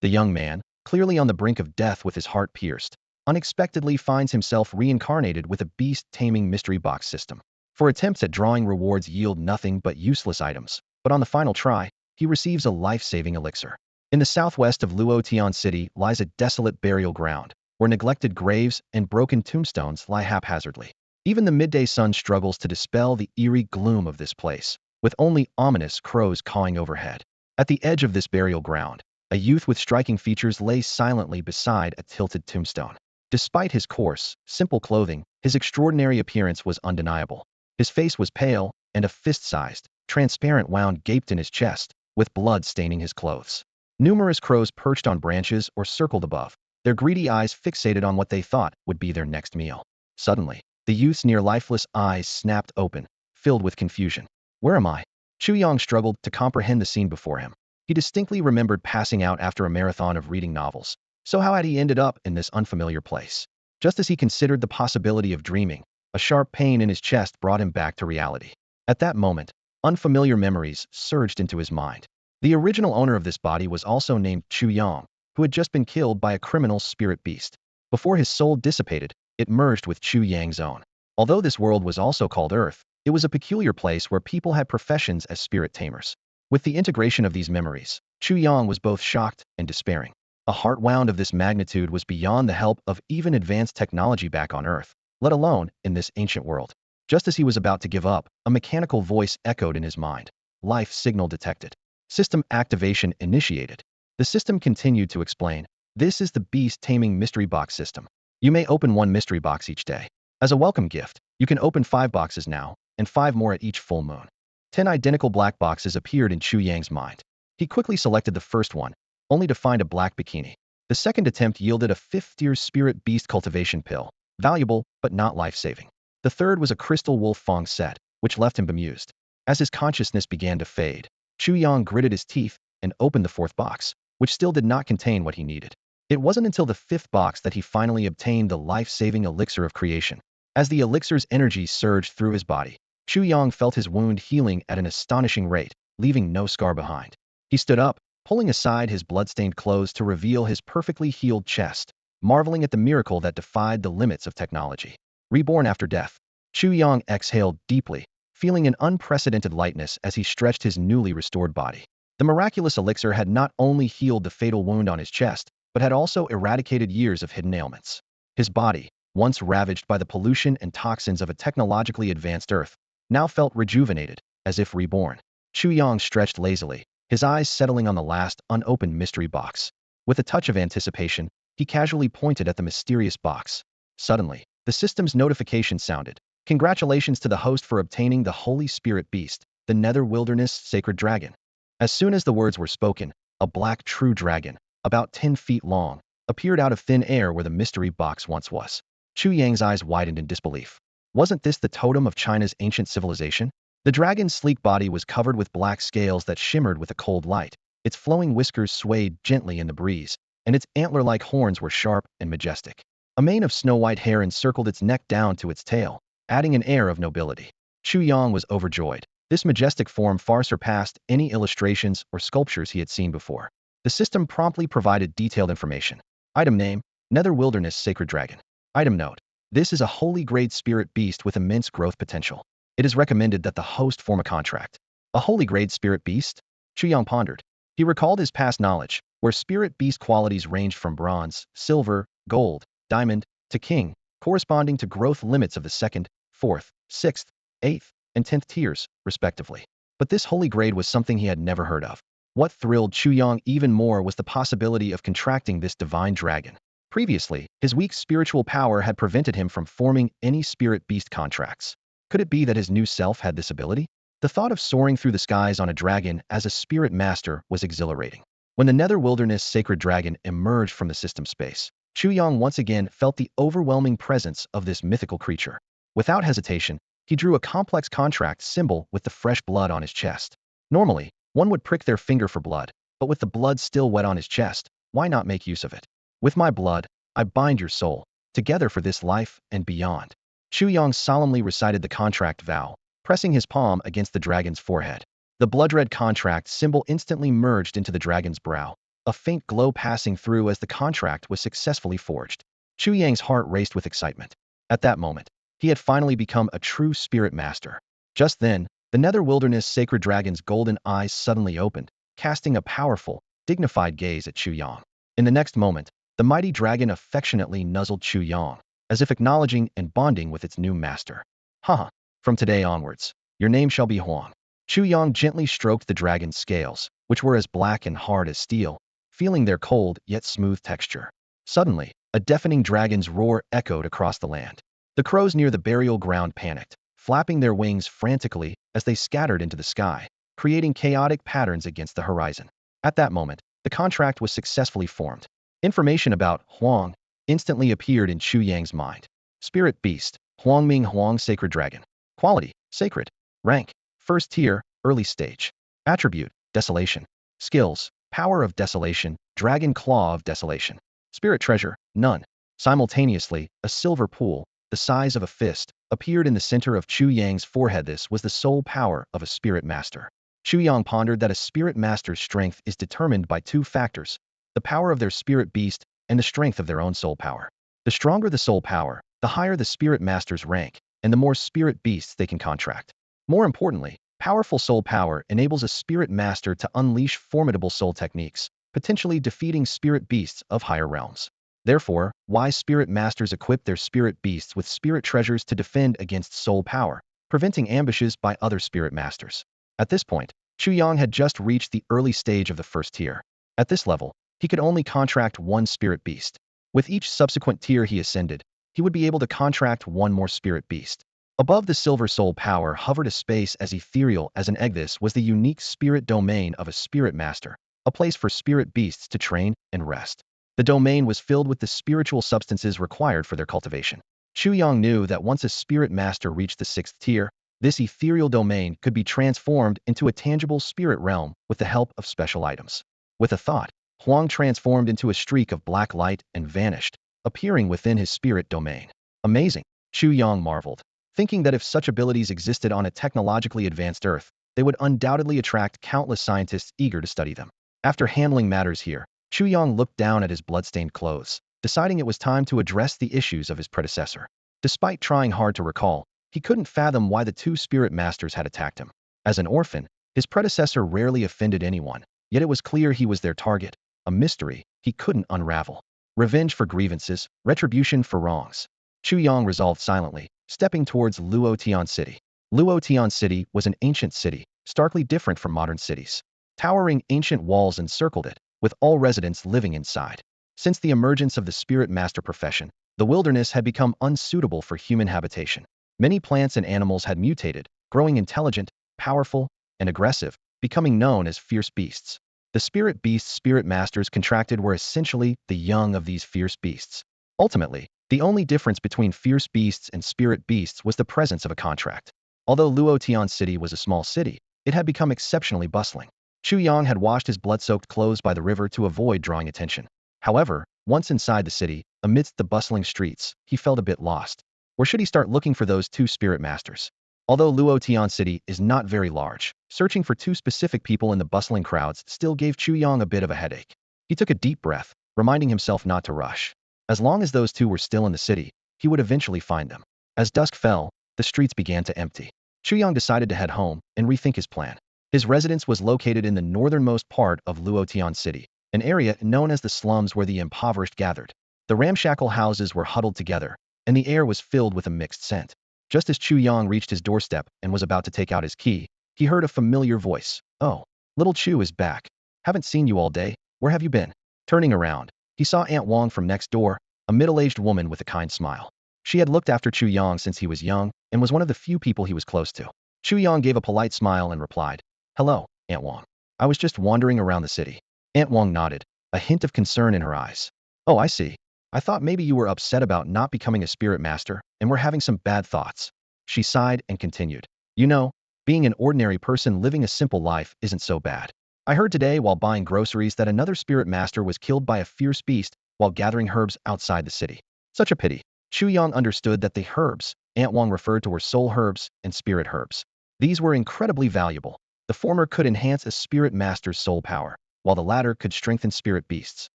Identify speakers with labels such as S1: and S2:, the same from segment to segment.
S1: The young man, clearly on the brink of death with his heart pierced, unexpectedly finds himself reincarnated with a beast-taming mystery box system. For attempts at drawing rewards yield nothing but useless items, but on the final try, he receives a life-saving elixir. In the southwest of Luotian City lies a desolate burial ground, where neglected graves and broken tombstones lie haphazardly. Even the midday sun struggles to dispel the eerie gloom of this place, with only ominous crows cawing overhead. At the edge of this burial ground, a youth with striking features lay silently beside a tilted tombstone. Despite his coarse, simple clothing, his extraordinary appearance was undeniable. His face was pale, and a fist-sized, transparent wound gaped in his chest, with blood staining his clothes. Numerous crows perched on branches or circled above, their greedy eyes fixated on what they thought would be their next meal. Suddenly, the youth's near-lifeless eyes snapped open, filled with confusion. Where am I? Chu Yang struggled to comprehend the scene before him. He distinctly remembered passing out after a marathon of reading novels. So how had he ended up in this unfamiliar place? Just as he considered the possibility of dreaming, a sharp pain in his chest brought him back to reality. At that moment, unfamiliar memories surged into his mind. The original owner of this body was also named Chu Yang, who had just been killed by a criminal spirit beast. Before his soul dissipated, it merged with Chu Yang's own. Although this world was also called Earth, it was a peculiar place where people had professions as spirit tamers. With the integration of these memories, Chu Yang was both shocked and despairing. A heart wound of this magnitude was beyond the help of even advanced technology back on Earth, let alone in this ancient world. Just as he was about to give up, a mechanical voice echoed in his mind. Life signal detected. System activation initiated. The system continued to explain, this is the Beast Taming Mystery Box system. You may open one mystery box each day. As a welcome gift, you can open 5 boxes now, and 5 more at each full moon. 10 identical black boxes appeared in Chu Yang's mind. He quickly selected the first one, only to find a black bikini. The second attempt yielded a 5th-tier spirit beast cultivation pill, valuable but not life-saving. The third was a crystal wolf fang set, which left him bemused. As his consciousness began to fade, Chu Yang gritted his teeth and opened the 4th box, which still did not contain what he needed. It wasn't until the 5th box that he finally obtained the life-saving elixir of creation. As the elixir's energy surged through his body, Chu Yang felt his wound healing at an astonishing rate, leaving no scar behind. He stood up, pulling aside his blood-stained clothes to reveal his perfectly healed chest, marveling at the miracle that defied the limits of technology. Reborn after death, Chu Yang exhaled deeply, feeling an unprecedented lightness as he stretched his newly restored body. The miraculous elixir had not only healed the fatal wound on his chest, but had also eradicated years of hidden ailments. His body, once ravaged by the pollution and toxins of a technologically advanced Earth, now felt rejuvenated, as if reborn. Chu Yang stretched lazily, his eyes settling on the last unopened mystery box. With a touch of anticipation, he casually pointed at the mysterious box. Suddenly, the system's notification sounded. Congratulations to the host for obtaining the Holy Spirit Beast, the Nether Wilderness Sacred Dragon. As soon as the words were spoken, a black true dragon, about 10 feet long, appeared out of thin air where the mystery box once was. Chu Yang's eyes widened in disbelief. Wasn't this the totem of China's ancient civilization? The dragon's sleek body was covered with black scales that shimmered with a cold light. Its flowing whiskers swayed gently in the breeze, and its antler-like horns were sharp and majestic. A mane of snow-white hair encircled its neck down to its tail, adding an air of nobility. Chu Yang was overjoyed. This majestic form far surpassed any illustrations or sculptures he had seen before. The system promptly provided detailed information. Item name, Nether Wilderness Sacred Dragon. Item note, this is a holy-grade spirit beast with immense growth potential. It is recommended that the host form a contract. A holy-grade spirit beast? Chu Yang pondered. He recalled his past knowledge, where spirit beast qualities ranged from bronze, silver, gold, diamond, to king, corresponding to growth limits of the 2nd, 4th, 6th, 8th, and 10th tiers, respectively. But this holy grade was something he had never heard of. What thrilled Chu Yang even more was the possibility of contracting this divine dragon. Previously, his weak spiritual power had prevented him from forming any spirit beast contracts. Could it be that his new self had this ability? The thought of soaring through the skies on a dragon as a spirit master was exhilarating. When the Nether Wilderness Sacred Dragon emerged from the system space, Chu Yang once again felt the overwhelming presence of this mythical creature. Without hesitation, he drew a complex contract symbol with the fresh blood on his chest. Normally, one would prick their finger for blood, but with the blood still wet on his chest, why not make use of it? With my blood, I bind your soul, together for this life and beyond. Chu Yang solemnly recited the contract vow, pressing his palm against the dragon's forehead. The blood-red contract symbol instantly merged into the dragon's brow. a faint glow passing through as the contract was successfully forged. Chu Yang's heart raced with excitement. At that moment, he had finally become a true spirit master. Just then, the nether wilderness sacred dragon's golden eyes suddenly opened, casting a powerful, dignified gaze at Chu Yang. In the next moment, the mighty dragon affectionately nuzzled Chu Yang, as if acknowledging and bonding with its new master. Haha, from today onwards, your name shall be Huang. Chu Yang gently stroked the dragon's scales, which were as black and hard as steel, feeling their cold yet smooth texture. Suddenly, a deafening dragon's roar echoed across the land. The crows near the burial ground panicked, flapping their wings frantically as they scattered into the sky, creating chaotic patterns against the horizon. At that moment, the contract was successfully formed. Information about Huang instantly appeared in Chu Yang's mind. Spirit Beast, Huangming Huang Sacred Dragon. Quality, Sacred. Rank, First Tier, Early Stage. Attribute, Desolation. Skills, Power of Desolation, Dragon Claw of Desolation. Spirit Treasure, None. Simultaneously, a silver pool, the size of a fist, appeared in the center of Chu Yang's forehead. This was the sole power of a spirit master. Chu Yang pondered that a spirit master's strength is determined by two factors: the power of their spirit beast and the strength of their own soul power. The stronger the soul power, the higher the spirit master's rank, and the more spirit beasts they can contract. More importantly, powerful soul power enables a spirit master to unleash formidable soul techniques, potentially defeating spirit beasts of higher realms. Therefore, wise spirit masters equip their spirit beasts with spirit treasures to defend against soul power, preventing ambushes by other spirit masters. At this point, Chu Yang had just reached the early stage of the first tier. At this level, he could only contract one spirit beast. With each subsequent tier he ascended, he would be able to contract one more spirit beast. Above the silver soul power hovered a space as ethereal as an egg. This was the unique spirit domain of a spirit master, a place for spirit beasts to train and rest. The domain was filled with the spiritual substances required for their cultivation. Chu Yang knew that once a spirit master reached the sixth tier, this ethereal domain could be transformed into a tangible spirit realm with the help of special items. With a thought, Huang transformed into a streak of black light and vanished, appearing within his spirit domain. Amazing, Chu Yang marveled, thinking that if such abilities existed on a technologically advanced Earth, they would undoubtedly attract countless scientists eager to study them. After handling matters here, Chu Yang looked down at his bloodstained clothes, deciding it was time to address the issues of his predecessor. Despite trying hard to recall, he couldn't fathom why the two spirit masters had attacked him. As an orphan, his predecessor rarely offended anyone, yet it was clear he was their target, a mystery he couldn't unravel. Revenge for grievances, retribution for wrongs. Chu Yang resolved silently, stepping towards Luotian City. Luotian City was an ancient city, starkly different from modern cities. Towering ancient walls encircled it, with all residents living inside. Since the emergence of the spirit master profession, the wilderness had become unsuitable for human habitation. Many plants and animals had mutated, growing intelligent, powerful, and aggressive, becoming known as fierce beasts. The spirit beasts spirit masters contracted were essentially the young of these fierce beasts. Ultimately, the only difference between fierce beasts and spirit beasts was the presence of a contract. Although Luotian City was a small city, it had become exceptionally bustling. Chu Yang had washed his blood-soaked clothes by the river to avoid drawing attention. However, once inside the city, amidst the bustling streets, he felt a bit lost. Where should he start looking for those two spirit masters? Although Luotian City is not very large, searching for two specific people in the bustling crowds still gave Chu Yang a bit of a headache. He took a deep breath, reminding himself not to rush. As long as those two were still in the city, he would eventually find them. As dusk fell, the streets began to empty. Chu Yang decided to head home and rethink his plan. His residence was located in the northernmost part of Luotian City, an area known as the slums where the impoverished gathered. The ramshackle houses were huddled together, and the air was filled with a mixed scent. Just as Chu Yang reached his doorstep and was about to take out his key, he heard a familiar voice. "Oh, little Chu is back. Haven't seen you all day. Where have you been?" Turning around, he saw Aunt Wang from next door, a middle-aged woman with a kind smile. She had looked after Chu Yang since he was young and was one of the few people he was close to. Chu Yang gave a polite smile and replied, "Hello, Aunt Wang. I was just wandering around the city." Aunt Wang nodded, a hint of concern in her eyes. "Oh, I see. I thought maybe you were upset about not becoming a spirit master and were having some bad thoughts." She sighed and continued, "You know, being an ordinary person living a simple life isn't so bad. I heard today while buying groceries that another spirit master was killed by a fierce beast while gathering herbs outside the city. Such a pity." Chu Yang understood that the herbs Aunt Wang referred to were soul herbs and spirit herbs. These were incredibly valuable. The former could enhance a spirit master's soul power, while the latter could strengthen spirit beasts.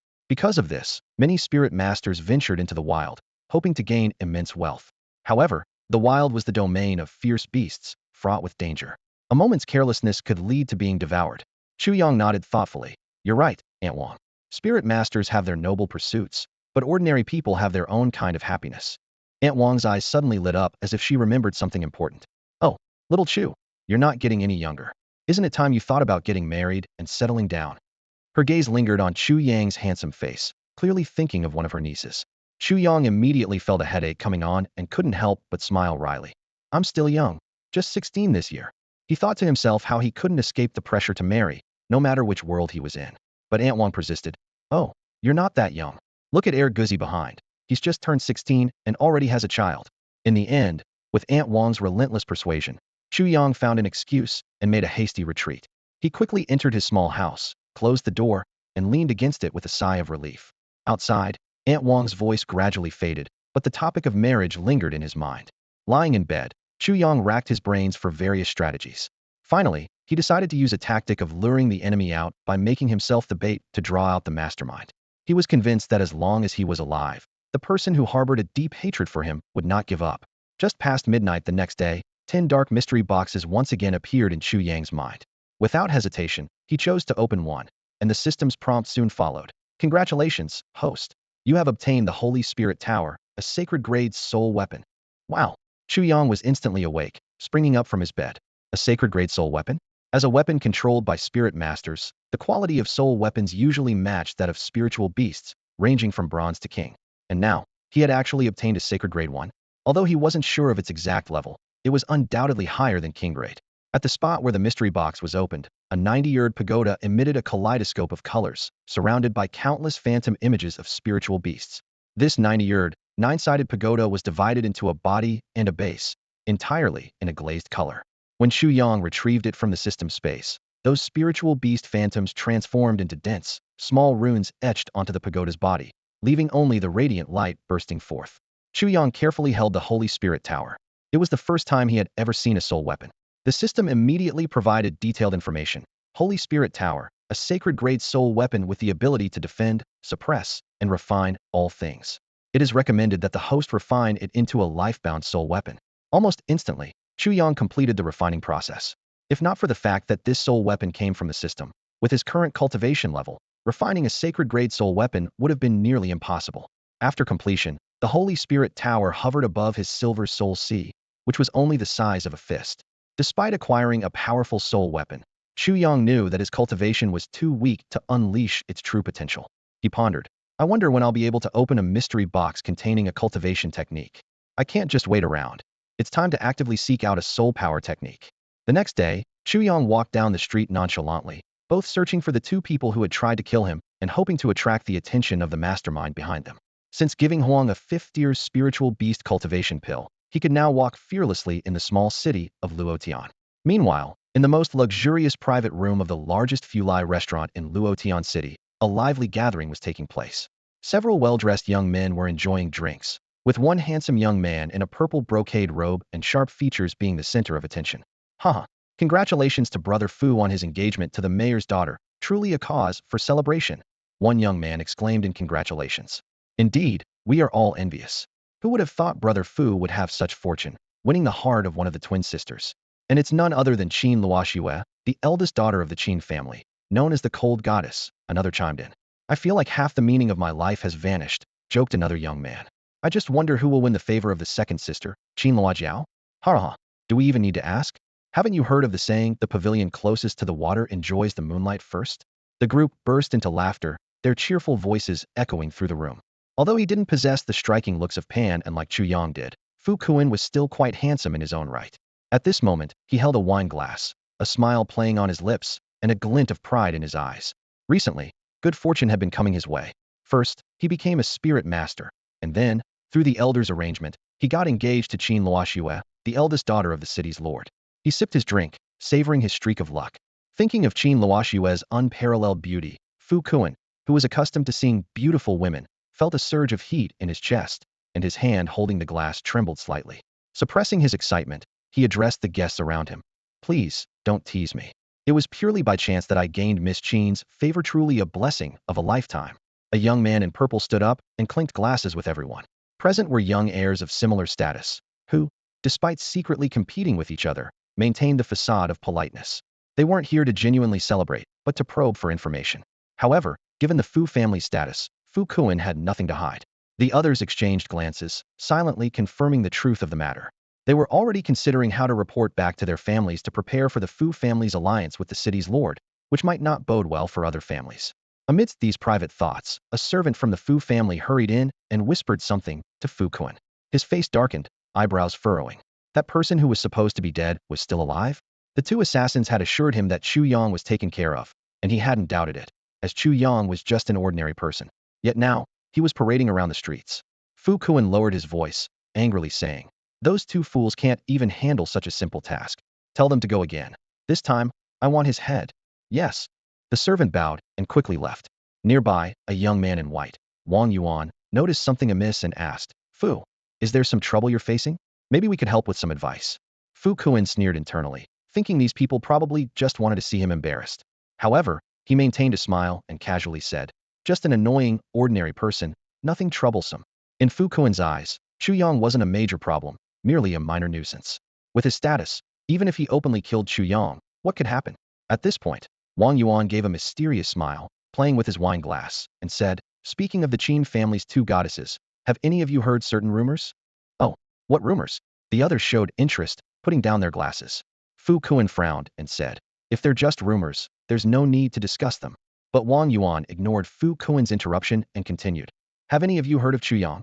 S1: Because of this, many spirit masters ventured into the wild, hoping to gain immense wealth. However, the wild was the domain of fierce beasts, fraught with danger. A moment's carelessness could lead to being devoured. Chu Yang nodded thoughtfully. You're right, Aunt Wang. Spirit masters have their noble pursuits, but ordinary people have their own kind of happiness. Aunt Wang's eyes suddenly lit up as if she remembered something important. Oh, little Chu, you're not getting any younger. Isn't it time you thought about getting married and settling down? Her gaze lingered on Chu Yang's handsome face, clearly thinking of one of her nieces. Chu Yang immediately felt a headache coming on and couldn't help but smile wryly. I'm still young, just 16 this year. He thought to himself how he couldn't escape the pressure to marry, no matter which world he was in. But Aunt Wang persisted. Oh, you're not that young. Look at Guzzi behind. He's just turned 16 and already has a child. In the end, with Aunt Wang's relentless persuasion, Chu Yang found an excuse and made a hasty retreat. He quickly entered his small house, closed the door, and leaned against it with a sigh of relief. Outside, Aunt Wang's voice gradually faded, but the topic of marriage lingered in his mind. Lying in bed, Chu Yang racked his brains for various strategies. Finally, he decided to use a tactic of luring the enemy out by making himself the bait to draw out the mastermind. He was convinced that as long as he was alive, the person who harbored a deep hatred for him would not give up. Just past midnight the next day, 10 dark mystery boxes once again appeared in Chu Yang's mind. Without hesitation, he chose to open one, and the system's prompt soon followed. Congratulations, host. You have obtained the Holy Spirit Tower, a sacred-grade soul weapon. Wow. Chu Yang was instantly awake, springing up from his bed. A sacred-grade soul weapon? As a weapon controlled by spirit masters, the quality of soul weapons usually matched that of spiritual beasts, ranging from bronze to king. And now, he had actually obtained a sacred-grade one. Although he wasn't sure of its exact level, it was undoubtedly higher than king grade. At the spot where the mystery box was opened, a 90-yard pagoda emitted a kaleidoscope of colors, surrounded by countless phantom images of spiritual beasts. This 90-yard, 9-sided pagoda was divided into a body and a base, entirely in a glazed color. When Chu Yang retrieved it from the system space, those spiritual beast phantoms transformed into dense, small runes etched onto the pagoda's body, leaving only the radiant light bursting forth. Chu Yang carefully held the Holy Spirit Tower. It was the first time he had ever seen a soul weapon. The system immediately provided detailed information. Holy Spirit Tower, a sacred-grade soul weapon with the ability to defend, suppress, and refine all things. It is recommended that the host refine it into a life-bound soul weapon. Almost instantly, Chu Yang completed the refining process. If not for the fact that this soul weapon came from the system, with his current cultivation level, refining a sacred-grade soul weapon would have been nearly impossible. After completion, the Holy Spirit Tower hovered above his silver soul sea, which was only the size of a fist. Despite acquiring a powerful soul weapon, Chu Yang knew that his cultivation was too weak to unleash its true potential. He pondered, I wonder when I'll be able to open a mystery box containing a cultivation technique. I can't just wait around. It's time to actively seek out a soul power technique. The next day, Chu Yang walked down the street nonchalantly, both searching for the two people who had tried to kill him and hoping to attract the attention of the mastermind behind them. Since giving Huang a 5th-tier spiritual beast cultivation pill, he could now walk fearlessly in the small city of Luotian. Meanwhile, in the most luxurious private room of the largest Fulai restaurant in Luotian City, a lively gathering was taking place. Several well-dressed young men were enjoying drinks, with one handsome young man in a purple brocade robe and sharp features being the center of attention. Haha, congratulations to Brother Fu on his engagement to the mayor's daughter, truly a cause for celebration. One young man exclaimed in congratulations. Indeed, we are all envious. Who would have thought Brother Fu would have such fortune, winning the heart of one of the twin sisters? And it's none other than Qin Luoxue, the eldest daughter of the Qin family, known as the Cold Goddess, another chimed in. I feel like half the meaning of my life has vanished, joked another young man. I just wonder who will win the favor of the second sister, Qin Luojiao? Ha, do we even need to ask? Haven't you heard of the saying, the pavilion closest to the water enjoys the moonlight first? The group burst into laughter, their cheerful voices echoing through the room. Although he didn't possess the striking looks of Pan and like Chu Yang did, Fu Kuan was still quite handsome in his own right. At this moment, he held a wine glass, a smile playing on his lips, and a glint of pride in his eyes. Recently, good fortune had been coming his way. First, he became a spirit master, and then, through the elders' arrangement, he got engaged to Qin Luoxue, the eldest daughter of the city's lord. He sipped his drink, savoring his streak of luck. Thinking of Qin Luoxue's unparalleled beauty, Fu Kuan, who was accustomed to seeing beautiful women, felt a surge of heat in his chest, and his hand holding the glass trembled slightly. Suppressing his excitement, he addressed the guests around him. Please, don't tease me. It was purely by chance that I gained Miss Chen's favor, truly a blessing of a lifetime. A young man in purple stood up and clinked glasses with everyone. Present were young heirs of similar status, who, despite secretly competing with each other, maintained the facade of politeness. They weren't here to genuinely celebrate, but to probe for information. However, given the Fu family's status, Fu Kuan had nothing to hide. The others exchanged glances, silently confirming the truth of the matter. They were already considering how to report back to their families to prepare for the Fu family's alliance with the city's lord, which might not bode well for other families. Amidst these private thoughts, a servant from the Fu family hurried in and whispered something to Fu Kuan. His face darkened, eyebrows furrowing. That person who was supposed to be dead was still alive? The two assassins had assured him that Chu Yang was taken care of, and he hadn't doubted it, as Chu Yang was just an ordinary person. Yet now, he was parading around the streets. Fu Kuan lowered his voice, angrily saying, "Those two fools can't even handle such a simple task. Tell them to go again. This time, I want his head." "Yes." The servant bowed and quickly left. Nearby, a young man in white, Wang Yuan, noticed something amiss and asked, "Fu, is there some trouble you're facing? Maybe we could help with some advice." Fu Kuan sneered internally, thinking these people probably just wanted to see him embarrassed. However, he maintained a smile and casually said, "Just an annoying, ordinary person, nothing troublesome." In Fu Kuan's eyes, Chu Yang wasn't a major problem, merely a minor nuisance. With his status, even if he openly killed Chu Yang, what could happen? At this point, Wang Yuan gave a mysterious smile, playing with his wine glass, and said, "Speaking of the Qin family's two goddesses, have any of you heard certain rumors?" "Oh, what rumors?" The others showed interest, putting down their glasses. Fu Kuan frowned and said, "If they're just rumors, there's no need to discuss them." But Wang Yuan ignored Fu Kuan's interruption and continued, "Have any of you heard of Chu Yang?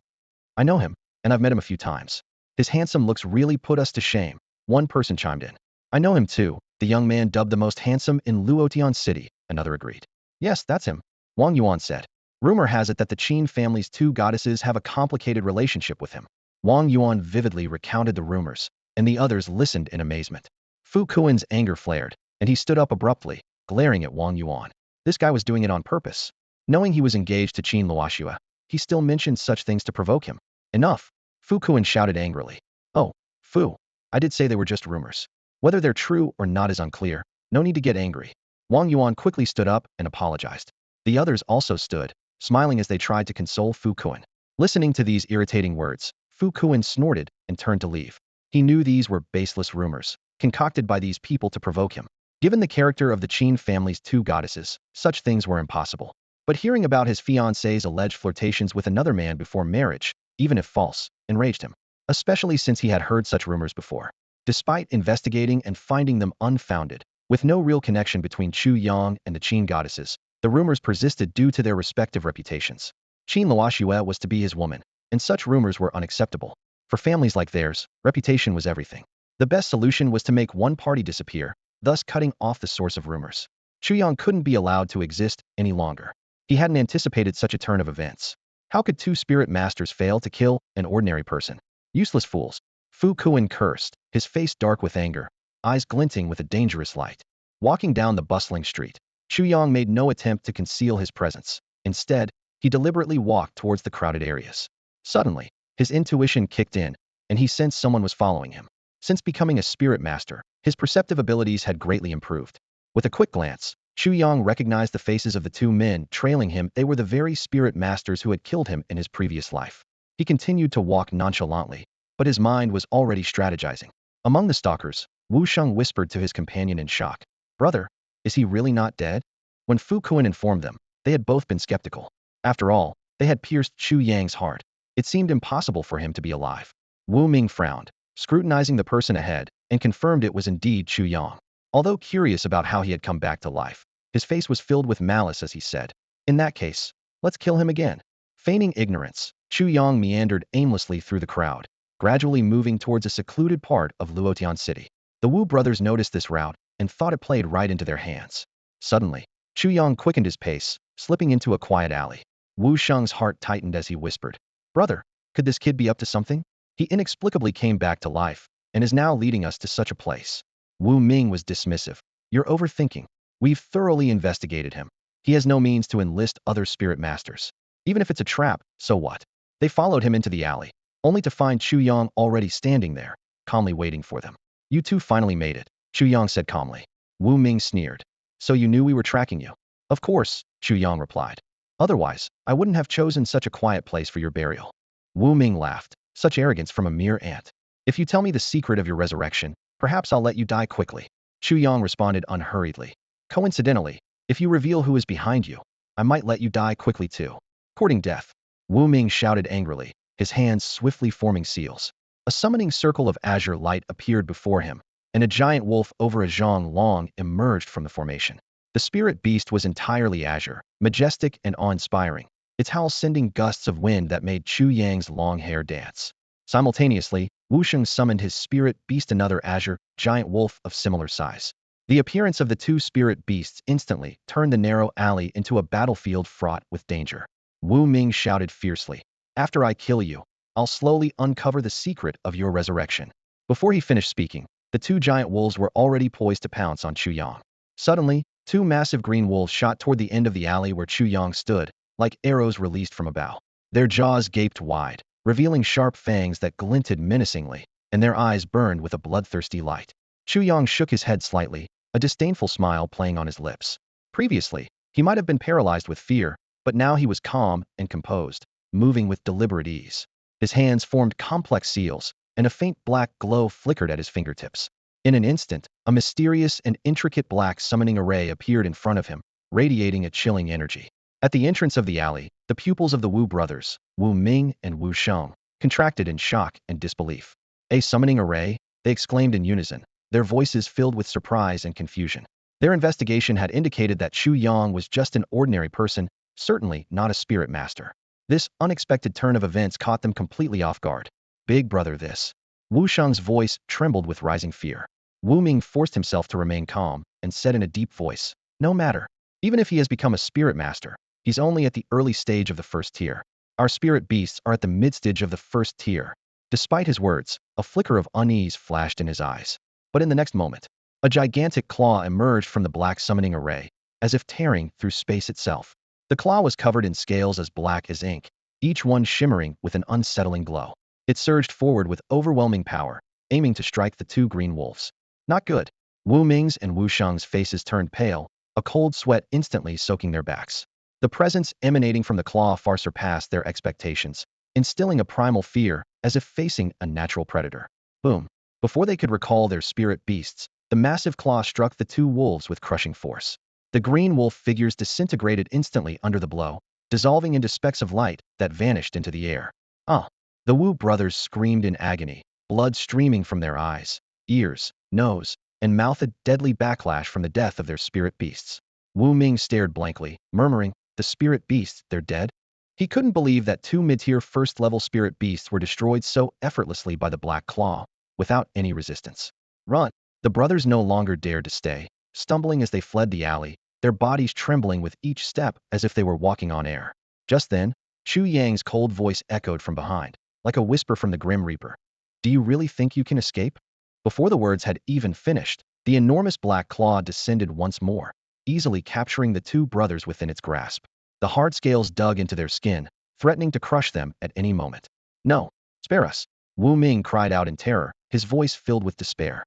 S1: I know him, and I've met him a few times. His handsome looks really put us to shame." One person chimed in. "I know him too, the young man dubbed the most handsome in Luotian City," another agreed. "Yes, that's him," Wang Yuan said. "Rumor has it that the Qin family's two goddesses have a complicated relationship with him." Wang Yuan vividly recounted the rumors, and the others listened in amazement. Fu Kuan's anger flared, and he stood up abruptly, glaring at Wang Yuan. This guy was doing it on purpose. Knowing he was engaged to Qin Luoxue, he still mentioned such things to provoke him. "Enough!" Fu Kuan shouted angrily. "Oh, Fu, I did say they were just rumors. Whether they're true or not is unclear. No need to get angry." Wang Yuan quickly stood up and apologized. The others also stood, smiling as they tried to console Fu Kuan. Listening to these irritating words, Fu Kuan snorted and turned to leave. He knew these were baseless rumors, concocted by these people to provoke him. Given the character of the Qin family's two goddesses, such things were impossible. But hearing about his fiancée's alleged flirtations with another man before marriage, even if false, enraged him, especially since he had heard such rumors before. Despite investigating and finding them unfounded, with no real connection between Chu Yang and the Qin goddesses, the rumors persisted due to their respective reputations. Qin Luoxue was to be his woman, and such rumors were unacceptable. For families like theirs, reputation was everything. The best solution was to make one party disappear, thus cutting off the source of rumors. Chu Yang couldn't be allowed to exist any longer. He hadn't anticipated such a turn of events. How could two spirit masters fail to kill an ordinary person? Useless fools. Fu Kuan cursed, his face dark with anger, eyes glinting with a dangerous light. Walking down the bustling street, Chu Yang made no attempt to conceal his presence. Instead, he deliberately walked towards the crowded areas. Suddenly, his intuition kicked in, and he sensed someone was following him. Since becoming a spirit master, his perceptive abilities had greatly improved. With a quick glance, Chu Yang recognized the faces of the two men trailing him. They were the very spirit masters who had killed him in his previous life. He continued to walk nonchalantly, but his mind was already strategizing. Among the stalkers, Wu Sheng whispered to his companion in shock, "Brother, is he really not dead?" When Fu Kuan informed them, they had both been skeptical. After all, they had pierced Chu Yang's heart. It seemed impossible for him to be alive. Wu Ming frowned, scrutinizing the person ahead, and confirmed it was indeed Chu Yang. Although curious about how he had come back to life, his face was filled with malice as he said, "In that case, let's kill him again." Feigning ignorance, Chu Yang meandered aimlessly through the crowd, gradually moving towards a secluded part of Luotian City. The Wu brothers noticed this route and thought it played right into their hands. Suddenly, Chu Yang quickened his pace, slipping into a quiet alley. Wu Sheng's heart tightened as he whispered, "Brother, could this kid be up to something? He inexplicably came back to life and is now leading us to such a place." Wu Ming was dismissive. "You're overthinking. We've thoroughly investigated him. He has no means to enlist other spirit masters. Even if it's a trap, so what?" They followed him into the alley, only to find Chu Yang already standing there, calmly waiting for them. "You two finally made it," Chu Yang said calmly. Wu Ming sneered. So you knew we were tracking you? Of course, Chu Yang replied. Otherwise, I wouldn't have chosen such a quiet place for your burial. Wu Ming laughed. Such arrogance from a mere ant. If you tell me the secret of your resurrection, perhaps I'll let you die quickly. Chu Yang responded unhurriedly. Coincidentally, if you reveal who is behind you, I might let you die quickly too. Courting death. Wu Ming shouted angrily, his hands swiftly forming seals. A summoning circle of azure light appeared before him, and a giant wolf over a zhong long emerged from the formation. The spirit beast was entirely azure, majestic and awe-inspiring, its howl sending gusts of wind that made Chu Yang's long hair dance. Simultaneously, Wu Sheng summoned his spirit beast, another azure, giant wolf of similar size. The appearance of the two spirit beasts instantly turned the narrow alley into a battlefield fraught with danger. Wu Ming shouted fiercely, "After I kill you, I'll slowly uncover the secret of your resurrection." Before he finished speaking, the two giant wolves were already poised to pounce on Chu Yang. Suddenly, two massive green wolves shot toward the end of the alley where Chu Yang stood, like arrows released from a bow. Their jaws gaped wide, revealing sharp fangs that glinted menacingly, and their eyes burned with a bloodthirsty light. Chu Yang shook his head slightly, a disdainful smile playing on his lips. Previously, he might have been paralyzed with fear, but now he was calm and composed, moving with deliberate ease. His hands formed complex seals, and a faint black glow flickered at his fingertips. In an instant, a mysterious and intricate black summoning array appeared in front of him, radiating a chilling energy. At the entrance of the alley, the pupils of the Wu brothers, Wu Ming and Wu Sheng, contracted in shock and disbelief. A summoning array? They exclaimed in unison, their voices filled with surprise and confusion. Their investigation had indicated that Chu Yang was just an ordinary person, certainly not a spirit master. This unexpected turn of events caught them completely off guard. Big brother this. Wu Sheng's voice trembled with rising fear. Wu Ming forced himself to remain calm and said in a deep voice, "No matter. Even if he has become a spirit master, he's only at the early stage of the first tier. Our spirit beasts are at the mid-stage of the first tier." Despite his words, a flicker of unease flashed in his eyes. But in the next moment, a gigantic claw emerged from the black summoning array, as if tearing through space itself. The claw was covered in scales as black as ink, each one shimmering with an unsettling glow. It surged forward with overwhelming power, aiming to strike the two green wolves. Not good. Wu Ming's and Wu Sheng's faces turned pale, a cold sweat instantly soaking their backs. The presence emanating from the claw far surpassed their expectations, instilling a primal fear, as if facing a natural predator. Boom. Before they could recall their spirit beasts, the massive claw struck the two wolves with crushing force. The green wolf figures disintegrated instantly under the blow, dissolving into specks of light that vanished into the air. Ah! The Wu brothers screamed in agony, blood streaming from their eyes, ears, nose, and mouth, a deadly backlash from the death of their spirit beasts. Wu Ming stared blankly, murmuring, "The spirit beasts, they're dead?" He couldn't believe that two mid-tier first-level spirit beasts were destroyed so effortlessly by the Black Claw, without any resistance. Run! The brothers no longer dared to stay, stumbling as they fled the alley, their bodies trembling with each step as if they were walking on air. Just then, Chu Yang's cold voice echoed from behind, like a whisper from the Grim Reaper. "Do you really think you can escape?" Before the words had even finished, the enormous black claw descended once more, easily capturing the two brothers within its grasp. The hard scales dug into their skin, threatening to crush them at any moment. "No! Spare us!" Wu Ming cried out in terror, his voice filled with despair.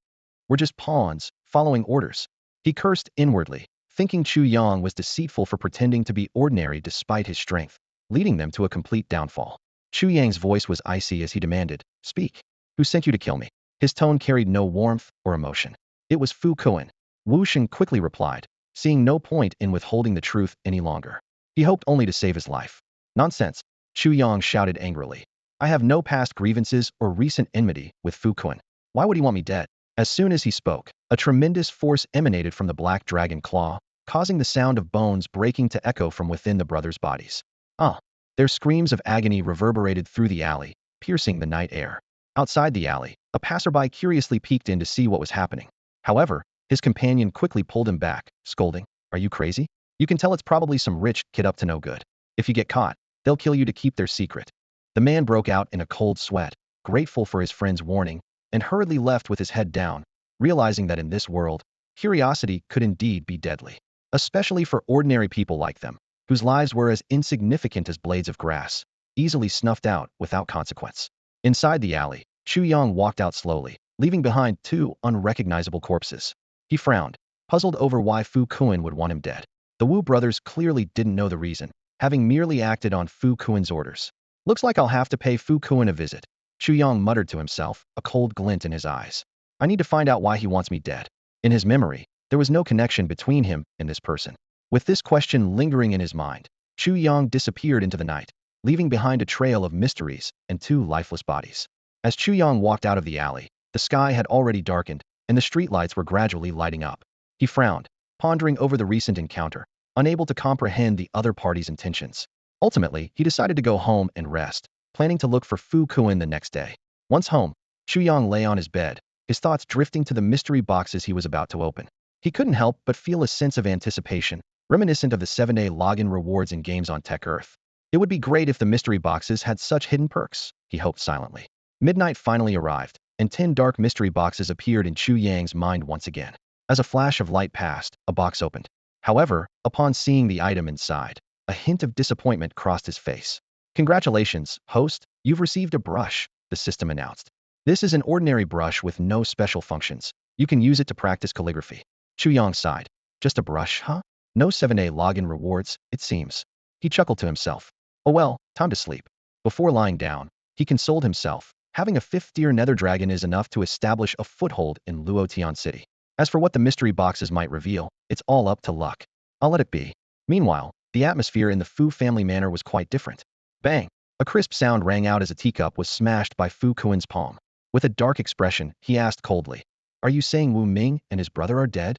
S1: "We're just pawns, following orders." He cursed inwardly, thinking Chu Yang was deceitful for pretending to be ordinary despite his strength, leading them to a complete downfall. Chu Yang's voice was icy as he demanded, "Speak. Who sent you to kill me?" His tone carried no warmth or emotion. "It was Fu Kuan." Wu Sheng quickly replied, seeing no point in withholding the truth any longer. He hoped only to save his life. "Nonsense!" Chu Yang shouted angrily. "I have no past grievances or recent enmity with Fu Kuan. Why would he want me dead?" As soon as he spoke, a tremendous force emanated from the black dragon claw, causing the sound of bones breaking to echo from within the brothers' bodies. Ah! Their screams of agony reverberated through the alley, piercing the night air. Outside the alley, a passerby curiously peeked in to see what was happening. However, his companion quickly pulled him back, scolding, "Are you crazy? You can tell it's probably some rich kid up to no good. If you get caught, they'll kill you to keep their secret." The man broke out in a cold sweat, grateful for his friend's warning, and hurriedly left with his head down, realizing that in this world, curiosity could indeed be deadly, especially for ordinary people like them, whose lives were as insignificant as blades of grass, easily snuffed out without consequence. Inside the alley, Chu Yang walked out slowly, leaving behind two unrecognizable corpses. He frowned, puzzled over why Fu Kuan would want him dead. The Wu brothers clearly didn't know the reason, having merely acted on Fu Kuan's orders. Looks like I'll have to pay Fu Kuan a visit, Chu Yang muttered to himself, a cold glint in his eyes. I need to find out why he wants me dead. In his memory, there was no connection between him and this person. With this question lingering in his mind, Chu Yang disappeared into the night, leaving behind a trail of mysteries and 2 lifeless bodies. As Chu Yang walked out of the alley, the sky had already darkened, and the streetlights were gradually lighting up. He frowned, pondering over the recent encounter, unable to comprehend the other party's intentions. Ultimately, he decided to go home and rest, planning to look for Fu Kuan the next day. Once home, Chu Yang lay on his bed, his thoughts drifting to the mystery boxes he was about to open. He couldn't help but feel a sense of anticipation, reminiscent of the 7-day login rewards in games on Tech Earth. It would be great if the mystery boxes had such hidden perks, he hoped silently. Midnight finally arrived, and 10 dark mystery boxes appeared in Chu Yang's mind once again. As a flash of light passed, a box opened. However, upon seeing the item inside, a hint of disappointment crossed his face. Congratulations, host, you've received a brush, the system announced. This is an ordinary brush with no special functions. You can use it to practice calligraphy. Chu Yang sighed. Just a brush, huh? No 7-day login rewards, it seems. He chuckled to himself. Oh well, time to sleep. Before lying down, he consoled himself. Having a 5th-tier nether dragon is enough to establish a foothold in Luotian City. As for what the mystery boxes might reveal, it's all up to luck. I'll let it be. Meanwhile, the atmosphere in the Fu family manor was quite different. Bang! A crisp sound rang out as a teacup was smashed by Fu Kuan's palm. With a dark expression, he asked coldly, Are you saying Wu Ming and his brother are dead?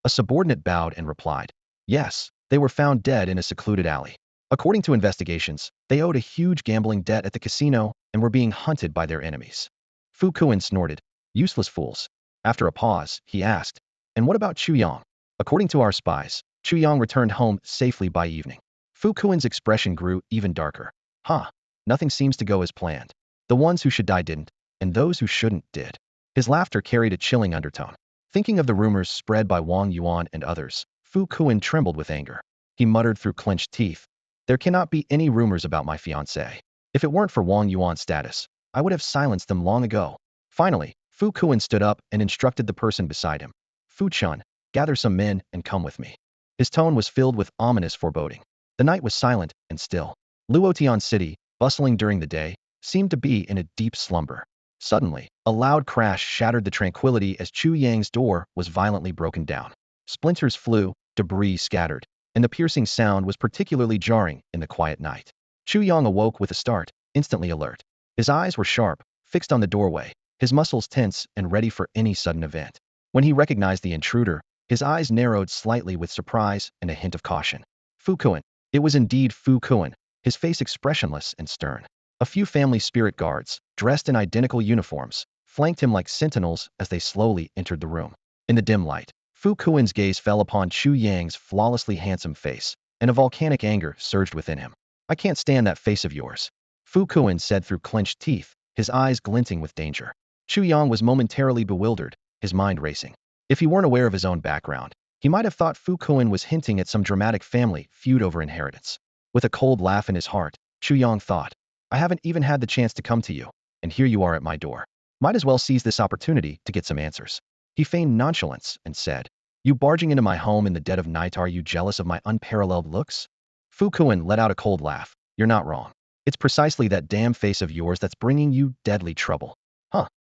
S1: A subordinate bowed and replied, Yes, they were found dead in a secluded alley. According to investigations, they owed a huge gambling debt at the casino and were being hunted by their enemies. Fu Kuan snorted, Useless fools. After a pause, he asked, And what about Chu Yang? According to our spies, Chu Yang returned home safely by evening. Fu Kuan's expression grew even darker. Nothing seems to go as planned. The ones who should die didn't, and those who shouldn't did. His laughter carried a chilling undertone. Thinking of the rumors spread by Wang Yuan and others, Fu Kuan trembled with anger. He muttered through clenched teeth, There cannot be any rumors about my fiancé. If it weren't for Wang Yuan's status, I would have silenced them long ago. Finally, Fu Kuan stood up and instructed the person beside him. Fu Chun, gather some men and come with me. His tone was filled with ominous foreboding. The night was silent and still. Luotian City, bustling during the day, seemed to be in a deep slumber. Suddenly, a loud crash shattered the tranquility as Chu Yang's door was violently broken down. Splinters flew, debris scattered, and the piercing sound was particularly jarring in the quiet night. Chu Yang awoke with a start, instantly alert. His eyes were sharp, fixed on the doorway, his muscles tense and ready for any sudden event. When he recognized the intruder, his eyes narrowed slightly with surprise and a hint of caution. Fu Kuan. It was indeed Fu Kuan, his face expressionless and stern. A few family spirit guards, dressed in identical uniforms, flanked him like sentinels as they slowly entered the room. In the dim light, Fu Kuan's gaze fell upon Chu Yang's flawlessly handsome face, and a volcanic anger surged within him. I can't stand that face of yours, Fu Kuan said through clenched teeth, his eyes glinting with danger. Chu Yang was momentarily bewildered, his mind racing. If he weren't aware of his own background, he might have thought Fu Kuan was hinting at some dramatic family feud over inheritance. With a cold laugh in his heart, Chu Yang thought, I haven't even had the chance to come to you, and here you are at my door. Might as well seize this opportunity to get some answers. He feigned nonchalance and said, You barging into my home in the dead of night, are you jealous of my unparalleled looks? Fu Kuan let out a cold laugh. You're not wrong. It's precisely that damn face of yours that's bringing you deadly trouble.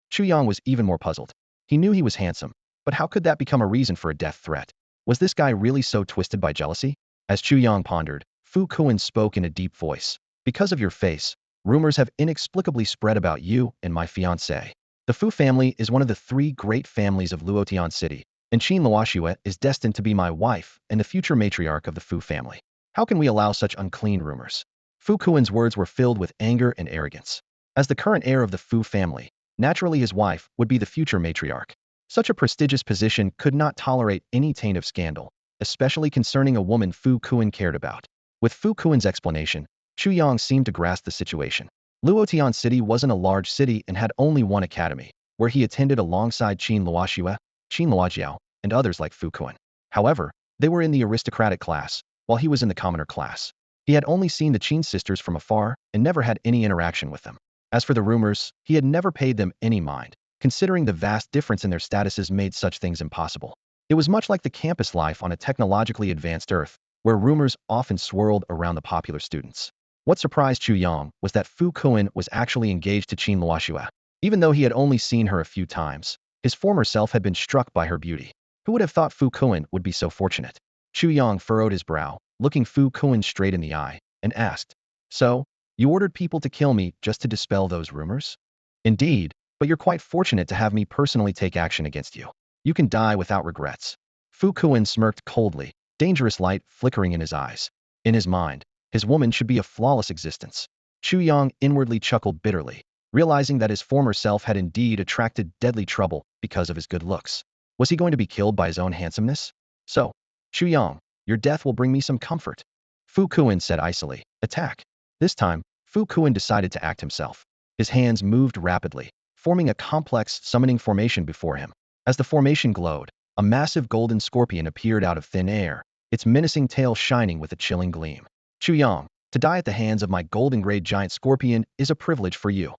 S1: Chu Yang was even more puzzled. He knew he was handsome, but how could that become a reason for a death threat? Was this guy really so twisted by jealousy? As Chu Yang pondered, Fu Kuan spoke in a deep voice. Because of your face, rumors have inexplicably spread about you and my fiancé. The Fu family is one of the 3 great families of Luotian City, and Qin Luoxue is destined to be my wife and the future matriarch of the Fu family. How can we allow such unclean rumors? Fu Kuan's words were filled with anger and arrogance. As the current heir of the Fu family, naturally his wife would be the future matriarch. Such a prestigious position could not tolerate any taint of scandal, especially concerning a woman Fu Kuan cared about. With Fu Kuan's explanation, Chu Yang seemed to grasp the situation. Luotian City wasn't a large city and had only one academy, where he attended alongside Qin Luoxue, Qin Luojiao, and others like Fu Kuan. However, they were in the aristocratic class, while he was in the commoner class. He had only seen the Qin sisters from afar and never had any interaction with them. As for the rumors, he had never paid them any mind, considering the vast difference in their statuses made such things impossible. It was much like the campus life on a technologically advanced Earth, where rumors often swirled around the popular students. What surprised Chu Yang was that Fu Kuan was actually engaged to Qin Luoxue. Even though he had only seen her a few times, his former self had been struck by her beauty. Who would have thought Fu Kuan would be so fortunate? Chu Yang furrowed his brow, looking Fu Kuan straight in the eye, and asked, "So, you ordered people to kill me just to dispel those rumors?" "Indeed, but you're quite fortunate to have me personally take action against you. You can die without regrets." Fu Kuan smirked coldly, dangerous light flickering in his eyes. In his mind, his woman should be a flawless existence. Chu Yang inwardly chuckled bitterly, realizing that his former self had indeed attracted deadly trouble because of his good looks. Was he going to be killed by his own handsomeness? "So, Chu Yang, your death will bring me some comfort," Fu Kuan said icily. "Attack." This time, Fu Kuan decided to act himself. His hands moved rapidly, forming a complex summoning formation before him. As the formation glowed, a massive golden scorpion appeared out of thin air, its menacing tail shining with a chilling gleam. "Chu Yang, to die at the hands of my golden-grade giant scorpion is a privilege for you,"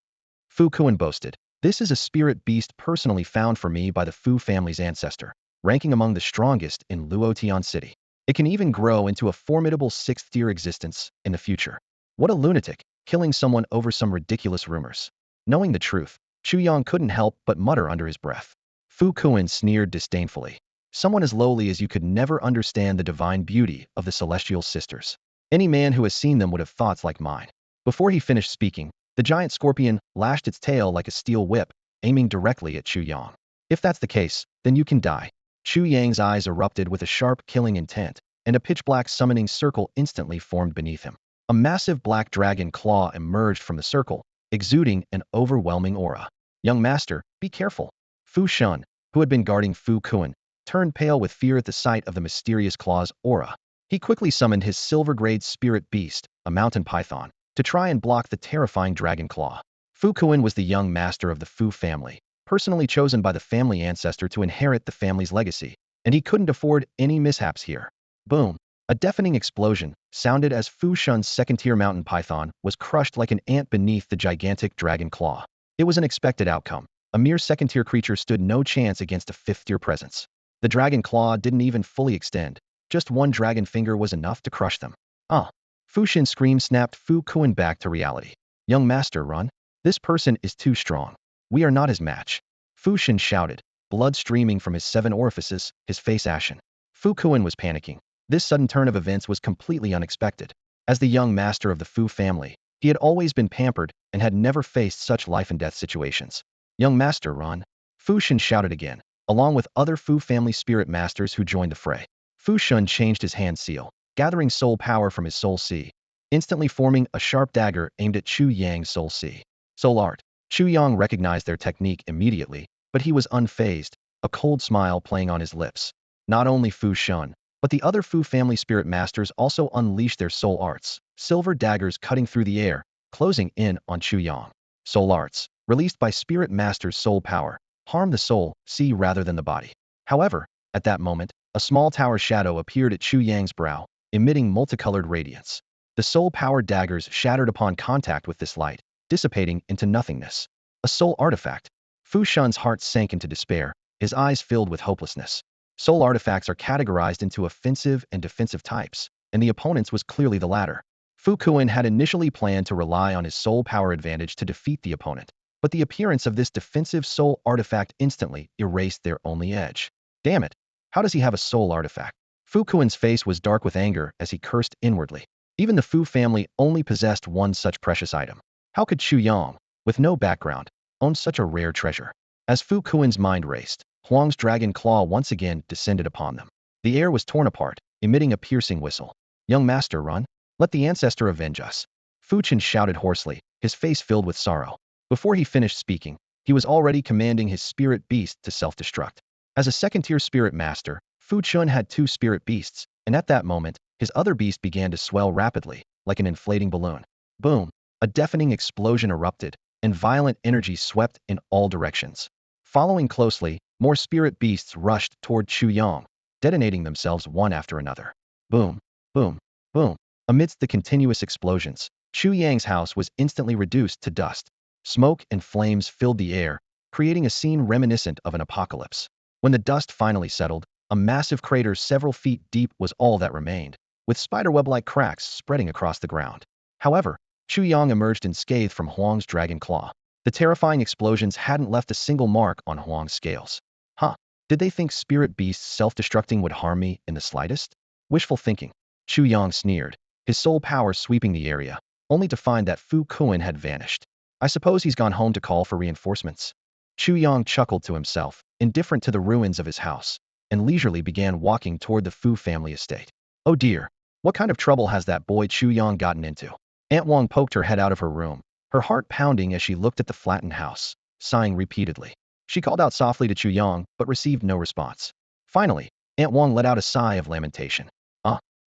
S1: Fu Kuan boasted. "This is a spirit beast personally found for me by the Fu family's ancestor, ranking among the strongest in Luotian City. It can even grow into a formidable sixth-tier existence in the future." What a lunatic, killing someone over some ridiculous rumors. Knowing the truth, Chu Yang couldn't help but mutter under his breath. Fu Kuan sneered disdainfully. "Someone as lowly as you could never understand the divine beauty of the celestial sisters. Any man who has seen them would have thoughts like mine." Before he finished speaking, the giant scorpion lashed its tail like a steel whip, aiming directly at Chu Yang. "If that's the case, then you can die." Chu Yang's eyes erupted with a sharp killing intent, and a pitch-black summoning circle instantly formed beneath him. A massive black dragon claw emerged from the circle, exuding an overwhelming aura. "Young master, be careful." Fu Shun, who had been guarding Fu Kuan, turned pale with fear at the sight of the mysterious claw's aura. He quickly summoned his silver-grade spirit beast, a mountain python, to try and block the terrifying dragon claw. Fu Kuan was the young master of the Fu family, personally chosen by the family ancestor to inherit the family's legacy, and he couldn't afford any mishaps here. Boom! A deafening explosion sounded as Fu Shun's second-tier mountain python was crushed like an ant beneath the gigantic dragon claw. It was an expected outcome. A mere second-tier creature stood no chance against a fifth-tier presence. The dragon claw didn't even fully extend. Just one dragon finger was enough to crush them. "Ah!" Fu Shin's scream snapped Fu Kuan back to reality. "Young master, run. This person is too strong. We are not his match." Fu Shin shouted, blood streaming from his 7 orifices, his face ashen. Fu Kuan was panicking. This sudden turn of events was completely unexpected. As the young master of the Fu family, he had always been pampered and had never faced such life-and-death situations. "Young master, run." Fu Shin shouted again, along with other Fu family spirit masters who joined the fray. Fu Shun changed his hand seal, gathering soul power from his soul sea, instantly forming a sharp dagger aimed at Chu Yang's soul sea. Soul art. Chu Yang recognized their technique immediately, but he was unfazed, a cold smile playing on his lips. Not only Fu Shun, but the other Fu family spirit masters also unleashed their soul arts, silver daggers cutting through the air, closing in on Chu Yang. Soul arts, released by spirit masters' soul power, harm the soul, see rather than the body. However, at that moment, a small tower shadow appeared at Chu Yang's brow, emitting multicolored radiance. The soul power daggers shattered upon contact with this light, dissipating into nothingness. A soul artifact. Fu Shun's heart sank into despair, his eyes filled with hopelessness. Soul artifacts are categorized into offensive and defensive types, and the opponent's was clearly the latter. Fu Kuan had initially planned to rely on his soul power advantage to defeat the opponent, but the appearance of this defensive soul artifact instantly erased their only edge. Damn it! How does he have a soul artifact? Fu Kuan's face was dark with anger as he cursed inwardly. Even the Fu family only possessed one such precious item. How could Chu Yang, with no background, own such a rare treasure? As Fu Kuan's mind raced, Huang's dragon claw once again descended upon them. The air was torn apart, emitting a piercing whistle. "Young master, run. Let the ancestor avenge us." Fu Chen shouted hoarsely, his face filled with sorrow. Before he finished speaking, he was already commanding his spirit beast to self-destruct. As a second-tier spirit master, Fu Chun had 2 spirit beasts, and at that moment, his other beast began to swell rapidly, like an inflating balloon. Boom! A deafening explosion erupted, and violent energy swept in all directions. Following closely, more spirit beasts rushed toward Chu Yang, detonating themselves one after another. Boom, boom, boom. Amidst the continuous explosions, Chu Yang's house was instantly reduced to dust. Smoke and flames filled the air, creating a scene reminiscent of an apocalypse. When the dust finally settled, A massive crater several feet deep was all that remained, with spiderweb-like cracks spreading across the ground. However, Chu Yang emerged unscathed from Huang's dragon claw. The terrifying explosions hadn't left a single mark on Huang's scales. Huh, did they think spirit beasts self-destructing would harm me in the slightest? Wishful thinking. Chu Yang sneered, his soul power sweeping the area, only to find that Fu Kuan had vanished. I suppose he's gone home to call for reinforcements. Chu Yang chuckled to himself, indifferent to the ruins of his house, and leisurely began walking toward the Fu family estate. Oh dear, what kind of trouble has that boy Chu Yang gotten into? Aunt Wang poked her head out of her room, her heart pounding as she looked at the flattened house, sighing repeatedly. She called out softly to Chu Yang, but received no response. Finally, Aunt Wang let out a sigh of lamentation.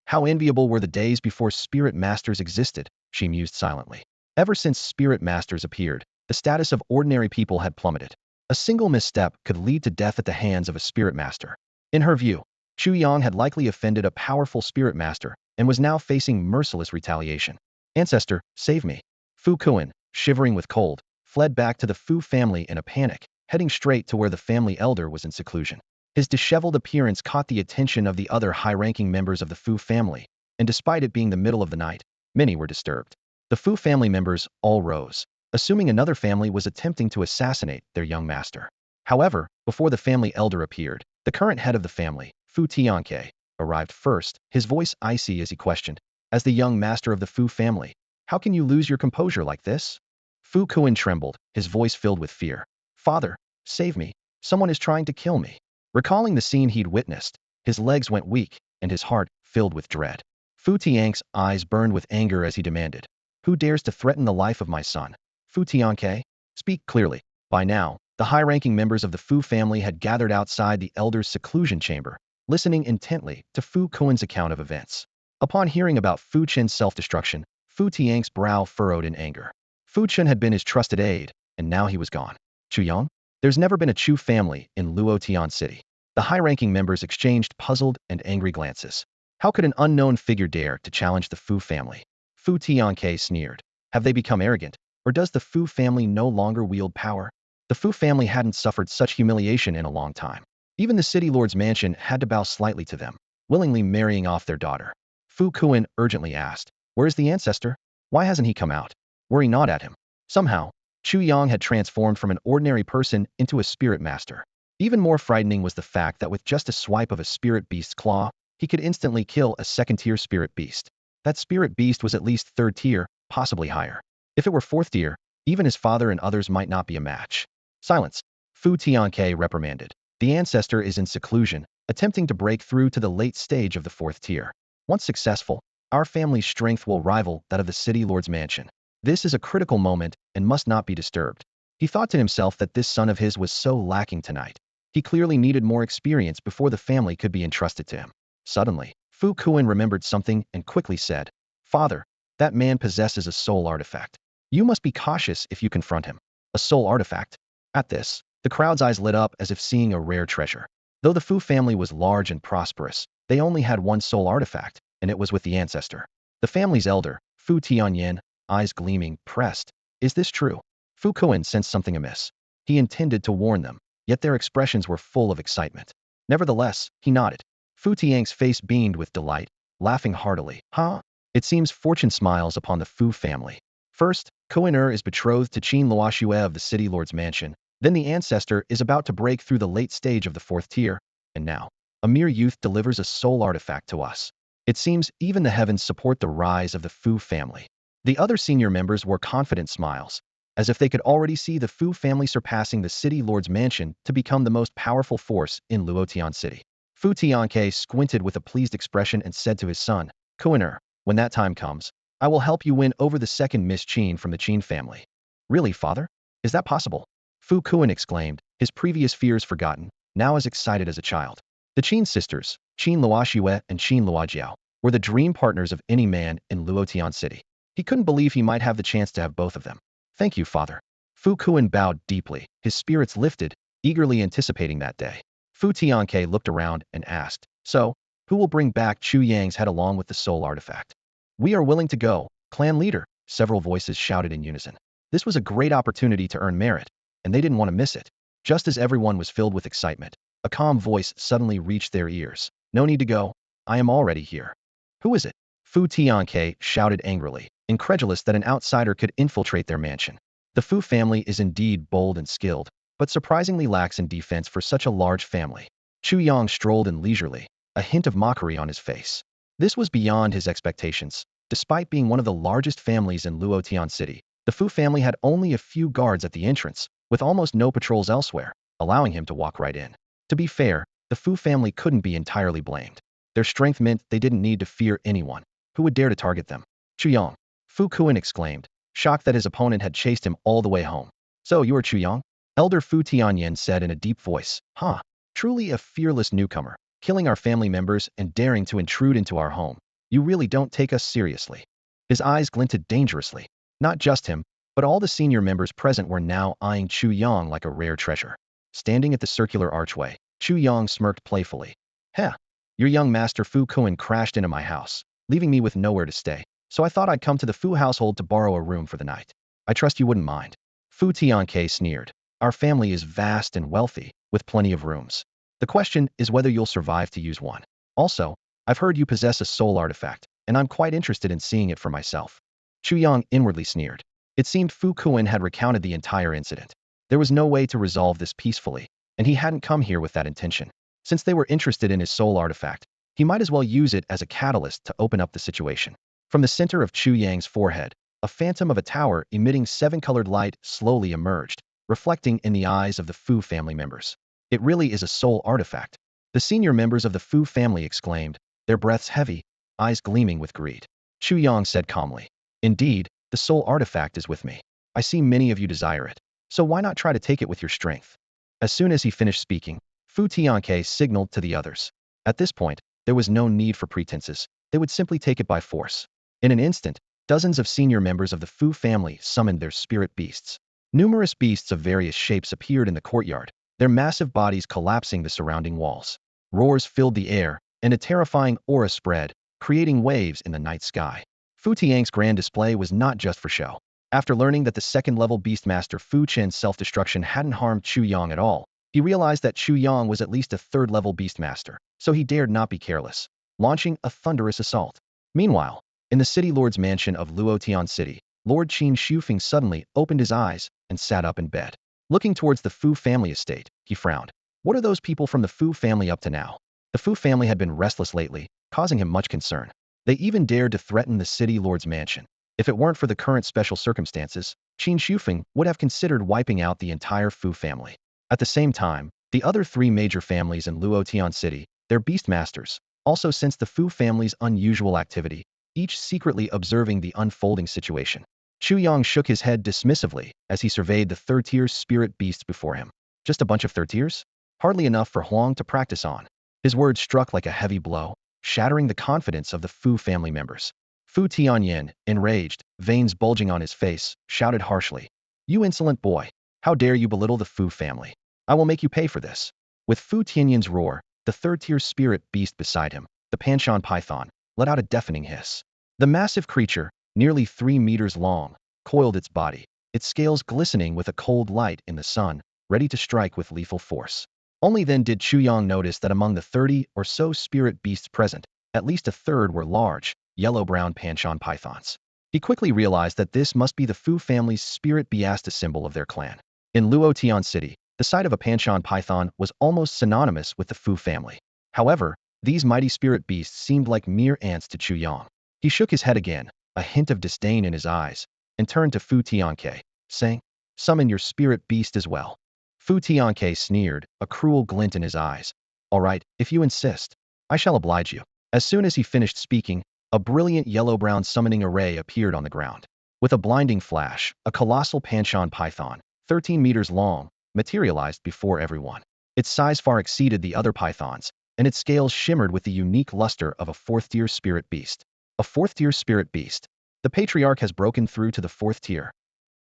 S1: How enviable were the days before spirit masters existed, she mused silently. Ever since spirit masters appeared, the status of ordinary people had plummeted. A single misstep could lead to death at the hands of a spirit master. In her view, Chu Yang had likely offended a powerful spirit master and was now facing merciless retaliation. Ancestor, save me. Fu Kuan, shivering with cold, fled back to the Fu family in a panic, heading straight to where the family elder was in seclusion. His disheveled appearance caught the attention of the other high-ranking members of the Fu family, and despite it being the middle of the night, many were disturbed. The Fu family members all rose, assuming another family was attempting to assassinate their young master. However, before the family elder appeared, the current head of the family, Fu Tianke, arrived first, his voice icy as he questioned, as the young master of the Fu family, how can you lose your composure like this? Fu Kuan trembled, his voice filled with fear. Father, save me, someone is trying to kill me. Recalling the scene he'd witnessed, his legs went weak, and his heart filled with dread. Fu Tianke's eyes burned with anger as he demanded, who dares to threaten the life of my son? Fu Tianke? Speak clearly. By now, the high-ranking members of the Fu family had gathered outside the elder's seclusion chamber, listening intently to Fu Kuan's account of events. Upon hearing about Fu Chen's self-destruction, Fu Tianke's brow furrowed in anger. Fu Chen had been his trusted aide, and now he was gone. Chu Yang? There's never been a Chu family in Luotian City. The high-ranking members exchanged puzzled and angry glances. How could an unknown figure dare to challenge the Fu family? Fu Tianke sneered. Have they become arrogant, or does the Fu family no longer wield power? The Fu family hadn't suffered such humiliation in a long time. Even the city lord's mansion had to bow slightly to them, willingly marrying off their daughter. Fu Kuan urgently asked, where is the ancestor? Why hasn't he come out? Worry not at him. Somehow, Chu Yang had transformed from an ordinary person into a spirit master. Even more frightening was the fact that with just a swipe of a spirit beast's claw, he could instantly kill a second-tier spirit beast. That spirit beast was at least third tier, possibly higher. If it were fourth tier, even his father and others might not be a match. Silence. Fu Tianke reprimanded. The ancestor is in seclusion, attempting to break through to the late stage of the fourth tier. Once successful, our family's strength will rival that of the city lord's mansion. This is a critical moment and must not be disturbed. He thought to himself that this son of his was so lacking tonight. He clearly needed more experience before the family could be entrusted to him. Suddenly, Fu Kuan remembered something and quickly said, Father, that man possesses a soul artifact. You must be cautious if you confront him. A soul artifact? At this, the crowd's eyes lit up as if seeing a rare treasure. Though the Fu family was large and prosperous, they only had one soul artifact, and it was with the ancestor. The family's elder, Fu Tianyan, eyes gleaming, pressed. Is this true? Fu Kuan sensed something amiss. He intended to warn them, yet their expressions were full of excitement. Nevertheless, he nodded. Fu Tian's face beamed with delight, laughing heartily. Huh? It seems fortune smiles upon the Fu family. First, Kuan is betrothed to Qin Luoxue of the city lord's mansion. Then the ancestor is about to break through the late stage of the fourth tier. And now, a mere youth delivers a soul artifact to us. It seems even the heavens support the rise of the Fu family. The other senior members wore confident smiles, as if they could already see the Fu family surpassing the city lord's mansion to become the most powerful force in Luotian City. Fu Tianke squinted with a pleased expression and said to his son, Kuan, when that time comes, I will help you win over the second Miss Qin from the Qin family. Really, father? Is that possible? Fu Kuan exclaimed, his previous fears forgotten, now as excited as a child. The Qin sisters, Qin Luoxue and Qin Luojiao, were the dream partners of any man in Luotian City. He couldn't believe he might have the chance to have both of them. Thank you, father. Fu Kuan bowed deeply, his spirits lifted, eagerly anticipating that day. Fu Tianke looked around and asked, so, who will bring back Chu Yang's head along with the soul artifact? We are willing to go, clan leader, several voices shouted in unison. This was a great opportunity to earn merit, and they didn't want to miss it. Just as everyone was filled with excitement, A calm voice suddenly reached their ears. No need to go. I am already here. Who is it? Fu Tianke shouted angrily, incredulous that an outsider could infiltrate their mansion. The Fu family is indeed bold and skilled, but surprisingly lax in defense for such a large family. Chu Yang strolled in leisurely, a hint of mockery on his face. This was beyond his expectations. Despite being one of the largest families in Luotian City, the Fu family had only a few guards at the entrance, with almost no patrols elsewhere, allowing him to walk right in. To be fair, the Fu family couldn't be entirely blamed. Their strength meant they didn't need to fear anyone. Who would dare to target them? Chu Yang. Fu Kuan exclaimed, shocked that his opponent had chased him all the way home. So you are Chu Yang? Elder Fu Tianyan said in a deep voice. Huh. Truly a fearless newcomer, killing our family members and daring to intrude into our home. You really don't take us seriously. His eyes glinted dangerously. Not just him, but all the senior members present were now eyeing Chu Yang like a rare treasure. Standing at the circular archway, Chu Yang smirked playfully. Heh, your young master Fu Kuan crashed into my house, leaving me with nowhere to stay, so I thought I'd come to the Fu household to borrow a room for the night. I trust you wouldn't mind. Fu Tianke sneered. Our family is vast and wealthy, with plenty of rooms. The question is whether you'll survive to use one. Also, I've heard you possess a soul artifact, and I'm quite interested in seeing it for myself. Chu Yang inwardly sneered. It seemed Fu Kuan had recounted the entire incident. There was no way to resolve this peacefully, and he hadn't come here with that intention. Since they were interested in his soul artifact, he might as well use it as a catalyst to open up the situation. From the center of Chu Yang's forehead, a phantom of a tower emitting seven-colored light slowly emerged, reflecting in the eyes of the Fu family members. It really is a soul artifact. The senior members of the Fu family exclaimed, their breaths heavy, eyes gleaming with greed. Chu Yang said calmly, indeed, the soul artifact is with me. I see many of you desire it, so why not try to take it with your strength? As soon as he finished speaking, Fu Tianke signaled to the others. At this point, there was no need for pretenses. They would simply take it by force. In an instant, dozens of senior members of the Fu family summoned their spirit beasts. Numerous beasts of various shapes appeared in the courtyard, their massive bodies collapsing the surrounding walls. Roars filled the air, and a terrifying aura spread, creating waves in the night sky. Fu Tiang's grand display was not just for show. After learning that the second-level Beastmaster Fu Chen's self-destruction hadn't harmed Chu Yang at all, he realized that Chu Yang was at least a third-level Beastmaster, so he dared not be careless, launching a thunderous assault. Meanwhile, in the City Lord's mansion of Luotian City, Lord Qin Shufeng suddenly opened his eyes and sat up in bed. Looking towards the Fu family estate, he frowned. What are those people from the Fu family up to now? The Fu family had been restless lately, causing him much concern. They even dared to threaten the City Lord's mansion. If it weren't for the current special circumstances, Qin Shufeng would have considered wiping out the entire Fu family. At the same time, the other three major families in Luotian City, their Beastmasters, also sensed the Fu family's unusual activity, each secretly observing the unfolding situation. Chu Yang shook his head dismissively as he surveyed the third-tier spirit beasts before him. Just a bunch of third tiers? Hardly enough for Huang to practice on. His words struck like a heavy blow, shattering the confidence of the Fu family members. Fu Tianyan, enraged, veins bulging on his face, shouted harshly. You insolent boy! How dare you belittle the Fu family? I will make you pay for this. With Fu Tianyan's roar, the third-tier spirit beast beside him, the Panchon python, let out a deafening hiss. The massive creature, nearly 3 meters long, coiled its body, its scales glistening with a cold light in the sun, ready to strike with lethal force. Only then did Chu Yang notice that among the 30 or so spirit beasts present, at least a third were large, yellow-brown Panchon pythons. He quickly realized that this must be the Fu family's spirit beasta symbol of their clan. In Luotian City, the sight of a Panchon python was almost synonymous with the Fu family. However, these mighty spirit beasts seemed like mere ants to Chu Yang. He shook his head again, a hint of disdain in his eyes, and turned to Fu Tianke, saying, summon your spirit beast as well. Fu Tianke sneered, a cruel glint in his eyes. All right, if you insist, I shall oblige you. As soon as he finished speaking, a brilliant yellow-brown summoning array appeared on the ground. With a blinding flash, a colossal Panchon python, 13 meters long, materialized before everyone. Its size far exceeded the other pythons, and its scales shimmered with the unique luster of a fourth-tier spirit beast. A fourth-tier spirit beast. The patriarch has broken through to the fourth tier.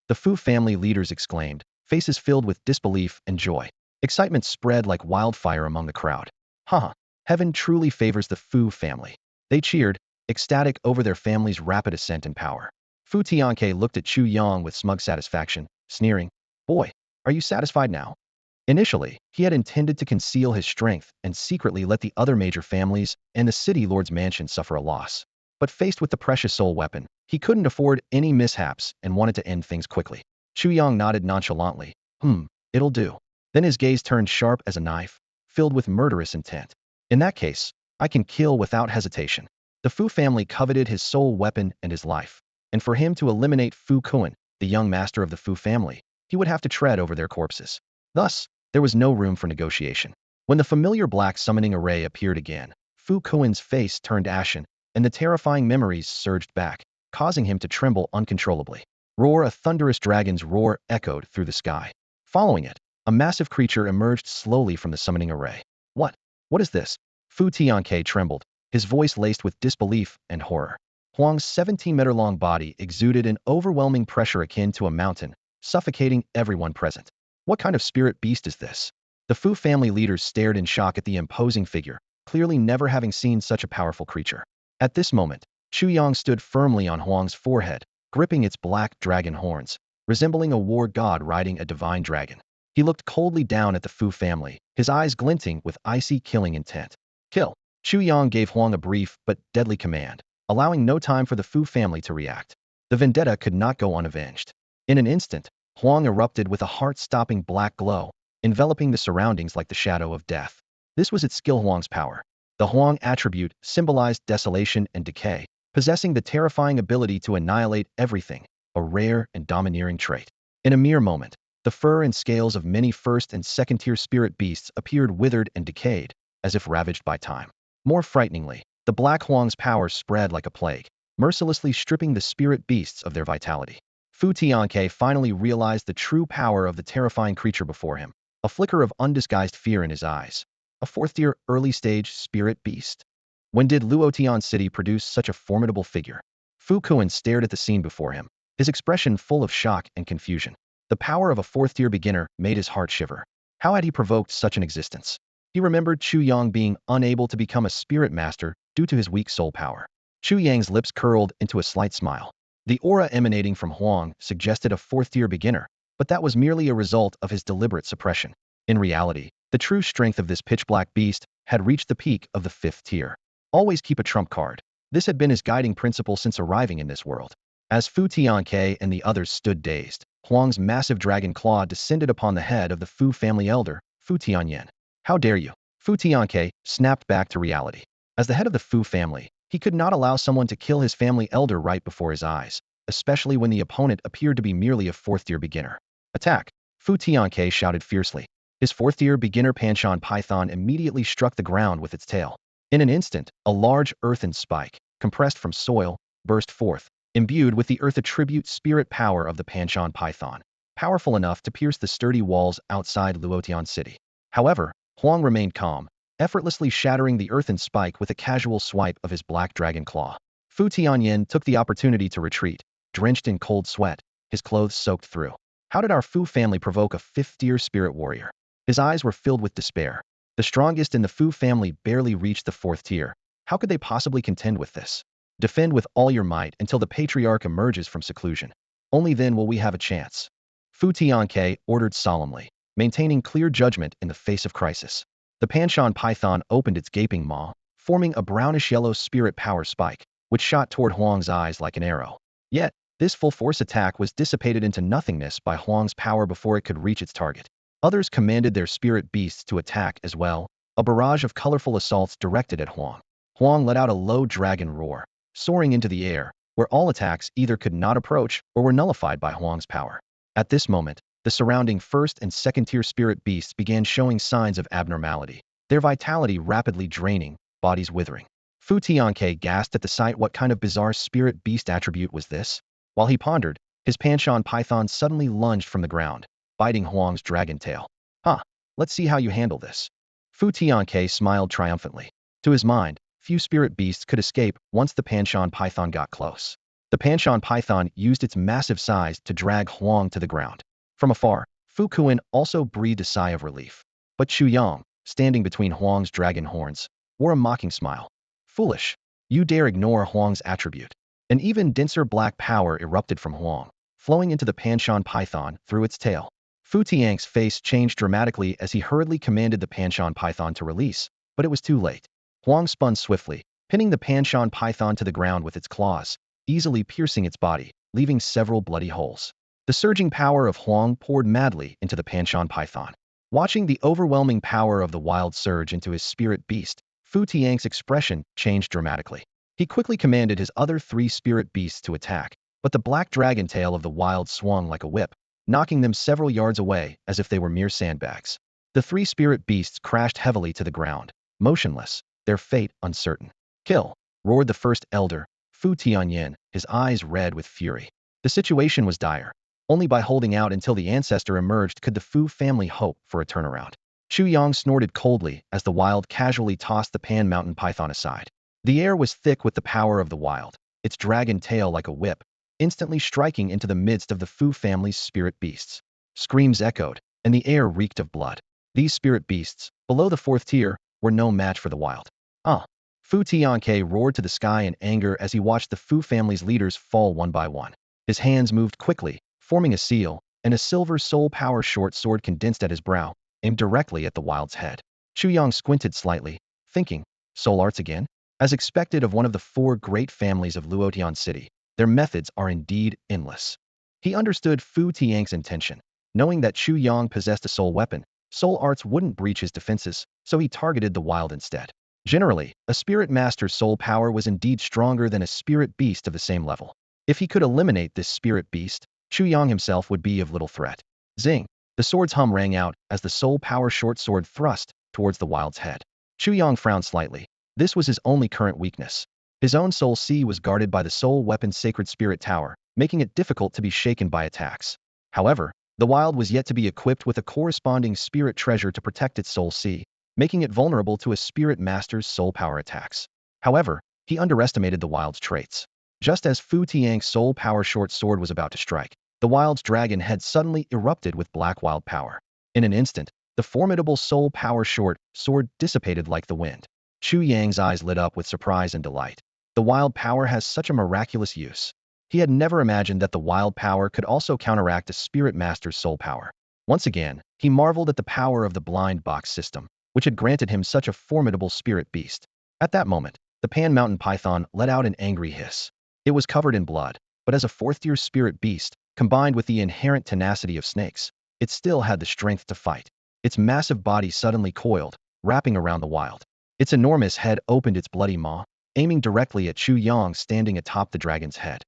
S1: The Fu family leaders exclaimed, faces filled with disbelief and joy. Excitement spread like wildfire among the crowd. Haha, heaven truly favors the Fu family. They cheered, ecstatic over their family's rapid ascent in power. Fu Tianke looked at Chu Yang with smug satisfaction, sneering, boy, are you satisfied now? Initially, he had intended to conceal his strength and secretly let the other major families and the city lord's mansion suffer a loss. But faced with the precious soul weapon, he couldn't afford any mishaps and wanted to end things quickly. Chu Yang nodded nonchalantly. It'll do. Then his gaze turned sharp as a knife, filled with murderous intent. In that case, I can kill without hesitation. The Fu family coveted his soul weapon and his life. And for him to eliminate Fu Kuan, the young master of the Fu family, he would have to tread over their corpses. Thus, there was no room for negotiation. When the familiar black summoning array appeared again, Fu Kuan's face turned ashen, and the terrifying memories surged back, causing him to tremble uncontrollably. Roar! A thunderous dragon's roar echoed through the sky. Following it, a massive creature emerged slowly from the summoning array. What? What is this? Fu Tianke trembled, his voice laced with disbelief and horror. Huang's 17-meter-long body exuded an overwhelming pressure akin to a mountain, suffocating everyone present. What kind of spirit beast is this? The Fu family leaders stared in shock at the imposing figure, clearly never having seen such a powerful creature. At this moment, Chu Yang stood firmly on Huang's forehead, gripping its black dragon horns, resembling a war god riding a divine dragon. He looked coldly down at the Fu family, his eyes glinting with icy killing intent. Kill! Chu Yang gave Huang a brief but deadly command, allowing no time for the Fu family to react. The vendetta could not go unavenged. In an instant, Huang erupted with a heart-stopping black glow, enveloping the surroundings like the shadow of death. This was its skill Huang's power. The Huang attribute symbolized desolation and decay, possessing the terrifying ability to annihilate everything, a rare and domineering trait. In a mere moment, the fur and scales of many first and second-tier spirit beasts appeared withered and decayed, as if ravaged by time. More frighteningly, the Black Huang's power spread like a plague, mercilessly stripping the spirit beasts of their vitality. Fu Tianke finally realized the true power of the terrifying creature before him, a flicker of undisguised fear in his eyes. A fourth-tier, early-stage spirit beast. When did Luotian City produce such a formidable figure? Fu Kuan stared at the scene before him, his expression full of shock and confusion. The power of a fourth-tier beginner made his heart shiver. How had he provoked such an existence? He remembered Chu Yang being unable to become a spirit master due to his weak soul power. Chu Yang's lips curled into a slight smile. The aura emanating from Huang suggested a fourth-tier beginner, but that was merely a result of his deliberate suppression. In reality, the true strength of this pitch-black beast had reached the peak of the fifth tier. Always keep a trump card. This had been his guiding principle since arriving in this world. As Fu Tianke and the others stood dazed, Huang's massive dragon claw descended upon the head of the Fu family elder, Fu Tianyan. How dare you? Fu Tianke snapped back to reality. As the head of the Fu family, he could not allow someone to kill his family elder right before his eyes, especially when the opponent appeared to be merely a fourth-tier beginner. Attack! Fu Tianke shouted fiercely. His fourth-tier beginner Panchon python immediately struck the ground with its tail. In an instant, a large earthen spike, compressed from soil, burst forth, imbued with the earth attribute spirit power of the Panchon python, powerful enough to pierce the sturdy walls outside Luotian City. However, Huang remained calm, effortlessly shattering the earthen spike with a casual swipe of his black dragon claw. Fu Tianyan took the opportunity to retreat, drenched in cold sweat, his clothes soaked through. How did our Fu family provoke a fifth-tier spirit warrior? His eyes were filled with despair. The strongest in the Fu family barely reached the fourth tier. How could they possibly contend with this? Defend with all your might until the patriarch emerges from seclusion. Only then will we have a chance. Fu Tianke ordered solemnly, maintaining clear judgment in the face of crisis. The Panchon python opened its gaping maw, forming a brownish-yellow spirit power spike, which shot toward Huang's eyes like an arrow. Yet, this full-force attack was dissipated into nothingness by Huang's power before it could reach its target. Others commanded their spirit beasts to attack as well, a barrage of colorful assaults directed at Huang. Huang let out a low dragon roar, soaring into the air, where all attacks either could not approach or were nullified by Huang's power. At this moment, the surrounding first and second-tier spirit beasts began showing signs of abnormality, their vitality rapidly draining, bodies withering. Fu Tianke gasped at the sight. What kind of bizarre spirit beast attribute was this? While he pondered, his Panchon python suddenly lunged from the ground, biting Huang's dragon tail. Let's see how you handle this. Fu Tianke smiled triumphantly. To his mind, few spirit beasts could escape once the Panchon python got close. The Panchon python used its massive size to drag Huang to the ground. From afar, Fu Kuan also breathed a sigh of relief. But Chu Yang, standing between Huang's dragon horns, wore a mocking smile. Foolish. You dare ignore Huang's attribute. An even denser black power erupted from Huang, flowing into the Panchon python through its tail. Fu Tian's face changed dramatically as he hurriedly commanded the Panshan python to release, but it was too late. Huang spun swiftly, pinning the Panshan python to the ground with its claws, easily piercing its body, leaving several bloody holes. The surging power of Huang poured madly into the Panshan python. Watching the overwhelming power of the wild surge into his spirit beast, Fu Tian's expression changed dramatically. He quickly commanded his other 3 spirit beasts to attack, but the black dragon tail of the wild swung like a whip, knocking them several yards away as if they were mere sandbags. The 3 spirit beasts crashed heavily to the ground, motionless, their fate uncertain. Kill! Roared the first elder, Fu Tianyin, his eyes red with fury. The situation was dire. Only by holding out until the ancestor emerged could the Fu family hope for a turnaround. Chu Yang snorted coldly as the wild casually tossed the Pan Mountain python aside. The air was thick with the power of the wild, its dragon tail like a whip, instantly striking into the midst of the Fu family's spirit beasts. Screams echoed, and the air reeked of blood. These spirit beasts, below the 4th tier, were no match for the wild. Fu Tianke roared to the sky in anger as he watched the Fu family's leaders fall one by one. His hands moved quickly, forming a seal, and a silver soul power short sword condensed at his brow, aimed directly at the wild's head. Chu Yang squinted slightly, thinking, soul arts again? As expected of one of the 4 great families of Luotian City, their methods are indeed endless. He understood Fu Tian's intention. Knowing that Chu Yang possessed a soul weapon, soul arts wouldn't breach his defenses, so he targeted the wild instead. Generally, a spirit master's soul power was indeed stronger than a spirit beast of the same level. If he could eliminate this spirit beast, Chu Yang himself would be of little threat. Zing! The sword's hum rang out as the soul power short sword thrust towards the wild's head. Chu Yang frowned slightly. This was his only current weakness. His own soul sea was guarded by the soul weapon Sacred Spirit Tower, making it difficult to be shaken by attacks. However, the wild was yet to be equipped with a corresponding spirit treasure to protect its soul sea, making it vulnerable to a spirit master's soul power attacks. However, he underestimated the wild's traits. Just as Fu Tian's soul power short sword was about to strike, the wild's dragon head suddenly erupted with black wild power. In an instant, the formidable soul power short sword dissipated like the wind. Chu Yang's eyes lit up with surprise and delight. The wild power has such a miraculous use. He had never imagined that the wild power could also counteract a spirit master's soul power. Once again, he marveled at the power of the blind box system, which had granted him such a formidable spirit beast. At that moment, the Pan Mountain python let out an angry hiss. It was covered in blood, but as a 4th-tier spirit beast, combined with the inherent tenacity of snakes, it still had the strength to fight. Its massive body suddenly coiled, wrapping around the wild. Its enormous head opened its bloody maw, aiming directly at Chu Yang standing atop the dragon's head.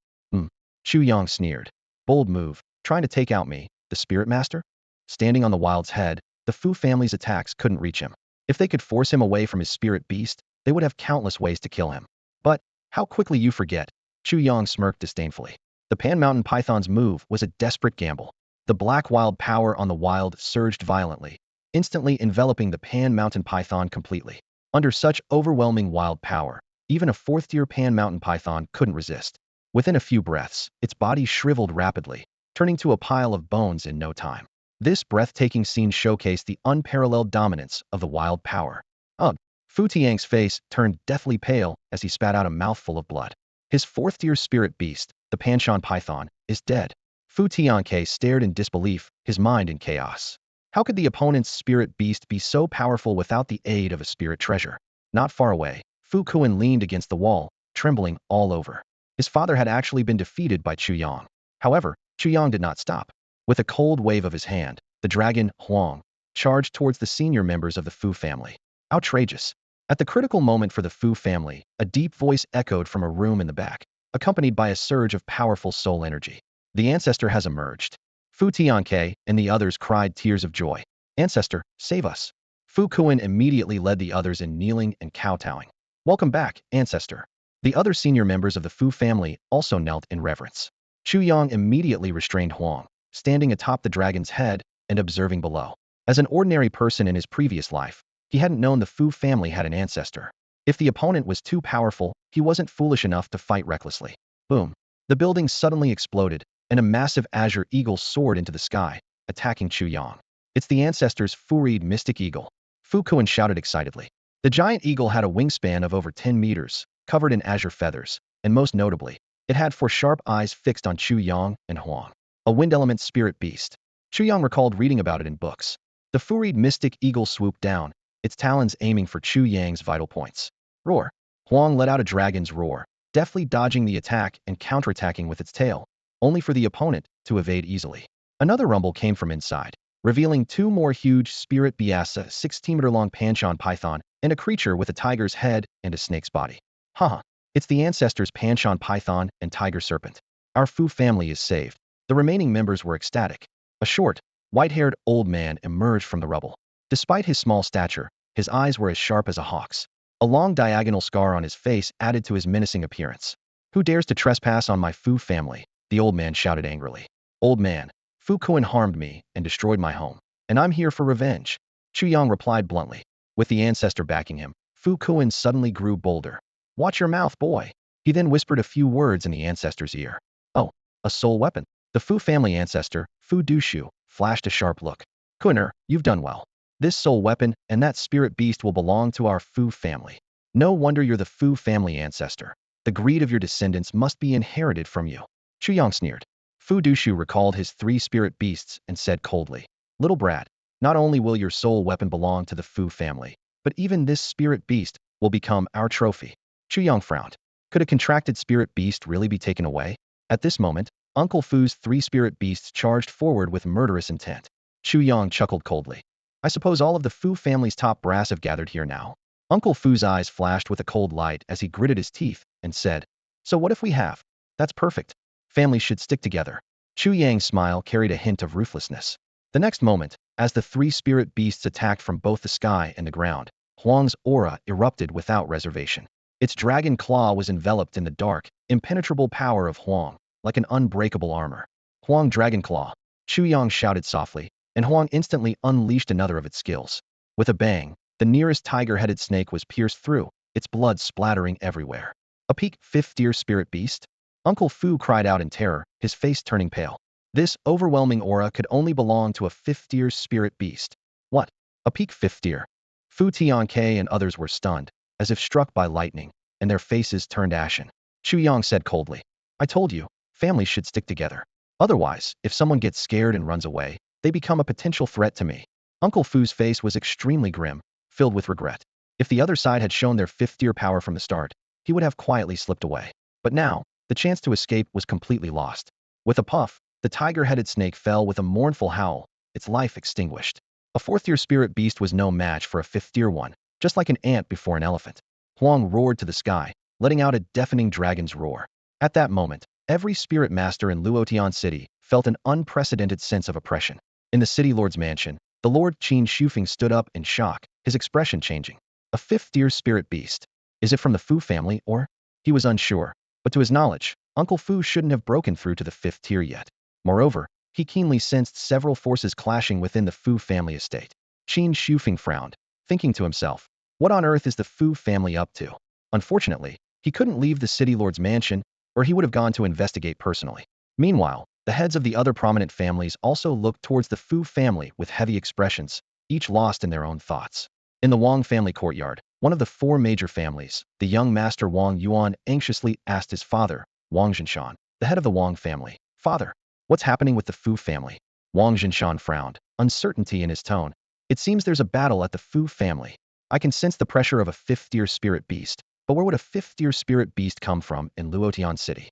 S1: Chu Yang sneered. Bold move, trying to take out me, the spirit master? Standing on the wild's head, the Fu family's attacks couldn't reach him. If they could force him away from his spirit beast, they would have countless ways to kill him. But, how quickly you forget, Chu Yang smirked disdainfully. The Pan Mountain python's move was a desperate gamble. The black wild power on the wild surged violently, instantly enveloping the Pan Mountain python completely. Under such overwhelming wild power, even a 4th-tier Pan Mountain python couldn't resist. Within a few breaths, its body shriveled rapidly, turning to a pile of bones in no time. This breathtaking scene showcased the unparalleled dominance of the wild power. Ugh! Fu Tian's face turned deathly pale as he spat out a mouthful of blood. His 4th-tier spirit beast, the Panshan python, is dead. Fu Tianke stared in disbelief, his mind in chaos. How could the opponent's spirit beast be so powerful without the aid of a spirit treasure? Not far away, Fu Kuan leaned against the wall, trembling all over. His father had actually been defeated by Chu Yang. However, Chu Yang did not stop. With a cold wave of his hand, the dragon, Huang, charged towards the senior members of the Fu family. Outrageous. At the critical moment for the Fu family, a deep voice echoed from a room in the back, accompanied by a surge of powerful soul energy. The ancestor has emerged. Fu Tianke and the others cried tears of joy. Ancestor, save us. Fu Kuan immediately led the others in kneeling and kowtowing. Welcome back, ancestor. The other senior members of the Fu family also knelt in reverence. Chu Yang immediately restrained Huang, standing atop the dragon's head and observing below. As an ordinary person in his previous life, he hadn't known the Fu family had an ancestor. If the opponent was too powerful, he wasn't foolish enough to fight recklessly. Boom. The building suddenly exploded, and a massive azure eagle soared into the sky, attacking Chu Yang. It's the ancestor's Fu-reed mystic eagle. Fu Kuan shouted excitedly. The giant eagle had a wingspan of over 10 meters, covered in azure feathers, and most notably, it had 4 sharp eyes fixed on Chu Yang and Huang. A wind element spirit beast. Chu Yang recalled reading about it in books. The furied mystic eagle swooped down, its talons aiming for Chu Yang's vital points. Roar! Huang let out a dragon's roar, deftly dodging the attack and counterattacking with its tail, only for the opponent to evade easily. Another rumble came from inside, revealing two more huge spirit beasts, a 16-meter-long Panchon python, and a creature with a tiger's head and a snake's body. Haha, it's the ancestors' Panchon python and tiger serpent. Our Fu family is saved. The remaining members were ecstatic. A short, white-haired old man emerged from the rubble. Despite his small stature, his eyes were as sharp as a hawk's. A long diagonal scar on his face added to his menacing appearance. Who dares to trespass on my Fu family? The old man shouted angrily. Old man, Fu Kuan harmed me and destroyed my home, and I'm here for revenge. Chu Yang replied bluntly. With the ancestor backing him, Fu Kuan suddenly grew bolder. Watch your mouth, boy. He then whispered a few words in the ancestor's ear. Oh, a soul weapon. The Fu family ancestor, Fu Dushu, flashed a sharp look. Kuaner, you've done well. This soul weapon and that spirit beast will belong to our Fu family. No wonder you're the Fu family ancestor. The greed of your descendants must be inherited from you. Chu Yang sneered. Fu Dushu recalled his three spirit beasts and said coldly, Little brat, not only will your soul weapon belong to the Fu family, but even this spirit beast will become our trophy. Chu Yang frowned. Could a contracted spirit beast really be taken away? At this moment, Uncle Fu's three spirit beasts charged forward with murderous intent. Chu Yang chuckled coldly. I suppose all of the Fu family's top brass have gathered here now. Uncle Fu's eyes flashed with a cold light as he gritted his teeth and said, So what if we have? That's perfect. Families should stick together. Chu Yang's smile carried a hint of ruthlessness. The next moment, as the three spirit beasts attacked from both the sky and the ground, Huang's aura erupted without reservation. Its dragon claw was enveloped in the dark, impenetrable power of Huang, like an unbreakable armor. Huang Dragon Claw. Chu Yang shouted softly, and Huang instantly unleashed another of its skills. With a bang, the nearest tiger-headed snake was pierced through, its blood splattering everywhere. A peak fifth-tier spirit beast? Uncle Fu cried out in terror, his face turning pale. This overwhelming aura could only belong to a fifth-tier spirit beast. What? A peak fifth-tier? Fu Tianke and others were stunned, as if struck by lightning, and their faces turned ashen. Chu Yang said coldly, I told you, families should stick together. Otherwise, if someone gets scared and runs away, they become a potential threat to me. Uncle Fu's face was extremely grim, filled with regret. If the other side had shown their fifth-tier power from the start, he would have quietly slipped away. But now, the chance to escape was completely lost. With a puff, the tiger-headed snake fell with a mournful howl, its life extinguished. A fourth-tier spirit beast was no match for a fifth-tier one, just like an ant before an elephant. Huang roared to the sky, letting out a deafening dragon's roar. At that moment, every spirit master in Luotian City felt an unprecedented sense of oppression. In the city lord's mansion, the Lord Qin Shufeng stood up in shock, his expression changing. A fifth-tier spirit beast. Is it from the Fu family, or? He was unsure, but to his knowledge, Uncle Fu shouldn't have broken through to the fifth tier yet. Moreover, he keenly sensed several forces clashing within the Fu family estate. Qin Shufeng frowned, thinking to himself, what on earth is the Fu family up to? Unfortunately, he couldn't leave the city lord's mansion, or he would have gone to investigate personally. Meanwhile, the heads of the other prominent families also looked towards the Fu family with heavy expressions, each lost in their own thoughts. In the Wang family courtyard, one of the four major families, the young master Wang Yuan anxiously asked his father, Wang Zhinshan, the head of the Wang family, Father, what's happening with the Fu family? Wang Zhinshan frowned, uncertainty in his tone. It seems there's a battle at the Fu family. I can sense the pressure of a fifth-tier spirit beast, but where would a fifth-tier spirit beast come from in Luotian City?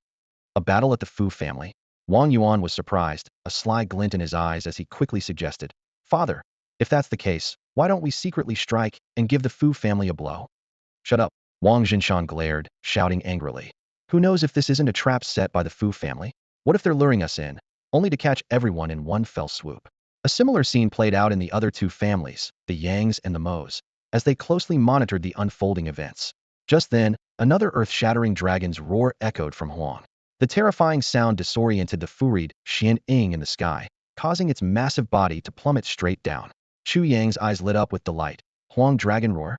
S1: A battle at the Fu family? Wang Yuan was surprised, a sly glint in his eyes as he quickly suggested, Father, if that's the case, why don't we secretly strike and give the Fu family a blow? Shut up, Wang Zhinshan glared, shouting angrily. Who knows if this isn't a trap set by the Fu family? What if they're luring us in, only to catch everyone in one fell swoop? A similar scene played out in the other two families, the Yangs and the Mo's, as they closely monitored the unfolding events. Just then, another earth-shattering dragon's roar echoed from Huang. The terrifying sound disoriented the furied Xian Ying in the sky, causing its massive body to plummet straight down. Chu Yang's eyes lit up with delight. Huang Dragon Roar?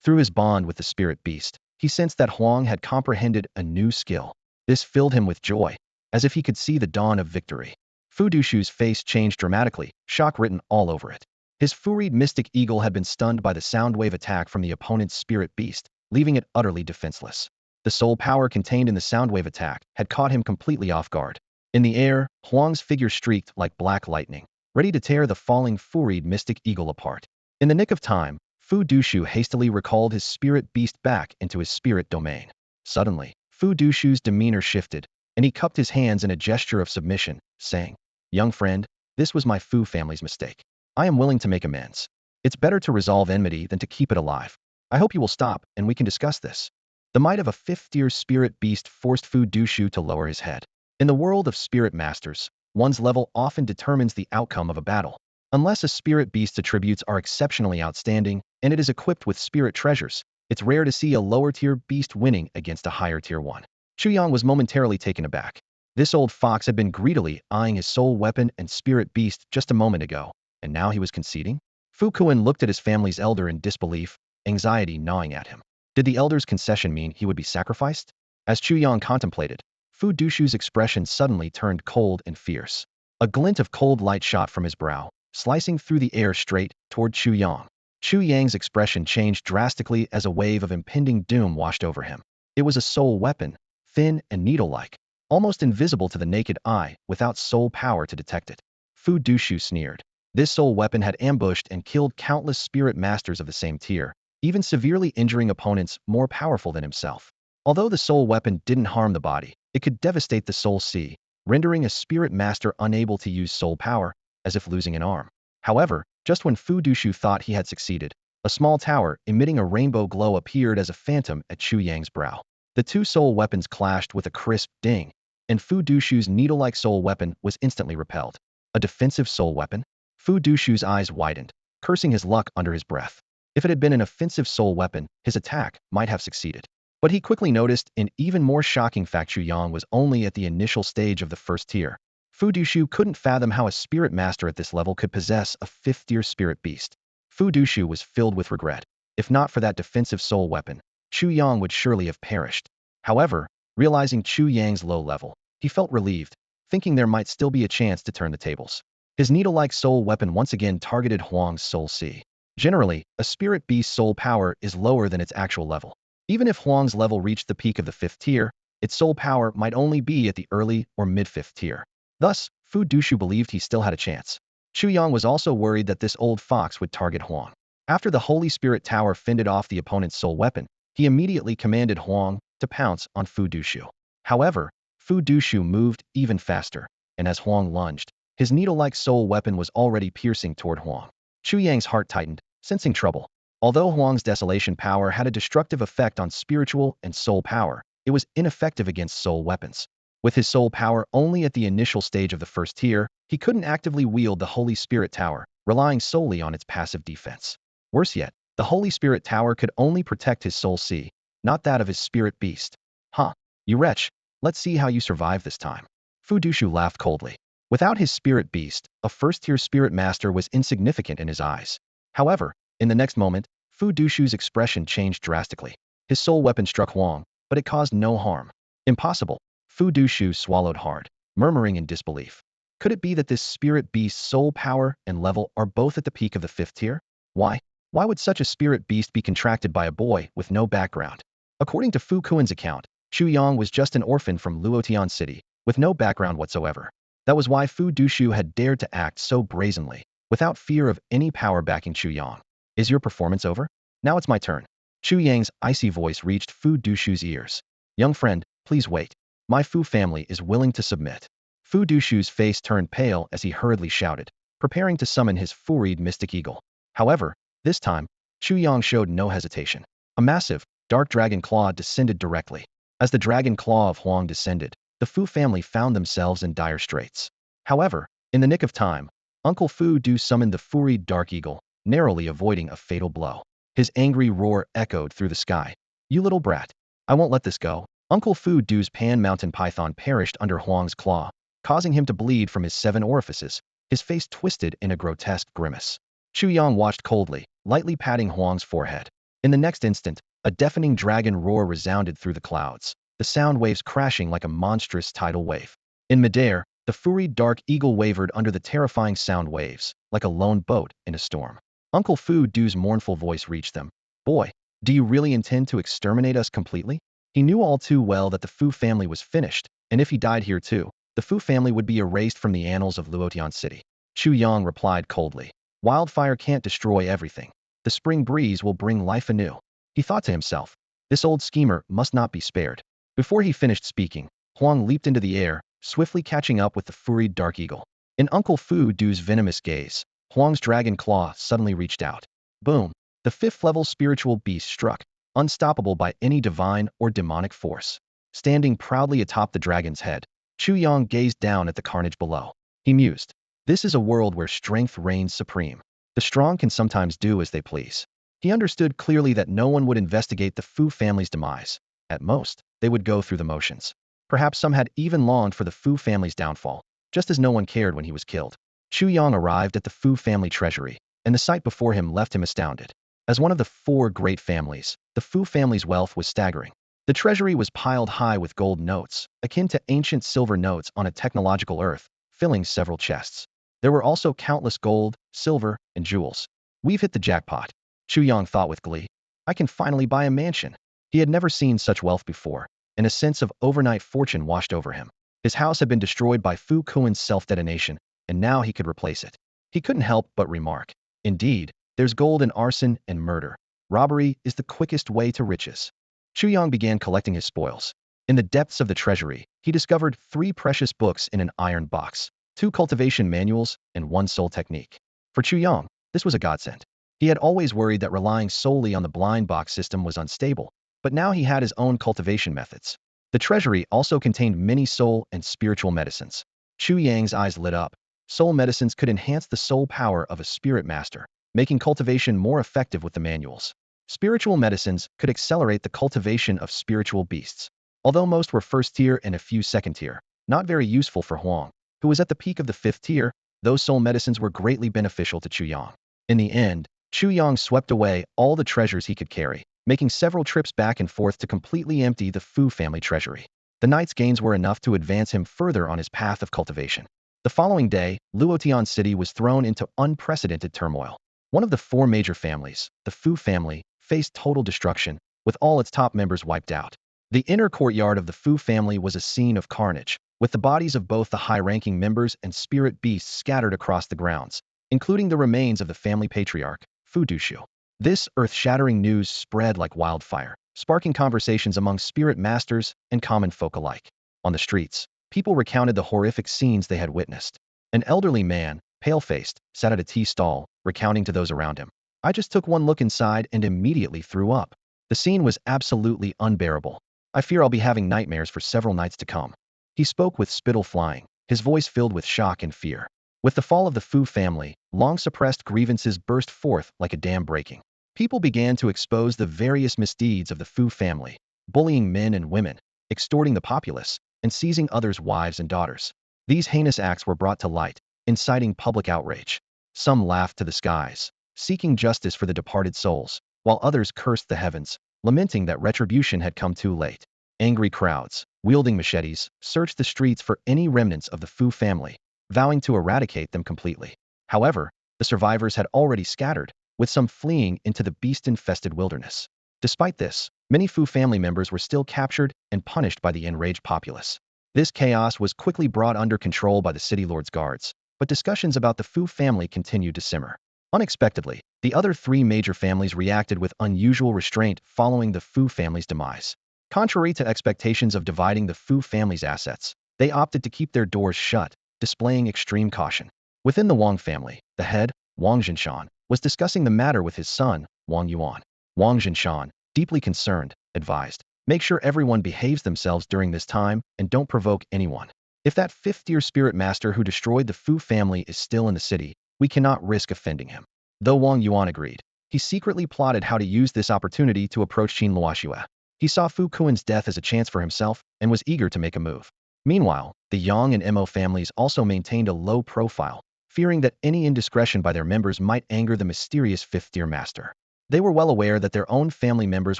S1: Through his bond with the spirit beast, he sensed that Huang had comprehended a new skill. This filled him with joy, as if he could see the dawn of victory. Fu Dushu's face changed dramatically, shock written all over it. His furied mystic eagle had been stunned by the sound wave attack from the opponent's spirit beast, leaving it utterly defenseless. The soul power contained in the sound wave attack had caught him completely off guard. In the air, Huang's figure streaked like black lightning. ready to tear the falling furied mystic eagle apart. In the nick of time, Fu Dushu hastily recalled his spirit beast back into his spirit domain. Suddenly, Fu Dushu's demeanor shifted, and he cupped his hands in a gesture of submission, saying, "Young friend, this was my Fu family's mistake. I am willing to make amends. It's better to resolve enmity than to keep it alive. I hope you will stop and we can discuss this." The might of a fifth-tier spirit beast forced Fu Dushu to lower his head. In the world of spirit masters, one's level often determines the outcome of a battle. Unless a spirit beast's attributes are exceptionally outstanding and it is equipped with spirit treasures, it's rare to see a lower-tier beast winning against a higher-tier one. Chu Yang was momentarily taken aback. This old fox had been greedily eyeing his soul weapon and spirit beast just a moment ago, and now he was conceding? Fu Kuan looked at his family's elder in disbelief, anxiety gnawing at him. Did the elder's concession mean he would be sacrificed? As Chu Yang contemplated, Fu Dushu's expression suddenly turned cold and fierce. A glint of cold light shot from his brow, slicing through the air straight toward Chu Yang. Chu Yang's expression changed drastically as a wave of impending doom washed over him. It was a soul weapon, thin and needle-like, almost invisible to the naked eye without soul power to detect it. Fu Dushu sneered. This soul weapon had ambushed and killed countless spirit masters of the same tier, even severely injuring opponents more powerful than himself. Although the soul weapon didn't harm the body, it could devastate the soul sea, rendering a spirit master unable to use soul power, as if losing an arm. However, just when Fu Dushu thought he had succeeded, a small tower emitting a rainbow glow appeared as a phantom at Chu Yang's brow. The two soul weapons clashed with a crisp ding, and Fu Dushu's needle-like soul weapon was instantly repelled. A defensive soul weapon? Fu Dushu's eyes widened, cursing his luck under his breath. If it had been an offensive soul weapon, his attack might have succeeded. But he quickly noticed an even more shocking fact: Chu Yang was only at the initial stage of the first tier. Fu Dushu couldn't fathom how a spirit master at this level could possess a fifth-tier spirit beast. Fu Dushu was filled with regret. If not for that defensive soul weapon, Chu Yang would surely have perished. However, realizing Chu Yang's low level, he felt relieved, thinking there might still be a chance to turn the tables. His needle-like soul weapon once again targeted Huang's soul sea. Generally, a spirit beast's soul power is lower than its actual level. Even if Huang's level reached the peak of the 5th tier, its soul power might only be at the early or mid-5th tier. Thus, Fu Dushu believed he still had a chance. Chu Yang was also worried that this old fox would target Huang. After the Holy Spirit Tower fended off the opponent's soul weapon, he immediately commanded Huang to pounce on Fu Dushu. However, Fu Dushu moved even faster, and as Huang lunged, his needle-like soul weapon was already piercing toward Huang. Chu Yang's heart tightened, sensing trouble. Although Huang's desolation power had a destructive effect on spiritual and soul power, it was ineffective against soul weapons. With his soul power only at the initial stage of the 1st tier, he couldn't actively wield the Holy Spirit Tower, relying solely on its passive defense. Worse yet, the Holy Spirit Tower could only protect his soul sea, not that of his spirit beast. Huh, you wretch, let's see how you survive this time. Fu Dushu laughed coldly. Without his spirit beast, a 1st-tier spirit master was insignificant in his eyes. However, in the next moment, Fu Dushu's expression changed drastically. His soul weapon struck Huang, but it caused no harm. Impossible. Fu Dushu swallowed hard, murmuring in disbelief. Could it be that this spirit beast's soul power and level are both at the peak of the 5th tier? Why? Why would such a spirit beast be contracted by a boy with no background? According to Fu Kuan's account, Chu Yang was just an orphan from Luotian City, with no background whatsoever. That was why Fu Dushu had dared to act so brazenly, without fear of any power backing Chu Yang. Is your performance over? Now it's my turn. Chu Yang's icy voice reached Fu Dushu's ears. Young friend, please wait. My Fu family is willing to submit. Fu Dushu's face turned pale as he hurriedly shouted, preparing to summon his furied mystic eagle. However, this time, Chu Yang showed no hesitation. A massive, dark dragon claw descended directly. As the dragon claw of Huang descended, the Fu family found themselves in dire straits. However, in the nick of time, Uncle Fu Du summoned the furied dark eagle, narrowly avoiding a fatal blow. His angry roar echoed through the sky. You little brat. I won't let this go. Uncle Fu Du's pan mountain python perished under Huang's claw, causing him to bleed from his 7 orifices, his face twisted in a grotesque grimace. Chu Yang watched coldly, lightly patting Huang's forehead. In the next instant, a deafening dragon roar resounded through the clouds, the sound waves crashing like a monstrous tidal wave. In midair, the furied dark eagle wavered under the terrifying sound waves, like a lone boat in a storm. Uncle Fu Du's mournful voice reached them. Boy, do you really intend to exterminate us completely? He knew all too well that the Fu family was finished, and if he died here too, the Fu family would be erased from the annals of Luotian City. Chu Yang replied coldly. Wildfire can't destroy everything. The spring breeze will bring life anew. He thought to himself, this old schemer must not be spared. Before he finished speaking, Huang leaped into the air, swiftly catching up with the furried dark eagle. In Uncle Fu Du's venomous gaze, Huang's dragon claw suddenly reached out. Boom! The fifth-level spiritual beast struck, unstoppable by any divine or demonic force. Standing proudly atop the dragon's head, Chu Yang gazed down at the carnage below. He mused, this is a world where strength reigns supreme. The strong can sometimes do as they please. He understood clearly that no one would investigate the Fu family's demise. At most, they would go through the motions. Perhaps some had even longed for the Fu family's downfall, just as no one cared when he was killed. Chu Yang arrived at the Fu family treasury, and the sight before him left him astounded. As one of the four great families, the Fu family's wealth was staggering. The treasury was piled high with gold notes, akin to ancient silver notes on a technological earth, filling several chests. There were also countless gold, silver, and jewels. We've hit the jackpot, Chu Yang thought with glee. I can finally buy a mansion. He had never seen such wealth before, and a sense of overnight fortune washed over him. His house had been destroyed by Fu Kuan's self-detonation, and now he could replace it. He couldn't help but remark, indeed, there's gold in arson and murder. Robbery is the quickest way to riches. Chu Yang began collecting his spoils. In the depths of the treasury, he discovered 3 precious books in an iron box, 2 cultivation manuals, and 1 soul technique. For Chu Yang, this was a godsend. He had always worried that relying solely on the blind box system was unstable, but now he had his own cultivation methods. The treasury also contained many soul and spiritual medicines. Chu Yang's eyes lit up. Soul medicines could enhance the soul power of a spirit master, making cultivation more effective with the manuals. Spiritual medicines could accelerate the cultivation of spiritual beasts. Although most were first tier and a few second tier, not very useful for Huang, who was at the peak of the 5th tier, those soul medicines were greatly beneficial to Chu Yang. In the end, Chu Yang swept away all the treasures he could carry, making several trips back and forth to completely empty the Fu family treasury. The night's gains were enough to advance him further on his path of cultivation. The following day, Luotian City was thrown into unprecedented turmoil. One of the 4 major families, the Fu family, faced total destruction, with all its top members wiped out. The inner courtyard of the Fu family was a scene of carnage, with the bodies of both the high-ranking members and spirit beasts scattered across the grounds, including the remains of the family patriarch, Fu Dushu. This earth-shattering news spread like wildfire, sparking conversations among spirit masters and common folk alike. On the streets, people recounted the horrific scenes they had witnessed. An elderly man, pale-faced, sat at a tea stall, recounting to those around him. I just took one look inside and immediately threw up. The scene was absolutely unbearable. I fear I'll be having nightmares for several nights to come. He spoke with spittle flying, his voice filled with shock and fear. With the fall of the Fu family, long-suppressed grievances burst forth like a dam breaking. People began to expose the various misdeeds of the Fu family, bullying men and women, extorting the populace, and seizing others' wives and daughters. These heinous acts were brought to light, inciting public outrage. Some laughed to the skies, seeking justice for the departed souls, while others cursed the heavens, lamenting that retribution had come too late. Angry crowds, wielding machetes, searched the streets for any remnants of the Fu family, vowing to eradicate them completely. However, the survivors had already scattered, with some fleeing into the beast-infested wilderness. Despite this, many Fu family members were still captured and punished by the enraged populace. This chaos was quickly brought under control by the city lord's guards, but discussions about the Fu family continued to simmer. Unexpectedly, the other 3 major families reacted with unusual restraint following the Fu family's demise. Contrary to expectations of dividing the Fu family's assets, they opted to keep their doors shut, displaying extreme caution. Within the Wang family, the head, Wang Jinshan, was discussing the matter with his son, Wang Yuan. Wang Jinshan, deeply concerned, advised, make sure everyone behaves themselves during this time and don't provoke anyone. If that 5th-tier spirit master who destroyed the Fu family is still in the city, we cannot risk offending him. Though Wang Yuan agreed, he secretly plotted how to use this opportunity to approach Qin Luoxue. He saw Fu Kuan's death as a chance for himself and was eager to make a move. Meanwhile, the Yang and Mo families also maintained a low profile, fearing that any indiscretion by their members might anger the mysterious 5th-tier master. They were well aware that their own family members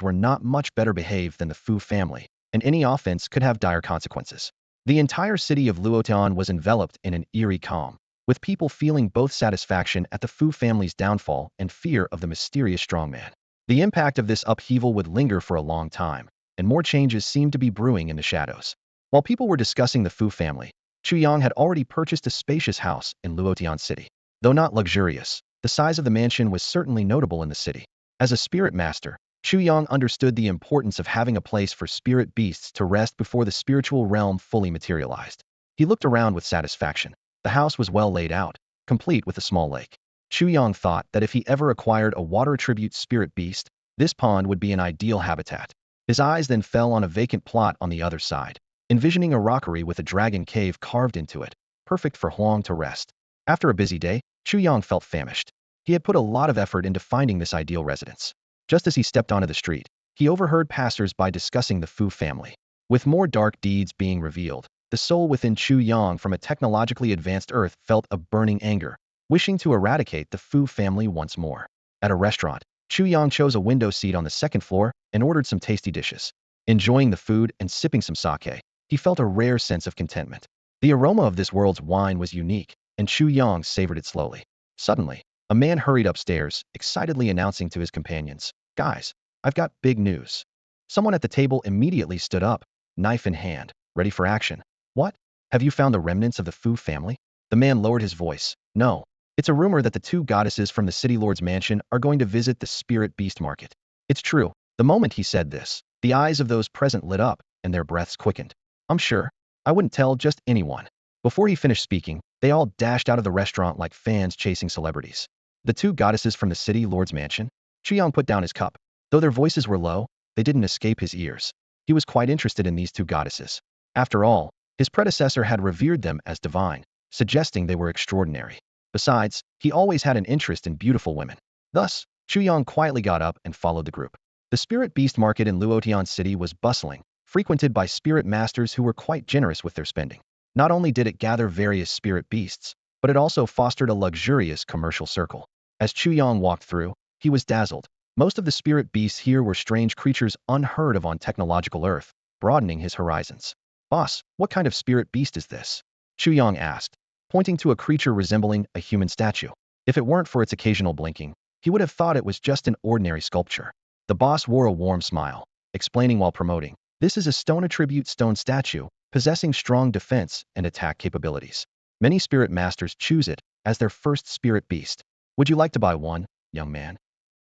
S1: were not much better behaved than the Fu family, and any offense could have dire consequences. The entire city of Luotian was enveloped in an eerie calm, with people feeling both satisfaction at the Fu family's downfall and fear of the mysterious strongman. The impact of this upheaval would linger for a long time, and more changes seemed to be brewing in the shadows. While people were discussing the Fu family, Chu Yang had already purchased a spacious house in Luotian City. Though not luxurious, the size of the mansion was certainly notable in the city. As a spirit master, Chu Yang understood the importance of having a place for spirit beasts to rest before the spiritual realm fully materialized. He looked around with satisfaction. The house was well laid out, complete with a small lake. Chu Yang thought that if he ever acquired a water attribute spirit beast, this pond would be an ideal habitat. His eyes then fell on a vacant plot on the other side, envisioning a rockery with a dragon cave carved into it, perfect for Huang to rest. After a busy day, Chu Yang felt famished. He had put a lot of effort into finding this ideal residence. Just as he stepped onto the street, he overheard passers-by discussing the Fu family. With more dark deeds being revealed, the soul within Chu Yang from a technologically advanced Earth felt a burning anger, wishing to eradicate the Fu family once more. At a restaurant, Chu Yang chose a window seat on the second floor and ordered some tasty dishes. Enjoying the food and sipping some sake, he felt a rare sense of contentment. The aroma of this world's wine was unique, and Chu Yang savored it slowly. Suddenly, a man hurried upstairs, excitedly announcing to his companions, "Guys, I've got big news." Someone at the table immediately stood up, knife in hand, ready for action. "What? Have you found the remnants of the Fu family?" The man lowered his voice. "No. It's a rumor that the two goddesses from the city lord's mansion are going to visit the spirit beast market." It's true. The moment he said this, the eyes of those present lit up, and their breaths quickened. "I'm sure. I wouldn't tell just anyone." Before he finished speaking, they all dashed out of the restaurant like fans chasing celebrities. The two goddesses from the city lord's mansion? Chu Yang put down his cup. Though their voices were low, they didn't escape his ears. He was quite interested in these two goddesses. After all, his predecessor had revered them as divine, suggesting they were extraordinary. Besides, he always had an interest in beautiful women. Thus, Chu Yang quietly got up and followed the group. The spirit beast market in Luotian City was bustling, frequented by spirit masters who were quite generous with their spending. Not only did it gather various spirit beasts, but it also fostered a luxurious commercial circle. As Chu Yang walked through, he was dazzled. Most of the spirit beasts here were strange creatures unheard of on technological Earth, broadening his horizons. "Boss, what kind of spirit beast is this?" Chu Yang asked, pointing to a creature resembling a human statue. If it weren't for its occasional blinking, he would have thought it was just an ordinary sculpture. The boss wore a warm smile, explaining while promoting, "This is a stone attribute stone statue, possessing strong defense and attack capabilities. Many spirit masters choose it as their first spirit beast. Would you like to buy one, young man?"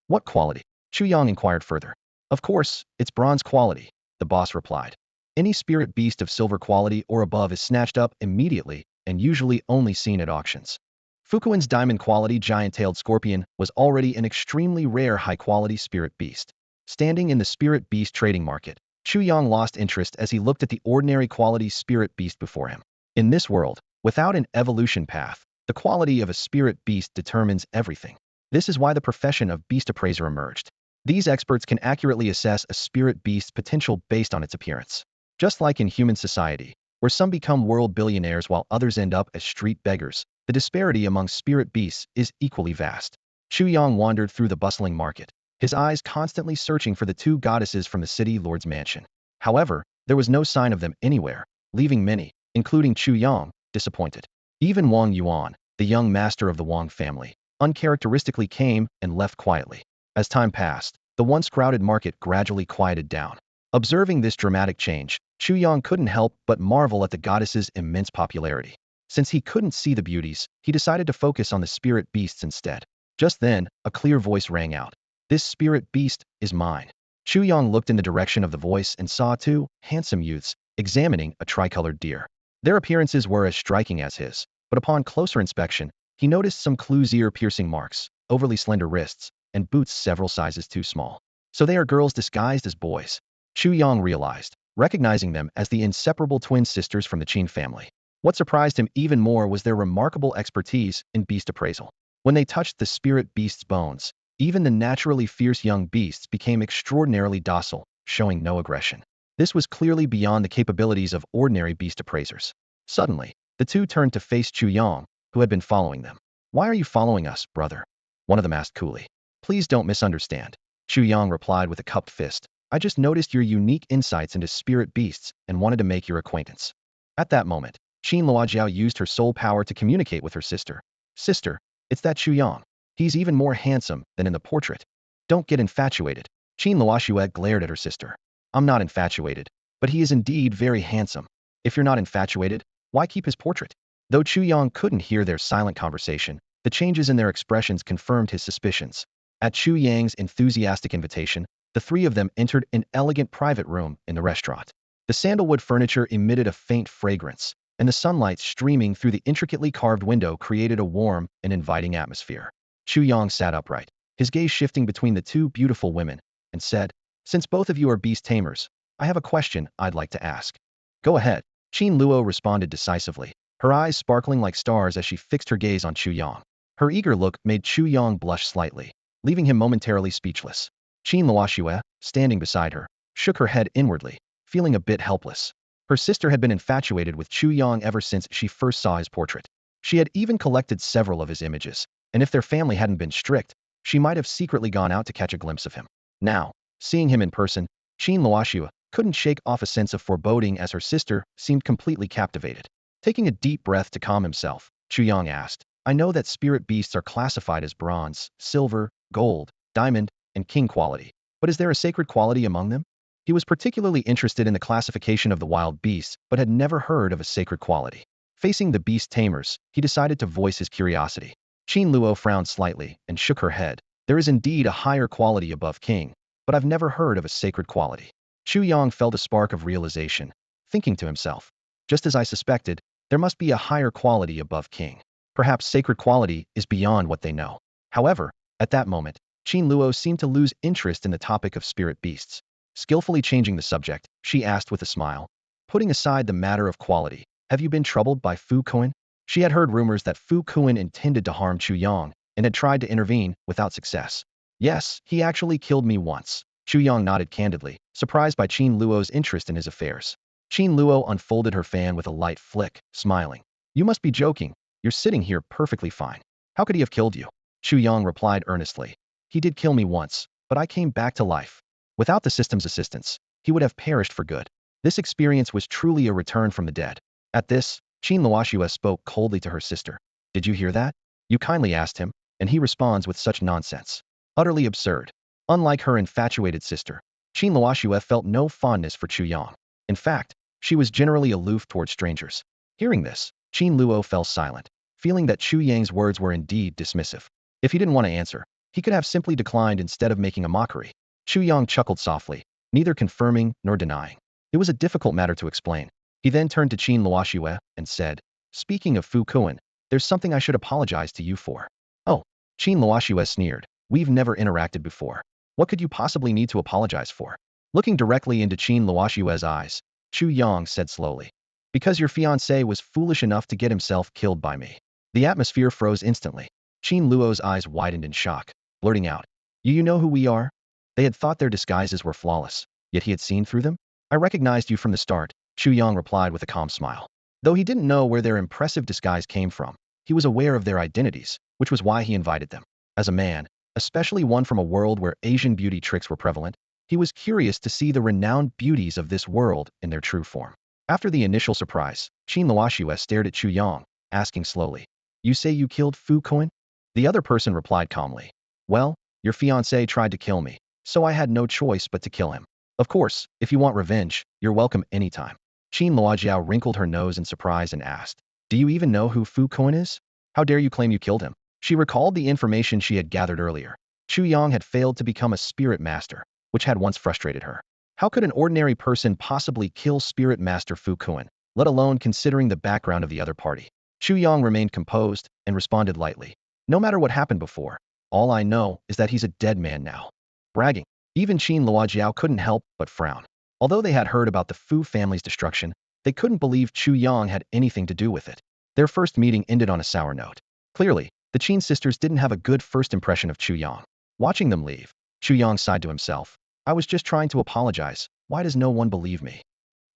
S1: "What quality?" Chu Yang inquired further. "Of course, it's bronze quality," the boss replied. "Any spirit beast of silver quality or above is snatched up immediately and usually only seen at auctions." Fukuin's diamond quality giant-tailed scorpion was already an extremely rare high-quality spirit beast. Standing in the spirit beast trading market, Chu Yang lost interest as he looked at the ordinary quality spirit beast before him. In this world, without an evolution path, the quality of a spirit beast determines everything. This is why the profession of beast appraiser emerged. These experts can accurately assess a spirit beast's potential based on its appearance. Just like in human society, where some become world billionaires while others end up as street beggars, the disparity among spirit beasts is equally vast. Chu Yang wandered through the bustling market, his eyes constantly searching for the two goddesses from the city lord's mansion. However, there was no sign of them anywhere, leaving many, including Chu Yang, disappointed. Even Wang Yuan, the young master of the Wang family, uncharacteristically came and left quietly. As time passed, the once crowded market gradually quieted down. Observing this dramatic change, Chu Yang couldn't help but marvel at the goddess's immense popularity. Since he couldn't see the beauties, he decided to focus on the spirit beasts instead. Just then, a clear voice rang out. "This spirit beast is mine." Chu Yang looked in the direction of the voice and saw two handsome youths examining a tricolored deer. Their appearances were as striking as his, but upon closer inspection, he noticed some clues: ear-piercing marks, overly slender wrists, and boots several sizes too small. So they are girls disguised as boys. Chu Yang realized, recognizing them as the inseparable twin sisters from the Qin family. What surprised him even more was their remarkable expertise in beast appraisal. When they touched the spirit beast's bones, even the naturally fierce young beasts became extraordinarily docile, showing no aggression. This was clearly beyond the capabilities of ordinary beast appraisers. Suddenly, the two turned to face Chu Yang, who had been following them. "Why are you following us, brother?" one of them asked coolly. "Please don't misunderstand," Chu Yang replied with a cupped fist. "I just noticed your unique insights into spirit beasts and wanted to make your acquaintance." At that moment, Qin Luojiao used her soul power to communicate with her sister. "Sister, it's that Chu Yang. He's even more handsome than in the portrait." "Don't get infatuated." Qin Luoxiao glared at her sister. "I'm not infatuated, but he is indeed very handsome." "If you're not infatuated, Why keep his portrait? Though Chu Yang couldn't hear their silent conversation, the changes in their expressions confirmed his suspicions. At Chu Yang's enthusiastic invitation, the three of them entered an elegant private room in the restaurant. The sandalwood furniture emitted a faint fragrance, and the sunlight streaming through the intricately carved window created a warm and inviting atmosphere. Chu Yang sat upright, his gaze shifting between the two beautiful women, and said, "Since both of you are beast tamers, I have a question I'd like to ask." "Go ahead," Qin Luo responded decisively, her eyes sparkling like stars as she fixed her gaze on Chu Yang. Her eager look made Chu Yang blush slightly, leaving him momentarily speechless. Qin Luoxue, standing beside her, shook her head inwardly, feeling a bit helpless. Her sister had been infatuated with Chu Yang ever since she first saw his portrait. She had even collected several of his images, and if their family hadn't been strict, she might have secretly gone out to catch a glimpse of him. Now, seeing him in person, Qin Luoxue couldn't shake off a sense of foreboding as her sister seemed completely captivated. Taking a deep breath to calm himself, Chu Yang asked, "I know that spirit beasts are classified as bronze, silver, gold, diamond, and king quality, but is there a sacred quality among them?" He was particularly interested in the classification of the wild beasts, but had never heard of a sacred quality. Facing the beast tamers, he decided to voice his curiosity. Qin Luo frowned slightly and shook her head. "There is indeed a higher quality above king, but I've never heard of a sacred quality." Chu Yang felt a spark of realization, thinking to himself, "Just as I suspected, there must be a higher quality above king. Perhaps sacred quality is beyond what they know." However, at that moment, Qin Luo seemed to lose interest in the topic of spirit beasts. Skillfully changing the subject, she asked with a smile, "Putting aside the matter of quality, have you been troubled by Fu Kuan?" She had heard rumors that Fu Kuan intended to harm Chu Yang and had tried to intervene without success. "Yes, he actually killed me once." Chu Yang nodded candidly, surprised by Qin Luo's interest in his affairs. Qin Luo unfolded her fan with a light flick, smiling. "You must be joking. You're sitting here perfectly fine. How could he have killed you?" Chu Yang replied earnestly. "He did kill me once, but I came back to life. Without the system's assistance, he would have perished for good. This experience was truly a return from the dead." At this, Qin Luoxue spoke coldly to her sister. "Did you hear that? You kindly asked him, and he responds with such nonsense. Utterly absurd." Unlike her infatuated sister, Qin Luoxue felt no fondness for Chu Yang. In fact, she was generally aloof toward strangers. Hearing this, Qin Luo fell silent, feeling that Chu Yang's words were indeed dismissive. If he didn't want to answer, he could have simply declined instead of making a mockery. Chu Yang chuckled softly, neither confirming nor denying. It was a difficult matter to explain. He then turned to Qin Luoxue and said, "Speaking of Fu Kuan, there's something I should apologize to you for." "Oh," Qin Luoxue sneered, "we've never interacted before. What could you possibly need to apologize for?" Looking directly into Qin Luoxue's eyes, Chu Yang said slowly, "Because your fiancé was foolish enough to get himself killed by me." The atmosphere froze instantly. Qin Luo's eyes widened in shock, blurting out, You know who we are?" They had thought their disguises were flawless, yet he had seen through them. "I recognized you from the start," Chu Yang replied with a calm smile. Though he didn't know where their impressive disguise came from, he was aware of their identities, which was why he invited them. As a man, especially one from a world where Asian beauty tricks were prevalent, he was curious to see the renowned beauties of this world in their true form. After the initial surprise, Qin Luoxue stared at Chu Yang, asking slowly, "You say you killed Fu Kuan?" The other person replied calmly, "Well, your fiancé tried to kill me, so I had no choice but to kill him. Of course, if you want revenge, you're welcome anytime." Qin Luojiao wrinkled her nose in surprise and asked, "Do you even know who Fu Kuan is? How dare you claim you killed him?" She recalled the information she had gathered earlier. Chu Yang had failed to become a spirit master, which had once frustrated her. How could an ordinary person possibly kill Spirit Master Fu Kuan, let alone considering the background of the other party? Chu Yang remained composed and responded lightly, "No matter what happened before, all I know is that he's a dead man now." Bragging. Even Qin Luojiao couldn't help but frown. Although they had heard about the Fu family's destruction, they couldn't believe Chu Yang had anything to do with it. Their first meeting ended on a sour note. Clearly, the Qin sisters didn't have a good first impression of Chu Yang. Watching them leave, Chu Yang sighed to himself, "I was just trying to apologize. Why does no one believe me?"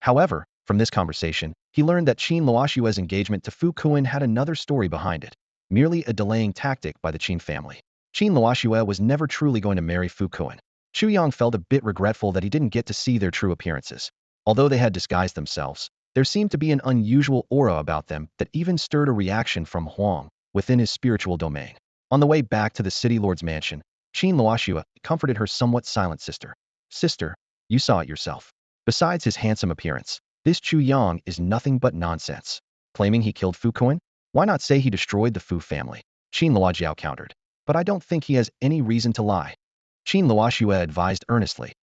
S1: However, from this conversation, he learned that Qin Luoxue's engagement to Fu Kuan had another story behind it, merely a delaying tactic by the Qin family. Qin Luoxue was never truly going to marry Fu Kuan. Chu Yang felt a bit regretful that he didn't get to see their true appearances. Although they had disguised themselves, there seemed to be an unusual aura about them that even stirred a reaction from Huang within his spiritual domain. On the way back to the city lord's mansion, Qin Luoxue comforted her somewhat silent sister. "Sister, you saw it yourself. Besides his handsome appearance, this Chu Yang is nothing but nonsense. claiming he killed Fu Kuan? Why not say he destroyed the Fu family? Qin Luojiao countered. But I don't think he has any reason to lie. Qin Luoxue advised earnestly.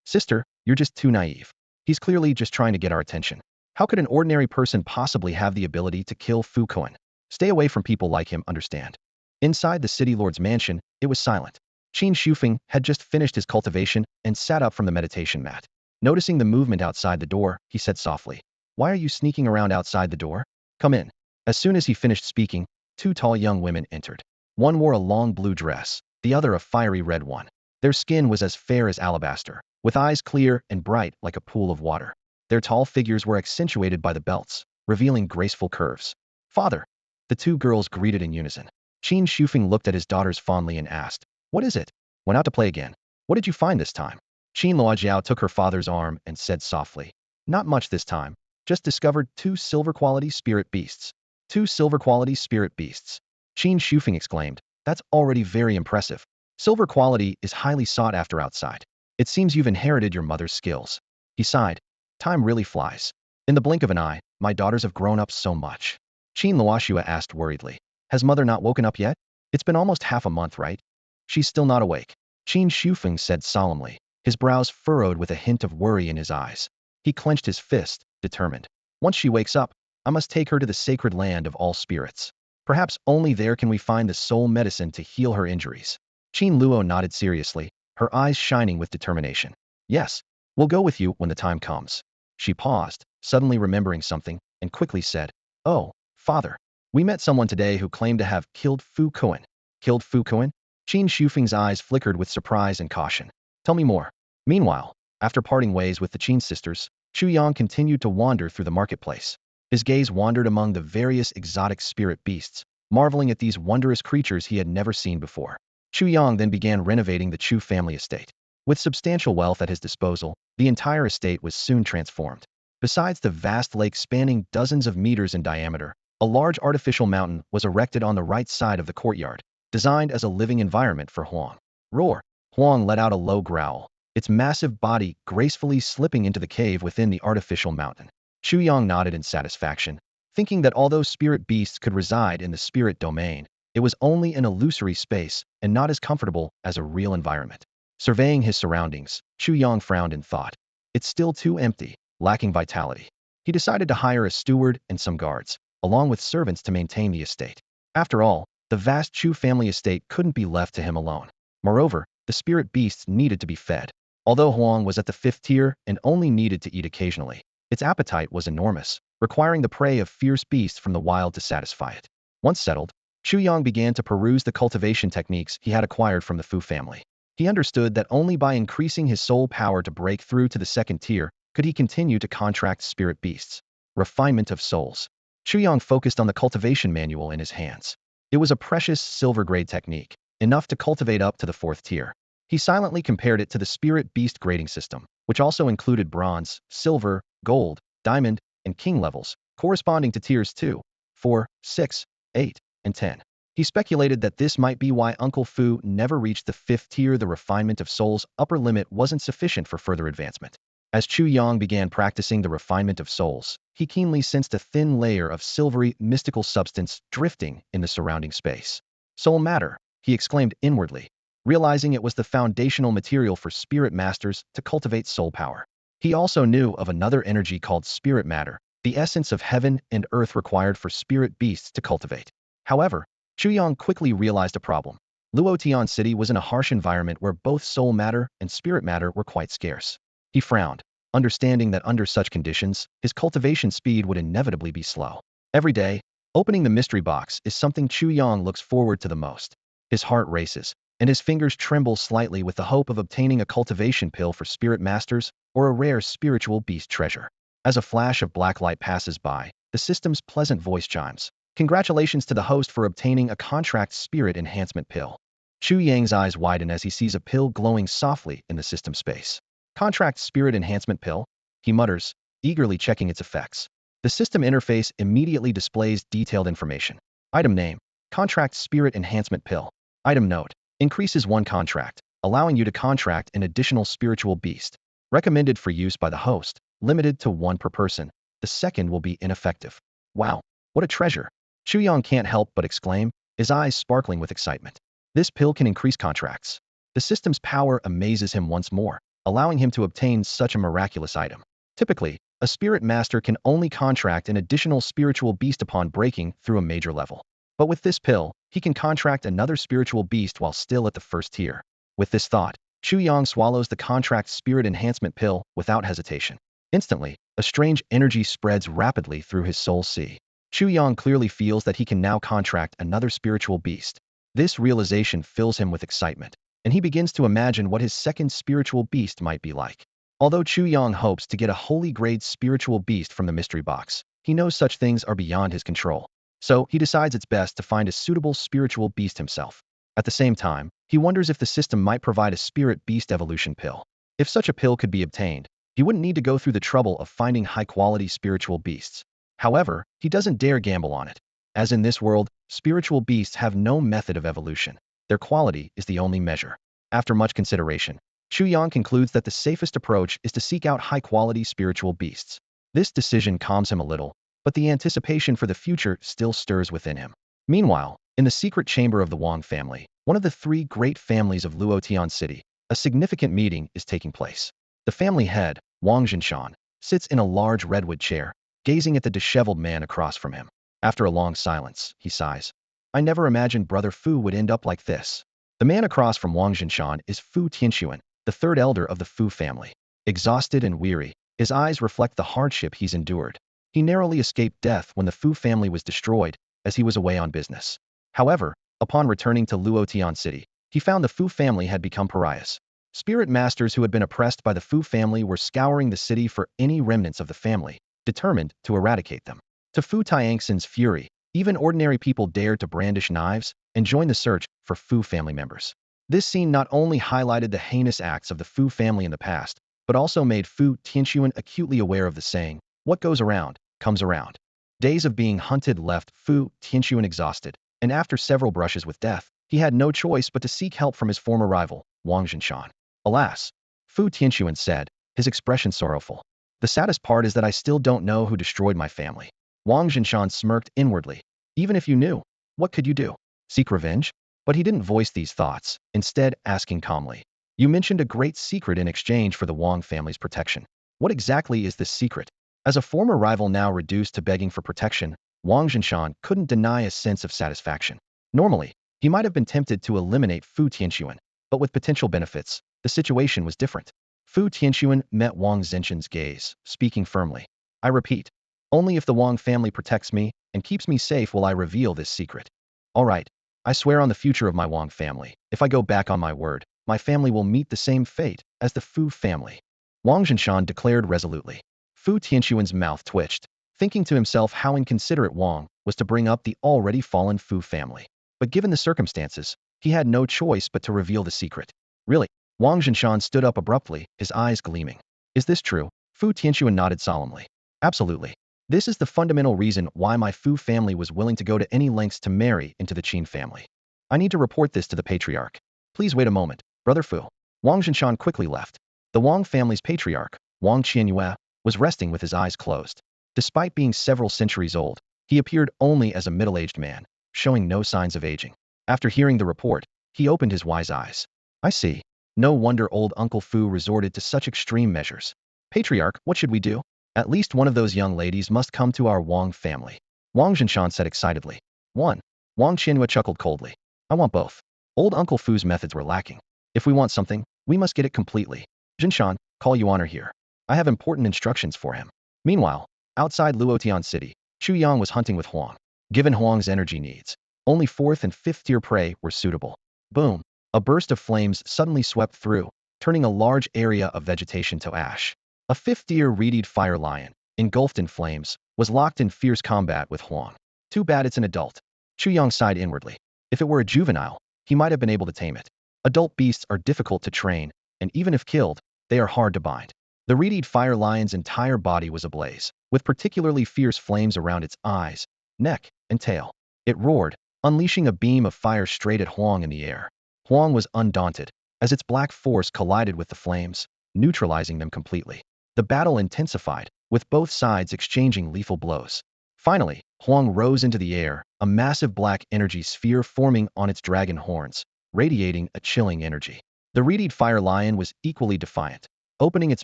S1: Sister, you're just too naive. He's clearly just trying to get our attention. How could an ordinary person possibly have the ability to kill Fu Kuan? Stay away from people like him, understand? Inside the city lord's mansion, it was silent. Qin Shufeng had just finished his cultivation and sat up from the meditation mat. Noticing the movement outside the door, he said softly, "Why are you sneaking around outside the door? Come in." As soon as he finished speaking, two tall young women entered. One wore a long blue dress, the other a fiery red one. Their skin was as fair as alabaster, with eyes clear and bright like a pool of water. Their tall figures were accentuated by the belts, revealing graceful curves. "Father!" The two girls greeted in unison. Qin Shufeng looked at his daughters fondly and asked, "What is it? Went out to play again? What did you find this time?" Qin Luojiao took her father's arm and said softly, "Not much this time. Just discovered 2 silver-quality spirit beasts." 2 silver-quality spirit beasts. Qin Shufeng exclaimed, "That's already very impressive. Silver quality is highly sought after outside. It seems you've inherited your mother's skills." He sighed. Time really flies. In the blink of an eye, my daughters have grown up so much. Qin Luoxue asked worriedly, "Has mother not woken up yet? It's been almost half a month, right?" "She's still not awake," Qin Shufeng said solemnly, his brows furrowed with a hint of worry in his eyes. He clenched his fist, determined. "Once she wakes up, I must take her to the sacred land of all spirits. Perhaps only there can we find the soul medicine to heal her injuries." Qin Luo nodded seriously, her eyes shining with determination. "Yes, we'll go with you when the time comes." She paused, suddenly remembering something, and quickly said, "Oh, father, we met someone today who claimed to have killed Fu Kuan." "Killed Fu Kuan?" Qin Shufeng's eyes flickered with surprise and caution. "Tell me more." Meanwhile, after parting ways with the Qin sisters, Chu Yang continued to wander through the marketplace. His gaze wandered among the various exotic spirit beasts, marveling at these wondrous creatures he had never seen before. Chu Yang then began renovating the Chu family estate. With substantial wealth at his disposal, the entire estate was soon transformed. Besides the vast lake spanning dozens of meters in diameter, a large artificial mountain was erected on the right side of the courtyard, designed as a living environment for Huang. Roar! Huang let out a low growl, its massive body gracefully slipping into the cave within the artificial mountain. Chu Yang nodded in satisfaction, thinking that although spirit beasts could reside in the spirit domain, it was only an illusory space and not as comfortable as a real environment. Surveying his surroundings, Chu Yang frowned in thought. It's still too empty, lacking vitality. He decided to hire a steward and some guards, along with servants to maintain the estate. After all, the vast Chu family estate couldn't be left to him alone. Moreover, the spirit beasts needed to be fed. Although Huang was at the 5th tier and only needed to eat occasionally, its appetite was enormous, requiring the prey of fierce beasts from the wild to satisfy it. Once settled, Chu Yang began to peruse the cultivation techniques he had acquired from the Fu family. He understood that only by increasing his soul power to break through to the 2nd tier could he continue to contract spirit beasts. Refinement of souls. Chu Yang focused on the cultivation manual in his hands. It was a precious silver-grade technique, enough to cultivate up to the 4th tier. He silently compared it to the spirit beast grading system, which also included bronze, silver, gold, diamond, and king levels, corresponding to tiers 2, 4, 6, 8, and 10. He speculated that this might be why Uncle Fu never reached the 5th tier. The refinement of soul's upper limit wasn't sufficient for further advancement. As Chu Yang began practicing the refinement of souls, he keenly sensed a thin layer of silvery, mystical substance drifting in the surrounding space. "Soul matter," he exclaimed inwardly, realizing it was the foundational material for spirit masters to cultivate soul power. He also knew of another energy called spirit matter, the essence of heaven and earth required for spirit beasts to cultivate. However, Chu Yang quickly realized a problem. Luotian City was in a harsh environment where both soul matter and spirit matter were quite scarce. He frowned, understanding that under such conditions, his cultivation speed would inevitably be slow. Every day, opening the mystery box is something Chu Yang looks forward to the most. His heart races, and his fingers tremble slightly with the hope of obtaining a cultivation pill for spirit masters or a rare spiritual beast treasure. As a flash of black light passes by, the system's pleasant voice chimes. "Congratulations to the host for obtaining a contract spirit enhancement pill." Chu Yang's eyes widen as he sees a pill glowing softly in the system space. "Contract spirit enhancement pill?" he mutters, eagerly checking its effects. The system interface immediately displays detailed information. Item name: Contract spirit enhancement pill. Item note: increases 1 contract, allowing you to contract an additional spiritual beast. Recommended for use by the host, limited to 1 per person. The second will be ineffective. Wow, what a treasure! Chu Yang can't help but exclaim, his eyes sparkling with excitement. This pill can increase contracts. The system's power amazes him once more, allowing him to obtain such a miraculous item. Typically, a spirit master can only contract an additional spiritual beast upon breaking through a major level. But with this pill, he can contract another spiritual beast while still at the first tier. With this thought, Chu Yang swallows the contract spirit enhancement pill without hesitation. Instantly, a strange energy spreads rapidly through his soul sea. Chu Yang clearly feels that he can now contract another spiritual beast. This realization fills him with excitement, and he begins to imagine what his second spiritual beast might be like. Although Chu Yang hopes to get a holy grade spiritual beast from the mystery box, he knows such things are beyond his control. So, he decides it's best to find a suitable spiritual beast himself. At the same time, he wonders if the system might provide a spirit beast evolution pill. If such a pill could be obtained, he wouldn't need to go through the trouble of finding high-quality spiritual beasts. However, he doesn't dare gamble on it. As in this world, spiritual beasts have no method of evolution. Their quality is the only measure. After much consideration, Chu Yang concludes that the safest approach is to seek out high-quality spiritual beasts. This decision calms him a little, but the anticipation for the future still stirs within him. Meanwhile, in the secret chamber of the Wang family, one of the three great families of Luotian City, a significant meeting is taking place. The family head, Wang Jinshan, sits in a large redwood chair, gazing at the disheveled man across from him. After a long silence, he sighs. I never imagined Brother Fu would end up like this. The man across from Wang Jinshan is Fu Tianxuan, the third elder of the Fu family. Exhausted and weary, his eyes reflect the hardship he's endured. He narrowly escaped death when the Fu family was destroyed, as he was away on business. However, upon returning to Luotian City, he found the Fu family had become pariahs. Spirit masters who had been oppressed by the Fu family were scouring the city for any remnants of the family, determined to eradicate them. To Fu Tianxin's fury, even ordinary people dared to brandish knives and join the search for Fu family members. This scene not only highlighted the heinous acts of the Fu family in the past, but also made Fu Tianxuan acutely aware of the saying, what goes around, comes around. Days of being hunted left Fu Tianxuan exhausted, and after several brushes with death, he had no choice but to seek help from his former rival, Wang Jinshan. Alas, Fu Tianxuan said, his expression sorrowful. The saddest part is that I still don't know who destroyed my family. Wang Jinshan smirked inwardly. Even if you knew, what could you do? Seek revenge? But he didn't voice these thoughts, instead asking calmly. You mentioned a great secret in exchange for the Wang family's protection. What exactly is this secret? As a former rival now reduced to begging for protection, Wang Jinshan couldn't deny a sense of satisfaction. Normally, he might have been tempted to eliminate Fu Tianxuan, but with potential benefits, the situation was different. Fu Tianxuan met Wang Zenshan's gaze, speaking firmly. I repeat, only if the Wang family protects me and keeps me safe will I reveal this secret. All right, I swear on the future of my Wang family, if I go back on my word, my family will meet the same fate as the Fu family. Wang Jinshan declared resolutely. Fu Tianxuan's mouth twitched, thinking to himself how inconsiderate Wang was to bring up the already fallen Fu family. But given the circumstances, he had no choice but to reveal the secret. Really? Wang Jinshan stood up abruptly, his eyes gleaming. Is this true? Fu Tianxuan nodded solemnly. Absolutely. This is the fundamental reason why my Fu family was willing to go to any lengths to marry into the Qin family. I need to report this to the patriarch. Please wait a moment, Brother Fu. Wang Jinshan quickly left. The Wang family's patriarch, Wang Qianyue, was resting with his eyes closed. Despite being several centuries old, he appeared only as a middle-aged man, showing no signs of aging. After hearing the report, he opened his wise eyes. I see. No wonder old Uncle Fu resorted to such extreme measures. Patriarch, what should we do? At least one of those young ladies must come to our Wang family. Wang Jinshan said excitedly. One. Wang Qianyue chuckled coldly. I want both. Old Uncle Fu's methods were lacking. If we want something, we must get it completely. Jinshan, call you honor here. I have important instructions for him. Meanwhile, outside Luotian City, Chu Yang was hunting with Huang. Given Huang's energy needs, only 4th and 5th tier prey were suitable. Boom. A burst of flames suddenly swept through, turning a large area of vegetation to ash. A 5th tier reedied fire lion, engulfed in flames, was locked in fierce combat with Huang. Too bad it's an adult. Chu Yang sighed inwardly. If it were a juvenile, he might have been able to tame it. Adult beasts are difficult to train, and even if killed, they are hard to bind. The reedied fire lion's entire body was ablaze, with particularly fierce flames around its eyes, neck, and tail. It roared, unleashing a beam of fire straight at Huang in the air. Huang was undaunted, as its black force collided with the flames, neutralizing them completely. The battle intensified, with both sides exchanging lethal blows. Finally, Huang rose into the air, a massive black energy sphere forming on its dragon horns, radiating a chilling energy. The reedied fire lion was equally defiant, opening its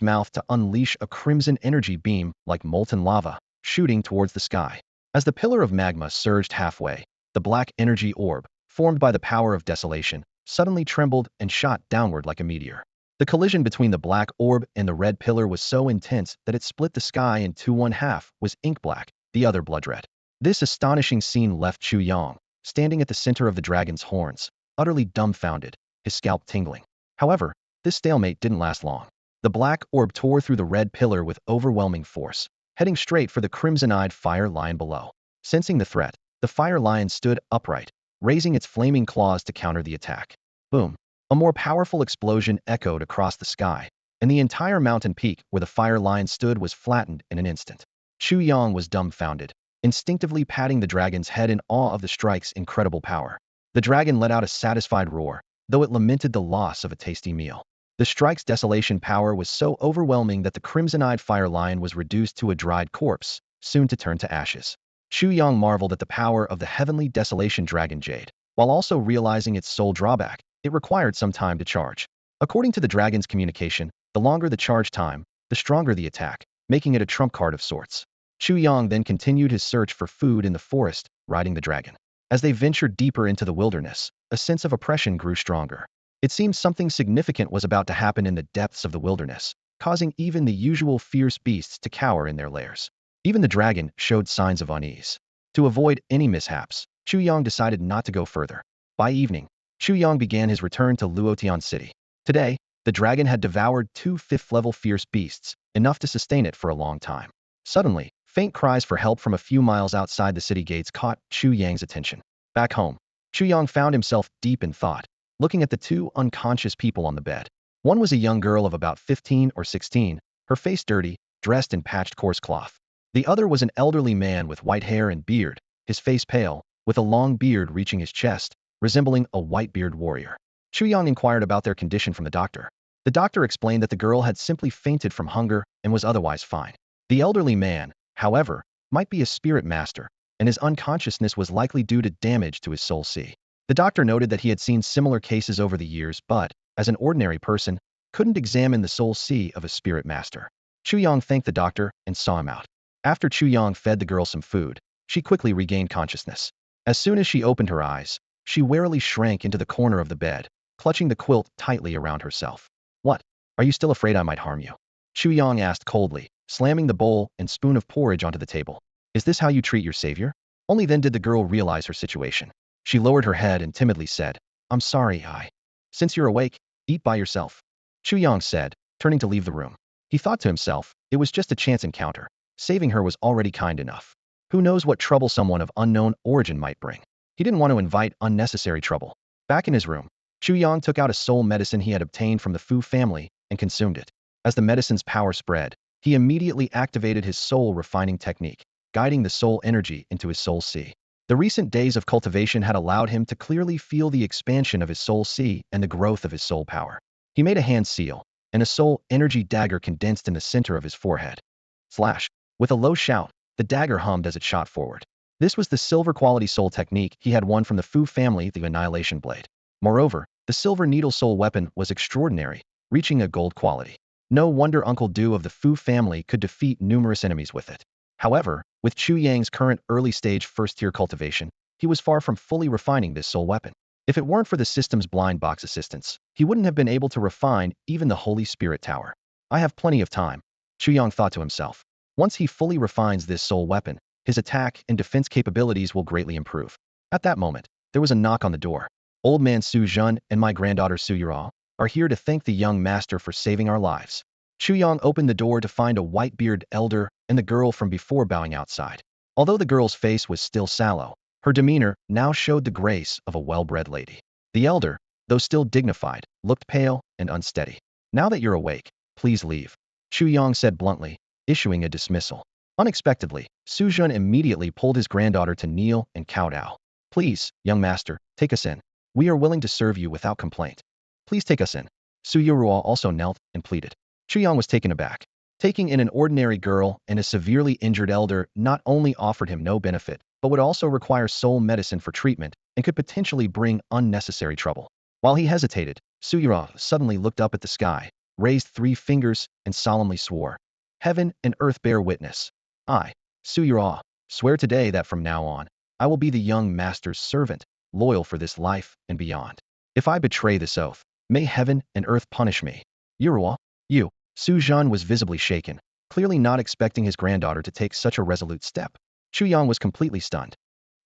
S1: mouth to unleash a crimson energy beam like molten lava, shooting towards the sky. As the pillar of magma surged halfway, the black energy orb, formed by the power of desolation, suddenly trembled and shot downward like a meteor. The collision between the black orb and the red pillar was so intense that it split the sky in two. One half was ink black, the other blood red. This astonishing scene left Chu Yang, standing at the center of the dragon's horns, utterly dumbfounded, his scalp tingling. However, this stalemate didn't last long. The black orb tore through the red pillar with overwhelming force, heading straight for the crimson-eyed fire lion below. Sensing the threat, the fire lion stood upright, raising its flaming claws to counter the attack. Boom! A more powerful explosion echoed across the sky, and the entire mountain peak where the fire lion stood was flattened in an instant. Chu Yang was dumbfounded, instinctively patting the dragon's head in awe of the strike's incredible power. The dragon let out a satisfied roar, though it lamented the loss of a tasty meal. The strike's desolation power was so overwhelming that the crimson-eyed fire lion was reduced to a dried corpse, soon to turn to ashes. Chu Yang marveled at the power of the heavenly desolation dragon jade, while also realizing its sole drawback: it required some time to charge. According to the dragon's communication, the longer the charge time, the stronger the attack, making it a trump card of sorts. Chu Yang then continued his search for food in the forest, riding the dragon. As they ventured deeper into the wilderness, a sense of oppression grew stronger. It seemed something significant was about to happen in the depths of the wilderness, causing even the usual fierce beasts to cower in their lairs. Even the dragon showed signs of unease. To avoid any mishaps, Chu Yang decided not to go further. By evening, Chu Yang began his return to Luotian City. Today, the dragon had devoured two fifth-level fierce beasts, enough to sustain it for a long time. Suddenly, faint cries for help from a few miles outside the city gates caught Chu Yang's attention. Back home, Chu Yang found himself deep in thought, looking at the two unconscious people on the bed. One was a young girl of about 15 or 16, her face dirty, dressed in patched coarse cloth. The other was an elderly man with white hair and beard, his face pale, with a long beard reaching his chest, resembling a white-beard warrior. Chu Yang inquired about their condition from the doctor. The doctor explained that the girl had simply fainted from hunger and was otherwise fine. The elderly man, however, might be a spirit master, and his unconsciousness was likely due to damage to his soul sea. The doctor noted that he had seen similar cases over the years but, as an ordinary person, couldn't examine the soul sea of a spirit master. Chu Yang thanked the doctor and saw him out. After Chu Yang fed the girl some food, she quickly regained consciousness. As soon as she opened her eyes, she warily shrank into the corner of the bed, clutching the quilt tightly around herself. "What? Are you still afraid I might harm you?" Chu Yang asked coldly, slamming the bowl and spoon of porridge onto the table. "Is this how you treat your savior?" Only then did the girl realize her situation. She lowered her head and timidly said, "I'm sorry, Since you're awake, eat by yourself," Chu Yang said, turning to leave the room. He thought to himself, it was just a chance encounter. Saving her was already kind enough. Who knows what trouble someone of unknown origin might bring? He didn't want to invite unnecessary trouble. Back in his room, Chu Yang took out a soul medicine he had obtained from the Fu family and consumed it. As the medicine's power spread, he immediately activated his soul refining technique, guiding the soul energy into his soul sea. The recent days of cultivation had allowed him to clearly feel the expansion of his soul sea and the growth of his soul power. He made a hand seal, and a soul energy dagger condensed in the center of his forehead. Slash! With a low shout, the dagger hummed as it shot forward. This was the silver quality soul technique he had won from the Fu family, the Annihilation Blade. Moreover, the silver needle soul weapon was extraordinary, reaching a gold quality. No wonder Uncle Du of the Fu family could defeat numerous enemies with it. However, with Chu Yang's current early-stage first-tier cultivation, he was far from fully refining this soul weapon. If it weren't for the system's blind box assistance, he wouldn't have been able to refine even the Holy Spirit Tower. I have plenty of time, Chu Yang thought to himself. Once he fully refines this soul weapon, his attack and defense capabilities will greatly improve. At that moment, there was a knock on the door. Old man Su Jun and my granddaughter Su Yura are here to thank the young master for saving our lives. Chu Yang opened the door to find a white-bearded elder and the girl from before bowing outside. Although the girl's face was still sallow, her demeanor now showed the grace of a well-bred lady. The elder, though still dignified, looked pale and unsteady. "Now that you're awake, please leave," Chu Yang said bluntly, issuing a dismissal. Unexpectedly, Su Jun immediately pulled his granddaughter to kneel and kowtow. "Please, young master, take us in. We are willing to serve you without complaint. Please take us in." Su Yurua also knelt and pleaded. Chu Yang was taken aback. Taking in an ordinary girl and a severely injured elder not only offered him no benefit, but would also require soul medicine for treatment and could potentially bring unnecessary trouble. While he hesitated, Suyura suddenly looked up at the sky, raised 3 fingers, and solemnly swore, "Heaven and earth bear witness. I, Suyura, swear today that from now on, I will be the young master's servant, loyal for this life and beyond. If I betray this oath, may heaven and earth punish me." Yurua, you. Su-Zhan was visibly shaken, clearly not expecting his granddaughter to take such a resolute step. Chu Yang was completely stunned.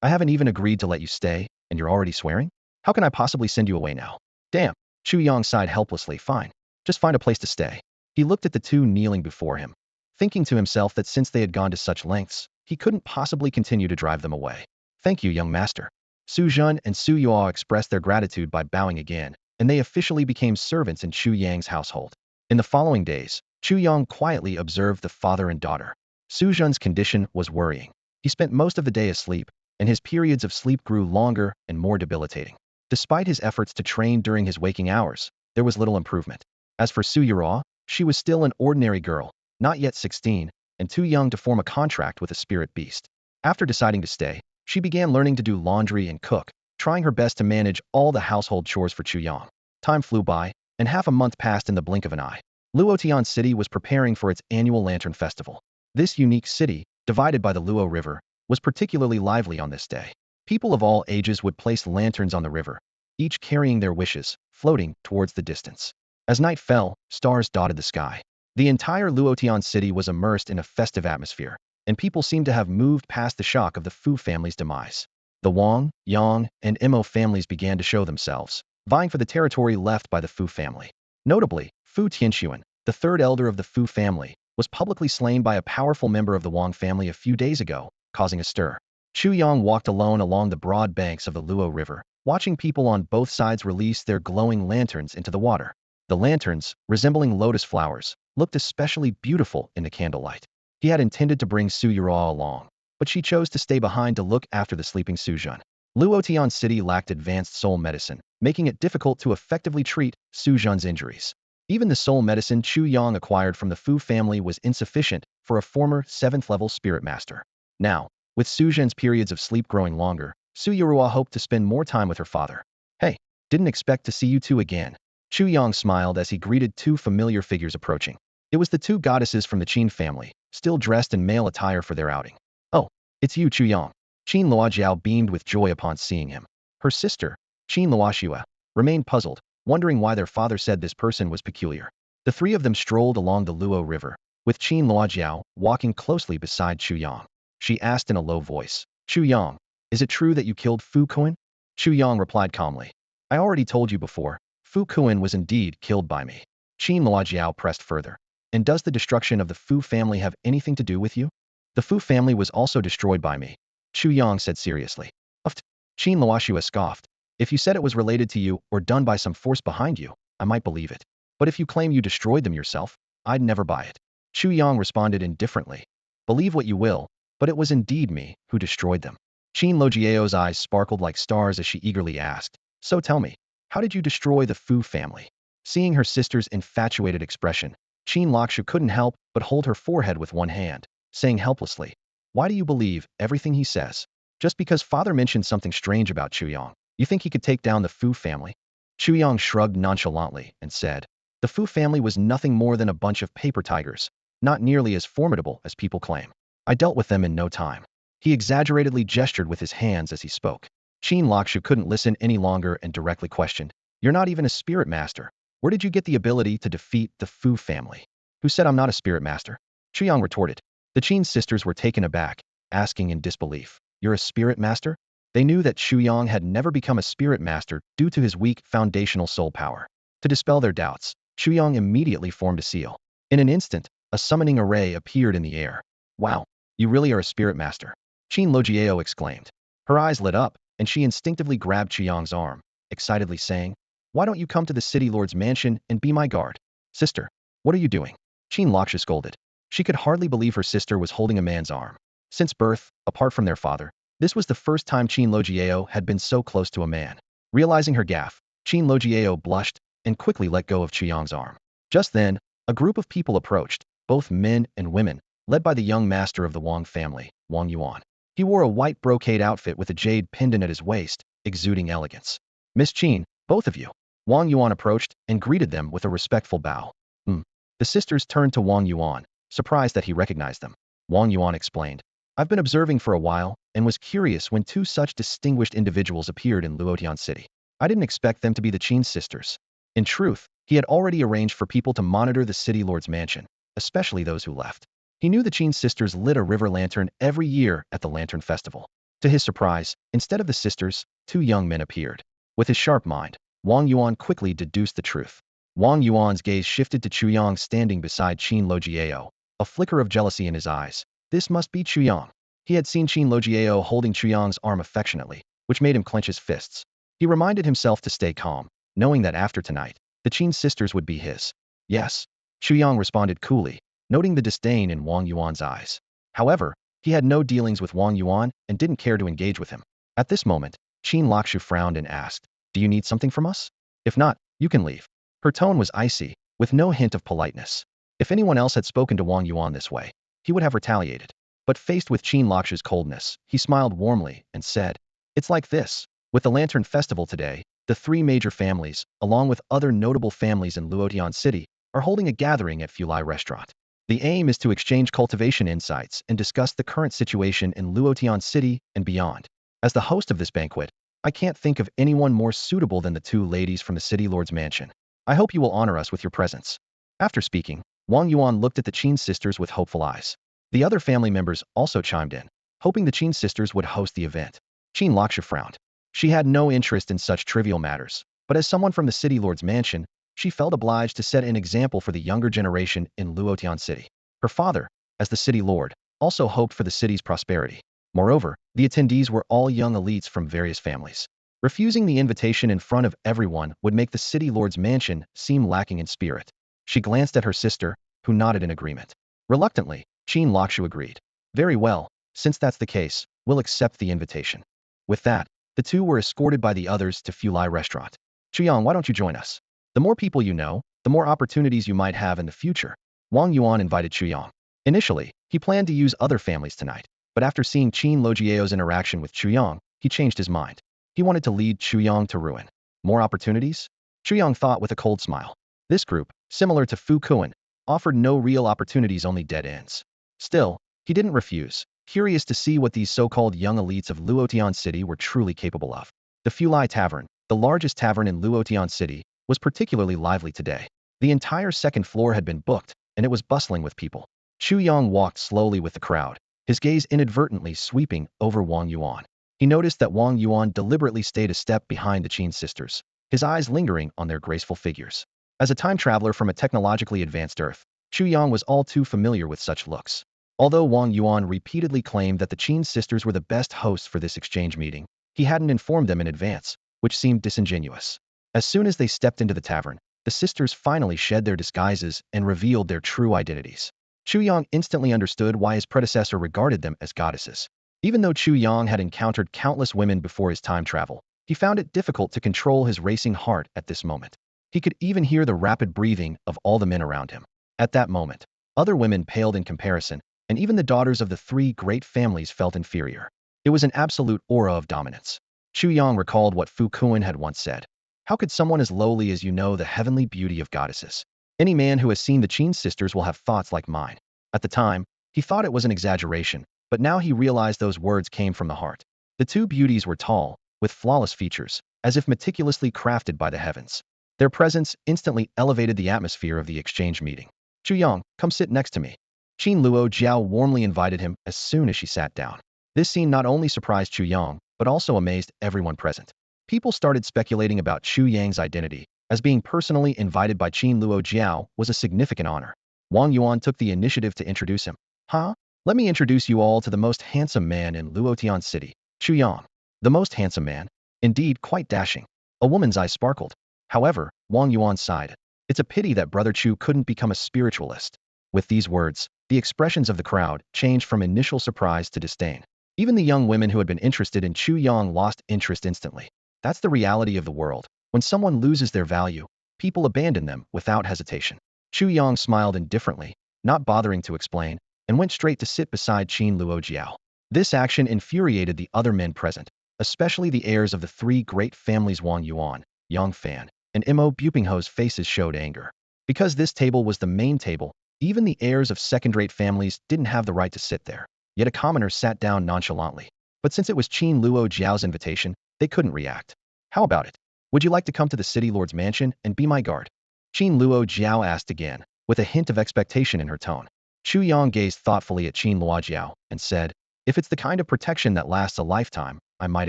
S1: "I haven't even agreed to let you stay, and you're already swearing? How can I possibly send you away now?" "Damn." Chu Yang sighed helplessly. "Fine. Just find a place to stay." He looked at the two kneeling before him, thinking to himself that since they had gone to such lengths, he couldn't possibly continue to drive them away. "Thank you, young master." Su-Zhan and Su-Yua expressed their gratitude by bowing again, and they officially became servants in Chu Yang's household. In the following days, Chu Yang quietly observed the father and daughter. Su-Zhan's condition was worrying. He spent most of the day asleep, and his periods of sleep grew longer and more debilitating. Despite his efforts to train during his waking hours, there was little improvement. As for Su-Yura, she was still an ordinary girl, not yet 16, and too young to form a contract with a spirit beast. After deciding to stay, she began learning to do laundry and cook, trying her best to manage all the household chores for Chu Yang. Time flew by, and half a month passed in the blink of an eye. Luotian City was preparing for its annual Lantern Festival. This unique city, divided by the Luo River, was particularly lively on this day. People of all ages would place lanterns on the river, each carrying their wishes, floating towards the distance. As night fell, stars dotted the sky. The entire Luotian city was immersed in a festive atmosphere, and people seemed to have moved past the shock of the Fu family's demise. The Wang, Yang, and Imo families began to show themselves, vying for the territory left by the Fu family. Notably, Fu Tianxuan, the third elder of the Fu family, was publicly slain by a powerful member of the Wang family a few days ago, causing a stir. Chu Yang walked alone along the broad banks of the Luo River, watching people on both sides release their glowing lanterns into the water. The lanterns, resembling lotus flowers, looked especially beautiful in the candlelight. He had intended to bring Su Yura along, but she chose to stay behind to look after the sleeping Su-Zhan. Luotian City lacked advanced soul medicine, making it difficult to effectively treat Su-Zhan's injuries. Even the soul medicine Chu Yang acquired from the Fu family was insufficient for a former 7th-level spirit master. Now, with Su-Zhan's periods of sleep growing longer, Su Yurua hoped to spend more time with her father. "Hey, didn't expect to see you two again." Chu Yang smiled as he greeted two familiar figures approaching. It was the two goddesses from the Qin family, still dressed in male attire for their outing. "Oh, it's you, Chu Yang." Qin Luojiao beamed with joy upon seeing him. Her sister, Qin Luoxua, remained puzzled, wondering why their father said this person was peculiar. The three of them strolled along the Luo River, with Qin Luojiao walking closely beside Chu Yang. She asked in a low voice, "Chu Yang, is it true that you killed Fu Kuan?" Chu Yang replied calmly, "I already told you before, Fu Kuan was indeed killed by me." Qin Luojiao pressed further, "And does the destruction of the Fu family have anything to do with you?" "The Fu family was also destroyed by me," Chu Yang said seriously. "Uft." Qin Luoxua scoffed. "If you said it was related to you or done by some force behind you, I might believe it. But if you claim you destroyed them yourself, I'd never buy it." Chu Yang responded indifferently. "Believe what you will, but it was indeed me who destroyed them." Qin Luojiao's eyes sparkled like stars as she eagerly asked, "So tell me, how did you destroy the Fu family?" Seeing her sister's infatuated expression, Qin Luoxu couldn't help but hold her forehead with one hand, saying helplessly, "Why do you believe everything he says? Just because father mentioned something strange about Chu Yang, you think he could take down the Fu family?" Chu Yang shrugged nonchalantly and said, "The Fu family was nothing more than a bunch of paper tigers, not nearly as formidable as people claim. I dealt with them in no time." He exaggeratedly gestured with his hands as he spoke. Qin Luoxu couldn't listen any longer and directly questioned, "You're not even a spirit master. Where did you get the ability to defeat the Fu family?" "Who said I'm not a spirit master?" Chu Yang retorted. The Qin sisters were taken aback, asking in disbelief, "You're a spirit master?" They knew that Chu Yang had never become a spirit master due to his weak foundational soul power. To dispel their doubts, Chu Yang immediately formed a seal. In an instant, a summoning array appeared in the air. "Wow, you really are a spirit master," Qin Luojiao exclaimed. Her eyes lit up, and she instinctively grabbed Chu Yang's arm, excitedly saying, "Why don't you come to the city lord's mansion and be my guard?" "Sister, what are you doing?" Qin Luoxu scolded. She could hardly believe her sister was holding a man's arm. Since birth, apart from their father, this was the first time Qin Luojiao had been so close to a man. Realizing her gaffe, Qin Luojiao blushed and quickly let go of Chu Yang's arm. Just then, a group of people approached, both men and women, led by the young master of the Wang family, Wang Yuan. He wore a white brocade outfit with a jade pendant at his waist, exuding elegance. Miss Qin, both of you. Wang Yuan approached and greeted them with a respectful bow. Hmm. The sisters turned to Wang Yuan, surprised that he recognized them. Wang Yuan explained, I've been observing for a while and was curious when two such distinguished individuals appeared in Luotian City. I didn't expect them to be the Qin sisters. In truth, he had already arranged for people to monitor the city lord's mansion, especially those who left. He knew the Qin sisters lit a river lantern every year at the Lantern Festival. To his surprise, instead of the sisters, two young men appeared. With his sharp mind, Wang Yuan quickly deduced the truth. Wang Yuan's gaze shifted to Chu Yang standing beside Qin Lojiao, a flicker of jealousy in his eyes. This must be Chu Yang. He had seen Qin Lojiao holding Chu Yang's arm affectionately, which made him clench his fists. He reminded himself to stay calm, knowing that after tonight, the Qin sisters would be his. Yes, Chu Yang responded coolly, noting the disdain in Wang Yuan's eyes. However, he had no dealings with Wang Yuan and didn't care to engage with him. At this moment, Qin Lakshu frowned and asked, Do you need something from us? If not, you can leave. Her tone was icy, with no hint of politeness. If anyone else had spoken to Wang Yuan this way, he would have retaliated. But faced with Qin Lakshu's coldness, he smiled warmly and said, It's like this. With the Lantern Festival today, the three major families, along with other notable families in Luotian City, are holding a gathering at Fulai Restaurant. The aim is to exchange cultivation insights and discuss the current situation in Luotian City and beyond. As the host of this banquet, I can't think of anyone more suitable than the two ladies from the City Lord's mansion. I hope you will honor us with your presence. After speaking, Wang Yuan looked at the Qin sisters with hopeful eyes. The other family members also chimed in, hoping the Qin sisters would host the event. Qin Laksha frowned. She had no interest in such trivial matters, but as someone from the City Lord's mansion, she felt obliged to set an example for the younger generation in Luotian City. Her father, as the City Lord, also hoped for the city's prosperity. Moreover, the attendees were all young elites from various families. Refusing the invitation in front of everyone would make the City Lord's mansion seem lacking in spirit. She glanced at her sister, who nodded in agreement. Reluctantly, Qin Lakshu agreed. Very well, since that's the case, we'll accept the invitation. With that, the two were escorted by the others to Fulai Restaurant. Chu Yang, why don't you join us? The more people you know, the more opportunities you might have in the future. Wang Yuan invited Chu Yang. Initially, he planned to use other families tonight, but after seeing Qin Lojiao's interaction with Chu Yang, he changed his mind. He wanted to lead Chu Yang to ruin. More opportunities? Chu Yang thought with a cold smile. This group, similar to Fu Kuan, offered no real opportunities, only dead ends. Still, he didn't refuse, curious to see what these so-called young elites of Luotian City were truly capable of. The Fulai Tavern, the largest tavern in Luotian City, was particularly lively today. The entire second floor had been booked, and it was bustling with people. Chu Yang walked slowly with the crowd, his gaze inadvertently sweeping over Wang Yuan. He noticed that Wang Yuan deliberately stayed a step behind the Qin sisters, his eyes lingering on their graceful figures. As a time traveler from a technologically advanced Earth, Chu Yang was all too familiar with such looks. Although Wang Yuan repeatedly claimed that the Qin sisters were the best hosts for this exchange meeting, he hadn't informed them in advance, which seemed disingenuous. As soon as they stepped into the tavern, the sisters finally shed their disguises and revealed their true identities. Chu Yang instantly understood why his predecessor regarded them as goddesses. Even though Chu Yang had encountered countless women before his time travel, he found it difficult to control his racing heart at this moment. He could even hear the rapid breathing of all the men around him. At that moment, other women paled in comparison, and even the daughters of the three great families felt inferior. It was an absolute aura of dominance. Chu Yang recalled what Fu Kuan had once said. How could someone as lowly as you know the heavenly beauty of goddesses? Any man who has seen the Qin sisters will have thoughts like mine. At the time, he thought it was an exaggeration, but now he realized those words came from the heart. The two beauties were tall, with flawless features, as if meticulously crafted by the heavens. Their presence instantly elevated the atmosphere of the exchange meeting. Chu Yang, come sit next to me. Qin Luo Jiao warmly invited him as soon as she sat down. This scene not only surprised Chu Yang, but also amazed everyone present. People started speculating about Chu Yang's identity, as being personally invited by Qin Luo Jiao was a significant honor. Wang Yuan took the initiative to introduce him. Let me introduce you all to the most handsome man in Luotian City, Chu Yang. The most handsome man? Indeed, quite dashing. A woman's eyes sparkled. However, Wang Yuan sighed. It's a pity that Brother Chu couldn't become a spiritualist. With these words, the expressions of the crowd changed from initial surprise to disdain. Even the young women who had been interested in Chu Yang lost interest instantly. That's the reality of the world. When someone loses their value, people abandon them without hesitation. Chu Yang smiled indifferently, not bothering to explain, and went straight to sit beside Qin Luojiao. This action infuriated the other men present, especially the heirs of the three great families Wang Yuan, Yang Fan, and Mo Bupingho's faces showed anger. Because this table was the main table, even the heirs of second-rate families didn't have the right to sit there. Yet a commoner sat down nonchalantly. But since it was Qin Luojiao's invitation, they couldn't react. How about it? Would you like to come to the city lord's mansion and be my guard? Qin Luojiao asked again, with a hint of expectation in her tone. Chu Yang gazed thoughtfully at Qin Luojiao and said, if it's the kind of protection that lasts a lifetime, I might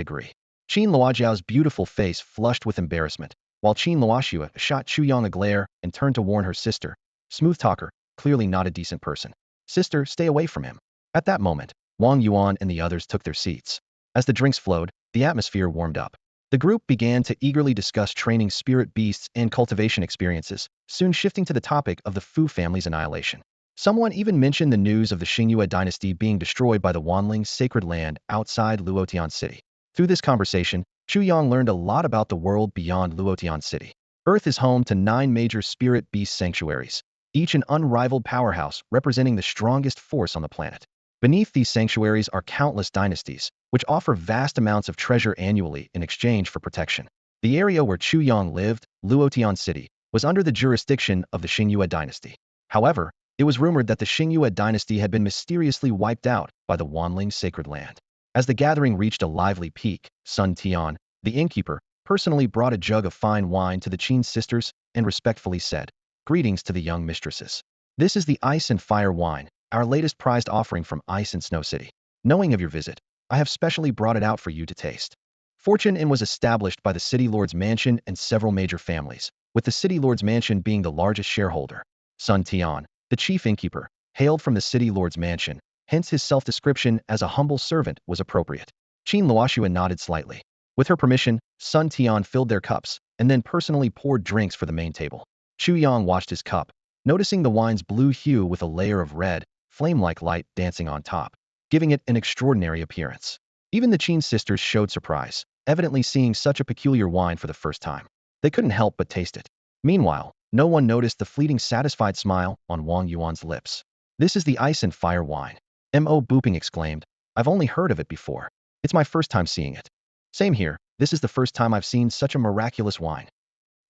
S1: agree. Qin Luojiao's beautiful face flushed with embarrassment, while Qin Luoxiao shot Chu Yang a glare and turned to warn her sister. Smooth talker, clearly not a decent person. Sister, stay away from him. At that moment, Wang Yuan and the others took their seats. As the drinks flowed, the atmosphere warmed up. The group began to eagerly discuss training spirit beasts and cultivation experiences, soon shifting to the topic of the Fu family's annihilation. Someone even mentioned the news of the Xingyue dynasty being destroyed by the Wanling's sacred land outside Luotian City. Through this conversation, Chu Yang learned a lot about the world beyond Luotian City. Earth is home to 9 major spirit beast sanctuaries, each an unrivaled powerhouse representing the strongest force on the planet. Beneath these sanctuaries are countless dynasties, which offer vast amounts of treasure annually in exchange for protection. The area where Chu Yang lived, Luotian City, was under the jurisdiction of the Xingyue dynasty. However, it was rumored that the Xingyue dynasty had been mysteriously wiped out by the Wanling sacred land. As the gathering reached a lively peak, Sun Tian, the innkeeper, personally brought a jug of fine wine to the Qin sisters and respectfully said, greetings to the young mistresses. This is the Ice and Fire wine, our latest prized offering from Ice and Snow City. Knowing of your visit, I have specially brought it out for you to taste. Fortune Inn was established by the City Lord's Mansion and several major families, with the City Lord's Mansion being the largest shareholder. Sun Tian, the chief innkeeper, hailed from the City Lord's Mansion, hence his self-description as a humble servant was appropriate. Qin Luoxua nodded slightly. With her permission, Sun Tian filled their cups, and then personally poured drinks for the main table. Chu Yang watched his cup, noticing the wine's blue hue with a layer of red, flame-like light dancing on top, giving it an extraordinary appearance. Even the Qin sisters showed surprise, evidently seeing such a peculiar wine for the first time. They couldn't help but taste it. Meanwhile, no one noticed the fleeting satisfied smile on Wang Yuan's lips. This is the Ice and Fire wine. Mo Booping exclaimed, I've only heard of it before. It's my first time seeing it. Same here, this is the first time I've seen such a miraculous wine.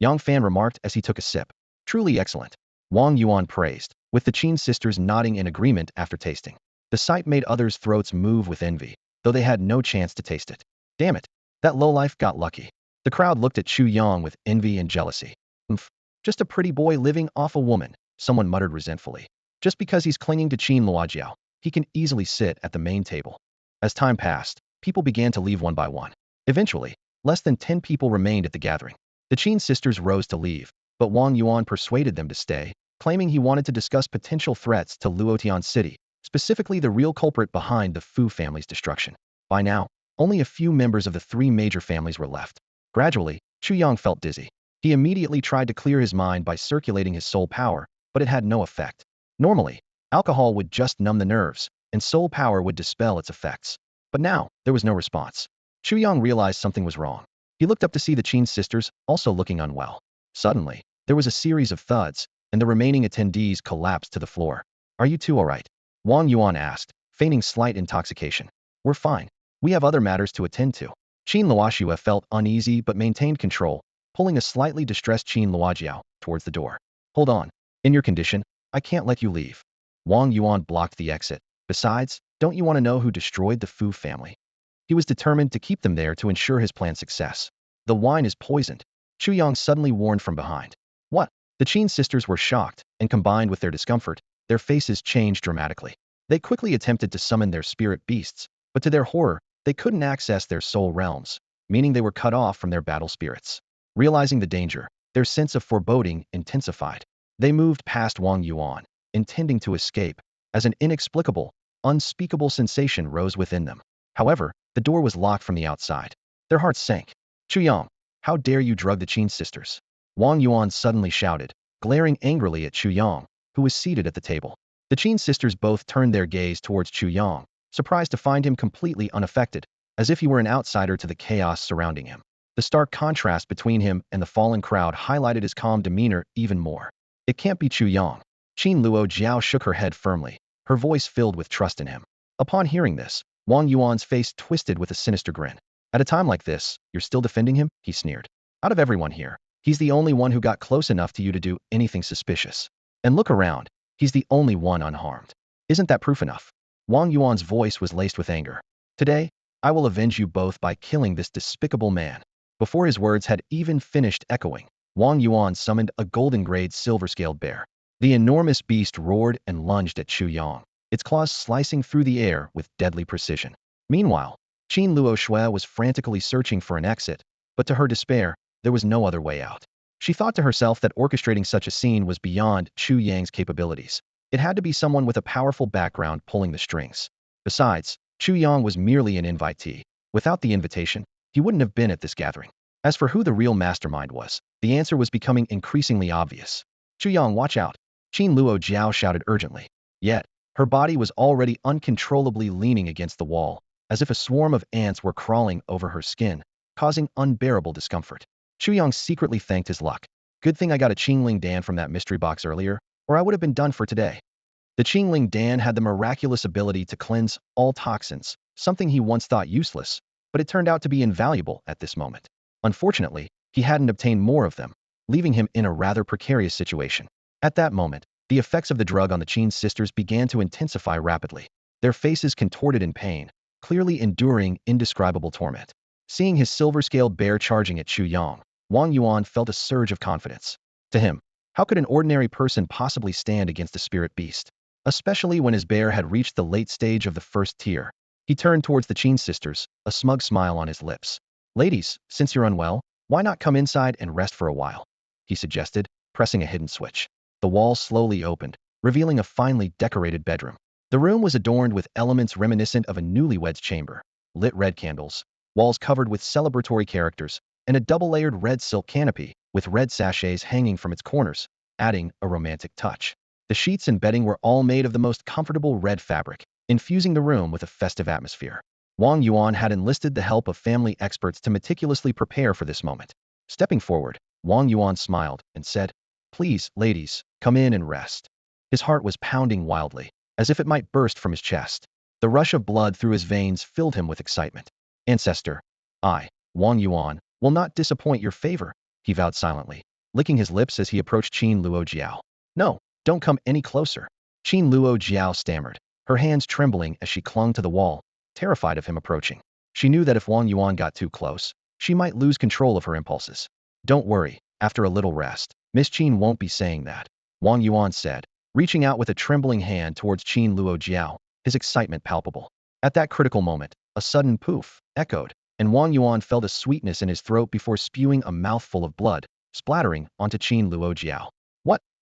S1: Yang Fan remarked as he took a sip. Truly excellent. Wang Yuan praised, with the Qin sisters nodding in agreement after tasting. The sight made others' throats move with envy, though they had no chance to taste it. Damn it, that lowlife got lucky. The crowd looked at Chu Yang with envy and jealousy. Just a pretty boy living off a woman, someone muttered resentfully. Just because he's clinging to Qin Luojiao, he can easily sit at the main table. As time passed, people began to leave one by one. Eventually, less than 10 people remained at the gathering. The Qin sisters rose to leave, but Wang Yuan persuaded them to stay, claiming he wanted to discuss potential threats to Luotian City, specifically the real culprit behind the Fu family's destruction. By now, only a few members of the 3 major families were left. Gradually, Chu Yang felt dizzy. He immediately tried to clear his mind by circulating his soul power, but it had no effect. Normally, alcohol would just numb the nerves, and soul power would dispel its effects. But now, there was no response. Chu Yang realized something was wrong. He looked up to see the Qin sisters, also looking unwell. Suddenly, there was a series of thuds, and the remaining attendees collapsed to the floor. Are you two all right? Wang Yuan asked, feigning slight intoxication. We're fine. We have other matters to attend to. Qin Luoxua felt uneasy but maintained control, pulling a slightly distressed Qin Luojiao towards the door. Hold on. In your condition, I can't let you leave. Wang Yuan blocked the exit. Besides, don't you want to know who destroyed the Fu family? He was determined to keep them there to ensure his plan's success. The wine is poisoned. Chu Yang suddenly warned from behind. What? The Qin sisters were shocked, and combined with their discomfort, their faces changed dramatically. They quickly attempted to summon their spirit beasts, but to their horror, they couldn't access their soul realms, meaning they were cut off from their battle spirits. Realizing the danger, their sense of foreboding intensified. They moved past Wang Yuan, intending to escape, as an inexplicable, unspeakable sensation rose within them. However, the door was locked from the outside. Their hearts sank. Chu Yang, how dare you drug the Qin sisters? Wang Yuan suddenly shouted, glaring angrily at Chu Yang, who was seated at the table. The Qin sisters both turned their gaze towards Chu Yang, surprised to find him completely unaffected, as if he were an outsider to the chaos surrounding him. The stark contrast between him and the fallen crowd highlighted his calm demeanor even more. It can't be Chu Yang. Qin Luo Jiao shook her head firmly, her voice filled with trust in him. Upon hearing this, Wang Yuan's face twisted with a sinister grin. At a time like this, you're still defending him? He sneered. Out of everyone here, he's the only one who got close enough to you to do anything suspicious. And look around, he's the only one unharmed. Isn't that proof enough? Wang Yuan's voice was laced with anger. Today, I will avenge you both by killing this despicable man. Before his words had even finished echoing, Wang Yuan summoned a golden-grade silver-scaled bear. The enormous beast roared and lunged at Chu Yang, its claws slicing through the air with deadly precision. Meanwhile, Qin Luo Shui was frantically searching for an exit, but to her despair, there was no other way out. She thought to herself that orchestrating such a scene was beyond Chu Yang's capabilities. It had to be someone with a powerful background pulling the strings. Besides, Chu Yang was merely an invitee. Without the invitation, he wouldn't have been at this gathering. As for who the real mastermind was, the answer was becoming increasingly obvious. Chu Yang, watch out! Qin Luo Jiao shouted urgently. Yet, her body was already uncontrollably leaning against the wall, as if a swarm of ants were crawling over her skin, causing unbearable discomfort. Chu Yang secretly thanked his luck. Good thing I got a Qingling Dan from that mystery box earlier, or I would have been done for today. The Qingling Dan had the miraculous ability to cleanse all toxins, something he once thought useless, but it turned out to be invaluable at this moment. Unfortunately, he hadn't obtained more of them, leaving him in a rather precarious situation. At that moment, the effects of the drug on the Qin sisters began to intensify rapidly. Their faces contorted in pain, clearly enduring indescribable torment. Seeing his silver-scaled bear charging at Chu Yang, Wang Yuan felt a surge of confidence. To him, how could an ordinary person possibly stand against a spirit beast? Especially when his bear had reached the late stage of the first tier. He turned towards the Qin sisters, a smug smile on his lips. Ladies, since you're unwell, why not come inside and rest for a while? He suggested, pressing a hidden switch. The wall slowly opened, revealing a finely decorated bedroom. The room was adorned with elements reminiscent of a newlywed's chamber. Lit red candles, walls covered with celebratory characters, and a double-layered red silk canopy, with red sachets hanging from its corners, adding a romantic touch. The sheets and bedding were all made of the most comfortable red fabric, infusing the room with a festive atmosphere. Wang Yuan had enlisted the help of family experts to meticulously prepare for this moment. Stepping forward, Wang Yuan smiled and said, "Please, ladies, come in and rest." His heart was pounding wildly, as if it might burst from his chest. The rush of blood through his veins filled him with excitement. "Ancestor, I, Wang Yuan, will not disappoint your favor," he vowed silently, licking his lips as he approached Qin Luo Jiao. "No, don't come any closer." Qin Luo Jiao stammered, her hands trembling as she clung to the wall, terrified of him approaching. She knew that if Wang Yuan got too close, she might lose control of her impulses. "Don't worry, after a little rest, Miss Qin won't be saying that," Wang Yuan said, reaching out with a trembling hand towards Qin Luo Jiao, his excitement palpable. At that critical moment, a sudden poof echoed, and Wang Yuan felt a sweetness in his throat before spewing a mouthful of blood, splattering onto Qin Luo Jiao.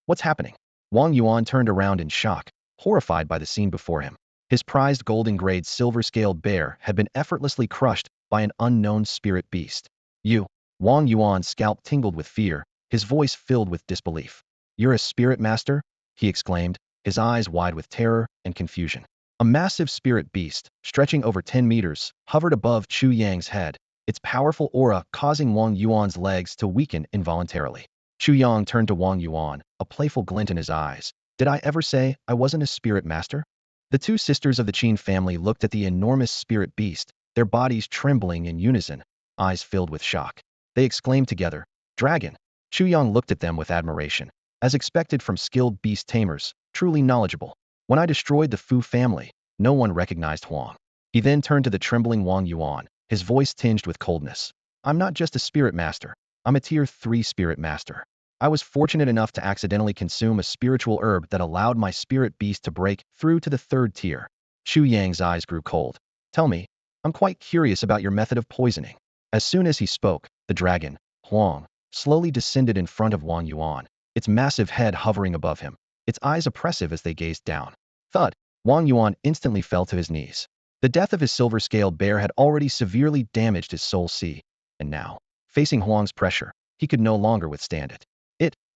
S1: What's happening?" Wang Yuan turned around in shock, horrified by the scene before him. His prized golden-grade silver-scaled bear had been effortlessly crushed by an unknown spirit beast. "You?" Wang Yuan's scalp tingled with fear, his voice filled with disbelief. "You're a spirit master?" he exclaimed, his eyes wide with terror and confusion. A massive spirit beast, stretching over 10 meters, hovered above Chu Yang's head, its powerful aura causing Wang Yuan's legs to weaken involuntarily. Chu Yang turned to Wang Yuan, a playful glint in his eyes. "Did I ever say I wasn't a spirit master?" The two sisters of the Qin family looked at the enormous spirit beast, their bodies trembling in unison, eyes filled with shock. They exclaimed together, "Dragon!" Chu Yang looked at them with admiration, as expected from skilled beast tamers, truly knowledgeable. "When I destroyed the Fu family, no one recognized Huang." He then turned to the trembling Wang Yuan, his voice tinged with coldness. "I'm not just a spirit master. I'm a tier 3 spirit master. I was fortunate enough to accidentally consume a spiritual herb that allowed my spirit beast to break through to the 3rd tier." Chu Yang's eyes grew cold. "Tell me, I'm quite curious about your method of poisoning." As soon as he spoke, the dragon, Huang, slowly descended in front of Wang Yuan, its massive head hovering above him, its eyes oppressive as they gazed down. Thud! Wang Yuan instantly fell to his knees. The death of his silver-scaled bear had already severely damaged his soul C, and now, facing Huang's pressure, he could no longer withstand it.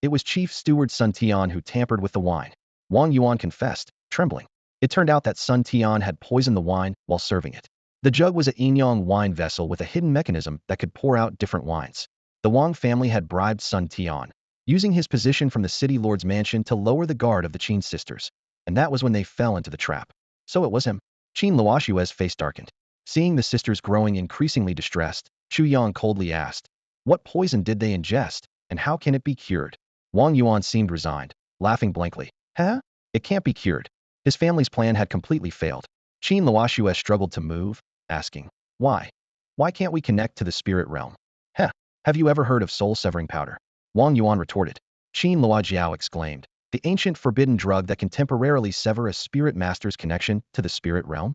S1: It was Chief Steward Sun Tian who tampered with the wine. Wang Yuan confessed, trembling. It turned out that Sun Tian had poisoned the wine while serving it. The jug was a Yinyang wine vessel with a hidden mechanism that could pour out different wines. The Wang family had bribed Sun Tian, using his position from the city lord's mansion to lower the guard of the Qin sisters. And that was when they fell into the trap. So it was him. Qin Luoshue's face darkened. Seeing the sisters growing increasingly distressed, Chu Yang coldly asked, "What poison did they ingest, and how can it be cured?" Wang Yuan seemed resigned, laughing blankly. Huh? It can't be cured. His family's plan had completely failed. Qin Luoshue struggled to move, asking, "Why? Why can't we connect to the spirit realm?" Heh, have you ever heard of soul-severing powder? Wang Yuan retorted. Qin Luojiao exclaimed, "The ancient forbidden drug that can temporarily sever a spirit master's connection to the spirit realm?"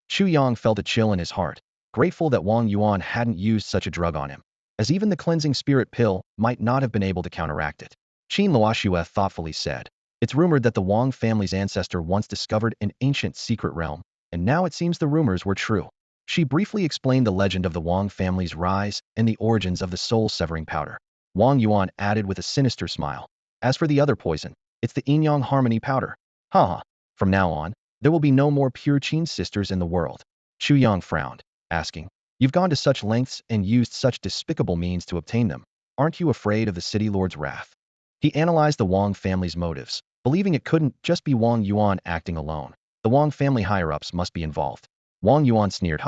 S1: Chu Yang felt a chill in his heart, grateful that Wang Yuan hadn't used such a drug on him, as even the cleansing spirit pill might not have been able to counteract it. Qin Luoshue thoughtfully said, "It's rumored that the Wang family's ancestor once discovered an ancient secret realm, and now it seems the rumors were true." She briefly explained the legend of the Wang family's rise and the origins of the soul-severing powder. Wang Yuan added with a sinister smile, "As for the other poison, it's the Yin Yang Harmony powder. Haha, from now on, there will be no more pure Qin sisters in the world." Chu Yang frowned, asking, "You've gone to such lengths and used such despicable means to obtain them. Aren't you afraid of the city lord's wrath?" He analyzed the Wang family's motives, believing it couldn't just be Wang Yuan acting alone. The Wang family higher-ups must be involved. Wang Yuan sneered,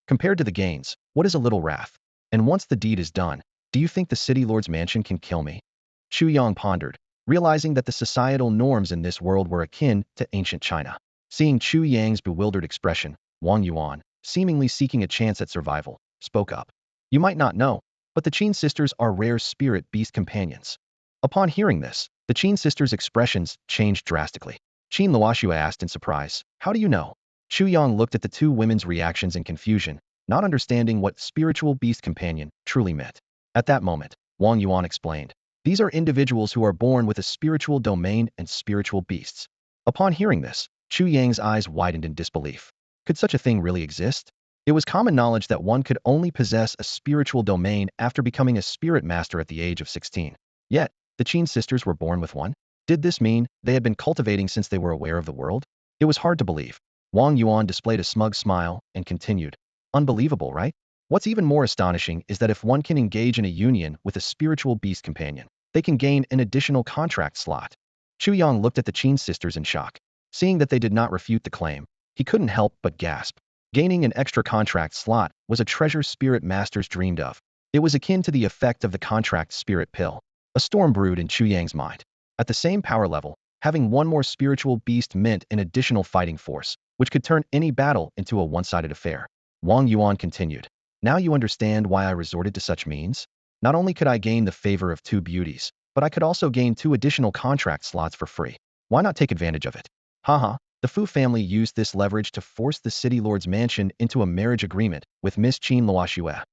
S1: Compared to the gains, what is a little wrath? And once the deed is done, do you think the city lord's mansion can kill me?" Chu Yang pondered, realizing that the societal norms in this world were akin to ancient China. Seeing Chu Yang's bewildered expression, Wang Yuan, seemingly seeking a chance at survival, spoke up. "You might not know, but the Qin sisters are rare spirit beast companions." Upon hearing this, the Qin sisters' expressions changed drastically. Qin Luoshue asked in surprise, "How do you know?" Chu Yang looked at the two women's reactions in confusion, not understanding what spiritual beast companion truly meant. At that moment, Wang Yuan explained, "These are individuals who are born with a spiritual domain and spiritual beasts." Upon hearing this, Chu Yang's eyes widened in disbelief. Could such a thing really exist? It was common knowledge that one could only possess a spiritual domain after becoming a spirit master at the age of 16. Yet, the Qin sisters were born with one? Did this mean they had been cultivating since they were aware of the world? It was hard to believe. Wang Yuan displayed a smug smile and continued, "Unbelievable, right? What's even more astonishing is that if one can engage in a union with a spiritual beast companion, they can gain an additional contract slot." Chu Yang looked at the Qin sisters in shock. Seeing that they did not refute the claim, he couldn't help but gasp. Gaining an extra contract slot was a treasure spirit masters dreamed of. It was akin to the effect of the contract spirit pill. A storm brewed in Chu Yang's mind. At the same power level, having one more spiritual beast meant an additional fighting force, which could turn any battle into a one-sided affair. Wang Yuan continued, "Now you understand why I resorted to such means? Not only could I gain the favor of two beauties, but I could also gain 2 additional contract slots for free. Why not take advantage of it?" Haha, the Fu family used this leverage to force the city lord's mansion into a marriage agreement with Miss Qin Luoshue.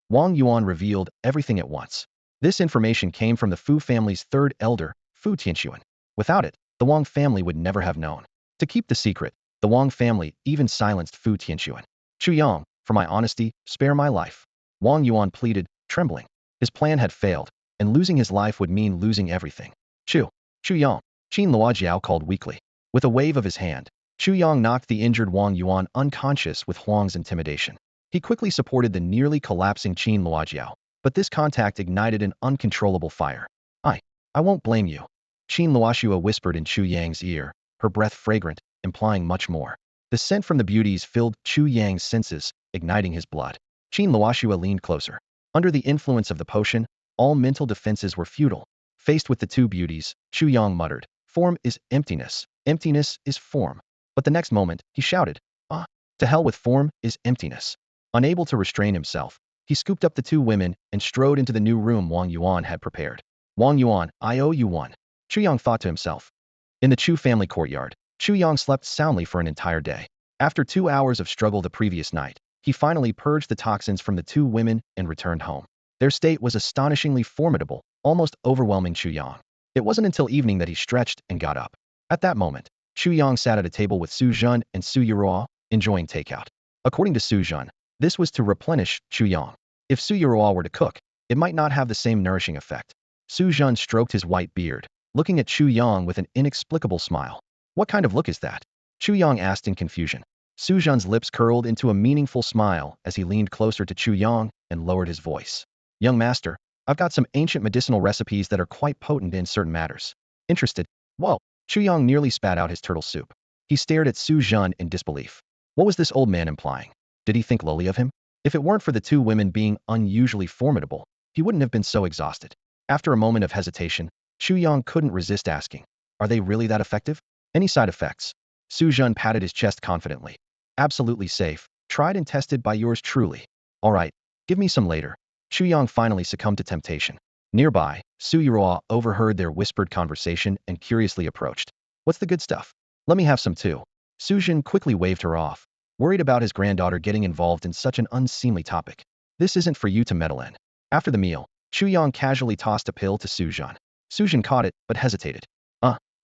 S1: Wang Yuan revealed everything at once. This information came from the Fu family's third elder, Fu Tianxuan. Without it, the Wang family would never have known. To keep the secret, the Wang family even silenced Fu Tianxuan. "Chu Yang, for my honesty, spare my life." Wang Yuan pleaded, trembling. His plan had failed, and losing his life would mean losing everything. Chu Yang, Qin Luojiao called weakly. With a wave of his hand, Chu Yang knocked the injured Wang Yuan unconscious with Huang's intimidation. He quickly supported the nearly collapsing Qin Luojiao, but this contact ignited an uncontrollable fire. I won't blame you," Qin Luoshua whispered in Chu Yang's ear, her breath fragrant, implying much more. The scent from the beauties filled Chu Yang's senses, igniting his blood. Qin Luoshua leaned closer. Under the influence of the potion, all mental defenses were futile. Faced with the two beauties, Chu Yang muttered, "Form is emptiness. Emptiness is form." But the next moment, he shouted, To hell with form is emptiness." Unable to restrain himself, he scooped up the two women and strode into the new room Wang Yuan had prepared. "Wang Yuan, I owe you one," Chu Yang thought to himself. In the Chu family courtyard, Chu Yang slept soundly for an entire day. After 2 hours of struggle the previous night, he finally purged the toxins from the two women and returned home. Their state was astonishingly formidable, almost overwhelming Chu Yang. It wasn't until evening that he stretched and got up. At that moment, Chu Yang sat at a table with Su Zhen and Su Yuruo, enjoying takeout. According to Su Zhen, this was to replenish Chu Yang. If Su Yuruo were to cook, it might not have the same nourishing effect. Su Zhen stroked his white beard, looking at Chu Yang with an inexplicable smile. "What kind of look is that?" Chu Yang asked in confusion. Su Zhen's lips curled into a meaningful smile as he leaned closer to Chu Yang and lowered his voice. "Young master, I've got some ancient medicinal recipes that are quite potent in certain matters. Interested? Whoa! Chu Yang nearly spat out his turtle soup. He stared at Su Zhen in disbelief. What was this old man implying? Did he think lowly of him? If it weren't for the two women being unusually formidable, he wouldn't have been so exhausted. After a moment of hesitation, Chu Yang couldn't resist asking, are they really that effective? Any side effects? Su Zhen patted his chest confidently. Absolutely safe, tried and tested by yours truly. All right, give me some later. Chu Yang finally succumbed to temptation. Nearby, Su Yurua overheard their whispered conversation and curiously approached. What's the good stuff? Let me have some too. Su Zhen quickly waved her off, worried about his granddaughter getting involved in such an unseemly topic. This isn't for you to meddle in. After the meal, Chu Yang casually tossed a pill to Su Zhen. Su Zhen caught it, but hesitated.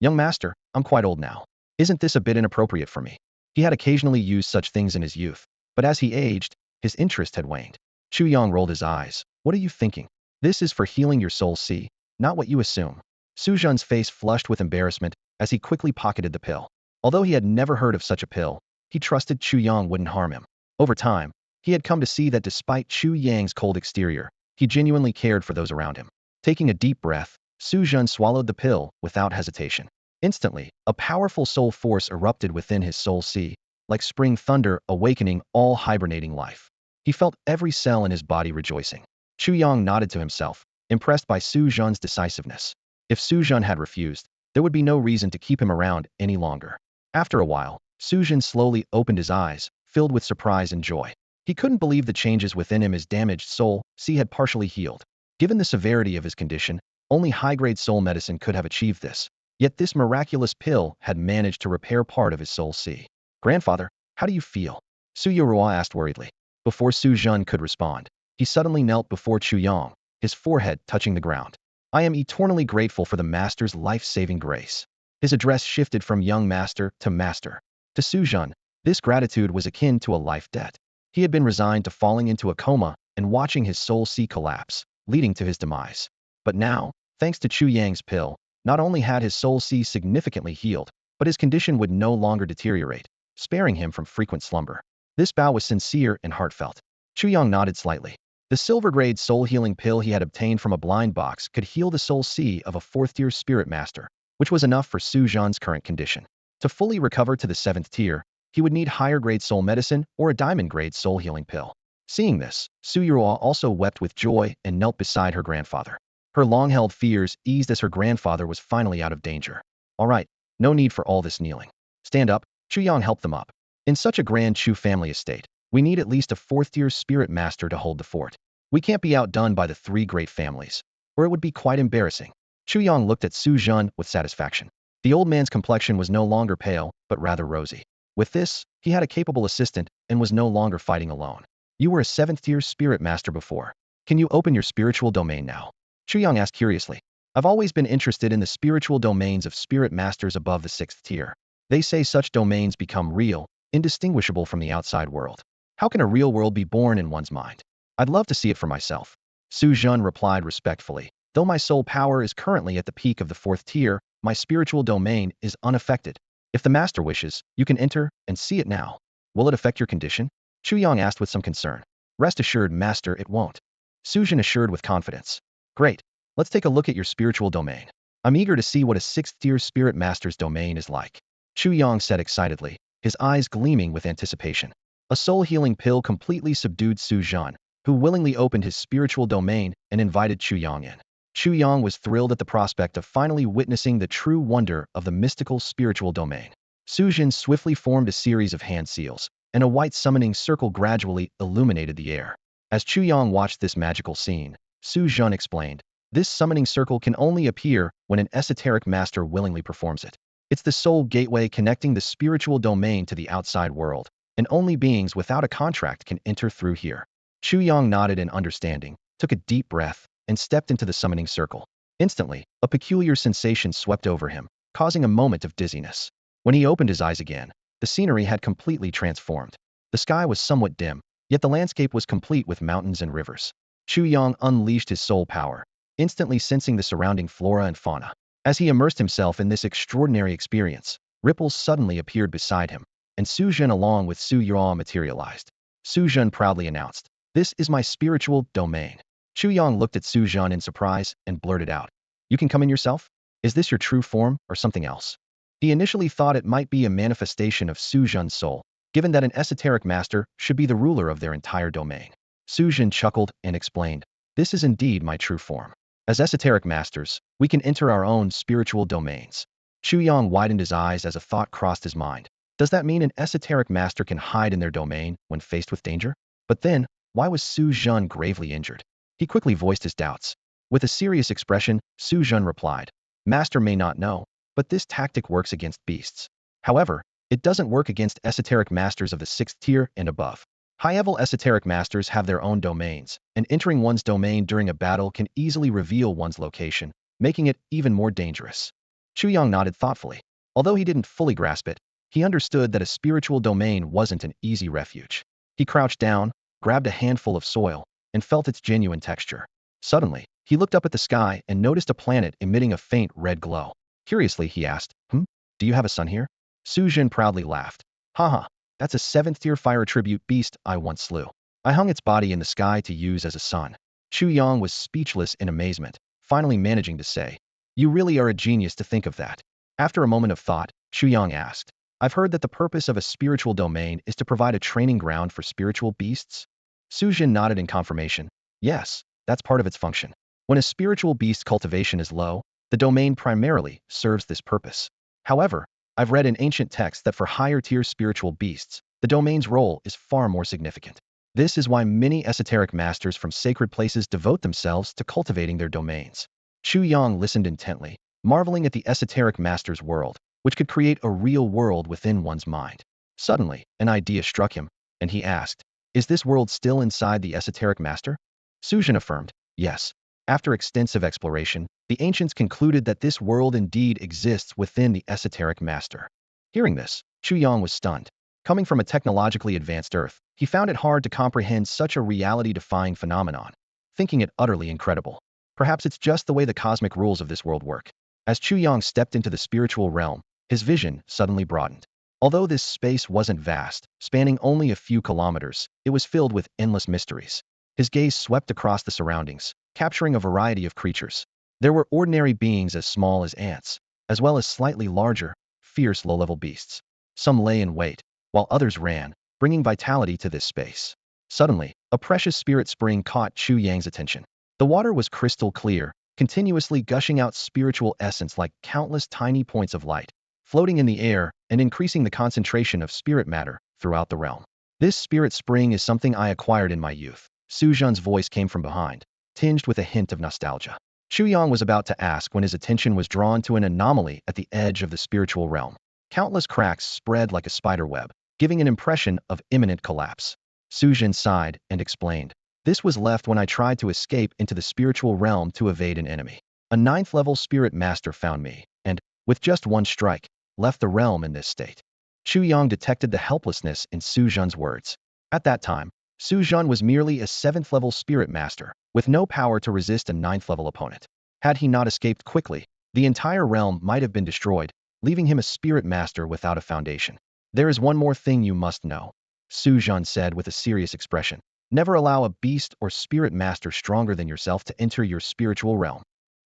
S1: Young master, I'm quite old now. Isn't this a bit inappropriate for me? He had occasionally used such things in his youth, but as he aged, his interest had waned. Chu Yang rolled his eyes. What are you thinking? This is for healing your soul, see? Not what you assume. Su Zhen's face flushed with embarrassment as he quickly pocketed the pill. Although he had never heard of such a pill, he trusted Chu Yang wouldn't harm him. Over time, he had come to see that despite Chu Yang's cold exterior, he genuinely cared for those around him. Taking a deep breath, Su Zhen swallowed the pill without hesitation. Instantly, a powerful soul force erupted within his soul sea, like spring thunder awakening all hibernating life. He felt every cell in his body rejoicing. Chu Yang nodded to himself, impressed by Su Zhen's decisiveness. If Su Zhen had refused, there would be no reason to keep him around any longer. After a while, Su Zhen slowly opened his eyes, filled with surprise and joy. He couldn't believe the changes within him. His damaged soul sea had partially healed. Given the severity of his condition, only high-grade soul medicine could have achieved this. Yet this miraculous pill had managed to repair part of his soul sea. Grandfather, how do you feel? Su Yurua asked worriedly. Before Su Zhen could respond, he suddenly knelt before Chu Yang, his forehead touching the ground. I am eternally grateful for the master's life-saving grace. His address shifted from young master to master. To Su Zhen, this gratitude was akin to a life debt. He had been resigned to falling into a coma and watching his soul sea collapse, leading to his demise. But now, thanks to Chu Yang's pill, not only had his soul sea significantly healed, but his condition would no longer deteriorate, sparing him from frequent slumber. This bow was sincere and heartfelt. Chu Yang nodded slightly. The silver-grade soul-healing pill he had obtained from a blind box could heal the soul sea of a fourth-tier spirit master, which was enough for Su Zhen's current condition. To fully recover to the seventh tier, he would need higher-grade soul medicine or a diamond-grade soul-healing pill. Seeing this, Su Yurua also wept with joy and knelt beside her grandfather. Her long-held fears eased as her grandfather was finally out of danger. All right, no need for all this kneeling. Stand up. Chu Yang helped them up. In such a grand Chu family estate, we need at least a fourth-tier spirit master to hold the fort. We can't be outdone by the three great families, or it would be quite embarrassing. Chu Yang looked at Su Zhen with satisfaction. The old man's complexion was no longer pale, but rather rosy. With this, he had a capable assistant and was no longer fighting alone. You were a seventh-tier spirit master before. Can you open your spiritual domain now? Chu Yang asked curiously. I've always been interested in the spiritual domains of spirit masters above the sixth tier. They say such domains become real, indistinguishable from the outside world. How can a real world be born in one's mind? I'd love to see it for myself. Su Zhen replied respectfully. Though my soul power is currently at the peak of the fourth tier, my spiritual domain is unaffected. If the master wishes, you can enter and see it now. Will it affect your condition? Chu Yang asked with some concern. Rest assured, master, it won't. Su Zhen assured with confidence. Great. Let's take a look at your spiritual domain. I'm eager to see what a sixth-tier spirit master's domain is like. Chu Yang said excitedly, his eyes gleaming with anticipation. A soul-healing pill completely subdued Su Zhen, who willingly opened his spiritual domain and invited Chu Yang in. Chu Yang was thrilled at the prospect of finally witnessing the true wonder of the mystical spiritual domain. Su Zhen swiftly formed a series of hand seals, and a white summoning circle gradually illuminated the air. As Chu Yang watched this magical scene, Su Zhen explained, this summoning circle can only appear when an esoteric master willingly performs it. It's the soul gateway connecting the spiritual domain to the outside world, and only beings without a contract can enter through here. Chu Yang nodded in understanding, took a deep breath, and stepped into the summoning circle. Instantly, a peculiar sensation swept over him, causing a moment of dizziness. When he opened his eyes again, the scenery had completely transformed. The sky was somewhat dim, yet the landscape was complete with mountains and rivers. Chu Yang unleashed his soul power, instantly sensing the surrounding flora and fauna. As he immersed himself in this extraordinary experience, ripples suddenly appeared beside him, and Su Zhen along with Su Yurua materialized. Su Zhen proudly announced, "This is my spiritual domain. Chu Yang looked at Su Zhan in surprise and blurted out, "You can come in yourself? Is this your true form or something else?" He initially thought it might be a manifestation of Su Zhan's soul, given that an esoteric master should be the ruler of their entire domain. Su Zhan chuckled and explained, "This is indeed my true form. As esoteric masters, we can enter our own spiritual domains." Chu Yang widened his eyes as a thought crossed his mind. Does that mean an esoteric master can hide in their domain when faced with danger? But then, why was Su Zhan gravely injured? He quickly voiced his doubts. With a serious expression, Su Zhan replied, "Master may not know, but this tactic works against beasts. However, it doesn't work against esoteric masters of the 6th tier and above. High-level esoteric masters have their own domains, and entering one's domain during a battle can easily reveal one's location, making it even more dangerous." Chu Yang nodded thoughtfully. Although he didn't fully grasp it, he understood that a spiritual domain wasn't an easy refuge. He crouched down, grabbed a handful of soil, and felt its genuine texture. Suddenly, he looked up at the sky and noticed a planet emitting a faint red glow. Curiously, he asked, "Do you have a sun here?" Su Zhan proudly laughed. "Haha, that's a 7th-tier fire tribute beast I once slew. I hung its body in the sky to use as a sun." Chu Yang was speechless in amazement, finally managing to say, "You really are a genius to think of that." After a moment of thought, Chu Yang asked, "I've heard that the purpose of a spiritual domain is to provide a training ground for spiritual beasts?" Su Zhan nodded in confirmation. "Yes, that's part of its function. When a spiritual beast's cultivation is low, the domain primarily serves this purpose. However, I've read in ancient texts that for higher-tier spiritual beasts, the domain's role is far more significant. This is why many esoteric masters from sacred places devote themselves to cultivating their domains." Chu Yang listened intently, marveling at the esoteric master's world, which could create a real world within one's mind. Suddenly, an idea struck him, and he asked, "Is this world still inside the esoteric master?" Su Zhan affirmed, "Yes. After extensive exploration, the ancients concluded that this world indeed exists within the esoteric master." Hearing this, Chu Yang was stunned. Coming from a technologically advanced Earth, he found it hard to comprehend such a reality-defying phenomenon, thinking it utterly incredible. Perhaps it's just the way the cosmic rules of this world work. As Chu Yang stepped into the spiritual realm, his vision suddenly broadened. Although this space wasn't vast, spanning only a few kilometers, it was filled with endless mysteries. His gaze swept across the surroundings, capturing a variety of creatures. There were ordinary beings as small as ants, as well as slightly larger, fierce low-level beasts. Some lay in wait, while others ran, bringing vitality to this space. Suddenly, a precious spirit spring caught Chu Yang's attention. The water was crystal clear, continuously gushing out spiritual essence like countless tiny points of light, floating in the air and increasing the concentration of spirit matter throughout the realm. "This spirit spring is something I acquired in my youth." Su Zhan's voice came from behind, tinged with a hint of nostalgia. Chu Yang was about to ask when his attention was drawn to an anomaly at the edge of the spiritual realm. Countless cracks spread like a spider web, giving an impression of imminent collapse. Su Zhan sighed and explained, "This was left when I tried to escape into the spiritual realm to evade an enemy. A 9th-level spirit master found me, and, with just one strike, left the realm in this state." Chu Yang detected the helplessness in Su Zhan's words. At that time, Su Zhan was merely a 7th-level spirit master, with no power to resist a 9th-level opponent. Had he not escaped quickly, the entire realm might have been destroyed, leaving him a spirit master without a foundation. "There is one more thing you must know," Su Zhan said with a serious expression. "Never allow a beast or spirit master stronger than yourself to enter your spiritual realm."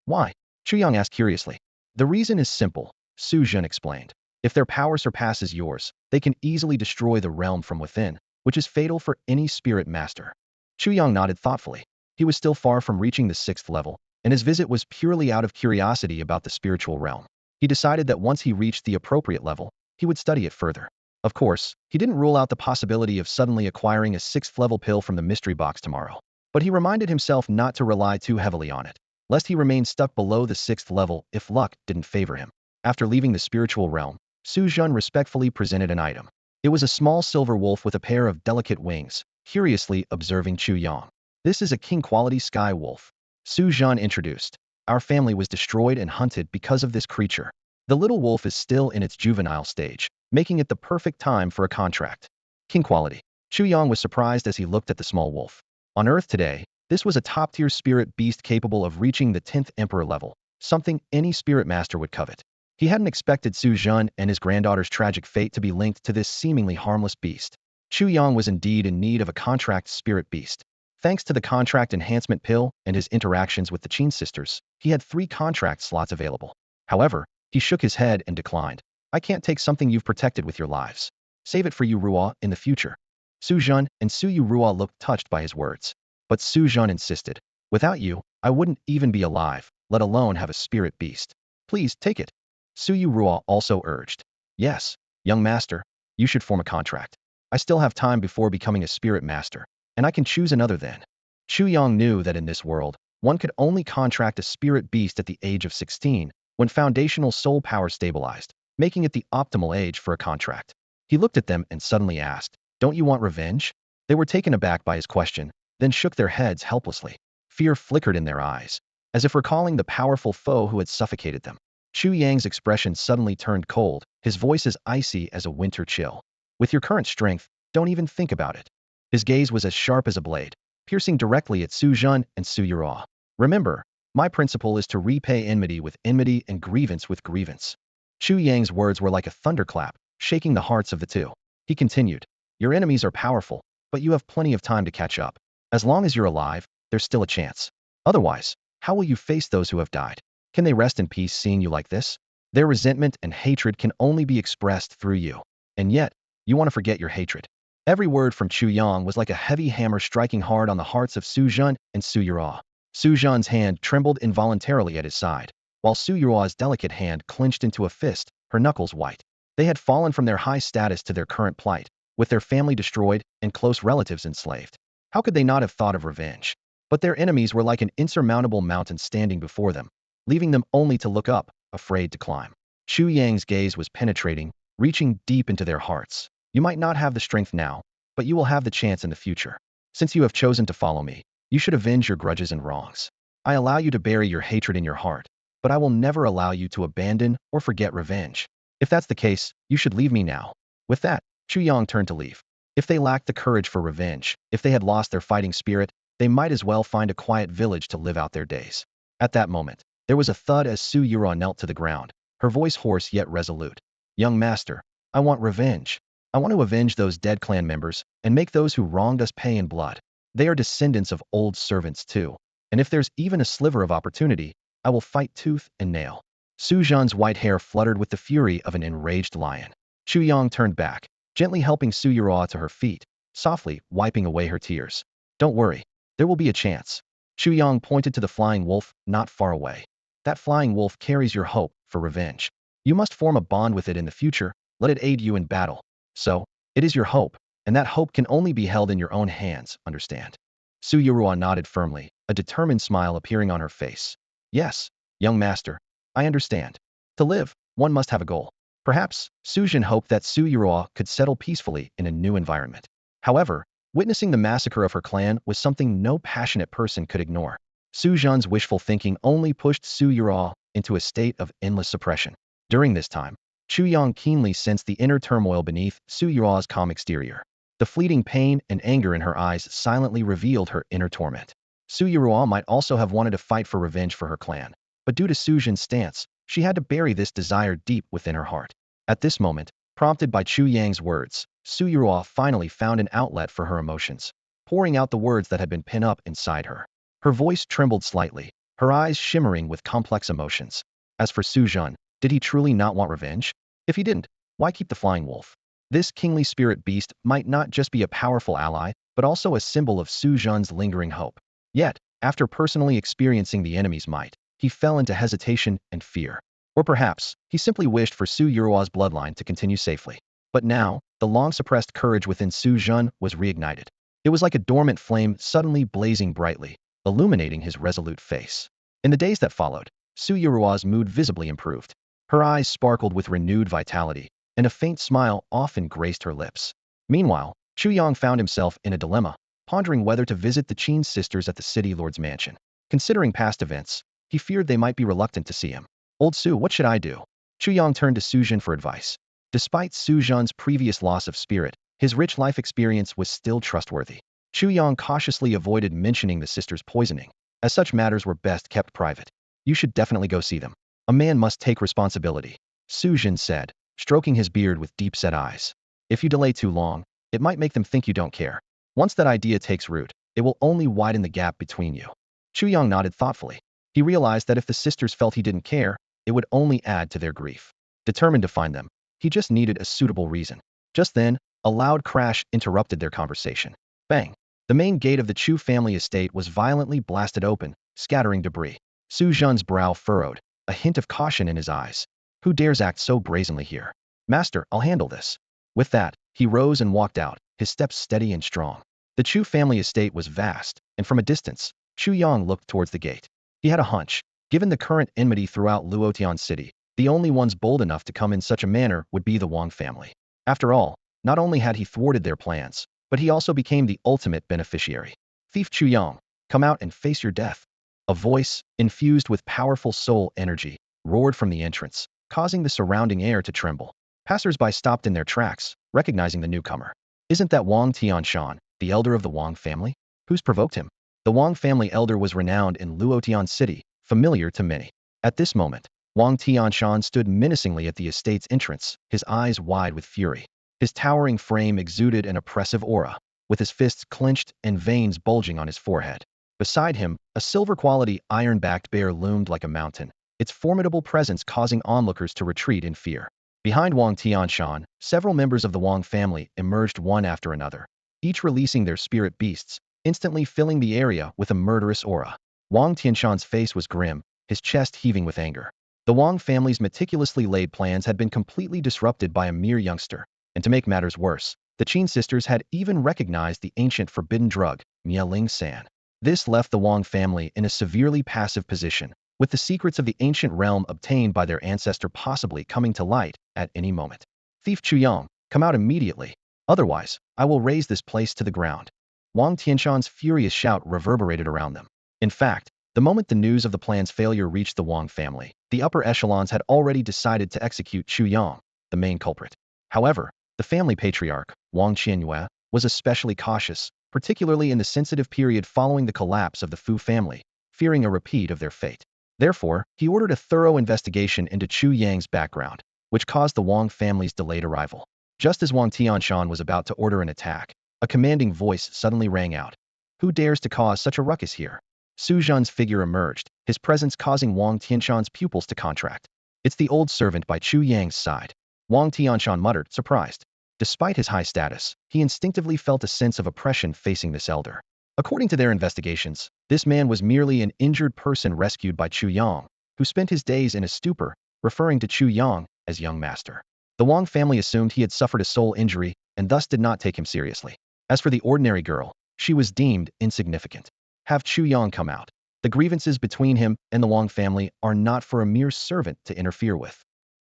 S1: "Why?" Chu Yang asked curiously. "The reason is simple," Su Zhan explained. "If their power surpasses yours, they can easily destroy the realm from within, which is fatal for any spirit master." Chu Yang nodded thoughtfully. He was still far from reaching the 6th level, and his visit was purely out of curiosity about the spiritual realm. He decided that once he reached the appropriate level, he would study it further. Of course, he didn't rule out the possibility of suddenly acquiring a 6th-level pill from the mystery box tomorrow. But he reminded himself not to rely too heavily on it, lest he remain stuck below the 6th level if luck didn't favor him. After leaving the spiritual realm, Su Zhan respectfully presented an item. It was a small silver wolf with a pair of delicate wings, curiously observing Chu Yang. "This is a king-quality sky wolf," Su Zhan introduced. "Our family was destroyed and hunted because of this creature. The little wolf is still in its juvenile stage, making it the perfect time for a contract." King quality. Chu Yang was surprised as he looked at the small wolf. On Earth today, this was a top-tier spirit beast capable of reaching the 10th Emperor level, something any spirit master would covet. He hadn't expected Su Zhan and his granddaughter's tragic fate to be linked to this seemingly harmless beast. Chu Yang was indeed in need of a contract spirit beast. Thanks to the contract enhancement pill and his interactions with the Qin sisters, he had 3 contract slots available. However, he shook his head and declined. I can't take something you've protected with your lives. Save it for you Ruo in the future. Su Jun and Su Yu Ruo looked touched by his words. But Su Jun insisted. Without you, I wouldn't even be alive, let alone have a spirit beast. Please, take it. Su Yu Ruo also urged. Yes, young master, you should form a contract. I still have time before becoming a spirit master, and I can choose another then. Chu Yang knew that in this world, one could only contract a spirit beast at the age of 16, when foundational soul power stabilized, making it the optimal age for a contract. He looked at them and suddenly asked, don't you want revenge? They were taken aback by his question, then shook their heads helplessly. Fear flickered in their eyes, as if recalling the powerful foe who had suffocated them. Chu Yang's expression suddenly turned cold, his voice as icy as a winter chill. With your current strength, don't even think about it. His gaze was as sharp as a blade, piercing directly at Su Jun and Su Yura. Remember, my principle is to repay enmity with enmity and grievance with grievance. Chu Yang's words were like a thunderclap, shaking the hearts of the two. He continued, your enemies are powerful, but you have plenty of time to catch up. As long as you're alive, there's still a chance. Otherwise, how will you face those who have died? Can they rest in peace seeing you like this? Their resentment and hatred can only be expressed through you. And yet, you want to forget your hatred. Every word from Chu Yang was like a heavy hammer striking hard on the hearts of Su Jun and Su Yura. Su Jun's hand trembled involuntarily at his side, while Su Yura's delicate hand clenched into a fist, her knuckles white. They had fallen from their high status to their current plight, with their family destroyed and close relatives enslaved. How could they not have thought of revenge? But their enemies were like an insurmountable mountain standing before them, leaving them only to look up, afraid to climb. Chu Yang's gaze was penetrating, reaching deep into their hearts. You might not have the strength now, but you will have the chance in the future. Since you have chosen to follow me, you should avenge your grudges and wrongs. I allow you to bury your hatred in your heart, but I will never allow you to abandon or forget revenge. If that's the case, you should leave me now. With that, Chu Yang turned to leave. If they lacked the courage for revenge, if they had lost their fighting spirit, they might as well find a quiet village to live out their days. At that moment, there was a thud as Su Yura knelt to the ground, her voice hoarse yet resolute. Young master, I want revenge. I want to avenge those dead clan members and make those who wronged us pay in blood. They are descendants of old servants too, and if there's even a sliver of opportunity, I will fight tooth and nail. Su Jun's white hair fluttered with the fury of an enraged lion. Chu Yang turned back, gently helping Su Yura to her feet, softly wiping away her tears. Don't worry, there will be a chance. Chu Yang pointed to the flying wolf not far away. That flying wolf carries your hope for revenge. You must form a bond with it in the future, let it aid you in battle. So, it is your hope, and that hope can only be held in your own hands, understand? Su Yura nodded firmly, a determined smile appearing on her face. Yes, young master, I understand. To live, one must have a goal. Perhaps, Su Jun hoped that Su Yura could settle peacefully in a new environment. However, witnessing the massacre of her clan was something no passionate person could ignore. Su Jun's wishful thinking only pushed Su Yura into a state of endless suppression. During this time, Chu Yang keenly sensed the inner turmoil beneath Su Yura's calm exterior. The fleeting pain and anger in her eyes silently revealed her inner torment. Su Yura might also have wanted to fight for revenge for her clan, but due to Su Jun's stance, she had to bury this desire deep within her heart. At this moment, prompted by Chu Yang's words, Su Yura finally found an outlet for her emotions, pouring out the words that had been pent up inside her. Her voice trembled slightly, her eyes shimmering with complex emotions. As for Su Jun, did he truly not want revenge? If he didn't, why keep the flying wolf? This kingly spirit beast might not just be a powerful ally, but also a symbol of Su Jun's lingering hope. Yet, after personally experiencing the enemy's might, he fell into hesitation and fear. Or perhaps, he simply wished for Su Yura's bloodline to continue safely. But now, the long-suppressed courage within Su Jun was reignited. It was like a dormant flame suddenly blazing brightly, illuminating his resolute face. In the days that followed, Su Yura's mood visibly improved. Her eyes sparkled with renewed vitality, and a faint smile often graced her lips. Meanwhile, Chu Yang found himself in a dilemma, pondering whether to visit the Qin sisters at the city lord's mansion. Considering past events, he feared they might be reluctant to see him. Old Su, what should I do? Chu Yang turned to Su Jun for advice. Despite Su Jun's previous loss of spirit, his rich life experience was still trustworthy. Chu Yang cautiously avoided mentioning the sisters' poisoning, as such matters were best kept private. You should definitely go see them. A man must take responsibility, Su Jun said, stroking his beard with deep-set eyes. If you delay too long, it might make them think you don't care. Once that idea takes root, it will only widen the gap between you. Chu Yang nodded thoughtfully. He realized that if the sisters felt he didn't care, it would only add to their grief. Determined to find them, he just needed a suitable reason. Just then, a loud crash interrupted their conversation. Bang! The main gate of the Chu family estate was violently blasted open, scattering debris. Su Zhen's brow furrowed, a hint of caution in his eyes. Who dares act so brazenly here? Master, I'll handle this. With that, he rose and walked out, his steps steady and strong. The Chu family estate was vast, and from a distance, Chu Yang looked towards the gate. He had a hunch. Given the current enmity throughout Luotian City, the only ones bold enough to come in such a manner would be the Wang family. After all, not only had he thwarted their plans, but he also became the ultimate beneficiary. Thief Chu Yang, come out and face your death. A voice, infused with powerful soul energy, roared from the entrance, causing the surrounding air to tremble. Passers-by stopped in their tracks, recognizing the newcomer. Isn't that Wang Tianshan, the elder of the Wang family? Who's provoked him? The Wang family elder was renowned in Luotian City, familiar to many. At this moment, Wang Tianshan stood menacingly at the estate's entrance, his eyes wide with fury. His towering frame exuded an oppressive aura, with his fists clenched and veins bulging on his forehead. Beside him, a silver-quality iron-backed bear loomed like a mountain, its formidable presence causing onlookers to retreat in fear. Behind Wang Tianshan, several members of the Wang family emerged one after another, each releasing their spirit beasts, instantly filling the area with a murderous aura. Wang Tianshan's face was grim, his chest heaving with anger. The Wang family's meticulously laid plans had been completely disrupted by a mere youngster, and to make matters worse, the Qin sisters had even recognized the ancient forbidden drug, Mieling San. This left the Wang family in a severely passive position, with the secrets of the ancient realm obtained by their ancestor possibly coming to light at any moment. Thief Chu Yang, come out immediately. Otherwise, I will raze this place to the ground. Wang Tianshan's furious shout reverberated around them. In fact, the moment the news of the plan's failure reached the Wang family, the upper echelons had already decided to execute Chu Yang, the main culprit. However, the family patriarch, Wang Qianyue, was especially cautious, particularly in the sensitive period following the collapse of the Fu family, fearing a repeat of their fate. Therefore, he ordered a thorough investigation into Chu Yang's background, which caused the Wang family's delayed arrival. Just as Wang Tianshan was about to order an attack, a commanding voice suddenly rang out. Who dares to cause such a ruckus here? Su Zhen's figure emerged, his presence causing Wang Tianshan's pupils to contract. It's the old servant by Chu Yang's side. Wang Tianshan muttered, surprised. Despite his high status, he instinctively felt a sense of oppression facing this elder. According to their investigations, this man was merely an injured person rescued by Chu Yang, who spent his days in a stupor, referring to Chu Yang as young master. The Wang family assumed he had suffered a soul injury and thus did not take him seriously. As for the ordinary girl, she was deemed insignificant. Have Chu Yang come out. The grievances between him and the Wang family are not for a mere servant to interfere with.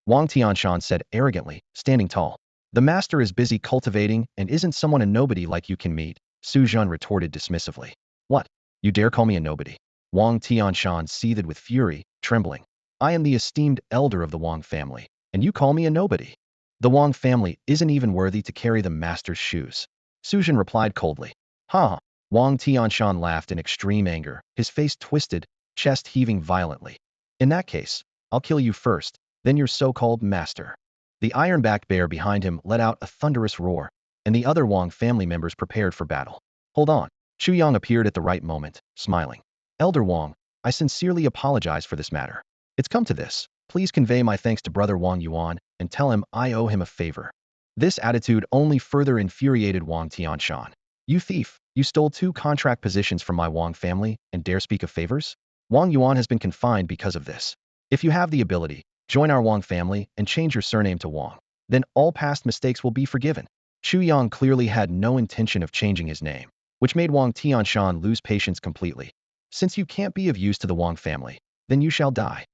S1: Wang Tianshan said arrogantly, standing tall. The master is busy cultivating and isn't someone a nobody like you can meet, Su Zhen retorted dismissively. What? You dare call me a nobody? Wang Tianshan seethed with fury, trembling. I am the esteemed elder of the Wang family, and you call me a nobody? The Wang family isn't even worthy to carry the master's shoes. Su Zhen replied coldly. Ha! Wang Tianshan laughed in extreme anger, his face twisted, chest heaving violently. In that case, I'll kill you first, then your so-called master. The iron-backed bear behind him let out a thunderous roar, and the other Wang family members prepared for battle. Hold on. Chu Yang appeared at the right moment, smiling. Elder Wang, I sincerely apologize for this matter. It's come to this. Please convey my thanks to brother Wang Yuan and tell him I owe him a favor. This attitude only further infuriated Wang Tianshan. You thief, you stole 2 contract positions from my Wang family and dare speak of favors? Wang Yuan has been confined because of this. If you have the ability, join our Wang family and change your surname to Wang. Then all past mistakes will be forgiven. Chu Yang clearly had no intention of changing his name, which made Wang Tianshan lose patience completely. Since you can't be of use to the Wang family, then you shall die.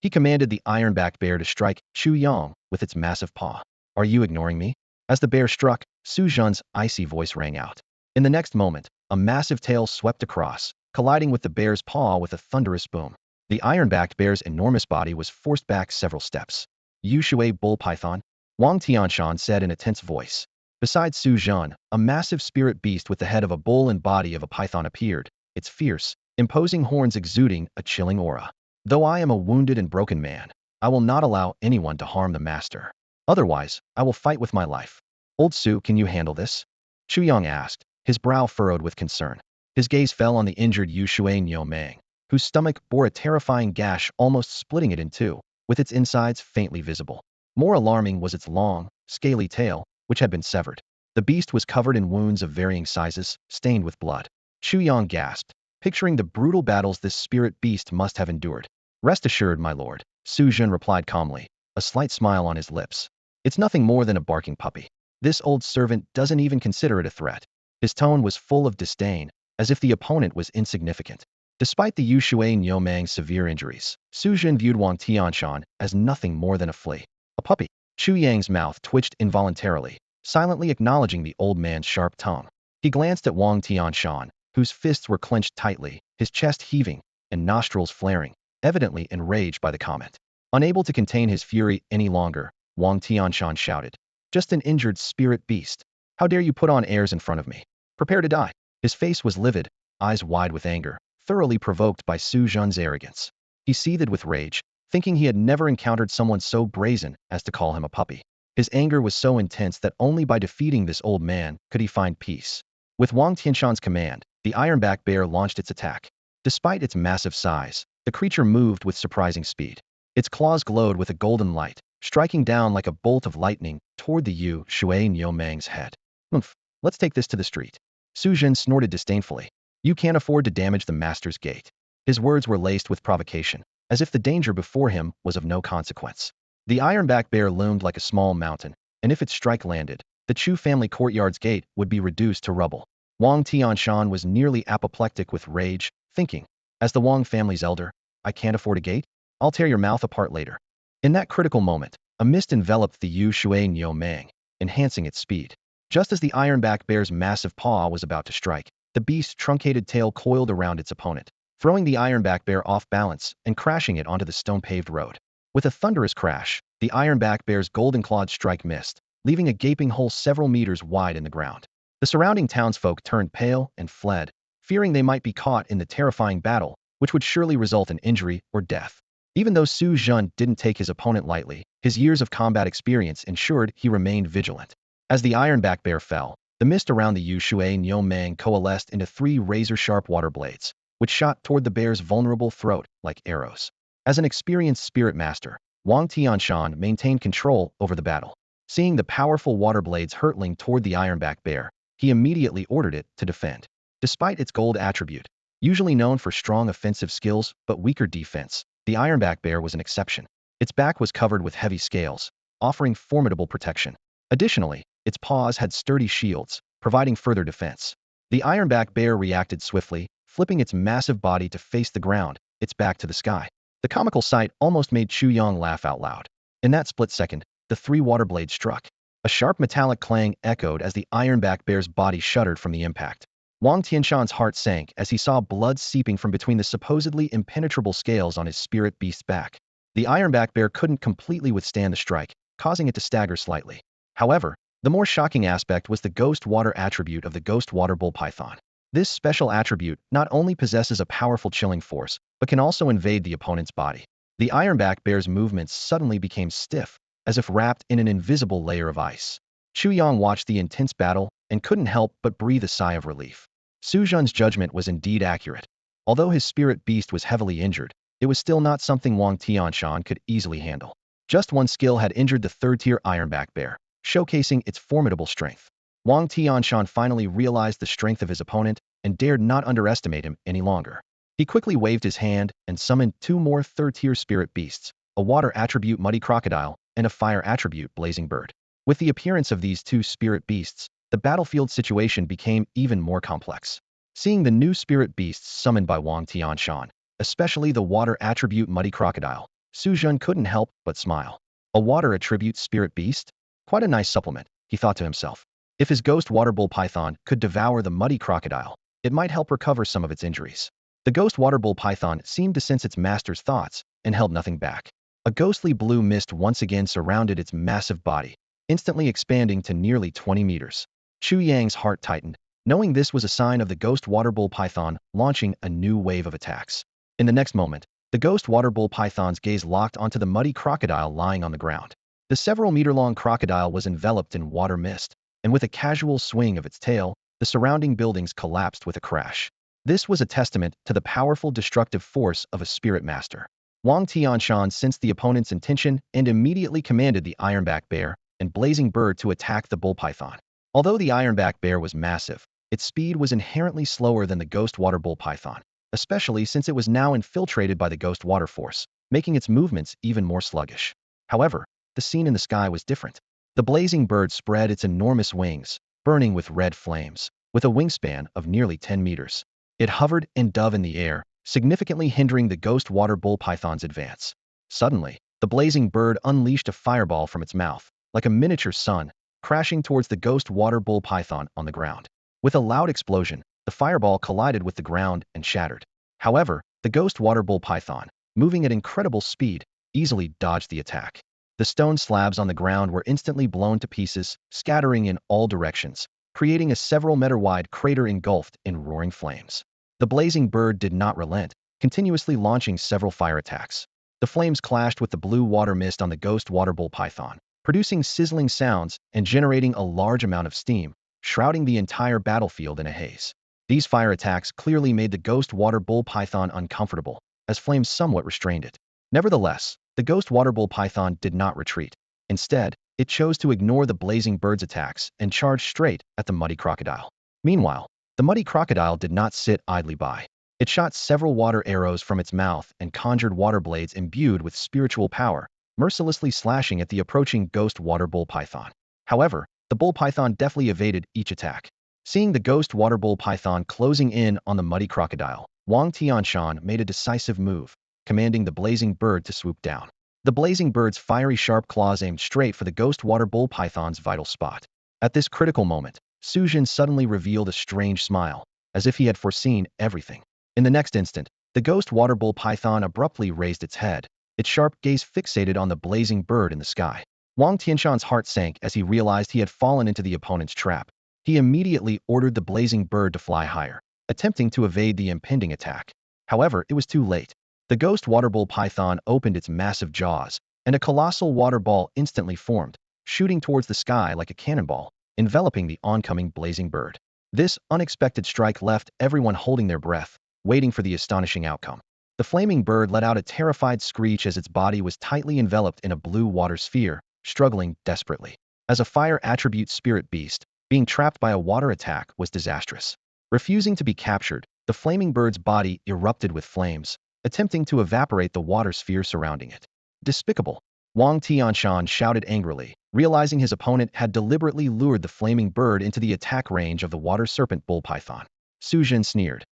S1: He commanded the iron-backed bear to strike Chu Yang with its massive paw. Are you ignoring me? As the bear struck, Su Zhen's icy voice rang out. In the next moment, a massive tail swept across, colliding with the bear's paw with a thunderous boom. The iron-backed bear's enormous body was forced back several steps. You Shui bull python? Wang Tianshan said in a tense voice. Beside Su Zhen, a massive spirit beast with the head of a bull and body of a python appeared, its fierce, imposing horns exuding a chilling aura. Though I am a wounded and broken man, I will not allow anyone to harm the master. Otherwise, I will fight with my life. Old Su, can you handle this? Chu Yang asked, his brow furrowed with concern. His gaze fell on the injured Chu Mang, whose stomach bore a terrifying gash almost splitting it in two, with its insides faintly visible. More alarming was its long, scaly tail, which had been severed. The beast was covered in wounds of varying sizes, stained with blood. Chu Yang gasped, picturing the brutal battles this spirit beast must have endured. Rest assured, my lord, Su Jun replied calmly, a slight smile on his lips. It's nothing more than a barking puppy. This old servant doesn't even consider it a threat. His tone was full of disdain, as if the opponent was insignificant. Despite the Chu Mang's severe injuries, Su Jun viewed Wang Tianshan as nothing more than a flea. A puppy. Chu Yang's mouth twitched involuntarily, silently acknowledging the old man's sharp tongue. He glanced at Wang Tianshan, whose fists were clenched tightly, his chest heaving, and nostrils flaring, evidently enraged by the comment. Unable to contain his fury any longer, Wang Tianshan shouted, "Just an injured spirit beast. How dare you put on airs in front of me? Prepare to die." His face was livid, eyes wide with anger, thoroughly provoked by Su Jun's arrogance. He seethed with rage, thinking he had never encountered someone so brazen as to call him a puppy. His anger was so intense that only by defeating this old man could he find peace. With Wang Tianshan's command, the ironback bear launched its attack. Despite its massive size, the creature moved with surprising speed. Its claws glowed with a golden light, striking down like a bolt of lightning toward the Chu Mang's head. "Humph, let's take this to the street." Su Jun snorted disdainfully. "You can't afford to damage the master's gate." His words were laced with provocation, as if the danger before him was of no consequence. The ironback bear loomed like a small mountain, and if its strike landed, the Chu family courtyard's gate would be reduced to rubble. Wang Tianshan was nearly apoplectic with rage, thinking, as the Wang family's elder, I can't afford a gate? I'll tear your mouth apart later. In that critical moment, a mist enveloped the Chu Mang, enhancing its speed. Just as the ironback bear's massive paw was about to strike, the beast's truncated tail coiled around its opponent, throwing the ironback bear off balance and crashing it onto the stone-paved road. With a thunderous crash, the ironback bear's golden-clawed strike missed, leaving a gaping hole several meters wide in the ground. The surrounding townsfolk turned pale and fled, fearing they might be caught in the terrifying battle, which would surely result in injury or death. Even though Su Jun didn't take his opponent lightly, his years of combat experience ensured he remained vigilant. As the ironback bear fell, the mist around the Chu Mang coalesced into 3 razor-sharp water blades, which shot toward the bear's vulnerable throat like arrows. As an experienced spirit master, Wang Tianshan maintained control over the battle. Seeing the powerful water blades hurtling toward the ironback bear, he immediately ordered it to defend. Despite its gold attribute, usually known for strong offensive skills but weaker defense, the ironback bear was an exception. Its back was covered with heavy scales, offering formidable protection. Additionally, its paws had sturdy shields, providing further defense. The ironback bear reacted swiftly, flipping its massive body to face the ground, its back to the sky. The comical sight almost made Chu Yang laugh out loud. In that split second, the 3 water blades struck. A sharp metallic clang echoed as the ironback bear's body shuddered from the impact. Wang Tianshan's heart sank as he saw blood seeping from between the supposedly impenetrable scales on his spirit beast's back. The ironback bear couldn't completely withstand the strike, causing it to stagger slightly. However, the more shocking aspect was the ghost water attribute of the ghost water bull python. This special attribute not only possesses a powerful chilling force, but can also invade the opponent's body. The ironback bear's movements suddenly became stiff, as if wrapped in an invisible layer of ice. Chu Yang watched the intense battle and couldn't help but breathe a sigh of relief. Su Jun's judgment was indeed accurate. Although his spirit beast was heavily injured, it was still not something Wang Tianshan could easily handle. Just one skill had injured the third-tier ironback bear, showcasing its formidable strength. Wang Tianshan finally realized the strength of his opponent and dared not underestimate him any longer. He quickly waved his hand and summoned 2 more third-tier spirit beasts, a water attribute Muddy Crocodile and a fire attribute Blazing Bird. With the appearance of these 2 spirit beasts, the battlefield situation became even more complex. Seeing the new spirit beasts summoned by Wang Tianshan, especially the water attribute Muddy Crocodile, Su Jun couldn't help but smile. A water attribute spirit beast? Quite a nice supplement, he thought to himself. If his ghost water bull python could devour the Muddy Crocodile, it might help recover some of its injuries. The ghost water bull python seemed to sense its master's thoughts and held nothing back. A ghostly blue mist once again surrounded its massive body, instantly expanding to nearly 20 meters. Chu Yang's heart tightened, knowing this was a sign of the ghost water bull python launching a new wave of attacks. In the next moment, the ghost water bull python's gaze locked onto the Muddy Crocodile lying on the ground. The several-meter-long crocodile was enveloped in water mist, and with a casual swing of its tail, the surrounding buildings collapsed with a crash. This was a testament to the powerful destructive force of a spirit master. Wang Tianshan sensed the opponent's intention and immediately commanded the ironback bear and blazing bird to attack the bull python. Although the ironback bear was massive, its speed was inherently slower than the ghost water bull python, especially since it was now infiltrated by the ghost water force, making its movements even more sluggish. However, the scene in the sky was different. The blazing bird spread its enormous wings, burning with red flames, with a wingspan of nearly 10 meters. It hovered and dove in the air, significantly hindering the ghost water bull python's advance. Suddenly, the blazing bird unleashed a fireball from its mouth, like a miniature sun, crashing towards the ghost water bull python on the ground. With a loud explosion, the fireball collided with the ground and shattered. However, the ghost water bull python, moving at incredible speed, easily dodged the attack. The stone slabs on the ground were instantly blown to pieces, scattering in all directions, creating a several-meter-wide crater engulfed in roaring flames. The blazing bird did not relent, continuously launching several fire attacks. The flames clashed with the blue water mist on the ghost water bull python, producing sizzling sounds and generating a large amount of steam, shrouding the entire battlefield in a haze. These fire attacks clearly made the ghost water bull python uncomfortable, as flames somewhat restrained it. Nevertheless, the ghost water bull python did not retreat. Instead, it chose to ignore the blazing bird's attacks and charged straight at the muddy crocodile. Meanwhile, the muddy crocodile did not sit idly by. It shot several water arrows from its mouth and conjured water blades imbued with spiritual power, mercilessly slashing at the approaching ghost water bull python. However, the bull python deftly evaded each attack. Seeing the ghost water bull python closing in on the muddy crocodile, Wang Tianshan made a decisive move, commanding the blazing bird to swoop down. The blazing bird's fiery sharp claws aimed straight for the ghost water bull python's vital spot. At this critical moment, Su Jin suddenly revealed a strange smile, as if he had foreseen everything. In the next instant, the ghost water bull python abruptly raised its head, its sharp gaze fixated on the blazing bird in the sky. Wang Tianshan's heart sank as he realized he had fallen into the opponent's trap. He immediately ordered the blazing bird to fly higher, attempting to evade the impending attack. However, it was too late. The ghost water bull python opened its massive jaws, and a colossal water ball instantly formed, shooting towards the sky like a cannonball, enveloping the oncoming blazing bird. This unexpected strike left everyone holding their breath, waiting for the astonishing outcome. The flaming bird let out a terrified screech as its body was tightly enveloped in a blue water sphere, struggling desperately. As a fire attribute spirit beast, being trapped by a water attack was disastrous. Refusing to be captured, the flaming bird's body erupted with flames, attempting to evaporate the water sphere surrounding it. Despicable! Wang Tianshan shouted angrily, realizing his opponent had deliberately lured the flaming bird into the attack range of the water serpent bull python. Su Jin sneered.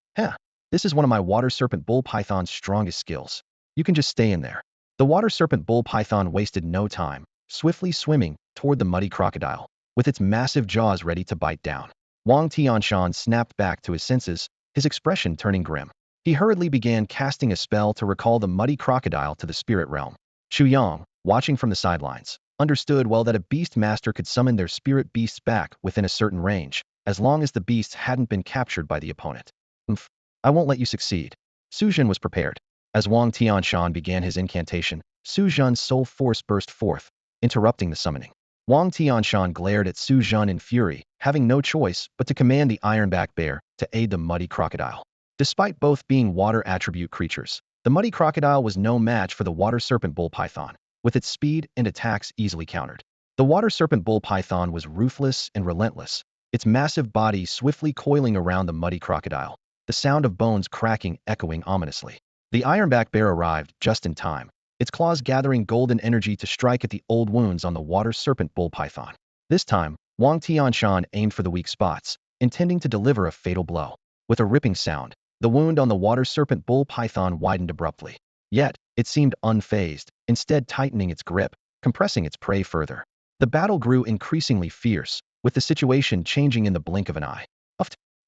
S1: This is one of my water serpent bull python's strongest skills. You can just stay in there. The water serpent bull python wasted no time, swiftly swimming toward the muddy crocodile, with its massive jaws ready to bite down. Wang Tianshan snapped back to his senses, his expression turning grim. He hurriedly began casting a spell to recall the muddy crocodile to the spirit realm. Chu Yang, watching from the sidelines, understood well that a beast master could summon their spirit beasts back within a certain range, as long as the beasts hadn't been captured by the opponent. I won't let you succeed. Su Jin was prepared. As Wang Tianshan began his incantation, Su Jin's soul force burst forth, interrupting the summoning. Wang Tianshan glared at Su Jin in fury, having no choice but to command the ironback bear to aid the muddy crocodile. Despite both being water attribute creatures, the muddy crocodile was no match for the water serpent bull python, with its speed and attacks easily countered. The water serpent bull python was ruthless and relentless, its massive body swiftly coiling around the muddy crocodile, the sound of bones cracking echoing ominously. The ironback bear arrived just in time, its claws gathering golden energy to strike at the old wounds on the water serpent bull python. This time, Wang Tianshan aimed for the weak spots, intending to deliver a fatal blow. With a ripping sound, the wound on the water serpent bull python widened abruptly. Yet, it seemed unfazed, instead tightening its grip, compressing its prey further. The battle grew increasingly fierce, with the situation changing in the blink of an eye.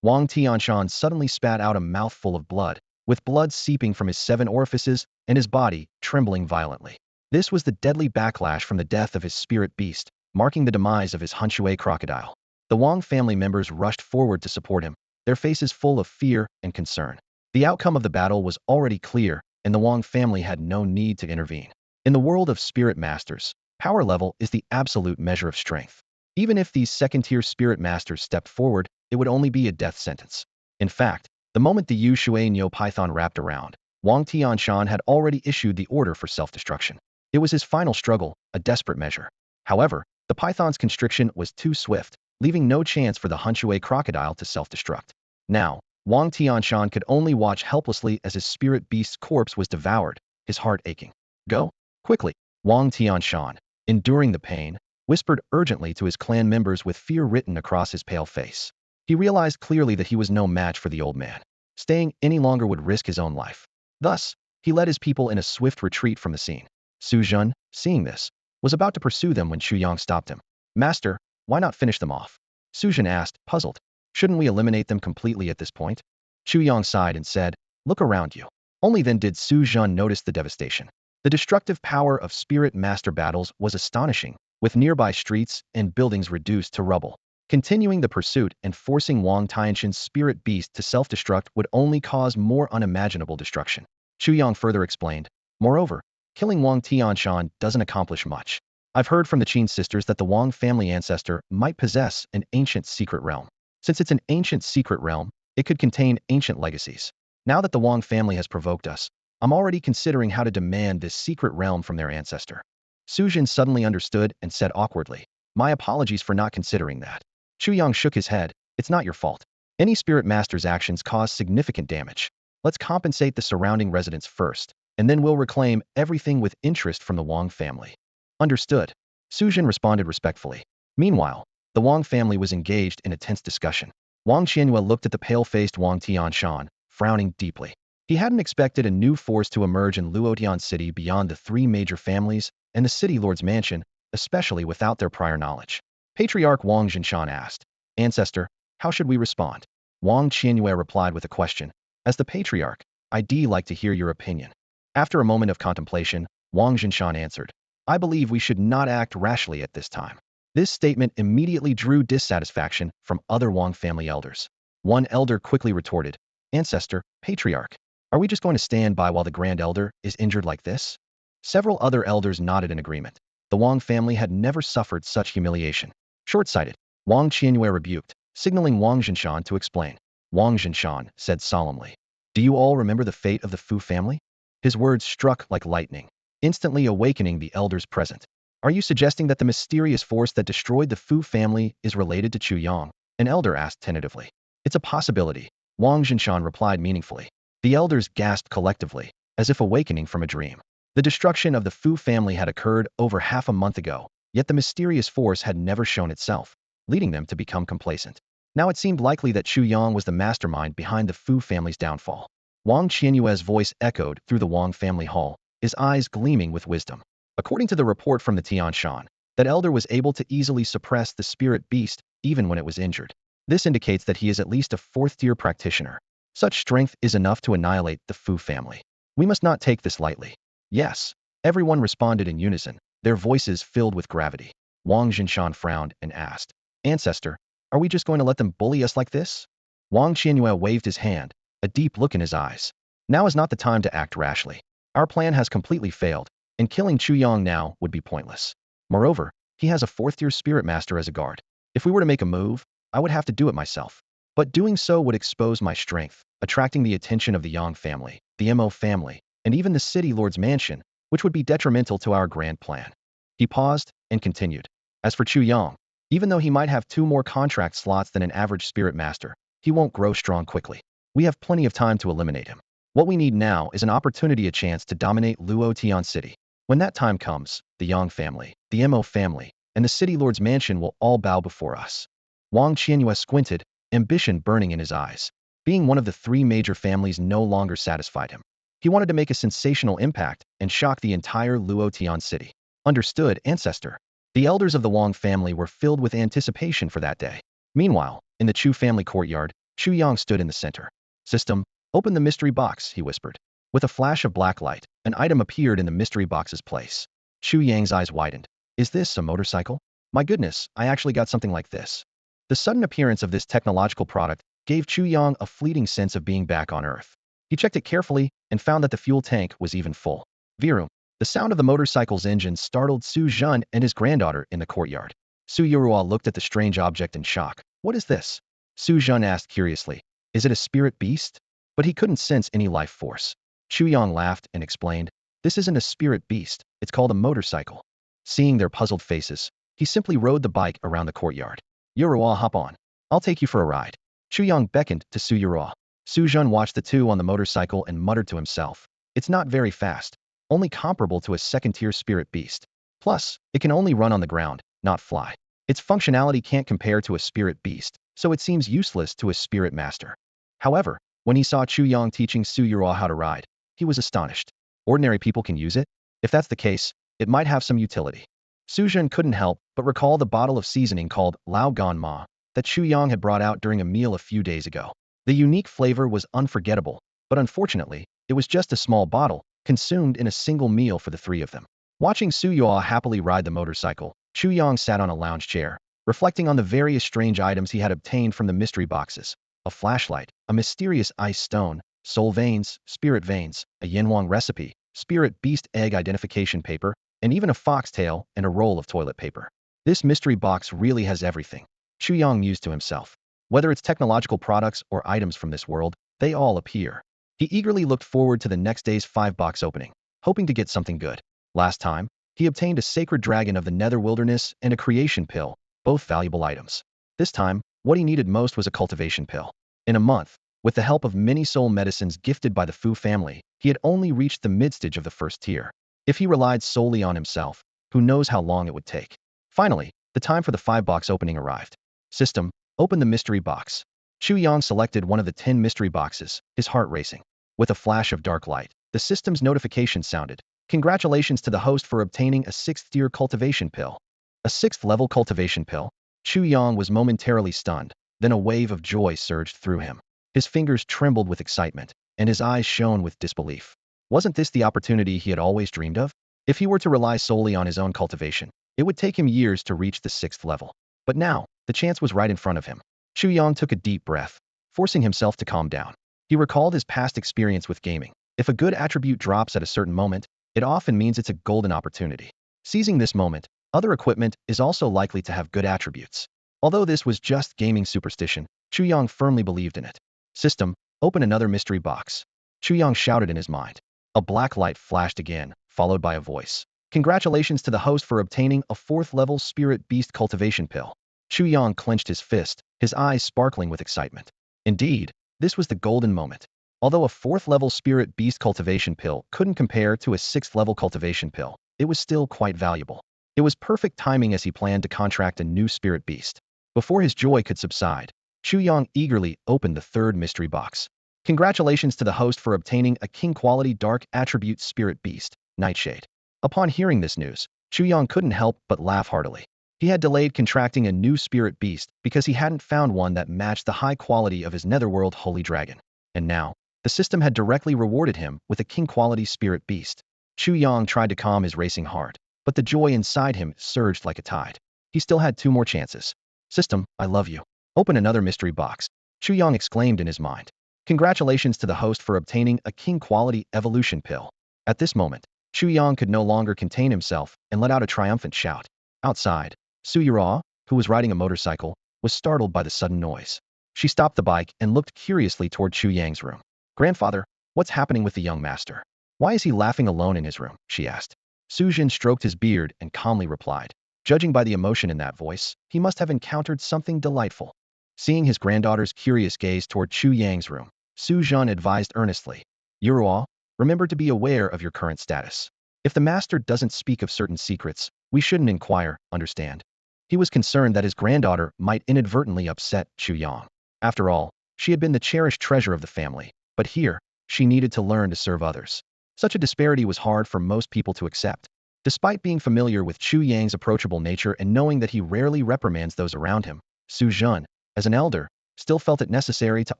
S1: Wang Tianshan suddenly spat out a mouthful of blood, with blood seeping from his 7 orifices and his body trembling violently. This was the deadly backlash from the death of his spirit beast, marking the demise of his Hunshui crocodile. The Wang family members rushed forward to support him, their faces full of fear and concern. The outcome of the battle was already clear, and the Wang family had no need to intervene. In the world of spirit masters, power level is the absolute measure of strength. Even if these second-tier spirit masters stepped forward, it would only be a death sentence. In fact, The moment the Yu Shui Nyo python wrapped around, Wang Tianshan had already issued the order for self-destruction. It was his final struggle, a desperate measure. However, the python's constriction was too swift, leaving no chance for the Hunshui crocodile to self-destruct. Now, Wang Tianshan could only watch helplessly as his spirit beast's corpse was devoured, his heart aching. Go! Quickly! Wang Tianshan, enduring the pain, whispered urgently to his clan members with fear written across his pale face. He realized clearly that he was no match for the old man. Staying any longer would risk his own life. Thus, he led his people in a swift retreat from the scene. Su Jun, seeing this, was about to pursue them when Chu Yang stopped him. Master, why not finish them off? Su Jun asked, puzzled. Shouldn't we eliminate them completely at this point? Chu Yang sighed and said, look around you. Only then did Su Jun notice the devastation. The destructive power of spirit master battles was astonishing, with nearby streets and buildings reduced to rubble. Continuing the pursuit and forcing Wang Tianshan's spirit beast to self-destruct would only cause more unimaginable destruction. Chu Yang further explained, moreover, killing Wang Tianshan doesn't accomplish much. I've heard from the Qin sisters that the Wang family ancestor might possess an ancient secret realm. Since it's an ancient secret realm, it could contain ancient legacies. Now that the Wang family has provoked us, I'm already considering how to demand this secret realm from their ancestor. Su Jin suddenly understood and said awkwardly, my apologies for not considering that. Chu Yang shook his head, it's not your fault. Any spirit master's actions cause significant damage. Let's compensate the surrounding residents first, and then we'll reclaim everything with interest from the Wang family. Understood. Su Jin responded respectfully. Meanwhile, the Wang family was engaged in a tense discussion. Wang Qianyue looked at the pale-faced Wang Tianshan, frowning deeply. He hadn't expected a new force to emerge in Luotian City beyond the three major families and the city lord's mansion, especially without their prior knowledge. Patriarch Wang Jinshan asked, Ancestor, how should we respond? Wang Qianyue replied with a question. As the patriarch, I'd like to hear your opinion. After a moment of contemplation, Wang Jinshan answered, I believe we should not act rashly at this time. This statement immediately drew dissatisfaction from other Wang family elders. One elder quickly retorted, Ancestor, Patriarch, are we just going to stand by while the Grand Elder is injured like this? Several other elders nodded in agreement. The Wang family had never suffered such humiliation. Short-sighted, Wang Qianyue rebuked, signaling Wang Jinshan to explain. Wang Jinshan said solemnly, do you all remember the fate of the Fu family? His words struck like lightning, instantly awakening the elders present. Are you suggesting that the mysterious force that destroyed the Fu family is related to Chu Yang? An elder asked tentatively. It's a possibility, Wang Jinshan replied meaningfully. The elders gasped collectively, as if awakening from a dream. The destruction of the Fu family had occurred over half a month ago, yet the mysterious force had never shown itself, leading them to become complacent. Now it seemed likely that Chu Yang was the mastermind behind the Fu family's downfall. Wang Qianyue's voice echoed through the Wang family hall, his eyes gleaming with wisdom. According to the report from the Tianshan, that elder was able to easily suppress the spirit beast even when it was injured. This indicates that he is at least a fourth-tier practitioner. Such strength is enough to annihilate the Fu family. We must not take this lightly. Yes. Everyone responded in unison, their voices filled with gravity. Wang Jinshan frowned and asked, Ancestor, are we just going to let them bully us like this? Wang Qianyue waved his hand, a deep look in his eyes. Now is not the time to act rashly. Our plan has completely failed, and killing Chu Yang now would be pointless. Moreover, he has a fourth-tier spirit master as a guard. If we were to make a move, I would have to do it myself. But doing so would expose my strength, attracting the attention of the Yang family, the Mo family, and even the city lord's mansion, which would be detrimental to our grand plan. He paused and continued. As for Chu Yang, even though he might have 2 more contract slots than an average spirit master, he won't grow strong quickly. We have plenty of time to eliminate him. What we need now is an opportunity, a chance to dominate Luotian City. When that time comes, the Yang family, the Mo family, and the city lord's mansion will all bow before us. Wang Qianyue squinted, ambition burning in his eyes. Being one of the 3 major families no longer satisfied him. He wanted to make a sensational impact and shock the entire Luotian city. Understood, Ancestor. The elders of the Wang family were filled with anticipation for that day. Meanwhile, in the Chu family courtyard, Chu Yang stood in the center. System, open the mystery box, he whispered. With a flash of black light, an item appeared in the mystery box's place. Chu Yang's eyes widened. Is this a motorcycle? My goodness, I actually got something like this. The sudden appearance of this technological product gave Chu Yang a fleeting sense of being back on Earth. He checked it carefully and found that the fuel tank was even full. Virum. The sound of the motorcycle's engine startled Su Jun and his granddaughter in the courtyard. Su Yurua looked at the strange object in shock. What is this? Su Jun asked curiously. Is it a spirit beast? But he couldn't sense any life force. Chu Yang laughed and explained, this isn't a spirit beast, it's called a motorcycle. Seeing their puzzled faces, he simply rode the bike around the courtyard. Yuruo, hop on. I'll take you for a ride. Chu Yang beckoned to Su Yuruo. Su Jun watched the two on the motorcycle and muttered to himself. It's not very fast, only comparable to a second-tier spirit beast. Plus, it can only run on the ground, not fly. Its functionality can't compare to a spirit beast, so it seems useless to a spirit master. However, when he saw Chu Yang teaching Su Yuruo how to ride, he was astonished. Ordinary people can use it? If that's the case, it might have some utility. Su Jun couldn't help but recall the bottle of seasoning called Lao Gan Ma that Chu Yang had brought out during a meal a few days ago. The unique flavor was unforgettable, but unfortunately, it was just a small bottle, consumed in a single meal for the three of them. Watching Su Yuo happily ride the motorcycle, Chu Yang sat on a lounge chair, reflecting on the various strange items he had obtained from the mystery boxes. A flashlight, a mysterious ice stone, soul veins, spirit veins, a Yinhuang recipe, spirit beast egg identification paper, and even a foxtail and a roll of toilet paper. This mystery box really has everything. Chu Yang mused to himself. Whether it's technological products or items from this world, they all appear. He eagerly looked forward to the next day's 5-box opening, hoping to get something good. Last time, he obtained a sacred dragon of the nether wilderness and a creation pill, both valuable items. This time, what he needed most was a cultivation pill. In a month, with the help of many soul medicines gifted by the Fu family, he had only reached the mid-stage of the first tier. If he relied solely on himself, who knows how long it would take. Finally, the time for the 5-box opening arrived. System, open the mystery box. Chu Yang selected one of the 10 mystery boxes, his heart racing. With a flash of dark light, the system's notification sounded. Congratulations to the host for obtaining a 6th-tier cultivation pill. A 6th-level cultivation pill? Chu Yang was momentarily stunned, then a wave of joy surged through him. His fingers trembled with excitement, and his eyes shone with disbelief. Wasn't this the opportunity he had always dreamed of? If he were to rely solely on his own cultivation, it would take him years to reach the 6th level. But now, the chance was right in front of him. Chu Yang took a deep breath, forcing himself to calm down. He recalled his past experience with gaming. If a good attribute drops at a certain moment, it often means it's a golden opportunity. Seizing this moment, other equipment is also likely to have good attributes. Although this was just gaming superstition, Chu Yang firmly believed in it. System, open another mystery box. Chu Yang shouted in his mind. A black light flashed again, followed by a voice. Congratulations to the host for obtaining a 4th-level spirit beast cultivation pill. Chu Yang clenched his fist, his eyes sparkling with excitement. Indeed, this was the golden moment. Although a 4th-level spirit beast cultivation pill couldn't compare to a 6th-level cultivation pill, it was still quite valuable. It was perfect timing as he planned to contract a new spirit beast. Before his joy could subside, Chu Yang eagerly opened the 3rd mystery box. Congratulations to the host for obtaining a king-quality dark attribute spirit beast, Nightshade. Upon hearing this news, Chu Yang couldn't help but laugh heartily. He had delayed contracting a new spirit beast because he hadn't found one that matched the high quality of his netherworld holy dragon. And now, the system had directly rewarded him with a king-quality spirit beast. Chu Yang tried to calm his racing heart, but the joy inside him surged like a tide. He still had 2 more chances. System, I love you. Open another mystery box. Chu Yang exclaimed in his mind. Congratulations to the host for obtaining a king-quality evolution pill. At this moment, Chu Yang could no longer contain himself and let out a triumphant shout. Outside, Su Yuruo, who was riding a motorcycle, was startled by the sudden noise. She stopped the bike and looked curiously toward Chu Yang's room. Grandfather, what's happening with the young master? Why is he laughing alone in his room? She asked. Su Jin stroked his beard and calmly replied. Judging by the emotion in that voice, he must have encountered something delightful. Seeing his granddaughter's curious gaze toward Chu Yang's room, Su Jun advised earnestly. Yuruo, remember to be aware of your current status. If the master doesn't speak of certain secrets, we shouldn't inquire, understand? He was concerned that his granddaughter might inadvertently upset Chu Yang. After all, she had been the cherished treasure of the family, but here, she needed to learn to serve others. Such a disparity was hard for most people to accept. Despite being familiar with Chu Yang's approachable nature and knowing that he rarely reprimands those around him, Su Jun, as an elder, still felt it necessary to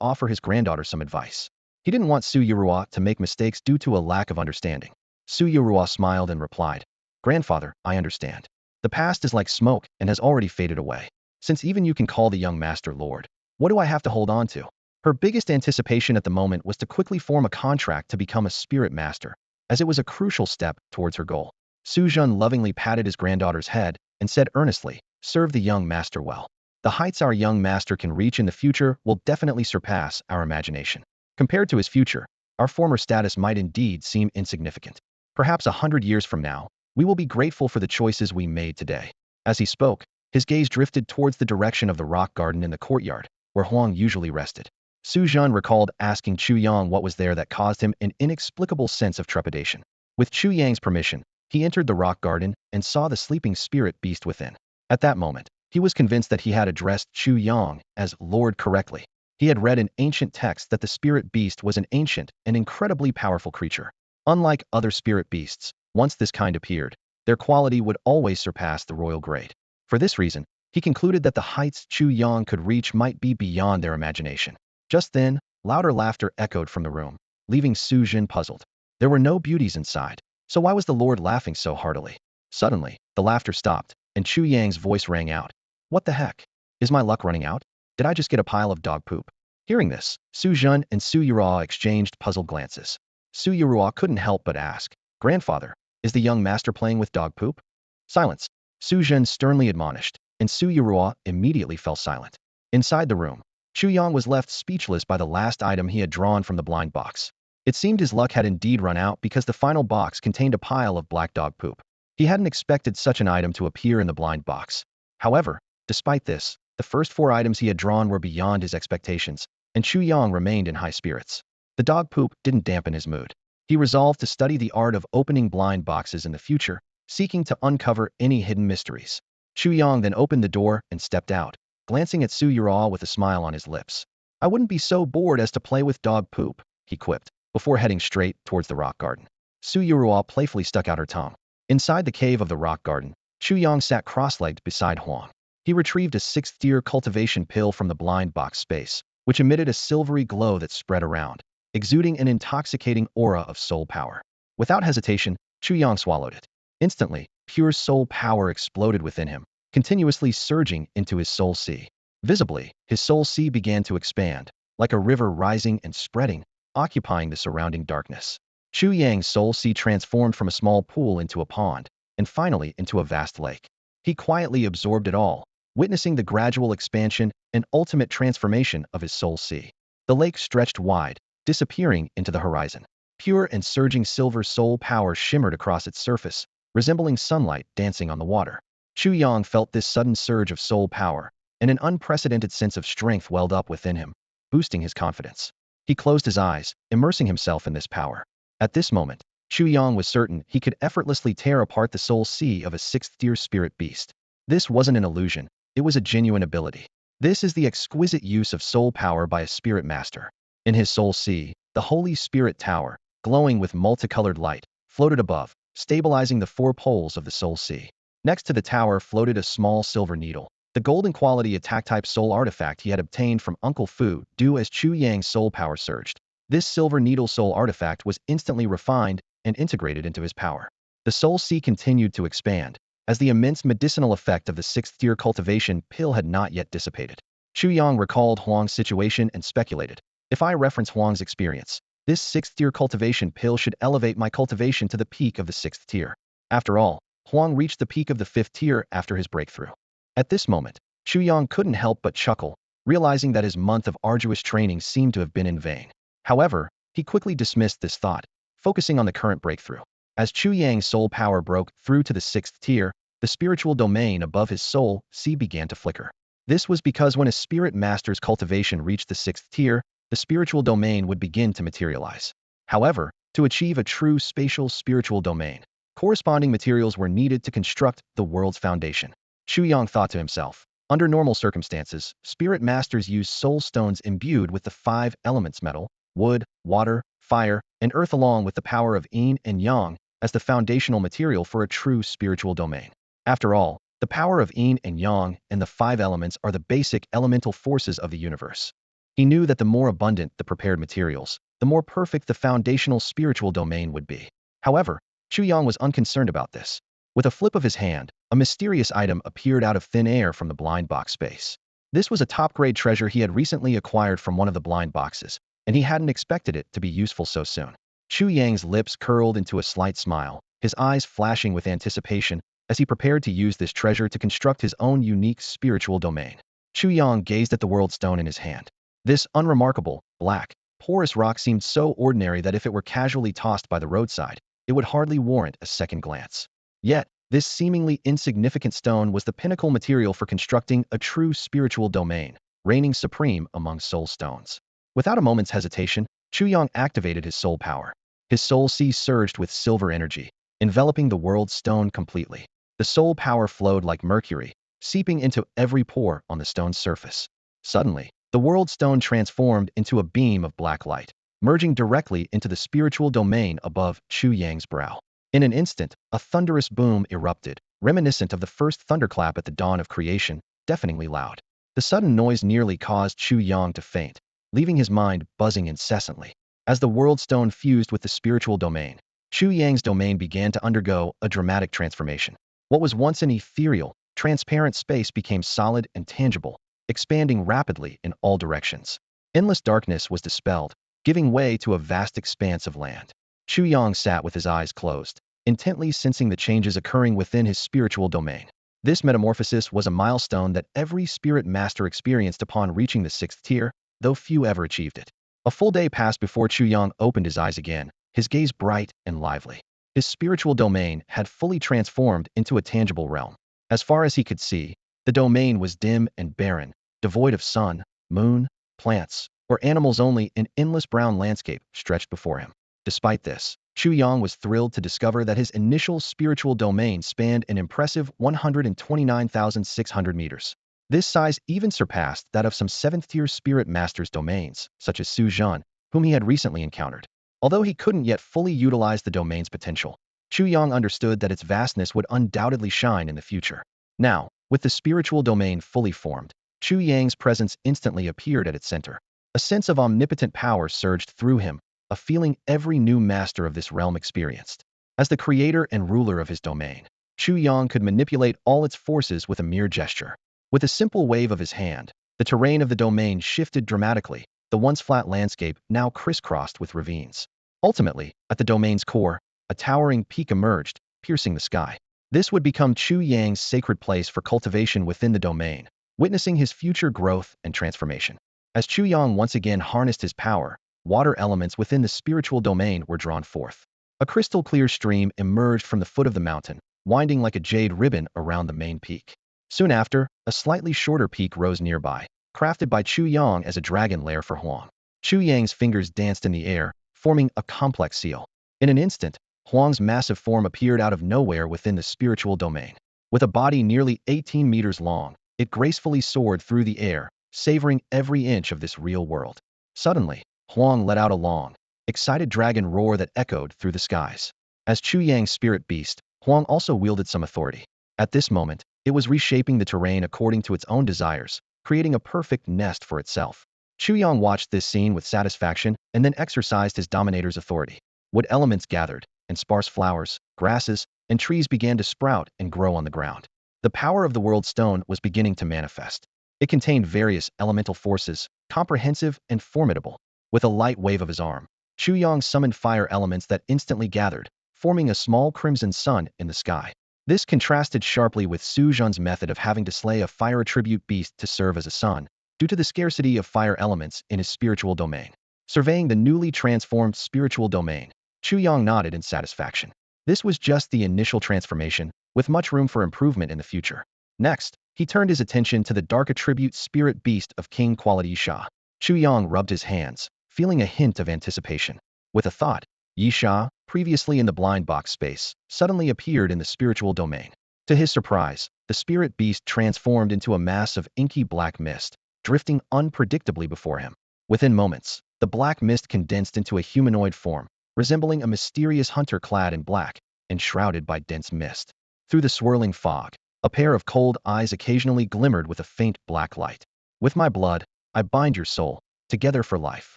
S1: offer his granddaughter some advice. He didn't want Su Yuruo to make mistakes due to a lack of understanding. Su Yuruo smiled and replied, Grandfather, I understand. The past is like smoke and has already faded away. Since even you can call the young master Lord, what do I have to hold on to? Her biggest anticipation at the moment was to quickly form a contract to become a spirit master, as it was a crucial step towards her goal. Su Jun lovingly patted his granddaughter's head and said earnestly, serve the young master well. The heights our young master can reach in the future will definitely surpass our imagination. Compared to his future, our former status might indeed seem insignificant. Perhaps 100 years from now, we will be grateful for the choices we made today. As he spoke, his gaze drifted towards the direction of the rock garden in the courtyard, where Huang usually rested. Su Zhen recalled asking Chu Yang what was there that caused him an inexplicable sense of trepidation. With Chu Yang's permission, he entered the rock garden and saw the sleeping spirit beast within. At that moment, he was convinced that he had addressed Chu Yang as Lord correctly. He had read in ancient texts that the spirit beast was an ancient and incredibly powerful creature. Unlike other spirit beasts, once this kind appeared, their quality would always surpass the royal grade. For this reason, he concluded that the heights Chu Yang could reach might be beyond their imagination. Just then, louder laughter echoed from the room, leaving Su Zhen puzzled. There were no beauties inside, so why was the Lord laughing so heartily? Suddenly, the laughter stopped, and Chu Yang's voice rang out. What the heck? Is my luck running out? Did I just get a pile of dog poop? Hearing this, Su Zhen and Su Yurua exchanged puzzled glances. Su Yurua couldn't help but ask, Grandfather, is the young master playing with dog poop? Silence, Su Zhen sternly admonished, and Su Yurua immediately fell silent. Inside the room, Chu Yang was left speechless by the last item he had drawn from the blind box. It seemed his luck had indeed run out because the final box contained a pile of black dog poop. He hadn't expected such an item to appear in the blind box. However, despite this, the first 4 items he had drawn were beyond his expectations, and Chu Yang remained in high spirits. The dog poop didn't dampen his mood. He resolved to study the art of opening blind boxes in the future, seeking to uncover any hidden mysteries. Chu Yang then opened the door and stepped out, glancing at Su Yurua with a smile on his lips. I wouldn't be so bored as to play with dog poop, he quipped, before heading straight towards the rock garden. Su Yurua playfully stuck out her tongue. Inside the cave of the rock garden, Chu Yang sat cross-legged beside Huang. He retrieved a 6th-tier cultivation pill from the blind box space, which emitted a silvery glow that spread around, exuding an intoxicating aura of soul power. Without hesitation, Chu Yang swallowed it. Instantly, pure soul power exploded within him, continuously surging into his soul sea. Visibly, his soul sea began to expand, like a river rising and spreading, occupying the surrounding darkness. Chu Yang's soul sea transformed from a small pool into a pond, and finally into a vast lake. He quietly absorbed it all, witnessing the gradual expansion and ultimate transformation of his soul sea. The lake stretched wide, disappearing into the horizon. Pure and surging silver soul power shimmered across its surface, resembling sunlight dancing on the water. Chu Yang felt this sudden surge of soul power, and an unprecedented sense of strength welled up within him, boosting his confidence. He closed his eyes, immersing himself in this power. At this moment, Chu Yang was certain he could effortlessly tear apart the soul sea of a 6th-tier spirit beast. This wasn't an illusion, it was a genuine ability. This is the exquisite use of soul power by a spirit master. In his soul sea, the Holy Spirit Tower, glowing with multicolored light, floated above, stabilizing the 4 poles of the soul sea. Next to the tower floated a small silver needle, the golden quality attack-type soul artifact he had obtained from Uncle Fu due as Chu Yang's soul power surged. This silver needle soul artifact was instantly refined and integrated into his power. The soul sea continued to expand, as the immense medicinal effect of the 6th-tier cultivation pill had not yet dissipated. Chu Yang recalled Huang's situation and speculated, if I reference Huang's experience, this 6th-tier cultivation pill should elevate my cultivation to the peak of the 6th tier. After all, Huang reached the peak of the 5th tier after his breakthrough. At this moment, Chu Yang couldn't help but chuckle, realizing that his month of arduous training seemed to have been in vain. However, he quickly dismissed this thought, focusing on the current breakthrough. As Chu Yang's soul power broke through to the 6th tier, the spiritual domain above his soul sea began to flicker. This was because when a spirit master's cultivation reached the 6th tier, the spiritual domain would begin to materialize. However, to achieve a true spatial spiritual domain, corresponding materials were needed to construct the world's foundation. Chu Yang thought to himself, under normal circumstances, spirit masters use soul stones imbued with the 5 elements metal, wood, water, fire, and earth along with the power of yin and yang as the foundational material for a true spiritual domain. After all, the power of yin and yang and the 5 elements are the basic elemental forces of the universe. He knew that the more abundant the prepared materials, the more perfect the foundational spiritual domain would be. However, Chu Yang was unconcerned about this. With a flip of his hand, a mysterious item appeared out of thin air from the blind box space. This was a top-grade treasure he had recently acquired from one of the blind boxes, and he hadn't expected it to be useful so soon. Chu Yang's lips curled into a slight smile, his eyes flashing with anticipation as he prepared to use this treasure to construct his own unique spiritual domain. Chu Yang gazed at the world stone in his hand. This unremarkable, black, porous rock seemed so ordinary that if it were casually tossed by the roadside, it would hardly warrant a second glance. Yet, this seemingly insignificant stone was the pinnacle material for constructing a true spiritual domain, reigning supreme among soul stones. Without a moment's hesitation, Chu Yang activated his soul power. His soul sea surged with silver energy, enveloping the world stone completely. The soul power flowed like mercury, seeping into every pore on the stone's surface. Suddenly, the world stone transformed into a beam of black light, merging directly into the spiritual domain above Chu Yang's brow. In an instant, a thunderous boom erupted, reminiscent of the first thunderclap at the dawn of creation, deafeningly loud. The sudden noise nearly caused Chu Yang to faint, leaving his mind buzzing incessantly. As the world stone fused with the spiritual domain, Chu Yang's domain began to undergo a dramatic transformation. What was once an ethereal, transparent space became solid and tangible, expanding rapidly in all directions. Endless darkness was dispelled, giving way to a vast expanse of land. Chu Yang sat with his eyes closed, intently sensing the changes occurring within his spiritual domain. This metamorphosis was a milestone that every spirit master experienced upon reaching the sixth tier, though few ever achieved it. A full day passed before Chu Yang opened his eyes again, his gaze bright and lively. His spiritual domain had fully transformed into a tangible realm. As far as he could see, the domain was dim and barren, devoid of sun, moon, plants, or animals. Only an endless brown landscape stretched before him. Despite this, Chu Yang was thrilled to discover that his initial spiritual domain spanned an impressive 129,600 meters. This size even surpassed that of some 7th-tier spirit masters' domains, such as Su Zhan, whom he had recently encountered. Although he couldn't yet fully utilize the domain's potential, Chu Yang understood that its vastness would undoubtedly shine in the future. Now, with the spiritual domain fully formed, Chu Yang's presence instantly appeared at its center. A sense of omnipotent power surged through him, a feeling every new master of this realm experienced. As the creator and ruler of his domain, Chu Yang could manipulate all its forces with a mere gesture. With a simple wave of his hand, the terrain of the domain shifted dramatically, the once flat landscape now crisscrossed with ravines. Ultimately, at the domain's core, a towering peak emerged, piercing the sky. This would become Chu Yang's sacred place for cultivation within the domain, witnessing his future growth and transformation. As Chu Yang once again harnessed his power, water elements within the spiritual domain were drawn forth. A crystal-clear stream emerged from the foot of the mountain, winding like a jade ribbon around the main peak. Soon after, a slightly shorter peak rose nearby, crafted by Chu Yang as a dragon lair for Huang. Chu Yang's fingers danced in the air, forming a complex seal. In an instant, Huang's massive form appeared out of nowhere within the spiritual domain. With a body nearly 18 meters long, it gracefully soared through the air, savoring every inch of this real world. Suddenly, Huang let out a long, excited dragon roar that echoed through the skies. As Chu Yang's spirit beast, Huang also wielded some authority. At this moment, it was reshaping the terrain according to its own desires, creating a perfect nest for itself. Chu Yang watched this scene with satisfaction and then exercised his dominator's authority. Wood elements gathered, and sparse flowers, grasses, and trees began to sprout and grow on the ground. The power of the world stone was beginning to manifest. It contained various elemental forces, comprehensive and formidable. With a light wave of his arm, Chu Yang summoned fire elements that instantly gathered, forming a small crimson sun in the sky. This contrasted sharply with Su Zhan's method of having to slay a fire attribute beast to serve as a sun, due to the scarcity of fire elements in his spiritual domain. Surveying the newly transformed spiritual domain, Chu Yang nodded in satisfaction. This was just the initial transformation, with much room for improvement in the future. Next, he turned his attention to the dark attribute spirit beast of king quality Yisha. Chu Yang rubbed his hands, feeling a hint of anticipation. With a thought, Yisha, previously in the blind box space, suddenly appeared in the spiritual domain. To his surprise, the spirit beast transformed into a mass of inky black mist, drifting unpredictably before him. Within moments, the black mist condensed into a humanoid form, resembling a mysterious hunter clad in black and shrouded by dense mist. Through the swirling fog, a pair of cold eyes occasionally glimmered with a faint black light. With my blood, I bind your soul, together for life.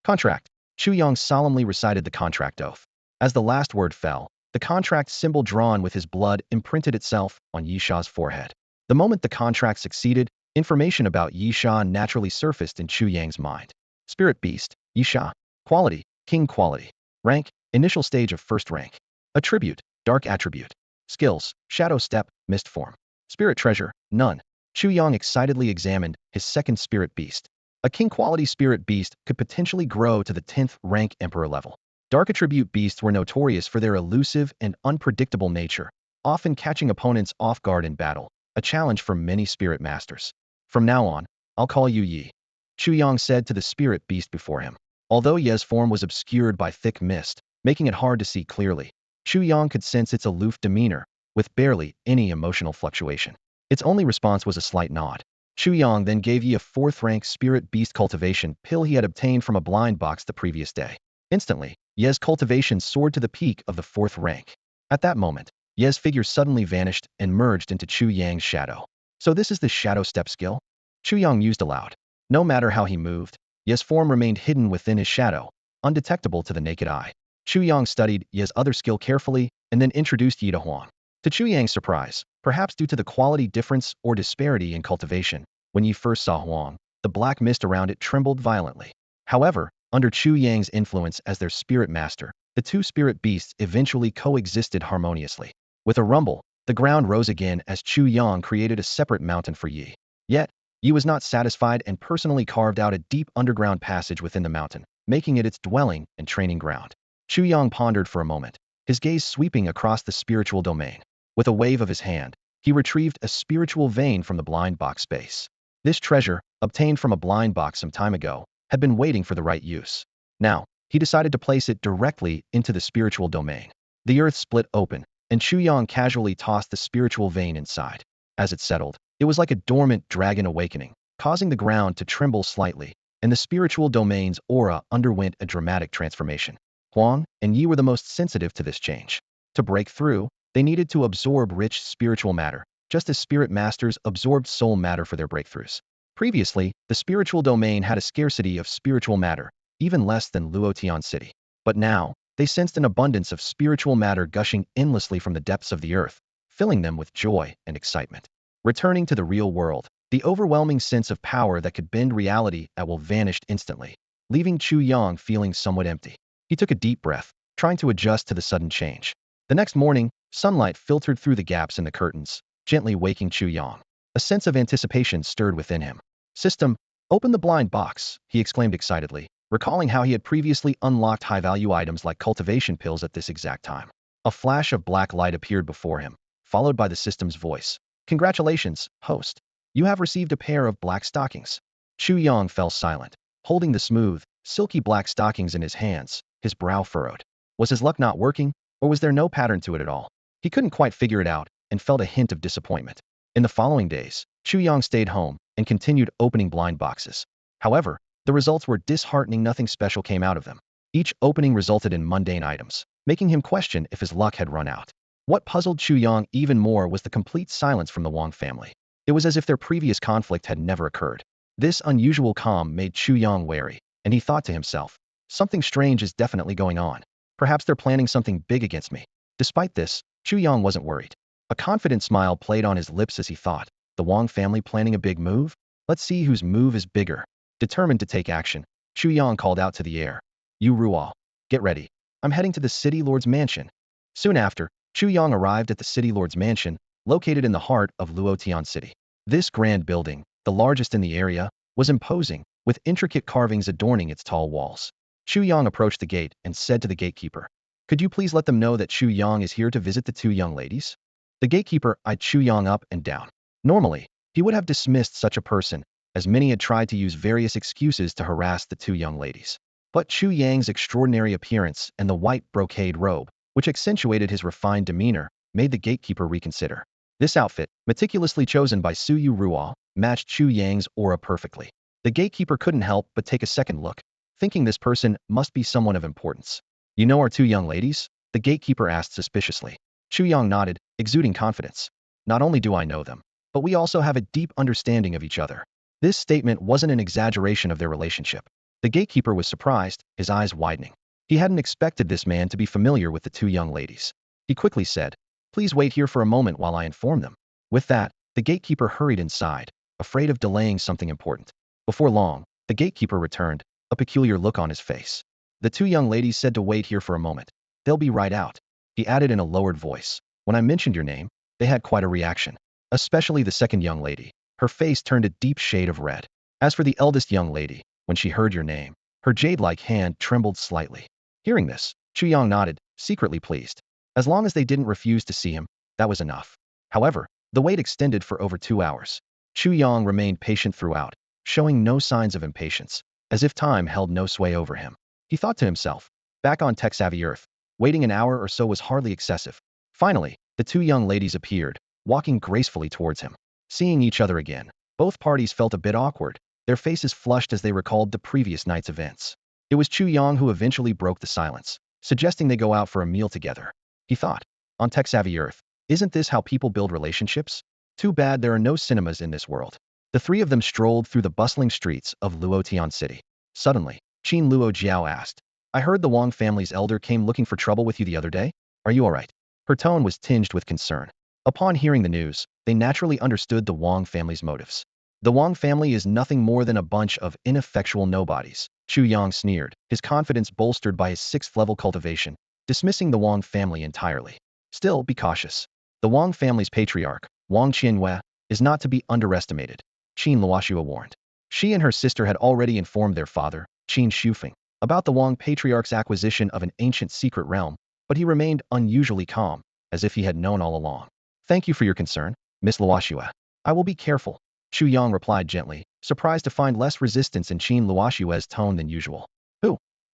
S1: Contract. Chu Yang solemnly recited the contract oath. As the last word fell, the contract symbol drawn with his blood imprinted itself on Yisha's forehead. The moment the contract succeeded, information about Yisha naturally surfaced in Chu Yang's mind. Spirit Beast, Yisha. Quality, King Quality. Rank, initial stage of first rank. Attribute, Dark Attribute. Skills, Shadow Step, Mist Form. Spirit Treasure, none. Chu Yang excitedly examined his second spirit beast. A king-quality spirit beast could potentially grow to the 10th rank emperor level. Dark attribute beasts were notorious for their elusive and unpredictable nature, often catching opponents off guard in battle, a challenge for many spirit masters. From now on, I'll call you Yi, Chu Yang said to the spirit beast before him. Although Ye's form was obscured by thick mist, making it hard to see clearly, Chu Yang could sense its aloof demeanor, with barely any emotional fluctuation. Its only response was a slight nod. Chu Yang then gave Yi a 4th-rank spirit beast cultivation pill he had obtained from a blind box the previous day. Instantly, Ye's cultivation soared to the peak of the 4th rank. At that moment, Ye's figure suddenly vanished and merged into Chu Yang's shadow. So this is the shadow step skill? Chu Yang mused aloud. No matter how he moved, Ye's form remained hidden within his shadow, undetectable to the naked eye. Chu Yang studied Ye's other skill carefully and then introduced Yi to Huang. To Chu Yang's surprise, perhaps due to the quality difference or disparity in cultivation, when Yi first saw Huang, the black mist around it trembled violently. However, under Chu Yang's influence as their spirit master, the two spirit beasts eventually coexisted harmoniously. With a rumble, the ground rose again as Chu Yang created a separate mountain for Yi. Yet, Yi was not satisfied and personally carved out a deep underground passage within the mountain, making it its dwelling and training ground. Chu Yang pondered for a moment, his gaze sweeping across the spiritual domain. With a wave of his hand, he retrieved a spiritual vein from the blind box space. This treasure, obtained from a blind box some time ago, had been waiting for the right use. Now, he decided to place it directly into the spiritual domain. The earth split open, and Chu Yang casually tossed the spiritual vein inside. As it settled, it was like a dormant dragon awakening, causing the ground to tremble slightly, and the spiritual domain's aura underwent a dramatic transformation. Huang and Yi were the most sensitive to this change. To break through, they needed to absorb rich spiritual matter, just as spirit masters absorbed soul matter for their breakthroughs. Previously, the spiritual domain had a scarcity of spiritual matter, even less than Luotian City. But now, they sensed an abundance of spiritual matter gushing endlessly from the depths of the earth, filling them with joy and excitement. Returning to the real world, the overwhelming sense of power that could bend reality at will vanished instantly, leaving Chu Yang feeling somewhat empty. He took a deep breath, trying to adjust to the sudden change. The next morning, sunlight filtered through the gaps in the curtains, gently waking Chu Yang. A sense of anticipation stirred within him. System, open the blind box, he exclaimed excitedly, recalling how he had previously unlocked high-value items like cultivation pills at this exact time. A flash of black light appeared before him, followed by the system's voice. Congratulations, host. You have received a pair of black stockings. Chu Yang fell silent, holding the smooth, silky black stockings in his hands, his brow furrowed. Was his luck not working, or was there no pattern to it at all? He couldn't quite figure it out, and felt a hint of disappointment. In the following days, Chu Yang stayed home and continued opening blind boxes. However, the results were disheartening. Nothing special came out of them. Each opening resulted in mundane items, making him question if his luck had run out. What puzzled Chu Yang even more was the complete silence from the Wang family. It was as if their previous conflict had never occurred. This unusual calm made Chu Yang wary, and he thought to himself, something strange is definitely going on. Perhaps they're planning something big against me. Despite this, Chu Yang wasn't worried. A confident smile played on his lips as he thought, the Wang family planning a big move? Let's see whose move is bigger. Determined to take action, Chu Yang called out to the air. You Ruo, get ready. I'm heading to the city lord's mansion. Soon after, Chu Yang arrived at the city lord's mansion, located in the heart of Luotian City. This grand building, the largest in the area, was imposing, with intricate carvings adorning its tall walls. Chu Yang approached the gate and said to the gatekeeper, could you please let them know that Chu Yang is here to visit the two young ladies? The gatekeeper eyed Chu Yang up and down. Normally, he would have dismissed such a person, as many had tried to use various excuses to harass the two young ladies. But Chu Yang's extraordinary appearance and the white brocade robe, which accentuated his refined demeanor, made the gatekeeper reconsider. This outfit, meticulously chosen by Suyu Ruo, matched Chu Yang's aura perfectly. The gatekeeper couldn't help but take a second look, thinking this person must be someone of importance. You know our two young ladies? The gatekeeper asked suspiciously. Chu Yang nodded, exuding confidence. Not only do I know them, but we also have a deep understanding of each other. This statement wasn't an exaggeration of their relationship. The gatekeeper was surprised, his eyes widening. He hadn't expected this man to be familiar with the two young ladies. He quickly said, please wait here for a moment while I inform them. With that, the gatekeeper hurried inside, afraid of delaying something important. Before long, the gatekeeper returned, a peculiar look on his face. The two young ladies said to wait here for a moment. They'll be right out. He added in a lowered voice. When I mentioned your name, they had quite a reaction. Especially the second young lady. her face turned a deep shade of red. As for the eldest young lady, when she heard your name, her jade-like hand trembled slightly. Hearing this, Chu Yang nodded, secretly pleased. As long as they didn't refuse to see him, that was enough. However, the wait extended for over 2 hours. Chu Yang remained patient throughout, showing no signs of impatience, as if time held no sway over him. He thought to himself, back on tech-savvy Earth, waiting an hour or so was hardly excessive. Finally, the two young ladies appeared, walking gracefully towards him. Seeing each other again, both parties felt a bit awkward, their faces flushed as they recalled the previous night's events. It was Chu Yang who eventually broke the silence, suggesting they go out for a meal together. He thought, on tech-savvy Earth, isn't this how people build relationships? Too bad there are no cinemas in this world. The three of them strolled through the bustling streets of Luotian City. Suddenly, Qin Luo Jiao asked, I heard the Wang family's elder came looking for trouble with you the other day? Are you alright? Her tone was tinged with concern. Upon hearing the news, they naturally understood the Wang family's motives. The Wang family is nothing more than a bunch of ineffectual nobodies, Chu Yang sneered, his confidence bolstered by his 6th-level cultivation, dismissing the Wang family entirely. Still, be cautious. The Wang family's patriarch, Wang Qianhua, is not to be underestimated, Qin Luoxua warned. She and her sister had already informed their father, Qin Shufeng, about the Wang patriarch's acquisition of an ancient secret realm, but he remained unusually calm, as if he had known all along. Thank you for your concern, Miss Luoxua. I will be careful, Chu Yang replied gently, surprised to find less resistance in Qin Luoxua's tone than usual.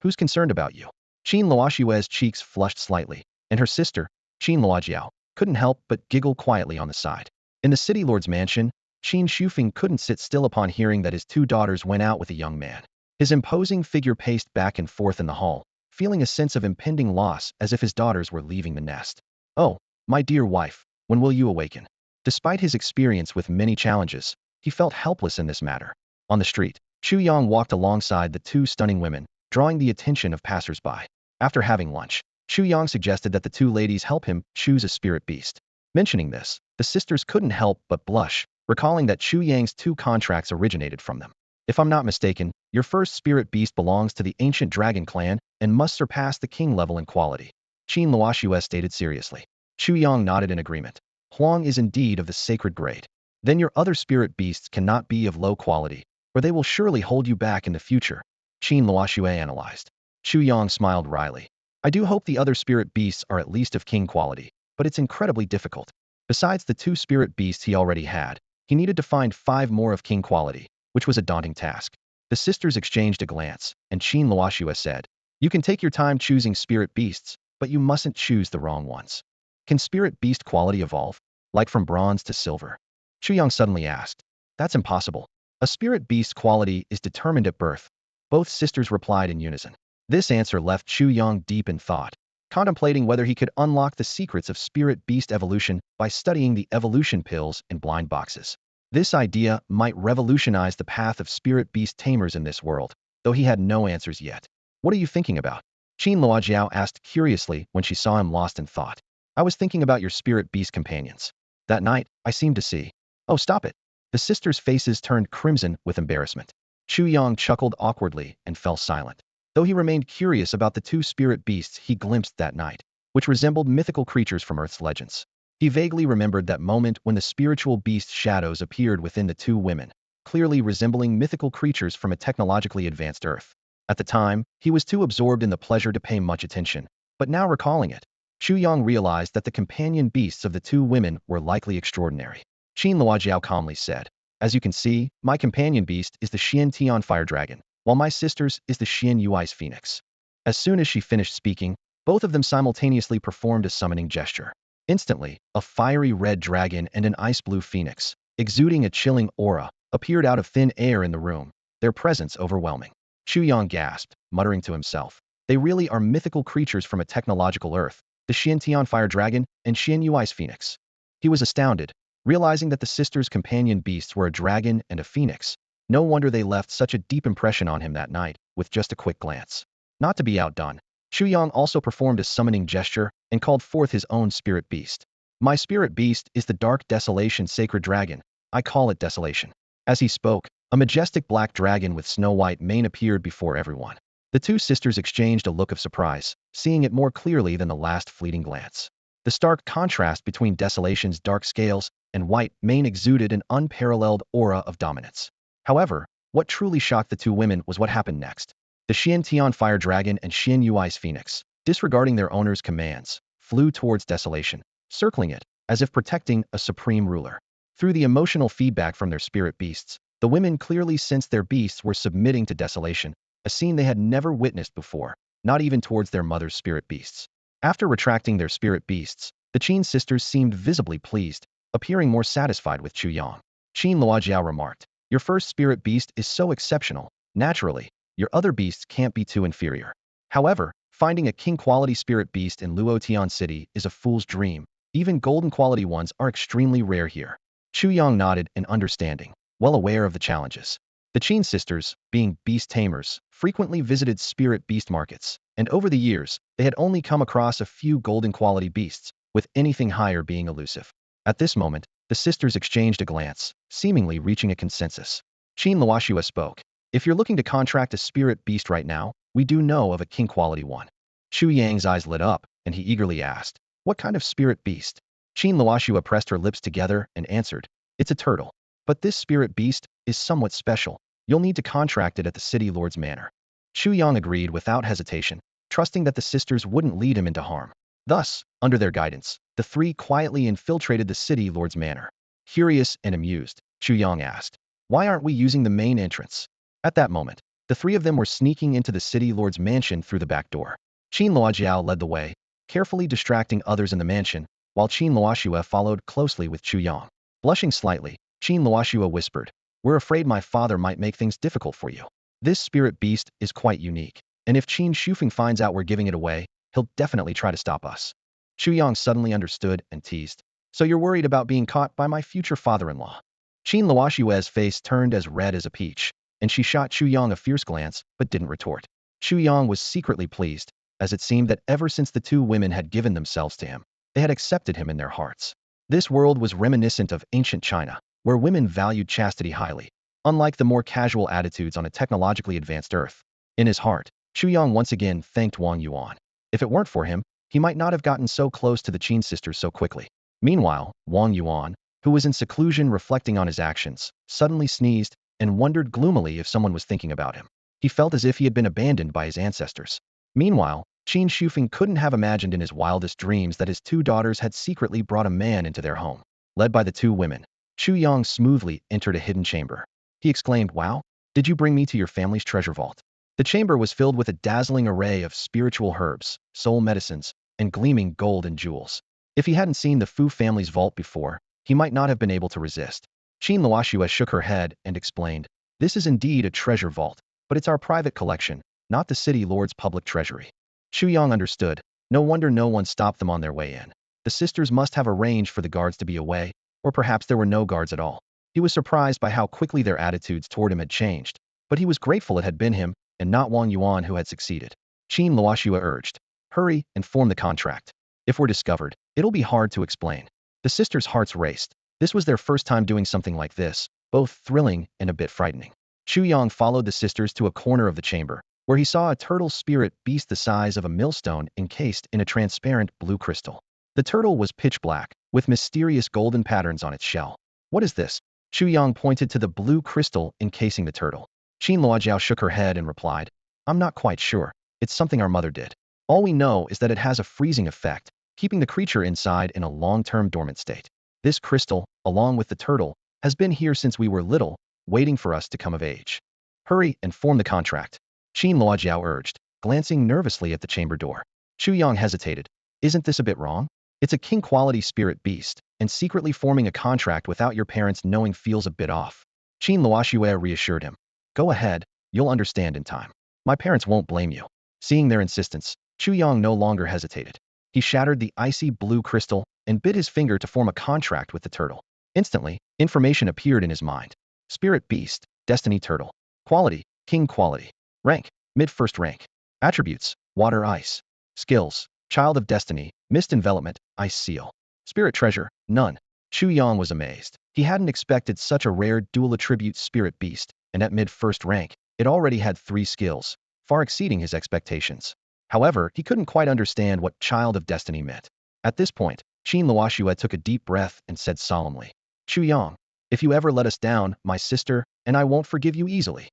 S1: Who's concerned about you? Qin Luoxua's cheeks flushed slightly, and her sister, Qin Luojiao, couldn't help but giggle quietly on the side. In the city lord's mansion, Qin Shufeng couldn't sit still upon hearing that his two daughters went out with a young man. His imposing figure paced back and forth in the hall, feeling a sense of impending loss as if his daughters were leaving the nest. Oh, my dear wife, when will you awaken? Despite his experience with many challenges, he felt helpless in this matter. On the street, Chu Yang walked alongside the two stunning women, drawing the attention of passers-by. After having lunch, Chu Yang suggested that the two ladies help him choose a spirit beast. Mentioning this, the sisters couldn't help but blush, recalling that Chu Yang's two contracts originated from them. If I'm not mistaken, your first spirit beast belongs to the ancient dragon clan and must surpass the king level in quality, Qin Luoxua stated seriously. Chu Yang nodded in agreement. Huang is indeed of the sacred grade. Then your other spirit beasts cannot be of low quality, or they will surely hold you back in the future, Qin Luoxua analyzed. Chu Yang smiled wryly. I do hope the other spirit beasts are at least of king quality, but it's incredibly difficult. Besides the two spirit beasts he already had, he needed to find 5 more of king quality, which was a daunting task. The sisters exchanged a glance, and Qin Luoxua said, You can take your time choosing spirit beasts, but you mustn't choose the wrong ones. Can spirit beast quality evolve, like from bronze to silver? Chu Yang suddenly asked. That's impossible. A spirit beast quality is determined at birth. Both sisters replied in unison. This answer left Chu Yang deep in thought, contemplating whether he could unlock the secrets of spirit beast evolution by studying the evolution pills in blind boxes. This idea might revolutionize the path of spirit beast tamers in this world, though he had no answers yet. What are you thinking about? Qin Luojiao asked curiously when she saw him lost in thought. I was thinking about your spirit beast companions. That night, I seemed to see. Oh, stop it. The sisters' faces turned crimson with embarrassment. Chu Yang chuckled awkwardly and fell silent, though he remained curious about the two spirit beasts he glimpsed that night, which resembled mythical creatures from Earth's legends. He vaguely remembered that moment when the spiritual beast shadows appeared within the two women, clearly resembling mythical creatures from a technologically advanced Earth. At the time, he was too absorbed in the pleasure to pay much attention, but now recalling it, Chu Yang realized that the companion beasts of the two women were likely extraordinary. Qin Luojiao calmly said, As you can see, my companion beast is the Xian Tian Fire Dragon, while my sister's is the Xian Yui's Phoenix. As soon as she finished speaking, both of them simultaneously performed a summoning gesture. Instantly, a fiery red dragon and an ice-blue phoenix, exuding a chilling aura, appeared out of thin air in the room, their presence overwhelming. Chu Yang gasped, muttering to himself, They really are mythical creatures from a technological Earth, the Xiantian Fire Dragon and Xian Yui's Phoenix. He was astounded, realizing that the sisters' companion beasts were a dragon and a phoenix. No wonder they left such a deep impression on him that night, with just a quick glance. Not to be outdone, Chu Yang also performed a summoning gesture and called forth his own spirit beast. My spirit beast is the Dark Desolation Sacred Dragon. I call it Desolation. As he spoke, a majestic black dragon with snow-white mane appeared before everyone. The two sisters exchanged a look of surprise, seeing it more clearly than the last fleeting glance. The stark contrast between Desolation's dark scales and white mane exuded an unparalleled aura of dominance. However, what truly shocked the two women was what happened next. The Xian Tian Fire Dragon and Xian Yui's Phoenix, disregarding their owner's commands, flew towards desolation, circling it, as if protecting a supreme ruler. Through the emotional feedback from their spirit beasts, the women clearly sensed their beasts were submitting to desolation, a scene they had never witnessed before, not even towards their mother's spirit beasts. After retracting their spirit beasts, the Qin sisters seemed visibly pleased, appearing more satisfied with Chu Yang. Qin Luojiao remarked, "Your first spirit beast is so exceptional. Naturally, your other beasts can't be too inferior. However, finding a king-quality spirit beast in Luotian City is a fool's dream. Even golden-quality ones are extremely rare here." Chu Yang nodded in understanding, well aware of the challenges. The Qin sisters, being beast tamers, frequently visited spirit beast markets, and over the years, they had only come across a few golden-quality beasts, with anything higher being elusive. At this moment, the sisters exchanged a glance, seemingly reaching a consensus. Qin Luoshua spoke. "If you're looking to contract a spirit beast right now, we do know of a king-quality one." Chu Yang's eyes lit up, and he eagerly asked, "What kind of spirit beast?" Qin Luoshua pressed her lips together and answered, "It's a turtle. But this spirit beast is somewhat special. You'll need to contract it at the city lord's manor." Chu Yang agreed without hesitation, trusting that the sisters wouldn't lead him into harm. Thus, under their guidance, the three quietly infiltrated the city lord's manor. Curious and amused, Chu Yang asked, "Why aren't we using the main entrance?" At that moment, the three of them were sneaking into the city lord's mansion through the back door. Qin Luojiao led the way, carefully distracting others in the mansion, while Qin Luoshua followed closely with Chu Yang. Blushing slightly, Qin Luoshua whispered, "We're afraid my father might make things difficult for you. This spirit beast is quite unique, and if Qin Shufeng finds out we're giving it away, he'll definitely try to stop us." Chu Yang suddenly understood and teased, "So you're worried about being caught by my future father-in-law?" Qin Luoshua's face turned as red as a peach, and she shot Chu Yang a fierce glance but didn't retort. Chu Yang was secretly pleased, as it seemed that ever since the two women had given themselves to him, they had accepted him in their hearts. This world was reminiscent of ancient China, where women valued chastity highly, unlike the more casual attitudes on a technologically advanced Earth. In his heart, Chu Yang once again thanked Wang Yuan. If it weren't for him, he might not have gotten so close to the Qin sisters so quickly. Meanwhile, Wang Yuan, who was in seclusion reflecting on his actions, suddenly sneezed and wondered gloomily if someone was thinking about him. He felt as if he had been abandoned by his ancestors. Meanwhile, Qin Shufeng couldn't have imagined in his wildest dreams that his two daughters had secretly brought a man into their home. Led by the two women, Chu Yang smoothly entered a hidden chamber. He exclaimed, "Wow, did you bring me to your family's treasure vault?" The chamber was filled with a dazzling array of spiritual herbs, soul medicines, and gleaming gold and jewels. If he hadn't seen the Fu family's vault before, he might not have been able to resist. Qin Luoshua shook her head and explained, "This is indeed a treasure vault, but it's our private collection, not the city lord's public treasury." Chu Yang understood. No wonder no one stopped them on their way in. The sisters must have arranged for the guards to be away, or perhaps there were no guards at all. He was surprised by how quickly their attitudes toward him had changed, but he was grateful it had been him, and not Wang Yuan who had succeeded. Qin Luoshua urged, "Hurry and form the contract. If we're discovered, it'll be hard to explain." The sisters' hearts raced. This was their first time doing something like this, both thrilling and a bit frightening. Chu Yang followed the sisters to a corner of the chamber, where he saw a turtle spirit beast the size of a millstone encased in a transparent blue crystal. The turtle was pitch black, with mysterious golden patterns on its shell. "What is this?" Chu Yang pointed to the blue crystal encasing the turtle. Qin Luojiao shook her head and replied, "I'm not quite sure. It's something our mother did. All we know is that it has a freezing effect, keeping the creature inside in a long-term dormant state. This crystal, along with the turtle, has been here since we were little, waiting for us to come of age. Hurry and form the contract." Qin Luojiao urged, glancing nervously at the chamber door. Chu Yang hesitated. "Isn't this a bit wrong? It's a king-quality spirit beast, and secretly forming a contract without your parents knowing feels a bit off." Qin Luoshua reassured him. "Go ahead, you'll understand in time. My parents won't blame you." Seeing their insistence, Chu Yang no longer hesitated. He shattered the icy blue crystal and bit his finger to form a contract with the turtle. Instantly, information appeared in his mind. Spirit beast, destiny turtle. Quality, king quality. Rank, mid-first rank. Attributes, water ice. Skills, child of destiny, mist envelopment, ice seal. Spirit treasure, none. Chu Yang was amazed. He hadn't expected such a rare dual attribute spirit beast, and at mid-first rank, it already had 3 skills, far exceeding his expectations. However, he couldn't quite understand what child of destiny meant. At this point, Qin Luoshua took a deep breath and said solemnly, Chu Yang, if you ever let us down, my sister, and I won't forgive you easily.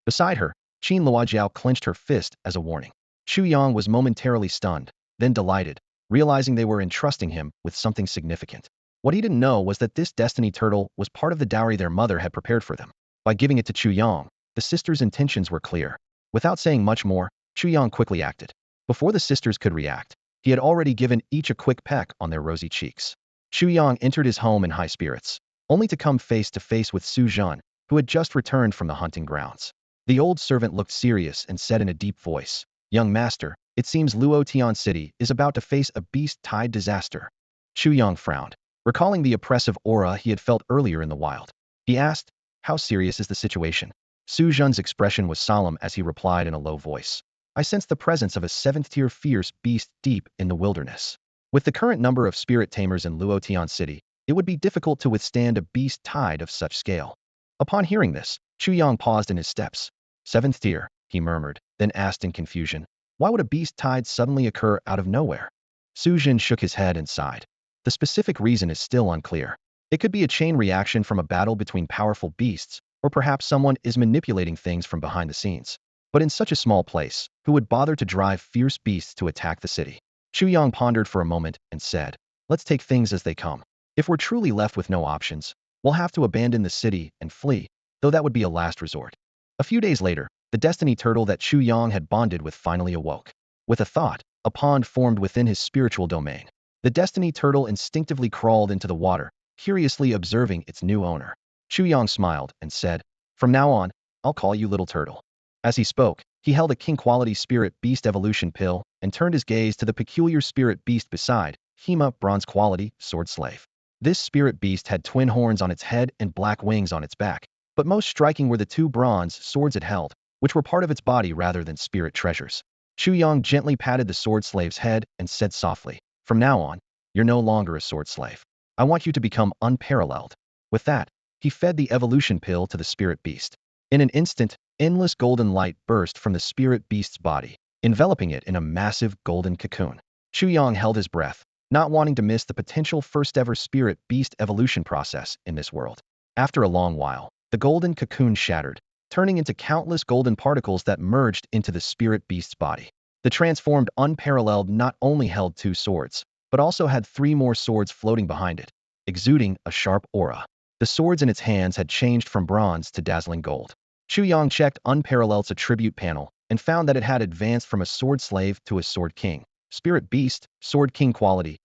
S1: Beside her, Qin Luojiao clenched her fist as a warning. Chu Yang was momentarily stunned, then delighted, realizing they were entrusting him with something significant. What he didn't know was that this destiny turtle was part of the dowry their mother had prepared for them. By giving it to Chu Yang, the sisters' intentions were clear. Without saying much more, Chu Yang quickly acted. Before the sisters could react, he had already given each a quick peck on their rosy cheeks. Chu Yang entered his home in high spirits, only to come face to face with Su Zhan, who had just returned from the hunting grounds. The old servant looked serious and said in a deep voice, "Young master, it seems Luotian City is about to face a beast-tide disaster." Chu Yang frowned, recalling the oppressive aura he had felt earlier in the wild. He asked, "How serious is the situation?" Su Zhan's expression was solemn as he replied in a low voice, "I sense the presence of a seventh-tier fierce beast deep in the wilderness. With the current number of spirit tamers in Luotian City, it would be difficult to withstand a beast tide of such scale." Upon hearing this, Chu Yang paused in his steps. "Seventh tier," he murmured, then asked in confusion, "Why would a beast tide suddenly occur out of nowhere?" Su Zhan shook his head and sighed. The specific reason is still unclear. It could be a chain reaction from a battle between powerful beasts, or perhaps someone is manipulating things from behind the scenes. But in such a small place, who would bother to drive fierce beasts to attack the city? Chu Yang pondered for a moment and said, "Let's take things as they come. If we're truly left with no options, we'll have to abandon the city and flee, though that would be a last resort." A few days later, the destiny turtle that Chu Yang had bonded with finally awoke. With a thought, a pond formed within his spiritual domain. The destiny turtle instinctively crawled into the water, curiously observing its new owner. Chu Yang smiled and said, "From now on, I'll call you Little Turtle." As he spoke, he held a king-quality spirit beast evolution pill and turned his gaze to the peculiar spirit beast beside, Hema bronze-quality sword slave. This spirit beast had twin horns on its head and black wings on its back, but most striking were the two bronze swords it held, which were part of its body rather than spirit treasures. Chu Yang gently patted the sword slave's head and said softly, "From now on, you're no longer a sword slave. I want you to become unparalleled." With that, he fed the evolution pill to the spirit beast. In an instant, endless golden light burst from the spirit beast's body, enveloping it in a massive golden cocoon. Chu Yang held his breath, not wanting to miss the potential first-ever spirit beast evolution process in this world. After a long while, the golden cocoon shattered, turning into countless golden particles that merged into the spirit beast's body. The transformed unparalleled not only held two swords, but also had three more swords floating behind it, exuding a sharp aura. The swords in its hands had changed from bronze to dazzling gold. Chu Yang checked Unparalleled's attribute panel and found that it had advanced from a sword slave to a sword king. Spirit beast, sword king quality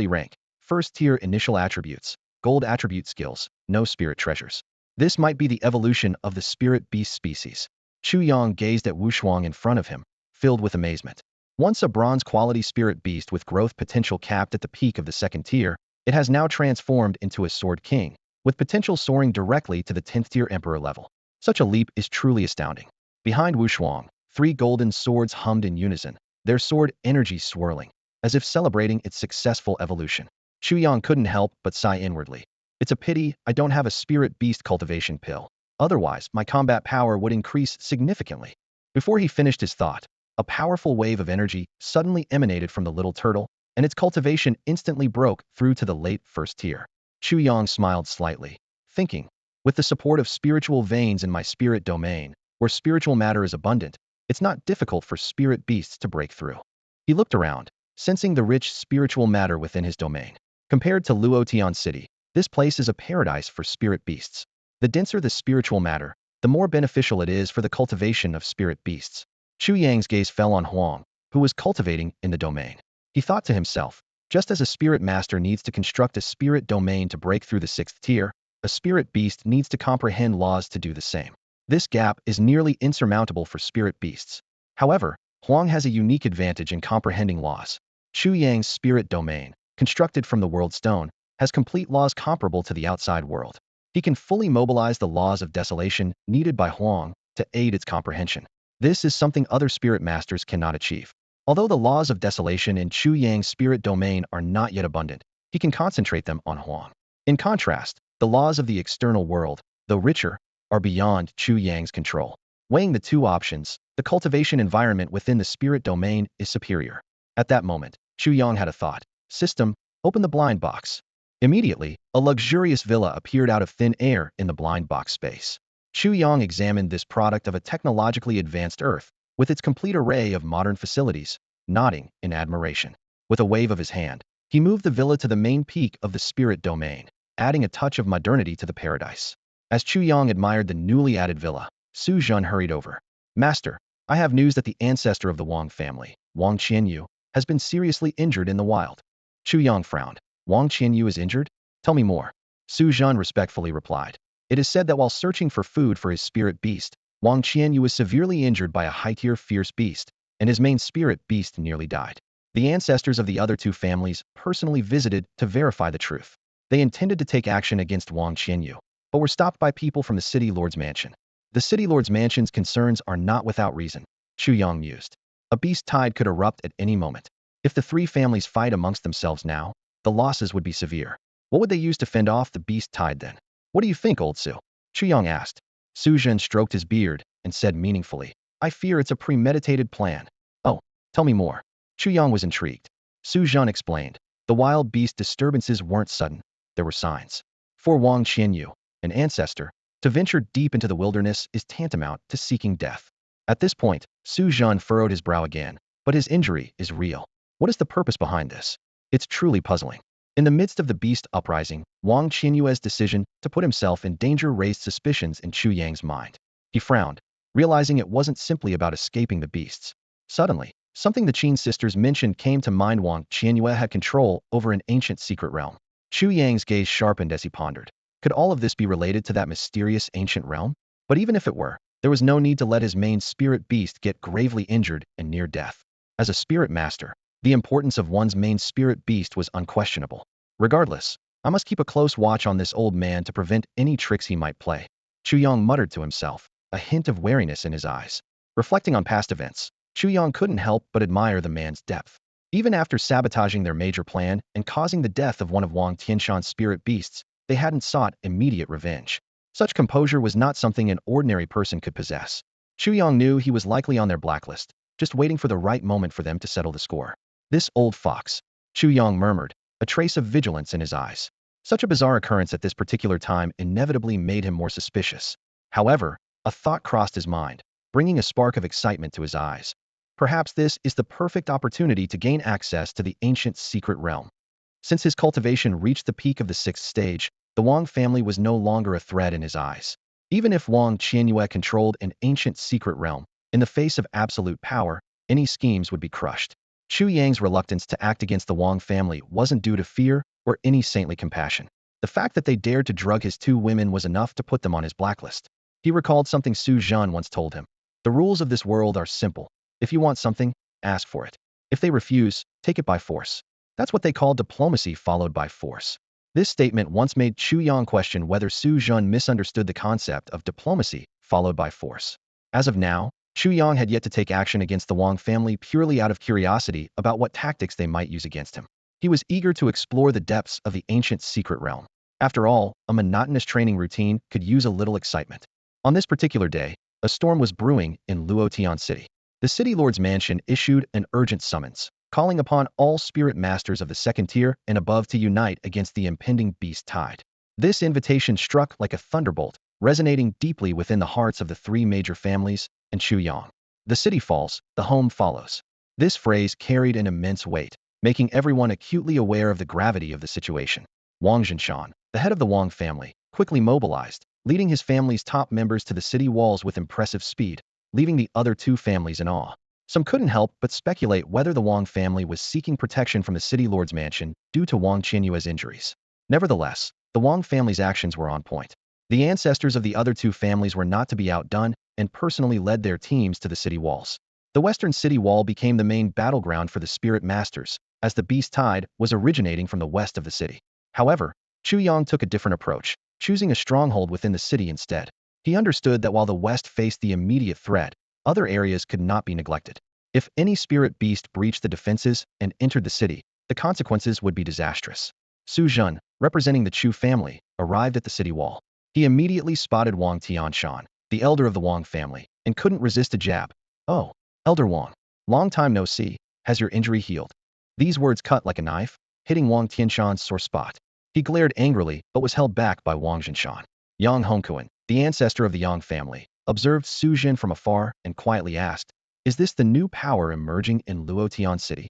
S1: rank, first tier initial attributes, gold attribute skills, no spirit treasures. This might be the evolution of the spirit beast species. Chu Yang gazed at Wu Shuang in front of him, filled with amazement. Once a bronze-quality spirit beast with growth potential capped at the peak of the second tier, it has now transformed into a sword king, with potential soaring directly to the 10th tier emperor level. Such a leap is truly astounding. Behind Wu Shuang, three golden swords hummed in unison, their sword energy swirling, as if celebrating its successful evolution. Chu Yang couldn't help but sigh inwardly. It's a pity I don't have a spirit beast cultivation pill. Otherwise, my combat power would increase significantly. Before he finished his thought, a powerful wave of energy suddenly emanated from the little turtle, and its cultivation instantly broke through to the late first tier. Chu Yang smiled slightly, thinking, with the support of spiritual veins in my spirit domain, where spiritual matter is abundant, it's not difficult for spirit beasts to break through. He looked around, sensing the rich spiritual matter within his domain. Compared to Luotian City, this place is a paradise for spirit beasts. The denser the spiritual matter, the more beneficial it is for the cultivation of spirit beasts. Chu Yang's gaze fell on Huang, who was cultivating in the domain. He thought to himself, just as a spirit master needs to construct a spirit domain to break through the 6th tier, a spirit beast needs to comprehend laws to do the same. This gap is nearly insurmountable for spirit beasts. However, Huang has a unique advantage in comprehending laws. Chu Yang's spirit domain, constructed from the world stone, has complete laws comparable to the outside world. He can fully mobilize the laws of desolation needed by Huang to aid its comprehension. This is something other spirit masters cannot achieve. Although the laws of desolation in Chu Yang's spirit domain are not yet abundant, he can concentrate them on Huang. In contrast, the laws of the external world, though richer, are beyond Chu Yang's control. Weighing the two options, the cultivation environment within the spirit domain is superior. At that moment, Chu Yang had a thought. System, open the blind box. Immediately, a luxurious villa appeared out of thin air in the blind box space. Chu Yang examined this product of a technologically advanced Earth, with its complete array of modern facilities, nodding in admiration. With a wave of his hand, he moved the villa to the main peak of the spirit domain, adding a touch of modernity to the paradise. As Chu Yang admired the newly added villa, Su Zhen hurried over. Master, I have news that the ancestor of the Wang family, Wang Qianyu, has been seriously injured in the wild. Chu Yang frowned. Wang Qianyu is injured? Tell me more. Su Zhen respectfully replied. It is said that while searching for food for his spirit beast, Wang Qianyu was severely injured by a high-tier fierce beast, and his main spirit beast nearly died. The ancestors of the other two families personally visited to verify the truth. They intended to take action against Wang Qianyu, but were stopped by people from the city lord's mansion. The city lord's mansion's concerns are not without reason, Chu Yang mused. A beast tide could erupt at any moment. If the three families fight amongst themselves now, the losses would be severe. What would they use to fend off the beast tide then? What do you think, old Su? Chu Yang asked. Su Zhen stroked his beard and said meaningfully, I fear it's a premeditated plan. Oh, tell me more. Chu Yang was intrigued. Su Zhen explained. The wild beast disturbances weren't sudden. There were signs. For Wang Qianyu, an ancestor, to venture deep into the wilderness is tantamount to seeking death. At this point, Su Zhen furrowed his brow again, but his injury is real. What is the purpose behind this? It's truly puzzling. In the midst of the beast uprising, Wang Qianyue's decision to put himself in danger raised suspicions in Chu Yang's mind. He frowned, realizing it wasn't simply about escaping the beasts. Suddenly, something the Qin sisters mentioned came to mind. Wang Qianyue had control over an ancient secret realm. Chu Yang's gaze sharpened as he pondered. Could all of this be related to that mysterious ancient realm? But even if it were, there was no need to let his main spirit beast get gravely injured and near death. As a spirit master, the importance of one's main spirit beast was unquestionable. Regardless, I must keep a close watch on this old man to prevent any tricks he might play. Chu Yang muttered to himself, a hint of wariness in his eyes. Reflecting on past events, Chu Yang couldn't help but admire the man's depth. Even after sabotaging their major plan and causing the death of one of Wang Tianshan's spirit beasts, they hadn't sought immediate revenge. Such composure was not something an ordinary person could possess. Chu Yang knew he was likely on their blacklist, just waiting for the right moment for them to settle the score. This old fox, Chu Yang murmured, a trace of vigilance in his eyes. Such a bizarre occurrence at this particular time inevitably made him more suspicious. However, a thought crossed his mind, bringing a spark of excitement to his eyes. Perhaps this is the perfect opportunity to gain access to the ancient secret realm. Since his cultivation reached the peak of the 6th stage, the Wang family was no longer a threat in his eyes. Even if Wang Qianyue controlled an ancient secret realm, in the face of absolute power, any schemes would be crushed. Chu Yang's reluctance to act against the Wang family wasn't due to fear or any saintly compassion. The fact that they dared to drug his 2 women was enough to put them on his blacklist. He recalled something Su Zhen once told him. The rules of this world are simple. If you want something, ask for it. If they refuse, take it by force. That's what they call diplomacy followed by force. This statement once made Chu Yang question whether Su Zhen misunderstood the concept of diplomacy followed by force. As of now, Chu Yang had yet to take action against the Wang family purely out of curiosity about what tactics they might use against him. He was eager to explore the depths of the ancient secret realm. After all, a monotonous training routine could use a little excitement. On this particular day, a storm was brewing in Luotian City. The city lord's mansion issued an urgent summons, calling upon all spirit masters of the 2nd tier and above to unite against the impending beast tide. This invitation struck like a thunderbolt, resonating deeply within the hearts of the 3 major families and Chu Yang. The city falls, the home follows. This phrase carried an immense weight, making everyone acutely aware of the gravity of the situation. Wang Zhenshan, the head of the Wang family, quickly mobilized, leading his family's top members to the city walls with impressive speed, leaving the other 2 families in awe. Some couldn't help but speculate whether the Wang family was seeking protection from the city lord's mansion due to Wang Qianyue's injuries. Nevertheless, the Wang family's actions were on point. The ancestors of the other 2 families were not to be outdone and personally led their teams to the city walls. The western city wall became the main battleground for the spirit masters, as the beast tide was originating from the west of the city. However, Chu Yang took a different approach, choosing a stronghold within the city instead. He understood that while the west faced the immediate threat, other areas could not be neglected. If any spirit beast breached the defenses and entered the city, the consequences would be disastrous. Su Zhen, representing the Chu family, arrived at the city wall. He immediately spotted Wang Tianshan, the elder of the Wang family, and couldn't resist a jab. Oh, Elder Wang, long time no see, has your injury healed? These words cut like a knife, hitting Wang Tianshan's sore spot. He glared angrily, but was held back by Wang Jinshan. Yang Hongkuan, the ancestor of the Yang family, observed Su Jin from afar and quietly asked, "Is this the new power emerging in Luotian City?"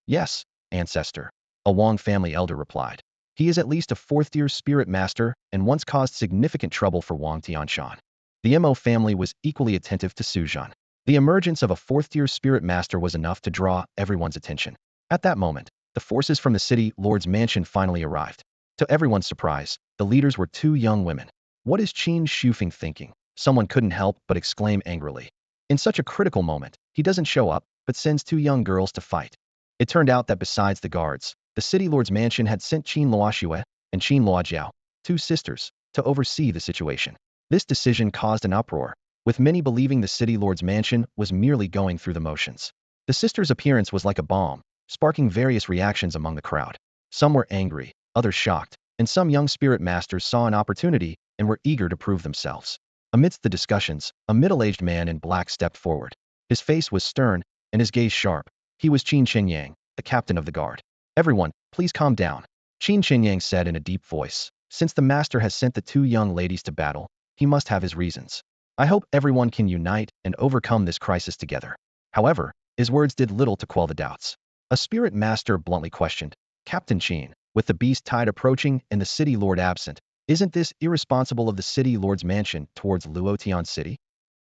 S1: "Yes, ancestor," a Wang family elder replied. "He is at least a fourth-tier spirit master and once caused significant trouble for Wang Tianshan." The Mo family was equally attentive to Su Jin. The emergence of a fourth-tier spirit master was enough to draw everyone's attention. At that moment, the forces from the city lord's mansion finally arrived. To everyone's surprise, the leaders were two young women. "What is Qin Shufeng thinking?" someone couldn't help but exclaim angrily. "In such a critical moment, he doesn't show up, but sends two young girls to fight." It turned out that besides the guards, the city lord's mansion had sent Qin Luoxue and Qin Luojiao, two sisters, to oversee the situation. This decision caused an uproar, with many believing the city lord's mansion was merely going through the motions. The sisters' appearance was like a bomb, sparking various reactions among the crowd. Some were angry, others shocked, and some young spirit masters saw an opportunity and were eager to prove themselves. Amidst the discussions, a middle-aged man in black stepped forward. His face was stern, and his gaze sharp. He was Chu Yang, the captain of the guard. "Everyone, please calm down," Chu Yang said in a deep voice. "Since the master has sent the two young ladies to battle, he must have his reasons. I hope everyone can unite and overcome this crisis together." However, his words did little to quell the doubts. A spirit master bluntly questioned, "Captain Qin, with the beast tide approaching and the city lord absent, isn't this irresponsible of the city lord's mansion towards Luotian City?"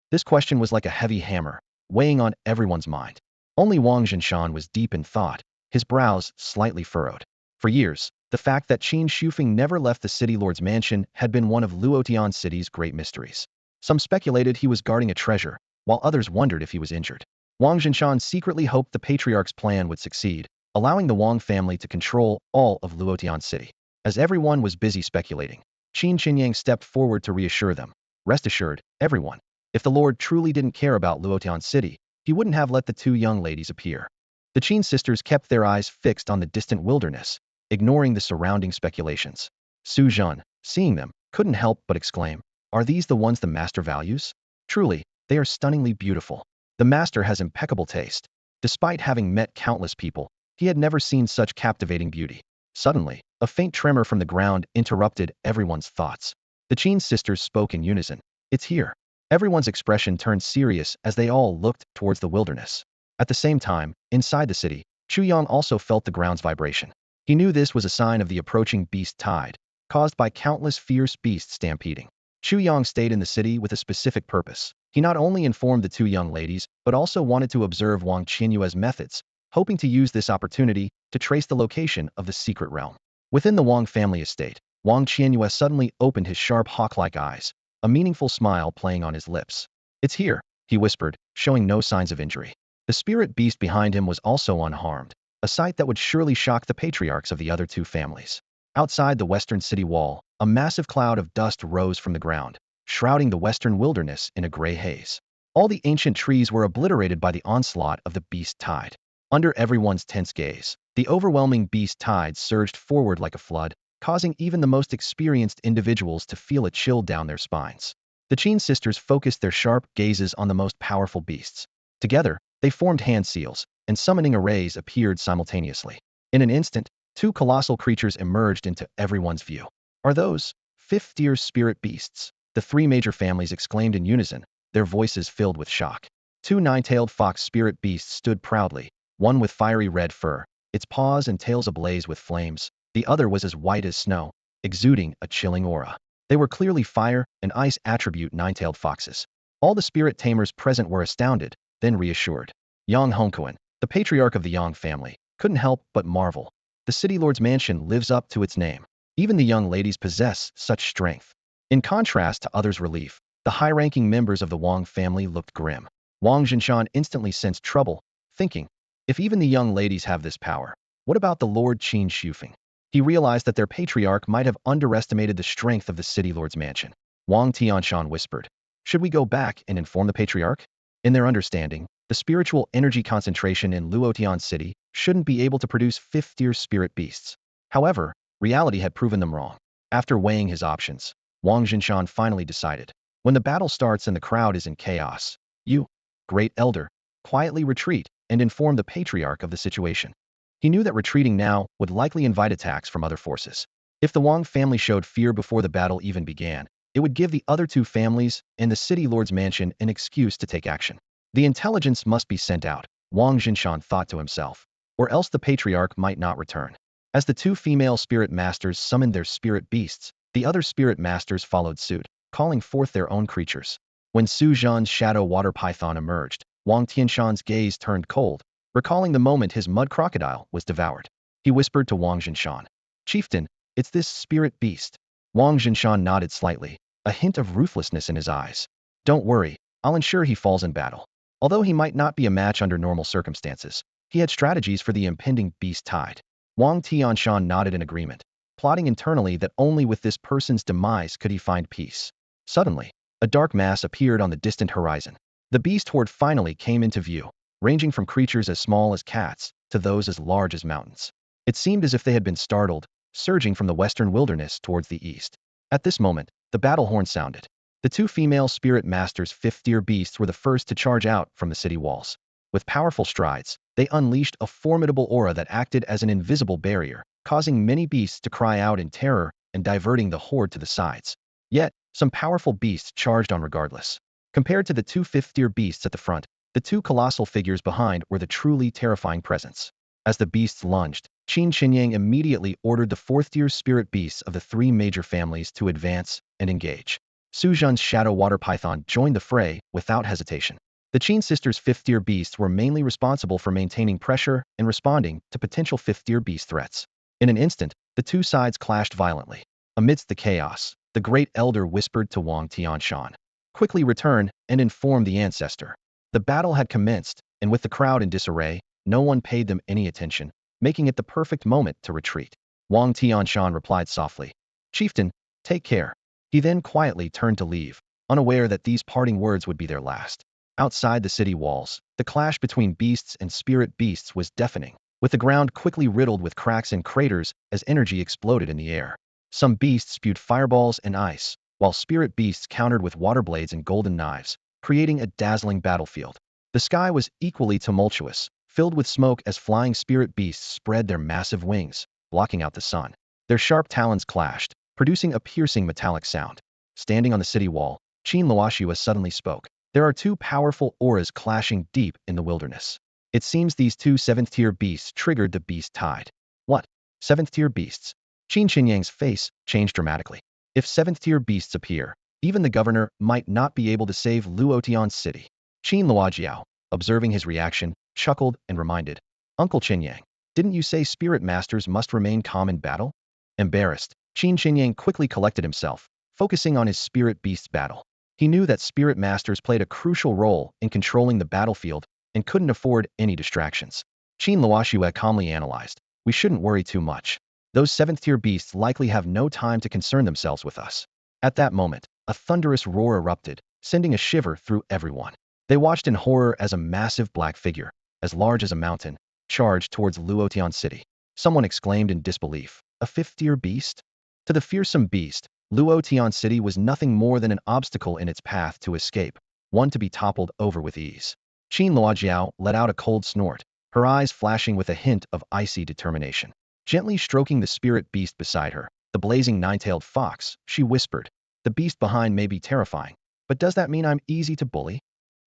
S1: This question was like a heavy hammer, weighing on everyone's mind. Only Wang Jinshan was deep in thought, his brows slightly furrowed. For years, the fact that Qin Shufeng never left the city lord's mansion had been one of Luotian City's great mysteries. Some speculated he was guarding a treasure, while others wondered if he was injured. Wang Jinshan secretly hoped the patriarch's plan would succeed, allowing the Wang family to control all of Luotian City. As everyone was busy speculating, Qin Yang stepped forward to reassure them. "Rest assured, everyone, if the Lord truly didn't care about Luotian City, he wouldn't have let the two young ladies appear." The Qin sisters kept their eyes fixed on the distant wilderness, ignoring the surrounding speculations. Su Jin, seeing them, couldn't help but exclaim, "Are these the ones the master values? Truly, they are stunningly beautiful." The master has impeccable taste. Despite having met countless people, he had never seen such captivating beauty. Suddenly, a faint tremor from the ground interrupted everyone's thoughts. The Qin sisters spoke in unison. "It's here." Everyone's expression turned serious as they all looked towards the wilderness. At the same time, inside the city, Chu Yang also felt the ground's vibration. He knew this was a sign of the approaching beast tide, caused by countless fierce beasts stampeding. Chu Yang stayed in the city with a specific purpose. He not only informed the two young ladies, but also wanted to observe Wang Qianyue's methods, hoping to use this opportunity to trace the location of the secret realm. Within the Wang family estate, Wang Qianyue suddenly opened his sharp hawk-like eyes, a meaningful smile playing on his lips. "It's here," he whispered, showing no signs of injury. The spirit beast behind him was also unharmed, a sight that would surely shock the patriarchs of the other two families. Outside the western city wall, a massive cloud of dust rose from the ground, shrouding the western wilderness in a gray haze. All the ancient trees were obliterated by the onslaught of the beast tide. Under everyone's tense gaze, the overwhelming beast tide surged forward like a flood, causing even the most experienced individuals to feel a chill down their spines. The Qin sisters focused their sharp gazes on the most powerful beasts. Together, they formed hand seals, and summoning arrays appeared simultaneously. In an instant, two colossal creatures emerged into everyone's view. "Are those fifth-tier spirit beasts?" the three major families exclaimed in unison, their voices filled with shock. Two nine-tailed fox spirit beasts stood proudly, one with fiery red fur, its paws and tails ablaze with flames. The other was as white as snow, exuding a chilling aura. They were clearly fire and ice attribute nine-tailed foxes. All the spirit tamers present were astounded, then reassured. Yang Hongkuan, the patriarch of the Yang family, couldn't help but marvel. The city lord's mansion lives up to its name. Even the young ladies possess such strength. In contrast to others' relief, the high-ranking members of the Wang family looked grim. Wang Jinshan instantly sensed trouble, thinking, if even the young ladies have this power, what about the Lord Qin Shufeng? He realized that their patriarch might have underestimated the strength of the city lord's mansion. Wang Tianshan whispered, "Should we go back and inform the patriarch?" In their understanding, the spiritual energy concentration in Luotian City shouldn't be able to produce fifth-tier spirit beasts. However, reality had proven them wrong. After weighing his options, Wang Jinshan finally decided, when the battle starts and the crowd is in chaos, you, great elder, quietly retreat and inform the patriarch of the situation. He knew that retreating now would likely invite attacks from other forces. If the Wang family showed fear before the battle even began, it would give the other two families and the city lord's mansion an excuse to take action. The intelligence must be sent out, Wang Jinshan thought to himself, or else the patriarch might not return. As the two female spirit masters summoned their spirit beasts, the other spirit masters followed suit, calling forth their own creatures. When Su Zhan's shadow water python emerged, Wang Tianshan's gaze turned cold, recalling the moment his mud crocodile was devoured. He whispered to Wang Jinshan, "Chieftain, it's this spirit beast." Wang Jinshan nodded slightly, a hint of ruthlessness in his eyes. "Don't worry, I'll ensure he falls in battle." Although he might not be a match under normal circumstances, he had strategies for the impending beast tide. Wang Tianshan nodded in agreement, plotting internally that only with this person's demise could he find peace. Suddenly, a dark mass appeared on the distant horizon. The beast horde finally came into view, ranging from creatures as small as cats to those as large as mountains. It seemed as if they had been startled, surging from the western wilderness towards the east. At this moment, the battle horn sounded. The two female spirit masters' fifth-tier beasts were the first to charge out from the city walls. With powerful strides, they unleashed a formidable aura that acted as an invisible barrier, causing many beasts to cry out in terror and diverting the horde to the sides. Yet, some powerful beasts charged on regardless. Compared to the two fifth-tier beasts at the front, the two colossal figures behind were the truly terrifying presence. As the beasts lunged, Chu Yang immediately ordered the fourth-tier spirit beasts of the three major families to advance and engage. Su Zhan's shadow water python joined the fray without hesitation. The Qin sisters' fifth-tier beasts were mainly responsible for maintaining pressure and responding to potential fifth-tier beast threats. In an instant, the two sides clashed violently. Amidst the chaos, the great elder whispered to Wang Tianshan, "Quickly return and inform the ancestor." The battle had commenced, and with the crowd in disarray, no one paid them any attention, making it the perfect moment to retreat. Wang Tianshan replied softly, "Chieftain, take care." He then quietly turned to leave, unaware that these parting words would be their last. Outside the city walls, the clash between beasts and spirit beasts was deafening, with the ground quickly riddled with cracks and craters as energy exploded in the air. Some beasts spewed fireballs and ice, while spirit beasts countered with water blades and golden knives, creating a dazzling battlefield. The sky was equally tumultuous, filled with smoke as flying spirit beasts spread their massive wings, blocking out the sun. Their sharp talons clashed, producing a piercing metallic sound. Standing on the city wall, Qin Luoxua suddenly spoke. "There are two powerful auras clashing deep in the wilderness. It seems these two seventh-tier beasts triggered the beast tide." "What? Seventh-tier beasts?" Qin Yang's face changed dramatically. "If seventh-tier beasts appear, even the governor might not be able to save Luotian's city." Qin Luojiao, observing his reaction, chuckled and reminded, "Uncle Qin Yang, didn't you say spirit masters must remain calm in battle?" Embarrassed, Qin Yang quickly collected himself, focusing on his spirit beasts battle. He knew that spirit masters played a crucial role in controlling the battlefield and couldn't afford any distractions. Qin Luoxua calmly analyzed, "We shouldn't worry too much. Those seventh-tier beasts likely have no time to concern themselves with us." At that moment, a thunderous roar erupted, sending a shiver through everyone. They watched in horror as a massive black figure, as large as a mountain, charged towards Luotian city. Someone exclaimed in disbelief, "A fifth-tier beast?" To the fearsome beast, Luotian city was nothing more than an obstacle in its path to escape, one to be toppled over with ease. Qin Luojiao let out a cold snort, her eyes flashing with a hint of icy determination. Gently stroking the spirit beast beside her, the blazing nine-tailed fox, she whispered, "The beast behind may be terrifying, but does that mean I'm easy to bully?"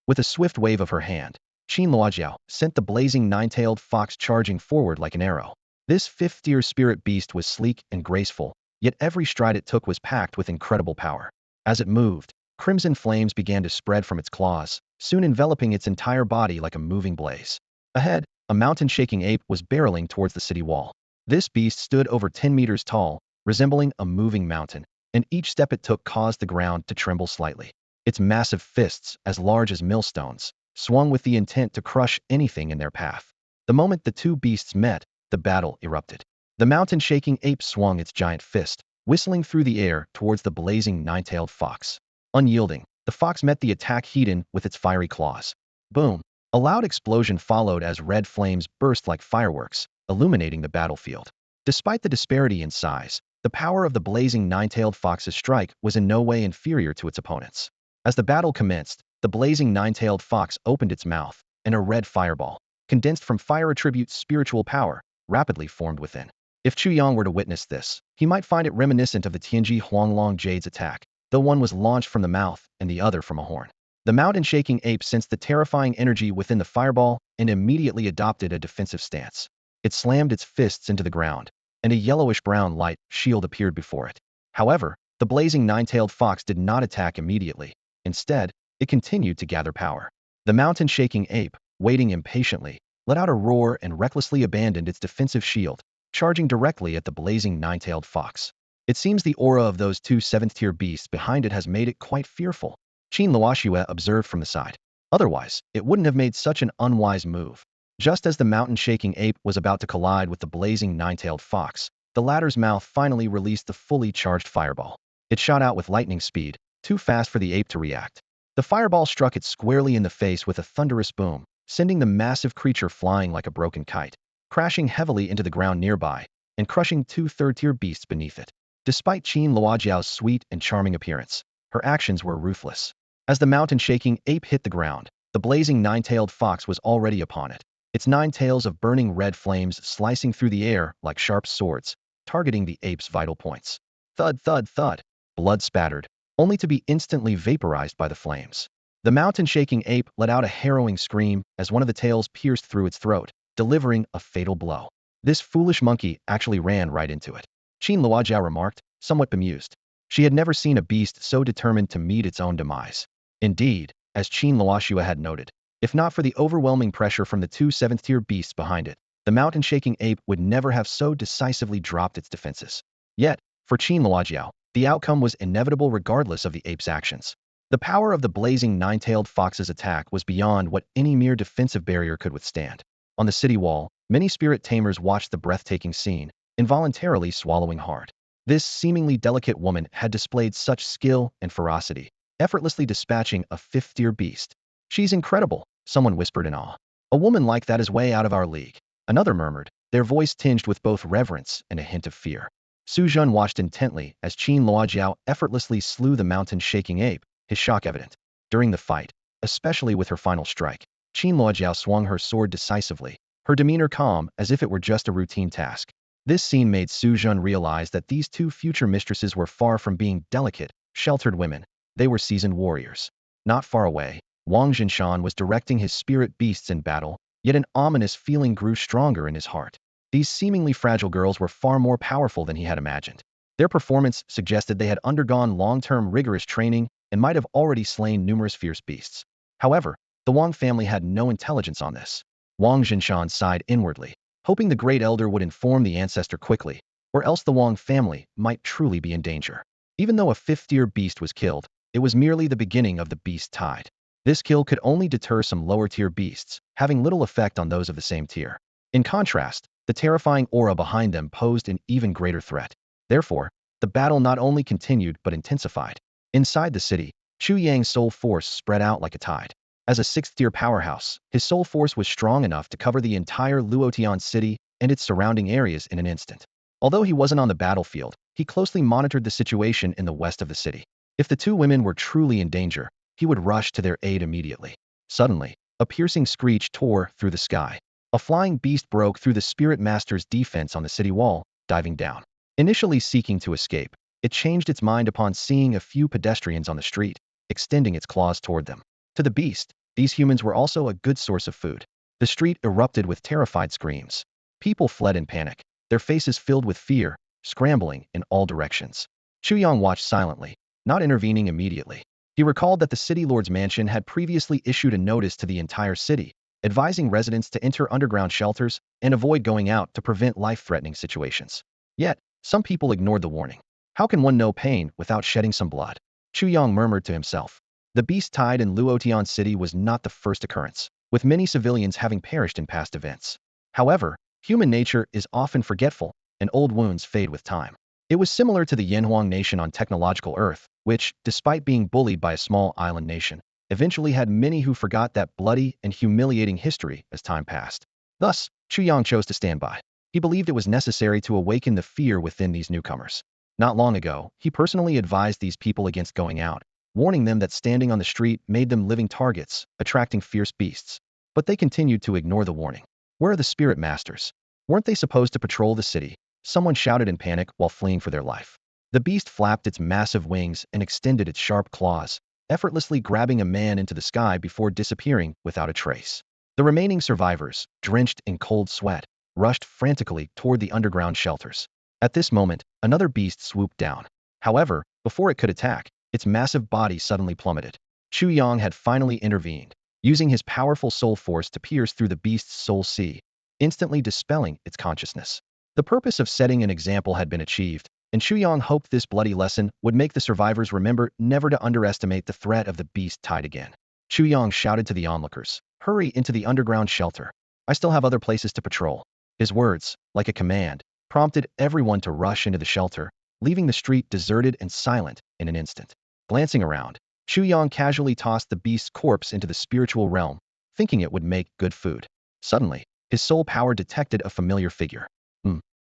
S1: With a swift wave of her hand, Qin Luojiao sent the blazing nine-tailed fox charging forward like an arrow. This fifth-tier spirit beast was sleek and graceful, yet every stride it took was packed with incredible power. As it moved, crimson flames began to spread from its claws, soon enveloping its entire body like a moving blaze. Ahead, a mountain-shaking ape was barreling towards the city wall. This beast stood over 10 meters tall, resembling a moving mountain, and each step it took caused the ground to tremble slightly. Its massive fists, as large as millstones, swung with the intent to crush anything in their path. The moment the two beasts met, the battle erupted. The mountain-shaking ape swung its giant fist, whistling through the air towards the blazing nine-tailed fox. Unyielding, the fox met the attack heat-in with its fiery claws. Boom! A loud explosion followed as red flames burst like fireworks, illuminating the battlefield. Despite the disparity in size, the power of the blazing nine-tailed fox's strike was in no way inferior to its opponents. As the battle commenced, the blazing nine-tailed fox opened its mouth, and a red fireball, condensed from fire attribute's spiritual power, rapidly formed within. If Chu Yang were to witness this, he might find it reminiscent of the Tianji Huanglong Jade's attack, though one was launched from the mouth and the other from a horn. The mountain-shaking ape sensed the terrifying energy within the fireball and immediately adopted a defensive stance. It slammed its fists into the ground, and a yellowish-brown light shield appeared before it. However, the blazing nine-tailed fox did not attack immediately. Instead, it continued to gather power. The mountain-shaking ape, waiting impatiently, let out a roar and recklessly abandoned its defensive shield, charging directly at the blazing nine-tailed fox. It seems the aura of those two seventh-tier beasts behind it has made it quite fearful, Qin Luoxue observed from the side. Otherwise, it wouldn't have made such an unwise move. Just as the mountain-shaking ape was about to collide with the blazing nine-tailed fox, the latter's mouth finally released the fully charged fireball. It shot out with lightning speed, too fast for the ape to react. The fireball struck it squarely in the face with a thunderous boom, sending the massive creature flying like a broken kite, crashing heavily into the ground nearby, and crushing two third-tier beasts beneath it. Despite Qin Luojiao's sweet and charming appearance, her actions were ruthless. As the mountain-shaking ape hit the ground, the blazing nine-tailed fox was already upon it, its 9 tails of burning red flames slicing through the air like sharp swords, targeting the ape's vital points. Thud, thud, thud. Blood spattered, only to be instantly vaporized by the flames. The mountain-shaking ape let out a harrowing scream as one of the tails pierced through its throat, delivering a fatal blow. This foolish monkey actually ran right into it, Qin Luojiao remarked, somewhat bemused. She had never seen a beast so determined to meet its own demise. Indeed, as Qin Luoxue had noted, if not for the overwhelming pressure from the two seventh-tier beasts behind it, the mountain-shaking ape would never have so decisively dropped its defenses. Yet, for Qin Luojiao, the outcome was inevitable regardless of the ape's actions. The power of the blazing nine-tailed fox's attack was beyond what any mere defensive barrier could withstand. On the city wall, many spirit tamers watched the breathtaking scene, involuntarily swallowing hard. This seemingly delicate woman had displayed such skill and ferocity, effortlessly dispatching a fifth-tier beast. She's incredible, someone whispered in awe. A woman like that is way out of our league. Another murmured, their voice tinged with both reverence and a hint of fear. Su Jun watched intently as Qin Luojiao effortlessly slew the mountain-shaking ape, his shock evident. During the fight, especially with her final strike, Qin Luojiao swung her sword decisively, her demeanor calm as if it were just a routine task. This scene made Su Jun realize that these two future mistresses were far from being delicate, sheltered women. They were seasoned warriors. Not far away, Wang Jinshan was directing his spirit beasts in battle, yet an ominous feeling grew stronger in his heart. These seemingly fragile girls were far more powerful than he had imagined. Their performance suggested they had undergone long-term rigorous training and might have already slain numerous fierce beasts. However, the Wang family had no intelligence on this. Wang Jinshan sighed inwardly, hoping the great elder would inform the ancestor quickly, or else the Wang family might truly be in danger. Even though a fifth-tier beast was killed, it was merely the beginning of the beast tide. This kill could only deter some lower-tier beasts, having little effect on those of the same tier. In contrast, the terrifying aura behind them posed an even greater threat. Therefore, the battle not only continued but intensified. Inside the city, Chu Yang's soul force spread out like a tide. As a sixth-tier powerhouse, his soul force was strong enough to cover the entire Luotian city and its surrounding areas in an instant. Although he wasn't on the battlefield, he closely monitored the situation in the west of the city. If the two women were truly in danger, he would rush to their aid immediately. Suddenly, a piercing screech tore through the sky. A flying beast broke through the spirit master's defense on the city wall, diving down. Initially seeking to escape, it changed its mind upon seeing a few pedestrians on the street, extending its claws toward them. To the beast, these humans were also a good source of food. The street erupted with terrified screams. People fled in panic, their faces filled with fear, scrambling in all directions. Chu Yang watched silently, not intervening immediately. He recalled that the city lord's mansion had previously issued a notice to the entire city, advising residents to enter underground shelters and avoid going out to prevent life-threatening situations. Yet, some people ignored the warning. How can one know pain without shedding some blood? Chu Yang murmured to himself. The beast tide in Luotian City was not the first occurrence, with many civilians having perished in past events. However, human nature is often forgetful, and old wounds fade with time. It was similar to the Yanhuang nation on technological Earth, which, despite being bullied by a small island nation, eventually had many who forgot that bloody and humiliating history as time passed. Thus, Chu Yang chose to stand by. He believed it was necessary to awaken the fear within these newcomers. Not long ago, he personally advised these people against going out, warning them that standing on the street made them living targets, attracting fierce beasts. But they continued to ignore the warning. Where are the spirit masters? Weren't they supposed to patrol the city? someone shouted in panic while fleeing for their life. The beast flapped its massive wings and extended its sharp claws, effortlessly grabbing a man into the sky before disappearing without a trace. The remaining survivors, drenched in cold sweat, rushed frantically toward the underground shelters. At this moment, another beast swooped down. However, before it could attack, its massive body suddenly plummeted. Chu Yang had finally intervened, using his powerful soul force to pierce through the beast's soul sea, instantly dispelling its consciousness. The purpose of setting an example had been achieved, and Chu Yang hoped this bloody lesson would make the survivors remember never to underestimate the threat of the beast tide again. Chu Yang shouted to the onlookers, "Hurry into the underground shelter. I still have other places to patrol." His words, like a command, prompted everyone to rush into the shelter, leaving the street deserted and silent in an instant. Glancing around, Chu Yang casually tossed the beast's corpse into the spiritual realm, thinking it would make good food. Suddenly, his soul power detected a familiar figure.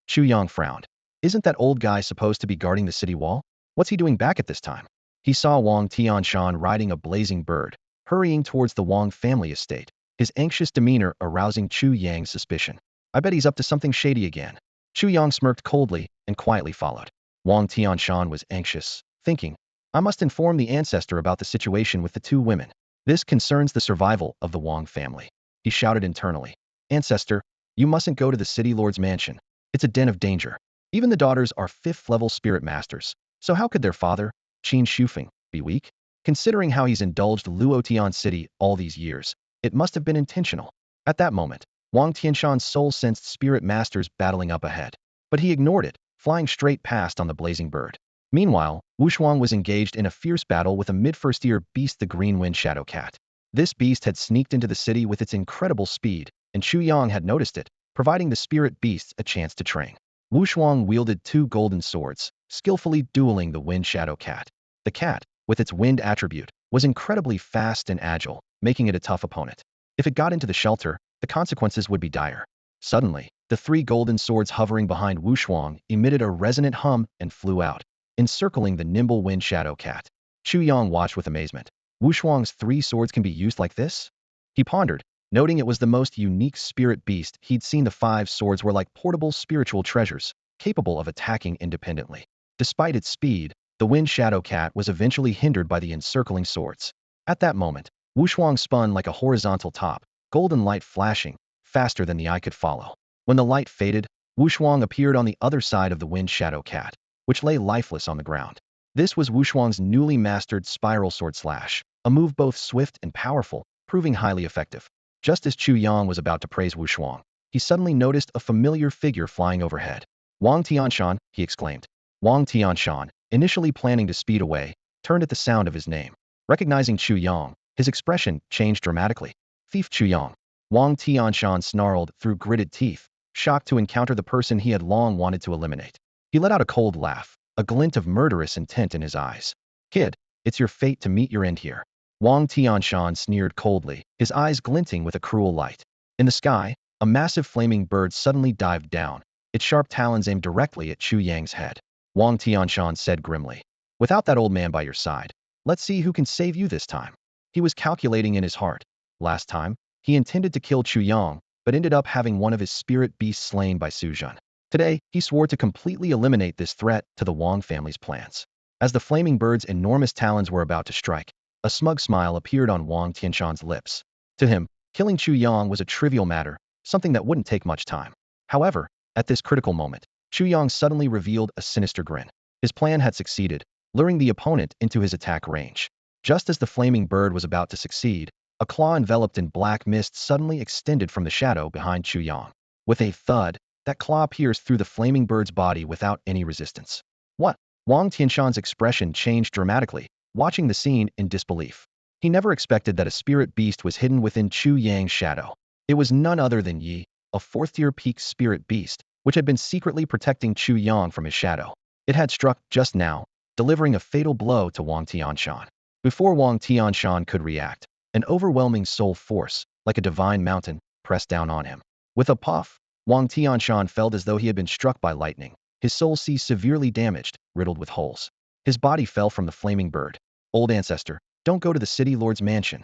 S1: Chu Yang frowned. Isn't that old guy supposed to be guarding the city wall? What's he doing back at this time? He saw Wang Tianshan riding a blazing bird, hurrying towards the Wang family estate, his anxious demeanor arousing Chu Yang's suspicion. I bet he's up to something shady again. Chu Yang smirked coldly and quietly followed. Wang Tianshan was anxious, thinking, I must inform the ancestor about the situation with the two women. This concerns the survival of the Wang family. He shouted internally. Ancestor, you mustn't go to the city lord's mansion. It's a den of danger. Even the daughters are 5th-level spirit masters, so how could their father, Qin Shufeng, be weak? Considering how he's indulged Luotian City all these years, it must have been intentional. At that moment, Wang Tianshan's soul sensed spirit masters battling up ahead, but he ignored it, flying straight past on the blazing bird. Meanwhile, Wushuang was engaged in a fierce battle with a mid-first-year beast, the Green Wind Shadow Cat. This beast had sneaked into the city with its incredible speed, and Chu Yang had noticed it, providing the spirit beasts a chance to train. Wushuang wielded 2 golden swords, skillfully dueling the Wind Shadow Cat. The cat, with its wind attribute, was incredibly fast and agile, making it a tough opponent. If it got into the shelter, the consequences would be dire. Suddenly, the 3 golden swords hovering behind Wushuang emitted a resonant hum and flew out, encircling the nimble Wind Shadow Cat. Chu Yang watched with amazement. Wushuang's 3 swords can be used like this? He pondered, noting it was the most unique spirit beast he'd seen. The 5 swords were like portable spiritual treasures, capable of attacking independently. Despite its speed, the Wind Shadow Cat was eventually hindered by the encircling swords. At that moment, Wushuang spun like a horizontal top, golden light flashing, faster than the eye could follow. When the light faded, Wushuang appeared on the other side of the Wind Shadow Cat, which lay lifeless on the ground. This was Wushuang's newly mastered Spiral Sword Slash, a move both swift and powerful, proving highly effective. Just as Chu Yang was about to praise Wushuang, he suddenly noticed a familiar figure flying overhead. Wang Tianshan, he exclaimed. Wang Tianshan, initially planning to speed away, turned at the sound of his name. Recognizing Chu Yang, his expression changed dramatically. Thief Chu Yang. Wang Tianshan snarled through gritted teeth, shocked to encounter the person he had long wanted to eliminate. He let out a cold laugh, a glint of murderous intent in his eyes. Kid, it's your fate to meet your end here. Wang Tianshan sneered coldly, his eyes glinting with a cruel light. In the sky, a massive flaming bird suddenly dived down, its sharp talons aimed directly at Chu Yang's head. Wang Tianshan said grimly, without that old man by your side, let's see who can save you this time. He was calculating in his heart. Last time, he intended to kill Chu Yang, but ended up having one of his spirit beasts slain by Su Jun. Today, he swore to completely eliminate this threat to the Wang family's plans. As the flaming bird's enormous talons were about to strike, a smug smile appeared on Wang Tianshan's lips. To him, killing Chu Yang was a trivial matter, something that wouldn't take much time. However, at this critical moment, Chu Yang suddenly revealed a sinister grin. His plan had succeeded, luring the opponent into his attack range. Just as the flaming bird was about to succeed, a claw enveloped in black mist suddenly extended from the shadow behind Chu Yang. With a thud, that claw pierced through the flaming bird's body without any resistance. What? Wang Tianshan's expression changed dramatically, watching the scene in disbelief. He never expected that a spirit beast was hidden within Chu Yang's shadow. It was none other than Yi, a 4th-tier peak spirit beast, which had been secretly protecting Chu Yang from his shadow. It had struck just now, delivering a fatal blow to Wang Tianshan. Before Wang Tianshan could react, an overwhelming soul force, like a divine mountain, pressed down on him. With a puff, Wang Tianshan felt as though he had been struck by lightning, his soul sea severely damaged, riddled with holes. His body fell from the flaming bird. Old ancestor, don't go to the city lord's mansion.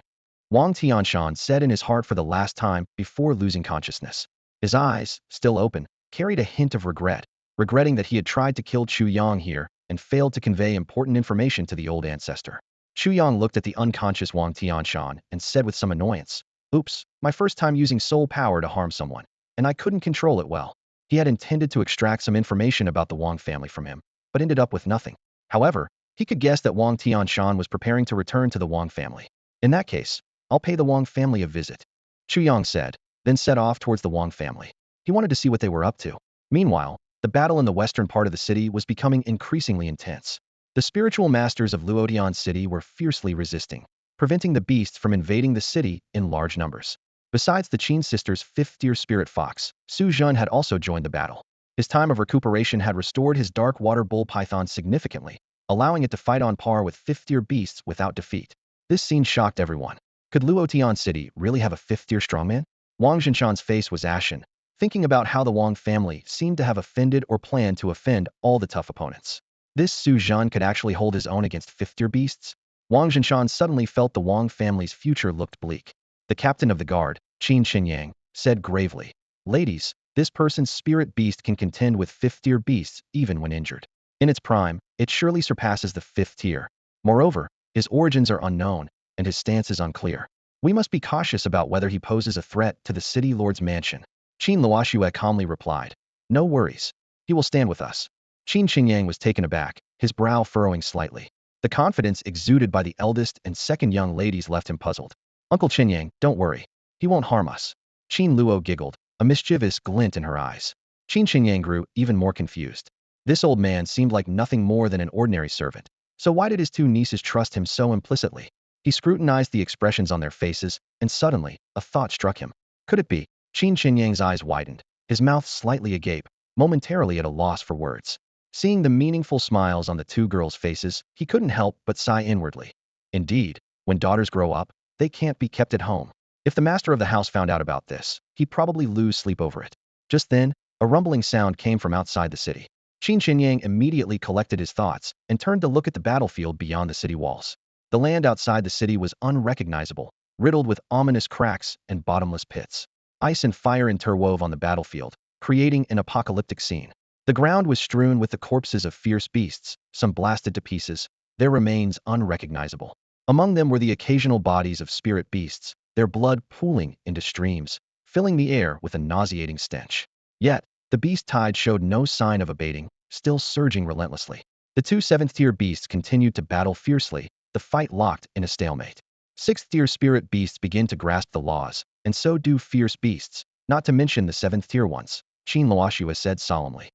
S1: Wang Tianshan said in his heart for the last time before losing consciousness. His eyes, still open, carried a hint of regret. regretting that he had tried to kill Chu Yang here and failed to convey important information to the old ancestor. Chu Yang looked at the unconscious Wang Tianshan and said with some annoyance, "Oops, my first time using soul power to harm someone, and I couldn't control it well." He had intended to extract some information about the Wang family from him, but ended up with nothing. However, he could guess that Wang Tianshan was preparing to return to the Wang family. "In that case, I'll pay the Wang family a visit," Chu Yang said, then set off towards the Wang family. He wanted to see what they were up to. Meanwhile, the battle in the western part of the city was becoming increasingly intense. The spiritual masters of Luotian City were fiercely resisting, preventing the beasts from invading the city in large numbers. Besides the Qin sisters' fifth-tier spirit fox, Su Zhen had also joined the battle. His time of recuperation had restored his dark water bull python significantly, allowing it to fight on par with fifth-tier beasts without defeat. This scene shocked everyone. Could Luotian City really have a fifth-tier strongman? Wang Zhenshan's face was ashen, thinking about how the Wang family seemed to have offended or planned to offend all the tough opponents. This Su Zhen could actually hold his own against fifth-tier beasts? Wang Zhenshan suddenly felt the Wang family's future looked bleak. The captain of the guard, Chu Yang, said gravely, "Ladies, this person's spirit beast can contend with fifth-tier beasts even when injured. In its prime, it surely surpasses the fifth tier. Moreover, his origins are unknown, and his stance is unclear. We must be cautious about whether he poses a threat to the city lord's mansion." Qin Luoxue calmly replied, "No worries. He will stand with us." Qin Yang was taken aback, his brow furrowing slightly. The confidence exuded by the eldest and second young ladies left him puzzled. "Uncle Qin Yang, don't worry. He won't harm us." Qin Luo giggled, a mischievous glint in her eyes. Qin Yang grew even more confused. This old man seemed like nothing more than an ordinary servant. So why did his two nieces trust him so implicitly? He scrutinized the expressions on their faces, and suddenly, a thought struck him. Could it be? Qin Yang's eyes widened, his mouth slightly agape, momentarily at a loss for words. Seeing the meaningful smiles on the two girls' faces, he couldn't help but sigh inwardly. Indeed, when daughters grow up, they can't be kept at home. If the master of the house found out about this, he'd probably lose sleep over it. Just then, a rumbling sound came from outside the city. Qin Yang immediately collected his thoughts and turned to look at the battlefield beyond the city walls. The land outside the city was unrecognizable, riddled with ominous cracks and bottomless pits. Ice and fire interwove on the battlefield, creating an apocalyptic scene. The ground was strewn with the corpses of fierce beasts, some blasted to pieces, their remains unrecognizable. Among them were the occasional bodies of spirit beasts, their blood pooling into streams, filling the air with a nauseating stench. Yet, the beast tide showed no sign of abating, still surging relentlessly. The two seventh-tier beasts continued to battle fiercely, the fight locked in a stalemate. Sixth-tier spirit beasts begin to grasp the laws, and so do fierce beasts, not to mention the seventh-tier ones, Qin Luoxue said solemnly.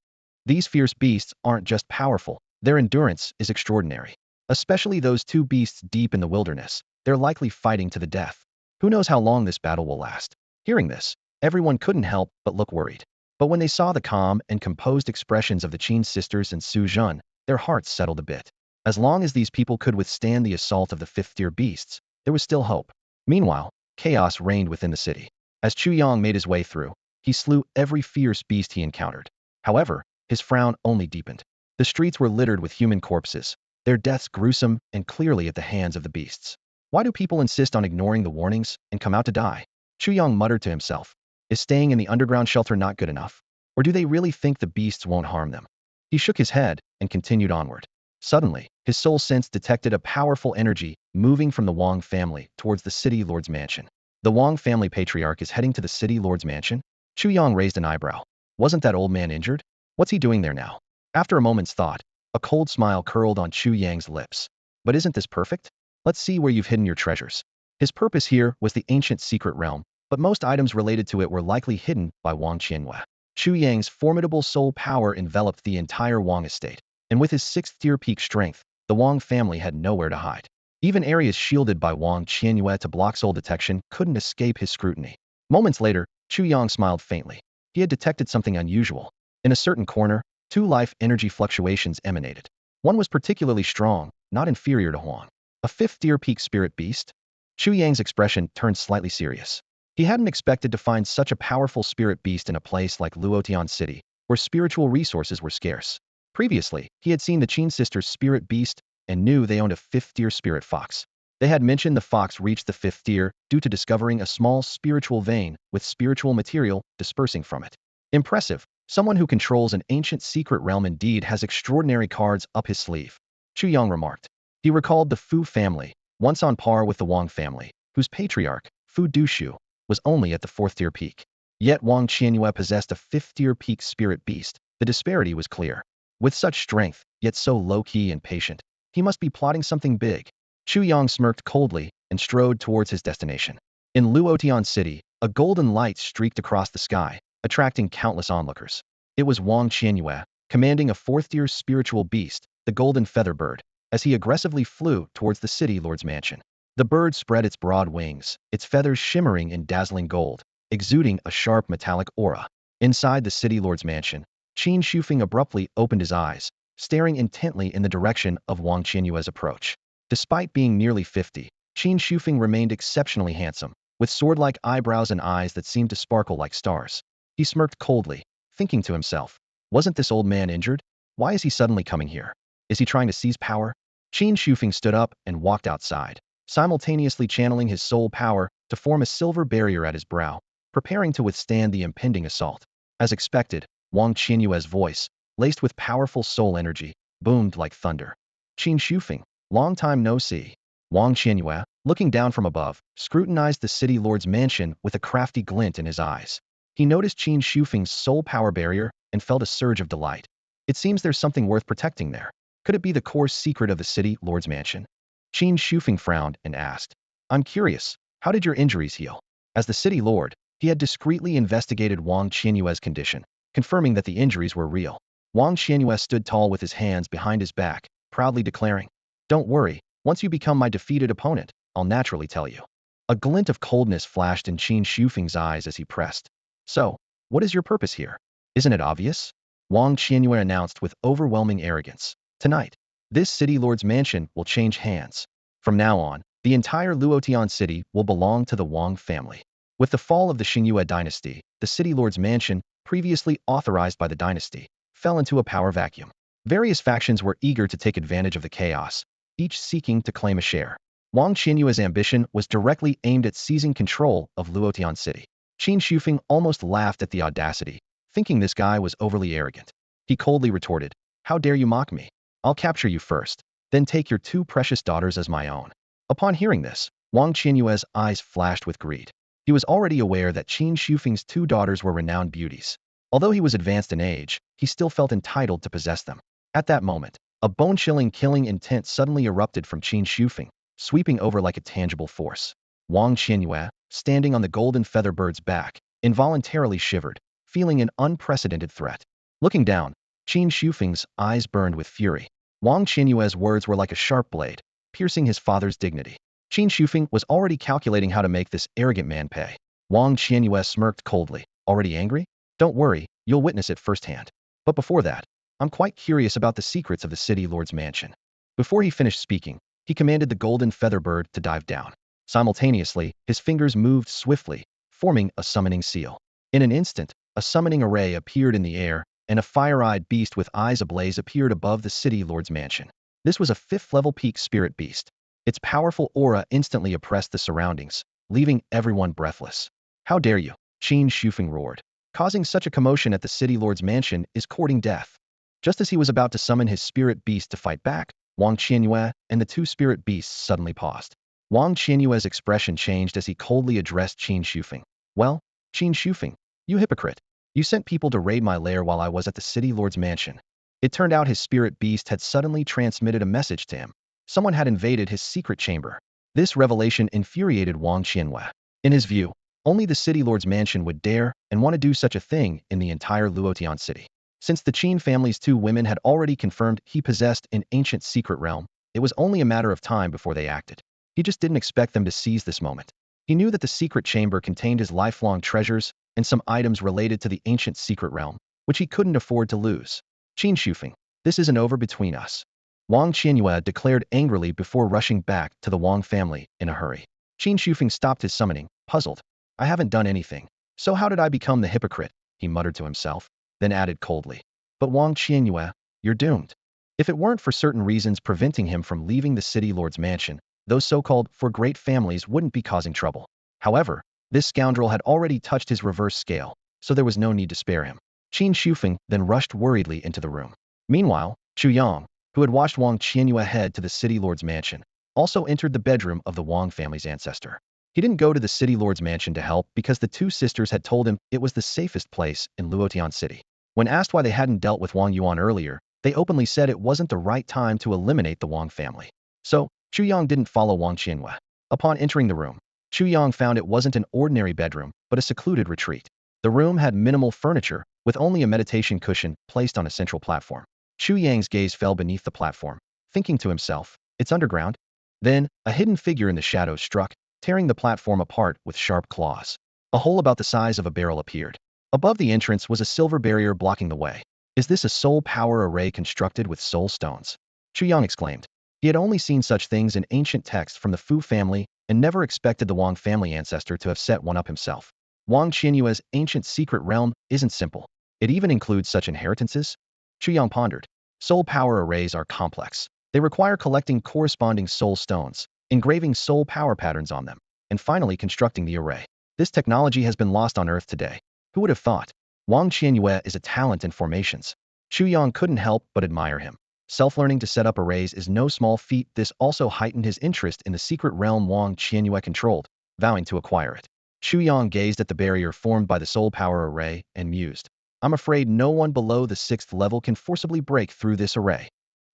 S1: These fierce beasts aren't just powerful, their endurance is extraordinary. Especially those two beasts deep in the wilderness, they're likely fighting to the death. Who knows how long this battle will last? Hearing this, everyone couldn't help but look worried. But when they saw the calm and composed expressions of the Qin sisters and Su Zhen, their hearts settled a bit. As long as these people could withstand the assault of the fifth-tier beasts, there was still hope. Meanwhile, chaos reigned within the city. As Chu Yang made his way through, he slew every fierce beast he encountered. However, his frown only deepened. The streets were littered with human corpses, their deaths gruesome and clearly at the hands of the beasts. Why do people insist on ignoring the warnings and come out to die? Chu Yang muttered to himself. Is staying in the underground shelter not good enough? Or do they really think the beasts won't harm them? He shook his head and continued onward. Suddenly, his soul sense detected a powerful energy moving from the Wang family towards the city lord's mansion. The Wang family patriarch is heading to the city lord's mansion? Chu Yang raised an eyebrow. Wasn't that old man injured? What's he doing there now? After a moment's thought, a cold smile curled on Chu Yang's lips. But isn't this perfect? Let's see where you've hidden your treasures. His purpose here was the ancient secret realm, but most items related to it were likely hidden by Wang Qianhua. Chu Yang's formidable soul power enveloped the entire Wang estate, and with his sixth-tier peak strength, the Wang family had nowhere to hide. Even areas shielded by Wang Qianhua to block soul detection couldn't escape his scrutiny. Moments later, Chu Yang smiled faintly. He had detected something unusual. In a certain corner, two life energy fluctuations emanated. One was particularly strong, not inferior to Huang. A fifth-tier peak spirit beast? Chu Yang's expression turned slightly serious. He hadn't expected to find such a powerful spirit beast in a place like Luotian City, where spiritual resources were scarce. Previously, he had seen the Qin sisters' spirit beast and knew they owned a fifth-tier spirit fox. They had mentioned the fox reached the fifth tier due to discovering a small spiritual vein with spiritual material dispersing from it. Impressive, Someone who controls an ancient secret realm indeed has extraordinary cards up his sleeve, Chu Yang remarked. He recalled the Fu family, once on par with the Wang family, whose patriarch, Fu Dushu, was only at the fourth-tier peak. Yet Wang Qianyue possessed a fifth-tier peak spirit beast. The disparity was clear. With such strength, yet so low-key and patient, he must be plotting something big. Chu Yang smirked coldly and strode towards his destination. In Luotian City, a golden light streaked across the sky, attracting countless onlookers. It was Wang Qianyue, commanding a fourth-tier spiritual beast, the golden feather bird, as he aggressively flew towards the city lord's mansion. The bird spread its broad wings, its feathers shimmering in dazzling gold, exuding a sharp metallic aura. Inside the city lord's mansion, Qin Shufeng abruptly opened his eyes, staring intently in the direction of Wang Qianyue's approach. Despite being nearly 50, Qin Shufeng remained exceptionally handsome, with sword-like eyebrows and eyes that seemed to sparkle like stars. He smirked coldly, thinking to himself, wasn't this old man injured? Why is he suddenly coming here? Is he trying to seize power? Qin Shufeng stood up and walked outside, simultaneously channeling his soul power to form a silver barrier at his brow, preparing to withstand the impending assault. As expected, Wang Qianyue's voice, laced with powerful soul energy, boomed like thunder. Qin Shufeng, long time no see. Wang Qianyue, looking down from above, scrutinized the city lord's mansion with a crafty glint in his eyes. He noticed Qin Shufeng's soul power barrier and felt a surge of delight. It seems there's something worth protecting there. Could it be the core secret of the city lord's mansion? Qin Shufeng frowned and asked, I'm curious, how did your injuries heal? As the city lord, he had discreetly investigated Wang Qianyue's condition, confirming that the injuries were real. Wang Qianyue stood tall with his hands behind his back, proudly declaring, Don't worry, once you become my defeated opponent, I'll naturally tell you. A glint of coldness flashed in Qin Shufeng's eyes as he pressed. So, what is your purpose here? Isn't it obvious? Wang Qianyue announced with overwhelming arrogance. Tonight, this city lord's mansion will change hands. From now on, the entire Luotian city will belong to the Wang family. With the fall of the Xingyue dynasty, the city lord's mansion, previously authorized by the dynasty, fell into a power vacuum. Various factions were eager to take advantage of the chaos, each seeking to claim a share. Wang Qianyue's ambition was directly aimed at seizing control of Luotian City. Qin Shufeng almost laughed at the audacity, thinking this guy was overly arrogant. He coldly retorted, How dare you mock me? I'll capture you first, then take your two precious daughters as my own. Upon hearing this, Wang Qianyue's eyes flashed with greed. He was already aware that Qin Shufeng's two daughters were renowned beauties. Although he was advanced in age, he still felt entitled to possess them. At that moment, a bone-chilling killing intent suddenly erupted from Qin Shufeng, sweeping over like a tangible force. Wang Qianyue, standing on the golden feather bird's back, involuntarily shivered, feeling an unprecedented threat. Looking down, Qin Shufeng's eyes burned with fury. Wang Qianyue's words were like a sharp blade, piercing his father's dignity. Qin Shufeng was already calculating how to make this arrogant man pay. Wang Qianyue smirked coldly. Already angry? Don't worry, you'll witness it firsthand. But before that, I'm quite curious about the secrets of the city lord's mansion. Before he finished speaking, he commanded the golden feather bird to dive down. Simultaneously, his fingers moved swiftly, forming a summoning seal. In an instant, a summoning array appeared in the air, and a fire-eyed beast with eyes ablaze appeared above the city lord's mansion. This was a fifth-level peak spirit beast. Its powerful aura instantly oppressed the surroundings, leaving everyone breathless. How dare you? Qin Shufeng roared. Causing such a commotion at the city lord's mansion is courting death. Just as he was about to summon his spirit beast to fight back, Wang Qianyue and the two spirit beasts suddenly paused. Wang Qianyue's expression changed as he coldly addressed Qin Shufeng. Well, Qin Shufeng, you hypocrite. You sent people to raid my lair while I was at the city lord's mansion. It turned out his spirit beast had suddenly transmitted a message to him. Someone had invaded his secret chamber. This revelation infuriated Wang Qianyue. In his view, only the city lord's mansion would dare and want to do such a thing in the entire Luotian city. Since the Qin family's two women had already confirmed he possessed an ancient secret realm, it was only a matter of time before they acted. He just didn't expect them to seize this moment. He knew that the secret chamber contained his lifelong treasures and some items related to the ancient secret realm, which he couldn't afford to lose. Qin Shufeng, this isn't over between us. Wang Qianyue declared angrily before rushing back to the Wang family in a hurry. Qin Shufeng stopped his summoning, puzzled. I haven't done anything. So how did I become the hypocrite? He muttered to himself, then added coldly. But Wang Qianyue, you're doomed. If it weren't for certain reasons preventing him from leaving the city lord's mansion, those so-called for great families wouldn't be causing trouble. However, this scoundrel had already touched his reverse scale, so there was no need to spare him. Qin Shufeng then rushed worriedly into the room. Meanwhile, Chu Yang, who had watched Wang Qianyue head to the city lord's mansion, also entered the bedroom of the Wang family's ancestor. He didn't go to the city lord's mansion to help because the two sisters had told him it was the safest place in Luotian City. When asked why they hadn't dealt with Wang Yuan earlier, they openly said it wasn't the right time to eliminate the Wang family. So, Chu Yang didn't follow Wang Qianyue. Upon entering the room, Chu Yang found it wasn't an ordinary bedroom, but a secluded retreat. The room had minimal furniture, with only a meditation cushion placed on a central platform. Chu Yang's gaze fell beneath the platform, thinking to himself, it's underground. Then, a hidden figure in the shadows struck, tearing the platform apart with sharp claws. A hole about the size of a barrel appeared. Above the entrance was a silver barrier blocking the way. Is this a soul power array constructed with soul stones? Chu Yang exclaimed. He had only seen such things in ancient texts from the Fu family and never expected the Wang family ancestor to have set one up himself. Wang Qianyue's ancient secret realm isn't simple. It even includes such inheritances? Chu Yang pondered. Soul power arrays are complex. They require collecting corresponding soul stones, engraving soul power patterns on them, and finally constructing the array. This technology has been lost on Earth today. Who would have thought? Wang Qianyue is a talent in formations. Chu Yang couldn't help but admire him. Self-learning to set up arrays is no small feat. This also heightened his interest in the secret realm Wang Qianyue controlled, vowing to acquire it. Chu Yang gazed at the barrier formed by the soul power array and mused. I'm afraid no one below the 6th level can forcibly break through this array.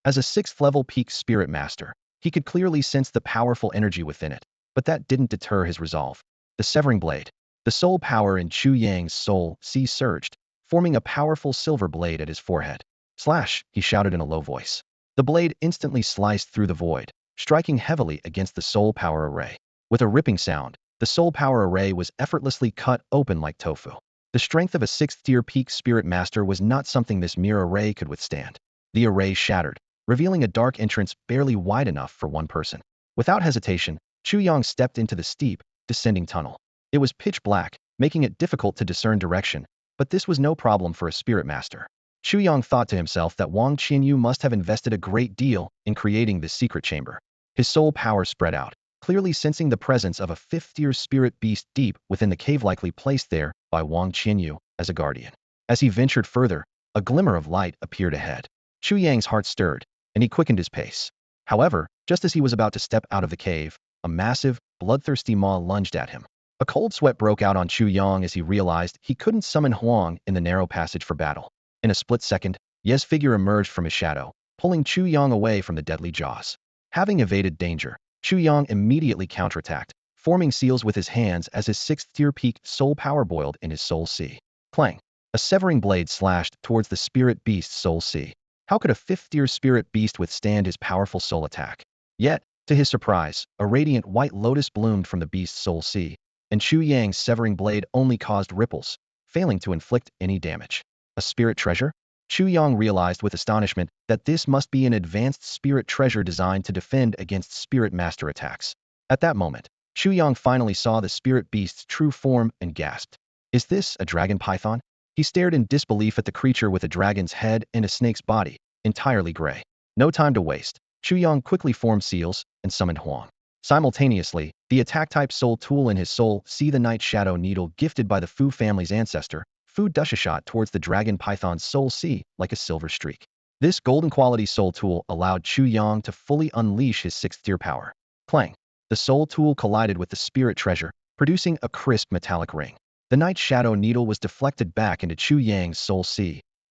S1: As a 6th level peak spirit master, he could clearly sense the powerful energy within it, but that didn't deter his resolve. The severing blade. The soul power in Chu Yang's soul surged, forming a powerful silver blade at his forehead. Slash, he shouted in a low voice. The blade instantly sliced through the void, striking heavily against the soul power array. With a ripping sound, the soul power array was effortlessly cut open like tofu. The strength of a 6th-tier peak spirit master was not something this mere array could withstand. The array shattered, revealing a dark entrance barely wide enough for one person. Without hesitation, Chu Yang stepped into the steep, descending tunnel. It was pitch black, making it difficult to discern direction, but this was no problem for a spirit master. Chu Yang thought to himself that Wang Qianyue must have invested a great deal in creating this secret chamber. His soul power spread out, clearly sensing the presence of a 5th-tier spirit beast deep within the cave, likely placed there by Wang Qianyue as a guardian. As he ventured further, a glimmer of light appeared ahead. Chu Yang's heart stirred, and he quickened his pace. However, just as he was about to step out of the cave, a massive, bloodthirsty maw lunged at him. A cold sweat broke out on Chu Yang as he realized he couldn't summon Huang in the narrow passage for battle. In a split second, Ye's figure emerged from his shadow, pulling Chu Yang away from the deadly jaws. Having evaded danger, Chu Yang immediately counterattacked, forming seals with his hands as his 6th-tier peak soul power boiled in his soul sea. Clang! A severing blade slashed towards the spirit beast's soul sea. How could a 5th-tier spirit beast withstand his powerful soul attack? Yet, to his surprise, a radiant white lotus bloomed from the beast's soul sea, and Chu Yang's severing blade only caused ripples, failing to inflict any damage. A spirit treasure? Chu Yang realized with astonishment that this must be an advanced spirit treasure designed to defend against spirit master attacks. At that moment, Chu Yang finally saw the spirit beast's true form and gasped. Is this a dragon python? He stared in disbelief at the creature with a dragon's head and a snake's body, entirely gray. No time to waste. Chu Yang quickly formed seals and summoned Huang. Simultaneously, the attack-type soul tool in his soul, the night shadow needle gifted by the Fu family's ancestor, Fu Dusha shot towards the dragon python's soul like a silver streak. This golden quality soul tool allowed Chu Yang to fully unleash his 6th-tier power. Clang! The soul tool collided with the spirit treasure, producing a crisp metallic ring. The night shadow needle was deflected back into Chu Yang's soul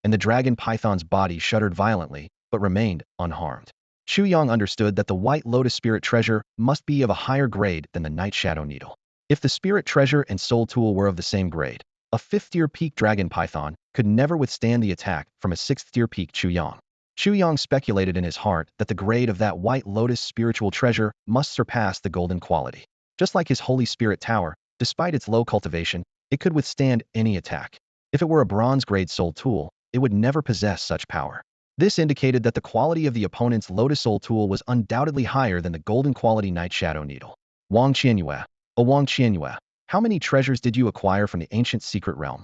S1: and the dragon python's body shuddered violently, but remained unharmed. Chu Yang understood that the white lotus spirit treasure must be of a higher grade than the night shadow needle. If the spirit treasure and soul tool were of the same grade, a 5th-tier peak dragon python could never withstand the attack from a 6th-tier peak Chu Yang. Chu Yang speculated in his heart that the grade of that white lotus spiritual treasure must surpass the golden quality. Just like his holy spirit tower, despite its low cultivation, it could withstand any attack. If it were a bronze-grade soul tool, it would never possess such power. This indicated that the quality of the opponent's lotus soul tool was undoubtedly higher than the golden quality night shadow needle. Wang Qianyue. Oh, Wang Qianyue. How many treasures did you acquire from the ancient secret realm?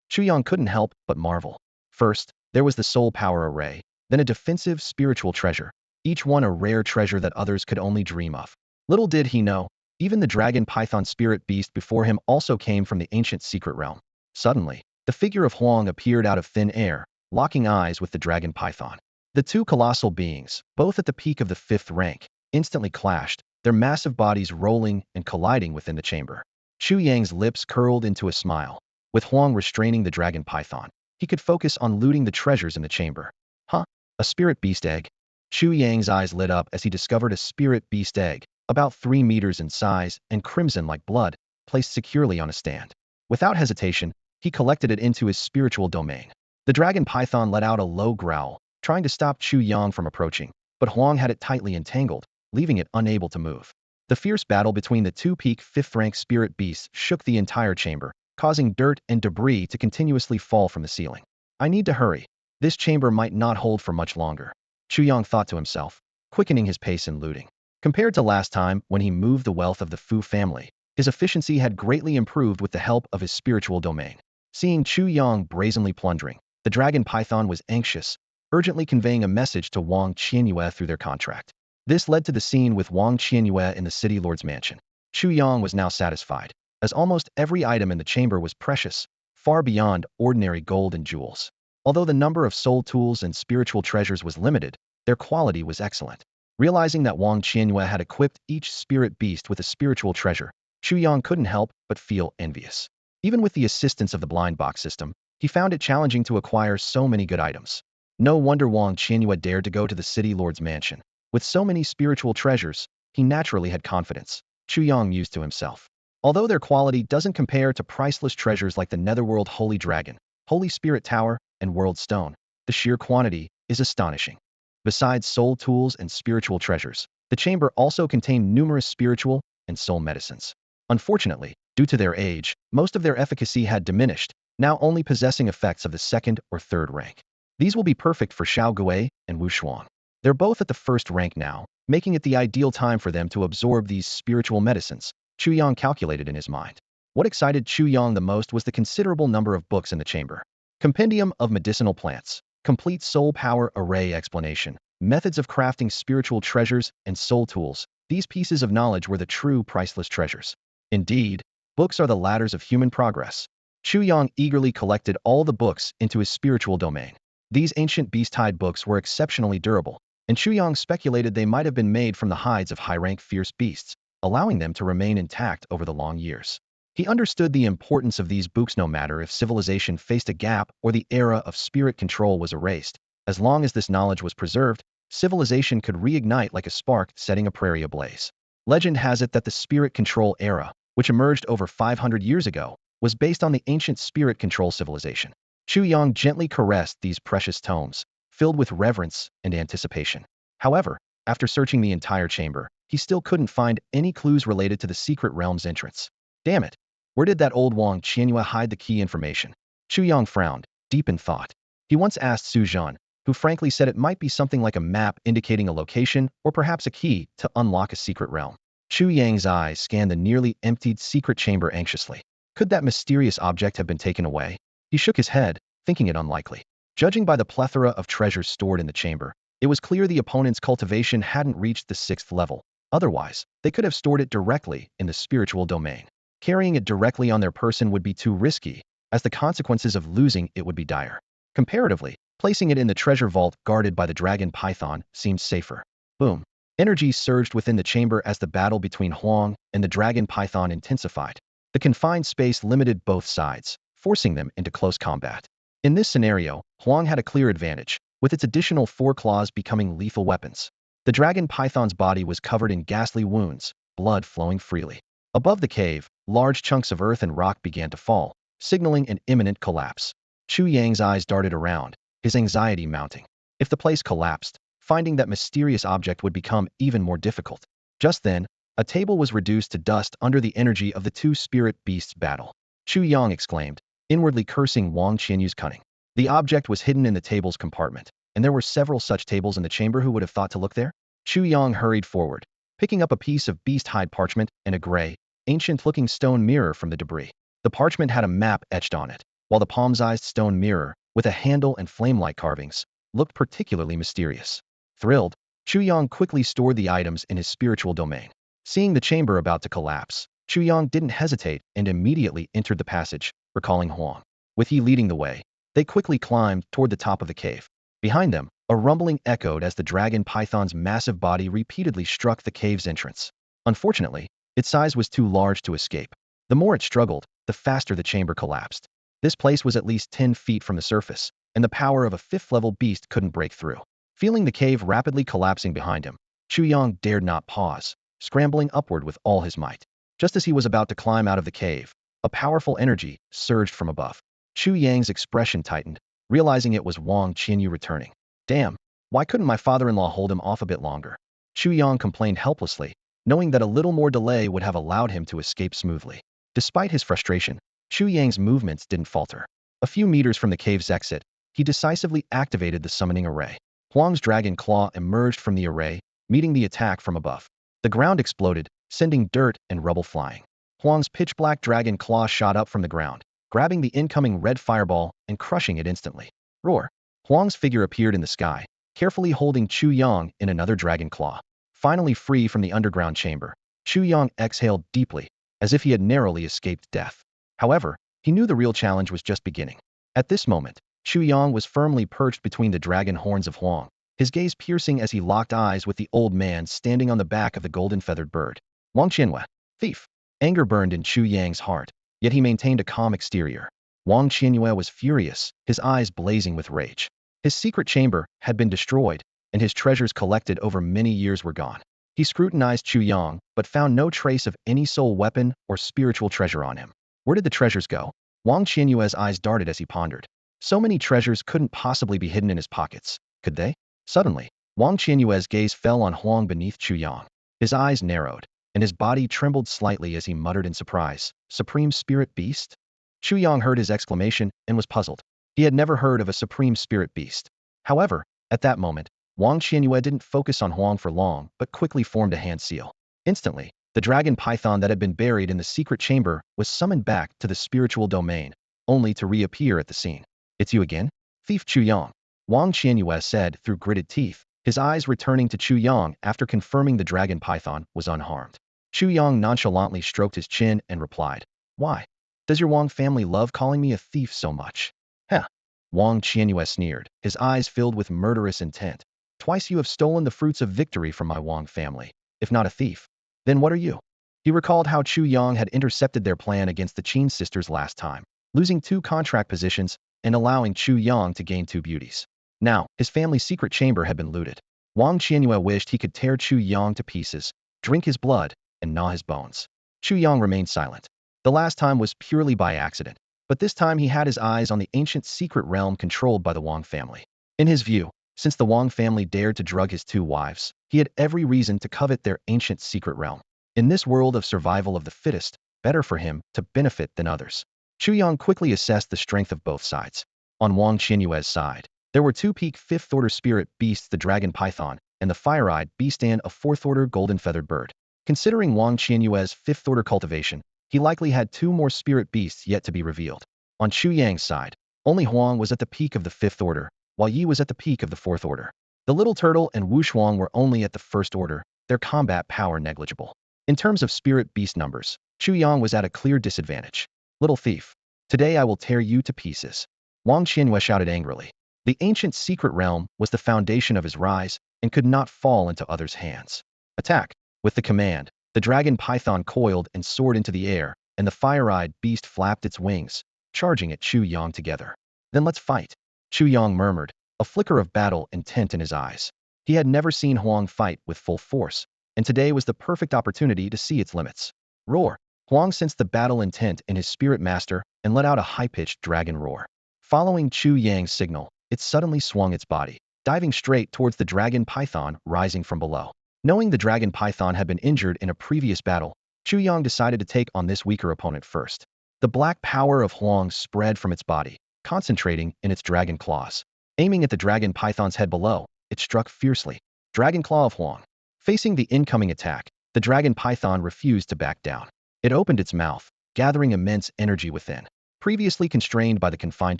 S1: Chu Yang couldn't help but marvel. First, there was the soul power array, then a defensive spiritual treasure, each one a rare treasure that others could only dream of. Little did he know, even the dragon python spirit beast before him also came from the ancient secret realm. Suddenly, The figure of Huang appeared out of thin air, locking eyes with the dragon python. The two colossal beings, both at the peak of the 5th rank, instantly clashed, their massive bodies rolling and colliding within the chamber. Chu Yang's lips curled into a smile. With Huang restraining the dragon python, he could focus on looting the treasures in the chamber. Huh? A spirit beast egg? Chu Yang's eyes lit up as he discovered a spirit beast egg, about 3 meters in size and crimson like blood, placed securely on a stand. Without hesitation, he collected it into his spiritual domain. The dragon python let out a low growl, trying to stop Chu Yang from approaching, but Huang had it tightly entangled, leaving it unable to move. The fierce battle between the two peak 5th rank spirit beasts shook the entire chamber, causing dirt and debris to continuously fall from the ceiling. I need to hurry. This chamber might not hold for much longer, Chu Yang thought to himself, quickening his pace in looting. Compared to last time when he moved the wealth of the Fu family, his efficiency had greatly improved with the help of his spiritual domain. Seeing Chu Yang brazenly plundering, the dragon python was anxious, urgently conveying a message to Wang Qianyue through their contract. This led to the scene with Wang Qianyue in the city lord's mansion. Chu Yang was now satisfied, as almost every item in the chamber was precious, far beyond ordinary gold and jewels. Although the number of soul tools and spiritual treasures was limited, their quality was excellent. Realizing that Wang Qianyue had equipped each spirit beast with a spiritual treasure, Chu Yang couldn't help but feel envious. Even with the assistance of the blind box system, he found it challenging to acquire so many good items. No wonder Wang Qianyue dared to go to the city lord's mansion. With so many spiritual treasures, he naturally had confidence, Chu Yang mused to himself. Although their quality doesn't compare to priceless treasures like the Netherworld Holy Dragon, Holy Spirit Tower, and World Stone, the sheer quantity is astonishing. Besides soul tools and spiritual treasures, the chamber also contained numerous spiritual and soul medicines. Unfortunately, due to their age, most of their efficacy had diminished, now only possessing effects of the 2nd or 3rd rank. These will be perfect for Xiao Gui and Wu Xuan. They're both at the 1st rank now, making it the ideal time for them to absorb these spiritual medicines, Chu Yang calculated in his mind. What excited Chu Yang the most was the considerable number of books in the chamber. Compendium of Medicinal Plants, Complete Soul Power Array Explanation, Methods of Crafting Spiritual Treasures and Soul Tools. These pieces of knowledge were the true priceless treasures. Indeed, books are the ladders of human progress. Chu Yang eagerly collected all the books into his spiritual domain. These ancient beast-hide books were exceptionally durable, and Chu Yang speculated they might have been made from the hides of high-rank fierce beasts, allowing them to remain intact over the long years. He understood the importance of these books no matter if civilization faced a gap or the era of spirit control was erased. As long as this knowledge was preserved, civilization could reignite like a spark setting a prairie ablaze. Legend has it that the spirit control era, which emerged over 500 years ago, was based on the ancient spirit control civilization. Chu Yang gently caressed these precious tomes, filled with reverence and anticipation. However, after searching the entire chamber, he still couldn't find any clues related to the secret realm's entrance. Damn it! Where did that old Wang Qianyue hide the key information? Chu Yang frowned, deep in thought. He once asked Su Zhan, who frankly said it might be something like a map indicating a location or perhaps a key to unlock a secret realm. Chu Yang's eyes scanned the nearly emptied secret chamber anxiously. Could that mysterious object have been taken away? He shook his head, thinking it unlikely. Judging by the plethora of treasures stored in the chamber, it was clear the opponent's cultivation hadn't reached the 6th level. Otherwise, they could have stored it directly in the spiritual domain. Carrying it directly on their person would be too risky, as the consequences of losing it would be dire. Comparatively, placing it in the treasure vault guarded by the dragon python seemed safer. Boom. Energy surged within the chamber as the battle between Huang and the dragon python intensified. The confined space limited both sides, forcing them into close combat. In this scenario, Huang had a clear advantage, with its additional 4 claws becoming lethal weapons. The dragon python's body was covered in ghastly wounds, blood flowing freely. Above the cave, large chunks of earth and rock began to fall, signaling an imminent collapse. Chu Yang's eyes darted around, his anxiety mounting. If the place collapsed, finding that mysterious object would become even more difficult. Just then, a table was reduced to dust under the energy of the two spirit beasts' battle. Chu Yang exclaimed, inwardly cursing Wang Qianyue's cunning. The object was hidden in the table's compartment, and there were several such tables in the chamber. Who would have thought to look there? Chu Yang hurried forward, picking up a piece of beast-hide parchment and a gray, ancient-looking stone mirror from the debris. The parchment had a map etched on it, while the palm-sized stone mirror, with a handle and flame-like carvings, looked particularly mysterious. Thrilled, Chu Yang quickly stored the items in his spiritual domain. Seeing the chamber about to collapse, Chu Yang didn't hesitate and immediately entered the passage, recalling Huang. with he leading the way. They quickly climbed toward the top of the cave. Behind them, a rumbling echoed as the dragon python's massive body repeatedly struck the cave's entrance. Unfortunately, its size was too large to escape. The more it struggled, the faster the chamber collapsed. This place was at least 10 feet from the surface, and the power of a fifth-level beast couldn't break through. Feeling the cave rapidly collapsing behind him, Chu Yang dared not pause, scrambling upward with all his might. Just as he was about to climb out of the cave, a powerful energy surged from above. Chu Yang's expression tightened, realizing it was Wang Qianyu returning. Damn, why couldn't my father-in-law hold him off a bit longer? Chu Yang complained helplessly, knowing that a little more delay would have allowed him to escape smoothly. Despite his frustration, Chu Yang's movements didn't falter. A few meters from the cave's exit, he decisively activated the summoning array. Huang's dragon claw emerged from the array, meeting the attack from above. The ground exploded, sending dirt and rubble flying. Huang's pitch-black dragon claw shot up from the ground, grabbing the incoming red fireball and crushing it instantly. Roar! Huang's figure appeared in the sky, carefully holding Chu Yang in another dragon claw. Finally free from the underground chamber, Chu Yang exhaled deeply, as if he had narrowly escaped death. However, he knew the real challenge was just beginning. At this moment, Chu Yang was firmly perched between the dragon horns of Huang, his gaze piercing as he locked eyes with the old man standing on the back of the golden-feathered bird. Wang Qianyu, thief! Anger burned in Chu Yang's heart, yet he maintained a calm exterior. Wang Qianyu was furious, his eyes blazing with rage. His secret chamber had been destroyed, and his treasures collected over many years were gone. He scrutinized Chu Yang, but found no trace of any soul weapon or spiritual treasure on him. Where did the treasures go? Wang Qianyu's eyes darted as he pondered. So many treasures couldn't possibly be hidden in his pockets, could they? Suddenly, Wang Qianyu's gaze fell on Huang beneath Chu Yang. His eyes narrowed, and his body trembled slightly as he muttered in surprise, "Supreme Spirit Beast?" Chu Yang heard his exclamation and was puzzled. He had never heard of a Supreme Spirit Beast. However, at that moment, Wang Qianyu didn't focus on Huang for long, but quickly formed a hand seal. Instantly, the dragon python that had been buried in the secret chamber was summoned back to the spiritual domain, only to reappear at the scene. "It's you again? Thief Chu Yang," Wang Qianyu said through gritted teeth, his eyes returning to Chu Yang after confirming the dragon python was unharmed. Chu Yang nonchalantly stroked his chin and replied, "Why? Does your Wang family love calling me a thief so much?" "Heh." Wang Qianyu sneered, his eyes filled with murderous intent. "Twice you have stolen the fruits of victory from my Wang family. If not a thief, then what are you?" He recalled how Chu Yang had intercepted their plan against the Qin sisters last time, losing 2 contract positions and allowing Chu Yang to gain 2 beauties. Now, his family's secret chamber had been looted. Wang Qianyu wished he could tear Chu Yang to pieces, drink his blood, and gnaw his bones. Chu Yang remained silent. The last time was purely by accident, but this time he had his eyes on the ancient secret realm controlled by the Wang family. In his view, since the Wang family dared to drug his 2 wives, he had every reason to covet their ancient secret realm. In this world of survival of the fittest, better for him to benefit than others. Chu Yang quickly assessed the strength of both sides. On Wang Qianyu's side, there were 2 peak 5th-order spirit beasts, the dragon python, and the fire-eyed beast and a 4th-order golden-feathered bird. Considering Wang Qianyu's 5th-order cultivation, he likely had 2 more spirit beasts yet to be revealed. On Chu Yang's side, only Huang was at the peak of the 5th order, while Yi was at the peak of the 4th order. The little turtle and Wu Shuang were only at the 1st order, their combat power negligible. In terms of spirit beast numbers, Chu Yang was at a clear disadvantage. "Little thief, today I will tear you to pieces," Wang Qianyu shouted angrily. The ancient secret realm was the foundation of his rise and could not fall into others' hands. "Attack!" With the command, the dragon python coiled and soared into the air, and the fire-eyed beast flapped its wings, charging at Chu Yang together. "Then let's fight," Chu Yang murmured, a flicker of battle intent in his eyes. He had never seen Huang fight with full force, and today was the perfect opportunity to see its limits. Roar! Huang sensed the battle intent in his spirit master and let out a high-pitched dragon roar. Following Chu Yang's signal, it suddenly swung its body, diving straight towards the dragon python rising from below. Knowing the dragon python had been injured in a previous battle, Chu Yang decided to take on this weaker opponent first. The black power of Huang spread from its body, concentrating in its dragon claws. Aiming at the dragon python's head below, it struck fiercely. Dragon claw of Huang. Facing the incoming attack, the dragon python refused to back down. It opened its mouth, gathering immense energy within. Previously constrained by the confined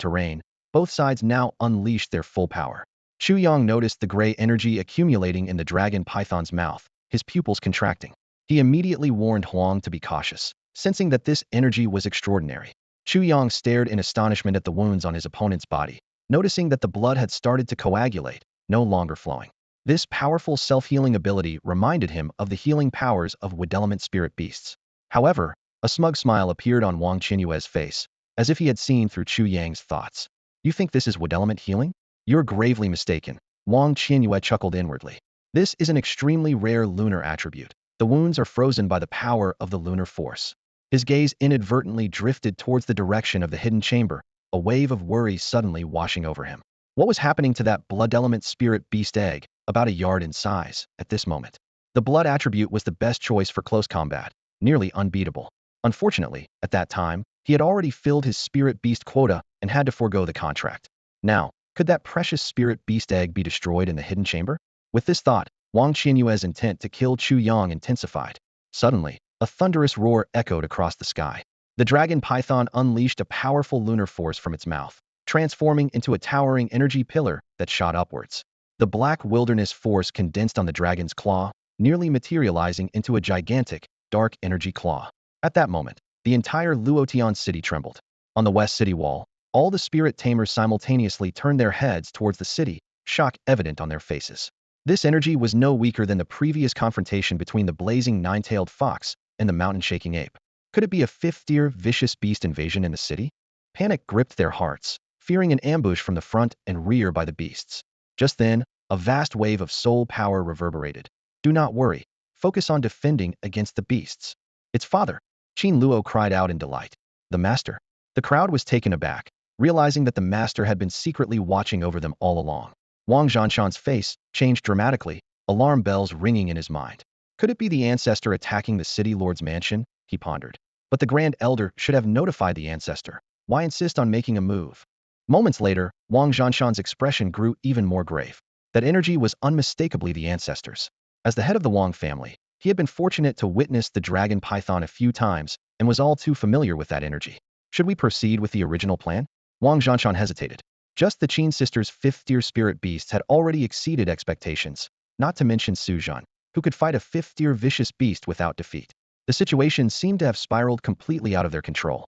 S1: terrain, both sides now unleashed their full power. Chu Yang noticed the gray energy accumulating in the dragon python's mouth, his pupils contracting. He immediately warned Huang to be cautious, sensing that this energy was extraordinary. Chu Yang stared in astonishment at the wounds on his opponent's body, noticing that the blood had started to coagulate, no longer flowing. This powerful self-healing ability reminded him of the healing powers of wood element spirit beasts. However, a smug smile appeared on Wang Qinyue's face, as if he had seen through Chu Yang's thoughts. You think this is wood element healing? You're gravely mistaken. Wang Qinyue chuckled inwardly. This is an extremely rare lunar attribute. The wounds are frozen by the power of the lunar force. His gaze inadvertently drifted towards the direction of the hidden chamber, a wave of worry suddenly washing over him. What was happening to that blood element spirit beast egg, about a yard in size, at this moment? The blood attribute was the best choice for close combat, nearly unbeatable. Unfortunately, at that time, he had already filled his spirit beast quota and had to forego the contract. Now, could that precious spirit beast egg be destroyed in the hidden chamber? With this thought, Wang Qinyue's intent to kill Chu Yang intensified. Suddenly, a thunderous roar echoed across the sky. The dragon python unleashed a powerful lunar force from its mouth, transforming into a towering energy pillar that shot upwards. The black wilderness force condensed on the dragon's claw, nearly materializing into a gigantic, dark energy claw. At that moment, the entire Luotian city trembled. On the west city wall, all the spirit tamers simultaneously turned their heads towards the city, shock evident on their faces. This energy was no weaker than the previous confrontation between the blazing nine-tailed fox and the mountain-shaking ape. Could it be a fifth-tier vicious beast invasion in the city? Panic gripped their hearts, fearing an ambush from the front and rear by the beasts. Just then, a vast wave of soul power reverberated. Do not worry. Focus on defending against the beasts. Its father, Qin Luo cried out in delight. The master. The crowd was taken aback, realizing that the master had been secretly watching over them all along. Wang Zhanshan's face changed dramatically, alarm bells ringing in his mind. Could it be the ancestor attacking the city lord's mansion? He pondered. But the Grand Elder should have notified the ancestor. Why insist on making a move? Moments later, Wang Zhanshan's expression grew even more grave. That energy was unmistakably the ancestor's. As the head of the Wang family, he had been fortunate to witness the dragon python a few times and was all too familiar with that energy. Should we proceed with the original plan? Wang Zhanshan hesitated. Just the Qin sisters' fifth-tier spirit beasts had already exceeded expectations, not to mention Su Zhan, who could fight a fifth-tier vicious beast without defeat. The situation seemed to have spiraled completely out of their control.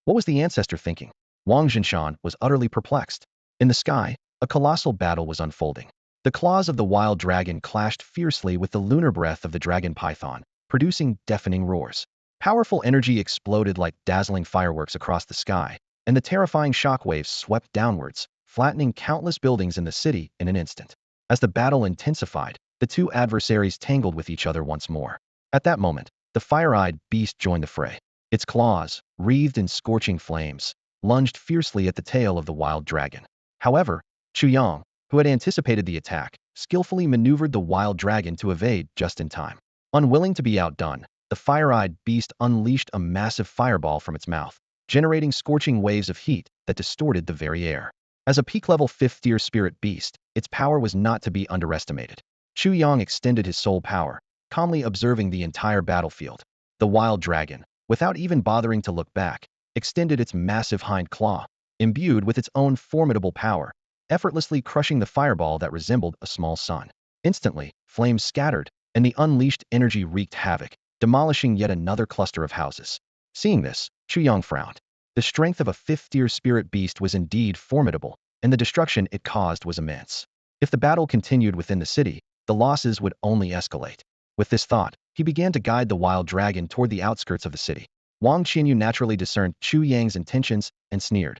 S1: What was the ancestor thinking? Wang Zhanshan was utterly perplexed. In the sky, a colossal battle was unfolding. The claws of the wild dragon clashed fiercely with the lunar breath of the dragon python, producing deafening roars. Powerful energy exploded like dazzling fireworks across the sky, and the terrifying shockwaves swept downwards, flattening countless buildings in the city in an instant. As the battle intensified, the two adversaries tangled with each other once more. At that moment, the fire-eyed beast joined the fray. Its claws, wreathed in scorching flames, lunged fiercely at the tail of the wild dragon. However, Chu Yang, who had anticipated the attack, skillfully maneuvered the wild dragon to evade just in time. Unwilling to be outdone, the fire-eyed beast unleashed a massive fireball from its mouth, generating scorching waves of heat that distorted the very air. As a peak-level fifth-tier spirit beast, its power was not to be underestimated. Chu Yang extended his soul power, calmly observing the entire battlefield. The wild dragon, without even bothering to look back, extended its massive hind claw, imbued with its own formidable power, effortlessly crushing the fireball that resembled a small sun. Instantly, flames scattered, and the unleashed energy wreaked havoc, demolishing yet another cluster of houses. Seeing this, Chu Yang frowned. The strength of a fifth-tier spirit beast was indeed formidable, and the destruction it caused was immense. If the battle continued within the city, the losses would only escalate. With this thought, he began to guide the wild dragon toward the outskirts of the city. Wang Qianyu naturally discerned Chu Yang's intentions and sneered.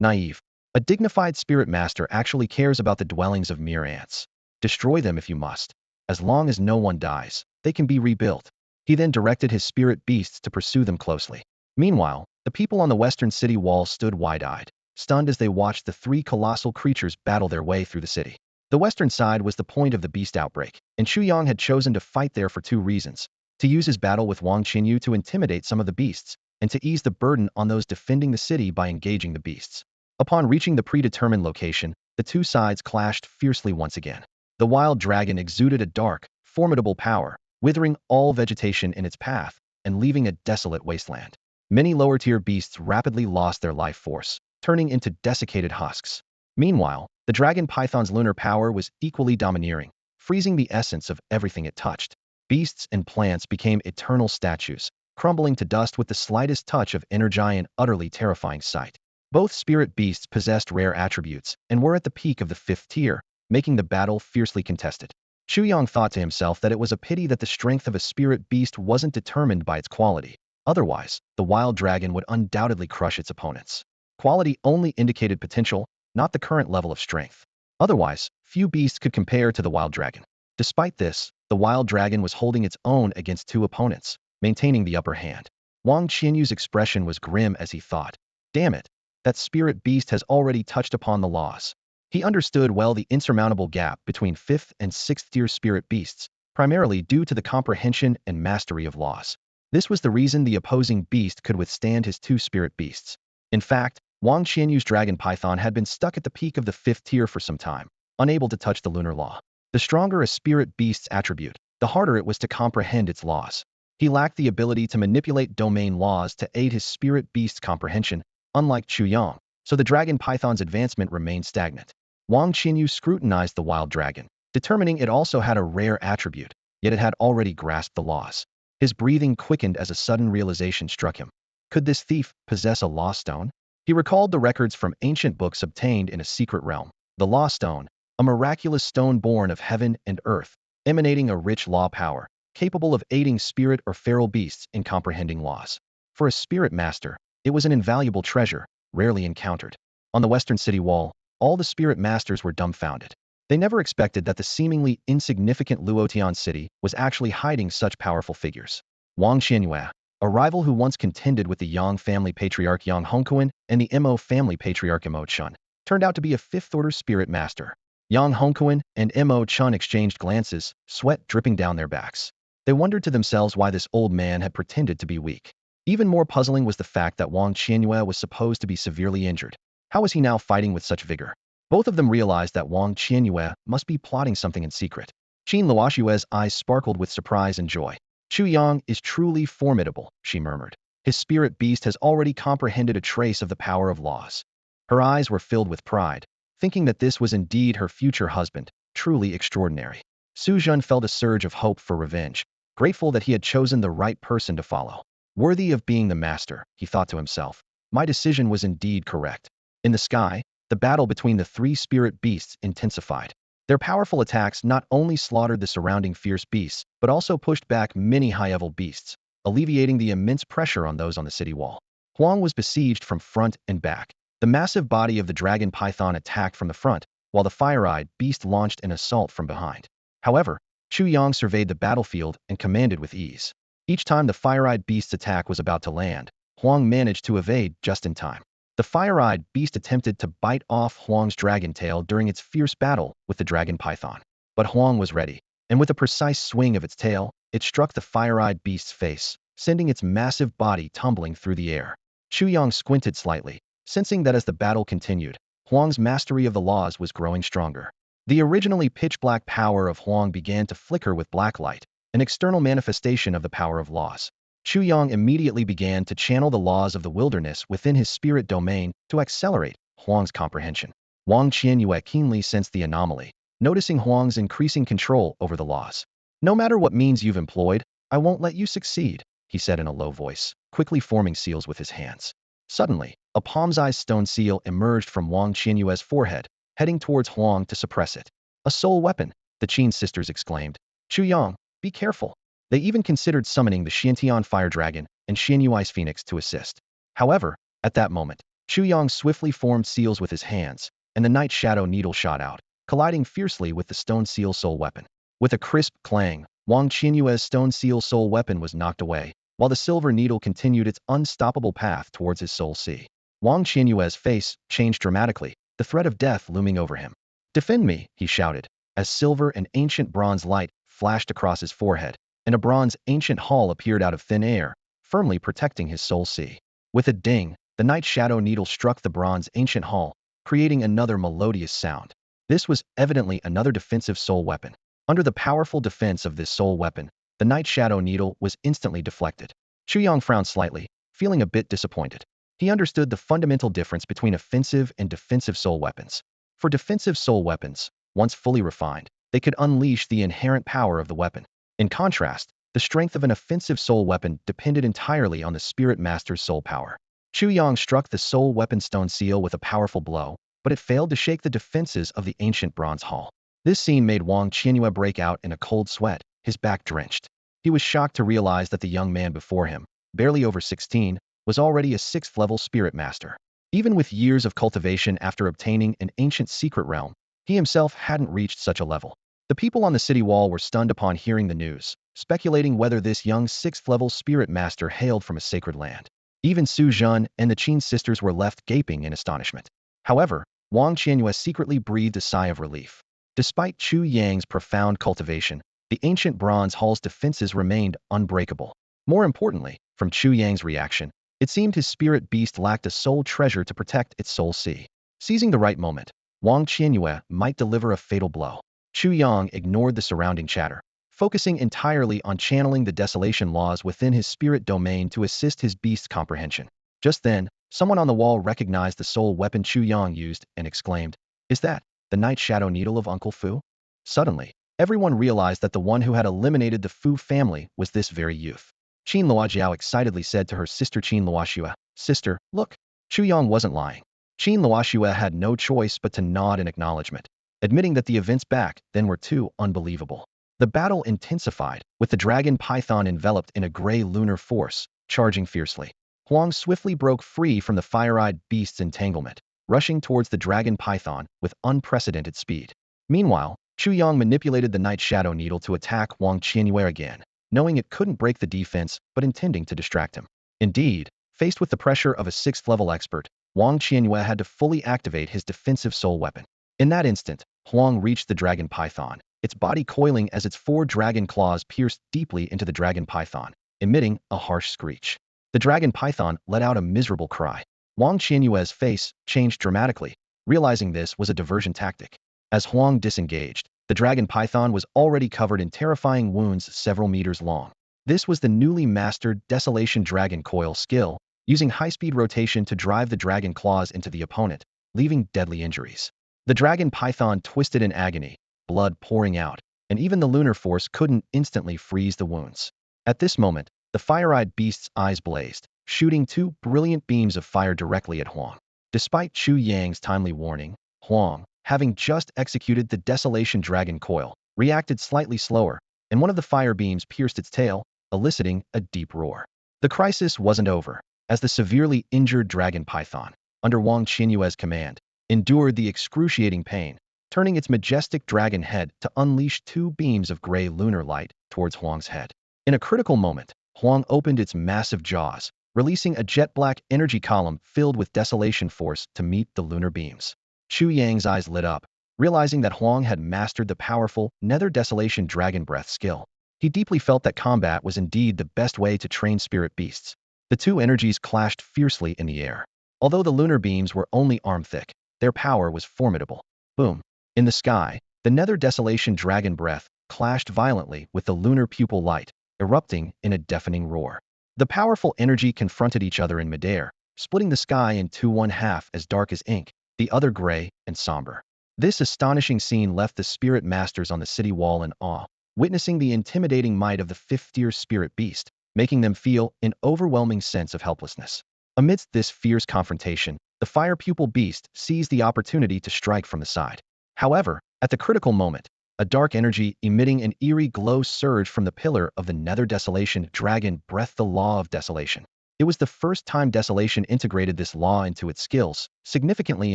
S1: Naive. A dignified spirit master actually cares about the dwellings of mere ants. Destroy them if you must. As long as no one dies, they can be rebuilt. He then directed his spirit beasts to pursue them closely. Meanwhile, the people on the western city wall stood wide-eyed, stunned as they watched the three colossal creatures battle their way through the city. The western side was the point of the beast outbreak, and Chu Yang had chosen to fight there for two reasons: to use his battle with Wang Qinyu to intimidate some of the beasts, and to ease the burden on those defending the city by engaging the beasts. Upon reaching the predetermined location, the two sides clashed fiercely once again. The wild dragon exuded a dark, formidable power, withering all vegetation in its path and leaving a desolate wasteland. Many lower-tier beasts rapidly lost their life force, turning into desiccated husks. Meanwhile, the dragon python's lunar power was equally domineering, freezing the essence of everything it touched. Beasts and plants became eternal statues, crumbling to dust with the slightest touch of energy, an utterly terrifying sight. Both spirit beasts possessed rare attributes and were at the peak of the 5th tier, making the battle fiercely contested. Chu Yang thought to himself that it was a pity that the strength of a spirit beast wasn't determined by its quality. Otherwise, the wild dragon would undoubtedly crush its opponents. Quality only indicated potential, not the current level of strength. Otherwise, few beasts could compare to the wild dragon. Despite this, the wild dragon was holding its own against 2 opponents, maintaining the upper hand. Wang Qianyu's expression was grim as he thought, "Damn it, that spirit beast has already touched upon the laws." He understood well the insurmountable gap between 5th and 6th tier spirit beasts, primarily due to the comprehension and mastery of laws. This was the reason the opposing beast could withstand his 2 spirit beasts. In fact, Wang Qianyu's dragon python had been stuck at the peak of the 5th tier for some time, unable to touch the lunar law. The stronger a spirit beast's attribute, the harder it was to comprehend its laws. He lacked the ability to manipulate domain laws to aid his spirit beast's comprehension, unlike Chu Yang, so the dragon python's advancement remained stagnant. Wang Qianyu scrutinized the wild dragon, determining it also had a rare attribute, yet it had already grasped the laws. His breathing quickened as a sudden realization struck him. Could this thief possess a law stone? He recalled the records from ancient books obtained in a secret realm. The law stone, a miraculous stone born of heaven and earth, emanating a rich law power, capable of aiding spirit or feral beasts in comprehending laws. For a spirit master, it was an invaluable treasure, rarely encountered. On the western city wall, all the spirit masters were dumbfounded. They never expected that the seemingly insignificant Luotian city was actually hiding such powerful figures. Wang Qianyue, a rival who once contended with the Yang family patriarch Yang Hongquan and the Mo family patriarch Mo Chun, turned out to be a 5th-order spirit master. Yang Hongquan and Mo Chun exchanged glances, sweat dripping down their backs. They wondered to themselves why this old man had pretended to be weak. Even more puzzling was the fact that Wang Qianyue was supposed to be severely injured. How was he now fighting with such vigor? Both of them realized that Wang Qianyue must be plotting something in secret. Qin Luoxue's eyes sparkled with surprise and joy. "Chu Yang is truly formidable," she murmured. "His spirit beast has already comprehended a trace of the power of laws." Her eyes were filled with pride, thinking that this was indeed her future husband, truly extraordinary. Su Zhen felt a surge of hope for revenge, grateful that he had chosen the right person to follow. Worthy of being the master, he thought to himself. My decision was indeed correct. In the sky, the battle between the 3 spirit beasts intensified. Their powerful attacks not only slaughtered the surrounding fierce beasts, but also pushed back many high-level beasts, alleviating the immense pressure on those on the city wall. Huang was besieged from front and back. The massive body of the dragon python attacked from the front, while the fire-eyed beast launched an assault from behind. However, Chu Yang surveyed the battlefield and commanded with ease. Each time the fire-eyed beast's attack was about to land, Huang managed to evade just in time. The fire-eyed beast attempted to bite off Huang's dragon tail during its fierce battle with the dragon python. But Huang was ready, and with a precise swing of its tail, it struck the fire-eyed beast's face, sending its massive body tumbling through the air. Chu Yang squinted slightly, sensing that as the battle continued, Huang's mastery of the laws was growing stronger. The originally pitch-black power of Huang began to flicker with black light, an external manifestation of the power of laws. Chu Yang immediately began to channel the laws of the wilderness within his spirit domain to accelerate Huang's comprehension. Wang Qianyue keenly sensed the anomaly, noticing Huang's increasing control over the laws. "No matter what means you've employed, I won't let you succeed," he said in a low voice, quickly forming seals with his hands. Suddenly, a palm-sized stone seal emerged from Wang Qianyue's forehead, heading towards Huang to suppress it. "A soul weapon," the Qin sisters exclaimed. "Chu Yang, be careful." They even considered summoning the Xiantian fire dragon and Xianyui's phoenix to assist. However, at that moment, Chu Yang swiftly formed seals with his hands, and the night shadow needle shot out, colliding fiercely with the stone seal soul weapon. With a crisp clang, Wang Qianyue's stone seal soul weapon was knocked away, while the silver needle continued its unstoppable path towards his soul sea. Wang Qianyue's face changed dramatically, the threat of death looming over him. "Defend me," he shouted, as silver and ancient bronze light flashed across his forehead, and a bronze ancient hall appeared out of thin air, firmly protecting his soul sea. With a ding, the night shadow needle struck the bronze ancient hall, creating another melodious sound. This was evidently another defensive soul weapon. Under the powerful defense of this soul weapon, the night shadow needle was instantly deflected. Chu Yang frowned slightly, feeling a bit disappointed. He understood the fundamental difference between offensive and defensive soul weapons. For defensive soul weapons, once fully refined, they could unleash the inherent power of the weapon. In contrast, The strength of an offensive soul weapon depended entirely on the spirit master's soul power. Chu Yang struck the soul weapon stone seal with a powerful blow, but it failed to shake the defenses of the ancient bronze hall. This scene made Wang Qianyue break out in a cold sweat, his back drenched. He was shocked to realize that the young man before him, barely over 16, was already a 6th-level spirit master. Even with years of cultivation after obtaining an ancient secret realm, he himself hadn't reached such a level. The people on the city wall were stunned upon hearing the news, speculating whether this young 6th-level spirit master hailed from a sacred land. Even Su Zhen and the Qin sisters were left gaping in astonishment. However, Wang Qianyue secretly breathed a sigh of relief. Despite Chu Yang's profound cultivation, the ancient bronze hall's defenses remained unbreakable. More importantly, from Chu Yang's reaction, it seemed his spirit beast lacked a soul treasure to protect its soul sea. Seizing the right moment, Wang Qianyue might deliver a fatal blow. Chu Yang ignored the surrounding chatter, focusing entirely on channeling the desolation laws within his spirit domain to assist his beast's comprehension. Just then, someone on the wall recognized the soul weapon Chu Yang used and exclaimed, "Is that the Night Shadow Needle of Uncle Fu?" Suddenly, everyone realized that the one who had eliminated the Fu family was this very youth. Qin Luojiao excitedly said to her sister Qin Luoxue, "Sister, look." Chu Yang wasn't lying. Qin Luoxue had no choice but to nod in acknowledgement, admitting that the events back then were too unbelievable. The battle intensified, with the dragon python enveloped in a gray lunar force, charging fiercely. Huang swiftly broke free from the fire-eyed beast's entanglement, rushing towards the dragon python with unprecedented speed. Meanwhile, Chu Yang manipulated the Night Shadow Needle to attack Wang Qianyue again, knowing it couldn't break the defense but intending to distract him. Indeed, faced with the pressure of a 6th-level expert, Wang Qianyue had to fully activate his defensive soul weapon. In that instant, Huang reached the dragon python, its body coiling as its 4 dragon claws pierced deeply into the dragon python, emitting a harsh screech. The dragon python let out a miserable cry. Wang Qianyue's face changed dramatically, realizing this was a diversion tactic. As Huang disengaged, the dragon python was already covered in terrifying wounds several meters long. This was the newly mastered Desolation Dragon Coil skill, using high-speed rotation to drive the dragon claws into the opponent, leaving deadly injuries. The dragon python twisted in agony, blood pouring out, and even the lunar force couldn't instantly freeze the wounds. At this moment, the fire-eyed beast's eyes blazed, shooting 2 brilliant beams of fire directly at Huang. Despite Chu Yang's timely warning, Huang, having just executed the Desolation Dragon Coil, reacted slightly slower, and one of the fire beams pierced its tail, eliciting a deep roar. The crisis wasn't over, as the severely injured dragon python, under Wang Qianyue's command, endured the excruciating pain, turning its majestic dragon head to unleash 2 beams of gray lunar light towards Huang's head. In a critical moment, Huang opened its massive jaws, releasing a jet-black energy column filled with desolation force to meet the lunar beams. Chu Yang's eyes lit up, realizing that Huang had mastered the powerful Nether Desolation Dragon Breath skill. He deeply felt that combat was indeed the best way to train spirit beasts. The 2 energies clashed fiercely in the air. Although the lunar beams were only arm-thick, their power was formidable. Boom! In the sky, the Nether Desolation Dragon Breath clashed violently with the lunar pupil light, erupting in a deafening roar. The powerful energy confronted each other in midair, splitting the sky in 2, one half as dark as ink, the other gray and somber. This astonishing scene left the spirit masters on the city wall in awe, witnessing the intimidating might of the 5th-tier spirit beast, making them feel an overwhelming sense of helplessness. Amidst this fierce confrontation, the fire pupil beast seized the opportunity to strike from the side. However, at the critical moment, a dark energy emitting an eerie glow surged from the pillar of the Nether Desolation Dragon Breath, the Law of Desolation. It was the first time Desolation integrated this law into its skills, significantly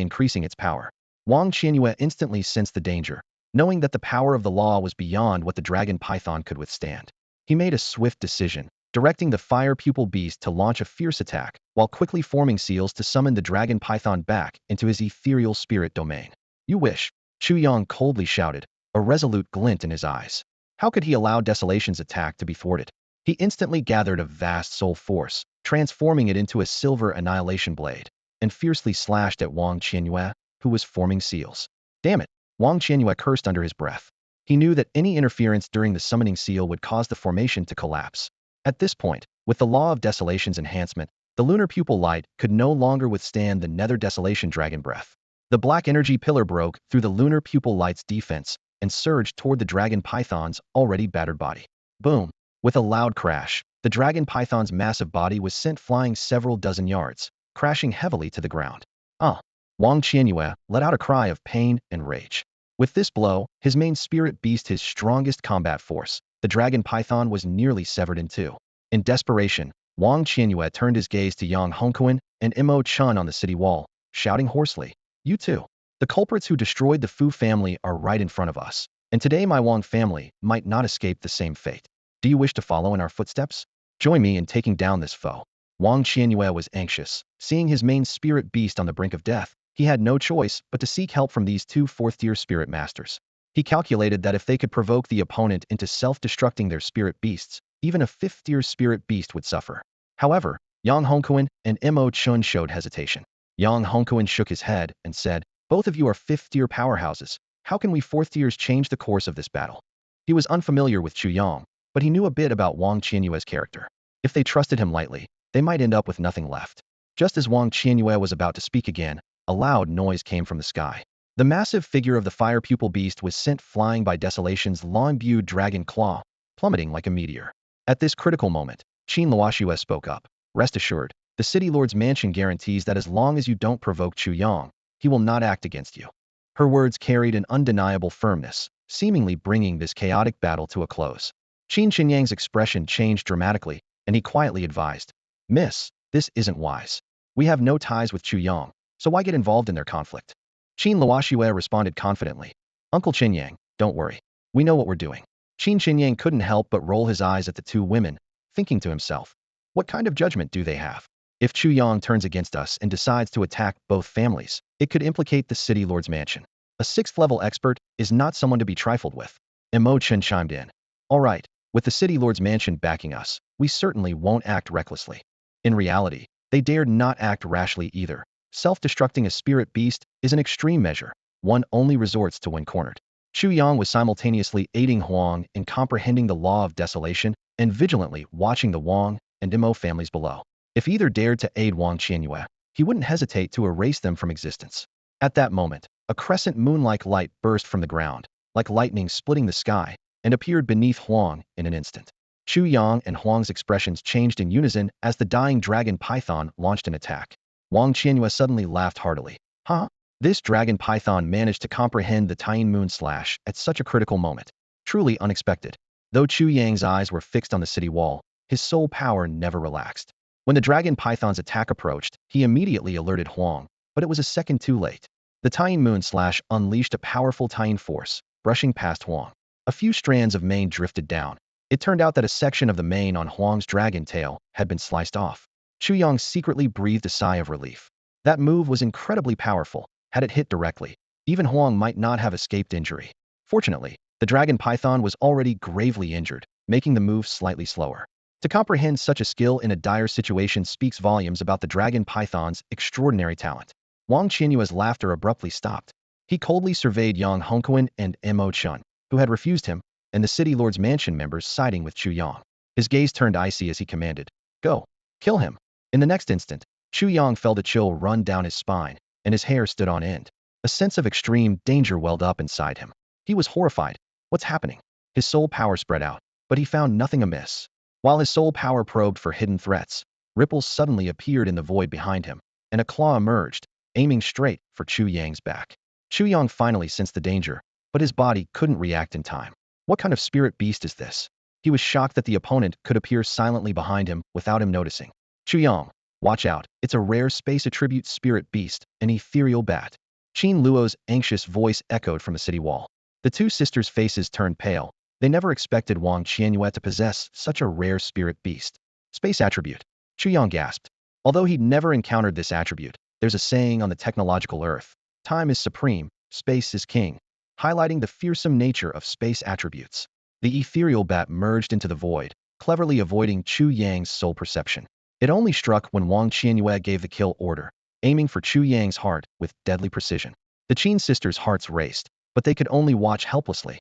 S1: increasing its power. Wang Qianyue instantly sensed the danger, knowing that the power of the law was beyond what the dragon python could withstand. He made a swift decision, directing the fire pupil beast to launch a fierce attack, while quickly forming seals to summon the dragon python back into his ethereal spirit domain. "You wish," Chu Yang coldly shouted, a resolute glint in his eyes. How could he allow Desolation's attack to be thwarted? He instantly gathered a vast soul force, transforming it into a silver annihilation blade, and fiercely slashed at Wang Qianyue, who was forming seals. Damn it! Wang Qianyue cursed under his breath. He knew that any interference during the summoning seal would cause the formation to collapse. At this point, with the Law of Desolation's enhancement, the lunar pupil light could no longer withstand the Nether Desolation Dragon Breath. The black energy pillar broke through the lunar pupil light's defense and surged toward the dragon python's already battered body. Boom! With a loud crash, the dragon python's massive body was sent flying several dozen yards, crashing heavily to the ground. Ah! Wang Qianyue let out a cry of pain and rage. With this blow, his main spirit beast, his strongest combat force, the dragon python, was nearly severed in two. In desperation, Wang Qianyue turned his gaze to Yang Hongquan and Mo Chun on the city wall, shouting hoarsely, "You too. The culprits who destroyed the Fu family are right in front of us, and today my Wang family might not escape the same fate. Do you wish to follow in our footsteps? Join me in taking down this foe." Wang Qianyue was anxious. Seeing his main spirit beast on the brink of death, he had no choice but to seek help from these two fourth-tier spirit masters. He calculated that if they could provoke the opponent into self-destructing their spirit beasts, even a fifth-tier spirit beast would suffer. However, Yang Hongquan and Mo Chun showed hesitation. Yang Hongquan shook his head and said, "Both of you are fifth-tier powerhouses. How can we fourth-tiers change the course of this battle?" He was unfamiliar with Chu Yang, but he knew a bit about Wang Qianyue's character. If they trusted him lightly, they might end up with nothing left. Just as Wang Qianyue was about to speak again, a loud noise came from the sky. The massive figure of the fire pupil beast was sent flying by Desolation's long-imbued dragon claw, plummeting like a meteor. At this critical moment, Qin Luoxue spoke up. "Rest assured, the City Lord's mansion guarantees that as long as you don't provoke Chu Yang, he will not act against you." Her words carried an undeniable firmness, seemingly bringing this chaotic battle to a close. Qin Qinyang's expression changed dramatically, and he quietly advised, "Miss, this isn't wise. We have no ties with Chu Yang, so why get involved in their conflict?" Qin Luoxue responded confidently, "Uncle Qinyang, don't worry. We know what we're doing." Qin Qinyang couldn't help but roll his eyes at the two women, thinking to himself, what kind of judgment do they have? If Chu Yang turns against us and decides to attack both families, it could implicate the City Lord's mansion. A sixth-level expert is not someone to be trifled with. Mo Chen chimed in. "All right, with the City Lord's mansion backing us, we certainly won't act recklessly." In reality, they dared not act rashly either. Self-destructing a spirit beast is an extreme measure, one only resorts to when cornered. Chu Yang was simultaneously aiding Huang in comprehending the law of desolation and vigilantly watching the Wang and Mo families below. If either dared to aid Wang Qianyue, he wouldn't hesitate to erase them from existence. At that moment, a crescent moon-like light burst from the ground, like lightning splitting the sky, and appeared beneath Huang in an instant. Chu Yang and Huang's expressions changed in unison as the dying dragon python launched an attack. Wang Qianyue suddenly laughed heartily. "Huh? This dragon python managed to comprehend the Tying Moon Slash at such a critical moment. Truly unexpected." Though Chu Yang's eyes were fixed on the city wall, his soul power never relaxed. When the dragon python's attack approached, he immediately alerted Huang, but it was a second too late. The Tying Moon Slash unleashed a powerful tying force, brushing past Huang. A few strands of mane drifted down. It turned out that a section of the mane on Huang's dragon tail had been sliced off. Chu Yang secretly breathed a sigh of relief. That move was incredibly powerful. Had it hit directly, even Huang might not have escaped injury. Fortunately, the dragon python was already gravely injured, making the move slightly slower. To comprehend such a skill in a dire situation speaks volumes about the dragon python's extraordinary talent. Wang Qianyue's laughter abruptly stopped. He coldly surveyed Yang Hongquan and Mo Chun, who had refused him, and the City Lord's mansion members siding with Chu Yang. His gaze turned icy as he commanded, "Go, kill him." In the next instant, Chu Yang felt a chill run down his spine, and his hair stood on end. A sense of extreme danger welled up inside him. He was horrified. What's happening? His soul power spread out, but he found nothing amiss. While his soul power probed for hidden threats, ripples suddenly appeared in the void behind him, and a claw emerged, aiming straight for Chu Yang's back. Chu Yang finally sensed the danger, but his body couldn't react in time. What kind of spirit beast is this? He was shocked that the opponent could appear silently behind him without him noticing. "Chu Yang, watch out, it's a rare space attribute spirit beast, an ethereal bat." Qin Luo's anxious voice echoed from the city wall. The two sisters' faces turned pale. They never expected Wang Qianyue to possess such a rare spirit beast. Space attribute. Chu Yang gasped. Although he'd never encountered this attribute, there's a saying on the technological earth, time is supreme, space is king, highlighting the fearsome nature of space attributes. The ethereal bat merged into the void, cleverly avoiding Chu Yang's soul perception. It only struck when Wang Qianyue gave the kill order, aiming for Chu Yang's heart with deadly precision. The Qin sisters' hearts raced, but they could only watch helplessly.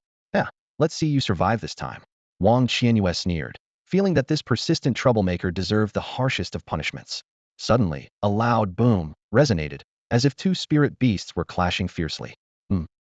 S1: Let's see you survive this time." Wang Qianyue sneered, feeling that this persistent troublemaker deserved the harshest of punishments. Suddenly, a loud boom resonated, as if two spirit beasts were clashing fiercely.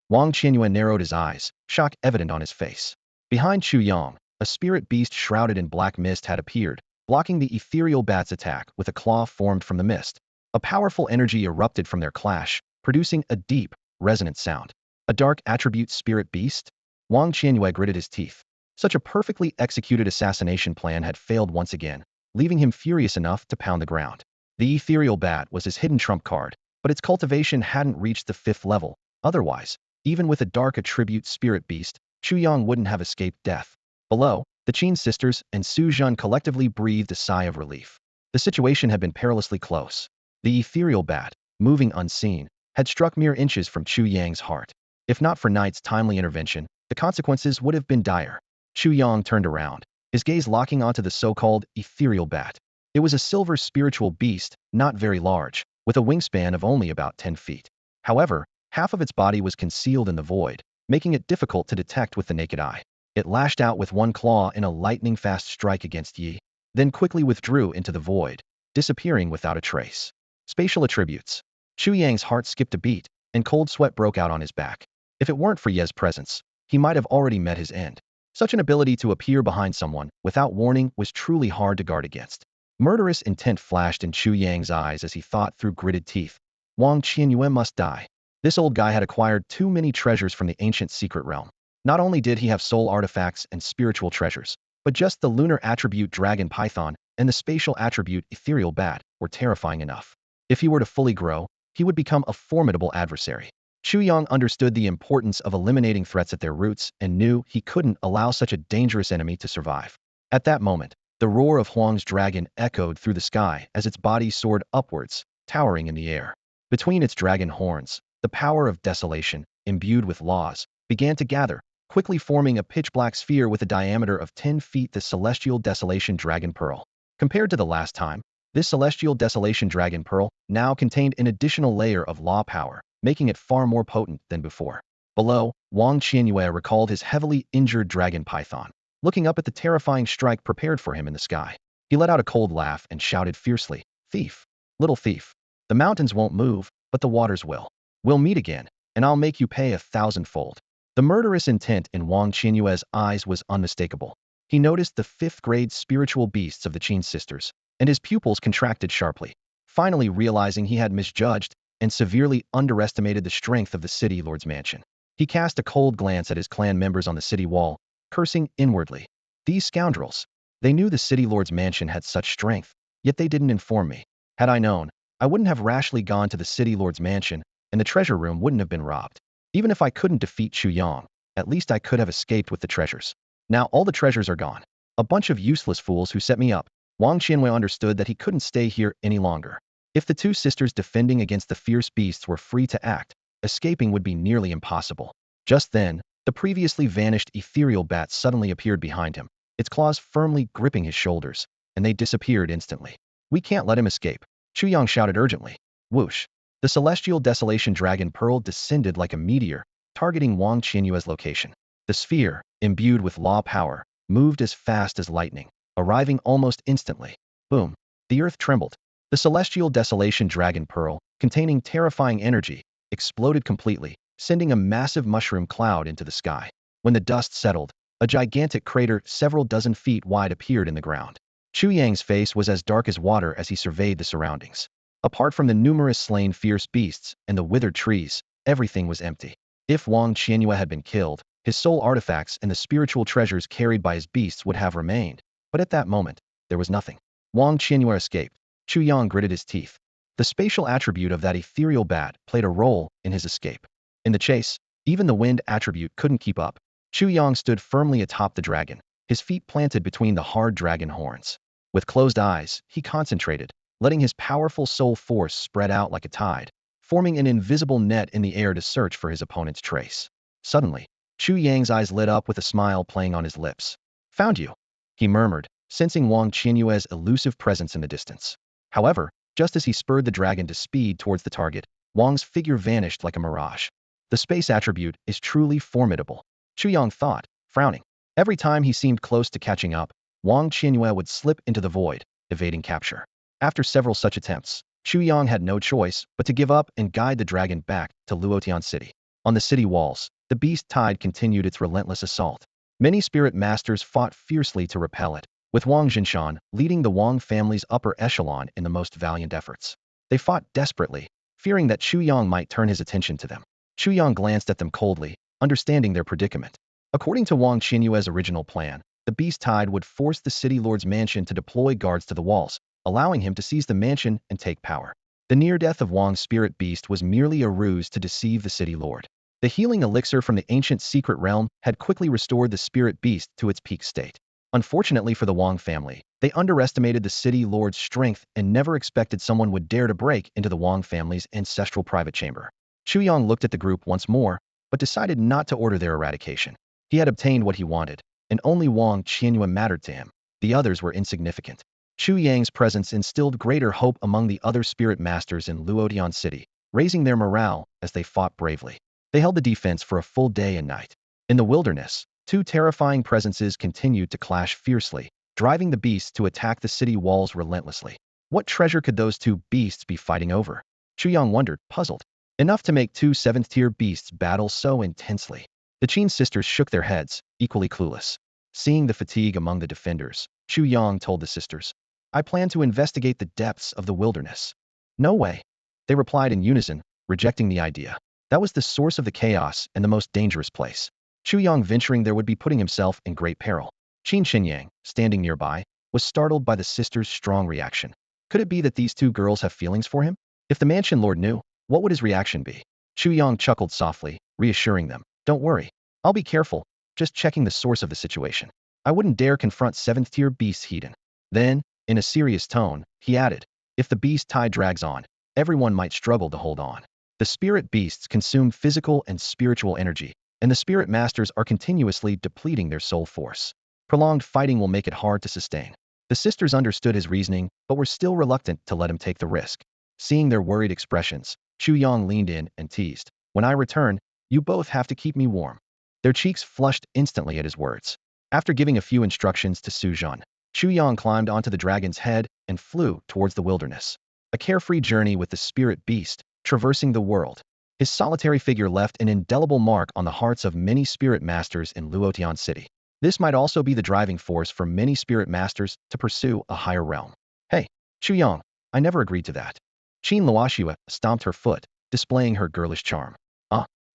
S1: Wang Qianyue narrowed his eyes, shock evident on his face. Behind Chu Yang, A spirit beast shrouded in black mist had appeared, blocking the ethereal bat's attack with a claw formed from the mist. A powerful energy erupted from their clash, producing a deep, resonant sound. A dark attribute spirit beast? Wang Qianyue gritted his teeth. Such a perfectly executed assassination plan had failed once again, leaving him furious enough to pound the ground. The ethereal bat was his hidden trump card, but its cultivation hadn't reached the 5th level. Otherwise, even with a dark attribute spirit beast, Chu Yang wouldn't have escaped death. Below, the Qin sisters and Su Zhen collectively breathed a sigh of relief. The situation had been perilously close. The ethereal bat, moving unseen, had struck mere inches from Chu Yang's heart. If not for Knight's timely intervention, the consequences would have been dire. Chu Yang turned around, his gaze locking onto the so-called ethereal bat. It was a silver spiritual beast, not very large, with a wingspan of only about 10 feet. However, half of its body was concealed in the void, making it difficult to detect with the naked eye. It lashed out with one claw in a lightning-fast strike against Yi, then quickly withdrew into the void, disappearing without a trace. Spatial attributes. Chu Yang's heart skipped a beat, and cold sweat broke out on his back. If it weren't for Ye's presence, he might have already met his end. Such an ability to appear behind someone without warning was truly hard to guard against. Murderous intent flashed in Chu Yang's eyes as he thought through gritted teeth. Wang Qianyue must die. This old guy had acquired too many treasures from the ancient secret realm. Not only did he have soul artifacts and spiritual treasures, but just the lunar attribute dragon python and the spatial attribute ethereal bat were terrifying enough. If he were to fully grow, he would become a formidable adversary. Chu Yang understood the importance of eliminating threats at their roots and knew he couldn't allow such a dangerous enemy to survive. At that moment, the roar of Huang's dragon echoed through the sky as its body soared upwards, towering in the air. Between its dragon horns, the power of desolation, imbued with laws, began to gather, quickly forming a pitch-black sphere with a diameter of 10 feet. The celestial desolation dragon pearl. Compared to the last time, this celestial desolation dragon pearl now contained an additional layer of law power, making it far more potent than before. Below, Wang Qianyue recalled his heavily injured dragon python, looking up at the terrifying strike prepared for him in the sky. He let out a cold laugh and shouted fiercely, "Thief! Little thief! The mountains won't move, but the waters will. We'll meet again, and I'll make you pay 1,000-fold." The murderous intent in Wang Qianyue's eyes was unmistakable. He noticed the 5th-grade spiritual beasts of the Qin sisters, and his pupils contracted sharply, finally realizing he had misjudged and severely underestimated the strength of the city lord's mansion. He cast a cold glance at his clan members on the city wall, cursing inwardly. These scoundrels. They knew the city lord's mansion had such strength, yet they didn't inform me. Had I known, I wouldn't have rashly gone to the city lord's mansion, and the treasure room wouldn't have been robbed. Even if I couldn't defeat Chu Yang, at least I could have escaped with the treasures. Now all the treasures are gone. A bunch of useless fools who set me up. Wang Qianyue understood that he couldn't stay here any longer. If the two sisters defending against the fierce beasts were free to act, escaping would be nearly impossible. Just then, the previously vanished ethereal bat suddenly appeared behind him, its claws firmly gripping his shoulders, and they disappeared instantly. "We can't let him escape," Chu Yang shouted urgently. Whoosh! The celestial desolation dragon pearl descended like a meteor, targeting Wang Qianyue's location. The sphere, imbued with law power, moved as fast as lightning, arriving almost instantly. Boom! The earth trembled. The celestial desolation dragon pearl, containing terrifying energy, exploded completely, sending a massive mushroom cloud into the sky. When the dust settled, a gigantic crater several dozen feet wide appeared in the ground. Chu Yang's face was as dark as water as he surveyed the surroundings. Apart from the numerous slain fierce beasts and the withered trees, everything was empty. If Wang Qianyue had been killed, his soul artifacts and the spiritual treasures carried by his beasts would have remained. But at that moment, there was nothing. Wang Qianyue escaped. Chu Yang gritted his teeth. The spatial attribute of that ethereal bat played a role in his escape. In the chase, even the wind attribute couldn't keep up. Chu Yang stood firmly atop the dragon, his feet planted between the hard dragon horns. With closed eyes, he concentrated, letting his powerful soul force spread out like a tide, forming an invisible net in the air to search for his opponent's trace. Suddenly, Chu Yang's eyes lit up with a smile playing on his lips. "Found you," he murmured, sensing Wang Qianyue's elusive presence in the distance. However, just as he spurred the dragon to speed towards the target, Wang's figure vanished like a mirage. The space attribute is truly formidable, Chu Yang thought, frowning. Every time he seemed close to catching up, Wang Qianyue would slip into the void, evading capture. After several such attempts, Chu Yang had no choice but to give up and guide the dragon back to Luotian City. On the city walls, the beast tide continued its relentless assault. Many spirit masters fought fiercely to repel it, with Wang Jinshan leading the Wang family's upper echelon in the most valiant efforts. They fought desperately, fearing that Chu Yang might turn his attention to them. Chu Yang glanced at them coldly, understanding their predicament. According to Wang Qinyue's original plan, the Beast Tide would force the city lord's mansion to deploy guards to the walls, allowing him to seize the mansion and take power. The near death of Wang's spirit beast was merely a ruse to deceive the city lord. The healing elixir from the ancient secret realm had quickly restored the spirit beast to its peak state. Unfortunately for the Wang family, they underestimated the city lord's strength and never expected someone would dare to break into the Wang family's ancestral private chamber. Chu Yang looked at the group once more, but decided not to order their eradication. He had obtained what he wanted, and only Wang Qianyue mattered to him. The others were insignificant. Chu Yang's presence instilled greater hope among the other spirit masters in Luotian City, raising their morale as they fought bravely. They held the defense for a full day and night. In the wilderness, two terrifying presences continued to clash fiercely, driving the beasts to attack the city walls relentlessly. What treasure could those two beasts be fighting over? Chu Yang wondered, puzzled. Enough to make two seventh-tier beasts battle so intensely. The Qin sisters shook their heads, equally clueless. Seeing the fatigue among the defenders, Chu Yang told the sisters, "I plan to investigate the depths of the wilderness." "No way," they replied in unison, rejecting the idea. That was the source of the chaos and the most dangerous place. Chu Yang venturing there would be putting himself in great peril. Qin Xinyang, standing nearby, was startled by the sisters' strong reaction. Could it be that these two girls have feelings for him? If the mansion lord knew, what would his reaction be? Chu Yang chuckled softly, reassuring them, "Don't worry. I'll be careful, just checking the source of the situation. I wouldn't dare confront seventh-tier beasts Heathen." Then, in a serious tone, he added, "If the beast tide drags on, everyone might struggle to hold on. The spirit beasts consume physical and spiritual energy, and the spirit masters are continuously depleting their soul force. Prolonged fighting will make it hard to sustain." The sisters understood his reasoning, but were still reluctant to let him take the risk. Seeing their worried expressions, Chu Yang leaned in and teased, "When I return, you both have to keep me warm." Their cheeks flushed instantly at his words. After giving a few instructions to Su Zhan, Chu Yang climbed onto the dragon's head and flew towards the wilderness. A carefree journey with the spirit beast, traversing the world. His solitary figure left an indelible mark on the hearts of many spirit masters in Luotian City. This might also be the driving force for many spirit masters to pursue a higher realm. "Hey, Chu Yang, I never agreed to that." Qin Luoxue stomped her foot, displaying her girlish charm.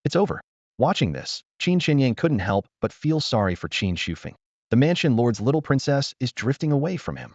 S1: It's over." Watching this, Qin Xinyang couldn't help but feel sorry for Qin Shufeng. The mansion lord's little princess is drifting away from him.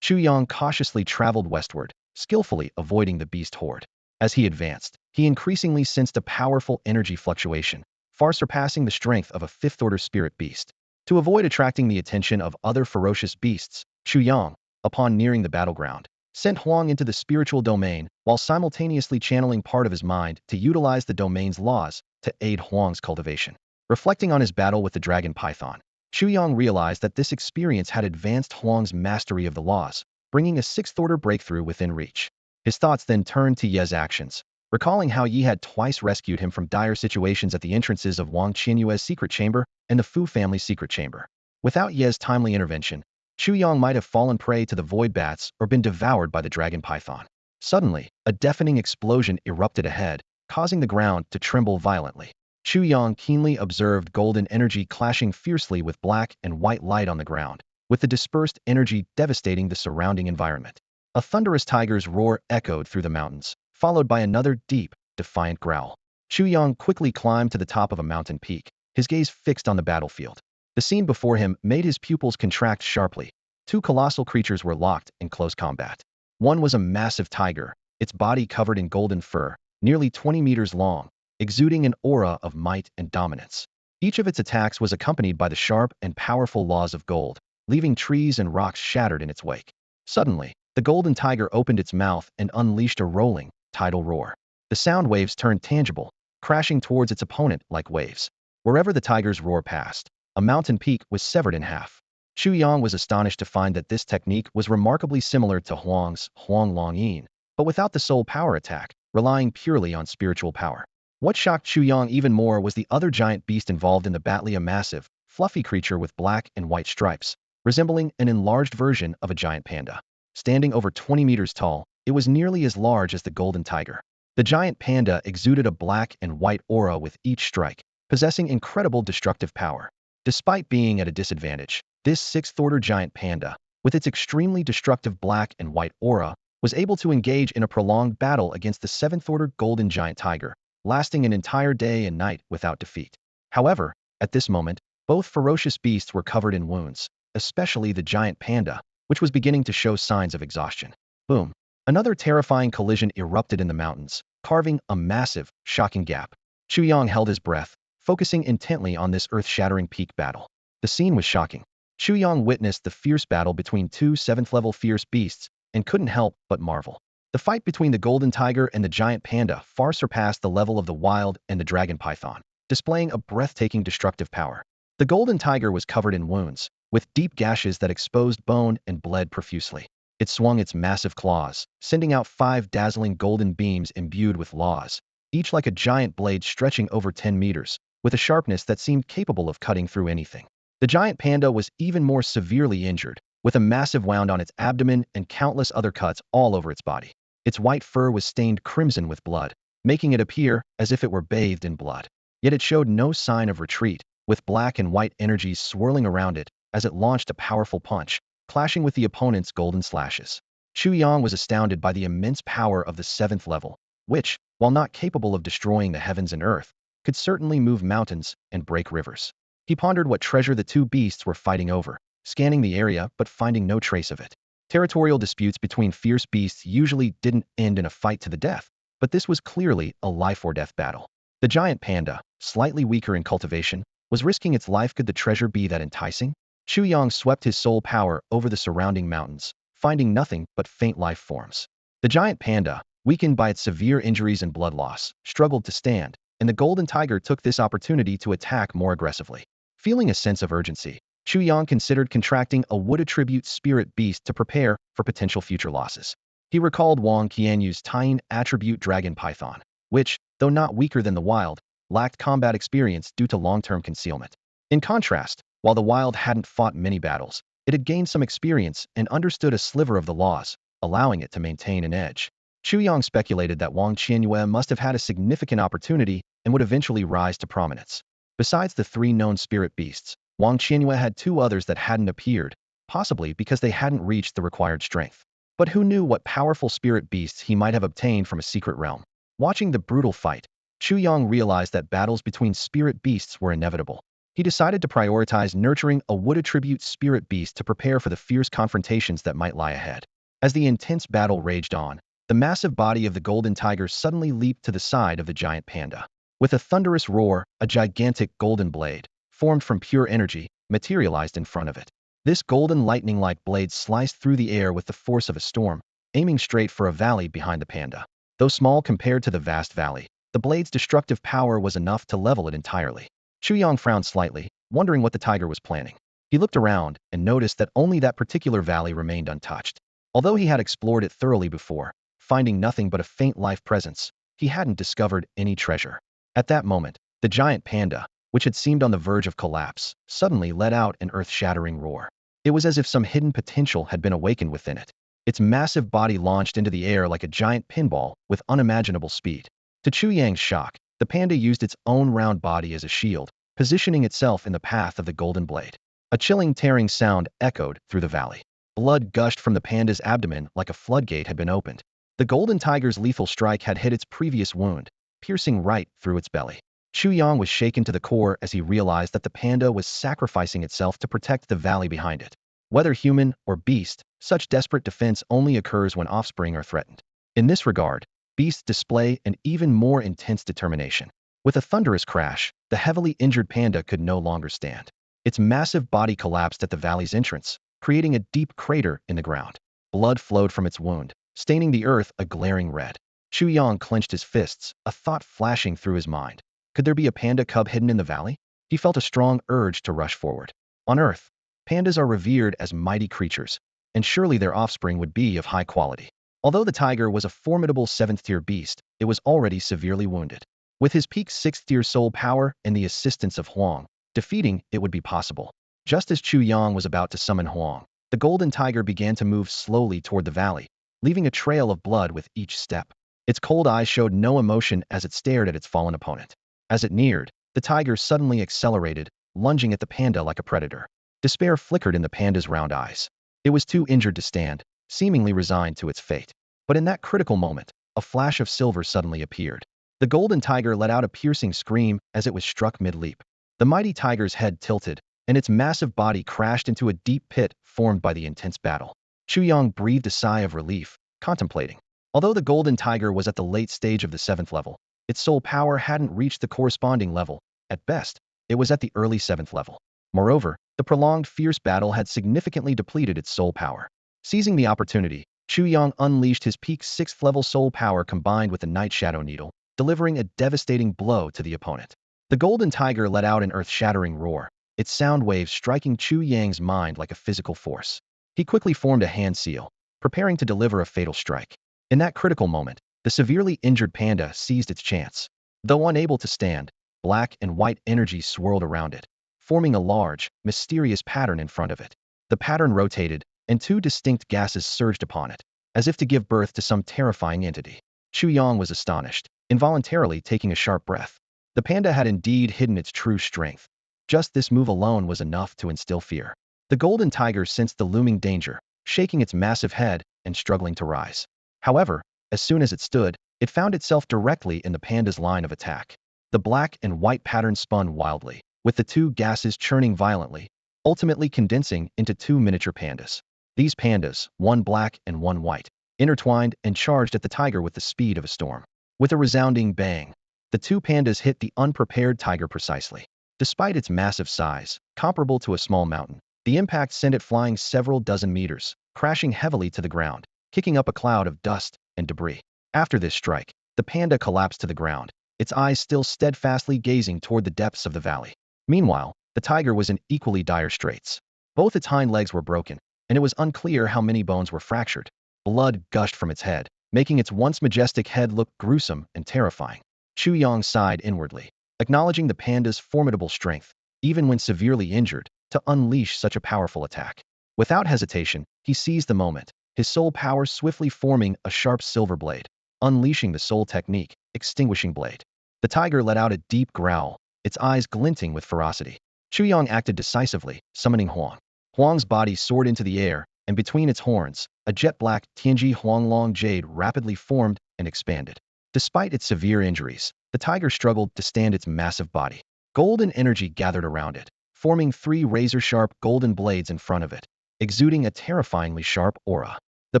S1: Chu Yang cautiously traveled westward, skillfully avoiding the beast horde. As he advanced, he increasingly sensed a powerful energy fluctuation, far surpassing the strength of a fifth-order spirit beast. To avoid attracting the attention of other ferocious beasts, Chu Yang, upon nearing the battleground, sent Huang into the spiritual domain while simultaneously channeling part of his mind to utilize the domain's laws to aid Huang's cultivation. Reflecting on his battle with the dragon python, Chu Yang realized that this experience had advanced Huang's mastery of the laws, bringing a sixth-order breakthrough within reach. His thoughts then turned to Ye's actions, recalling how Yi had twice rescued him from dire situations at the entrances of Wang Qianyue's secret chamber and the Fu family's secret chamber. Without Ye's timely intervention, Chu Yang might have fallen prey to the void bats or been devoured by the dragon python. Suddenly, a deafening explosion erupted ahead, causing the ground to tremble violently. Chu Yang keenly observed golden energy clashing fiercely with black and white light on the ground, with the dispersed energy devastating the surrounding environment. A thunderous tiger's roar echoed through the mountains, followed by another deep, defiant growl. Chu Yang quickly climbed to the top of a mountain peak, his gaze fixed on the battlefield. The scene before him made his pupils contract sharply. Two colossal creatures were locked in close combat. One was a massive tiger, its body covered in golden fur, nearly 20 meters long, exuding an aura of might and dominance. Each of its attacks was accompanied by the sharp and powerful laws of gold, leaving trees and rocks shattered in its wake. Suddenly, the golden tiger opened its mouth and unleashed a rolling, tidal roar. The sound waves turned tangible, crashing towards its opponent like waves. Wherever the tiger's roar passed, a mountain peak was severed in half. Chu Yang was astonished to find that this technique was remarkably similar to Huang's Huang Long Yin, but without the soul power attack, relying purely on spiritual power. What shocked Chu Yang even more was the other giant beast involved in the battle, a massive, fluffy creature with black and white stripes, resembling an enlarged version of a giant panda. Standing over 20 meters tall, it was nearly as large as the golden tiger. The giant panda exuded a black and white aura with each strike, possessing incredible destructive power. Despite being at a disadvantage, this sixth-order giant panda, with its extremely destructive black and white aura, was able to engage in a prolonged battle against the seventh-order golden giant tiger, lasting an entire day and night without defeat. However, at this moment, both ferocious beasts were covered in wounds, especially the giant panda, which was beginning to show signs of exhaustion. Boom! Another terrifying collision erupted in the mountains, carving a massive, shocking gap. Chu Yang held his breath, focusing intently on this earth-shattering peak battle. The scene was shocking. Chu Yang witnessed the fierce battle between two seventh-level fierce beasts and couldn't help but marvel. The fight between the golden tiger and the giant panda far surpassed the level of the wild and the dragon python, displaying a breathtaking destructive power. The golden tiger was covered in wounds, with deep gashes that exposed bone and bled profusely. It swung its massive claws, sending out 5 dazzling golden beams imbued with laws, each like a giant blade stretching over 10 meters, with a sharpness that seemed capable of cutting through anything. The giant panda was even more severely injured, with a massive wound on its abdomen and countless other cuts all over its body. Its white fur was stained crimson with blood, making it appear as if it were bathed in blood. Yet it showed no sign of retreat, with black and white energies swirling around it as it launched a powerful punch, clashing with the opponent's golden slashes. Chu Yang was astounded by the immense power of the 7th level, which, while not capable of destroying the heavens and earth, could certainly move mountains and break rivers. He pondered what treasure the two beasts were fighting over, scanning the area but finding no trace of it. Territorial disputes between fierce beasts usually didn't end in a fight to the death, but this was clearly a life-or-death battle. The giant panda, slightly weaker in cultivation, was risking its life. Could the treasure be that enticing? Chu Yang swept his soul power over the surrounding mountains, finding nothing but faint life forms. The giant panda, weakened by its severe injuries and blood loss, struggled to stand, and the golden tiger took this opportunity to attack more aggressively. Feeling a sense of urgency, Chu Yang considered contracting a wood-attribute spirit beast to prepare for potential future losses. He recalled Wang Qianyu's Tying attribute dragon python, which, though not weaker than the wild, lacked combat experience due to long-term concealment. In contrast, while the wild hadn't fought many battles, it had gained some experience and understood a sliver of the laws, allowing it to maintain an edge. Chu Yang speculated that Wang Qianyue must have had a significant opportunity and would eventually rise to prominence. Besides the 3 known spirit beasts, Wang Qianyue had 2 others that hadn't appeared, possibly because they hadn't reached the required strength. But who knew what powerful spirit beasts he might have obtained from a secret realm? Watching the brutal fight, Chu Yang realized that battles between spirit beasts were inevitable. He decided to prioritize nurturing a wood-attribute spirit beast to prepare for the fierce confrontations that might lie ahead. As the intense battle raged on, the massive body of the golden tiger suddenly leaped to the side of the giant panda. With a thunderous roar, a gigantic golden blade, formed from pure energy, materialized in front of it. This golden lightning-like blade sliced through the air with the force of a storm, aiming straight for a valley behind the panda. Though small compared to the vast valley, the blade's destructive power was enough to level it entirely. Chu Yang frowned slightly, wondering what the tiger was planning. He looked around and noticed that only that particular valley remained untouched. Although he had explored it thoroughly before, finding nothing but a faint life presence, he hadn't discovered any treasure. At that moment, the giant panda, which had seemed on the verge of collapse, suddenly let out an earth-shattering roar. It was as if some hidden potential had been awakened within it. Its massive body launched into the air like a giant pinball with unimaginable speed. To Chu Yang's shock, the panda used its own round body as a shield, positioning itself in the path of the golden blade. A chilling tearing sound echoed through the valley. Blood gushed from the panda's abdomen like a floodgate had been opened. The golden tiger's lethal strike had hit its previous wound, piercing right through its belly. Chu Yang was shaken to the core as he realized that the panda was sacrificing itself to protect the valley behind it. Whether human or beast, such desperate defense only occurs when offspring are threatened. In this regard, beasts display an even more intense determination. With a thunderous crash, the heavily injured panda could no longer stand. Its massive body collapsed at the valley's entrance, creating a deep crater in the ground. Blood flowed from its wound, staining the earth a glaring red. Chu Yang clenched his fists, a thought flashing through his mind. Could there be a panda cub hidden in the valley? He felt a strong urge to rush forward. On Earth, pandas are revered as mighty creatures, and surely their offspring would be of high quality. Although the tiger was a formidable 7th-tier beast, it was already severely wounded. With his peak 6th-tier soul power and the assistance of Huang, defeating it would be possible. Just as Chu Yang was about to summon Huang, the golden tiger began to move slowly toward the valley, leaving a trail of blood with each step. Its cold eyes showed no emotion as it stared at its fallen opponent. As it neared, the tiger suddenly accelerated, lunging at the panda like a predator. Despair flickered in the panda's round eyes. It was too injured to stand, seemingly resigned to its fate. But in that critical moment, a flash of silver suddenly appeared. The golden tiger let out a piercing scream as it was struck mid-leap. The mighty tiger's head tilted, and its massive body crashed into a deep pit formed by the intense battle. Chu Yang breathed a sigh of relief, contemplating. Although the golden tiger was at the late stage of the 7th level, its soul power hadn't reached the corresponding level. At best, it was at the early 7th level. Moreover, the prolonged fierce battle had significantly depleted its soul power. Seizing the opportunity, Chu Yang unleashed his peak 6th level soul power combined with the Night Shadow Needle, delivering a devastating blow to the opponent. The golden tiger let out an earth-shattering roar, its sound waves striking Chu Yang's mind like a physical force. He quickly formed a hand seal, preparing to deliver a fatal strike. In that critical moment, the severely injured panda seized its chance. Though unable to stand, black and white energy swirled around it, forming a large, mysterious pattern in front of it. The pattern rotated, and two distinct gases surged upon it, as if to give birth to some terrifying entity. Chu Yang was astonished, involuntarily taking a sharp breath. The panda had indeed hidden its true strength. Just this move alone was enough to instill fear. The golden tiger sensed the looming danger, shaking its massive head and struggling to rise. However, as soon as it stood, it found itself directly in the panda's line of attack. The black and white pattern spun wildly, with the two gases churning violently, ultimately condensing into two miniature pandas. These pandas, one black and one white, intertwined and charged at the tiger with the speed of a storm. With a resounding bang, the two pandas hit the unprepared tiger precisely. Despite its massive size, comparable to a small mountain, the impact sent it flying several dozen meters, crashing heavily to the ground, kicking up a cloud of dust and debris. After this strike, the panda collapsed to the ground, its eyes still steadfastly gazing toward the depths of the valley. Meanwhile, the tiger was in equally dire straits. Both its hind legs were broken, and it was unclear how many bones were fractured. Blood gushed from its head, making its once majestic head look gruesome and terrifying. Chu Yang sighed inwardly, acknowledging the panda's formidable strength, even when severely injured, to unleash such a powerful attack. Without hesitation, he seized the moment, his soul power swiftly forming a sharp silver blade, unleashing the soul technique, Extinguishing Blade. The tiger let out a deep growl, its eyes glinting with ferocity. Chu Yang acted decisively, summoning Huang. Huang's body soared into the air, and between its horns, a jet-black Tianji Huanglong jade rapidly formed and expanded. Despite its severe injuries, the tiger struggled to stand its massive body. Golden energy gathered around it, forming three razor-sharp golden blades in front of it, exuding a terrifyingly sharp aura. The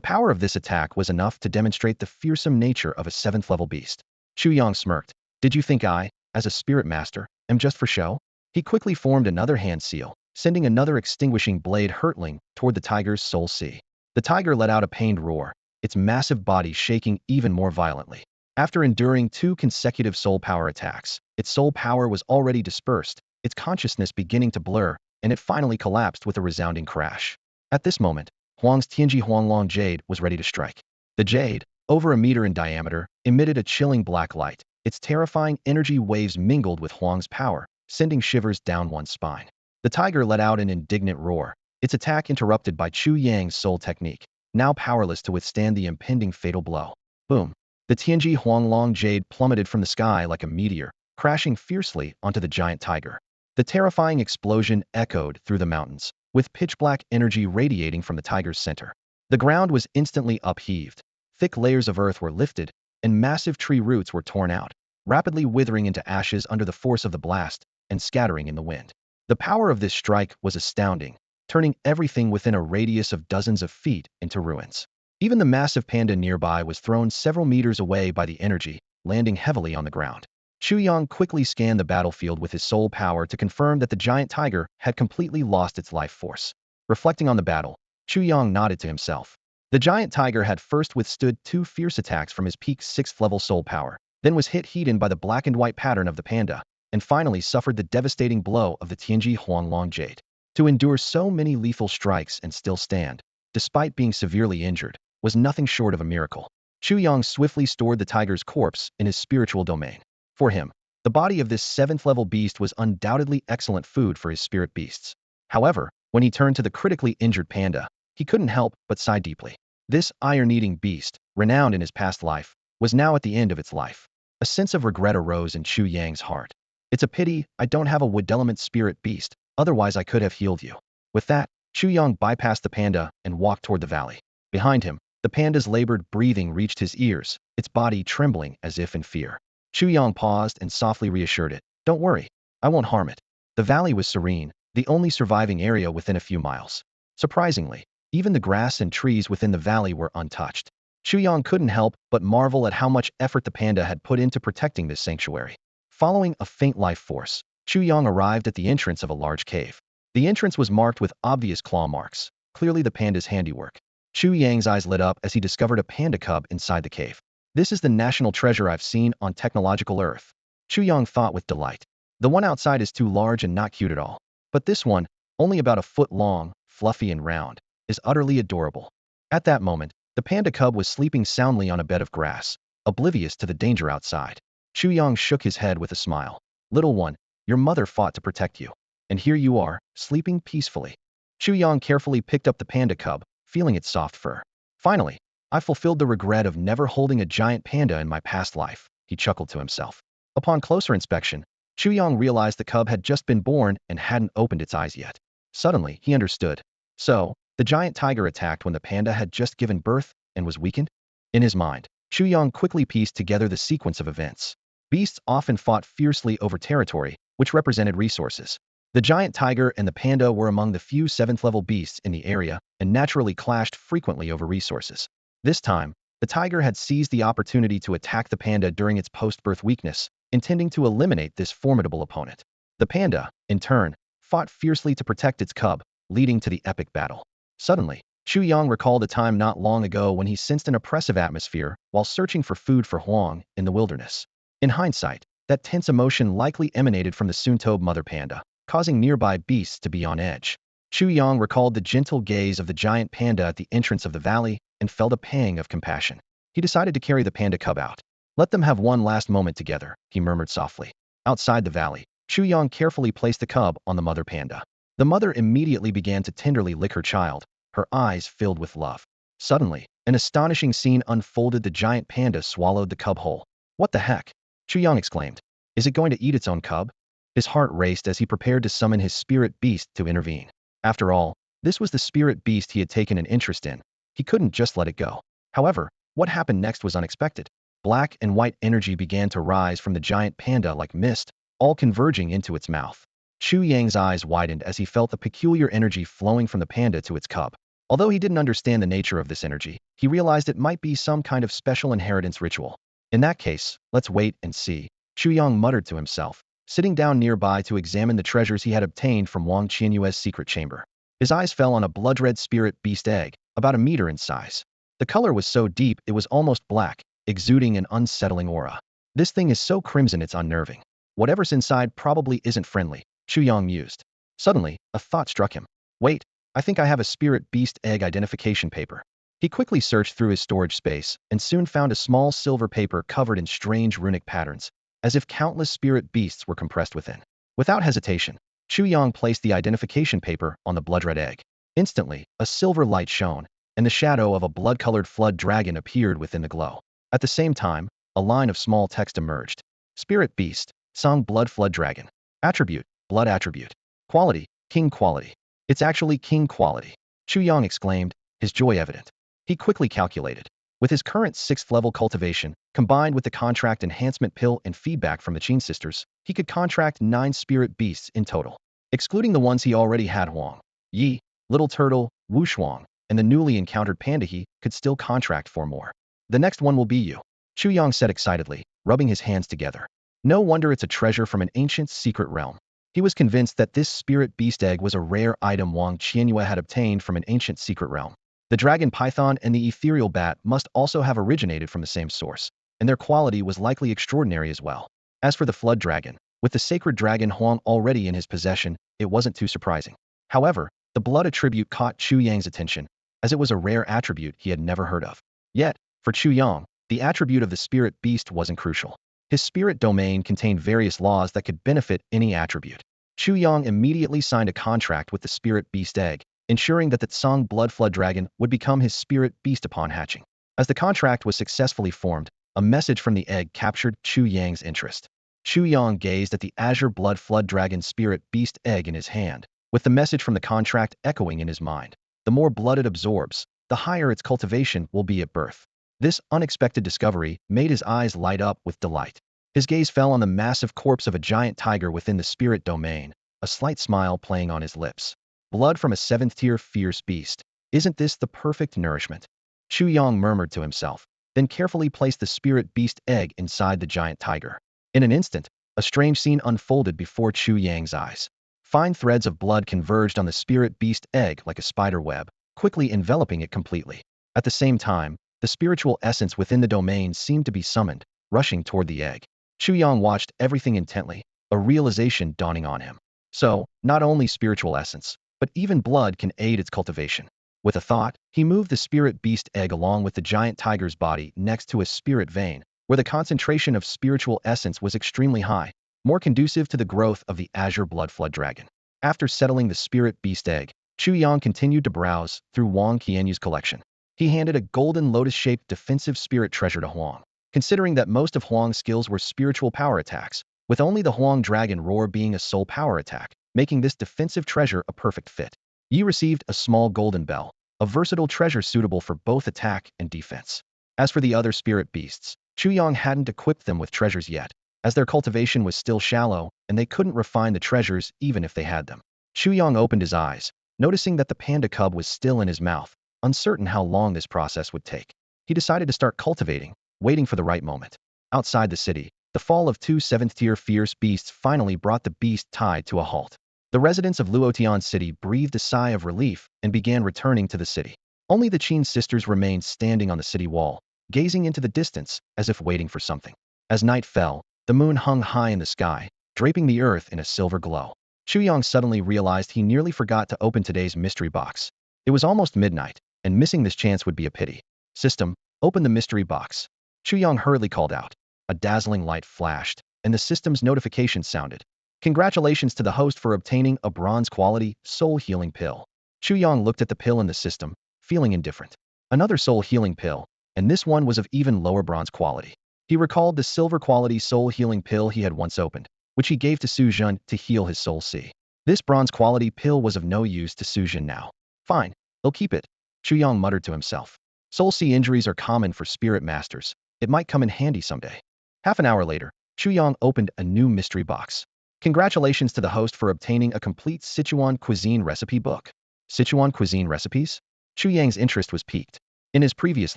S1: power of this attack was enough to demonstrate the fearsome nature of a 7th-level beast. Chu Yang smirked. Did you think I, as a spirit master, am just for show? He quickly formed another hand seal, sending another extinguishing blade hurtling toward the tiger's soul sea. The tiger let out a pained roar, its massive body shaking even more violently. After enduring 2 consecutive soul power attacks, its soul power was already dispersed, its consciousness beginning to blur, and it finally collapsed with a resounding crash. At this moment, Huang's Tianji Huanglong jade was ready to strike. The jade, over a meter in diameter, emitted a chilling black light. Its terrifying energy waves mingled with Huang's power, sending shivers down one's spine. The tiger let out an indignant roar, its attack interrupted by Chu Yang's soul technique, now powerless to withstand the impending fatal blow. Boom! The Tianji Huanglong jade plummeted from the sky like a meteor, crashing fiercely onto the giant tiger. The terrifying explosion echoed through the mountains, with pitch-black energy radiating from the tiger's center. The ground was instantly upheaved. Thick layers of earth were lifted, and massive tree roots were torn out, rapidly withering into ashes under the force of the blast and scattering in the wind. The power of this strike was astounding, turning everything within a radius of dozens of feet into ruins. Even the massive panda nearby was thrown several meters away by the energy, landing heavily on the ground. Chu Yang quickly scanned the battlefield with his soul power to confirm that the giant tiger had completely lost its life force. Reflecting on the battle, Chu Yang nodded to himself. The giant tiger had first withstood 2 fierce attacks from his peak 6th-level soul power, then was hit-heated by the black and white pattern of the panda, and finally suffered the devastating blow of the Tianji Huanglong jade. To endure so many lethal strikes and still stand, despite being severely injured, was nothing short of a miracle. Chu Yang swiftly stored the tiger's corpse in his spiritual domain. For him, the body of this 7th-level beast was undoubtedly excellent food for his spirit beasts. However, when he turned to the critically injured panda, he couldn't help but sigh deeply. This iron-eating beast, renowned in his past life, was now at the end of its life. A sense of regret arose in Chu Yang's heart. It's a pity I don't have a wood element spirit beast, otherwise I could have healed you. With that, Chu Yang bypassed the panda and walked toward the valley. Behind him, the panda's labored breathing reached his ears, its body trembling as if in fear. Chu Yang paused and softly reassured it. Don't worry, I won't harm it. The valley was serene, the only surviving area within a few miles. Surprisingly, even the grass and trees within the valley were untouched. Chu Yang couldn't help but marvel at how much effort the panda had put into protecting this sanctuary. Following a faint life force, Chu Yang arrived at the entrance of a large cave. The entrance was marked with obvious claw marks, clearly the panda's handiwork. Chu Yang's eyes lit up as he discovered a panda cub inside the cave. This is the national treasure I've seen on technological Earth. Chu Yang thought with delight. The one outside is too large and not cute at all. But this one, only about a foot long, fluffy and round, is utterly adorable. At that moment, the panda cub was sleeping soundly on a bed of grass, oblivious to the danger outside. Chu Yang shook his head with a smile. Little one, your mother fought to protect you. And here you are, sleeping peacefully. Chu Yang carefully picked up the panda cub, feeling its soft fur. Finally, I fulfilled the regret of never holding a giant panda in my past life, he chuckled to himself. Upon closer inspection, Chu Yang realized the cub had just been born and hadn't opened its eyes yet. Suddenly, he understood. So, the giant tiger attacked when the panda had just given birth and was weakened? In his mind, Chu Yang quickly pieced together the sequence of events. Beasts often fought fiercely over territory, which represented resources. The giant tiger and the panda were among the few 7th-level beasts in the area and naturally clashed frequently over resources. This time, the tiger had seized the opportunity to attack the panda during its post-birth weakness, intending to eliminate this formidable opponent. The panda, in turn, fought fiercely to protect its cub, leading to the epic battle. Suddenly, Chu Yang recalled a time not long ago when he sensed an oppressive atmosphere while searching for food for Huang in the wilderness. In hindsight, that tense emotion likely emanated from the soon-to be mother panda, causing nearby beasts to be on edge. Chu Yang recalled the gentle gaze of the giant panda at the entrance of the valley and felt a pang of compassion. He decided to carry the panda cub out. Let them have one last moment together, he murmured softly. Outside the valley, Chu Yang carefully placed the cub on the mother panda. The mother immediately began to tenderly lick her child, her eyes filled with love. Suddenly, an astonishing scene unfolded. The giant panda swallowed the cub whole. What the heck? Chu Yang exclaimed. Is it going to eat its own cub? His heart raced as he prepared to summon his spirit beast to intervene. After all, this was the spirit beast he had taken an interest in. He couldn't just let it go. However, what happened next was unexpected. Black and white energy began to rise from the giant panda like mist, all converging into its mouth. Chu Yang's eyes widened as he felt the peculiar energy flowing from the panda to its cub. Although he didn't understand the nature of this energy, he realized it might be some kind of special inheritance ritual. In that case, let's wait and see, Chu Yang muttered to himself, sitting down nearby to examine the treasures he had obtained from Wang Qianyue's secret chamber. His eyes fell on a blood-red spirit beast egg, about a meter in size. The color was so deep it was almost black, exuding an unsettling aura. This thing is so crimson it's unnerving. Whatever's inside probably isn't friendly, Chu Yang mused. Suddenly, a thought struck him. Wait, I think I have a spirit beast egg identification paper. He quickly searched through his storage space and soon found a small silver paper covered in strange runic patterns, as if countless spirit beasts were compressed within. Without hesitation, Chu Yang placed the identification paper on the blood-red egg. Instantly, a silver light shone, and the shadow of a blood-colored flood dragon appeared within the glow. At the same time, a line of small text emerged. Spirit beast, Song blood flood dragon. Attribute, blood attribute. Quality, king quality. It's actually king quality, Chu Yang exclaimed, his joy evident. He quickly calculated. With his current 6th-level cultivation, combined with the contract enhancement pill and feedback from the Qin sisters, he could contract 9 spirit beasts in total. Excluding the ones he already had, Huang, Yi, Little Turtle, Wu Shuang, and the newly encountered panda, he could still contract 4 more. The next one will be you, Chu Yang said excitedly, rubbing his hands together. No wonder it's a treasure from an ancient secret realm. He was convinced that this spirit beast egg was a rare item Wang Qianyue had obtained from an ancient secret realm. The dragon python and the ethereal bat must also have originated from the same source, and their quality was likely extraordinary as well. As for the flood dragon, with the sacred dragon Huang already in his possession, it wasn't too surprising. However, the blood attribute caught Chu Yang's attention, as it was a rare attribute he had never heard of. Yet, for Chu Yang, the attribute of the spirit beast wasn't crucial. His spirit domain contained various laws that could benefit any attribute. Chu Yang immediately signed a contract with the spirit beast egg, ensuring that the Tsang blood flood dragon would become his spirit beast upon hatching. As the contract was successfully formed, a message from the egg captured Chu Yang's interest. Chu Yang gazed at the azure blood flood dragon spirit beast egg in his hand, with the message from the contract echoing in his mind. The more blood it absorbs, the higher its cultivation will be at birth. This unexpected discovery made his eyes light up with delight. His gaze fell on the massive corpse of a giant tiger within the spirit domain, a slight smile playing on his lips. Blood from a 7th-tier fierce beast. Isn't this the perfect nourishment? Chu Yang murmured to himself, then carefully placed the spirit beast egg inside the giant tiger. In an instant, a strange scene unfolded before Chu Yang's eyes. Fine threads of blood converged on the spirit beast egg like a spider web, quickly enveloping it completely. At the same time, the spiritual essence within the domain seemed to be summoned, rushing toward the egg. Chu Yang watched everything intently, a realization dawning on him. So, not only spiritual essence, but even blood can aid its cultivation. With a thought, he moved the spirit beast egg along with the giant tiger's body next to a spirit vein, where the concentration of spiritual essence was extremely high, more conducive to the growth of the azure blood flood dragon. After settling the spirit beast egg, Chu Yang continued to browse through Wang Qianyu's collection. He handed a golden lotus-shaped defensive spirit treasure to Huang. Considering that most of Huang's skills were spiritual power attacks, with only the Huang Dragon Roar being a soul power attack, making this defensive treasure a perfect fit. Yi received a small golden bell, a versatile treasure suitable for both attack and defense. As for the other spirit beasts, Chu Yang hadn't equipped them with treasures yet, as their cultivation was still shallow and they couldn't refine the treasures even if they had them. Chu Yang opened his eyes, noticing that the panda cub was still in his mouth, uncertain how long this process would take. He decided to start cultivating, waiting for the right moment. Outside the city, the fall of 2 7th-tier fierce beasts finally brought the beast tide to a halt. The residents of Luotian City breathed a sigh of relief and began returning to the city. Only the Qin sisters remained standing on the city wall, gazing into the distance as if waiting for something. As night fell, the moon hung high in the sky, draping the earth in a silver glow. Chu Yang suddenly realized he nearly forgot to open today's mystery box. It was almost midnight, and missing this chance would be a pity. System, open the mystery box. Chu Yang hurriedly called out. A dazzling light flashed, and the system's notification sounded. Congratulations to the host for obtaining a bronze-quality soul healing pill. Chu Yang looked at the pill in the system, feeling indifferent. Another soul healing pill, and this one was of even lower bronze quality. He recalled the silver-quality soul healing pill he had once opened, which he gave to Su Jun to heal his soul C. This bronze-quality pill was of no use to Su Jun now. Fine, he'll keep it. Chu Yang muttered to himself. Soul C injuries are common for spirit masters. It might come in handy someday. Half an hour later, Chu Yang opened a new mystery box. Congratulations to the host for obtaining a complete Sichuan cuisine recipe book. Sichuan cuisine recipes? Chu Yang's interest was piqued. In his previous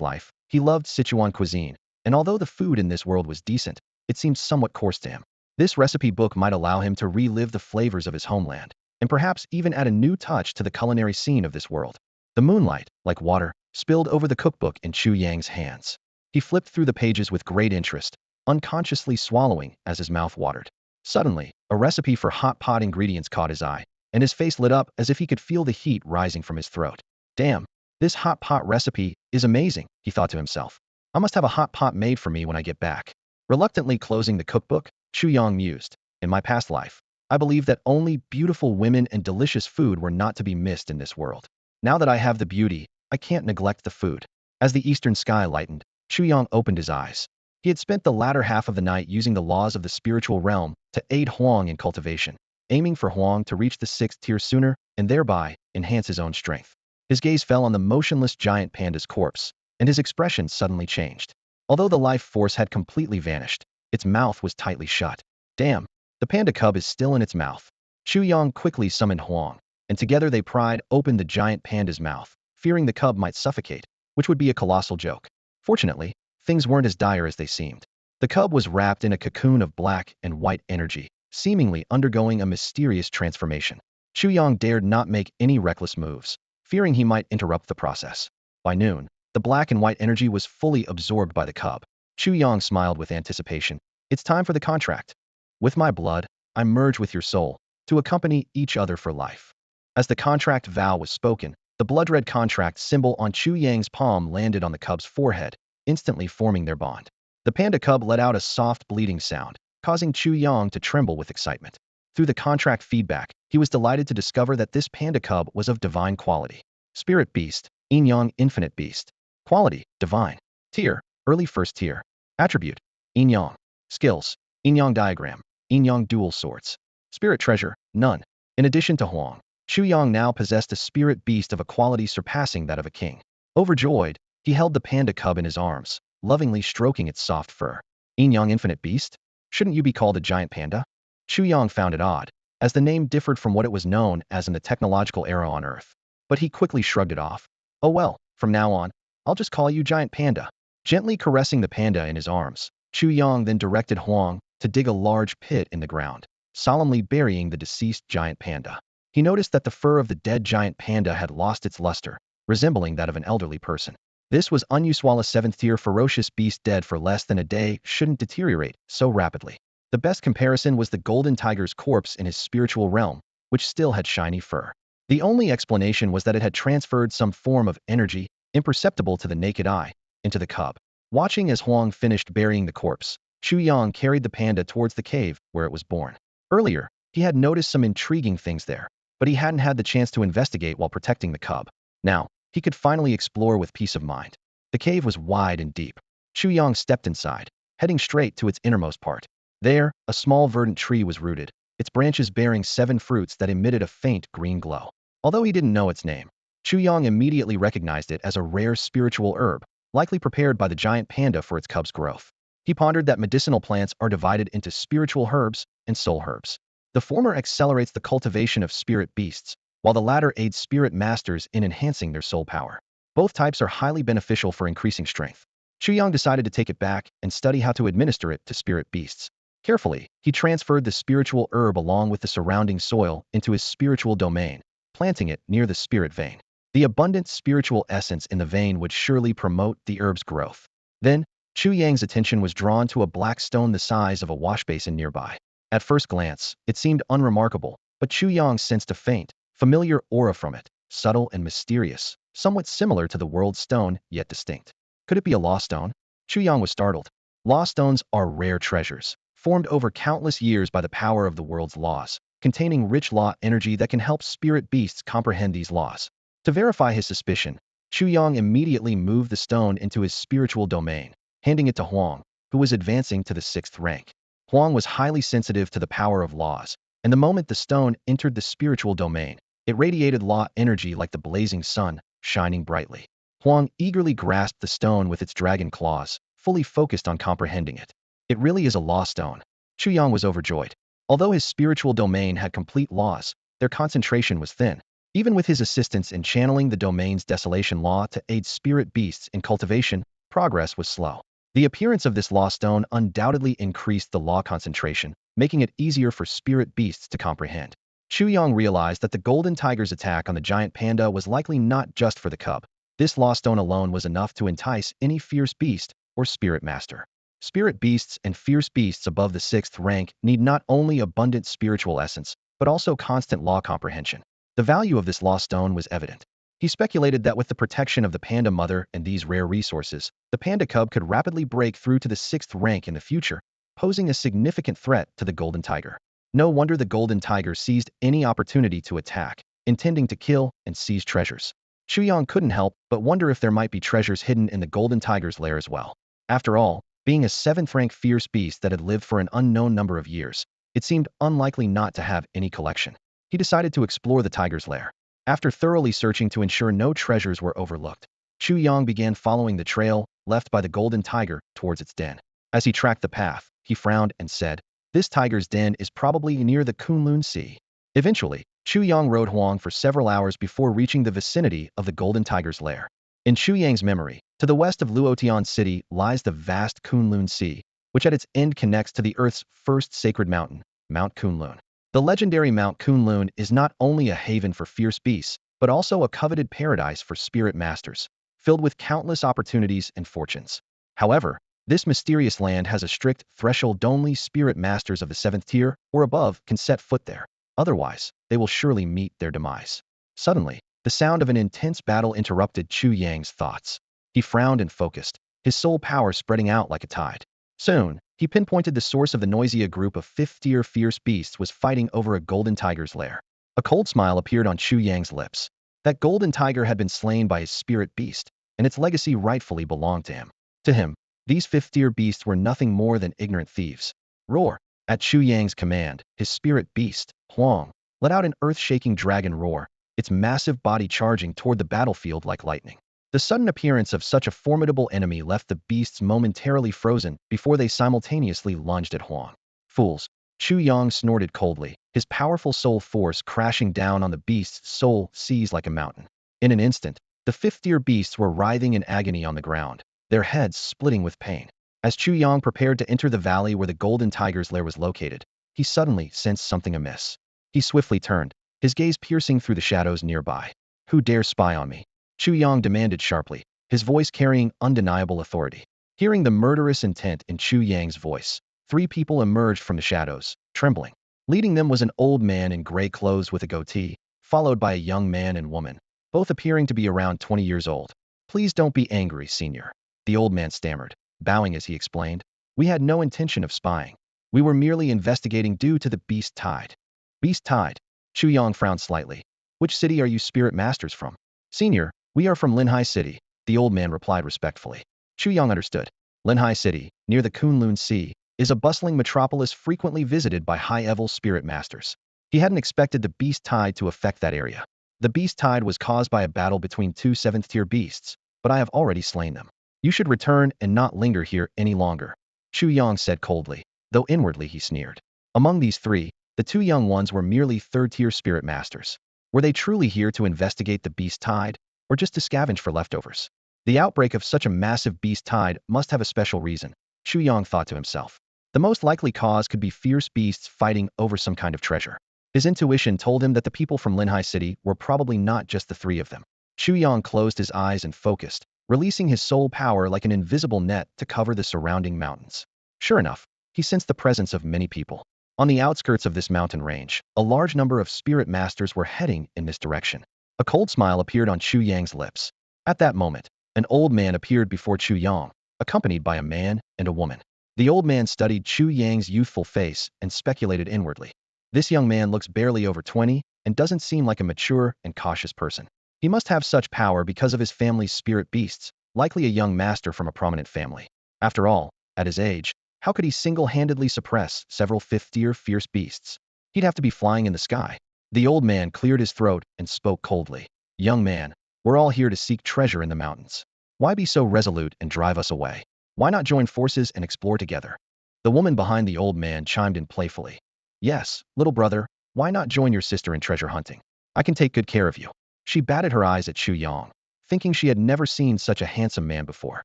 S1: life, he loved Sichuan cuisine, and although the food in this world was decent, it seemed somewhat coarse to him. This recipe book might allow him to relive the flavors of his homeland, and perhaps even add a new touch to the culinary scene of this world. The moonlight, like water, spilled over the cookbook in Chu Yang's hands. He flipped through the pages with great interest, unconsciously swallowing as his mouth watered. Suddenly, a recipe for hot pot ingredients caught his eye, and his face lit up as if he could feel the heat rising from his throat. Damn, this hot pot recipe is amazing, he thought to himself. I must have a hot pot made for me when I get back. Reluctantly closing the cookbook, Chu Yang mused. In my past life, I believed that only beautiful women and delicious food were not to be missed in this world. Now that I have the beauty, I can't neglect the food. As the eastern sky lightened, Chu Yang opened his eyes. He had spent the latter half of the night using the laws of the spiritual realm to aid Huang in cultivation, aiming for Huang to reach the 6th tier sooner and thereby enhance his own strength. His gaze fell on the motionless giant panda's corpse, and his expression suddenly changed. Although the life force had completely vanished, its mouth was tightly shut. Damn, the panda cub is still in its mouth. Chu Yang quickly summoned Huang, and together they pried open the giant panda's mouth, fearing the cub might suffocate, which would be a colossal joke. Fortunately, things weren't as dire as they seemed. The cub was wrapped in a cocoon of black and white energy, seemingly undergoing a mysterious transformation. Chu Yang dared not make any reckless moves, fearing he might interrupt the process. By noon, the black and white energy was fully absorbed by the cub. Chu Yang smiled with anticipation. It's time for the contract. With my blood, I merge with your soul, to accompany each other for life. As the contract vow was spoken, the blood-red contract symbol on Chu Yang's palm landed on the cub's forehead, instantly forming their bond. The panda cub let out a soft bleating sound, causing Chu Yang to tremble with excitement. Through the contract feedback, he was delighted to discover that this panda cub was of divine quality. Spirit Beast, Yin Yang Infinite Beast. Quality, Divine. Tier, Early 1st tier. Attribute, Yin Yang. Skills, Yin-Yang diagram. Yin-Yang dual swords. Spirit treasure, none. In addition to Huang, Chu Yang now possessed a spirit beast of a quality surpassing that of a king. Overjoyed, he held the panda cub in his arms, lovingly stroking its soft fur. Yin-Yang infinite beast? Shouldn't you be called a giant panda? Chu Yang found it odd, as the name differed from what it was known as in the technological era on Earth. But he quickly shrugged it off. Oh well, from now on, I'll just call you Giant Panda. Gently caressing the panda in his arms, Chu Yang then directed Huang to dig a large pit in the ground, solemnly burying the deceased giant panda. He noticed that the fur of the dead giant panda had lost its luster, resembling that of an elderly person. This was unusual. A 7th-tier ferocious beast dead for less than a day shouldn't deteriorate so rapidly. The best comparison was the golden tiger's corpse in his spiritual realm, which still had shiny fur. The only explanation was that it had transferred some form of energy, imperceptible to the naked eye, into the cub. Watching as Huang finished burying the corpse, Chu Yang carried the panda towards the cave where it was born. Earlier, he had noticed some intriguing things there, but he hadn't had the chance to investigate while protecting the cub. Now, he could finally explore with peace of mind. The cave was wide and deep. Chu Yang stepped inside, heading straight to its innermost part. There, a small verdant tree was rooted, its branches bearing 7 fruits that emitted a faint green glow. Although he didn't know its name, Chu Yang immediately recognized it as a rare spiritual herb, likely prepared by the giant panda for its cub's growth. He pondered that medicinal plants are divided into spiritual herbs and soul herbs. The former accelerates the cultivation of spirit beasts, while the latter aids spirit masters in enhancing their soul power. Both types are highly beneficial for increasing strength. Chu Yang decided to take it back and study how to administer it to spirit beasts. Carefully, he transferred the spiritual herb along with the surrounding soil into his spiritual domain, planting it near the spirit vein. The abundant spiritual essence in the vein would surely promote the herb's growth. Then, Chu Yang's attention was drawn to a black stone the size of a washbasin nearby. At first glance, it seemed unremarkable, but Chu Yang sensed a faint, familiar aura from it, subtle and mysterious, somewhat similar to the world stone, yet distinct. Could it be a law stone? Chu Yang was startled. Law stones are rare treasures, formed over countless years by the power of the world's laws, containing rich law energy that can help spirit beasts comprehend these laws. To verify his suspicion, Chu Yang immediately moved the stone into his spiritual domain, handing it to Huang, who was advancing to the 6th rank. Huang was highly sensitive to the power of laws, and the moment the stone entered the spiritual domain, it radiated law energy like the blazing sun, shining brightly. Huang eagerly grasped the stone with its dragon claws, fully focused on comprehending it. It really is a law stone. Chu Yang was overjoyed. Although his spiritual domain had complete laws, their concentration was thin. Even with his assistance in channeling the domain's desolation law to aid spirit beasts in cultivation, progress was slow. The appearance of this law stone undoubtedly increased the law concentration, making it easier for spirit beasts to comprehend. Chu Yang realized that the golden tiger's attack on the giant panda was likely not just for the cub. This law stone alone was enough to entice any fierce beast or spirit master. Spirit beasts and fierce beasts above the 6th rank need not only abundant spiritual essence, but also constant law comprehension. The value of this law stone was evident. He speculated that with the protection of the panda mother and these rare resources, the panda cub could rapidly break through to the 6th rank in the future, posing a significant threat to the golden tiger. No wonder the golden tiger seized any opportunity to attack, intending to kill and seize treasures. Chu Yang couldn't help but wonder if there might be treasures hidden in the golden tiger's lair as well. After all, being a 7th rank fierce beast that had lived for an unknown number of years, it seemed unlikely not to have any collection. He decided to explore the tiger's lair. After thoroughly searching to ensure no treasures were overlooked, Chu Yang began following the trail left by the golden tiger towards its den. As he tracked the path, he frowned and said, "This tiger's den is probably near the Kunlun Sea." Eventually, Chu Yang rode Huang for several hours before reaching the vicinity of the golden tiger's lair. In Chu Yang's memory, to the west of Luotian City lies the vast Kunlun Sea, which at its end connects to the Earth's first sacred mountain, Mount Kunlun. The legendary Mount Kunlun is not only a haven for fierce beasts, but also a coveted paradise for spirit masters, filled with countless opportunities and fortunes. However, this mysterious land has a strict threshold. Only spirit masters of the 7th tier or above can set foot there. Otherwise, they will surely meet their demise. Suddenly, the sound of an intense battle interrupted Chu Yang's thoughts. He frowned and focused, his soul power spreading out like a tide. Soon, he pinpointed the source of the noisy. A group of 5th-tier fierce beasts was fighting over a golden tiger's lair. A cold smile appeared on Chu Yang's lips. That golden tiger had been slain by his spirit beast, and its legacy rightfully belonged to him. To him, these 5th-tier beasts were nothing more than ignorant thieves. Roar! At Chu Yang's command, his spirit beast, Huang, let out an earth-shaking dragon roar, its massive body charging toward the battlefield like lightning. The sudden appearance of such a formidable enemy left the beasts momentarily frozen before they simultaneously lunged at Huang. Fools! Chu Yang snorted coldly, his powerful soul force crashing down on the beast's soul seized like a mountain. In an instant, the fifth-tier beasts were writhing in agony on the ground, their heads splitting with pain. As Chu Yang prepared to enter the valley where the golden tiger's lair was located, he suddenly sensed something amiss. He swiftly turned, his gaze piercing through the shadows nearby. Who dares spy on me? Chu Yang demanded sharply, his voice carrying undeniable authority. Hearing the murderous intent in Chu Yang's voice, three people emerged from the shadows, trembling. Leading them was an old man in gray clothes with a goatee, followed by a young man and woman, both appearing to be around 20 years old. Please don't be angry, Senior. The old man stammered, bowing as he explained. We had no intention of spying. We were merely investigating due to the Beast Tide. Beast Tide? Chu Yang frowned slightly. Which city are you spirit masters from? Senior, we are from Linhai City, the old man replied respectfully. Chu Yang understood. Linhai City, near the Kunlun Sea, is a bustling metropolis frequently visited by high-level spirit masters. He hadn't expected the Beast Tide to affect that area. The Beast Tide was caused by a battle between two seventh-tier beasts, but I have already slain them. You should return and not linger here any longer, Chu Yang said coldly, though inwardly he sneered. Among these three, the two young ones were merely third-tier spirit masters. Were they truly here to investigate the Beast Tide, or just to scavenge for leftovers? The outbreak of such a massive Beast Tide must have a special reason, Chu Yang thought to himself. The most likely cause could be fierce beasts fighting over some kind of treasure. His intuition told him that the people from Linhai City were probably not just the three of them. Chu Yang closed his eyes and focused, releasing his soul power like an invisible net to cover the surrounding mountains. Sure enough, he sensed the presence of many people. On the outskirts of this mountain range, a large number of spirit masters were heading in this direction. A cold smile appeared on Chu Yang's lips. At that moment, an old man appeared before Chu Yang, accompanied by a man and a woman. The old man studied Chu Yang's youthful face and speculated inwardly. This young man looks barely over 20 and doesn't seem like a mature and cautious person. He must have such power because of his family's spirit beasts, likely a young master from a prominent family. After all, at his age, how could he single-handedly suppress several fifth-tier fierce beasts? He'd have to be flying in the sky. The old man cleared his throat and spoke coldly. Young man, we're all here to seek treasure in the mountains. Why be so resolute and drive us away? Why not join forces and explore together? The woman behind the old man chimed in playfully. Yes, little brother, why not join your sister in treasure hunting? I can take good care of you. She batted her eyes at Chu Yang, thinking she had never seen such a handsome man before.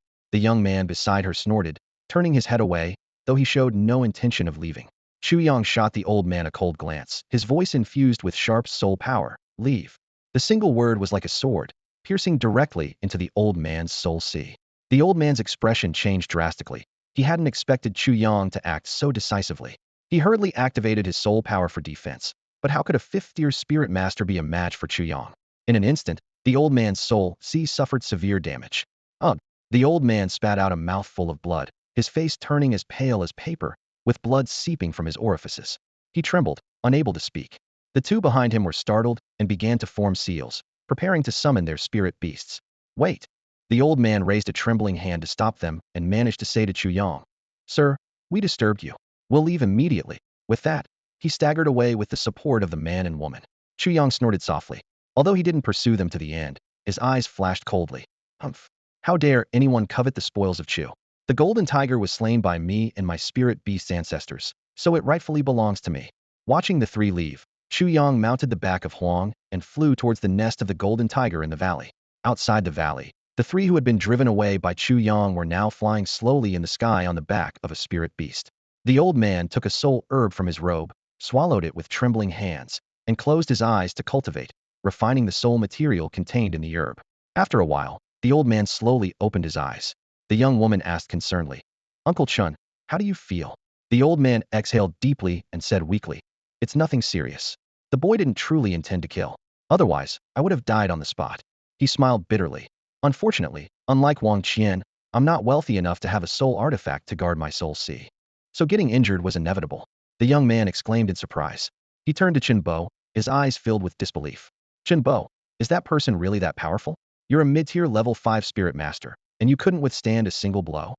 S1: The young man beside her snorted, turning his head away, though he showed no intention of leaving. Chu Yang shot the old man a cold glance, his voice infused with sharp soul power. Leave. The single word was like a sword, piercing directly into the old man's soul sea. The old man's expression changed drastically. He hadn't expected Chu Yang to act so decisively. He hurriedly activated his soul power for defense. But how could a fifth-tier spirit master be a match for Chu Yang? In an instant, the old man's soul sea suffered severe damage. Ugh! The old man spat out a mouthful of blood, his face turning as pale as paper, with blood seeping from his orifices. He trembled, unable to speak. The two behind him were startled and began to form seals, preparing to summon their spirit beasts. Wait! The old man raised a trembling hand to stop them and managed to say to Chu Yang, Sir, we disturbed you. We'll leave immediately. With that, he staggered away with the support of the man and woman. Chu Yang snorted softly. Although he didn't pursue them to the end, his eyes flashed coldly. Humph! How dare anyone covet the spoils of Chu? The golden tiger was slain by me and my spirit beast's ancestors, so it rightfully belongs to me. Watching the three leave, Chu Yang mounted the back of Huang and flew towards the nest of the golden tiger in the valley. Outside the valley, the three who had been driven away by Chu Yang were now flying slowly in the sky on the back of a spirit beast. The old man took a soul herb from his robe, swallowed it with trembling hands, and closed his eyes to cultivate, refining the soul material contained in the herb. After a while, the old man slowly opened his eyes. The young woman asked concernedly, Uncle Chun, how do you feel? The old man exhaled deeply and said weakly, It's nothing serious. The boy didn't truly intend to kill. Otherwise, I would have died on the spot. He smiled bitterly. Unfortunately, unlike Wang Qian, I'm not wealthy enough to have a soul artifact to guard my soul sea. So getting injured was inevitable. The young man exclaimed in surprise. He turned to Chen Bo, his eyes filled with disbelief. Chen Bo, is that person really that powerful? You're a mid-tier level 5 spirit master, and you couldn't withstand a single blow?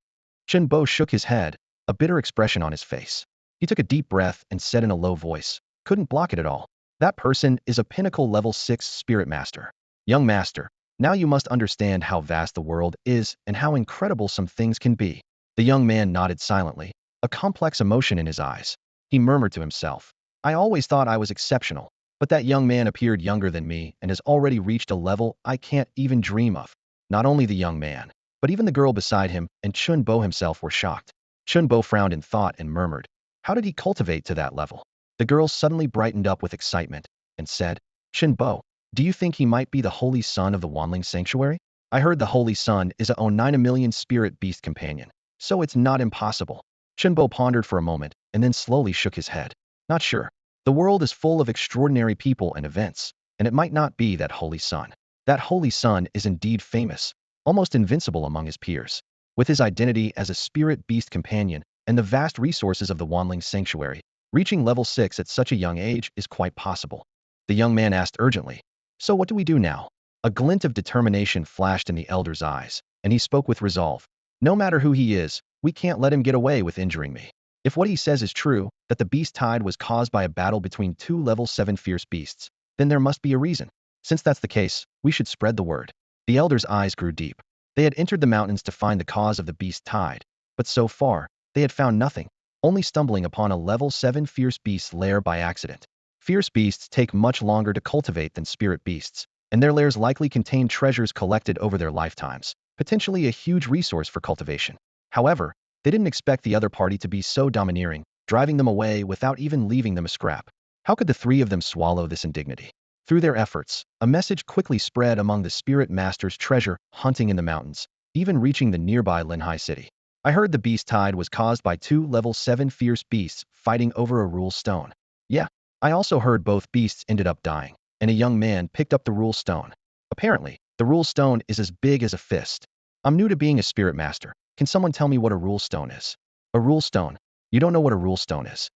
S1: Chen Bo shook his head, a bitter expression on his face. He took a deep breath and said in a low voice, "Couldn't block it at all. That person is a pinnacle level 6 spirit master. Young master, now you must understand how vast the world is and how incredible some things can be." The young man nodded silently, a complex emotion in his eyes. He murmured to himself, "I always thought I was exceptional, but that young man appeared younger than me and has already reached a level I can't even dream of." Not only the young man, but even the girl beside him and Chun Bo himself were shocked. Chun Bo frowned in thought and murmured, "How did he cultivate to that level?" The girl suddenly brightened up with excitement and said, "Chun Bo, do you think he might be the holy son of the Wanling Sanctuary? I heard the holy son is a 9 million spirit beast companion, so it's not impossible." Chun Bo pondered for a moment and then slowly shook his head. "Not sure. The world is full of extraordinary people and events, and it might not be that holy son. That holy son is indeed famous, almost invincible among his peers. With his identity as a spirit beast companion and the vast resources of the Wanling Sanctuary, reaching level 6 at such a young age is quite possible." The young man asked urgently, "So what do we do now?" A glint of determination flashed in the elder's eyes, and he spoke with resolve. "No matter who he is, we can't let him get away with injuring me. If what he says is true, that the beast tide was caused by a battle between two level 7 fierce beasts, then there must be a reason. Since that's the case, we should spread the word." The elder's eyes grew deep. They had entered the mountains to find the cause of the beast tide, but so far, they had found nothing, only stumbling upon a level 7 fierce beast's lair by accident. Fierce beasts take much longer to cultivate than spirit beasts, and their lairs likely contain treasures collected over their lifetimes, potentially a huge resource for cultivation. However, they didn't expect the other party to be so domineering, driving them away without even leaving them a scrap. How could the three of them swallow this indignity? Through their efforts, a message quickly spread among the spirit masters treasure hunting in the mountains, even reaching the nearby Linhai city. "I heard the beast tide was caused by two level 7 fierce beasts fighting over a rule stone." "Yeah, I also heard both beasts ended up dying, and a young man picked up the rule stone. Apparently, the rule stone is as big as a fist. I'm new to being a spirit master. Can someone tell me what a rule stone is?" "A rule stone? You don't know what a rule stone is?"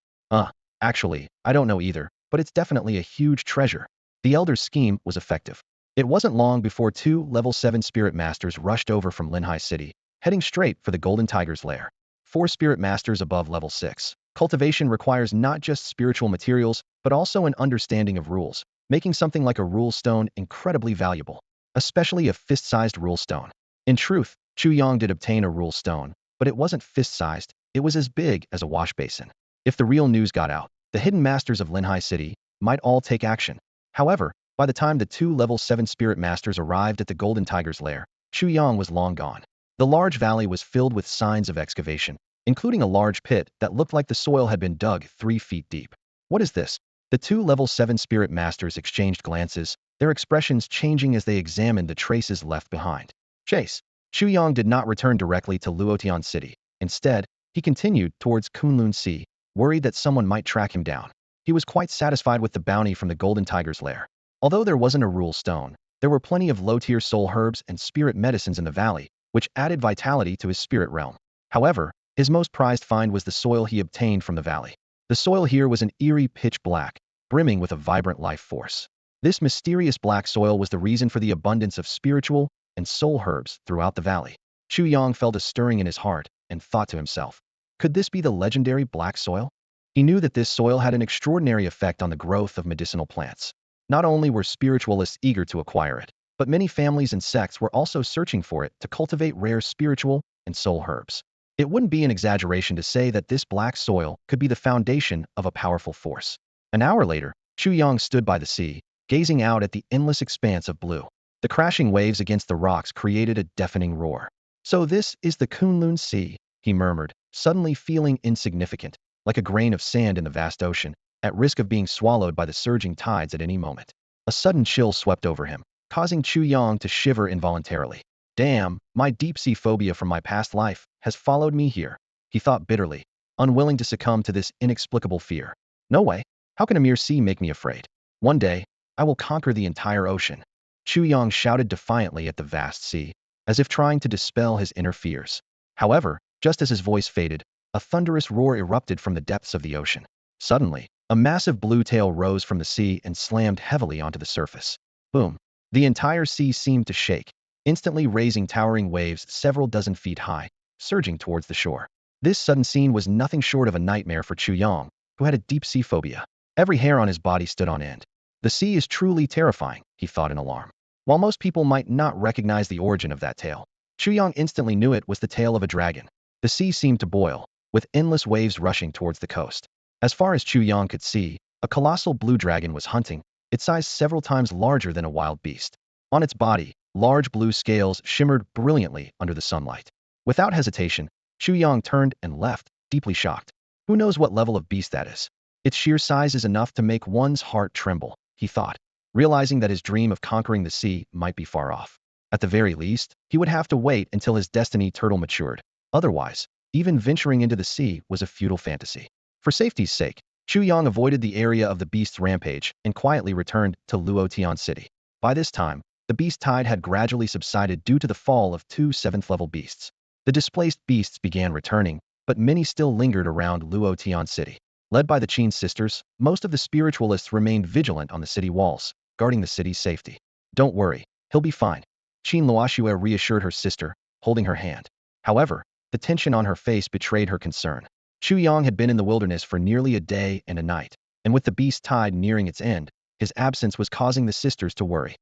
S1: Actually, I don't know either, but it's definitely a huge treasure." The elder's scheme was effective. It wasn't long before two level 7 spirit masters rushed over from Linhai City, heading straight for the Golden Tiger's lair. 4 spirit masters above level 6. Cultivation requires not just spiritual materials, but also an understanding of rules, making something like a rule stone incredibly valuable, especially a fist-sized rule stone. In truth, Chu Yang did obtain a rule stone, but it wasn't fist-sized, it was as big as a wash basin. If the real news got out, the hidden masters of Linhai City might all take action. However, by the time the two level 7 spirit masters arrived at the Golden Tiger's lair, Chu Yang was long gone. The large valley was filled with signs of excavation, including a large pit that looked like the soil had been dug 3 feet deep. "What is this?" The two level 7 spirit masters exchanged glances, their expressions changing as they examined the traces left behind. Chase. Chu Yang did not return directly to Luotian City. Instead, he continued towards Kunlun Sea, worried that someone might track him down. He was quite satisfied with the bounty from the Golden Tiger's lair. Although there wasn't a rule stone, there were plenty of low-tier soul herbs and spirit medicines in the valley, which added vitality to his spirit realm. However, his most prized find was the soil he obtained from the valley. The soil here was an eerie pitch black, brimming with a vibrant life force. This mysterious black soil was the reason for the abundance of spiritual and soul herbs throughout the valley. Chu Yang felt a stirring in his heart and thought to himself, could this be the legendary black soil? He knew that this soil had an extraordinary effect on the growth of medicinal plants. Not only were spiritualists eager to acquire it, but many families and sects were also searching for it to cultivate rare spiritual and soul herbs. It wouldn't be an exaggeration to say that this black soil could be the foundation of a powerful force. An hour later, Chu Yang stood by the sea, gazing out at the endless expanse of blue. The crashing waves against the rocks created a deafening roar. "So this is the Kunlun Sea," he murmured, suddenly feeling insignificant, like a grain of sand in the vast ocean, at risk of being swallowed by the surging tides at any moment. A sudden chill swept over him, causing Chu Yang to shiver involuntarily. "Damn, my deep-sea phobia from my past life has followed me here," he thought bitterly, unwilling to succumb to this inexplicable fear. "No way. How can a mere sea make me afraid? One day, I will conquer the entire ocean." Chu Yang shouted defiantly at the vast sea, as if trying to dispel his inner fears. However, just as his voice faded, a thunderous roar erupted from the depths of the ocean. Suddenly, a massive blue tail rose from the sea and slammed heavily onto the surface. Boom! The entire sea seemed to shake, instantly raising towering waves several dozen feet high, surging towards the shore. This sudden scene was nothing short of a nightmare for Chu Yang, who had a deep sea phobia. Every hair on his body stood on end. The sea is truly terrifying, he thought in alarm. While most people might not recognize the origin of that tale, Chu Yang instantly knew it was the tale of a dragon. The sea seemed to boil, with endless waves rushing towards the coast. As far as Chu Yang could see, a colossal blue dragon was hunting, its size several times larger than a wild beast. On its body, large blue scales shimmered brilliantly under the sunlight. Without hesitation, Chu Yang turned and left, deeply shocked. Who knows what level of beast that is? Its sheer size is enough to make one's heart tremble, he thought, realizing that his dream of conquering the sea might be far off. At the very least, he would have to wait until his destiny turtle matured. Otherwise, even venturing into the sea was a futile fantasy. For safety's sake, Chu Yang avoided the area of the beast's rampage and quietly returned to Luotian City. By this time, the beast tide had gradually subsided due to the fall of two 7th-level beasts. The displaced beasts began returning, but many still lingered around Luotian City. Led by the Qin sisters, most of the spiritualists remained vigilant on the city walls, guarding the city's safety. Don't worry, he'll be fine, Qin Luoxue reassured her sister, holding her hand. However, the tension on her face betrayed her concern. Chu Yang had been in the wilderness for nearly a day and a night, and with the beast tide nearing its end, his absence was causing the sisters to worry.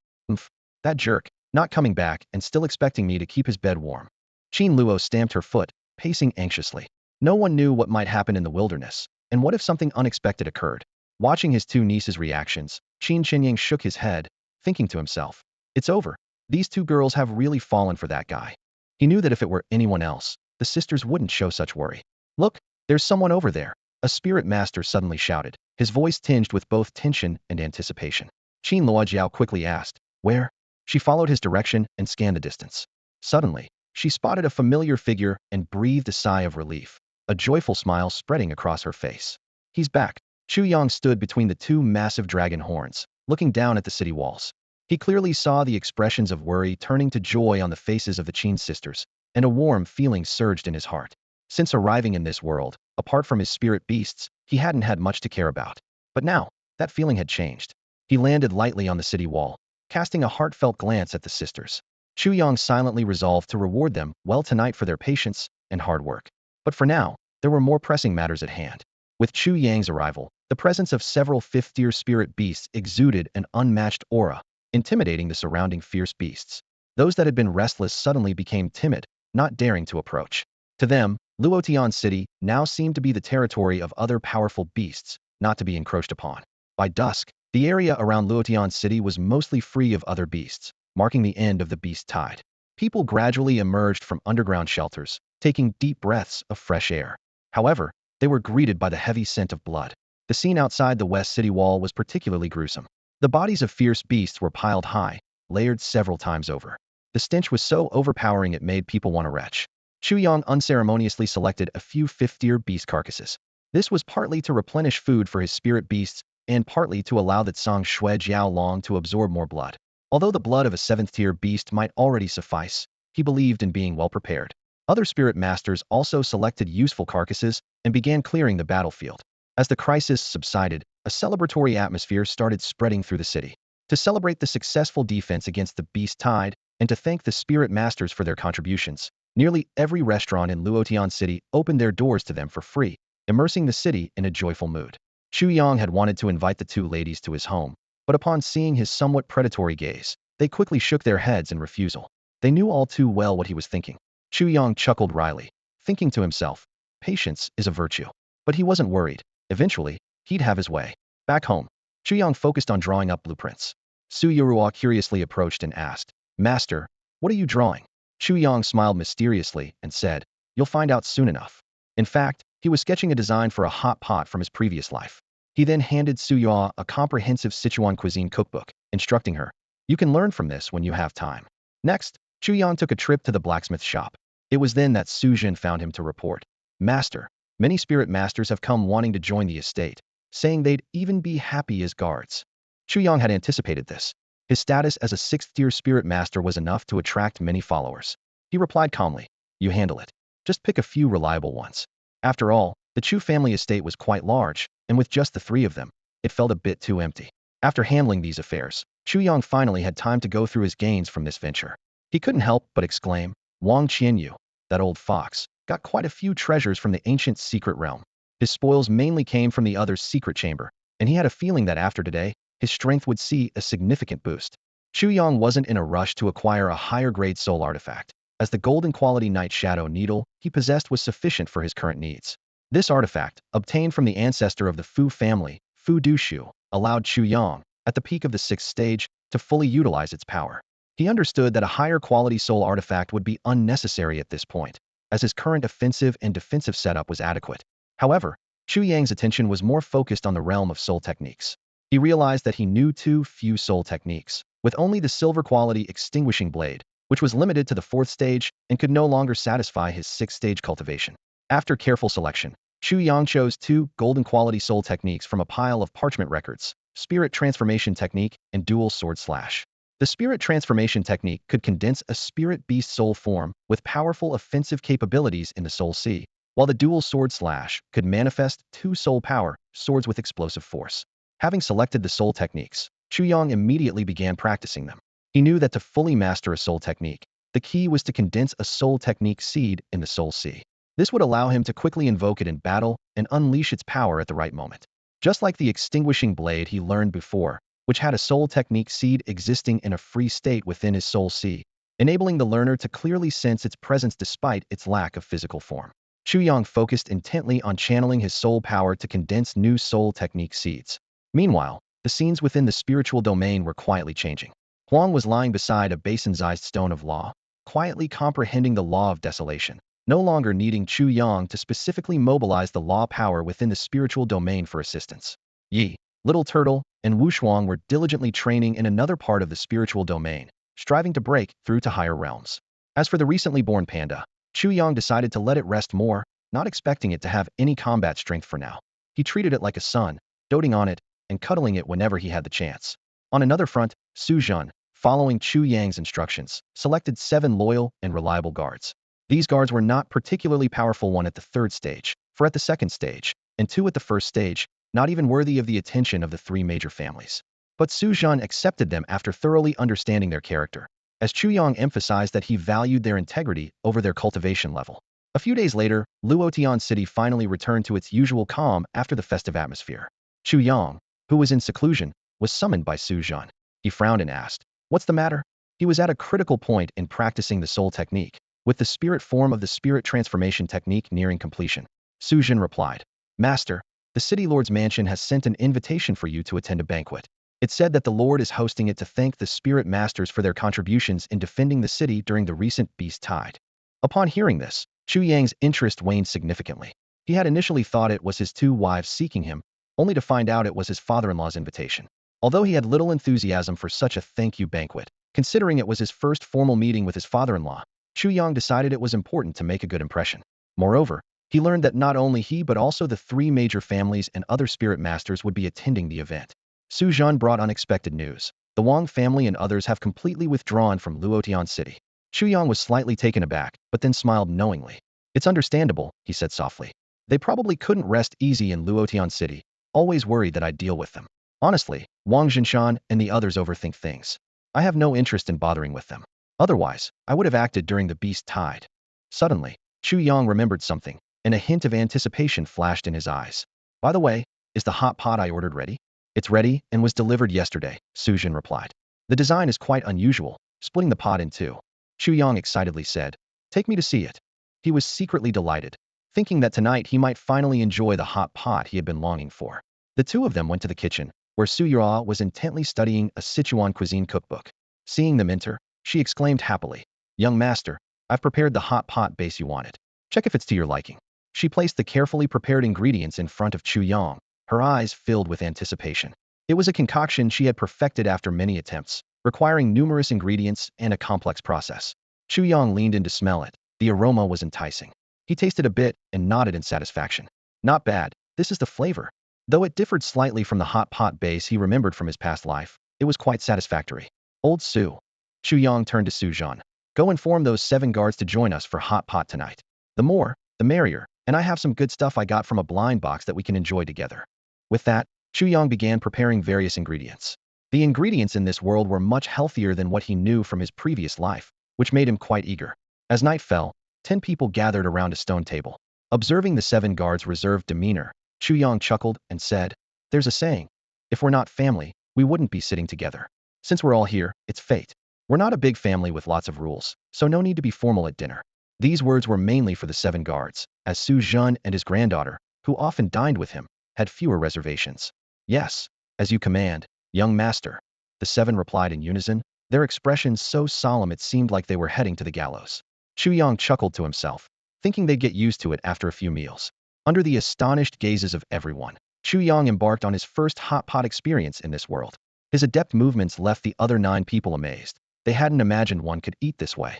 S1: That jerk, not coming back and still expecting me to keep his bed warm. Qin Luo stamped her foot, pacing anxiously. No one knew what might happen in the wilderness, and what if something unexpected occurred? Watching his two nieces' reactions, Qin Qinying shook his head, thinking to himself, it's over. These two girls have really fallen for that guy. He knew that if it were anyone else, the sisters wouldn't show such worry. Look, there's someone over there, a spirit master suddenly shouted, his voice tinged with both tension and anticipation. Qin Luojiao quickly asked, where? She followed his direction and scanned the distance. Suddenly, she spotted a familiar figure and breathed a sigh of relief, a joyful smile spreading across her face. He's back. Chu Yang stood between the two massive dragon horns, looking down at the city walls. He clearly saw the expressions of worry turning to joy on the faces of the Qin sisters, and a warm feeling surged in his heart. Since arriving in this world, apart from his spirit beasts, he hadn't had much to care about. But now, that feeling had changed. He landed lightly on the city wall, casting a heartfelt glance at the sisters. Chu Yang silently resolved to reward them well tonight for their patience and hard work. But for now, there were more pressing matters at hand. With Chu Yang's arrival, the presence of several 5th-tier spirit beasts exuded an unmatched aura, intimidating the surrounding fierce beasts. Those that had been restless suddenly became timid, not daring to approach. To them, Luotian City now seemed to be the territory of other powerful beasts, not to be encroached upon. By dusk, the area around Luotian City was mostly free of other beasts, marking the end of the beast tide. People gradually emerged from underground shelters, taking deep breaths of fresh air. However, they were greeted by the heavy scent of blood. The scene outside the west city wall was particularly gruesome. The bodies of fierce beasts were piled high, layered several times over. The stench was so overpowering it made people want to retch. Chu Yang unceremoniously selected a few 5th-tier beast carcasses. This was partly to replenish food for his spirit beasts, and partly to allow that Song Shui Jiao Long to absorb more blood. Although the blood of a 7th-tier beast might already suffice, he believed in being well prepared. Other spirit masters also selected useful carcasses and began clearing the battlefield. As the crisis subsided, a celebratory atmosphere started spreading through the city. To celebrate the successful defense against the beast tide, and to thank the spirit masters for their contributions, nearly every restaurant in Luotian City opened their doors to them for free, immersing the city in a joyful mood. Chu Yang had wanted to invite the two ladies to his home, but upon seeing his somewhat predatory gaze, they quickly shook their heads in refusal. They knew all too well what he was thinking. Chu Yang chuckled wryly, thinking to himself, patience is a virtue. But he wasn't worried. Eventually, he'd have his way. Back home, Chu Yang focused on drawing up blueprints. Su Yurua curiously approached and asked, Master, what are you drawing? Chu Yang smiled mysteriously and said, you'll find out soon enough. In fact, he was sketching a design for a hot pot from his previous life. He then handed Su Yurua a comprehensive Sichuan cuisine cookbook, instructing her, you can learn from this when you have time. Next, Chu Yang took a trip to the blacksmith shop. It was then that Su Jin found him to report, Master, many spirit masters have come wanting to join the estate, saying they'd even be happy as guards. Chu Yang had anticipated this. His status as a 6th-tier spirit master was enough to attract many followers. He replied calmly, you handle it. Just pick a few reliable ones. After all, the Chu family estate was quite large, and with just the 3 of them, it felt a bit too empty. After handling these affairs, Chu Yang finally had time to go through his gains from this venture. He couldn't help but exclaim, Wang Qianyu, that old fox. got quite a few treasures from the ancient secret realm. His spoils mainly came from the other's secret chamber, and he had a feeling that after today, his strength would see a significant boost. Chu Yang wasn't in a rush to acquire a higher-grade soul artifact, as the golden quality Night Shadow Needle he possessed was sufficient for his current needs. This artifact, obtained from the ancestor of the Fu family, Fu Dushu, allowed Chu Yang, at the peak of the 6th stage, to fully utilize its power. He understood that a higher quality soul artifact would be unnecessary at this point, as his current offensive and defensive setup was adequate. However, Chu Yang's attention was more focused on the realm of soul techniques. He realized that he knew too few soul techniques, with only the silver quality extinguishing blade, which was limited to the 4th stage and could no longer satisfy his 6th stage cultivation. After careful selection, Chu Yang chose 2 golden quality soul techniques from a pile of parchment records: Spirit Transformation Technique and Dual Sword Slash. The Spirit Transformation Technique could condense a spirit beast soul form with powerful offensive capabilities in the Soul Sea, while the Dual Sword Slash could manifest 2 soul power swords with explosive force. Having selected the soul techniques, Chu Yang immediately began practicing them. He knew that to fully master a soul technique, the key was to condense a soul technique seed in the Soul Sea. This would allow him to quickly invoke it in battle and unleash its power at the right moment. Just like the extinguishing blade he learned before, which had a soul technique seed existing in a free state within his Soul Sea, enabling the learner to clearly sense its presence despite its lack of physical form. Chu Yang focused intently on channeling his soul power to condense new soul technique seeds. Meanwhile, the scenes within the spiritual domain were quietly changing. Huang was lying beside a basin-sized stone of law, quietly comprehending the law of desolation, no longer needing Chu Yang to specifically mobilize the law power within the spiritual domain for assistance. Yi, Little Turtle, and Wu Shuang were diligently training in another part of the spiritual domain, striving to break through to higher realms. As for the recently born panda, Chu Yang decided to let it rest more, not expecting it to have any combat strength for now. He treated it like a son, doting on it and cuddling it whenever he had the chance. On another front, Su Jun, following Chu Yang's instructions, selected 7 loyal and reliable guards. These guards were not particularly powerful, 1 at the 3rd stage, 4 at the 2nd stage, and 2 at the 1st stage, not even worthy of the attention of the 3 major families. But Su Jun accepted them after thoroughly understanding their character, as Chu Yang emphasized that he valued their integrity over their cultivation level. A few days later, Luotian City finally returned to its usual calm after the festive atmosphere. Chu Yang, who was in seclusion, was summoned by Su Jun. He frowned and asked, "What's the matter?" He was at a critical point in practicing the soul technique, with the spirit form of the spirit transformation technique nearing completion. Su Jun replied, "Master, the city lord's mansion has sent an invitation for you to attend a banquet. It said that the lord is hosting it to thank the spirit masters for their contributions in defending the city during the recent beast tide." Upon hearing this, Chu Yang's interest waned significantly. He had initially thought it was his 2 wives seeking him, only to find out it was his father-in-law's invitation. Although he had little enthusiasm for such a thank-you banquet, considering it was his first formal meeting with his father-in-law, Chu Yang decided it was important to make a good impression. Moreover, he learned that not only he but also the 3 major families and other spirit masters would be attending the event. Su Jun brought unexpected news. The Wang family and others have completely withdrawn from Luotian City. Chu Yang was slightly taken aback, but then smiled knowingly. "It's understandable," he said softly. "They probably couldn't rest easy in Luotian City, always worried that I'd deal with them. Honestly, Wang Jinshan and the others overthink things. I have no interest in bothering with them. Otherwise, I would have acted during the beast tide." Suddenly, Chu Yang remembered something, and a hint of anticipation flashed in his eyes. "By the way, is the hot pot I ordered ready?" "It's ready and was delivered yesterday," Su Jun replied. "The design is quite unusual, splitting the pot in 2. Chu Yang excitedly said, "Take me to see it." He was secretly delighted, thinking that tonight he might finally enjoy the hot pot he had been longing for. The 2 of them went to the kitchen, where Su Yura was intently studying a Sichuan cuisine cookbook. Seeing them enter, she exclaimed happily, "Young master, I've prepared the hot pot base you wanted. Check if it's to your liking." She placed the carefully prepared ingredients in front of Chu Yang, her eyes filled with anticipation. It was a concoction she had perfected after many attempts, requiring numerous ingredients and a complex process. Chu Yang leaned in to smell it. The aroma was enticing. He tasted a bit and nodded in satisfaction. "Not bad, this is the flavor." Though it differed slightly from the hot pot base he remembered from his past life, it was quite satisfactory. "Old Su." Chu Yang turned to Su Jun. "Go inform those 7 guards to join us for hot pot tonight. The more, the merrier, and I have some good stuff I got from a blind box that we can enjoy together." With that, Chu Yang began preparing various ingredients. The ingredients in this world were much healthier than what he knew from his previous life, which made him quite eager. As night fell, 10 people gathered around a stone table. Observing the 7 guards' reserved demeanor, Chu Yang chuckled and said, "There's a saying. If we're not family, we wouldn't be sitting together. Since we're all here, it's fate. We're not a big family with lots of rules, so no need to be formal at dinner." These words were mainly for the 7 guards, as Su Zhen and his granddaughter, who often dined with him, had fewer reservations. "Yes, as you command, young master," the 7 replied in unison, their expressions so solemn it seemed like they were heading to the gallows. Chu Yang chuckled to himself, thinking they'd get used to it after a few meals. Under the astonished gazes of everyone, Chu Yang embarked on his first hot pot experience in this world. His adept movements left the other 9 people amazed. They hadn't imagined one could eat this way.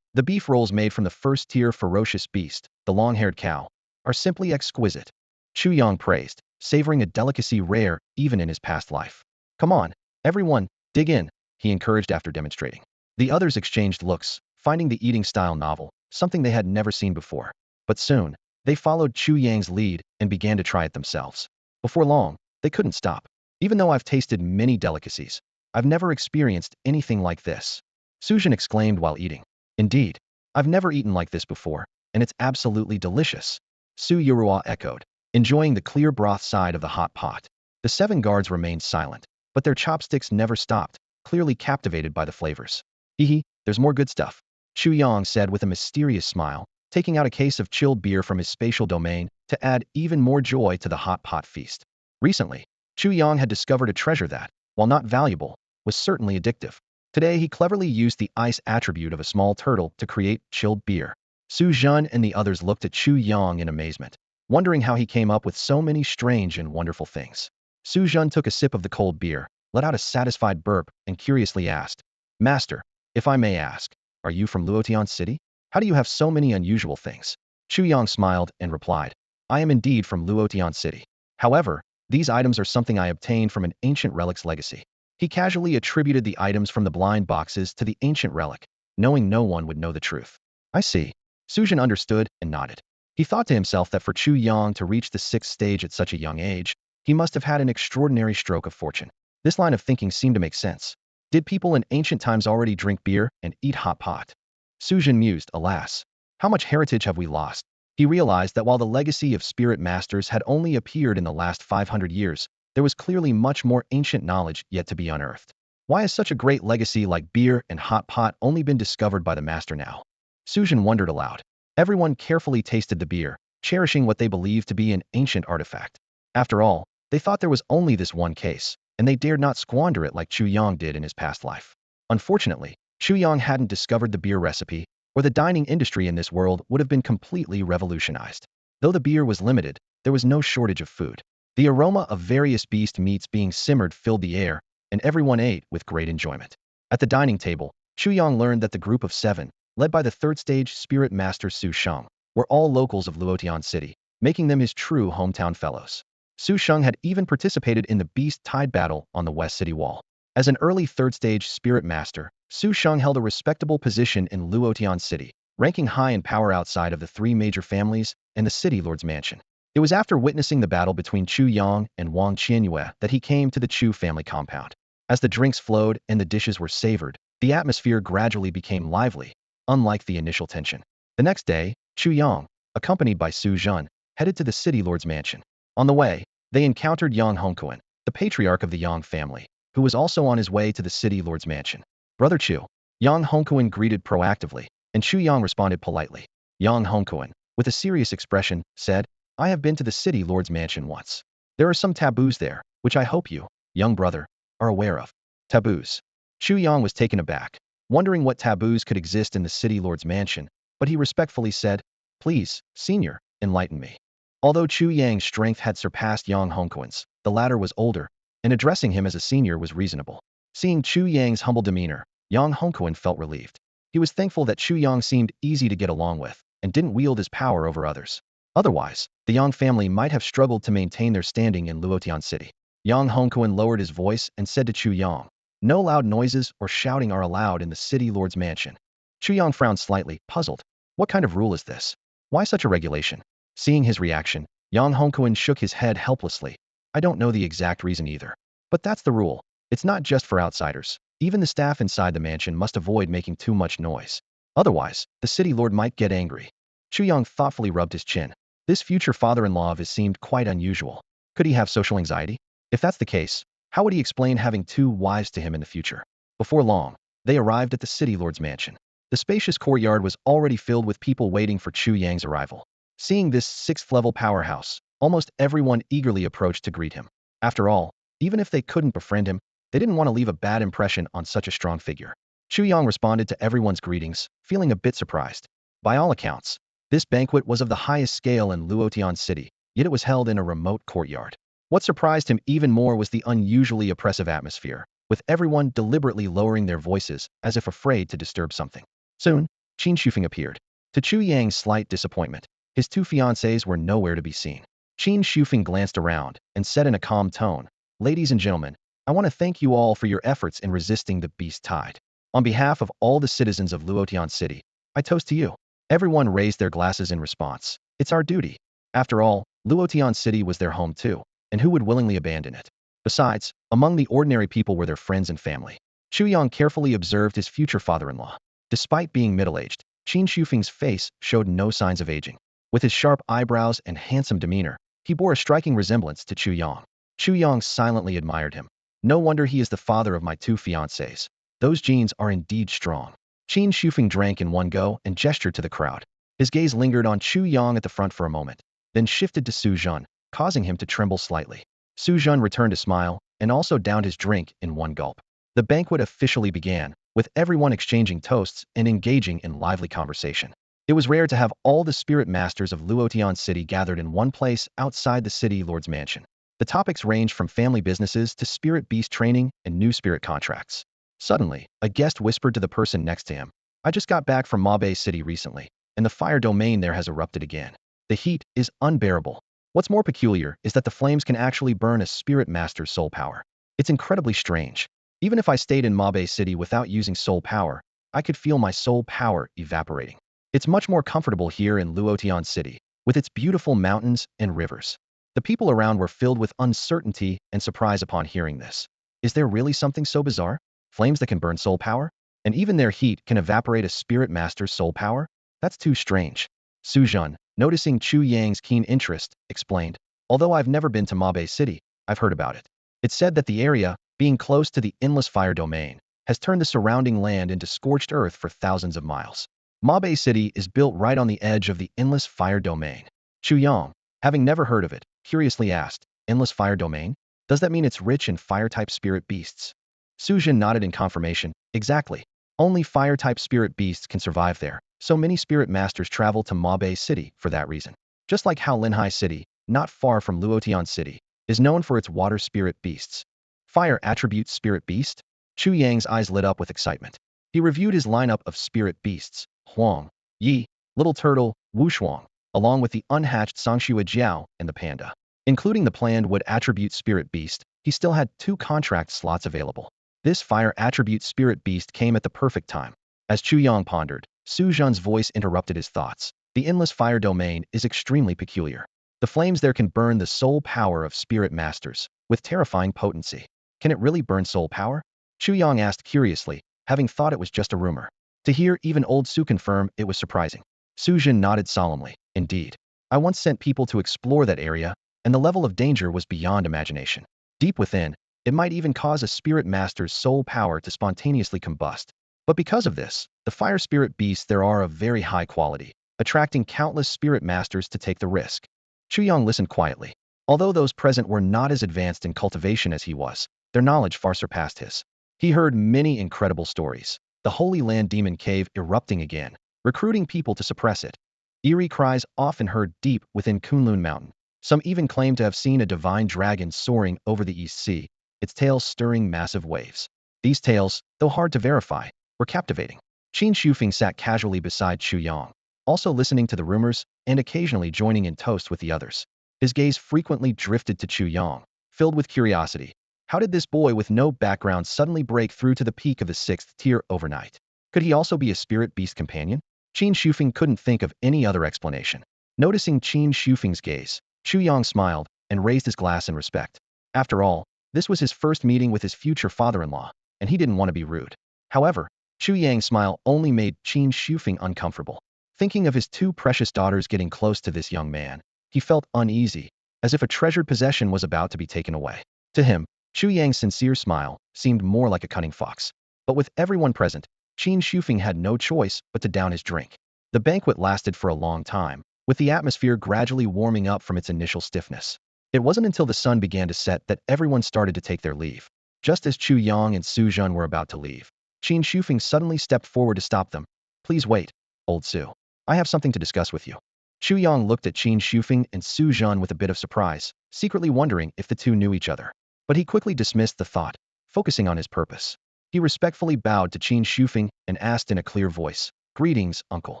S1: The beef rolls made from the first-tier ferocious beast, the long-haired cow, are simply exquisite. Chu Yang praised, savoring a delicacy rare even in his past life. "Come on, everyone, dig in," he encouraged after demonstrating. The others exchanged looks, finding the eating style novel, something they had never seen before. But soon, they followed Chu Yang's lead and began to try it themselves. Before long, they couldn't stop. "Even though I've tasted many delicacies, I've never experienced anything like this," Su Zhen exclaimed while eating. "Indeed, I've never eaten like this before, and it's absolutely delicious," Su Yurua echoed, enjoying the clear broth side of the hot pot. The 7 guards remained silent, but their chopsticks never stopped, clearly captivated by the flavors. "Hee, there's more good stuff," Chu Yang said with a mysterious smile, taking out a case of chilled beer from his spatial domain to add even more joy to the hot pot feast. Recently, Chu Yang had discovered a treasure that, while not valuable, was certainly addictive. Today he cleverly used the ice attribute of a small turtle to create chilled beer. Su Zhen and the others looked at Chu Yang in amazement, wondering how he came up with so many strange and wonderful things. Su Zhen took a sip of the cold beer, let out a satisfied burp, and curiously asked, "Master, if I may ask, are you from Luotian City? How do you have so many unusual things?" Chu Yang smiled and replied, "I am indeed from Luotian City. However, these items are something I obtained from an ancient relic's legacy." He casually attributed the items from the blind boxes to the ancient relic, knowing no one would know the truth. "I see." Su Zhen understood and nodded. He thought to himself that for Chu Yang to reach the 6th stage at such a young age, he must have had an extraordinary stroke of fortune. This line of thinking seemed to make sense. Did people in ancient times already drink beer and eat hot pot? Su Zhen mused, alas, how much heritage have we lost? He realized that while the legacy of spirit masters had only appeared in the last 500 years, there was clearly much more ancient knowledge yet to be unearthed. Why has such a great legacy like beer and hot pot only been discovered by the master now? Su Zhen wondered aloud. Everyone carefully tasted the beer, cherishing what they believed to be an ancient artifact. After all, they thought there was only this one case, and they dared not squander it like Chu Yang did in his past life. Unfortunately, Chu Yang hadn't discovered the beer recipe, or the dining industry in this world would have been completely revolutionized. Though the beer was limited, there was no shortage of food. The aroma of various beast meats being simmered filled the air, and everyone ate with great enjoyment. At the dining table, Chu Yang learned that the group of 7, led by the 3rd stage spirit master Su Sheng, were all locals of Luotian City, making them his true hometown fellows. Su Sheng had even participated in the Beast Tide battle on the West City Wall. As an early 3rd stage spirit master, Su Sheng held a respectable position in Luotian City, ranking high in power outside of the 3 major families and the city lord's mansion. It was after witnessing the battle between Chu Yang and Wang Qianyue that he came to the Chu family compound. As the drinks flowed and the dishes were savored, the atmosphere gradually became lively, unlike the initial tension. The next day, Chu Yang, accompanied by Su Zhen, headed to the city lord's mansion. On the way, they encountered Yang Hongquan, the patriarch of the Yang family, who was also on his way to the city lord's mansion. "Brother Chu," Yang Hongquan greeted proactively, and Chu Yang responded politely. Yang Hongquan, with a serious expression, said, "I have been to the city lord's mansion once. There are some taboos there, which I hope you, young brother, are aware of." Taboos. Chu Yang was taken aback, wondering what taboos could exist in the city lord's mansion, but he respectfully said, "Please, senior, enlighten me." Although Chu Yang's strength had surpassed Yang Hongquan's, the latter was older, and addressing him as a senior was reasonable. Seeing Chu Yang's humble demeanor, Yang Hongquan felt relieved. He was thankful that Chu Yang seemed easy to get along with, and didn't wield his power over others. Otherwise, the Yang family might have struggled to maintain their standing in Luotian City. Yang Hongquan lowered his voice and said to Chu Yang, "No loud noises or shouting are allowed in the city lord's mansion." Chu Yang frowned slightly, puzzled. What kind of rule is this? Why such a regulation? Seeing his reaction, Yang Hongquan shook his head helplessly. "I don't know the exact reason either. But that's the rule. It's not just for outsiders. Even the staff inside the mansion must avoid making too much noise." Otherwise, the city lord might get angry. Chu Yang thoughtfully rubbed his chin. This future father-in-law of his seemed quite unusual. Could he have social anxiety? If that's the case, how would he explain having two wives to him in the future? Before long, they arrived at the city lord's mansion. The spacious courtyard was already filled with people waiting for Chu Yang's arrival. Seeing this sixth-level powerhouse, almost everyone eagerly approached to greet him. After all, even if they couldn't befriend him, they didn't want to leave a bad impression on such a strong figure. Chu Yang responded to everyone's greetings, feeling a bit surprised. By all accounts, this banquet was of the highest scale in Luotian City, yet it was held in a remote courtyard. What surprised him even more was the unusually oppressive atmosphere, with everyone deliberately lowering their voices as if afraid to disturb something. Soon, Qin Shufeng appeared. To Chu Yang's slight disappointment, his two fiancées were nowhere to be seen. Qin Shufeng glanced around and said in a calm tone, "Ladies and gentlemen, I want to thank you all for your efforts in resisting the beast tide. On behalf of all the citizens of Luotian City, I toast to you." Everyone raised their glasses in response. It's our duty. After all, Luotian City was their home too, and who would willingly abandon it? Besides, among the ordinary people were their friends and family. Chu Yang carefully observed his future father-in-law. Despite being middle-aged, Qin Shufeng's face showed no signs of aging. With his sharp eyebrows and handsome demeanor, he bore a striking resemblance to Chu Yang. Chu Yang silently admired him. No wonder he is the father of my two fiancées. Those genes are indeed strong. Qin Shufeng drank in one go and gestured to the crowd. His gaze lingered on Chu Yang at the front for a moment, then shifted to Su Zhen, causing him to tremble slightly. Su Zhen returned a smile and also downed his drink in one gulp. The banquet officially began, with everyone exchanging toasts and engaging in lively conversation. It was rare to have all the spirit masters of Luotian City gathered in one place outside the city lord's mansion. The topics ranged from family businesses to spirit beast training and new spirit contracts. Suddenly, a guest whispered to the person next to him, "I just got back from Mabe City recently, and the fire domain there has erupted again. The heat is unbearable. What's more peculiar is that the flames can actually burn a spirit master's soul power. It's incredibly strange. Even if I stayed in Mabe City without using soul power, I could feel my soul power evaporating. It's much more comfortable here in Luotian City, with its beautiful mountains and rivers." The people around were filled with uncertainty and surprise upon hearing this. Is there really something so bizarre? Flames that can burn soul power? And even their heat can evaporate a spirit master's soul power? That's too strange. Su Zhen, noticing Chu Yang's keen interest, explained, "Although I've never been to Mabe City, I've heard about it. It's said that the area, being close to the endless fire domain, has turned the surrounding land into scorched earth for thousands of miles. Mabe City is built right on the edge of the endless fire domain." Chu Yang, having never heard of it, curiously asked, "Endless fire domain? Does that mean it's rich in fire-type spirit beasts?" Su Zhen nodded in confirmation. Exactly. Only fire-type spirit beasts can survive there, so many spirit masters travel to Mabe City for that reason. Just like how Linhai City, not far from Luotian City, is known for its water spirit beasts. Fire attribute spirit beast? Chu Yang's eyes lit up with excitement. He reviewed his lineup of spirit beasts, Huang, Yi, Little Turtle, Wu Shuang, along with the unhatched Sangshua Jiao and the panda. Including the planned wood attribute spirit beast, he still had 2 contract slots available. This fire attribute spirit beast came at the perfect time. As Chu Yang pondered, Su Zhen's voice interrupted his thoughts. The endless fire domain is extremely peculiar. The flames there can burn the soul power of spirit masters, with terrifying potency. Can it really burn soul power? Chu Yang asked curiously, having thought it was just a rumor. To hear even old Su confirm it was surprising. Su Zhen nodded solemnly. Indeed. I once sent people to explore that area, and the level of danger was beyond imagination. Deep within, it might even cause a spirit master's soul power to spontaneously combust. But because of this, the fire spirit beasts there are of very high quality, attracting countless spirit masters to take the risk. Chu Yang listened quietly. Although those present were not as advanced in cultivation as he was, their knowledge far surpassed his. He heard many incredible stories. The Holy Land Demon Cave erupting again, recruiting people to suppress it. Eerie cries often heard deep within Kunlun Mountain. Some even claim to have seen a divine dragon soaring over the East Sea, its tail stirring massive waves. These tales, though hard to verify, were captivating. Qin Shufeng sat casually beside Chu Yang, also listening to the rumors and occasionally joining in toast with the others. His gaze frequently drifted to Chu Yang, filled with curiosity. How did this boy with no background suddenly break through to the peak of the 6th tier overnight? Could he also be a spirit beast companion? Qin Shufeng couldn't think of any other explanation. Noticing Qin Shufeng's gaze, Chu Yang smiled and raised his glass in respect. After all, this was his first meeting with his future father-in-law, and he didn't want to be rude. However, Chu Yang's smile only made Qin Shufeng uncomfortable. Thinking of his two precious daughters getting close to this young man, he felt uneasy, as if a treasured possession was about to be taken away. To him, Chu Yang's sincere smile seemed more like a cunning fox. But with everyone present, Qin Shufeng had no choice but to down his drink. The banquet lasted for a long time, with the atmosphere gradually warming up from its initial stiffness. It wasn't until the sun began to set that everyone started to take their leave. Just as Chu Yang and Su Zhen were about to leave, Qin Shufeng suddenly stepped forward to stop them. Please wait, old Su. I have something to discuss with you. Chu Yang looked at Qin Shufeng and Su Zhen with a bit of surprise, secretly wondering if the two knew each other. But he quickly dismissed the thought, focusing on his purpose. He respectfully bowed to Qin Shufeng and asked in a clear voice, Greetings, uncle.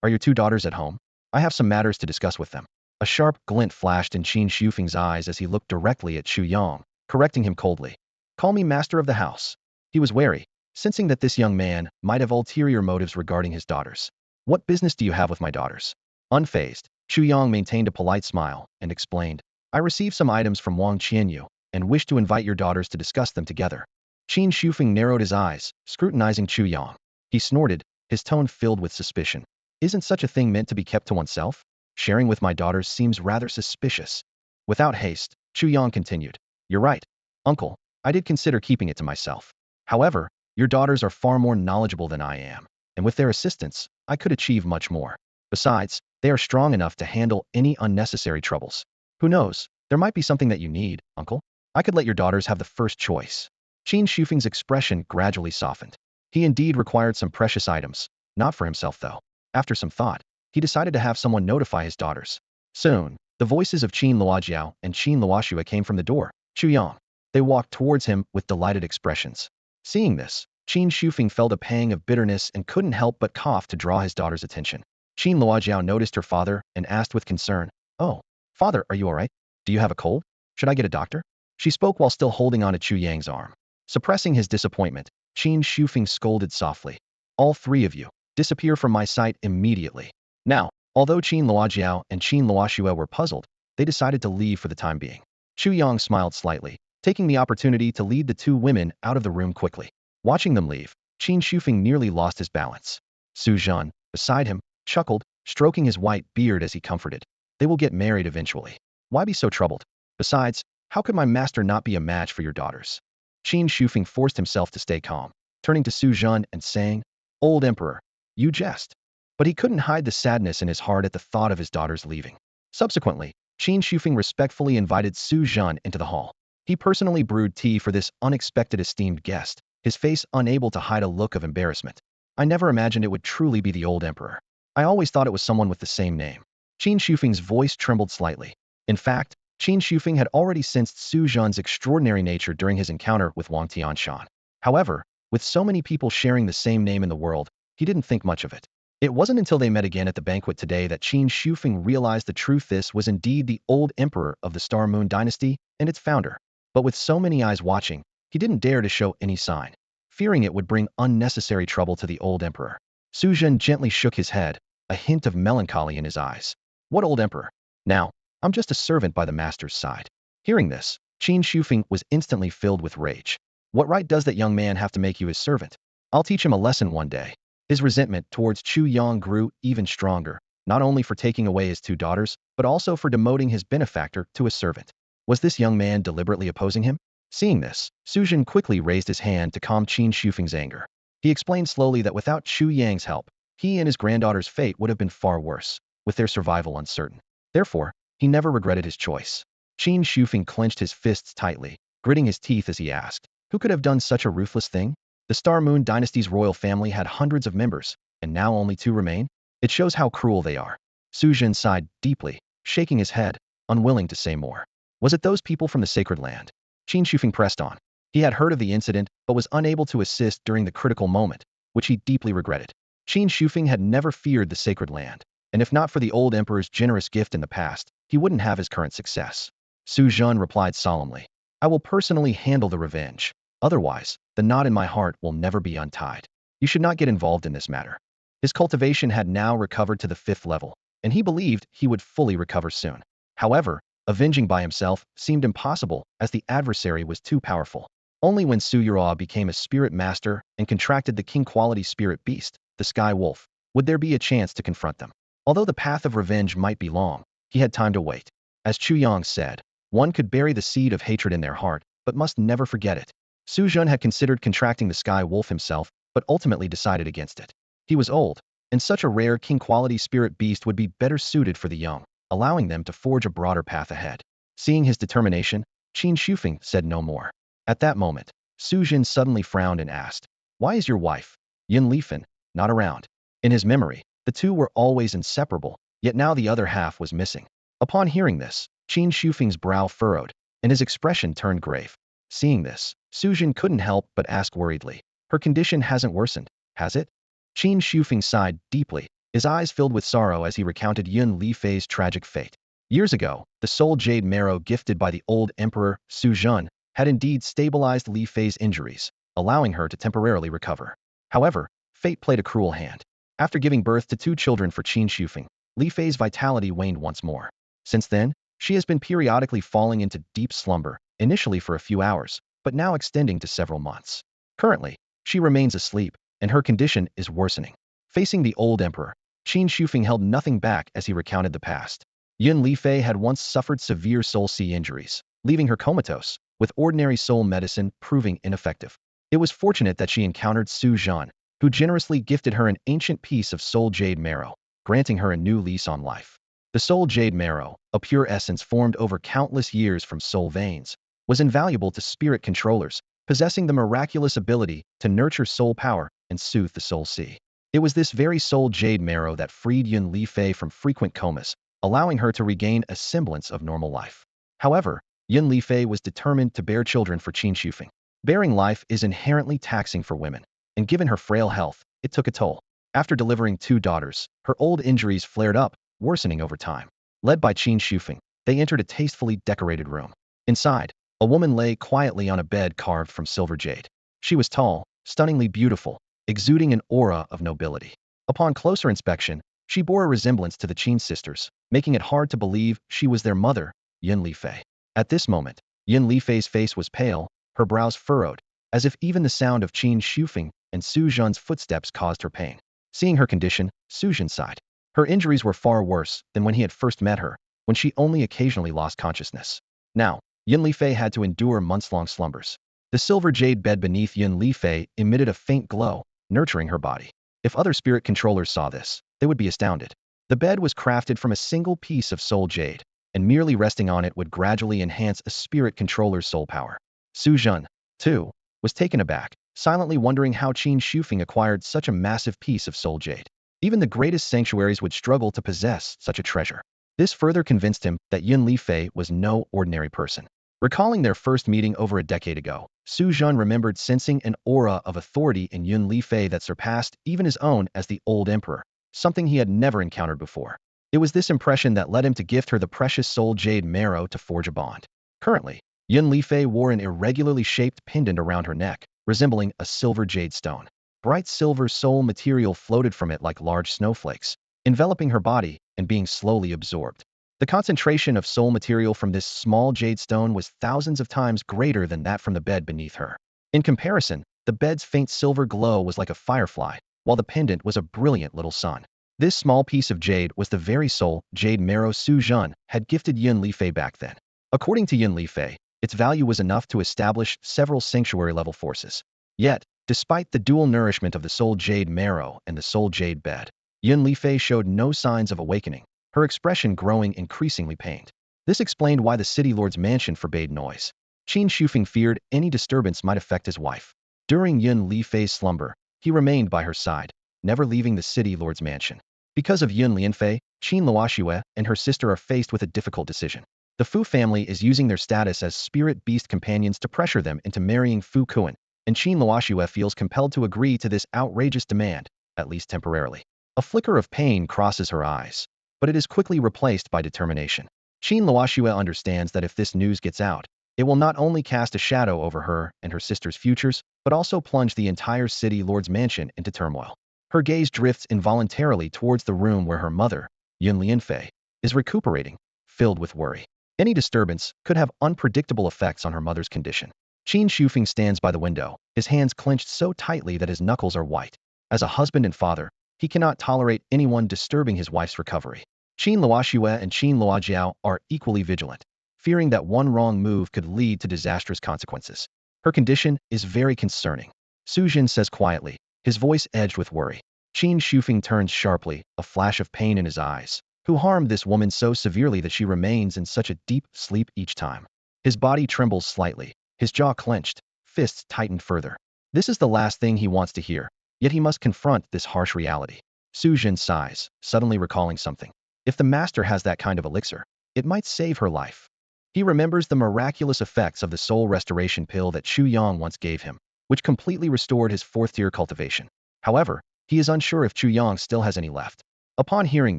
S1: Are your two daughters at home? I have some matters to discuss with them. A sharp glint flashed in Qin Shufeng's eyes as he looked directly at Chu Yang, correcting him coldly. Call me master of the house. He was wary, sensing that this young man might have ulterior motives regarding his daughters. What business do you have with my daughters? Unfazed, Chu Yang maintained a polite smile and explained, I received some items from Wang Qianyu and wish to invite your daughters to discuss them together. Qin Shufeng narrowed his eyes, scrutinizing Chu Yang. He snorted, his tone filled with suspicion. Isn't such a thing meant to be kept to oneself? Sharing with my daughters seems rather suspicious. Without haste, Chu Yang continued. You're right, uncle. I did consider keeping it to myself. However, your daughters are far more knowledgeable than I am, and with their assistance, I could achieve much more. Besides, they are strong enough to handle any unnecessary troubles. Who knows, there might be something that you need, uncle. I could let your daughters have the first choice. Qin Shufeng's expression gradually softened. He indeed required some precious items, not for himself though. After some thought, he decided to have someone notify his daughters. Soon, the voices of Qin Luojiao and Qin Luoshua came from the door. Chu Yang. They walked towards him with delighted expressions. Seeing this, Qin Shufeng felt a pang of bitterness and couldn't help but cough to draw his daughter's attention. Qin Luojiao noticed her father and asked with concern, Oh, father, are you alright? Do you have a cold? Should I get a doctor? She spoke while still holding on to Chu Yang's arm. Suppressing his disappointment, Qin Shufeng scolded softly. All three of you, disappear from my sight immediately. Now, although Qin Luojiao and Qin Luoshua were puzzled, they decided to leave for the time being. Chu Yang smiled slightly, taking the opportunity to lead the two women out of the room quickly. Watching them leave, Qin Shufeng nearly lost his balance. Su Zhen, beside him, chuckled, stroking his white beard as he comforted. They will get married eventually. Why be so troubled? Besides, how could my master not be a match for your daughters? Qin Shufeng forced himself to stay calm, turning to Su Zhen and saying, Old Emperor, you jest. But he couldn't hide the sadness in his heart at the thought of his daughters leaving. Subsequently, Qin Shufeng respectfully invited Su Zhen into the hall. He personally brewed tea for this unexpected esteemed guest, his face unable to hide a look of embarrassment. I never imagined it would truly be the old emperor. I always thought it was someone with the same name. Qin Shufeng's voice trembled slightly. In fact, Qin Shufeng had already sensed Su Zhen's extraordinary nature during his encounter with Wang Tianshan. However, with so many people sharing the same name in the world, he didn't think much of it. It wasn't until they met again at the banquet today that Qin Shufeng realized the truth. This was indeed the old emperor of the Star Moon dynasty and its founder. But with so many eyes watching, he didn't dare to show any sign, fearing it would bring unnecessary trouble to the old emperor. Su Zhen gently shook his head, a hint of melancholy in his eyes. What old emperor? Now, I'm just a servant by the master's side. Hearing this, Qin Shufeng was instantly filled with rage. What right does that young man have to make you his servant? I'll teach him a lesson one day. His resentment towards Chu Yang grew even stronger, not only for taking away his two daughters, but also for demoting his benefactor to a servant. Was this young man deliberately opposing him? Seeing this, Su Zhen quickly raised his hand to calm Qin Shufeng's anger. He explained slowly that without Chu Yang's help, he and his granddaughter's fate would have been far worse, with their survival uncertain. Therefore, he never regretted his choice. Qin Shufeng clenched his fists tightly, gritting his teeth as he asked, who could have done such a ruthless thing? The Star Moon dynasty's royal family had hundreds of members, and now only two remain? It shows how cruel they are. Su Zhen sighed deeply, shaking his head, unwilling to say more. Was it those people from the sacred land? Qin Shufeng pressed on. He had heard of the incident, but was unable to assist during the critical moment, which he deeply regretted. Qin Shufeng had never feared the sacred land, and if not for the old emperor's generous gift in the past, he wouldn't have his current success. Su Zhen replied solemnly, I will personally handle the revenge. Otherwise, the knot in my heart will never be untied. You should not get involved in this matter. His cultivation had now recovered to the 5th level, and he believed he would fully recover soon. However, avenging by himself seemed impossible as the adversary was too powerful. Only when Su Yura became a spirit master and contracted the king-quality spirit beast, the Sky Wolf, would there be a chance to confront them. Although the path of revenge might be long, he had time to wait. As Chu Yang said, one could bury the seed of hatred in their heart, but must never forget it. Su Jun had considered contracting the Sky Wolf himself, but ultimately decided against it. He was old, and such a rare king-quality spirit beast would be better suited for the young, allowing them to forge a broader path ahead. Seeing his determination, Qin Shufeng said no more. At that moment, Su Jin suddenly frowned and asked, "Why is your wife, Yin Lifen, not around?" In his memory, the two were always inseparable, yet now the other half was missing. Upon hearing this, Qin Shufeng's brow furrowed, and his expression turned grave. Seeing this, Su Jin couldn't help but ask worriedly, "Her condition hasn't worsened, has it?" Qin Shufeng sighed deeply, his eyes filled with sorrow as he recounted Yun Lifei's tragic fate. Years ago, the soul jade marrow gifted by the old emperor, Su Jun, had indeed stabilized Lifei's injuries, allowing her to temporarily recover. However, fate played a cruel hand. After giving birth to 2 children for Qin Shufeng, Lifei's vitality waned once more. Since then, she has been periodically falling into deep slumber, initially for a few hours, but now extending to several months. Currently, she remains asleep, and her condition is worsening. Facing the old emperor, Qin Shufeng held nothing back as he recounted the past. Yun Lifei had once suffered severe soul sea injuries, leaving her comatose, with ordinary soul medicine proving ineffective. It was fortunate that she encountered Su Zhan, who generously gifted her an ancient piece of soul jade marrow, granting her a new lease on life. The soul jade marrow, a pure essence formed over countless years from soul veins, was invaluable to spirit controllers, possessing the miraculous ability to nurture soul power and soothe the soul sea. It was this very soul jade marrow that freed Yun Lifei from frequent comas, allowing her to regain a semblance of normal life. However, Yun Lifei was determined to bear children for Qin Shufeng. Bearing life is inherently taxing for women, and given her frail health, it took a toll. After delivering 2 daughters, her old injuries flared up, worsening over time. Led by Qin Shufeng, they entered a tastefully decorated room. Inside, a woman lay quietly on a bed carved from silver jade. She was tall, stunningly beautiful, exuding an aura of nobility. Upon closer inspection, she bore a resemblance to the Qin sisters, making it hard to believe she was their mother, Yin Lifei. At this moment, Yin Lifei's face was pale, her brows furrowed, as if even the sound of Qin Shufeng and Su Zhan's footsteps caused her pain. Seeing her condition, Su Zhan sighed. Her injuries were far worse than when he had first met her, when she only occasionally lost consciousness. Now, Yin Lifei had to endure months-long slumbers. The silver jade bed beneath Yin Lifei emitted a faint glow, nurturing her body. If other spirit controllers saw this, they would be astounded. The bed was crafted from a single piece of soul jade, and merely resting on it would gradually enhance a spirit controller's soul power. Su Zhan, too, was taken aback, silently wondering how Qin Shufeng acquired such a massive piece of soul jade. Even the greatest sanctuaries would struggle to possess such a treasure. This further convinced him that Yin Lifei was no ordinary person. Recalling their first meeting over a decade ago, Su Zhan remembered sensing an aura of authority in Yin Lifei that surpassed even his own as the old emperor, something he had never encountered before. It was this impression that led him to gift her the precious soul jade marrow to forge a bond. Currently, Yin Lifei wore an irregularly shaped pendant around her neck, resembling a silver jade stone. Bright silver soul material floated from it like large snowflakes, enveloping her body and being slowly absorbed. The concentration of soul material from this small jade stone was thousands of times greater than that from the bed beneath her. In comparison, the bed's faint silver glow was like a firefly, while the pendant was a brilliant little sun. This small piece of jade was the very soul jade marrow Su Zhan had gifted Yin Lifei back then. According to Yin Lifei, its value was enough to establish several sanctuary-level forces. Yet, despite the dual nourishment of the soul jade marrow and the soul jade bed, Yin Lifei showed no signs of awakening, her expression growing increasingly pained. This explained why the city lord's mansion forbade noise. Qin Shufeng feared any disturbance might affect his wife. During Yin Lifei's slumber, he remained by her side, never leaving the city lord's mansion. Because of Yun Lianfei, Qin Luoxue and her sister are faced with a difficult decision. The Fu family is using their status as spirit beast companions to pressure them into marrying Fu Kuan, and Qin Luoxue feels compelled to agree to this outrageous demand, at least temporarily. A flicker of pain crosses her eyes, but it is quickly replaced by determination. Qin Luoxue understands that if this news gets out, it will not only cast a shadow over her and her sister's futures, but also plunge the entire city lord's mansion into turmoil. Her gaze drifts involuntarily towards the room where her mother, Yun Lianfei, is recuperating, filled with worry. Any disturbance could have unpredictable effects on her mother's condition. Qin Shufeng stands by the window, his hands clenched so tightly that his knuckles are white. As a husband and father, he cannot tolerate anyone disturbing his wife's recovery. Qin Luoxue and Qin Luojiao are equally vigilant, fearing that one wrong move could lead to disastrous consequences. Her condition is very concerning, Su Jin says quietly, his voice edged with worry. Qin Shufeng turns sharply, a flash of pain in his eyes. Who harmed this woman so severely that she remains in such a deep sleep each time? His body trembles slightly, his jaw clenched, fists tightened further. This is the last thing he wants to hear, yet he must confront this harsh reality. Su Jin sighs, suddenly recalling something. If the master has that kind of elixir, it might save her life. He remembers the miraculous effects of the soul restoration pill that Chu Yang once gave him, which completely restored his fourth-tier cultivation. However, he is unsure if Chu Yang still has any left. Upon hearing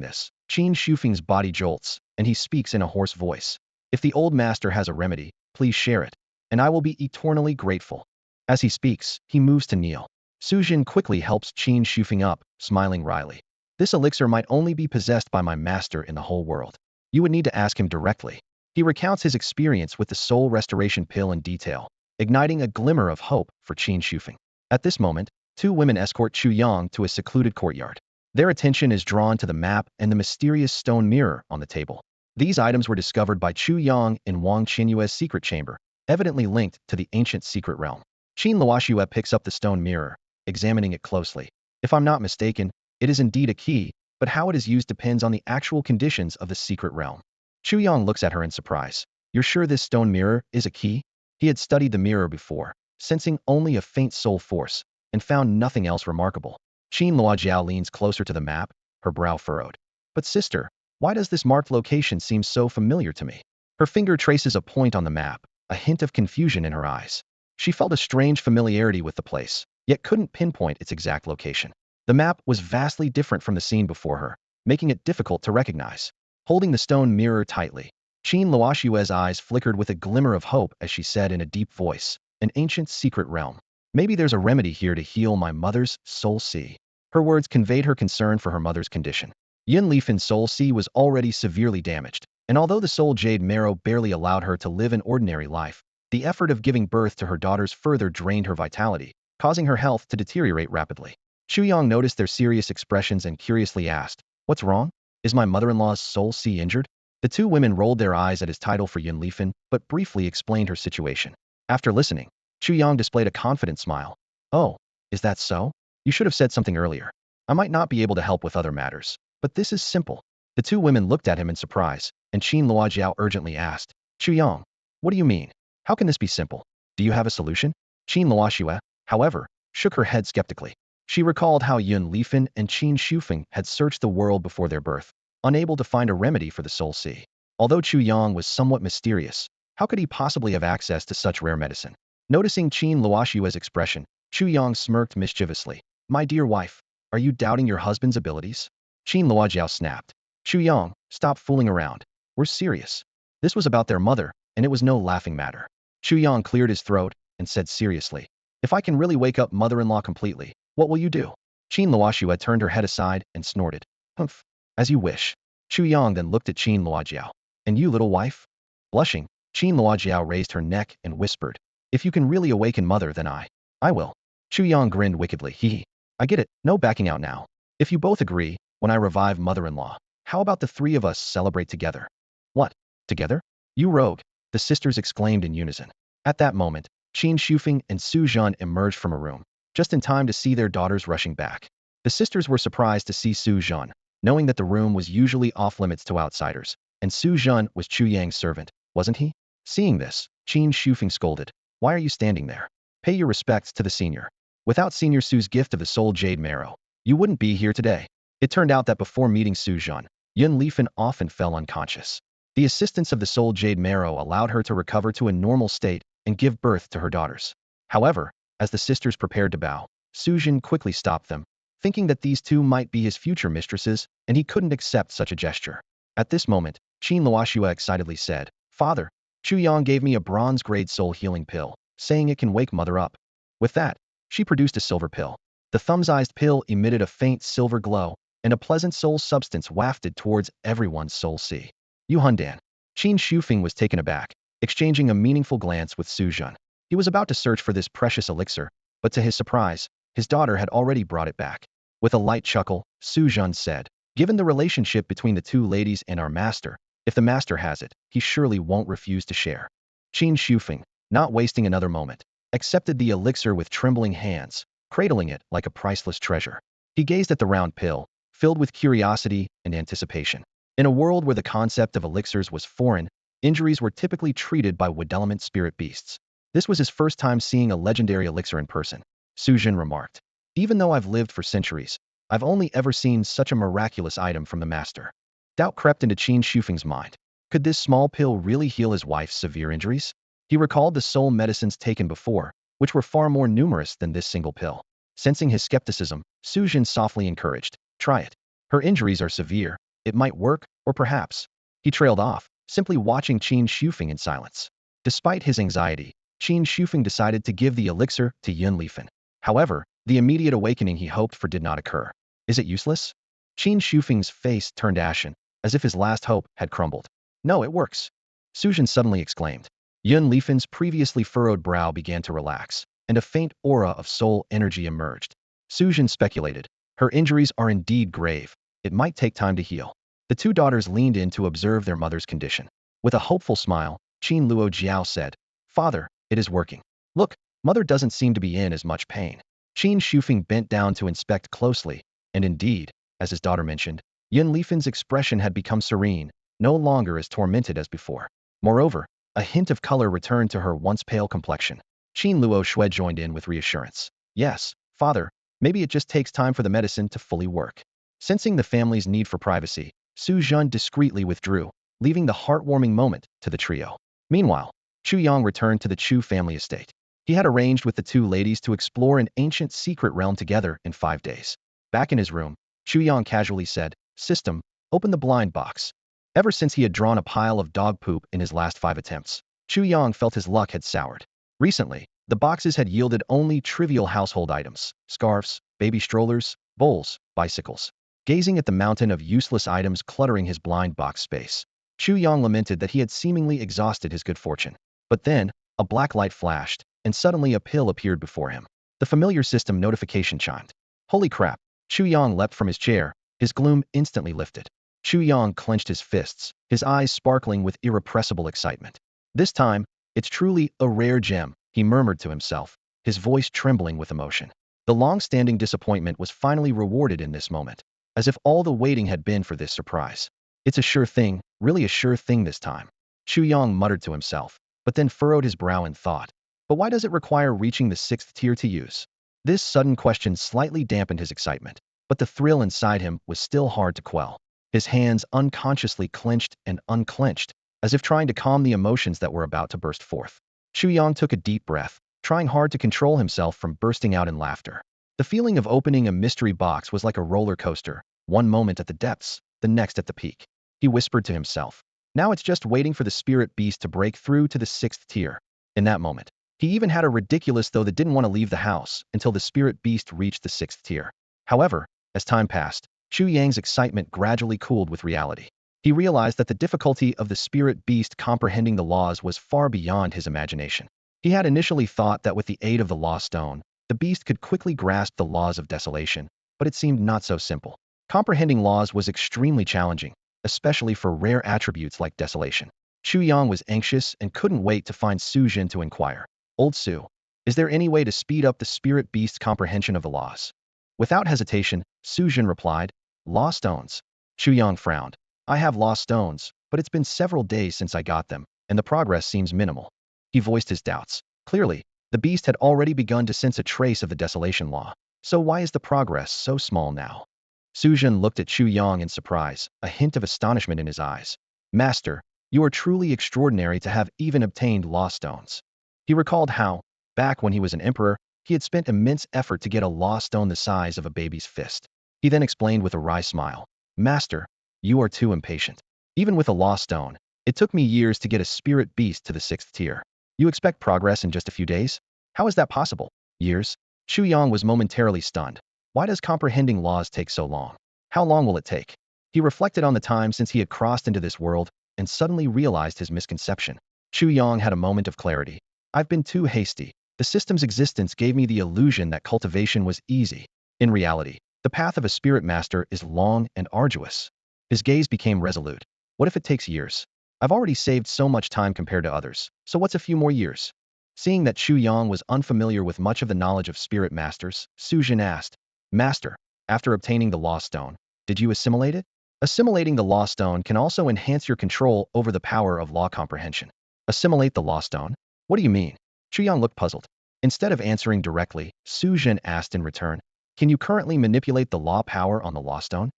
S1: this, Qin Shufeng's body jolts, and he speaks in a hoarse voice. If the old master has a remedy, please share it, and I will be eternally grateful. As he speaks, he moves to kneel. Su Jin quickly helps Qin Shufeng up, smiling wryly. This elixir might only be possessed by my master in the whole world. You would need to ask him directly. He recounts his experience with the soul restoration pill in detail, igniting a glimmer of hope for Qin Shufeng. At this moment, two women escort Chu Yang to a secluded courtyard. Their attention is drawn to the map and the mysterious stone mirror on the table. These items were discovered by Chu Yang in Wang Qinyue's secret chamber, evidently linked to the ancient secret realm. Qin Luoxue picks up the stone mirror, examining it closely. If I'm not mistaken, it is indeed a key, but how it is used depends on the actual conditions of the secret realm. Chu Yang looks at her in surprise. You're sure this stone mirror is a key? He had studied the mirror before, sensing only a faint soul force, and found nothing else remarkable. Qin Luojiao leans closer to the map, her brow furrowed. But sister, why does this marked location seem so familiar to me? Her finger traces a point on the map, a hint of confusion in her eyes. She felt a strange familiarity with the place, yet couldn't pinpoint its exact location. The map was vastly different from the scene before her, making it difficult to recognize. Holding the stone mirror tightly, Qin Luoxue's eyes flickered with a glimmer of hope as she said in a deep voice, an ancient secret realm. Maybe there's a remedy here to heal my mother's soul sea. Her words conveyed her concern for her mother's condition. Yun Lifan's soul sea was already severely damaged, and although the soul jade marrow barely allowed her to live an ordinary life, the effort of giving birth to her daughters further drained her vitality, causing her health to deteriorate rapidly. Chu Yang noticed their serious expressions and curiously asked, "What's wrong? Is my mother-in-law's soul sea injured?" The two women rolled their eyes at his title for Yun Lifan, but briefly explained her situation. After listening, Chu Yang displayed a confident smile. "Oh, is that so? You should have said something earlier. I might not be able to help with other matters, but this is simple." The two women looked at him in surprise, and Qin Luojiao urgently asked, "Chu Yang, what do you mean? How can this be simple? Do you have a solution?" Qin Luoxue, however, shook her head skeptically. She recalled how Yun Lifan and Qin Shufeng had searched the world before their birth, unable to find a remedy for the soul sea. Although Chu Yang was somewhat mysterious, how could he possibly have access to such rare medicine? Noticing Qin Luoxue's expression, Chu Yang smirked mischievously. "My dear wife, are you doubting your husband's abilities?" Qin Luojiao snapped. "Chu Yang, stop fooling around. We're serious. This was about their mother, and it was no laughing matter." Chu Yang cleared his throat and said seriously, "If I can really wake up mother-in-law completely, what will you do?" Qin Luoxue turned her head aside and snorted. "Humph, as you wish." Chu Yang then looked at Qin Luojiao. "And you, little wife?" Blushing, Qin Luojiao raised her neck and whispered, "If you can really awaken mother, then I will." Chu Yang grinned wickedly. Hee. "I get it, no backing out now. If you both agree, when I revive mother-in-law, how about the three of us celebrate together?" "What? Together? You rogue!" the sisters exclaimed in unison. At that moment, Qin Shufeng and Su Jun emerged from a room, just in time to see their daughters rushing back. The sisters were surprised to see Su Jun, knowing that the room was usually off-limits to outsiders, and Su Jun was Chu Yang's servant, wasn't he? Seeing this, Qin Shufeng scolded, "Why are you standing there? Pay your respects to the senior. Without Senior Su's gift of the soul jade marrow, you wouldn't be here today." It turned out that before meeting Su Jun, Yun Lifan often fell unconscious. The assistance of the soul jade marrow allowed her to recover to a normal state and give birth to her daughters. However, as the sisters prepared to bow, Su Jin quickly stopped them, thinking that these two might be his future mistresses, and he couldn't accept such a gesture. At this moment, Qin Luoxue excitedly said, "Father, Chu Yang gave me a bronze-grade soul healing pill, saying it can wake mother up." With that, she produced a silver pill. The thumb-sized pill emitted a faint silver glow, and a pleasant soul substance wafted towards everyone's soul sea. "Yu Hundan." Qin Shufeng was taken aback, exchanging a meaningful glance with Su Jun. He was about to search for this precious elixir, but to his surprise, his daughter had already brought it back. With a light chuckle, Su Jun said, "Given the relationship between the two ladies and our master, if the master has it, he surely won't refuse to share." Qin Shufeng, not wasting another moment, accepted the elixir with trembling hands, cradling it like a priceless treasure. He gazed at the round pill, filled with curiosity and anticipation. In a world where the concept of elixirs was foreign, injuries were typically treated by wood element spirit beasts. This was his first time seeing a legendary elixir in person. Su Jun remarked, "Even though I've lived for centuries, I've only ever seen such a miraculous item from the master." Doubt crept into Qin Shufeng's mind. Could this small pill really heal his wife's severe injuries? He recalled the soul medicines taken before, which were far more numerous than this single pill. Sensing his skepticism, Su Jun softly encouraged, "Try it. Her injuries are severe. It might work, or perhaps." He trailed off, simply watching Qin Shufeng in silence. Despite his anxiety, Qin Shufeng decided to give the elixir to Yun Lifen. However, the immediate awakening he hoped for did not occur. Is it useless? Qin Shufeng's face turned ashen, as if his last hope had crumbled. "No, it works," Su Jun suddenly exclaimed. Yun Lifen's previously furrowed brow began to relax, and a faint aura of soul energy emerged. Su Jun speculated, "Her injuries are indeed grave. It might take time to heal." The two daughters leaned in to observe their mother's condition. With a hopeful smile, Qin Luo Jiao said, "Father, it is working. Look, mother doesn't seem to be in as much pain." Qin Shufeng bent down to inspect closely, and indeed, as his daughter mentioned, Yun Lifen's expression had become serene, no longer as tormented as before. Moreover, a hint of color returned to her once pale complexion. Qin Luo Shui joined in with reassurance. "Yes, father, maybe it just takes time for the medicine to fully work." Sensing the family's need for privacy, Su Jun discreetly withdrew, leaving the heartwarming moment to the trio. Meanwhile, Chu Yang returned to the Chu family estate. He had arranged with the two ladies to explore an ancient secret realm together in 5 days. Back in his room, Chu Yang casually said, "System, open the blind box." Ever since he had drawn a pile of dog poop in his last 5 attempts, Chu Yang felt his luck had soured. Recently, the boxes had yielded only trivial household items: scarves, baby strollers, bowls, bicycles. Gazing at the mountain of useless items cluttering his blind box space, Chu Yang lamented that he had seemingly exhausted his good fortune. But then, a black light flashed, and suddenly a pill appeared before him. The familiar system notification chimed. Holy crap! Chu Yang leapt from his chair, his gloom instantly lifted. Chu Yang clenched his fists, his eyes sparkling with irrepressible excitement. "This time, it's truly a rare gem," he murmured to himself, his voice trembling with emotion. The long-standing disappointment was finally rewarded in this moment, as if all the waiting had been for this surprise. "It's a sure thing, really a sure thing this time," Chu Yang muttered to himself, but then furrowed his brow in thought. But why does it require reaching the 6th tier to use? This sudden question slightly dampened his excitement, but the thrill inside him was still hard to quell. His hands unconsciously clenched and unclenched, as if trying to calm the emotions that were about to burst forth. Chu Yang took a deep breath, trying hard to control himself from bursting out in laughter. The feeling of opening a mystery box was like a roller coaster, one moment at the depths, the next at the peak. He whispered to himself, "Now it's just waiting for the spirit beast to break through to the 6th tier." In that moment, he even had a ridiculous thought that didn't want to leave the house until the spirit beast reached the 6th tier. However, as time passed, Chu Yang's excitement gradually cooled with reality. He realized that the difficulty of the spirit beast comprehending the laws was far beyond his imagination. He had initially thought that with the aid of the Law Stone, the beast could quickly grasp the laws of desolation, but it seemed not so simple. Comprehending laws was extremely challenging, especially for rare attributes like desolation. Chu Yang was anxious and couldn't wait to find Su Jin to inquire. "Old Su, is there any way to speed up the spirit beast's comprehension of the laws?" Without hesitation, Su Jin replied, "Law stones." Chu Yang frowned. "I have law stones, but it's been several days since I got them, and the progress seems minimal." He voiced his doubts. Clearly, the beast had already begun to sense a trace of the desolation law. So why is the progress so small now? Su Jin looked at Chu Yang in surprise, a hint of astonishment in his eyes. "Master, you are truly extraordinary to have even obtained law stones." He recalled how, back when he was an emperor, he had spent immense effort to get a law stone the size of a baby's fist. He then explained with a wry smile, "Master, you are too impatient. Even with a law stone, it took me years to get a spirit beast to the 6th tier. You expect progress in just a few days? How is that possible?" "Years?" Chu Yang was momentarily stunned. Why does comprehending laws take so long? How long will it take? He reflected on the time since he had crossed into this world and suddenly realized his misconception. Chu Yang had a moment of clarity. I've been too hasty. The system's existence gave me the illusion that cultivation was easy. In reality, the path of a spirit master is long and arduous. His gaze became resolute. What if it takes years? I've already saved so much time compared to others, so what's a few more years? Seeing that Chu Yang was unfamiliar with much of the knowledge of spirit masters, Su Jin asked, Master, after obtaining the Law Stone, did you assimilate it? Assimilating the Law Stone can also enhance your control over the power of law comprehension. Assimilate the Law Stone? What do you mean? Chu Yang looked puzzled. Instead of answering directly, Su Jin asked in return, Can you currently manipulate the law power on the Law Stone?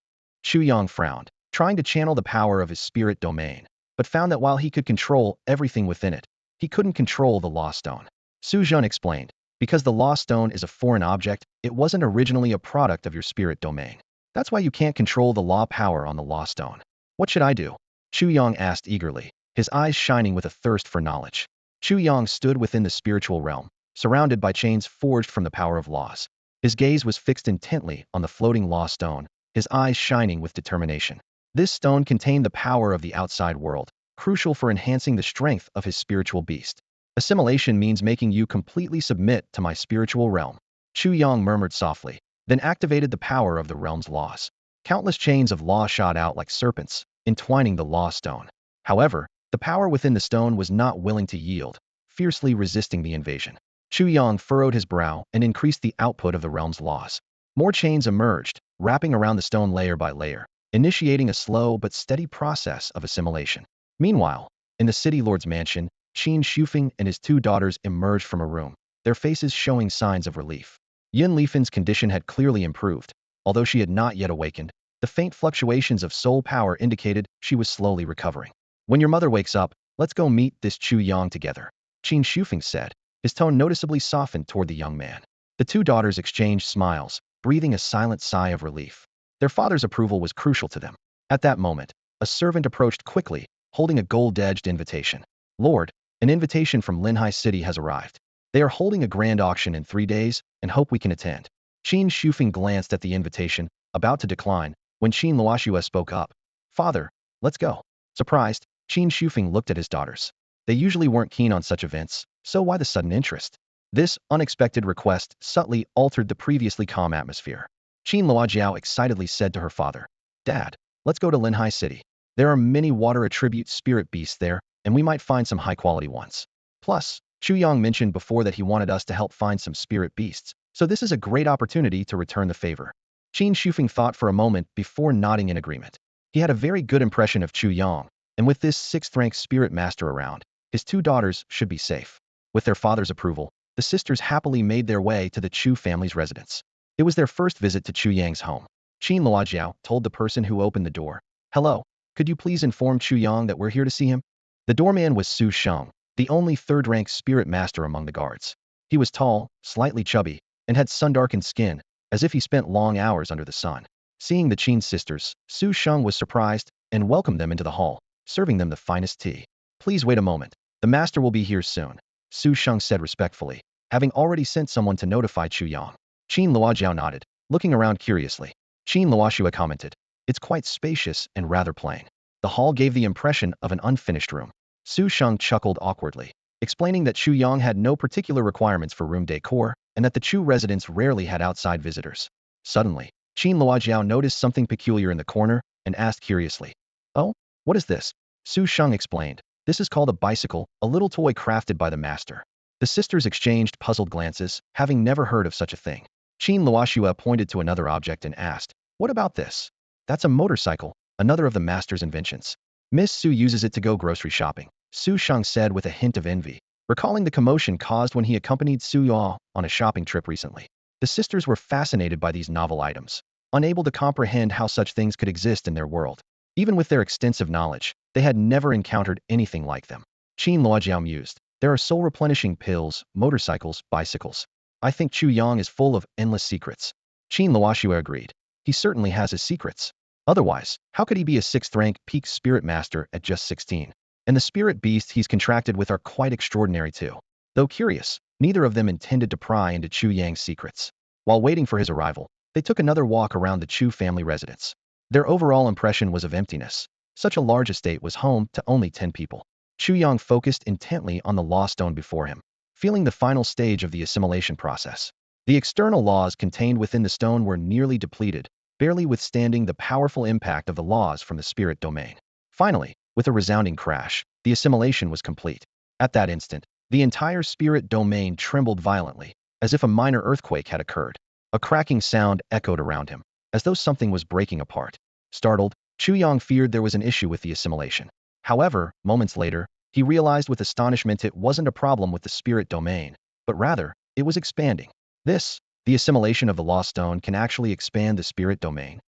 S1: Chu Yang frowned, trying to channel the power of his spirit domain, but found that while he could control everything within it, he couldn't control the Law Stone. Su Jin explained, because the Law Stone is a foreign object, it wasn't originally a product of your spirit domain. That's why you can't control the law power on the Law Stone. What should I do? Chu Yang asked eagerly, his eyes shining with a thirst for knowledge. Chu Yang stood within the spiritual realm, surrounded by chains forged from the power of laws. His gaze was fixed intently on the floating Law Stone, his eyes shining with determination. This stone contained the power of the outside world, crucial for enhancing the strength of his spiritual beast. Assimilation means making you completely submit to my spiritual realm. Chu Yang murmured softly, then activated the power of the realm's laws. Countless chains of law shot out like serpents, entwining the Law Stone. However, the power within the stone was not willing to yield, fiercely resisting the invasion. Chu Yang furrowed his brow and increased the output of the realm's laws. More chains emerged, wrapping around the stone layer by layer, initiating a slow but steady process of assimilation. Meanwhile, in the city lord's mansion, Qin Shufeng and his two daughters emerged from a room, their faces showing signs of relief. Yin Lifen's condition had clearly improved. Although she had not yet awakened, the faint fluctuations of soul power indicated she was slowly recovering. When your mother wakes up, let's go meet this Chu Yang together, Qin Shufeng said, his tone noticeably softened toward the young man. The two daughters exchanged smiles, breathing a silent sigh of relief. Their father's approval was crucial to them. At that moment, a servant approached quickly, holding a gold-edged invitation. Lord, an invitation from Linhai City has arrived. They are holding a grand auction in 3 days and hope we can attend. Qin Shufeng glanced at the invitation, about to decline, when Qin Luoxue spoke up. Father, let's go. Surprised, Qin Shufeng looked at his daughters. They usually weren't keen on such events, so why the sudden interest? This unexpected request subtly altered the previously calm atmosphere. Qin Luojiao excitedly said to her father, Dad, let's go to Linhai City. There are many water attribute spirit beasts there, and we might find some high-quality ones. Plus, Chu Yang mentioned before that he wanted us to help find some spirit beasts, so this is a great opportunity to return the favor. Qin Shufeng thought for a moment before nodding in agreement. He had a very good impression of Chu Yang, and with this 6th-rank spirit master around, his two daughters should be safe. With their father's approval, the sisters happily made their way to the Chu family's residence. It was their first visit to Chu Yang's home. Qin Luojiao told the person who opened the door, Hello, could you please inform Chu Yang that we're here to see him? The doorman was Su Sheng, the only 3rd-rank spirit master among the guards. He was tall, slightly chubby, and had sun-darkened skin, as if he spent long hours under the sun. Seeing the Qin sisters, Su Sheng was surprised and welcomed them into the hall, serving them the finest tea. Please wait a moment. The master will be here soon, Su Sheng said respectfully, having already sent someone to notify Chu Yang. Qin Luojiao nodded, looking around curiously. Qin Luoxue commented, It's quite spacious and rather plain. The hall gave the impression of an unfinished room. Su Sheng chuckled awkwardly, explaining that Chu Yang had no particular requirements for room decor and that the Chu residence rarely had outside visitors. Suddenly, Qin Luojiao noticed something peculiar in the corner and asked curiously, Oh, what is this? Su Sheng explained, This is called a bicycle, a little toy crafted by the master. The sisters exchanged puzzled glances, having never heard of such a thing. Qin Luoxue pointed to another object and asked, What about this? That's a motorcycle, another of the master's inventions. Miss Su uses it to go grocery shopping, Su Sheng said with a hint of envy, recalling the commotion caused when he accompanied Su Yao on a shopping trip recently. The sisters were fascinated by these novel items, unable to comprehend how such things could exist in their world. Even with their extensive knowledge, they had never encountered anything like them. Qin Luojiao mused, There are soul-replenishing pills, motorcycles, bicycles. I think Chu Yang is full of endless secrets. Qin Luoxue agreed. He certainly has his secrets. Otherwise, how could he be a 6th-rank peak spirit master at just 16? And the spirit beasts he's contracted with are quite extraordinary too. Though curious, neither of them intended to pry into Chu Yang's secrets. While waiting for his arrival, they took another walk around the Chu family residence. Their overall impression was of emptiness. Such a large estate was home to only 10 people. Chu Yang focused intently on the Law Stone before him. feeling the final stage of the assimilation process. The external laws contained within the stone were nearly depleted, barely withstanding the powerful impact of the laws from the spirit domain. Finally, with a resounding crash, the assimilation was complete. At that instant, the entire spirit domain trembled violently, as if a minor earthquake had occurred. A cracking sound echoed around him, as though something was breaking apart. Startled, Chu Yang feared there was an issue with the assimilation. However, moments later, he realized with astonishment it wasn't a problem with the spirit domain, but rather, it was expanding. The assimilation of the Lost Stone can actually expand the spirit domain.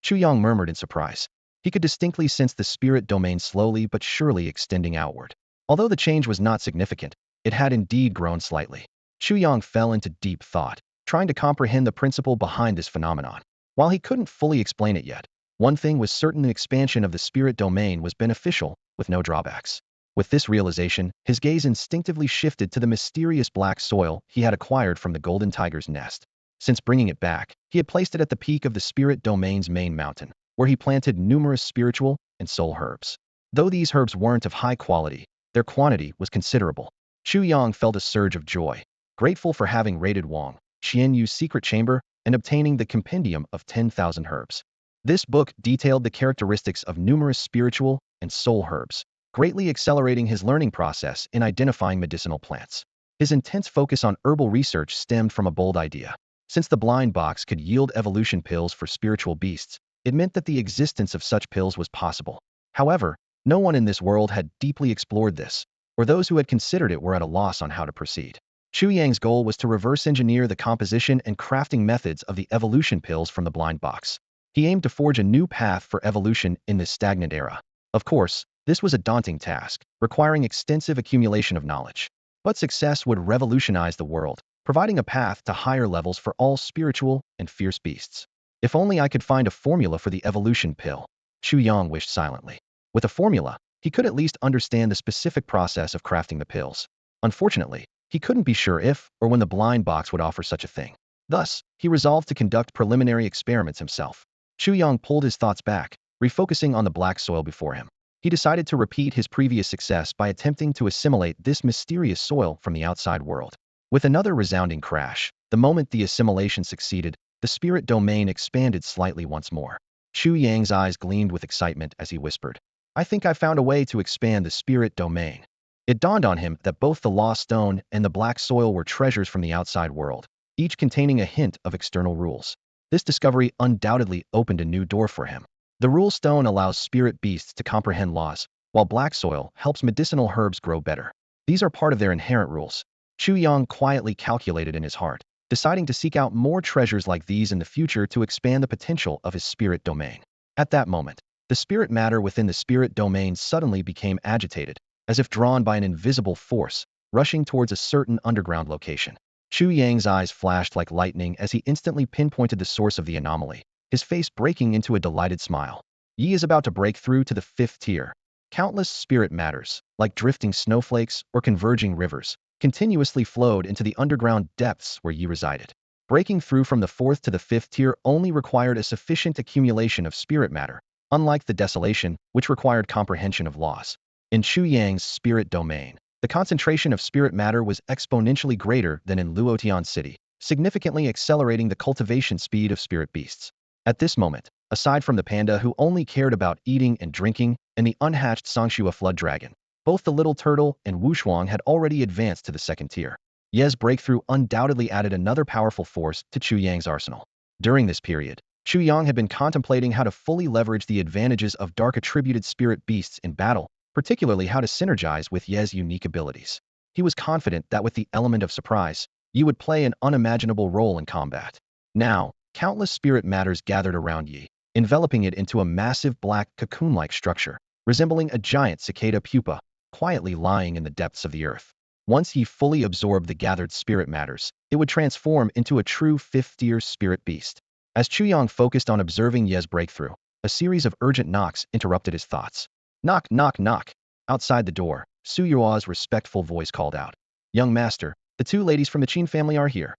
S1: Chu Yang murmured in surprise. He could distinctly sense the spirit domain slowly but surely extending outward. Although the change was not significant, it had indeed grown slightly. Chu Yang fell into deep thought, trying to comprehend the principle behind this phenomenon. While he couldn't fully explain it yet, one thing was certain: the expansion of the spirit domain was beneficial, with no drawbacks. With this realization, his gaze instinctively shifted to the mysterious black soil he had acquired from the golden tiger's nest. Since bringing it back, he had placed it at the peak of the spirit domain's main mountain, where he planted numerous spiritual and soul herbs. Though these herbs weren't of high quality, their quantity was considerable. Chu Yang felt a surge of joy, grateful for having raided Wang Qianyu's secret chamber and obtaining the compendium of 10,000 herbs. This book detailed the characteristics of numerous spiritual and soul herbs, greatly accelerating his learning process in identifying medicinal plants. His intense focus on herbal research stemmed from a bold idea. Since the blind box could yield evolution pills for spiritual beasts, it meant that the existence of such pills was possible. However, no one in this world had deeply explored this, or those who had considered it were at a loss on how to proceed. Chu Yang's goal was to reverse engineer the composition and crafting methods of the evolution pills from the blind box. He aimed to forge a new path for evolution in this stagnant era. Of course, this was a daunting task, requiring extensive accumulation of knowledge. But success would revolutionize the world, providing a path to higher levels for all spiritual and fierce beasts. If only I could find a formula for the evolution pill, Chu Yang wished silently. With a formula, he could at least understand the specific process of crafting the pills. Unfortunately, he couldn't be sure if or when the blind box would offer such a thing. Thus, he resolved to conduct preliminary experiments himself. Chu Yang pulled his thoughts back, refocusing on the black soil before him. He decided to repeat his previous success by attempting to assimilate this mysterious soil from the outside world. With another resounding crash, the moment the assimilation succeeded, the spirit domain expanded slightly once more. Chu Yang's eyes gleamed with excitement as he whispered, "I think I found a way to expand the spirit domain." It dawned on him that both the lost stone and the black soil were treasures from the outside world, each containing a hint of external rules. This discovery undoubtedly opened a new door for him. The rule stone allows spirit beasts to comprehend laws, while black soil helps medicinal herbs grow better. These are part of their inherent rules. Chu Yang quietly calculated in his heart, deciding to seek out more treasures like these in the future to expand the potential of his spirit domain. At that moment, the spirit matter within the spirit domain suddenly became agitated, as if drawn by an invisible force, rushing towards a certain underground location. Chu Yang's eyes flashed like lightning as he instantly pinpointed the source of the anomaly, his face breaking into a delighted smile. Yi is about to break through to the 5th tier. Countless spirit matters, like drifting snowflakes or converging rivers, continuously flowed into the underground depths where Yi resided. Breaking through from the 4th to the 5th tier only required a sufficient accumulation of spirit matter, unlike the desolation, which required comprehension of laws. In Chu Yang's spirit domain, the concentration of spirit matter was exponentially greater than in Luotian City, significantly accelerating the cultivation speed of spirit beasts. At this moment, aside from the panda who only cared about eating and drinking, and the unhatched Songshua flood dragon, both the little turtle and Wushuang had already advanced to the 2nd tier. Ye's breakthrough undoubtedly added another powerful force to Chu Yang's arsenal. During this period, Chu Yang had been contemplating how to fully leverage the advantages of dark attributed spirit beasts in battle, particularly how to synergize with Ye's unique abilities. He was confident that with the element of surprise, Yi would play an unimaginable role in combat. Now, countless spirit matters gathered around Yi, enveloping it into a massive black cocoon-like structure, resembling a giant cicada pupa, quietly lying in the depths of the earth. Once Yi fully absorbed the gathered spirit matters, it would transform into a true 5th-tier spirit beast. As Chu Yang focused on observing Ye's breakthrough, a series of urgent knocks interrupted his thoughts. "Knock, knock, knock." Outside the door, Su Yua's respectful voice called out, "Young master, the 2 ladies from the Qin family are here."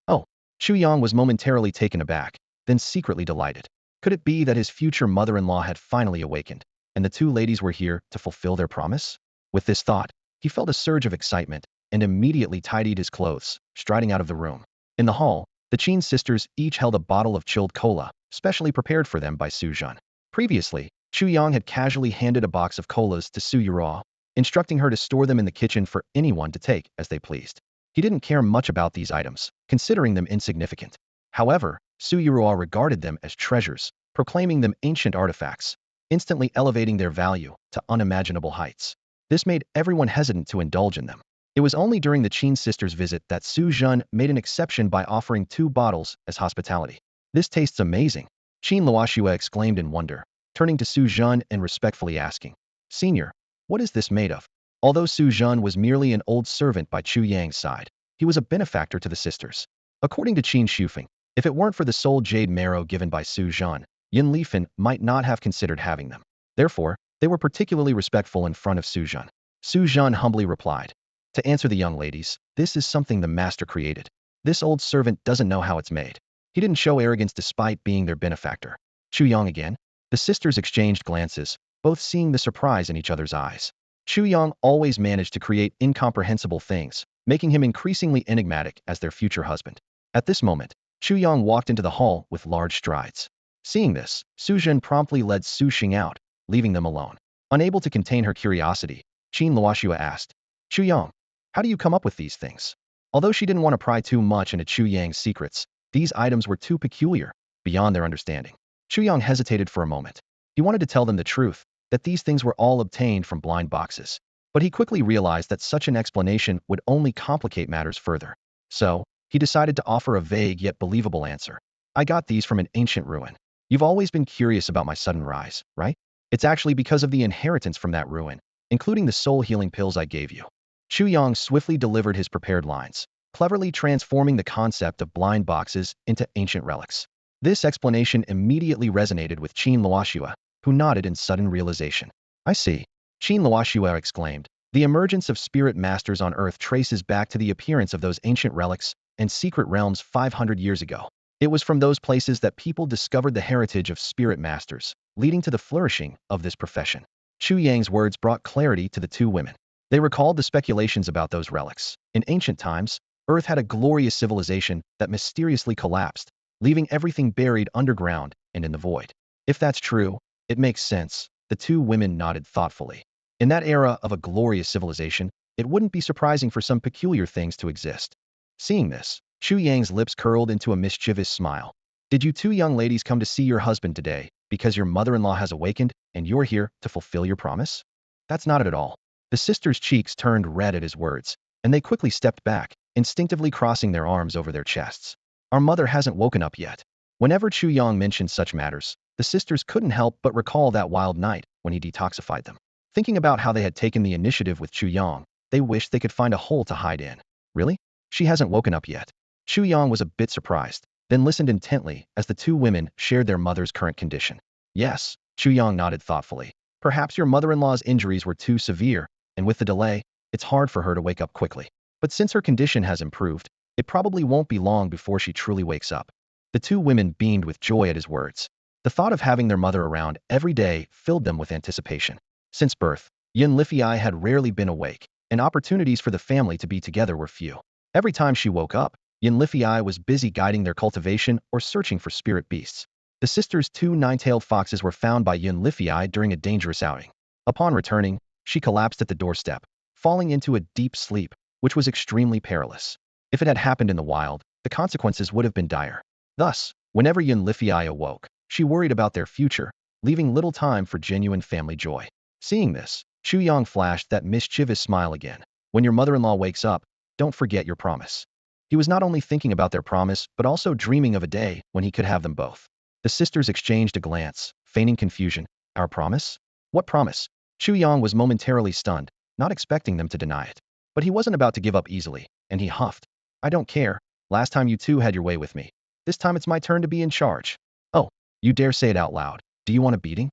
S1: Oh, Chu Yang was momentarily taken aback, then secretly delighted. Could it be that his future mother-in-law had finally awakened, and the 2 ladies were here to fulfill their promise? With this thought, he felt a surge of excitement, and immediately tidied his clothes, striding out of the room. In the hall, the Qin sisters each held a bottle of chilled cola, specially prepared for them by Su Zhen. Previously, Chu Yang had casually handed a box of colas to Su Yura, instructing her to store them in the kitchen for anyone to take as they pleased. He didn't care much about these items, considering them insignificant. However, Su Yura regarded them as treasures, proclaiming them ancient artifacts, instantly elevating their value to unimaginable heights. This made everyone hesitant to indulge in them. It was only during the Qin sisters' visit that Su Zhen made an exception by offering 2 bottles as hospitality. This tastes amazing, Qin Luoxue exclaimed in wonder, turning to Su Zhen and respectfully asking, "Senior, what is this made of?" Although Su Zhen was merely an old servant by Chu Yang's side, he was a benefactor to the sisters. According to Qin Shufeng, if it weren't for the soul jade marrow given by Su Zhen, Yin Lifan might not have considered having them. Therefore, they were particularly respectful in front of Su Zhen. Su Zhen humbly replied, "To answer the young ladies, this is something the master created. This old servant doesn't know how it's made." He didn't show arrogance despite being their benefactor. Chu Yang again? The sisters exchanged glances, both seeing the surprise in each other's eyes. Chu Yang always managed to create incomprehensible things, making him increasingly enigmatic as their future husband. At this moment, Chu Yang walked into the hall with large strides. Seeing this, Su Zhen promptly led Su Xing out, leaving them alone. Unable to contain her curiosity, Qin Luoxue asked, "Chu Yang, how do you come up with these things?" Although she didn't want to pry too much into Chu Yang's secrets, these items were too peculiar, beyond their understanding. Chu Yang hesitated for a moment. He wanted to tell them the truth, that these things were all obtained from blind boxes. But he quickly realized that such an explanation would only complicate matters further. So, he decided to offer a vague yet believable answer. "I got these from an ancient ruin. You've always been curious about my sudden rise, right? It's actually because of the inheritance from that ruin, including the soul healing pills I gave you." Chu Yang swiftly delivered his prepared lines, cleverly transforming the concept of blind boxes into ancient relics. This explanation immediately resonated with Qin Luoxue, who nodded in sudden realization. "I see," Qin Luoxue exclaimed. "The emergence of spirit masters on Earth traces back to the appearance of those ancient relics and secret realms 500 years ago. It was from those places that people discovered the heritage of spirit masters, leading to the flourishing of this profession." Chu Yang's words brought clarity to the 2 women. They recalled the speculations about those relics. In ancient times, Earth had a glorious civilization that mysteriously collapsed, leaving everything buried underground and in the void. If that's true, it makes sense. The 2 women nodded thoughtfully. In that era of a glorious civilization, it wouldn't be surprising for some peculiar things to exist. Seeing this, Chu Yang's lips curled into a mischievous smile. "Did you 2 young ladies come to see your husband today because your mother-in-law has awakened and you're here to fulfill your promise?" "That's not it at all." The sisters' cheeks turned red at his words, and they quickly stepped back, instinctively crossing their arms over their chests. "Our mother hasn't woken up yet." Whenever Chu Yang mentioned such matters, the sisters couldn't help but recall that wild night when he detoxified them. Thinking about how they had taken the initiative with Chu Yang, they wished they could find a hole to hide in. "Really? She hasn't woken up yet?" Chu Yang was a bit surprised, then listened intently as the 2 women shared their mother's current condition. "Yes," Chu Yang nodded thoughtfully. "Perhaps your mother-in-law's injuries were too severe, and with the delay, it's hard for her to wake up quickly. But since her condition has improved, it probably won't be long before she truly wakes up." The 2 women beamed with joy at his words. The thought of having their mother around every day filled them with anticipation. Since birth, Yin Lifei had rarely been awake, and opportunities for the family to be together were few. Every time she woke up, Yin Lifei was busy guiding their cultivation or searching for spirit beasts. The sisters' 2 nine-tailed foxes were found by Yin Lifei during a dangerous outing. Upon returning, she collapsed at the doorstep, falling into a deep sleep, which was extremely perilous. If it had happened in the wild, the consequences would have been dire. Thus, whenever Yin Lifei awoke, she worried about their future, leaving little time for genuine family joy. Seeing this, Chu Yang flashed that mischievous smile again. "When your mother-in-law wakes up, don't forget your promise." He was not only thinking about their promise, but also dreaming of a day when he could have them both. The sisters exchanged a glance, feigning confusion. "Our promise? What promise?" Chu Yang was momentarily stunned, not expecting them to deny it. But he wasn't about to give up easily, and he huffed. "I don't care. Last time you 2 had your way with me. This time it's my turn to be in charge." "Oh, you dare say it out loud. Do you want a beating?"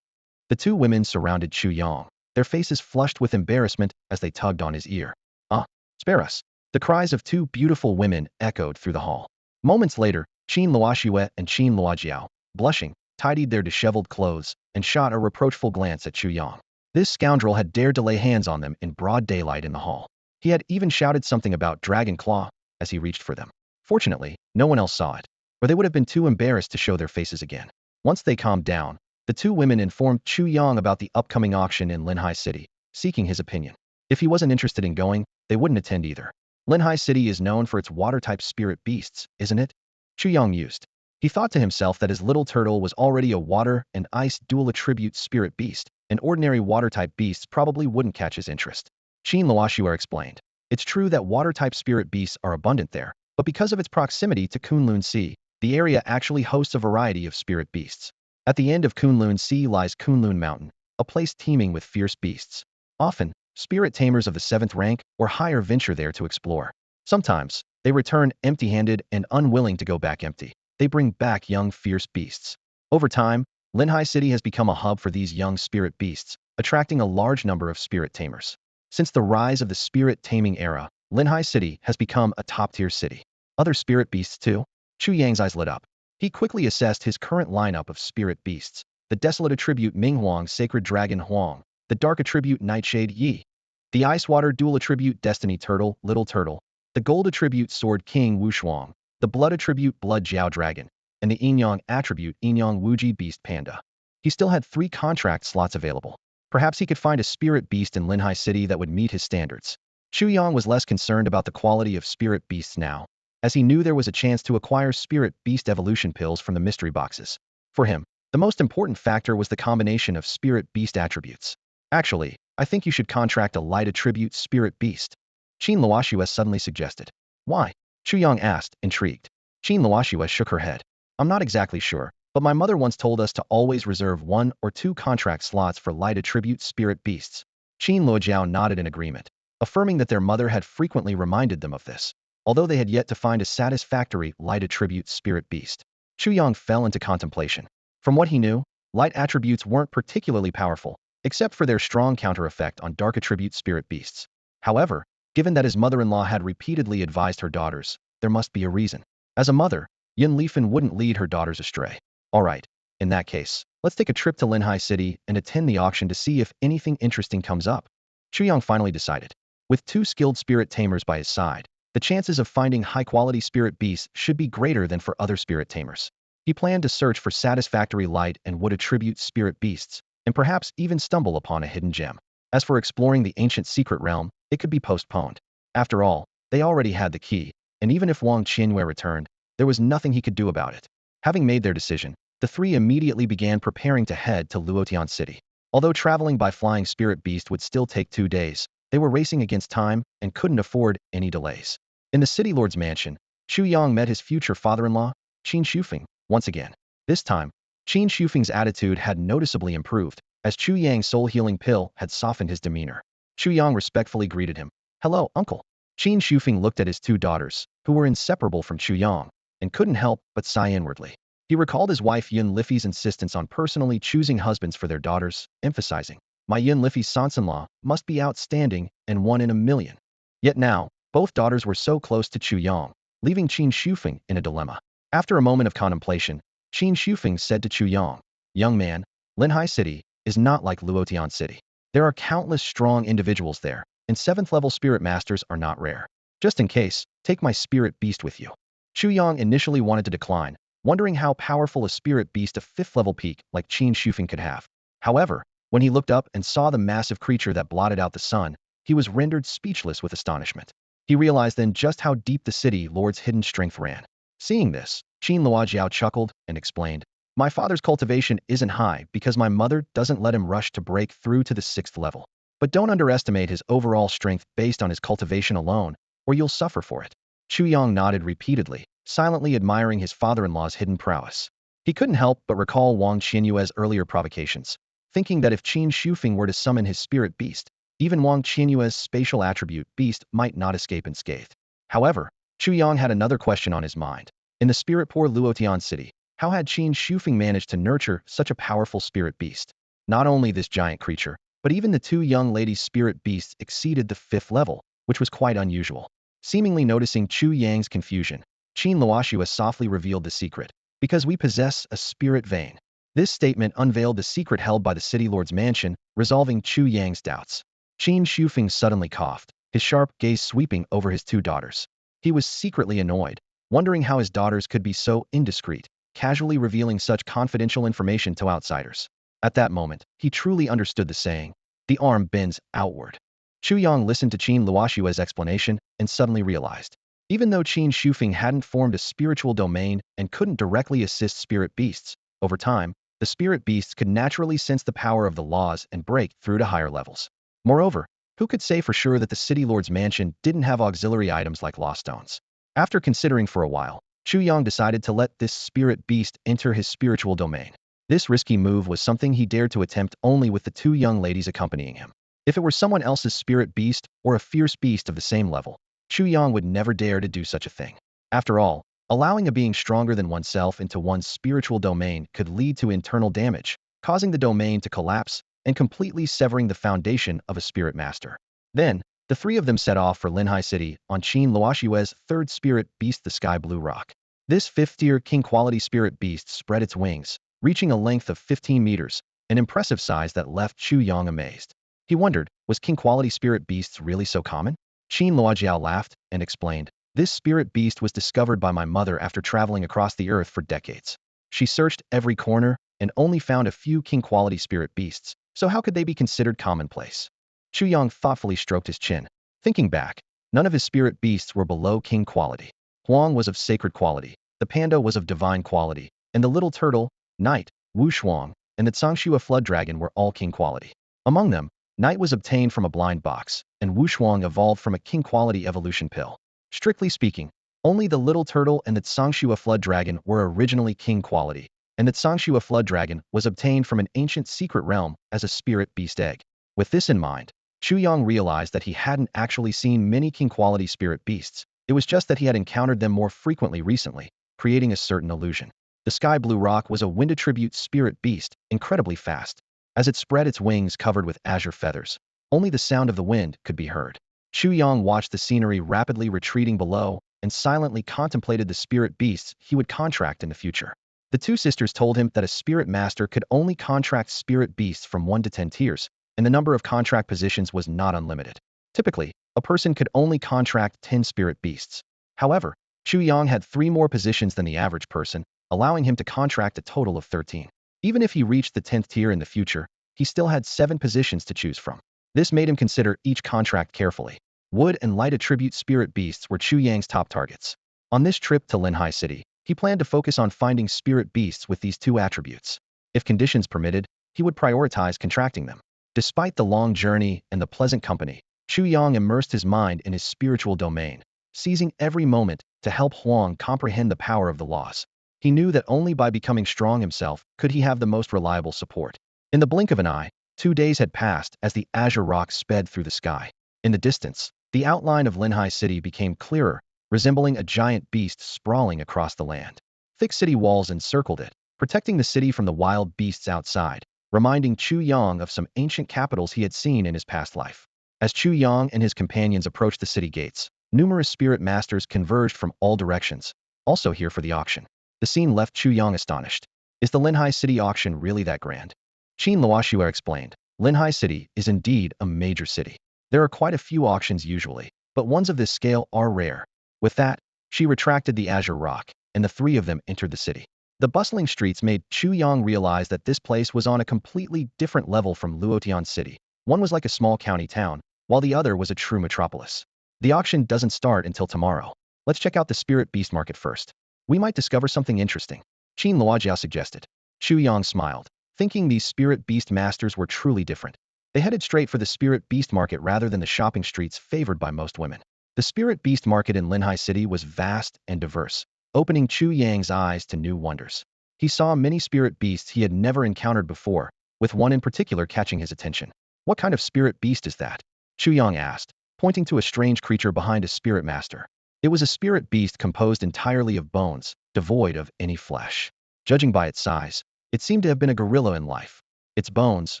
S1: The 2 women surrounded Chu Yang, their faces flushed with embarrassment as they tugged on his ear. "Ah, spare us." The cries of 2 beautiful women echoed through the hall. Moments later, Qin Luoxue and Qin Luojiao, blushing, tidied their disheveled clothes and shot a reproachful glance at Chu Yang. This scoundrel had dared to lay hands on them in broad daylight in the hall. He had even shouted something about Dragon Claw as he reached for them. Fortunately, no one else saw it, or they would have been too embarrassed to show their faces again. Once they calmed down, the two women informed Chu Yang about the upcoming auction in Linhai City, seeking his opinion. If he wasn't interested in going, they wouldn't attend either. Linhai City is known for its water-type spirit beasts, isn't it? Chu Yang mused. He thought to himself that his little turtle was already a water and ice dual-attribute spirit beast, and ordinary water-type beasts probably wouldn't catch his interest. Qin Luoxuer explained. It's true that water-type spirit beasts are abundant there, but because of its proximity to Kunlun Sea, the area actually hosts a variety of spirit beasts. At the end of Kunlun Sea lies Kunlun Mountain, a place teeming with fierce beasts. Often, spirit tamers of the 7th rank or higher venture there to explore. Sometimes, they return empty-handed and unwilling to go back empty. They bring back young fierce beasts. Over time, Linhai City has become a hub for these young spirit beasts, attracting a large number of spirit tamers. Since the rise of the spirit taming era, Linhai City has become a top-tier city. Other spirit beasts too? Chu Yang's eyes lit up. He quickly assessed his current lineup of spirit beasts: the desolate attribute Ming Huang, sacred dragon Huang, the dark attribute Nightshade Yi, the ice water dual attribute Destiny Turtle, Little Turtle, the gold attribute Sword King Wu Shuang, the blood attribute Blood Jiao Dragon, and the Yin-Yang attribute Yin-Yang Wuji Beast Panda. He still had 3 contract slots available. Perhaps he could find a spirit beast in Linhai City that would meet his standards. Chu Yang was less concerned about the quality of spirit beasts now, as he knew there was a chance to acquire spirit beast evolution pills from the mystery boxes. For him, the most important factor was the combination of spirit beast attributes. Actually, I think you should contract a light attribute spirit beast, Qin Luoxuer suddenly suggested. Why? Chu Yang asked, intrigued. Qin Luoxuer shook her head. I'm not exactly sure, but my mother once told us to always reserve 1 or 2 contract slots for light attribute spirit beasts. Qin Luojiao nodded in agreement, affirming that their mother had frequently reminded them of this, although they had yet to find a satisfactory light attribute spirit beast. Chu Yang fell into contemplation. From what he knew, light attributes weren't particularly powerful, except for their strong counter effect on dark attribute spirit beasts. However, given that his mother-in-law had repeatedly advised her daughters, there must be a reason. As a mother, Yin Lifen wouldn't lead her daughters astray. Alright, in that case, let's take a trip to Linhai City and attend the auction to see if anything interesting comes up. Chu Yang finally decided. With 2 skilled spirit tamers by his side, the chances of finding high-quality spirit beasts should be greater than for other spirit tamers. He planned to search for satisfactory light and wood attribute spirit beasts, and perhaps even stumble upon a hidden gem. As for exploring the ancient secret realm, it could be postponed. After all, they already had the key, and even if Wang Qianyue returned, there was nothing he could do about it. Having made their decision, the 3 immediately began preparing to head to Luotian City. Although traveling by flying spirit beast would still take 2 days, they were racing against time and couldn't afford any delays. In the city lord's mansion, Chu Yang met his future father-in-law, Qin Shufeng, once again. This time, Qin Shufeng's attitude had noticeably improved, as Chu Yang's soul-healing pill had softened his demeanor. Chu Yang respectfully greeted him. Hello, uncle. Qin Shufeng looked at his 2 daughters, who were inseparable from Chu Yang, and couldn't help but sigh inwardly. He recalled his wife Yun Lifei's insistence on personally choosing husbands for their daughters, emphasizing, my Yun Lifei's sons-in-law must be outstanding and 1 in a million. Yet now, both daughters were so close to Chu Yang, leaving Qin Shufeng in a dilemma. After a moment of contemplation, Qin Shufeng said to Chu Yang, young man, Linhai City is not like Luotian City. There are countless strong individuals there, and 7th-level spirit masters are not rare. Just in case, take my spirit beast with you. Chu Yang initially wanted to decline, wondering how powerful a spirit beast a 5th-level peak like Qin Shufeng could have. However, when he looked up and saw the massive creature that blotted out the sun, he was rendered speechless with astonishment. He realized then just how deep the city lord's hidden strength ran. Seeing this, Qin Luojiao chuckled and explained, my father's cultivation isn't high because my mother doesn't let him rush to break through to the 6th level. But don't underestimate his overall strength based on his cultivation alone, or you'll suffer for it. Chu Yang nodded repeatedly, silently admiring his father-in-law's hidden prowess. He couldn't help but recall Wang Qianyue's earlier provocations, thinking that if Qin Shufeng were to summon his spirit beast, even Wang Qianyue's spatial attribute beast might not escape unscathed. However, Chu Yang had another question on his mind. In the spirit-poor Luotian City, how had Qin Shufeng managed to nurture such a powerful spirit beast? Not only this giant creature, but even the 2 young ladies' spirit beasts exceeded the 5th level, which was quite unusual. Seemingly noticing Chu Yang's confusion, Qin Luoxuer softly revealed the secret. Because we possess a spirit vein. This statement unveiled the secret held by the city lord's mansion, resolving Chu Yang's doubts. Qin Shufeng suddenly coughed. his sharp gaze sweeping over his two daughters. He was secretly annoyed, wondering how his daughters could be so indiscreet, casually revealing such confidential information to outsiders. At that moment, he truly understood the saying, the arm bends outward. Chu Yang listened to Qin Luoshue's explanation and suddenly realized, even though Qin Shufeng hadn't formed a spiritual domain and couldn't directly assist spirit beasts, over time, the spirit beasts could naturally sense the power of the laws and break through to higher levels. Moreover, who could say for sure that the city lord's mansion didn't have auxiliary items like law stones? After considering for a while, Chu Yang decided to let this spirit beast enter his spiritual domain. This risky move was something he dared to attempt only with the two young ladies accompanying him. If it were someone else's spirit beast or a fierce beast of the same level, Chu Yang would never dare to do such a thing. After all, allowing a being stronger than oneself into one's spiritual domain could lead to internal damage, causing the domain to collapse and completely severing the foundation of a spirit master. Then, the three of them set off for Linhai City on Qin Luoshue's third spirit beast, the Sky Blue Rock. This fifth-tier king-quality spirit beast spread its wings, reaching a length of 15 meters, an impressive size that left Chu Yang amazed. He wondered, was king-quality spirit beasts really so common? Qin Luojiao laughed and explained, this spirit beast was discovered by my mother after traveling across the earth for decades. She searched every corner and only found a few king-quality spirit beasts, so how could they be considered commonplace? Chu Yang thoughtfully stroked his chin. Thinking back, none of his spirit beasts were below king quality. Huang was of sacred quality, the panda was of divine quality, and the little turtle, Knight, Wu Shuang, and the Tsangshua flood dragon were all king quality. Among them, Knight was obtained from a blind box, and Wu Shuang evolved from a king quality evolution pill. Strictly speaking, only the little turtle and the Tsangshua flood dragon were originally king quality, and the Tsangshua flood dragon was obtained from an ancient secret realm as a spirit beast egg. With this in mind, Chu Yang realized that he hadn't actually seen many king-quality spirit beasts. It was just that he had encountered them more frequently recently, creating a certain illusion. The Sky Blue Rock was a wind attribute spirit beast, incredibly fast. As it spread its wings covered with azure feathers, only the sound of the wind could be heard. Chu Yang watched the scenery rapidly retreating below and silently contemplated the spirit beasts he would contract in the future. The two sisters told him that a spirit master could only contract spirit beasts from 1 to 10 tiers, and the number of contract positions was not unlimited. Typically, a person could only contract 10 spirit beasts. However, Chu Yang had 3 more positions than the average person, allowing him to contract a total of 13. Even if he reached the 10th tier in the future, he still had 7 positions to choose from. This made him consider each contract carefully. Wood and light attribute spirit beasts were Chu Yang's top targets. On this trip to Linhai City, he planned to focus on finding spirit beasts with these 2 attributes. If conditions permitted, he would prioritize contracting them. Despite the long journey and the pleasant company, Chu Yang immersed his mind in his spiritual domain, seizing every moment to help Huang comprehend the power of the laws. He knew that only by becoming strong himself could he have the most reliable support. In the blink of an eye, 2 days had passed as the azure rock sped through the sky. In the distance, the outline of Linhai City became clearer, resembling a giant beast sprawling across the land. Thick city walls encircled it, protecting the city from the wild beasts outside, reminding Chu Yang of some ancient capitals he had seen in his past life. As Chu Yang and his companions approached the city gates, numerous spirit masters converged from all directions, also here for the auction. The scene left Chu Yang astonished. Is the Linhai City auction really that grand? Qin Luoshua explained, Linhai City is indeed a major city. There are quite a few auctions usually, but ones of this scale are rare. With that, she retracted the azure rock, and the 3 of them entered the city. The bustling streets made Chu Yang realize that this place was on a completely different level from Luotian City. One was like a small county town, while the other was a true metropolis. The auction doesn't start until tomorrow. Let's check out the spirit beast market first. We might discover something interesting, Qin Luojiao suggested. Chu Yang smiled, thinking these spirit beast masters were truly different. They headed straight for the spirit beast market rather than the shopping streets favored by most women. The spirit beast market in Linhai City was vast and diverse, opening Chu Yang's eyes to new wonders. He saw many spirit beasts he had never encountered before, with one in particular catching his attention. What kind of spirit beast is that? Chu Yang asked, pointing to a strange creature behind his spirit master. It was a spirit beast composed entirely of bones, devoid of any flesh. Judging by its size, it seemed to have been a gorilla in life. Its bones,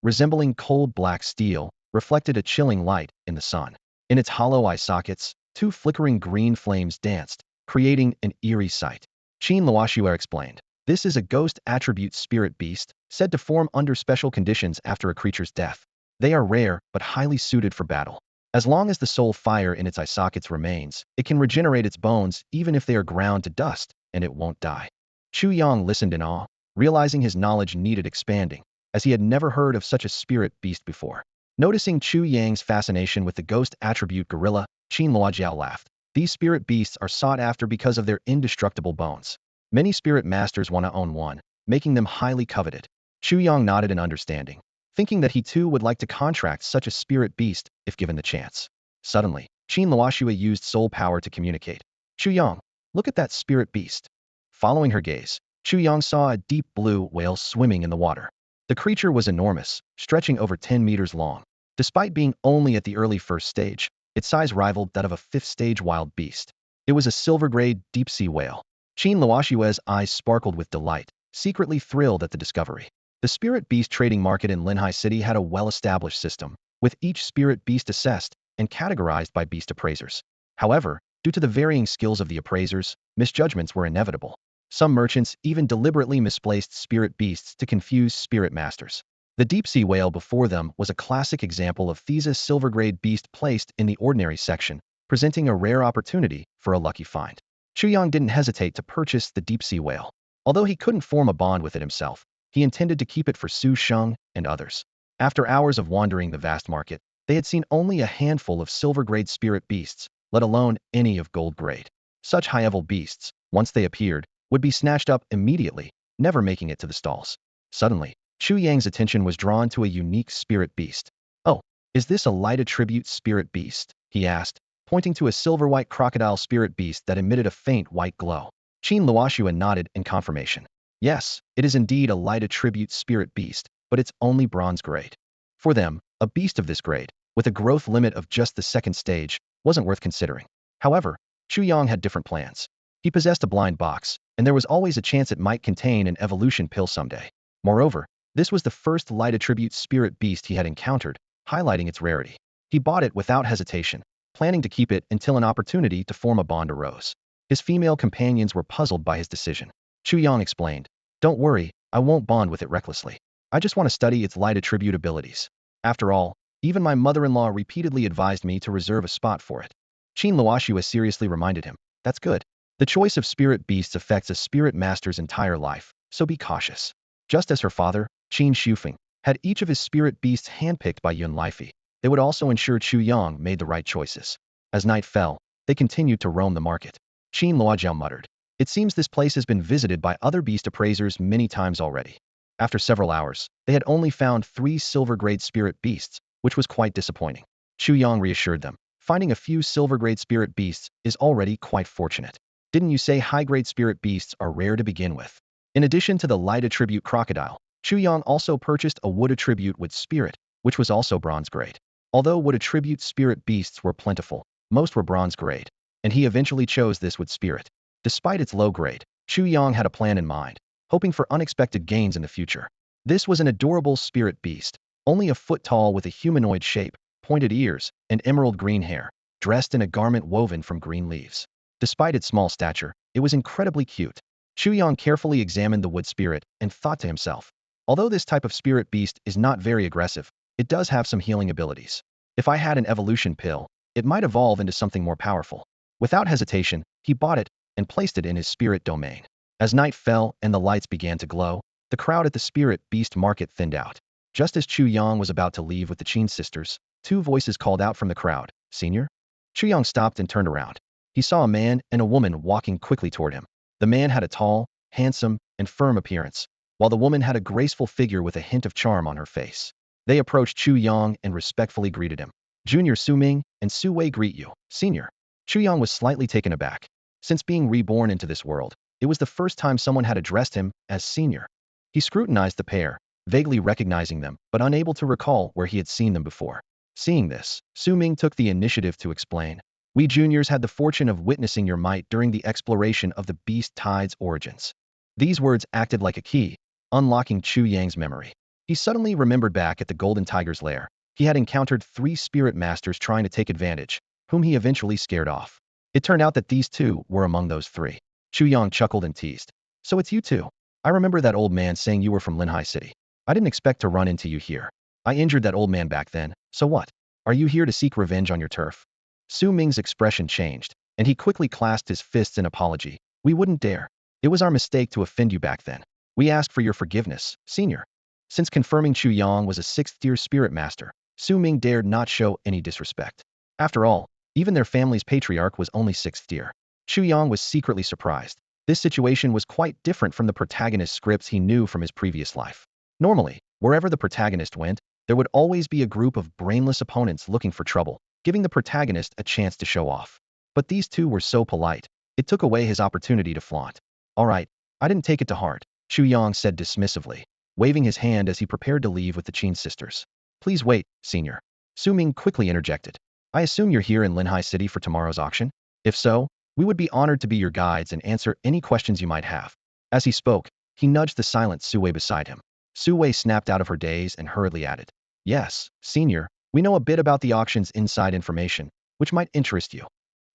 S1: resembling cold black steel, reflected a chilling light in the sun. In its hollow eye sockets, 2 flickering green flames danced, creating an eerie sight. Qin Luoshua explained, this is a ghost attribute spirit beast, said to form under special conditions after a creature's death. They are rare, but highly suited for battle. As long as the soul fire in its eye sockets remains, it can regenerate its bones even if they are ground to dust, and it won't die. Chu Yang listened in awe, realizing his knowledge needed expanding, as he had never heard of such a spirit beast before. Noticing Chu Yang's fascination with the ghost attribute gorilla, Qin Luojiao laughed. These spirit beasts are sought after because of their indestructible bones. Many spirit masters want to own one, making them highly coveted. Chu Yang nodded in understanding, thinking that he too would like to contract such a spirit beast if given the chance. Suddenly, Qin Luoshua used soul power to communicate. Chu Yang, look at that spirit beast. Following her gaze, Chu Yang saw a deep blue whale swimming in the water. The creature was enormous, stretching over 10 meters long. Despite being only at the early first stage, its size rivaled that of a fifth-stage wild beast. It was a silver-grade deep-sea whale. Qin Luoshua's eyes sparkled with delight, secretly thrilled at the discovery. The spirit beast trading market in Linhai City had a well-established system, with each spirit beast assessed and categorized by beast appraisers. However, due to the varying skills of the appraisers, misjudgments were inevitable. Some merchants even deliberately misplaced spirit beasts to confuse spirit masters. The deep-sea whale before them was a classic example of Thesa's silver-grade beast placed in the ordinary section, presenting a rare opportunity for a lucky find. Chu Yang didn't hesitate to purchase the deep-sea whale. Although he couldn't form a bond with it himself, he intended to keep it for Su Sheng and others. After hours of wandering the vast market, they had seen only a handful of silver-grade spirit beasts, let alone any of gold-grade. Such high-level beasts, once they appeared, would be snatched up immediately, never making it to the stalls. Suddenly, Chu Yang's attention was drawn to a unique spirit beast. Oh, is this a light attribute spirit beast? He asked, pointing to a silver-white crocodile spirit beast that emitted a faint white glow. Qin Luoshua nodded in confirmation. Yes, it is indeed a light attribute spirit beast, but it's only bronze grade. For them, a beast of this grade, with a growth limit of just the second stage, wasn't worth considering. However, Chu Yang had different plans. He possessed a blind box, and there was always a chance it might contain an evolution pill someday. Moreover, this was the first light attribute spirit beast he had encountered, highlighting its rarity. He bought it without hesitation, planning to keep it until an opportunity to form a bond arose. His female companions were puzzled by his decision. Chu Yang explained, "Don't worry, I won't bond with it recklessly. I just want to study its light attribute abilities. After all, even my mother-in-law repeatedly advised me to reserve a spot for it." Qin Luoshua seriously reminded him, "That's good. The choice of spirit beasts affects a spirit master's entire life, so be cautious." Just as her father, Qin Shufeng, had each of his spirit beasts handpicked by Yun Lifei, they would also ensure Chu Yang made the right choices. As night fell, they continued to roam the market. Qin Luojiao muttered, "It seems this place has been visited by other beast appraisers many times already." After several hours, they had only found 3 silver-grade spirit beasts, which was quite disappointing. Chu Yang reassured them, "Finding a few silver-grade spirit beasts is already quite fortunate. Didn't you say high-grade spirit beasts are rare to begin with?" In addition to the light attribute crocodile, Chu Yang also purchased a wood attribute with spirit, which was also bronze grade. Although wood attribute spirit beasts were plentiful, most were bronze grade, and he eventually chose this with spirit. Despite its low grade, Chu Yang had a plan in mind, hoping for unexpected gains in the future. This was an adorable spirit beast, only a foot tall with a humanoid shape, pointed ears, and emerald green hair, dressed in a garment woven from green leaves. Despite its small stature, it was incredibly cute. Chu Yang carefully examined the wood spirit and thought to himself, although this type of spirit beast is not very aggressive, it does have some healing abilities. If I had an evolution pill, it might evolve into something more powerful. Without hesitation, he bought it and placed it in his spirit domain. As night fell and the lights began to glow, the crowd at the spirit beast market thinned out. Just as Chu Yang was about to leave with the Qin sisters, 2 voices called out from the crowd, "Senior?" Chu Yang stopped and turned around. He saw a man and a woman walking quickly toward him. The man had a tall, handsome, and firm appearance, while the woman had a graceful figure with a hint of charm on her face. They approached Chu Yang and respectfully greeted him. "Junior Su Ming and Su Wei greet you, Senior." Chu Yang was slightly taken aback. Since being reborn into this world, it was the first time someone had addressed him as Senior. He scrutinized the pair, vaguely recognizing them, but unable to recall where he had seen them before. Seeing this, Su Ming took the initiative to explain, "We juniors had the fortune of witnessing your might during the exploration of the Beast Tide's origins." These words acted like a key, unlocking Chu Yang's memory. He suddenly remembered back at the Golden Tiger's lair. He had encountered 3 spirit masters trying to take advantage, whom he eventually scared off. It turned out that these 2 were among those 3. Chu Yang chuckled and teased, "So it's you 2. I remember that old man saying you were from Linhai City. I didn't expect to run into you here. I injured that old man back then, so what?" Are you here to seek revenge on your turf? Su Ming's expression changed, and he quickly clasped his fists in apology. We wouldn't dare. It was our mistake to offend you back then. We ask for your forgiveness, senior. Since confirming Chu Yang was a sixth-tier spirit master, Su Ming dared not show any disrespect. After all, even their family's patriarch was only sixth tier. Chu Yang was secretly surprised. This situation was quite different from the protagonist's scripts he knew from his previous life. Normally, wherever the protagonist went, there would always be a group of brainless opponents looking for trouble, giving the protagonist a chance to show off. But these two were so polite, it took away his opportunity to flaunt. All right, I didn't take it to heart, Chu Yang said dismissively, waving his hand as he prepared to leave with the Qin sisters. Please wait, senior. Su Ming quickly interjected. I assume you're here in Linhai City for tomorrow's auction? If so, we would be honored to be your guides and answer any questions you might have. As he spoke, he nudged the silent Su Wei beside him. Su Wei snapped out of her daze and hurriedly added, Yes, senior, we know a bit about the auction's inside information, which might interest you.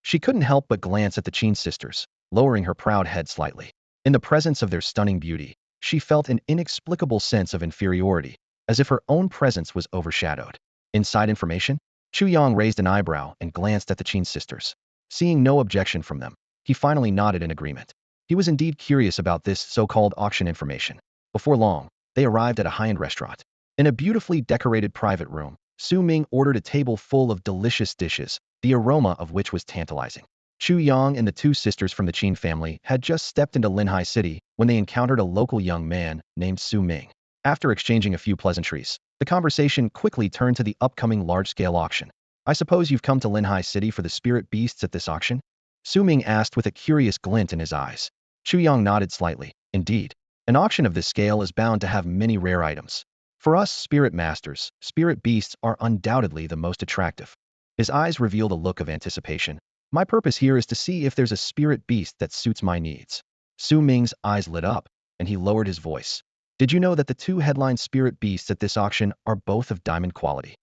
S1: She couldn't help but glance at the Qin sisters, lowering her proud head slightly. In the presence of their stunning beauty, she felt an inexplicable sense of inferiority, as if her own presence was overshadowed. Inside information? Chu Yang raised an eyebrow and glanced at the Qin sisters. Seeing no objection from them, he finally nodded in agreement. He was indeed curious about this so-called auction information. Before long, they arrived at a high-end restaurant. In a beautifully decorated private room, Su Ming ordered a table full of delicious dishes, the aroma of which was tantalizing. Chu Yang and the two sisters from the Qin family had just stepped into Linhai City when they encountered a local young man named Su Ming. After exchanging a few pleasantries, the conversation quickly turned to the upcoming large-scale auction. I suppose you've come to Linhai City for the spirit beasts at this auction? Su Ming asked with a curious glint in his eyes. Chu Yang nodded slightly. Indeed, an auction of this scale is bound to have many rare items. For us spirit masters, spirit beasts are undoubtedly the most attractive. His eyes revealed a look of anticipation. My purpose here is to see if there's a spirit beast that suits my needs. Su Ming's eyes lit up, and he lowered his voice. Did you know that the two headline spirit beasts at this auction are both of diamond quality?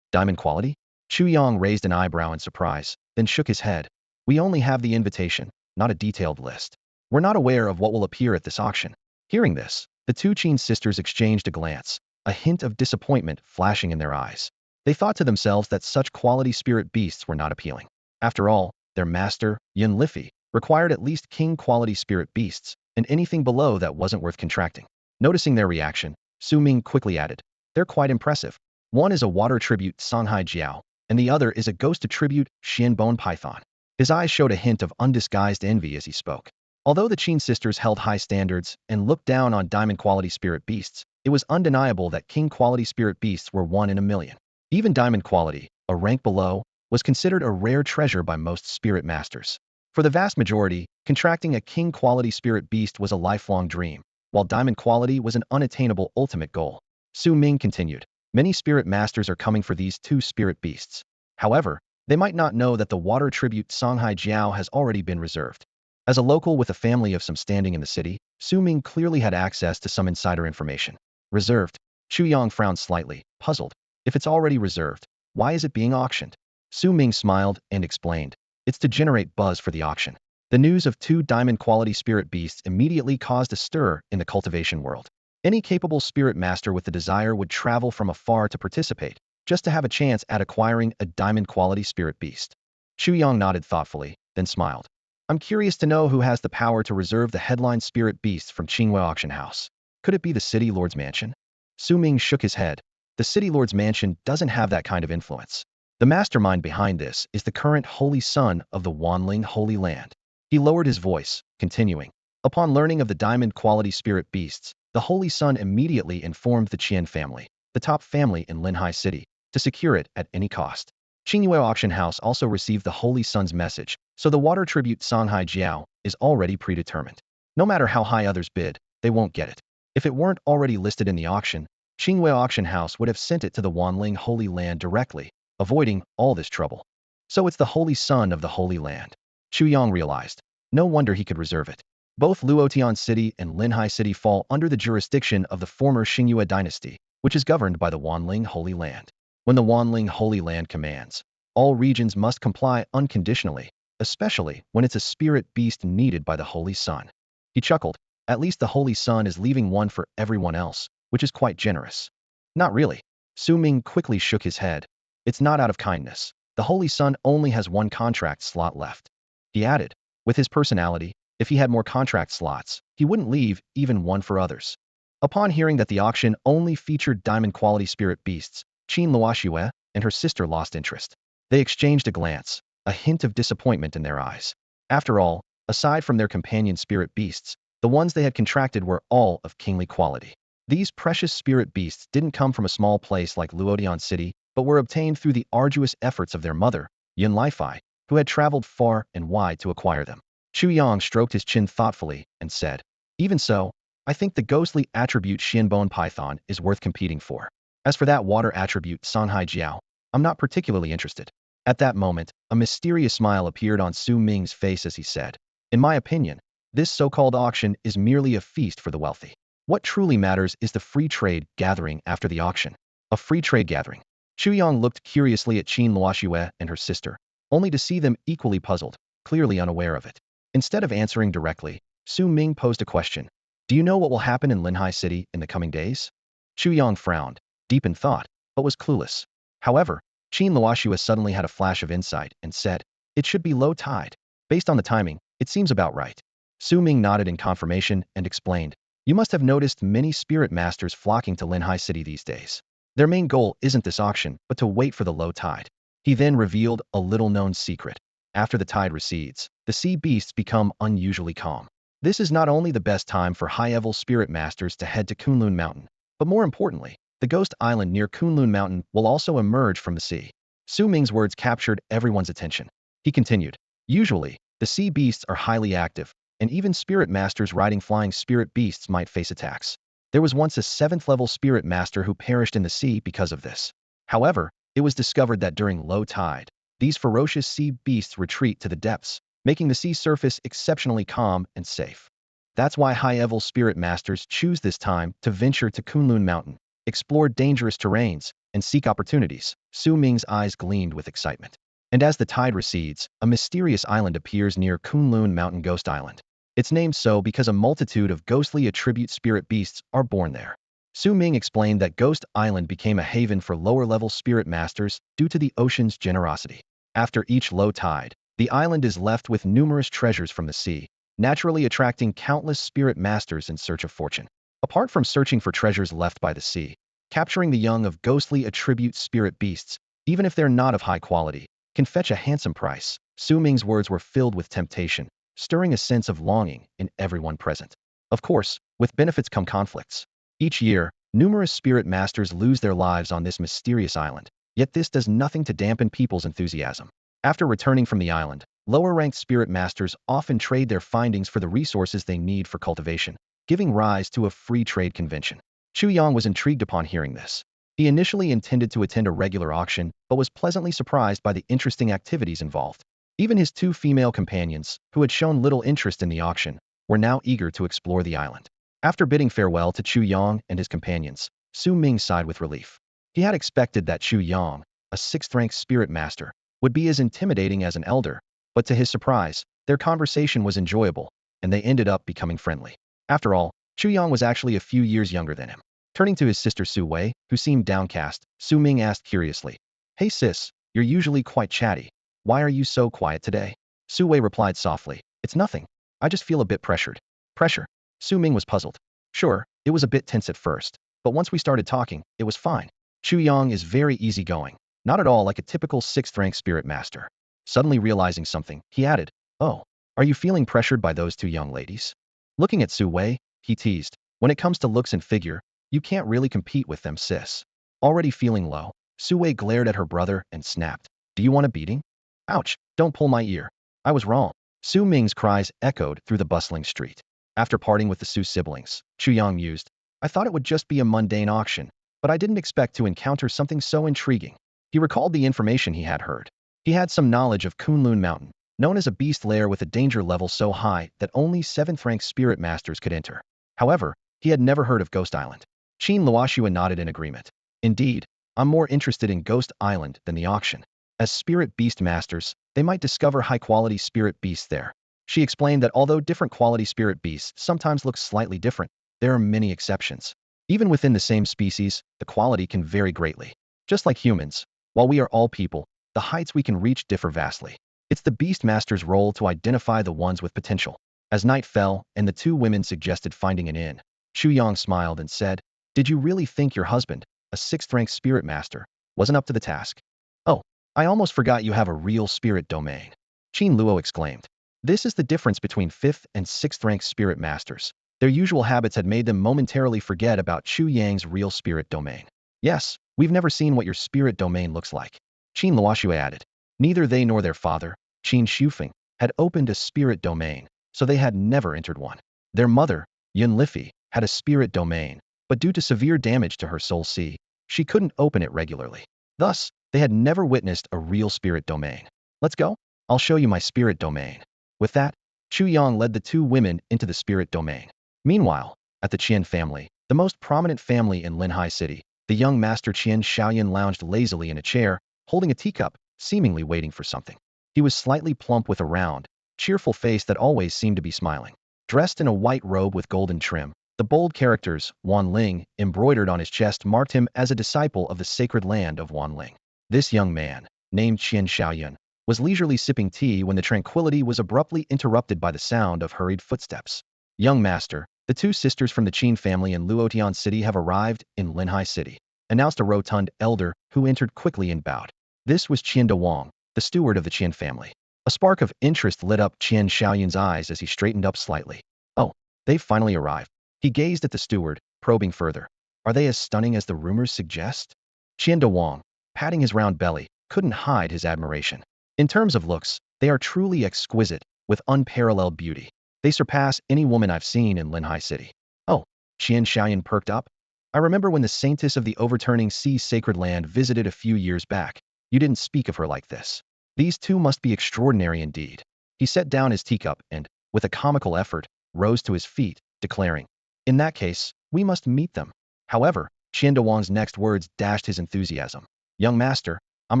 S1: Diamond quality? Chu Yang raised an eyebrow in surprise, then shook his head. We only have the invitation, not a detailed list. We're not aware of what will appear at this auction. Hearing this, the two Qin sisters exchanged a glance, a hint of disappointment flashing in their eyes. They thought to themselves that such quality spirit beasts were not appealing. After all, their master, Yun Liffey, required at least king-quality spirit beasts, and anything below that wasn't worth contracting. Noticing their reaction, Su Ming quickly added, They're quite impressive. One is a water tribute Songhai Jiao, and the other is a ghost attribute Xian Bone Python. His eyes showed a hint of undisguised envy as he spoke. Although the Qin sisters held high standards and looked down on diamond-quality spirit beasts, it was undeniable that king-quality spirit beasts were one in a million. Even diamond quality, a rank below, was considered a rare treasure by most spirit masters. For the vast majority, contracting a king-quality spirit beast was a lifelong dream, while diamond quality was an unattainable ultimate goal. Su Ming continued, Many spirit masters are coming for these two spirit beasts. However, they might not know that the water tribute Songhai Jiao has already been reserved. As a local with a family of some standing in the city, Su Ming clearly had access to some insider information. Reserved? Chu Yang frowned slightly, puzzled. If it's already reserved, why is it being auctioned? Su Ming smiled and explained, It's to generate buzz for the auction. The news of two diamond-quality spirit beasts immediately caused a stir in the cultivation world. Any capable spirit master with the desire would travel from afar to participate, just to have a chance at acquiring a diamond-quality spirit beast. Chu Yang nodded thoughtfully, then smiled. I'm curious to know who has the power to reserve the headline spirit beasts from Qinghua Auction House. Could it be the City Lord's Mansion? Su Ming shook his head. The City Lord's Mansion doesn't have that kind of influence. The mastermind behind this is the current Holy Son of the Wanling Holy Land. He lowered his voice, continuing. Upon learning of the diamond-quality spirit beasts, the Holy Son immediately informed the Qian family, the top family in Linhai City, to secure it at any cost. Qinghua Auction House also received the Holy Son's message, so the water tribute Songhai Jiao is already predetermined. No matter how high others bid, they won't get it. If it weren't already listed in the auction, Qinghua Auction House would have sent it to the Wanling Holy Land directly, avoiding all this trouble. So it's the Holy Son of the Holy Land. Chu Yang realized. No wonder he could reserve it. Both Luotian City and Linhai City fall under the jurisdiction of the former Xinghua dynasty, which is governed by the Wanling Holy Land. When the Wanling Holy Land commands, all regions must comply unconditionally, especially when it's a spirit beast needed by the Holy Son. He chuckled. At least the Holy Son is leaving one for everyone else, which is quite generous. Not really. Su Ming quickly shook his head. It's not out of kindness. The Holy Sun only has one contract slot left. He added, with his personality, if he had more contract slots, he wouldn't leave even one for others. Upon hearing that the auction only featured diamond-quality spirit beasts, Qin Luoxue and her sister lost interest. They exchanged a glance, a hint of disappointment in their eyes. After all, aside from their companion spirit beasts, the ones they had contracted were all of kingly quality. These precious spirit beasts didn't come from a small place like Luodion City, but were obtained through the arduous efforts of their mother, Yun Lifei, who had traveled far and wide to acquire them. Chu Yang stroked his chin thoughtfully and said, even so, I think the ghostly attribute Xianbone Python is worth competing for. As for that water attribute Sanhai Jiao, I'm not particularly interested. At that moment, a mysterious smile appeared on Su Ming's face as he said, in my opinion, this so-called auction is merely a feast for the wealthy. What truly matters is the free trade gathering after the auction. A free trade gathering. Chu Yang looked curiously at Qin Luoxue and her sister, only to see them equally puzzled, clearly unaware of it. Instead of answering directly, Su Ming posed a question. Do you know what will happen in Linhai City in the coming days? Chu Yang frowned, deep in thought, but was clueless. However, Qin Luoxue suddenly had a flash of insight and said, it should be low tide. Based on the timing, it seems about right. Su Ming nodded in confirmation and explained, you must have noticed many spirit masters flocking to Linhai City these days. Their main goal isn't this auction, but to wait for the low tide. He then revealed a little-known secret. After the tide recedes, the sea beasts become unusually calm. This is not only the best time for high-level spirit masters to head to Kunlun Mountain, but more importantly, the ghost island near Kunlun Mountain will also emerge from the sea. Su Ming's words captured everyone's attention. He continued, usually, the sea beasts are highly active, and even spirit masters riding flying spirit beasts might face attacks. There was once a 7th-level spirit master who perished in the sea because of this. However, it was discovered that during low tide, these ferocious sea beasts retreat to the depths, making the sea surface exceptionally calm and safe. That's why high-level spirit masters choose this time to venture to Kunlun Mountain, explore dangerous terrains, and seek opportunities. Su Ming's eyes gleamed with excitement. And as the tide recedes, a mysterious island appears near Kunlun Mountain Ghost Island. It's named so because a multitude of ghostly attribute spirit beasts are born there. Su Ming explained that Ghost Island became a haven for lower-level spirit masters due to the ocean's generosity. After each low tide, the island is left with numerous treasures from the sea, naturally attracting countless spirit masters in search of fortune. Apart from searching for treasures left by the sea, capturing the young of ghostly attribute spirit beasts, even if they're not of high quality, can fetch a handsome price. Su Ming's words were filled with temptation, stirring a sense of longing in everyone present. Of course, with benefits come conflicts. Each year, numerous spirit masters lose their lives on this mysterious island, yet this does nothing to dampen people's enthusiasm. After returning from the island, lower-ranked spirit masters often trade their findings for the resources they need for cultivation, giving rise to a free trade convention. Chu Yang was intrigued upon hearing this. He initially intended to attend a regular auction, but was pleasantly surprised by the interesting activities involved. Even his 2 female companions, who had shown little interest in the auction, were now eager to explore the island. After bidding farewell to Chu Yang and his companions, Su Ming sighed with relief. He had expected that Chu Yang, a 6th-ranked spirit master, would be as intimidating as an elder, but to his surprise, their conversation was enjoyable, and they ended up becoming friendly. After all, Chu Yang was actually a few years younger than him. Turning to his sister Su Wei, who seemed downcast, Su Ming asked curiously, hey sis, you're usually quite chatty. Why are you so quiet today? Su Wei replied softly, it's nothing. I just feel a bit pressured. Pressure? Su Ming was puzzled. Sure, it was a bit tense at first, but once we started talking, it was fine. Chu Yang is very easygoing, not at all like a typical 6th-ranked spirit master. Suddenly realizing something, he added, oh, are you feeling pressured by those 2 young ladies? Looking at Su Wei, he teased, when it comes to looks and figure, you can't really compete with them, sis. Already feeling low, Su Wei glared at her brother and snapped, do you want a beating? Ouch, don't pull my ear. I was wrong. Su Ming's cries echoed through the bustling street. After parting with the Su siblings, Chu Yang mused, I thought it would just be a mundane auction, but I didn't expect to encounter something so intriguing. He recalled the information he had heard. He had some knowledge of Kunlun Mountain, known as a beast lair with a danger level so high that only 7th-ranked spirit masters could enter. However, he had never heard of Ghost Island. Qin Luoxue nodded in agreement. Indeed, I'm more interested in Ghost Island than the auction. As spirit beast masters, they might discover high-quality spirit beasts there. She explained that although different quality spirit beasts sometimes look slightly different, there are many exceptions. Even within the same species, the quality can vary greatly. Just like humans, While we are all people, the heights we can reach differ vastly. It's the Beastmaster's role to identify the ones with potential. As night fell and the two women suggested finding an inn, Chu Yang smiled and said, "Did you really think your husband, a sixth-rank spirit master, wasn't up to the task?" "Oh, I almost forgot you have a real spirit domain," Qin Luo exclaimed. This is the difference between 5th and 6th-rank spirit masters. Their usual habits had made them momentarily forget about Chu Yang's real spirit domain. "Yes, we've never seen what your spirit domain looks like," Qin Luoxue added. Neither they nor their father, Qin Shufeng, had opened a spirit domain, so they had never entered one. Their mother, Yun Lifi, had a spirit domain, but due to severe damage to her soul sea, she couldn't open it regularly. Thus, they had never witnessed a real spirit domain. "Let's go. I'll show you my spirit domain." With that, Chu Yang led the two women into the spirit domain. Meanwhile, at the Qian family, the most prominent family in Linhai City, the young master Qian Shaoyan lounged lazily in a chair, holding a teacup, seemingly waiting for something. He was slightly plump with a round, cheerful face that always seemed to be smiling. Dressed in a white robe with golden trim, the bold characters, Wanling, embroidered on his chest marked him as a disciple of the sacred land of Wanling. This young man, named Qian Shaoyan, was leisurely sipping tea when the tranquility was abruptly interrupted by the sound of hurried footsteps. "Young master, the two sisters from the Qin family in Luotian City have arrived in Linhai City," announced a rotund elder who entered quickly and bowed. This was Qian Dawang, the steward of the Qian family. A spark of interest lit up Qian Shaoyan's eyes as he straightened up slightly. "Oh, they've finally arrived." He gazed at the steward, probing further. "Are they as stunning as the rumors suggest?" Qian Dawang, patting his round belly, couldn't hide his admiration. In terms of looks, they are truly exquisite, with unparalleled beauty. They surpass any woman I've seen in Linhai City. "Oh," Qian Shaoyan perked up. "I remember when the saintess of the overturning sea sacred land visited a few years back. You didn't speak of her like this. These two must be extraordinary indeed." He set down his teacup and, with a comical effort, rose to his feet, declaring, "In that case, we must meet them." However, Qian Dawang's next words dashed his enthusiasm. "Young master, I'm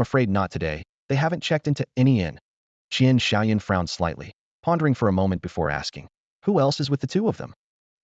S1: afraid not today. They haven't checked into any inn." Qian Shaoyan frowned slightly, pondering for a moment before asking, "Who else is with the two of them?"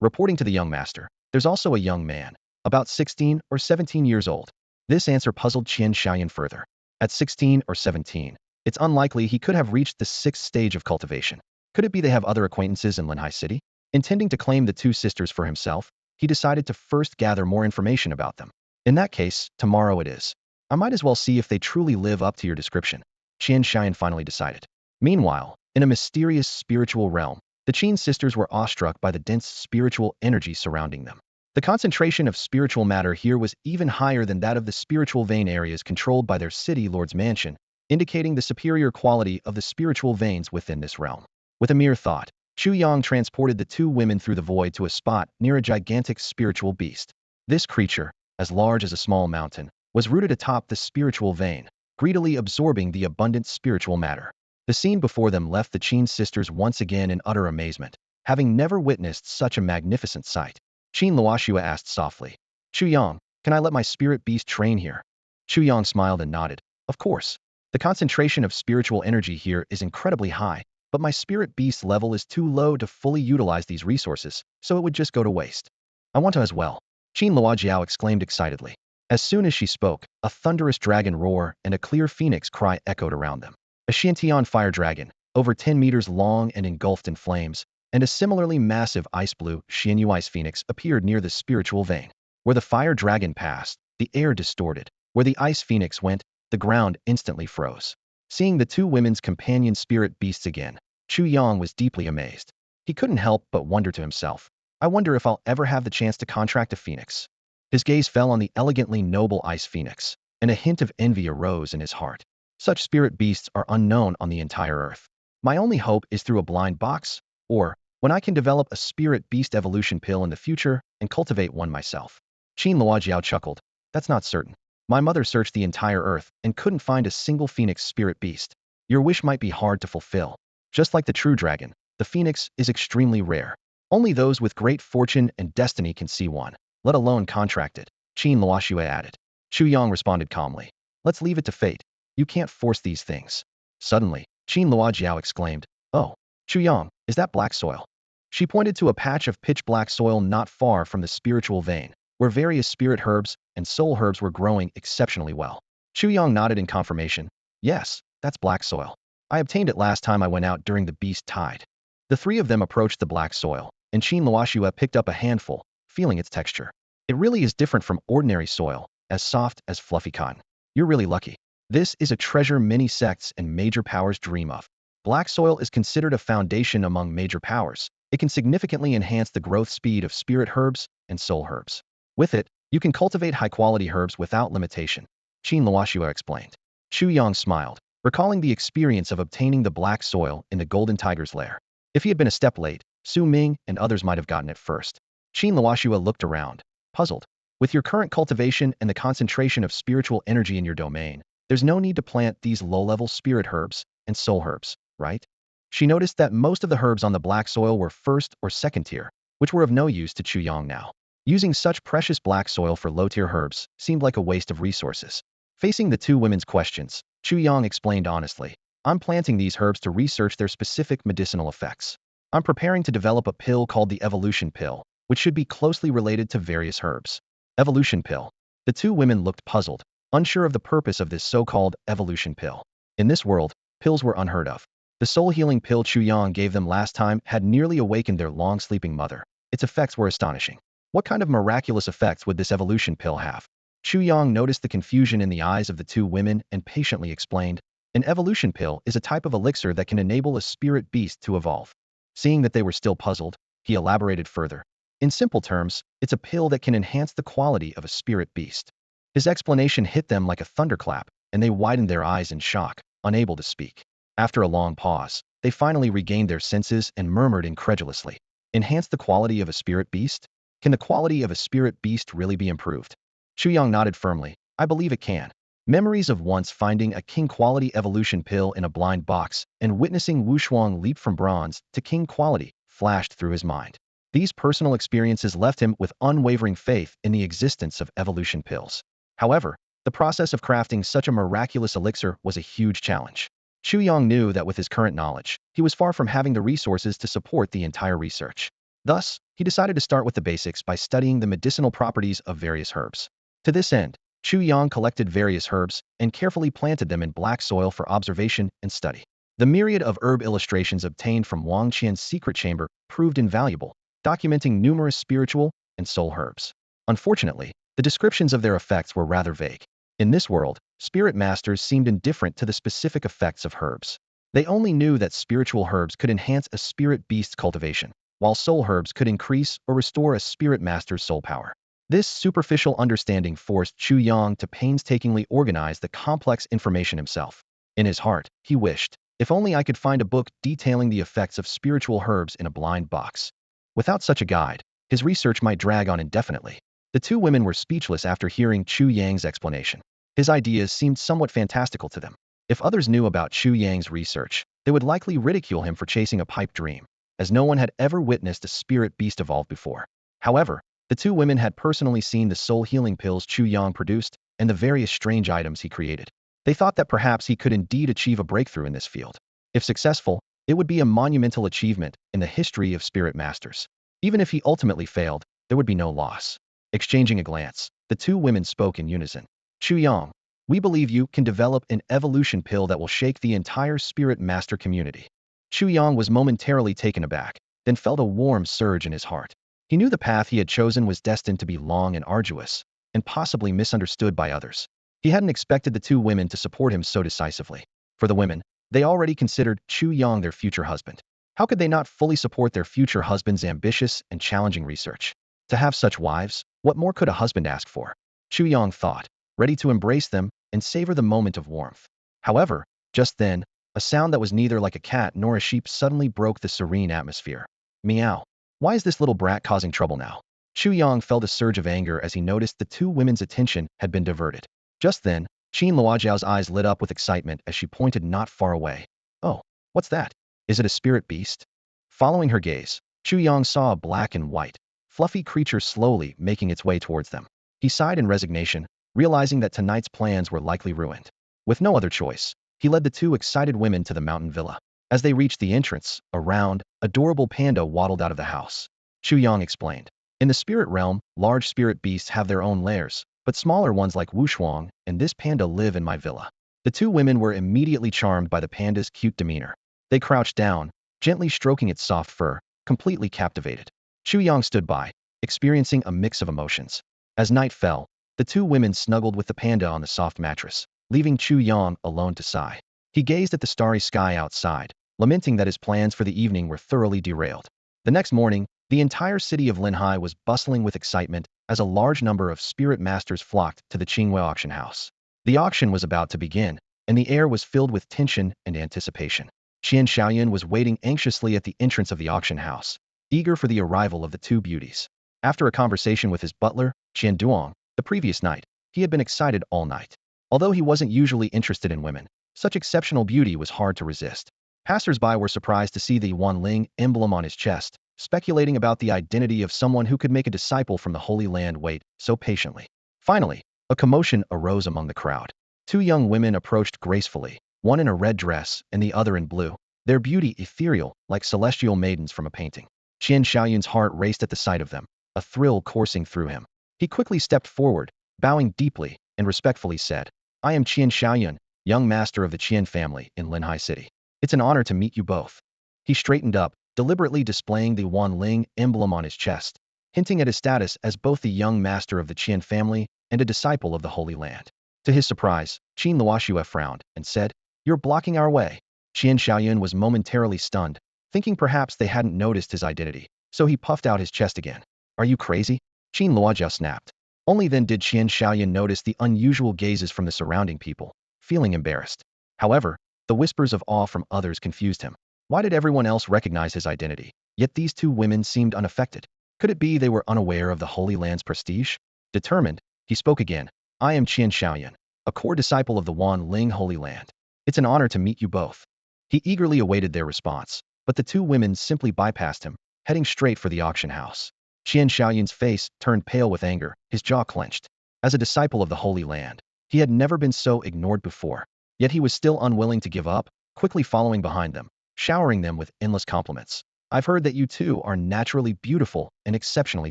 S1: Reporting to the young master, "There's also a young man, about 16 or 17 years old." This answer puzzled Qian Shaoyan further. At 16 or 17, it's unlikely he could have reached the 6th stage of cultivation. Could it be they have other acquaintances in Linhai City? Intending to claim the two sisters for himself, he decided to first gather more information about them. "In that case, tomorrow it is. I might as well see if they truly live up to your description," Qian Shaoyan finally decided. Meanwhile, in a mysterious spiritual realm, the Qin sisters were awestruck by the dense spiritual energy surrounding them. The concentration of spiritual matter here was even higher than that of the spiritual vein areas controlled by their city lord's mansion, indicating the superior quality of the spiritual veins within this realm. With a mere thought, Chu Yang transported the two women through the void to a spot near a gigantic spiritual beast. This creature, as large as a small mountain, was rooted atop the spiritual vein, greedily absorbing the abundant spiritual matter. The scene before them left the Qin sisters once again in utter amazement, having never witnessed such a magnificent sight. Qin Luoxue asked softly, "Chu Yang, can I let my spirit beast train here?" Chu Yang smiled and nodded. "Of course. The concentration of spiritual energy here is incredibly high, but my spirit beast level is too low to fully utilize these resources, so it would just go to waste." "I want to as well," Qin Luojiao exclaimed excitedly. As soon as she spoke, a thunderous dragon roar and a clear phoenix cry echoed around them. A Xiantian fire dragon, over 10 meters long and engulfed in flames, and a similarly massive ice blue Xianyu ice phoenix appeared near the spiritual vein. Where the fire dragon passed, the air distorted. Where the ice phoenix went, the ground instantly froze. Seeing the two women's companion spirit beasts again, Chu Yang was deeply amazed. He couldn't help but wonder to himself, "I wonder if I'll ever have the chance to contract a phoenix." His gaze fell on the elegantly noble ice phoenix, and a hint of envy arose in his heart. Such spirit beasts are unknown on the entire earth. My only hope is through a blind box, or when I can develop a spirit beast evolution pill in the future and cultivate one myself. Qin Luojiao chuckled. "That's not certain. My mother searched the entire earth and couldn't find a single phoenix spirit beast. Your wish might be hard to fulfill. Just like the true dragon, the phoenix is extremely rare. Only those with great fortune and destiny can see one, let alone contract it," Qin Luoxue added. Chu Yang responded calmly. "Let's leave it to fate. You can't force these things." Suddenly, Qin Luojiao exclaimed, "Oh, Chu Yang, is that black soil?" She pointed to a patch of pitch-black soil not far from the spiritual vein, where various spirit herbs and soul herbs were growing exceptionally well. Chu Yang nodded in confirmation. Yes, that's black soil. I obtained it last time I went out during the beast tide. The three of them approached the black soil, and Qin Luoxua picked up a handful, feeling its texture. It really is different from ordinary soil, as soft as fluffy cotton. You're really lucky. This is a treasure many sects and major powers dream of. Black soil is considered a foundation among major powers. It can significantly enhance the growth speed of spirit herbs and soul herbs. With it, you can cultivate high-quality herbs without limitation, Qin Luoxua explained. Chu Yang smiled, recalling the experience of obtaining the black soil in the Golden Tiger's lair. If he had been a step late, Su Ming and others might have gotten it first. Qin Luoxua looked around, puzzled. With your current cultivation and the concentration of spiritual energy in your domain, there's no need to plant these low-level spirit herbs and soul herbs, right? She noticed that most of the herbs on the black soil were first or second tier, which were of no use to Chu Yang now. Using such precious black soil for low-tier herbs seemed like a waste of resources. Facing the two women's questions, Chu Yang explained honestly, I'm planting these herbs to research their specific medicinal effects. I'm preparing to develop a pill called the Evolution Pill, which should be closely related to various herbs. Evolution Pill. The two women looked puzzled, unsure of the purpose of this so-called Evolution Pill. In this world, pills were unheard of. The soul-healing pill Chu Yang gave them last time had nearly awakened their long-sleeping mother. Its effects were astonishing. What kind of miraculous effects would this Evolution Pill have? Chu Yang noticed the confusion in the eyes of the two women and patiently explained, an evolution pill is a type of elixir that can enable a spirit beast to evolve. Seeing that they were still puzzled, he elaborated further. In simple terms, it's a pill that can enhance the quality of a spirit beast. His explanation hit them like a thunderclap, and they widened their eyes in shock, unable to speak. After a long pause, they finally regained their senses and murmured incredulously. Enhance the quality of a spirit beast? Can the quality of a spirit beast really be improved? Chu Yang nodded firmly. I believe it can. Memories of once finding a king-quality evolution pill in a blind box and witnessing Wu Shuang leap from bronze to king quality flashed through his mind. These personal experiences left him with unwavering faith in the existence of evolution pills. However, the process of crafting such a miraculous elixir was a huge challenge. Chu Yang knew that with his current knowledge, he was far from having the resources to support the entire research. Thus, he decided to start with the basics by studying the medicinal properties of various herbs. To this end, Chu Yang collected various herbs and carefully planted them in black soil for observation and study. The myriad of herb illustrations obtained from Wang Qian's secret chamber proved invaluable, documenting numerous spiritual and soul herbs. Unfortunately, the descriptions of their effects were rather vague. In this world, spirit masters seemed indifferent to the specific effects of herbs. They only knew that spiritual herbs could enhance a spirit beast's cultivation, while soul herbs could increase or restore a spirit master's soul power. This superficial understanding forced Chu Yang to painstakingly organize the complex information himself. In his heart, he wished, if only I could find a book detailing the effects of spiritual herbs in a blind box. Without such a guide, his research might drag on indefinitely. The two women were speechless after hearing Chu Yang's explanation. His ideas seemed somewhat fantastical to them. If others knew about Chu Yang's research, they would likely ridicule him for chasing a pipe dream, as no one had ever witnessed a spirit beast evolve before. However, the two women had personally seen the soul-healing pills Chu Yang produced and the various strange items he created. They thought that perhaps he could indeed achieve a breakthrough in this field. If successful, it would be a monumental achievement in the history of spirit masters. Even if he ultimately failed, there would be no loss. Exchanging a glance, the two women spoke in unison. Chu Yang, we believe you can develop an evolution pill that will shake the entire spirit master community. Chu Yang was momentarily taken aback, then felt a warm surge in his heart. He knew the path he had chosen was destined to be long and arduous, and possibly misunderstood by others. He hadn't expected the two women to support him so decisively. For the women, they already considered Chu Yang their future husband. How could they not fully support their future husband's ambitious and challenging research? To have such wives, what more could a husband ask for? Chu Yang thought, ready to embrace them and savor the moment of warmth. However, just then, a sound that was neither like a cat nor a sheep suddenly broke the serene atmosphere. Meow. Why is this little brat causing trouble now? Chu Yang felt a surge of anger as he noticed the two women's attention had been diverted. Just then, Qin Luojiao's eyes lit up with excitement as she pointed not far away. Oh, what's that? Is it a spirit beast? Following her gaze, Chu Yang saw a black and white, fluffy creature slowly making its way towards them. He sighed in resignation, realizing that tonight's plans were likely ruined. With no other choice, he led the two excited women to the mountain villa. As they reached the entrance, a round, adorable panda waddled out of the house. Chu Yang explained. In the spirit realm, large spirit beasts have their own lairs, but smaller ones like Wushuang and this panda live in my villa. The two women were immediately charmed by the panda's cute demeanor. They crouched down, gently stroking its soft fur, completely captivated. Chu Yang stood by, experiencing a mix of emotions. As night fell, the two women snuggled with the panda on the soft mattress, leaving Chu Yang alone to sigh. He gazed at the starry sky outside, lamenting that his plans for the evening were thoroughly derailed. The next morning, the entire city of Linhai was bustling with excitement as a large number of spirit masters flocked to the Qingwei auction house. The auction was about to begin, and the air was filled with tension and anticipation. Qian Xiaoyan was waiting anxiously at the entrance of the auction house, eager for the arrival of the two beauties. After a conversation with his butler, Qian Duong, the previous night, he had been excited all night. Although he wasn't usually interested in women, such exceptional beauty was hard to resist. Passers-by were surprised to see the Wanling emblem on his chest, speculating about the identity of someone who could make a disciple from the Holy Land wait so patiently. Finally, a commotion arose among the crowd. Two young women approached gracefully, one in a red dress and the other in blue, their beauty ethereal like celestial maidens from a painting. Qian Xiaoyun's heart raced at the sight of them, a thrill coursing through him. He quickly stepped forward, bowing deeply, and respectfully said, "I am Qian Xiaoyun, young master of the Qian family in Linhai City. It's an honor to meet you both." He straightened up, deliberately displaying the Wanling emblem on his chest, hinting at his status as both the young master of the Qian family and a disciple of the Holy Land. To his surprise, Qin Luoxue frowned and said, "You're blocking our way." Qian Xiaoyun was momentarily stunned, thinking perhaps they hadn't noticed his identity, so he puffed out his chest again. "Are you crazy?" Qin Luoxue snapped. Only then did Qian Xiaoyun notice the unusual gazes from the surrounding people, feeling embarrassed. However, the whispers of awe from others confused him. Why did everyone else recognize his identity, yet these two women seemed unaffected? Could it be they were unaware of the Holy Land's prestige? Determined, he spoke again. "I am Qian Xiaoyan, a core disciple of the Wanling Holy Land. It's an honor to meet you both." He eagerly awaited their response, but the two women simply bypassed him, heading straight for the auction house. Qian Xiaoyun's face turned pale with anger, his jaw clenched. As a disciple of the Holy Land, he had never been so ignored before, yet he was still unwilling to give up, quickly following behind them, showering them with endless compliments. "I've heard that you two are naturally beautiful and exceptionally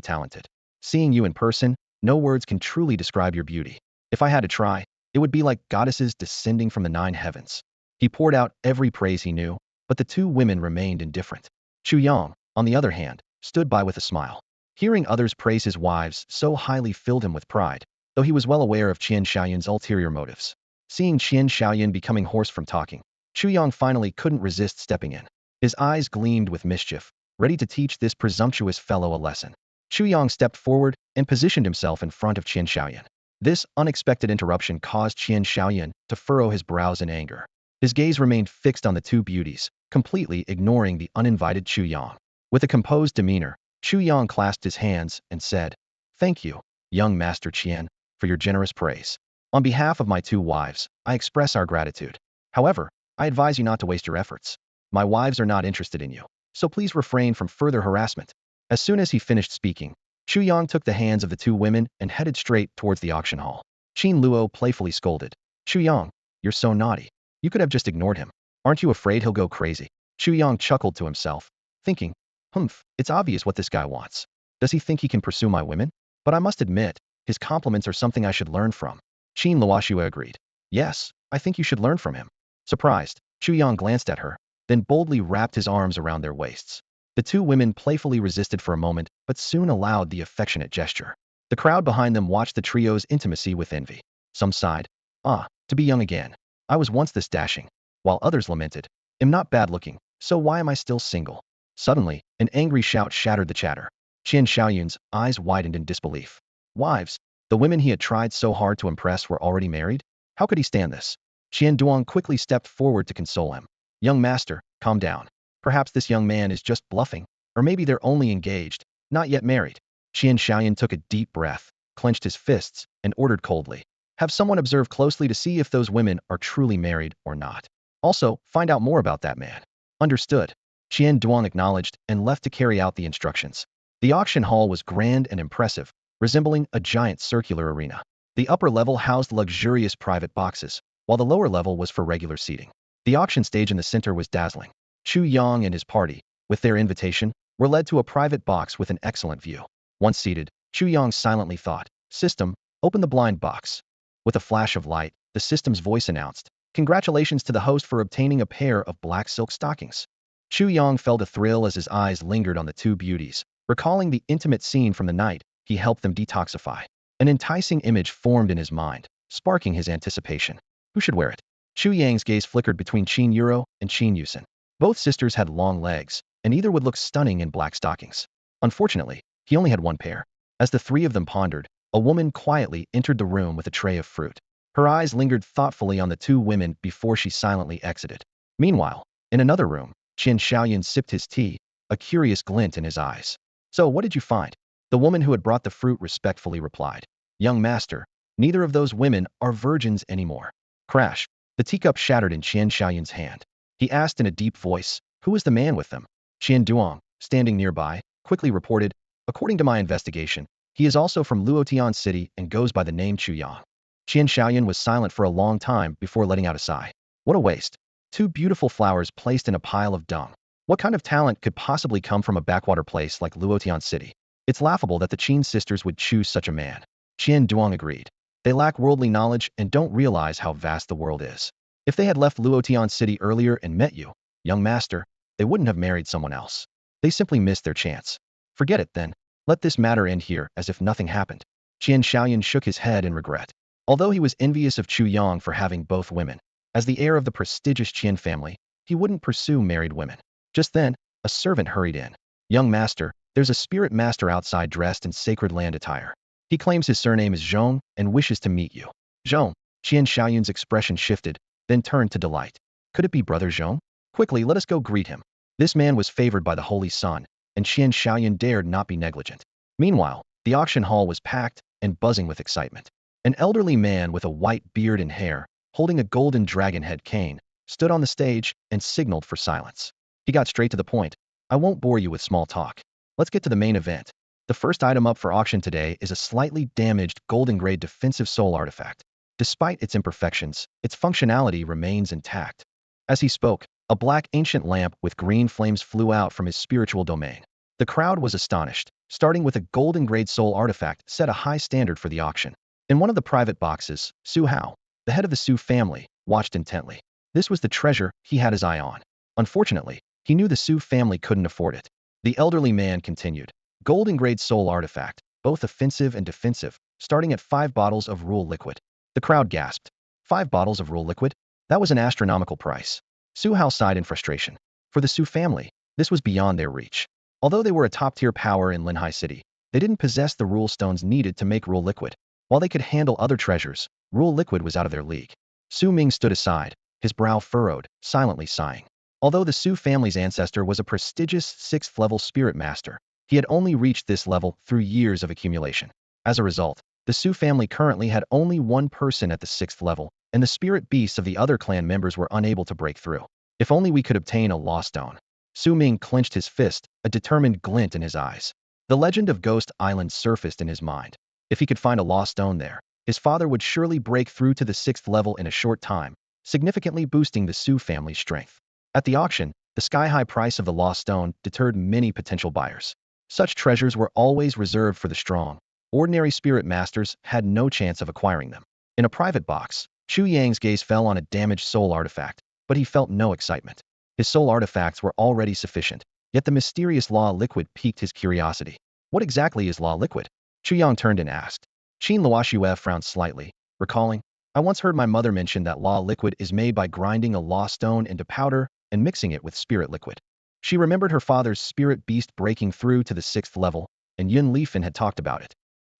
S1: talented. Seeing you in person, no words can truly describe your beauty. If I had to try, it would be like goddesses descending from the 9 heavens." He poured out every praise he knew, but the two women remained indifferent. Chu Yang, on the other hand, stood by with a smile. Hearing others praise his wives so highly filled him with pride, though he was well aware of Qian Xiaoyun's ulterior motives. Seeing Qian Xiaoyun becoming hoarse from talking, Chu Yang finally couldn't resist stepping in. His eyes gleamed with mischief, ready to teach this presumptuous fellow a lesson. Chu Yang stepped forward and positioned himself in front of Qian Xiaoyun. This unexpected interruption caused Qian Xiaoyun to furrow his brows in anger. His gaze remained fixed on the two beauties, completely ignoring the uninvited Chu Yang. With a composed demeanor, Chu Yang clasped his hands and said, "Thank you, young Master Qian, for your generous praise. On behalf of my two wives, I express our gratitude. However, I advise you not to waste your efforts. My wives are not interested in you, so please refrain from further harassment." As soon as he finished speaking, Chu Yang took the hands of the two women and headed straight towards the auction hall. Qin Luo playfully scolded, "Chu Yang, you're so naughty. You could have just ignored him. Aren't you afraid he'll go crazy?" Chu Yang chuckled to himself, thinking, "Humph, it's obvious what this guy wants. Does he think he can pursue my women? But I must admit, his compliments are something I should learn from." Qin Luoxue agreed. "Yes, I think you should learn from him." Surprised, Chu Yang glanced at her, then boldly wrapped his arms around their waists. The two women playfully resisted for a moment, but soon allowed the affectionate gesture. The crowd behind them watched the trio's intimacy with envy. Some sighed, "Ah, to be young again. I was once this dashing," while others lamented, "Am not bad looking, so why am I still single?" Suddenly, an angry shout shattered the chatter. Qian Xiaoyun's eyes widened in disbelief. Wives? The women he had tried so hard to impress were already married? How could he stand this? Qian Duong quickly stepped forward to console him. "Young master, calm down. Perhaps this young man is just bluffing, or maybe they're only engaged, not yet married." Qian Xiaoyun took a deep breath, clenched his fists, and ordered coldly, "Have someone observe closely to see if those women are truly married or not. Also, find out more about that man." "Understood." Qian Duong acknowledged and left to carry out the instructions. The auction hall was grand and impressive, resembling a giant circular arena. The upper level housed luxurious private boxes, while the lower level was for regular seating. The auction stage in the center was dazzling. Chu Yang and his party, with their invitation, were led to a private box with an excellent view. Once seated, Chu Yang silently thought, "System, Open the blind box. With a flash of light, the system's voice announced, "Congratulations to the host for obtaining a pair of black silk stockings." Chu Yang felt a thrill as his eyes lingered on the two beauties. Recalling the intimate scene from the night, he helped them detoxify. An enticing image formed in his mind, sparking his anticipation. Who should wear it? Chu Yang's gaze flickered between Qin Yuro and Qin Yusen. Both sisters had long legs, and either would look stunning in black stockings. Unfortunately, he only had one pair. As the three of them pondered, a woman quietly entered the room with a tray of fruit. Her eyes lingered thoughtfully on the two women before she silently exited. Meanwhile, in another room, Qin Shaoyun sipped his tea, a curious glint in his eyes. "So, what did you find?" The woman who had brought the fruit respectfully replied. "Young master, neither of those women are virgins anymore." Crash. The teacup shattered in Qian Shaoyun's hand. He asked in a deep voice, "Who is the man with them?" Qian Duong, standing nearby, quickly reported, "According to my investigation, he is also from Luotian City and goes by the name Chu Yang." Qian Shaoyun was silent for a long time before letting out a sigh. What a waste. Two beautiful flowers placed in a pile of dung. What kind of talent could possibly come from a backwater place like Luotian City? It's laughable that the Qin sisters would choose such a man. Qian Duong agreed. They lack worldly knowledge and don't realize how vast the world is. If they had left Luotian City earlier and met you, young master, they wouldn't have married someone else. They simply missed their chance. Forget it then. Let this matter end here as if nothing happened. Qian Shaoyun shook his head in regret. Although he was envious of Chu Yang for having both women, as the heir of the prestigious Qian family, he wouldn't pursue married women. Just then, a servant hurried in. "Young master, there's a spirit master outside dressed in sacred land attire. He claims his surname is Zhong and wishes to meet you." "Zhong?" Qian Shaoyun's expression shifted, then turned to delight. Could it be Brother Zhong? Quickly, let us go greet him. This man was favored by the Holy Sun, and Qian Shaoyun dared not be negligent. Meanwhile, the auction hall was packed and buzzing with excitement. An elderly man with a white beard and hair, holding a golden dragon head cane, stood on the stage and signaled for silence. He got straight to the point. "I won't bore you with small talk. Let's get to the main event. The first item up for auction today is a slightly damaged golden-grade defensive soul artifact. Despite its imperfections, its functionality remains intact." As he spoke, a black ancient lamp with green flames flew out from his spiritual domain. The crowd was astonished. Starting with a golden-grade soul artifact set a high standard for the auction. In one of the private boxes, Su Hao, the head of the Su family, watched intently. This was the treasure he had his eye on. Unfortunately, he knew the Su family couldn't afford it. The elderly man continued. "Golden-grade soul artifact, both offensive and defensive, starting at 5 bottles of Rule liquid." The crowd gasped. 5 bottles of Rule liquid? That was an astronomical price. Su Hao sighed in frustration. For the Su family, this was beyond their reach. Although they were a top-tier power in Linhai City, they didn't possess the Rule stones needed to make Rule liquid. While they could handle other treasures, Rule liquid was out of their league. Su Ming stood aside, his brow furrowed, silently sighing. Although the Su family's ancestor was a prestigious 6th-level spirit master, he had only reached this level through years of accumulation. As a result, the Su family currently had only one person at the 6th level, and the spirit beasts of the other clan members were unable to break through. If only we could obtain a law stone. Su Ming clenched his fist, a determined glint in his eyes. The legend of Ghost Island surfaced in his mind. If he could find a law stone there, his father would surely break through to the 6th level in a short time, significantly boosting the Su family's strength. At the auction, the sky-high price of the law stone deterred many potential buyers. Such treasures were always reserved for the strong. Ordinary spirit masters had no chance of acquiring them. In a private box, Chu Yang's gaze fell on a damaged soul artifact, but he felt no excitement. His soul artifacts were already sufficient, yet the mysterious law liquid piqued his curiosity. What exactly is law liquid? Chu Yang turned and asked. Qin Luoxue frowned slightly, recalling, "I once heard my mother mention that law liquid is made by grinding a law stone into powder and mixing it with spirit liquid." She remembered her father's spirit beast breaking through to the 6th level, and Yun Lifan had talked about it.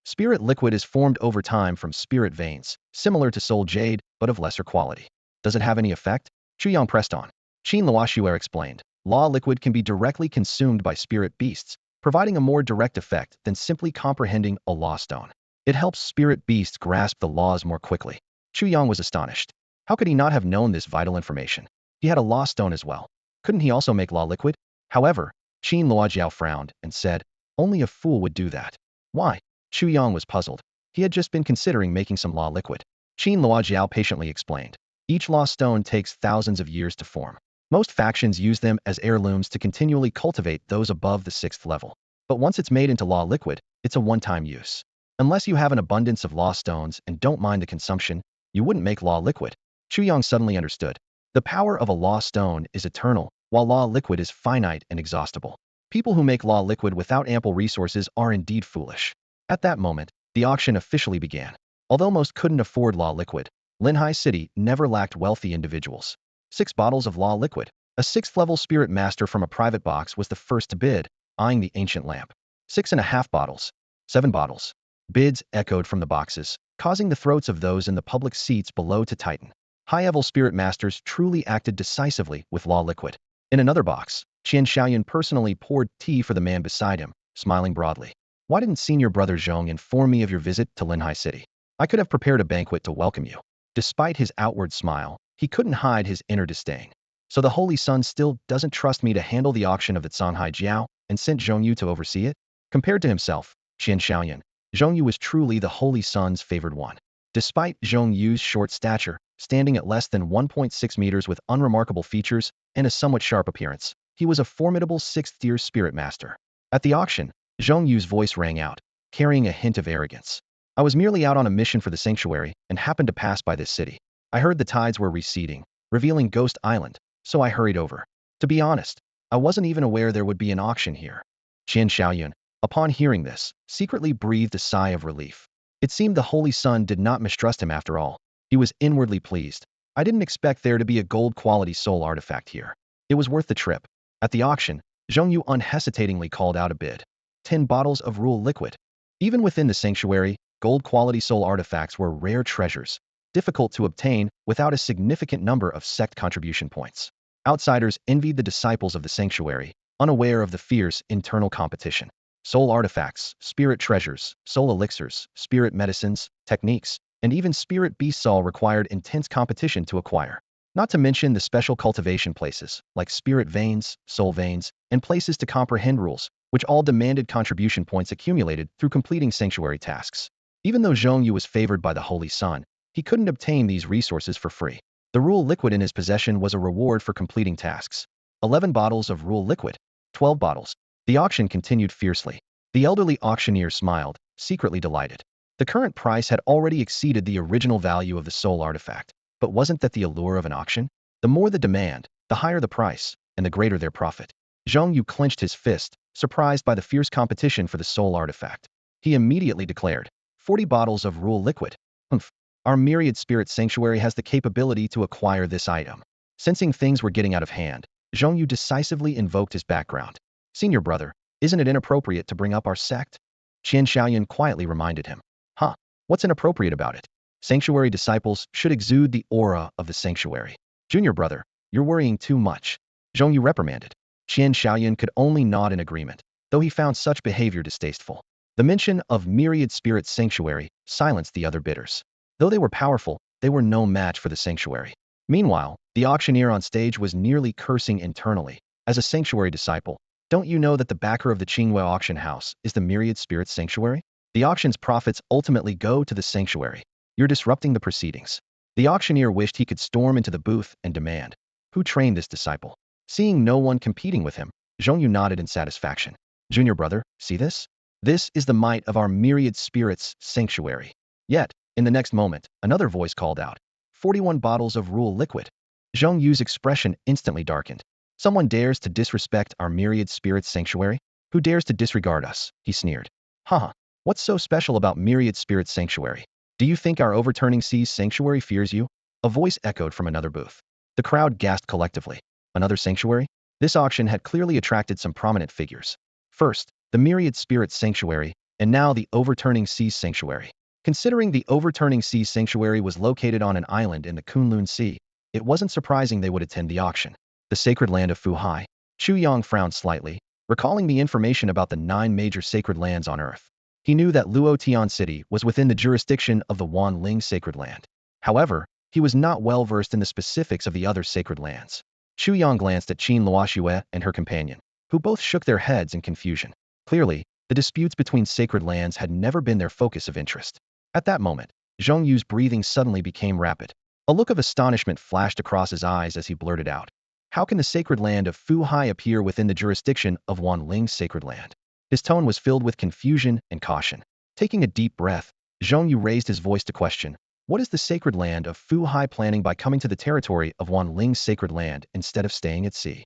S1: Spirit liquid is formed over time from spirit veins, similar to soul jade, but of lesser quality. Does it have any effect? Chu Yang pressed on. Qin Luoxue explained. Law liquid can be directly consumed by spirit beasts, providing a more direct effect than simply comprehending a law stone. It helps spirit beasts grasp the laws more quickly. Chu Yang was astonished. How could he not have known this vital information? He had a law stone as well. Couldn't he also make law liquid? However, Qin Luojiao frowned and said, "Only a fool would do that." "Why?" Chu Yang was puzzled. He had just been considering making some law liquid. Qin Luojiao patiently explained. Each law stone takes thousands of years to form. Most factions use them as heirlooms to continually cultivate those above the 6th level. But once it's made into law liquid, it's a one-time use. Unless you have an abundance of law stones and don't mind the consumption, you wouldn't make law liquid. Chu Yang suddenly understood. The power of a law stone is eternal, while law liquid is finite and exhaustible. People who make law liquid without ample resources are indeed foolish. At that moment, the auction officially began. Although most couldn't afford law liquid, Linhai City never lacked wealthy individuals. 6 bottles of law liquid. A 6th-level spirit master from a private box was the first to bid, eyeing the ancient lamp. 6.5 bottles. 7 bottles. Bids echoed from the boxes, causing the throats of those in the public seats below to tighten. High-level spirit masters truly acted decisively with law liquid. In another box, Qian Xiaoyan personally poured tea for the man beside him, smiling broadly. Why didn't senior brother Zhong inform me of your visit to Linhai City? I could have prepared a banquet to welcome you. Despite his outward smile, he couldn't hide his inner disdain. So the Holy Sun still doesn't trust me to handle the auction of the Canhai Jiao and sent Zhongyu to oversee it? Compared to himself, Qian Xiaoyan, Zhongyu was truly the Holy Sun's favored one. Despite Zhongyu's short stature, standing at less than 1.6 meters with unremarkable features and a somewhat sharp appearance, he was a formidable 6th-tier spirit master. At the auction, Zhongyu's voice rang out, carrying a hint of arrogance. I was merely out on a mission for the sanctuary and happened to pass by this city. I heard the tides were receding, revealing Ghost Island, so I hurried over. To be honest, I wasn't even aware there would be an auction here. Qian Xiaoyun, upon hearing this, secretly breathed a sigh of relief. It seemed the Holy Sun did not mistrust him after all. He was inwardly pleased. I didn't expect there to be a gold-quality soul artifact here. It was worth the trip. At the auction, Zhongyu unhesitatingly called out a bid. 10 bottles of rule liquid. Even within the sanctuary, gold-quality soul artifacts were rare treasures, difficult to obtain without a significant number of sect contribution points. Outsiders envied the disciples of the sanctuary, unaware of the fierce internal competition. Soul artifacts, spirit treasures, soul elixirs, spirit medicines, techniques, and even spirit beasts all required intense competition to acquire. Not to mention the special cultivation places, like spirit veins, soul veins, and places to comprehend rules, which all demanded contribution points accumulated through completing sanctuary tasks. Even though Zhongyu was favored by the Holy Sun, he couldn't obtain these resources for free. The rule liquid in his possession was a reward for completing tasks. 11 bottles of rule liquid. 12 bottles. The auction continued fiercely. The elderly auctioneer smiled, secretly delighted. The current price had already exceeded the original value of the soul artifact. But wasn't that the allure of an auction? The more the demand, the higher the price, and the greater their profit. Zhongyu clenched his fist, surprised by the fierce competition for the soul artifact. He immediately declared, 40 bottles of rule liquid. Humph. Our myriad spirit sanctuary has the capability to acquire this item. Sensing things were getting out of hand, Zhongyu decisively invoked his background. Senior brother, isn't it inappropriate to bring up our sect? Qian Xiaoyan quietly reminded him. Huh, what's inappropriate about it? Sanctuary disciples should exude the aura of the sanctuary. Junior brother, you're worrying too much. Zhongyu reprimanded. Qian Xiaoyan could only nod in agreement, though he found such behavior distasteful. The mention of myriad spirit sanctuary silenced the other bidders. Though they were powerful, they were no match for the sanctuary. Meanwhile, the auctioneer on stage was nearly cursing internally. As a sanctuary disciple, don't you know that the backer of the Qinghua auction house is the myriad spirit sanctuary? The auction's profits ultimately go to the sanctuary. You're disrupting the proceedings. The auctioneer wished he could storm into the booth and demand, who trained this disciple? Seeing no one competing with him, Zhongyu nodded in satisfaction. Junior brother, see this? This is the might of our myriad spirits sanctuary. Yet, in the next moment, another voice called out, 41 bottles of rule liquid. Zhongyu's expression instantly darkened. Someone dares to disrespect our myriad spirits sanctuary? Who dares to disregard us? He sneered. Haha, what's so special about myriad spirits sanctuary? Do you think our overturning seas sanctuary fears you? A voice echoed from another booth. The crowd gasped collectively. Another sanctuary? This auction had clearly attracted some prominent figures. First, the myriad spirits sanctuary, and now the overturning seas sanctuary. Considering the overturning seas sanctuary was located on an island in the Kunlun Sea, it wasn't surprising they would attend the auction. The sacred land of Fuhai. Chu Yang frowned slightly, recalling the information about the 9 major sacred lands on Earth. He knew that Luotian City was within the jurisdiction of the Wanling sacred land. However, he was not well versed in the specifics of the other sacred lands. Chu Yang glanced at Qin Luoxue and her companion, who both shook their heads in confusion. Clearly, the disputes between sacred lands had never been their focus of interest. At that moment, Zhongyu's breathing suddenly became rapid. A look of astonishment flashed across his eyes as he blurted out, how can the sacred land of Fuhai appear within the jurisdiction of Wanling's sacred land? His tone was filled with confusion and caution. Taking a deep breath, Zhong Yu raised his voice to question, what is the sacred land of Fu Hai planning by coming to the territory of Wan Ling's sacred land instead of staying at sea?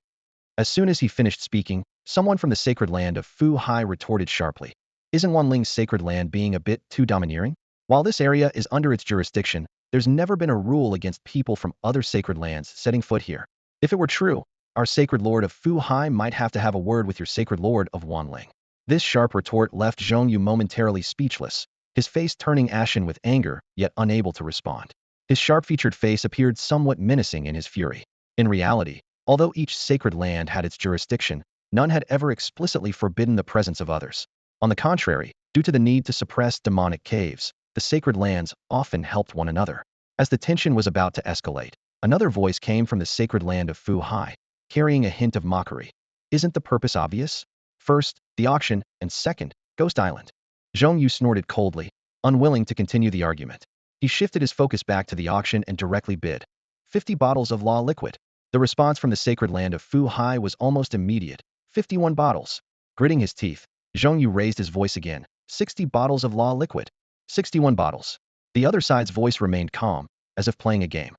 S1: As soon as he finished speaking, someone from the sacred land of Fu Hai retorted sharply, isn't Wan Ling's sacred land being a bit too domineering? While this area is under its jurisdiction, there's never been a rule against people from other sacred lands setting foot here. If it were true, our sacred lord of Fu Hai might have to have a word with your sacred lord of Wanling. This sharp retort left Zhong Yu momentarily speechless, his face turning ashen with anger, yet unable to respond. His sharp-featured face appeared somewhat menacing in his fury. In reality, although each sacred land had its jurisdiction, none had ever explicitly forbidden the presence of others. On the contrary, due to the need to suppress demonic caves, the sacred lands often helped one another. As the tension was about to escalate, another voice came from the sacred land of Fu Hai, carrying a hint of mockery. Isn't the purpose obvious? First, the auction, and second, Ghost Island. Zhong Yu snorted coldly, unwilling to continue the argument. He shifted his focus back to the auction and directly bid 50 bottles of law liquid. The response from the sacred land of Fu Hai was almost immediate. 51 bottles. Gritting his teeth, Zhong Yu raised his voice again. 60 bottles of law liquid. 61 bottles. The other side's voice remained calm, as if playing a game.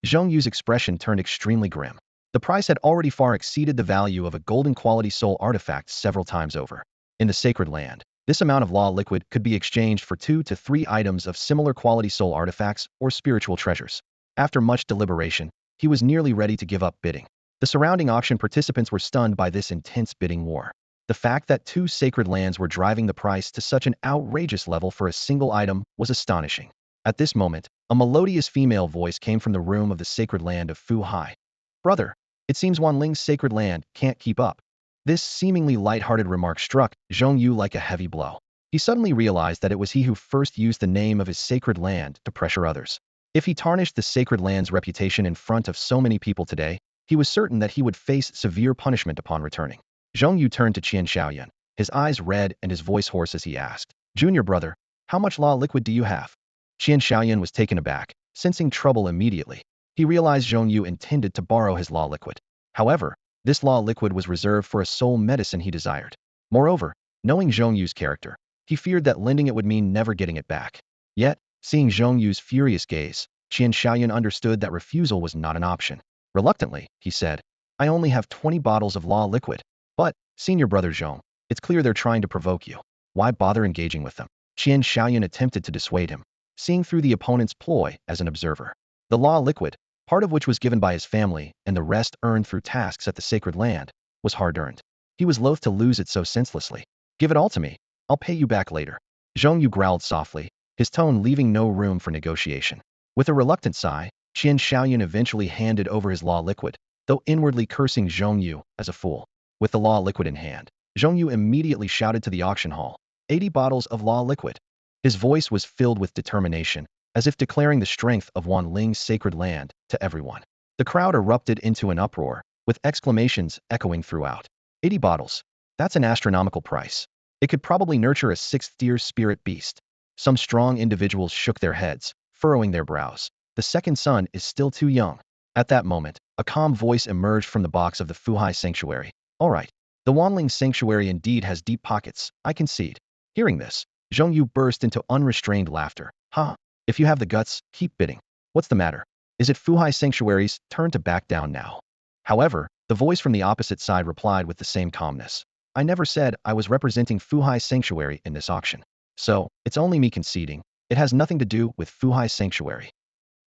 S1: Zhong Yu's expression turned extremely grim. The price had already far exceeded the value of a golden quality soul artifact several times over. In the sacred land, this amount of law liquid could be exchanged for 2 to 3 items of similar quality soul artifacts or spiritual treasures. After much deliberation, he was nearly ready to give up bidding. The surrounding auction participants were stunned by this intense bidding war. The fact that 2 sacred lands were driving the price to such an outrageous level for a single item was astonishing. At this moment, a melodious female voice came from the room of the sacred land of Fu Hai. Brother, it seems Wan Ling's sacred land can't keep up. This seemingly light-hearted remark struck Zhong Yu like a heavy blow. He suddenly realized that it was he who first used the name of his sacred land to pressure others. If he tarnished the sacred land's reputation in front of so many people today, he was certain that he would face severe punishment upon returning. Zhong Yu turned to Qian Xiaoyan, his eyes red and his voice hoarse as he asked, Junior brother, how much law liquid do you have? Qian Xiaoyan was taken aback, sensing trouble immediately. He realized Zhong Yu intended to borrow his law liquid. However, this law liquid was reserved for a soul medicine he desired. Moreover, knowing Zhong Yu's character, he feared that lending it would mean never getting it back. Yet, seeing Zhong Yu's furious gaze, Qian Xiaoyan understood that refusal was not an option. Reluctantly, he said, I only have 20 bottles of law liquid. But, senior brother Zhong, it's clear they're trying to provoke you. Why bother engaging with them? Qian Xiaoyan attempted to dissuade him, seeing through the opponent's ploy as an observer. The law liquid, part of which was given by his family and the rest earned through tasks at the sacred land, was hard-earned. He was loath to lose it so senselessly. Give it all to me. I'll pay you back later. Zhong Yu growled softly, his tone leaving no room for negotiation. With a reluctant sigh, Qian Xiaoyan eventually handed over his law liquid, though inwardly cursing Zhong Yu as a fool. With the law liquid in hand, Zhong Yu immediately shouted to the auction hall, 80 bottles of law liquid. His voice was filled with determination, as if declaring the strength of Wan Ling's sacred land to everyone. The crowd erupted into an uproar, with exclamations echoing throughout. 80 bottles. That's an astronomical price. It could probably nurture a 6th-tier spirit beast. Some strong individuals shook their heads, furrowing their brows. The second son is still too young. At that moment, a calm voice emerged from the box of the Fu Hai sanctuary. All right. The Wanling sanctuary indeed has deep pockets, I concede. Hearing this, Zhong Yu burst into unrestrained laughter. Ha! If you have the guts, keep bidding. What's the matter? Is it Fu Hai Sanctuary's turn to back down now? However, the voice from the opposite side replied with the same calmness. I never said I was representing Fu Hai Sanctuary in this auction. So, it's only me conceding. It has nothing to do with Fu Hai Sanctuary.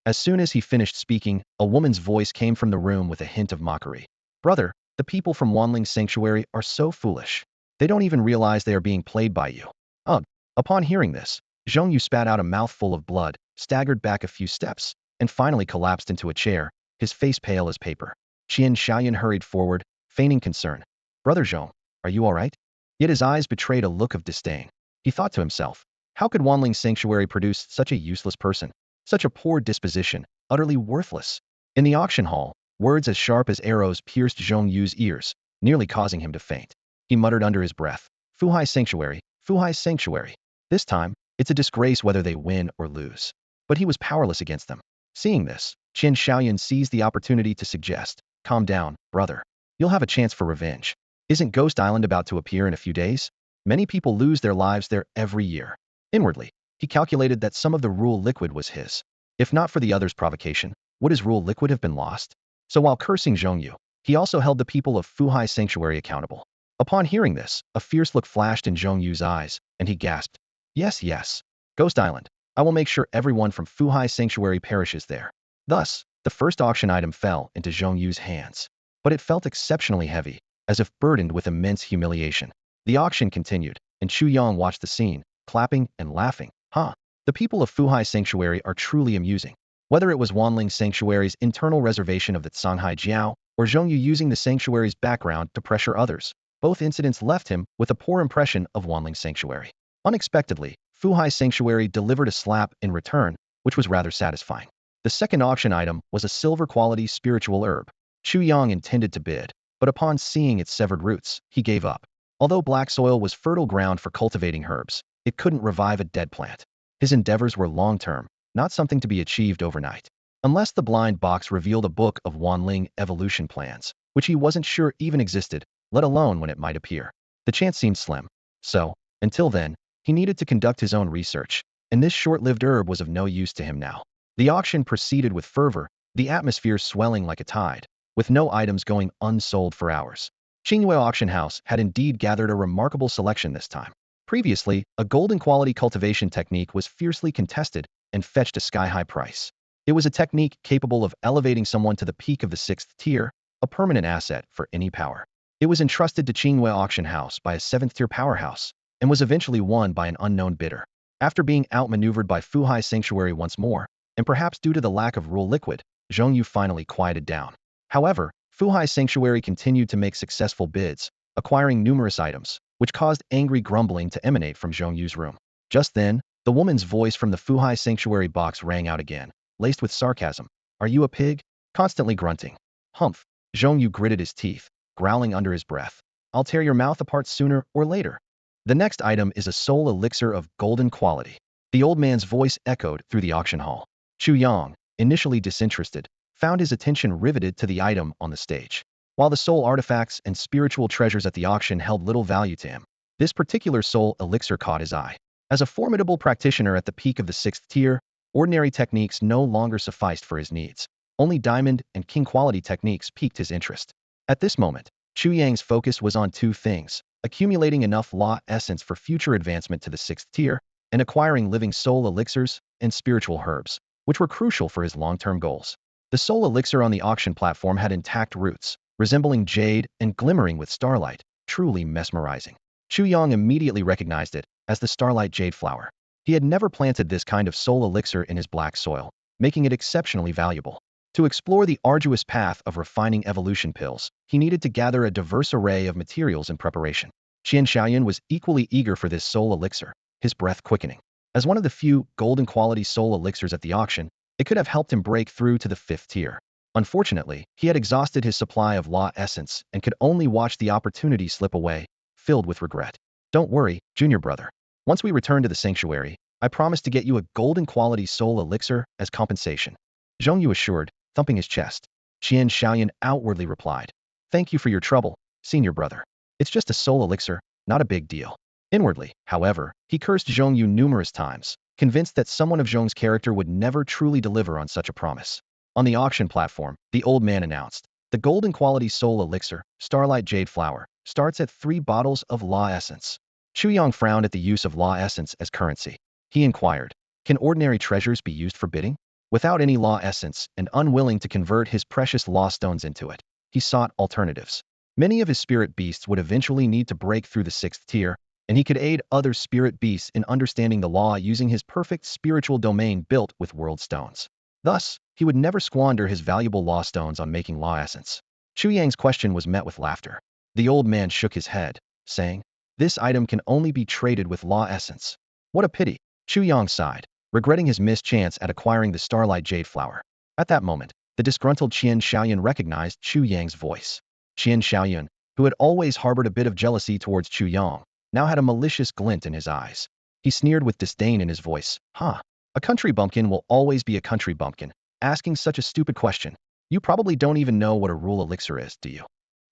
S1: As soon as he finished speaking, a woman's voice came from the room with a hint of mockery. Brother, the people from Wanling Sanctuary are so foolish. They don't even realize they are being played by you. Ugh. Upon hearing this, Zhong Yu spat out a mouthful of blood, staggered back a few steps, and finally collapsed into a chair, his face pale as paper. Qian Xiaoyan hurried forward, feigning concern. Brother Zhong, are you all right? Yet his eyes betrayed a look of disdain. He thought to himself, how could Wanling Sanctuary produce such a useless person? Such a poor disposition, utterly worthless. In the auction hall, words as sharp as arrows pierced Zhong Yu's ears, nearly causing him to faint. He muttered under his breath, Fu Hai Sanctuary, Fu Hai Sanctuary. This time, it's a disgrace whether they win or lose. But he was powerless against them. Seeing this, Qian Xiaoyan seized the opportunity to suggest, calm down, brother. You'll have a chance for revenge. Isn't Ghost Island about to appear in a few days? Many people lose their lives there every year. Inwardly, he calculated that some of the rule liquid was his. If not for the other's provocation, would his rule liquid have been lost? So while cursing Zhongyu, he also held the people of Fuhai Sanctuary accountable. Upon hearing this, a fierce look flashed in Zhongyu's eyes, and he gasped, "Yes, yes. Ghost Island. I will make sure everyone from Fuhai Sanctuary perishes there." Thus, the first auction item fell into Zhongyu's hands. But it felt exceptionally heavy, as if burdened with immense humiliation. The auction continued, and Chu Yang watched the scene, clapping and laughing. The people of Fuhai Sanctuary are truly amusing. Whether it was Wanling Sanctuary's internal reservation of the Shanghai Jiao, or Zhongyu using the sanctuary's background to pressure others, both incidents left him with a poor impression of Wanling Sanctuary. Unexpectedly, Fuhai Sanctuary delivered a slap in return, which was rather satisfying. The second auction item was a silver-quality spiritual herb. Chu Yang intended to bid, but upon seeing its severed roots, he gave up. Although black soil was fertile ground for cultivating herbs, it couldn't revive a dead plant. His endeavors were long-term, not something to be achieved overnight. Unless the blind box revealed a book of Wanling evolution plans, which he wasn't sure even existed, let alone when it might appear. The chance seemed slim. So, until then, he needed to conduct his own research, and this short-lived herb was of no use to him now. The auction proceeded with fervor, the atmosphere swelling like a tide, with no items going unsold for hours. Qingyue Auction House had indeed gathered a remarkable selection this time. Previously, a golden quality cultivation technique was fiercely contested and fetched a sky-high price. It was a technique capable of elevating someone to the peak of the 6th tier, a permanent asset for any power. It was entrusted to Qingyue Auction House by a 7th-tier powerhouse, and was eventually won by an unknown bidder. After being outmaneuvered by Fuhai Sanctuary once more, and perhaps due to the lack of rule liquid, Zhongyu finally quieted down. However, Fuhai Sanctuary continued to make successful bids, acquiring numerous items, which caused angry grumbling to emanate from Zhongyu's room. Just then, the woman's voice from the Fuhai Sanctuary box rang out again, laced with sarcasm. "Are you a pig?" Constantly grunting. "Humph." Zhongyu gritted his teeth, growling under his breath. "I'll tear your mouth apart sooner or later." The next item is a soul elixir of golden quality. The old man's voice echoed through the auction hall. Chu Yang, initially disinterested, found his attention riveted to the item on the stage. While the soul artifacts and spiritual treasures at the auction held little value to him, this particular soul elixir caught his eye. As a formidable practitioner at the peak of the 6th tier, ordinary techniques no longer sufficed for his needs. Only diamond and king quality techniques piqued his interest. At this moment, Chu Yang's focus was on two things: accumulating enough law essence for future advancement to the 6th tier, and acquiring living soul elixirs and spiritual herbs, which were crucial for his long-term goals. The soul elixir on the auction platform had intact roots, resembling jade and glimmering with starlight, truly mesmerizing. Chu Yang immediately recognized it as the starlight jade flower. He had never planted this kind of soul elixir in his black soil, making it exceptionally valuable. To explore the arduous path of refining evolution pills, he needed to gather a diverse array of materials in preparation. Qian Xiaoyan was equally eager for this soul elixir, his breath quickening. As one of the few golden quality soul elixirs at the auction, it could have helped him break through to the 5th tier. Unfortunately, he had exhausted his supply of law essence and could only watch the opportunity slip away, filled with regret. "Don't worry, junior brother. Once we return to the sanctuary, I promise to get you a golden quality soul elixir as compensation," Zhongyu assured, thumping his chest. Qian Xiaoyan outwardly replied, "Thank you for your trouble, senior brother. It's just a soul elixir, not a big deal." Inwardly, however, he cursed Zhongyu numerous times, convinced that someone of Zhong's character would never truly deliver on such a promise. On the auction platform, the old man announced, "The golden quality soul elixir, Starlight Jade Flower, starts at 3 bottles of law essence." Chu Yang frowned at the use of law essence as currency. He inquired, "Can ordinary treasures be used for bidding?" Without any law essence and unwilling to convert his precious law stones into it, he sought alternatives. Many of his spirit beasts would eventually need to break through the 6th tier, and he could aid other spirit beasts in understanding the law using his perfect spiritual domain built with world stones. Thus, he would never squander his valuable law stones on making law essence. Chu Yang's question was met with laughter. The old man shook his head, saying, "This item can only be traded with law essence." "What a pity." Chu Yang sighed, regretting his missed chance at acquiring the Starlight Jade Flower. At that moment, the disgruntled Qian Xiaoyan recognized Chu Yang's voice. Qian Xiaoyan, who had always harbored a bit of jealousy towards Chu Yang, now had a malicious glint in his eyes. He sneered with disdain in his voice. A country bumpkin will always be a country bumpkin, asking such a stupid question. You probably don't even know what a rule elixir is, do you?"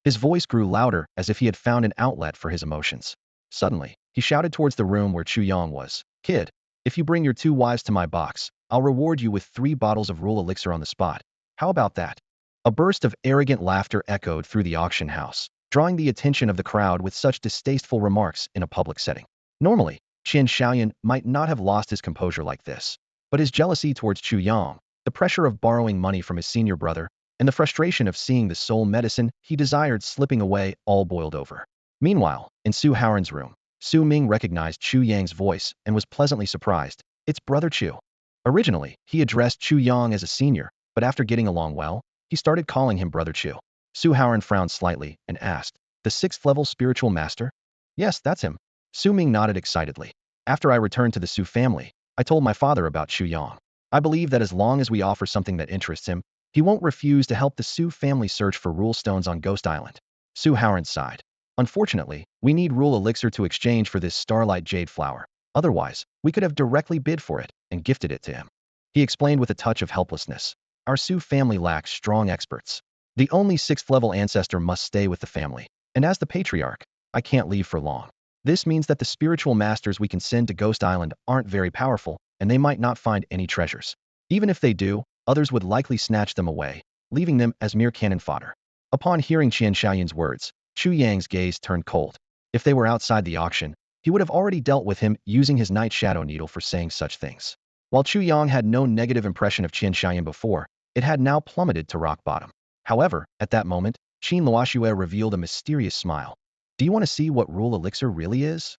S1: His voice grew louder as if he had found an outlet for his emotions. Suddenly, He shouted towards the room where Chu Yang was. Kid, if you bring your 2 wives to my box, I'll reward you with 3 bottles of rule elixir on the spot. How about that? A burst of arrogant laughter echoed through the auction house, drawing the attention of the crowd with such distasteful remarks in a public setting. Normally, Qian Xiaoyan might not have lost his composure like this, but his jealousy towards Chu Yang, the pressure of borrowing money from his senior brother, and the frustration of seeing the soul medicine he desired slipping away all boiled over. Meanwhile, in Su Haoran's room, Su Ming recognized Chu Yang's voice and was pleasantly surprised. It's Brother Chu. Originally, he addressed Chu Yang as a senior, but after getting along well, he started calling him Brother Chu. Su Haoran frowned slightly and asked, the 6th-level spiritual master? Yes, that's him. Su Ming nodded excitedly. After I returned to the Su family, I told my father about Chu Yang. I believe that as long as we offer something that interests him, he won't refuse to help the Su family search for rule stones on Ghost Island. Su Haoran sighed. Unfortunately, we need rule elixir to exchange for this starlight jade flower. Otherwise, we could have directly bid for it and gifted it to him. He explained with a touch of helplessness. Our Su family lacks strong experts. The only 6th-level ancestor must stay with the family, and as the patriarch, I can't leave for long. This means that the spiritual masters we can send to Ghost Island aren't very powerful, and they might not find any treasures. Even if they do, others would likely snatch them away, leaving them as mere cannon fodder. Upon hearing Qian Xiaoyan's words, Chu Yang's gaze turned cold. If they were outside the auction, he would have already dealt with him using his night shadow needle for saying such things. While Chu Yang had no negative impression of Qian Xiaoyan before, it had now plummeted to rock bottom. However, at that moment, Qin Luoxue revealed a mysterious smile. Do you want to see what rule elixir really is?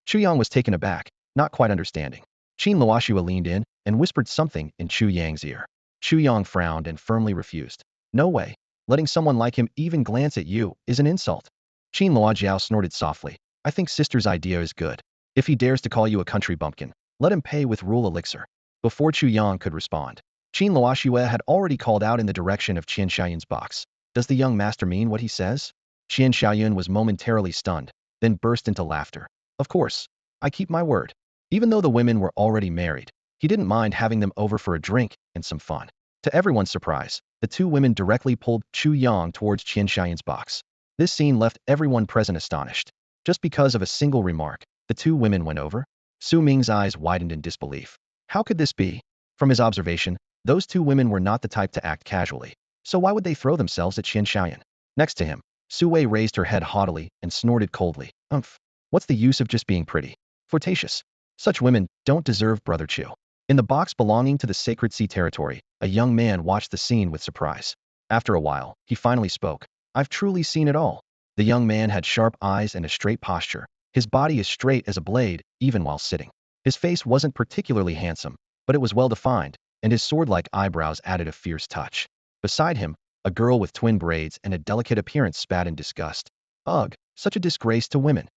S1: Chu Yang was taken aback, not quite understanding. Qin Luoxue leaned in and whispered something in Chu Yang's ear. Chu Yang frowned and firmly refused. No way. Letting someone like him even glance at you is an insult. Qin Luojiao snorted softly. I think sister's idea is good. If he dares to call you a country bumpkin, let him pay with rule elixir. Before Chu Yang could respond, Qin Luoxue had already called out in the direction of Qian Xiaoyan's box. Does the young master mean what he says? Qian Xiaoyan was momentarily stunned, then burst into laughter. Of course. I keep my word. Even though the women were already married, he didn't mind having them over for a drink and some fun. To everyone's surprise, the 2 women directly pulled Chu Yang towards Qian Xiaoyan's box. This scene left everyone present astonished. Just because of a single remark, the 2 women went over? Su Ming's eyes widened in disbelief. How could this be? From his observation, those 2 women were not the type to act casually. So why would they throw themselves at Qian Xiaoyan? Next to him, Su Wei raised her head haughtily and snorted coldly. Umph. What's the use of just being pretty? Flirtatious. Such women don't deserve Brother Chu. In the box belonging to the Sacred Sea territory, a young man watched the scene with surprise. After a while, he finally spoke. I've truly seen it all. The young man had sharp eyes and a straight posture. His body as straight as a blade, even while sitting. His face wasn't particularly handsome, but it was well defined, and his sword-like eyebrows added a fierce touch. Beside him, a girl with twin braids and a delicate appearance spat in disgust. Ugh, such a disgrace to women.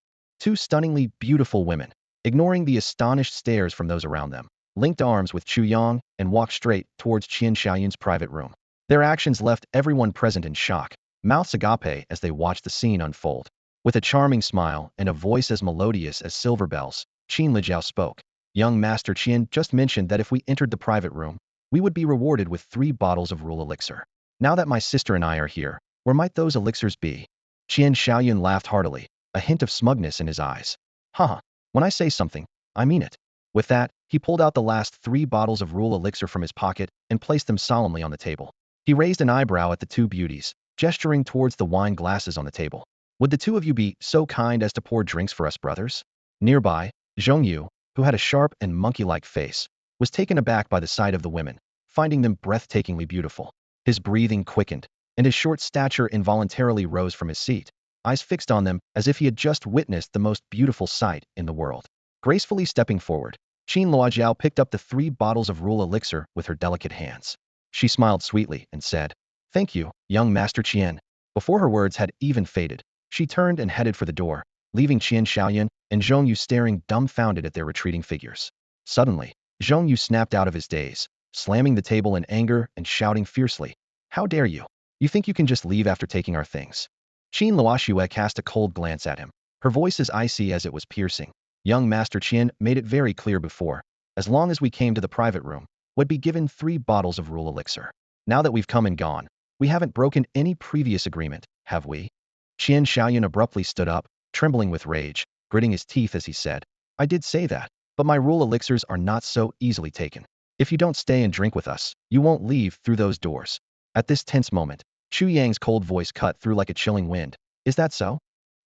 S1: 2 stunningly beautiful women, ignoring the astonished stares from those around them, linked arms with Chu Yang and walked straight towards Qian Xiaoyan's private room. Their actions left everyone present in shock, mouths agape as they watched the scene unfold. With a charming smile and a voice as melodious as silver bells, Qin Lijiao spoke. Young Master Qian just mentioned that if we entered the private room, we would be rewarded with 3 bottles of rule elixir. Now that my sister and I are here, where might those elixirs be? Qian Xiaoyan laughed heartily, a hint of smugness in his eyes. Haha, when I say something, I mean it. With that, he pulled out the last 3 bottles of rule elixir from his pocket and placed them solemnly on the table. He raised an eyebrow at the 2 beauties, gesturing towards the wine glasses on the table. Would the 2 of you be so kind as to pour drinks for us brothers? Nearby, Zhongyu, who had a sharp and monkey-like face, was taken aback by the sight of the women, finding them breathtakingly beautiful. His breathing quickened, and his short stature involuntarily rose from his seat, eyes fixed on them as if he had just witnessed the most beautiful sight in the world. Gracefully stepping forward, Qin Luojiao picked up the 3 bottles of rule elixir with her delicate hands. She smiled sweetly and said, Thank you, young Master Qian. Before her words had even faded, she turned and headed for the door, leaving Qian Xiaoyan and Zhongyu staring dumbfounded at their retreating figures. Suddenly, Zhongyu snapped out of his daze, slamming the table in anger and shouting fiercely, How dare you? You think you can just leave after taking our things? Qin Luoxue cast a cold glance at him, her voice as icy as it was piercing. Young Master Qian made it very clear before, as long as we came to the private room, would be given 3 bottles of rule elixir. Now that we've come and gone, we haven't broken any previous agreement, have we? Qian Xiaoyan abruptly stood up, trembling with rage. gritting his teeth as he said, I did say that, but my rule elixirs are not so easily taken. If you don't stay and drink with us, you won't leave through those doors. At this tense moment, Chu Yang's cold voice cut through like a chilling wind. Is that so?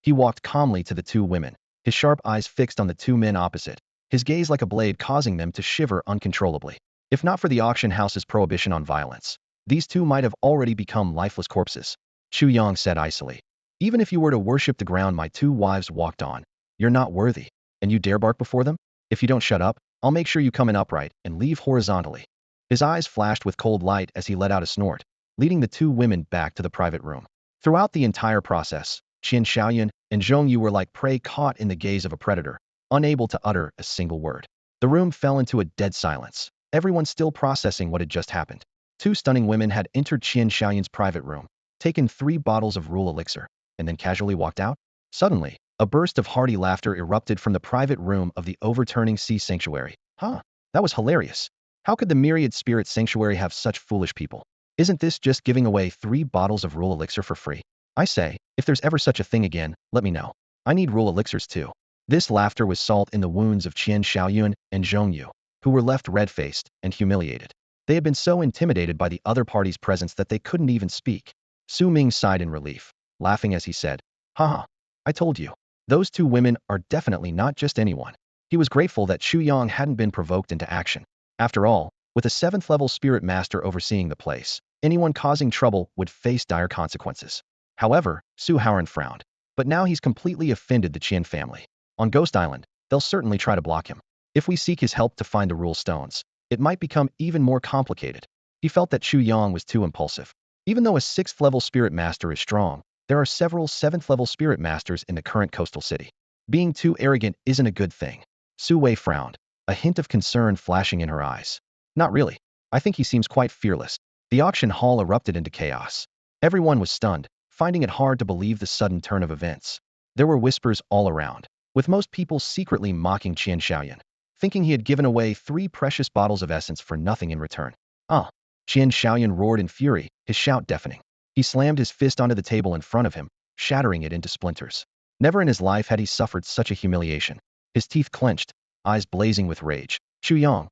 S1: He walked calmly to the two women, his sharp eyes fixed on the two men opposite, his gaze like a blade causing them to shiver uncontrollably. If not for the auction house's prohibition on violence, these two might have already become lifeless corpses. Chu Yang said icily. Even if you were to worship the ground my two wives walked on, you're not worthy, and you dare bark before them? If you don't shut up, I'll make sure you come in upright and leave horizontally. His eyes flashed with cold light as he let out a snort, leading the two women back to the private room. Throughout the entire process, Qian Xiaoyan and Zhong Yu were like prey caught in the gaze of a predator, unable to utter a single word. The room fell into a dead silence, everyone still processing what had just happened. Two stunning women had entered Qian Xiaoyan's private room, taken 3 bottles of rule elixir, and then casually walked out. Suddenly, a burst of hearty laughter erupted from the private room of the overturning sea sanctuary. That was hilarious. How could the myriad spirit sanctuary have such foolish people? Isn't this just giving away 3 bottles of rule elixir for free? I say, if there's ever such a thing again, let me know. I need rule elixirs too. This laughter was salt in the wounds of Qian Xiaoyun and Zhong Yu, who were left red-faced and humiliated. They had been so intimidated by the other party's presence that they couldn't even speak. Su Ming sighed in relief, laughing as he said, Haha, I told you. Those two women are definitely not just anyone. He was grateful that Chu Yang hadn't been provoked into action. After all, with a 7th-level spirit master overseeing the place, anyone causing trouble would face dire consequences. However, Su Haoran frowned. But now he's completely offended the Qian family. On Ghost Island, they'll certainly try to block him. If we seek his help to find the rule stones, it might become even more complicated. He felt that Chu Yang was too impulsive. Even though a 6th-level spirit master is strong, there are several 7th-level spirit masters in the current coastal city. Being too arrogant isn't a good thing. Su Wei frowned, a hint of concern flashing in her eyes. Not really. I think he seems quite fearless. The auction hall erupted into chaos. Everyone was stunned, finding it hard to believe the sudden turn of events. There were whispers all around, with most people secretly mocking Qian Xiaoyan, thinking he had given away 3 precious bottles of essence for nothing in return. Qian Xiaoyan roared in fury, his shout deafening. He slammed his fist onto the table in front of him, shattering it into splinters. Never in his life had he suffered such a humiliation. His teeth clenched, eyes blazing with rage. Chu Yang,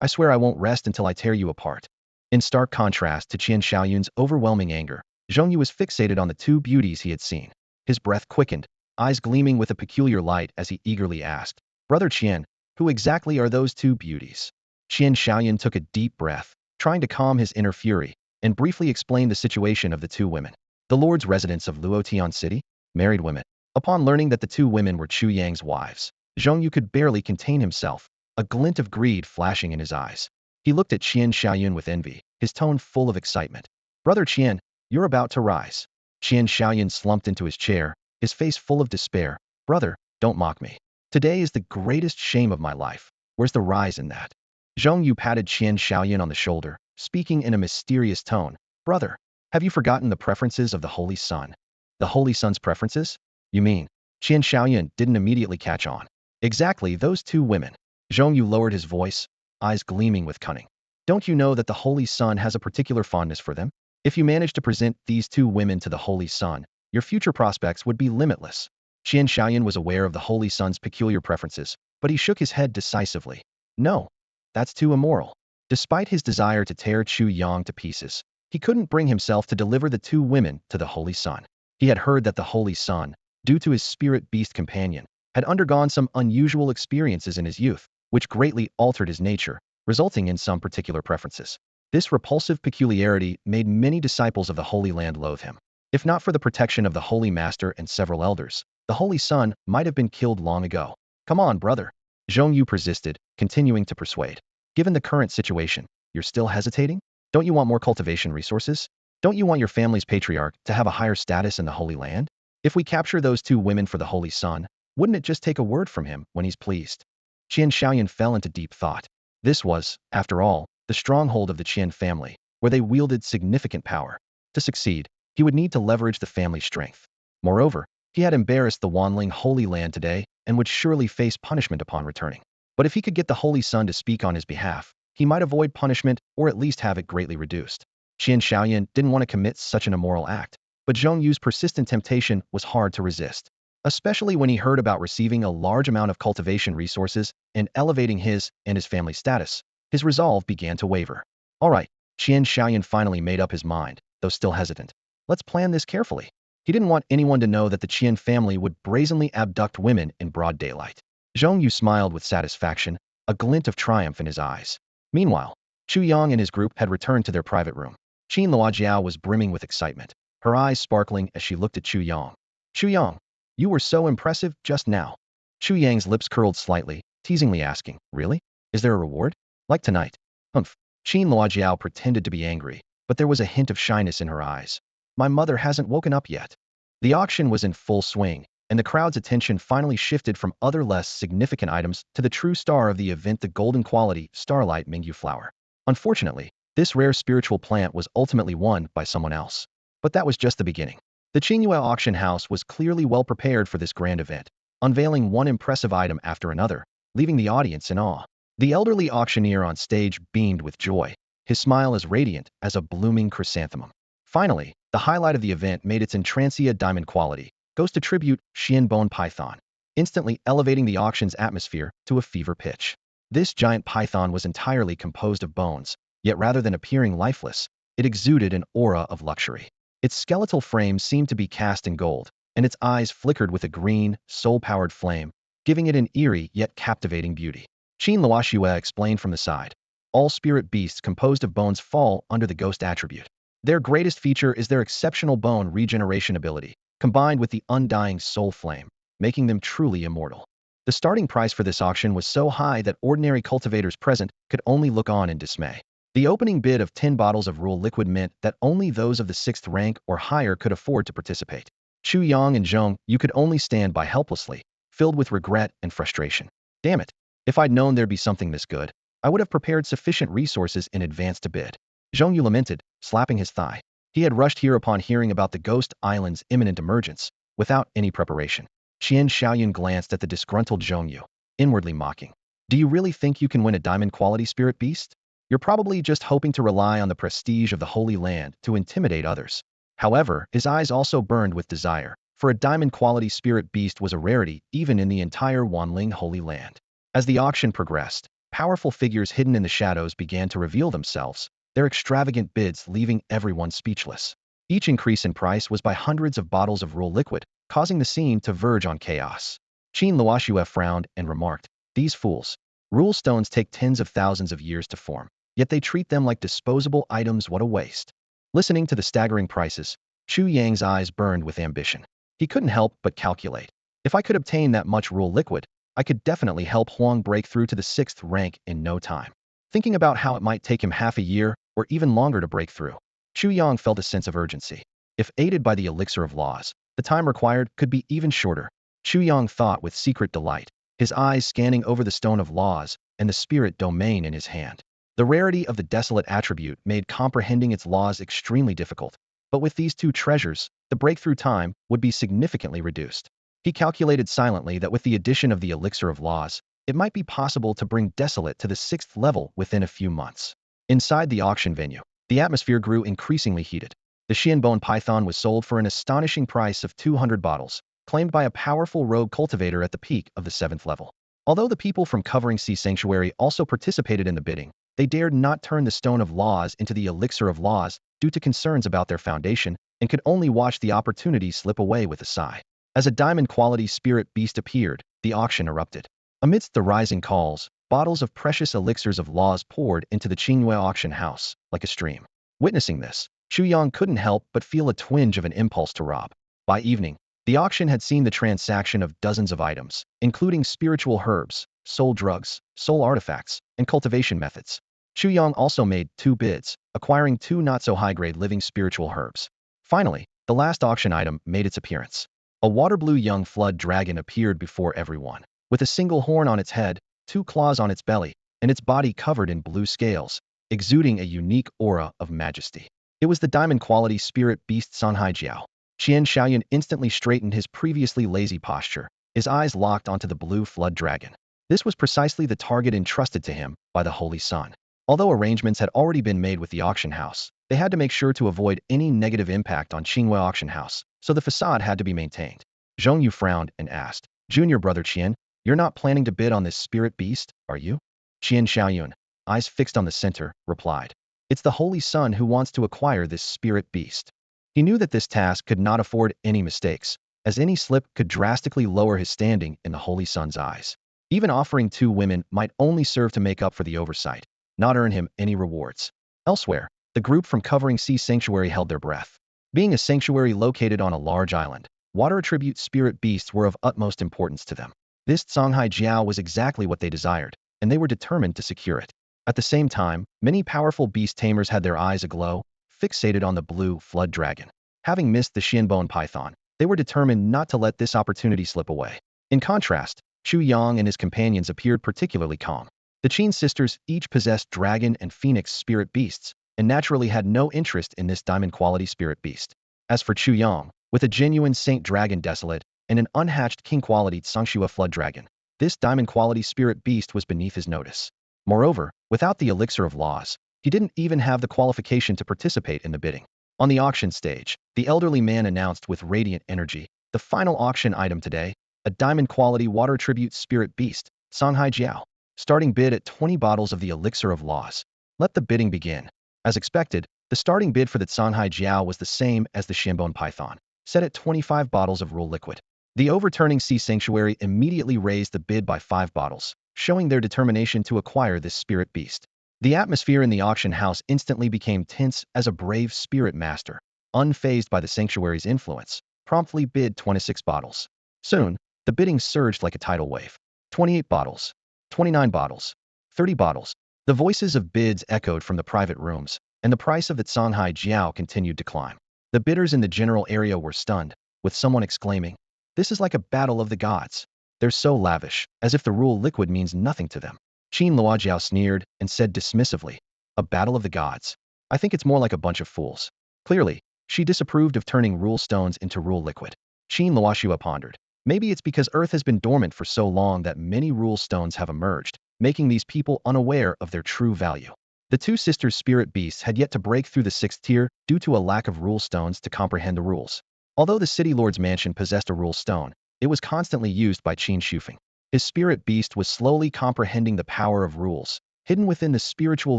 S1: I swear I won't rest until I tear you apart. In stark contrast to Qian Xiaoyun's overwhelming anger, Zhong Yu was fixated on the 2 beauties he had seen. His breath quickened, eyes gleaming with a peculiar light as he eagerly asked, Brother Qian, who exactly are those 2 beauties? Qian Xiaoyan took a deep breath, trying to calm his inner fury, and briefly explained the situation of the 2 women. The lord's residents of Luotian City? Married women. Upon learning that the 2 women were Chu Yang's wives, Zhong Yu could barely contain himself, a glint of greed flashing in his eyes. He looked at Qian Xiaoyun with envy, his tone full of excitement. Brother Qian, you're about to rise. Qian Xiaoyun slumped into his chair, his face full of despair. Brother, don't mock me. Today is the greatest shame of my life. Where's the rise in that? Zhong Yu patted Qian Xiaoyan on the shoulder, speaking in a mysterious tone. Brother, have you forgotten the preferences of the Holy Sun? The Holy Sun's preferences? You mean? Qian Xiaoyan didn't immediately catch on. Exactly those 2 women. Zhong Yu lowered his voice, eyes gleaming with cunning. Don't you know that the Holy Sun has a particular fondness for them? If you manage to present these 2 women to the Holy Sun, your future prospects would be limitless. Qian Xiaoyan was aware of the Holy Sun's peculiar preferences, but he shook his head decisively. No, that's too immoral. Despite his desire to tear Chu Yang to pieces, he couldn't bring himself to deliver the 2 women to the Holy Sun. He had heard that the Holy Sun, due to his spirit beast companion, had undergone some unusual experiences in his youth, which greatly altered his nature, resulting in some particular preferences. This repulsive peculiarity made many disciples of the Holy Land loathe him. If not for the protection of the Holy Master and several elders, the Holy Sun might have been killed long ago. Come on, brother. Zhong Yu persisted, continuing to persuade. Given the current situation, you're still hesitating? Don't you want more cultivation resources? Don't you want your family's patriarch to have a higher status in the Holy Land? If we capture those 2 women for the Holy Sun, wouldn't it just take a word from him when he's pleased? Qian Xiaoyan fell into deep thought. This was, after all, the stronghold of the Qian family, where they wielded significant power. To succeed, he would need to leverage the family's strength. Moreover, he had embarrassed the Wanling Holy Land today and would surely face punishment upon returning. But if he could get the Holy Sun to speak on his behalf, he might avoid punishment or at least have it greatly reduced. Qian Xiaoyan didn't want to commit such an immoral act, but Zhong Yu's persistent temptation was hard to resist. especially when he heard about receiving a large amount of cultivation resources and elevating his and his family's status. His resolve began to waver. All right, Qian Shaoyan finally made up his mind, though still hesitant. Let's plan this carefully. He didn't want anyone to know that the Qian family would brazenly abduct women in broad daylight. Zhong Yu smiled with satisfaction, a glint of triumph in his eyes. Meanwhile, Chu Yang and his group had returned to their private room. Qin Luojiao was brimming with excitement, her eyes sparkling as she looked at Chu Yang. Chu Yang, you were so impressive just now. Chu Yang's lips curled slightly, teasingly asking, really? Is there a reward? Like tonight? Humph. Qin Luojiao pretended to be angry, but there was a hint of shyness in her eyes. My mother hasn't woken up yet. The auction was in full swing, and the crowd's attention finally shifted from other less significant items to the true star of the event, the golden quality Starlight Mingyu flower. Unfortunately, this rare spiritual plant was ultimately won by someone else. But that was just the beginning. The Qingyue auction house was clearly well prepared for this grand event, unveiling one impressive item after another, leaving the audience in awe. The elderly auctioneer on stage beamed with joy, his smile as radiant as a blooming chrysanthemum. Finally, the highlight of the event made its Entrancia diamond quality, Ghost Attribute Xian Bone Python, instantly elevating the auction's atmosphere to a fever pitch. This giant python was entirely composed of bones, yet rather than appearing lifeless, it exuded an aura of luxury. Its skeletal frame seemed to be cast in gold, and its eyes flickered with a green, soul-powered flame, giving it an eerie yet captivating beauty. Qin Luoxue explained from the side. All spirit beasts composed of bones fall under the ghost attribute. Their greatest feature is their exceptional bone regeneration ability, combined with the undying soul flame, making them truly immortal. The starting price for this auction was so high that ordinary cultivators present could only look on in dismay. The opening bid of 10 bottles of Rule liquid meant that only those of the 6th rank or higher could afford to participate. Chu Yang and Zhong Yu could only stand by helplessly, filled with regret and frustration. Damn it. If I'd known there'd be something this good, I would have prepared sufficient resources in advance to bid. Zhong Yu lamented, slapping his thigh. He had rushed here upon hearing about the Ghost Island's imminent emergence, without any preparation. Qian Shaoyan glanced at the disgruntled Zhong Yu, inwardly mocking. Do you really think you can win a diamond-quality spirit beast? You're probably just hoping to rely on the prestige of the Holy Land to intimidate others. However, his eyes also burned with desire, for a diamond-quality spirit beast was a rarity even in the entire Wanling Holy Land. As the auction progressed, powerful figures hidden in the shadows began to reveal themselves, their extravagant bids leaving everyone speechless. Each increase in price was by hundreds of bottles of Rule liquid, causing the scene to verge on chaos. Qin Luoxue frowned and remarked, these fools. Rule stones take tens of thousands of years to form, yet they treat them like disposable items. What a waste. Listening to the staggering prices, Chu Yang's eyes burned with ambition. He couldn't help but calculate. If I could obtain that much Rule liquid, I could definitely help Huang break through to the 6th rank in no time. Thinking about how it might take him half a year or even longer to break through, Chu Yang felt a sense of urgency. If aided by the elixir of laws, the time required could be even shorter. Chu Yang thought with secret delight, his eyes scanning over the stone of laws and the spirit domain in his hand. The rarity of the desolate attribute made comprehending its laws extremely difficult, but with these two treasures, the breakthrough time would be significantly reduced. He calculated silently that with the addition of the elixir of laws, it might be possible to bring desolate to the 6th level within a few months. Inside the auction venue, the atmosphere grew increasingly heated. The Xianbone python was sold for an astonishing price of 200 bottles, claimed by a powerful rogue cultivator at the peak of the 7th level. Although the people from Covering Sea Sanctuary also participated in the bidding, they dared not turn the Stone of Laws into the Elixir of Laws due to concerns about their foundation and could only watch the opportunity slip away with a sigh. As a diamond-quality spirit beast appeared, the auction erupted. Amidst the rising calls, bottles of precious elixirs of laws poured into the Qingyue auction house, like a stream. Witnessing this, Chu Yang couldn't help but feel a twinge of an impulse to rob. By evening, the auction had seen the transaction of dozens of items, including spiritual herbs, soul drugs, soul artifacts, and cultivation methods. Chu Yang also made 2 bids, acquiring 2 not-so-high-grade living spiritual herbs. Finally, the last auction item made its appearance. A water-blue young flood dragon appeared before everyone, with a single horn on its head, 2 claws on its belly, and its body covered in blue scales, exuding a unique aura of majesty. It was the diamond-quality spirit beast Sanhaijiao. Qian Shaoyan instantly straightened his previously lazy posture, his eyes locked onto the blue flood dragon. This was precisely the target entrusted to him by the Holy Sun. Although arrangements had already been made with the auction house, they had to make sure to avoid any negative impact on Qingyue auction house, so the facade had to be maintained. Zhong Yu frowned and asked, Junior brother Qian, you're not planning to bid on this spirit beast, are you? Qian Xiaoyun, eyes fixed on the center, replied. It's the Holy Sun who wants to acquire this spirit beast. He knew that this task could not afford any mistakes, as any slip could drastically lower his standing in the Holy Sun's eyes. Even offering 2 women might only serve to make up for the oversight, not earn him any rewards. Elsewhere, the group from Covering Sea Sanctuary held their breath. Being a sanctuary located on a large island, water attribute spirit beasts were of utmost importance to them. This Songhai Jiao was exactly what they desired, and they were determined to secure it. At the same time, many powerful beast tamers had their eyes aglow, fixated on the blue flood dragon. Having missed the Xianbone python, they were determined not to let this opportunity slip away. In contrast, Chu Yang and his companions appeared particularly calm. The Qin sisters each possessed dragon and phoenix spirit beasts, and naturally had no interest in this diamond quality spirit beast. As for Chu Yang, with a genuine Saint Dragon Desolate and an unhatched king quality Tsangshua flood dragon, this diamond quality spirit beast was beneath his notice. Moreover, without the elixir of laws, he didn't even have the qualification to participate in the bidding. On the auction stage, the elderly man announced with radiant energy, the final auction item today, a diamond quality water tribute spirit beast, Songhai Jiao. Starting bid at 20 bottles of the elixir of laws. Let the bidding begin. As expected, the starting bid for the Songhai Jiao was the same as the Xianbone python, set at 25 bottles of rule liquid. The overturning sea sanctuary immediately raised the bid by 5 bottles, showing their determination to acquire this spirit beast. The atmosphere in the auction house instantly became tense as a brave spirit master, unfazed by the sanctuary's influence, promptly bid 26 bottles. Soon, the bidding surged like a tidal wave. 28 bottles. 29 bottles. 30 bottles. The voices of bids echoed from the private rooms, and the price of the Songhai Jiao continued to climb. The bidders in the general area were stunned, with someone exclaiming, "This is like a battle of the gods. They're so lavish, as if the rule liquid means nothing to them." Qin Luojiao sneered and said dismissively, "A battle of the gods. I think it's more like a bunch of fools." Clearly, she disapproved of turning rule stones into rule liquid. Qin Luoxiao pondered. Maybe it's because Earth has been dormant for so long that many rule stones have emerged, making these people unaware of their true value. The 2 sisters' spirit beasts had yet to break through the 6th tier due to a lack of rule stones to comprehend the rules. Although the city lord's mansion possessed a rule stone, it was constantly used by Qin Shufeng. His spirit beast was slowly comprehending the power of rules, hidden within the spiritual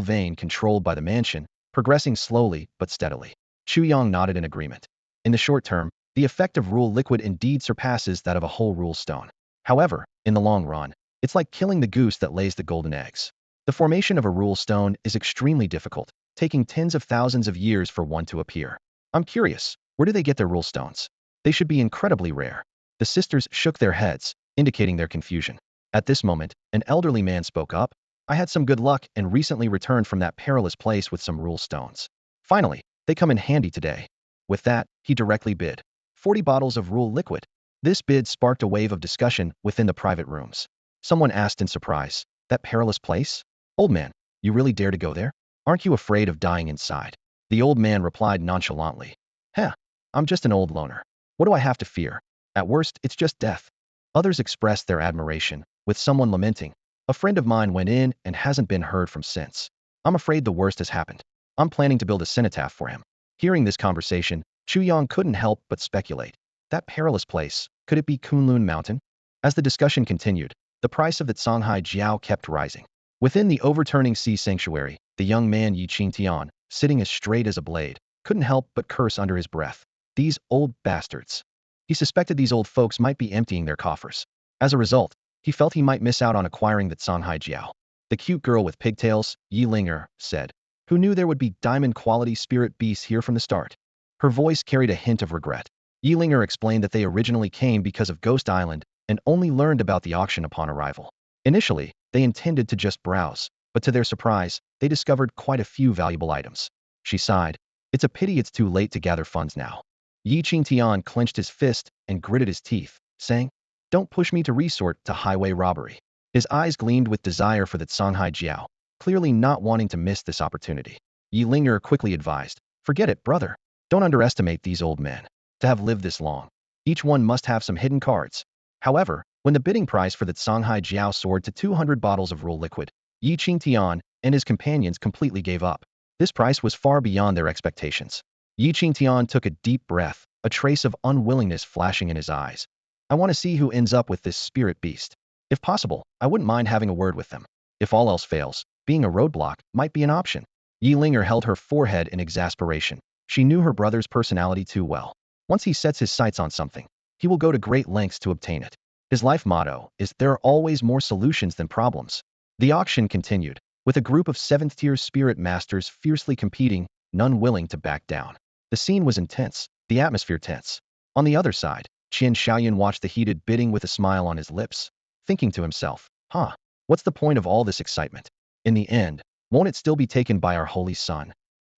S1: vein controlled by the mansion, progressing slowly but steadily. Chu Yang nodded in agreement. In the short term, the effect of rule liquid indeed surpasses that of a whole rule stone. However, in the long run, it's like killing the goose that lays the golden eggs. The formation of a rule stone is extremely difficult, taking tens of thousands of years for one to appear. I'm curious, where do they get their rule stones? They should be incredibly rare. The sisters shook their heads, indicating their confusion. At this moment, an elderly man spoke up. I had some good luck and recently returned from that perilous place with some rule stones. Finally, they come in handy today. With that, he directly bid 40 bottles of rule liquid. This bid sparked a wave of discussion within the private rooms. Someone asked in surprise, "That perilous place? Old man, you really dare to go there? Aren't you afraid of dying inside?" The old man replied nonchalantly, "Heh, I'm just an old loner. What do I have to fear? At worst, it's just death." Others expressed their admiration, with someone lamenting, "A friend of mine went in and hasn't been heard from since. I'm afraid the worst has happened. I'm planning to build a cenotaph for him." Hearing this conversation, Chu Yang couldn't help but speculate. That perilous place, could it be Kunlun Mountain? As the discussion continued, the price of the Songhai Jiao kept rising. Within the overturning sea sanctuary, the young man Yi Qingtian, sitting as straight as a blade, couldn't help but curse under his breath. These old bastards. He suspected these old folks might be emptying their coffers. As a result, he felt he might miss out on acquiring that Songhai Jiao. The cute girl with pigtails, Yi Linger, said, "Who knew there would be diamond-quality spirit beasts here from the start?" Her voice carried a hint of regret. Yi Linger explained that they originally came because of Ghost Island and only learned about the auction upon arrival. Initially, they intended to just browse, but to their surprise, they discovered quite a few valuable items. She sighed. "It's a pity it's too late to gather funds now." Yi Qingtian clenched his fist and gritted his teeth, saying, "Don't push me to resort to highway robbery." His eyes gleamed with desire for the Songhai Jiao, clearly not wanting to miss this opportunity. Yi Linger quickly advised, "Forget it, brother. Don't underestimate these old men. To have lived this long, each one must have some hidden cards." However, when the bidding price for the Songhai Jiao soared to 200 bottles of rule liquid, Yi Qingtian and his companions completely gave up. This price was far beyond their expectations. Yi Qingtian took a deep breath, a trace of unwillingness flashing in his eyes. I want to see who ends up with this spirit beast. If possible, I wouldn't mind having a word with them. If all else fails, being a roadblock might be an option. Yi Linger held her forehead in exasperation. She knew her brother's personality too well. Once he sets his sights on something, he will go to great lengths to obtain it. His life motto is, "There are always more solutions than problems." The auction continued, with a group of 7th-tier spirit masters fiercely competing, none willing to back down. The scene was intense, the atmosphere tense. On the other side, Qian Xiaoyan watched the heated bidding with a smile on his lips, thinking to himself, what's the point of all this excitement? In the end, won't it still be taken by our holy son?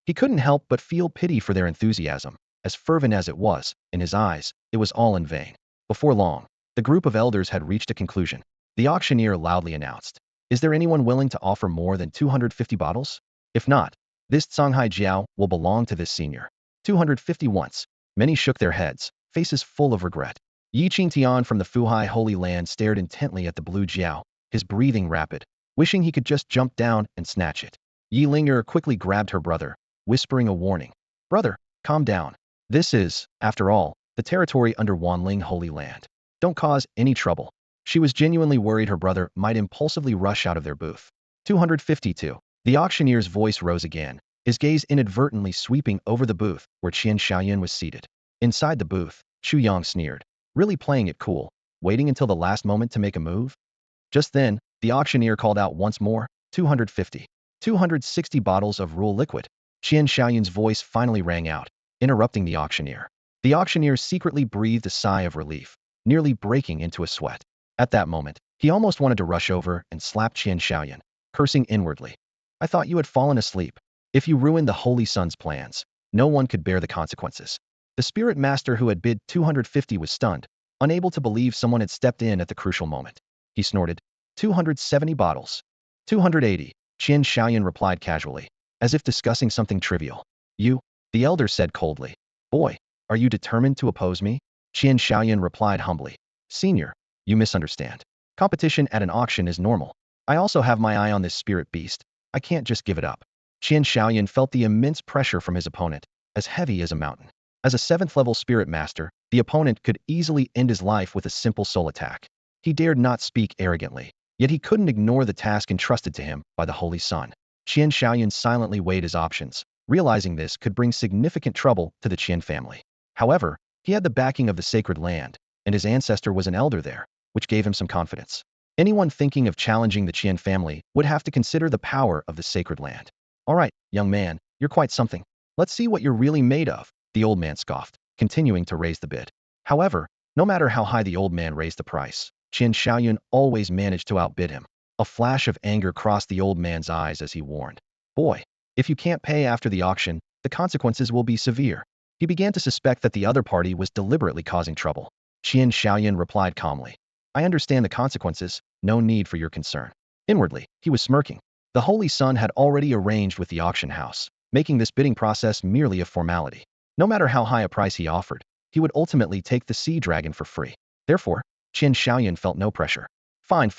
S1: He couldn't help but feel pity for their enthusiasm. As fervent as it was, in his eyes, it was all in vain. Before long, the group of elders had reached a conclusion. The auctioneer loudly announced, "Is there anyone willing to offer more than 250 bottles? If not, this Songhai Jiao will belong to this senior." 250 once. Many shook their heads, faces full of regret. Yi Qingtian from the Fuhai Holy Land stared intently at the blue Jiao, his breathing rapid, wishing he could just jump down and snatch it. Yi Linger quickly grabbed her brother, whispering a warning. "Brother, calm down. This is, after all, the territory under Wanling Holy Land. Don't cause any trouble." She was genuinely worried her brother might impulsively rush out of their booth. 252. The auctioneer's voice rose again, his gaze inadvertently sweeping over the booth where Qian Xiaoyan was seated. Inside the booth, Chu Yang sneered, really playing it cool, waiting until the last moment to make a move. Just then, the auctioneer called out once more, 250. 260 bottles of Rule liquid. Qian Xiaoyan's voice finally rang out, interrupting the auctioneer. The auctioneer secretly breathed a sigh of relief, nearly breaking into a sweat. At that moment, he almost wanted to rush over and slap Qian Xiaoyan, cursing inwardly. "I thought you had fallen asleep. If you ruined the Holy Sun's plans, no one could bear the consequences." The spirit master who had bid 250 was stunned, unable to believe someone had stepped in at the crucial moment. He snorted, 270 bottles. 280, Qian Xiaoyan replied casually, as if discussing something trivial. "You," the elder said coldly. "Boy, are you determined to oppose me?" Qian Xiaoyan replied humbly. "Senior, you misunderstand. Competition at an auction is normal. I also have my eye on this spirit beast. I can't just give it up." Qian Xiaoyan felt the immense pressure from his opponent, as heavy as a mountain. As a 7th-level spirit master, the opponent could easily end his life with a simple soul attack. He dared not speak arrogantly, yet he couldn't ignore the task entrusted to him by the Holy Sun. Qian Xiaoyan silently weighed his options, realizing this could bring significant trouble to the Qian family. However, he had the backing of the sacred land, and his ancestor was an elder there, which gave him some confidence. Anyone thinking of challenging the Qian family would have to consider the power of the sacred land. "All right, young man, you're quite something. Let's see what you're really made of," the old man scoffed, continuing to raise the bid. However, no matter how high the old man raised the price, Qian Xiaoyan always managed to outbid him. A flash of anger crossed the old man's eyes as he warned, "Boy, if you can't pay after the auction, the consequences will be severe." He began to suspect that the other party was deliberately causing trouble. Qian Xiaoyan replied calmly, "I understand the consequences, no need for your concern." Inwardly, he was smirking. The Holy Sun had already arranged with the auction house, making this bidding process merely a formality. No matter how high a price he offered, he would ultimately take the sea dragon for free. Therefore, Qian Xiaoyan felt no pressure. Fine.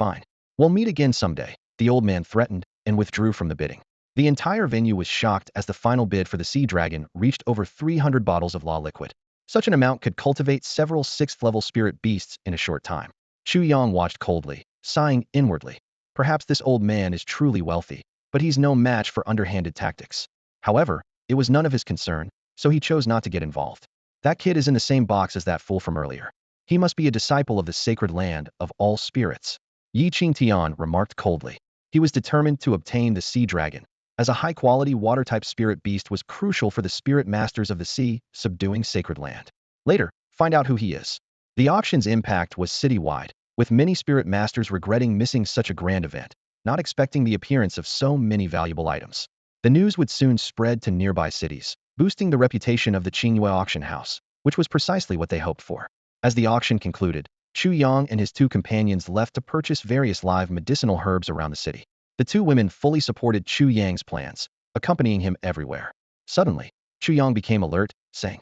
S1: We'll meet again someday," the old man threatened, and withdrew from the bidding. The entire venue was shocked as the final bid for the sea dragon reached over 300 bottles of law liquid. Such an amount could cultivate several 6th-level spirit beasts in a short time. Chu Yang watched coldly, sighing inwardly. Perhaps this old man is truly wealthy, but he's no match for underhanded tactics. However, it was none of his concern, so he chose not to get involved. That kid is in the same box as that fool from earlier. He must be a disciple of the sacred land of all spirits. Yi Qingtian remarked coldly. He was determined to obtain the sea dragon, as a high-quality water-type spirit beast was crucial for the spirit masters of the sea, subduing sacred land. Later, find out who he is. The auction's impact was citywide, with many spirit masters regretting missing such a grand event, not expecting the appearance of so many valuable items. The news would soon spread to nearby cities, boosting the reputation of the Qingyue auction house, which was precisely what they hoped for. As the auction concluded, Chu Yang and his 2 companions left to purchase various live medicinal herbs around the city. The 2 women fully supported Chu Yang's plans, accompanying him everywhere. Suddenly, Chu Yang became alert, saying,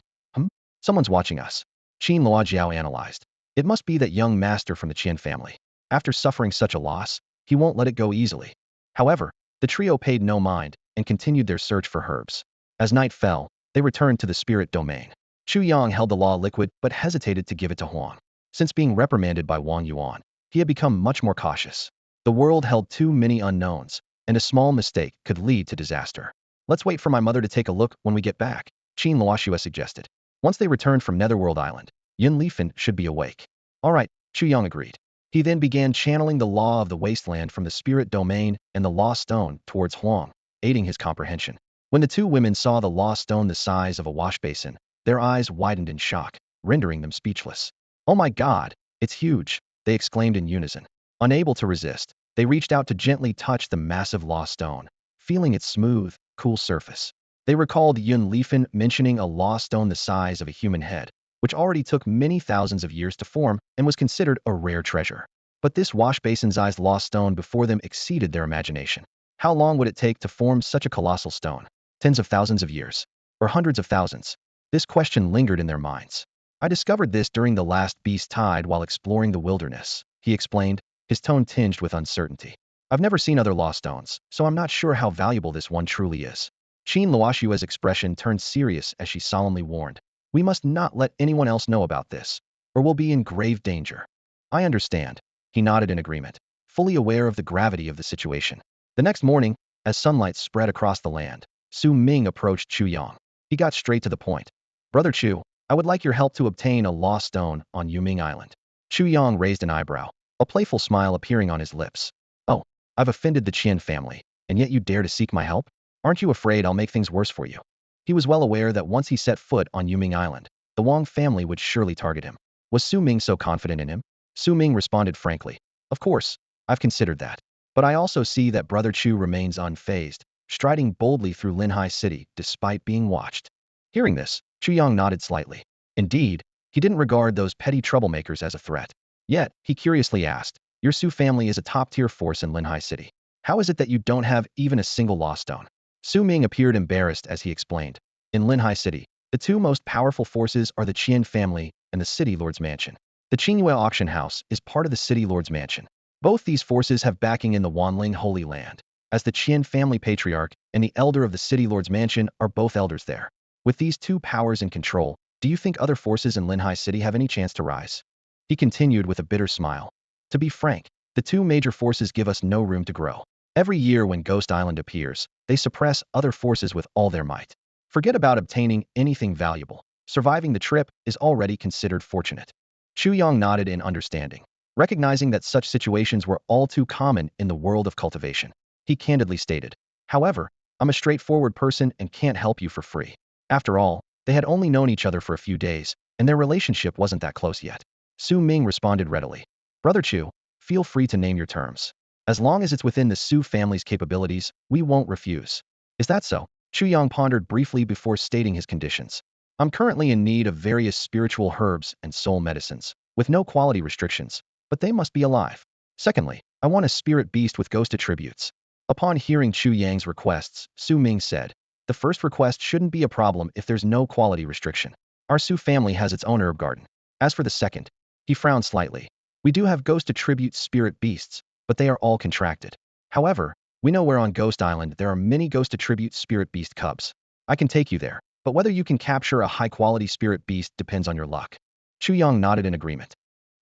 S1: Someone's watching us." Qin Luojiao analyzed. It must be that young master from the Qian family. After suffering such a loss, he won't let it go easily. However, the trio paid no mind and continued their search for herbs. As night fell, they returned to the spirit domain. Chu Yang held the law liquid but hesitated to give it to Huang. Since being reprimanded by Wang Yuan, he had become much more cautious. The world held too many unknowns, and a small mistake could lead to disaster. Let's wait for my mother to take a look when we get back, Qin Luoxue suggested. Once they returned from Netherworld Island, Yun Lifan should be awake. All right, Chu Yang agreed. He then began channeling the law of the wasteland from the spirit domain and the lost stone towards Huang, aiding his comprehension. When the two women saw the lost stone the size of a wash basin, their eyes widened in shock, rendering them speechless. Oh my God, it's huge, they exclaimed in unison. Unable to resist, they reached out to gently touch the massive lost stone, feeling its smooth, cool surface. They recalled Yun Lifan mentioning a lost stone the size of a human head, which already took many thousands of years to form and was considered a rare treasure. But this wash basin-sized lost stone before them exceeded their imagination. How long would it take to form such a colossal stone? Tens of thousands of years? Or hundreds of thousands? This question lingered in their minds. I discovered this during the last beast tide while exploring the wilderness, he explained, his tone tinged with uncertainty. I've never seen other lost stones, so I'm not sure how valuable this one truly is. Qin Luoxue's expression turned serious as she solemnly warned. We must not let anyone else know about this, or we'll be in grave danger. I understand. He nodded in agreement, fully aware of the gravity of the situation. The next morning, as sunlight spread across the land, Su Ming approached Chu Yang. He got straight to the point. Brother Chu, I would like your help to obtain a lost stone on Yuming Island. Chu Yang raised an eyebrow, a playful smile appearing on his lips. Oh, I've offended the Qian family, and yet you dare to seek my help? Aren't you afraid I'll make things worse for you? He was well aware that once he set foot on Yuming Island, the Wang family would surely target him. Was Su Ming so confident in him? Su Ming responded frankly. Of course, I've considered that. But I also see that Brother Chu remains unfazed, striding boldly through Linhai City despite being watched. Hearing this, Chu Yang nodded slightly. Indeed, he didn't regard those petty troublemakers as a threat. Yet, he curiously asked, your Su family is a top-tier force in Linhai City. How is it that you don't have even a single lost stone? Su Ming appeared embarrassed as he explained. In Linhai City, the two most powerful forces are the Qian family and the City Lord's Mansion. The Qingyue Auction House is part of the City Lord's Mansion. Both these forces have backing in the Wanling Holy Land, as the Qian family patriarch and the elder of the City Lord's Mansion are both elders there. With these two powers in control, do you think other forces in Linhai City have any chance to rise? He continued with a bitter smile. To be frank, the two major forces give us no room to grow. Every year when Ghost Island appears, they suppress other forces with all their might. Forget about obtaining anything valuable. Surviving the trip is already considered fortunate. Chu Yang nodded in understanding, recognizing that such situations were all too common in the world of cultivation. He candidly stated, however, I'm a straightforward person and can't help you for free. After all, they had only known each other for a few days, and their relationship wasn't that close yet. Su Ming responded readily. Brother Chu, feel free to name your terms. As long as it's within the Su family's capabilities, we won't refuse. Is that so? Chu Yang pondered briefly before stating his conditions. I'm currently in need of various spiritual herbs and soul medicines, with no quality restrictions, but they must be alive. Secondly, I want a spirit beast with ghost attributes. Upon hearing Chu Yang's requests, Su Ming said, the first request shouldn't be a problem if there's no quality restriction. Our Su family has its own herb garden. As for the second, he frowned slightly. We do have ghost attribute spirit beasts, but they are all contracted. However, we know where on Ghost Island there are many ghost attribute spirit beast cubs. I can take you there, but whether you can capture a high-quality spirit beast depends on your luck. Chu Yang nodded in agreement.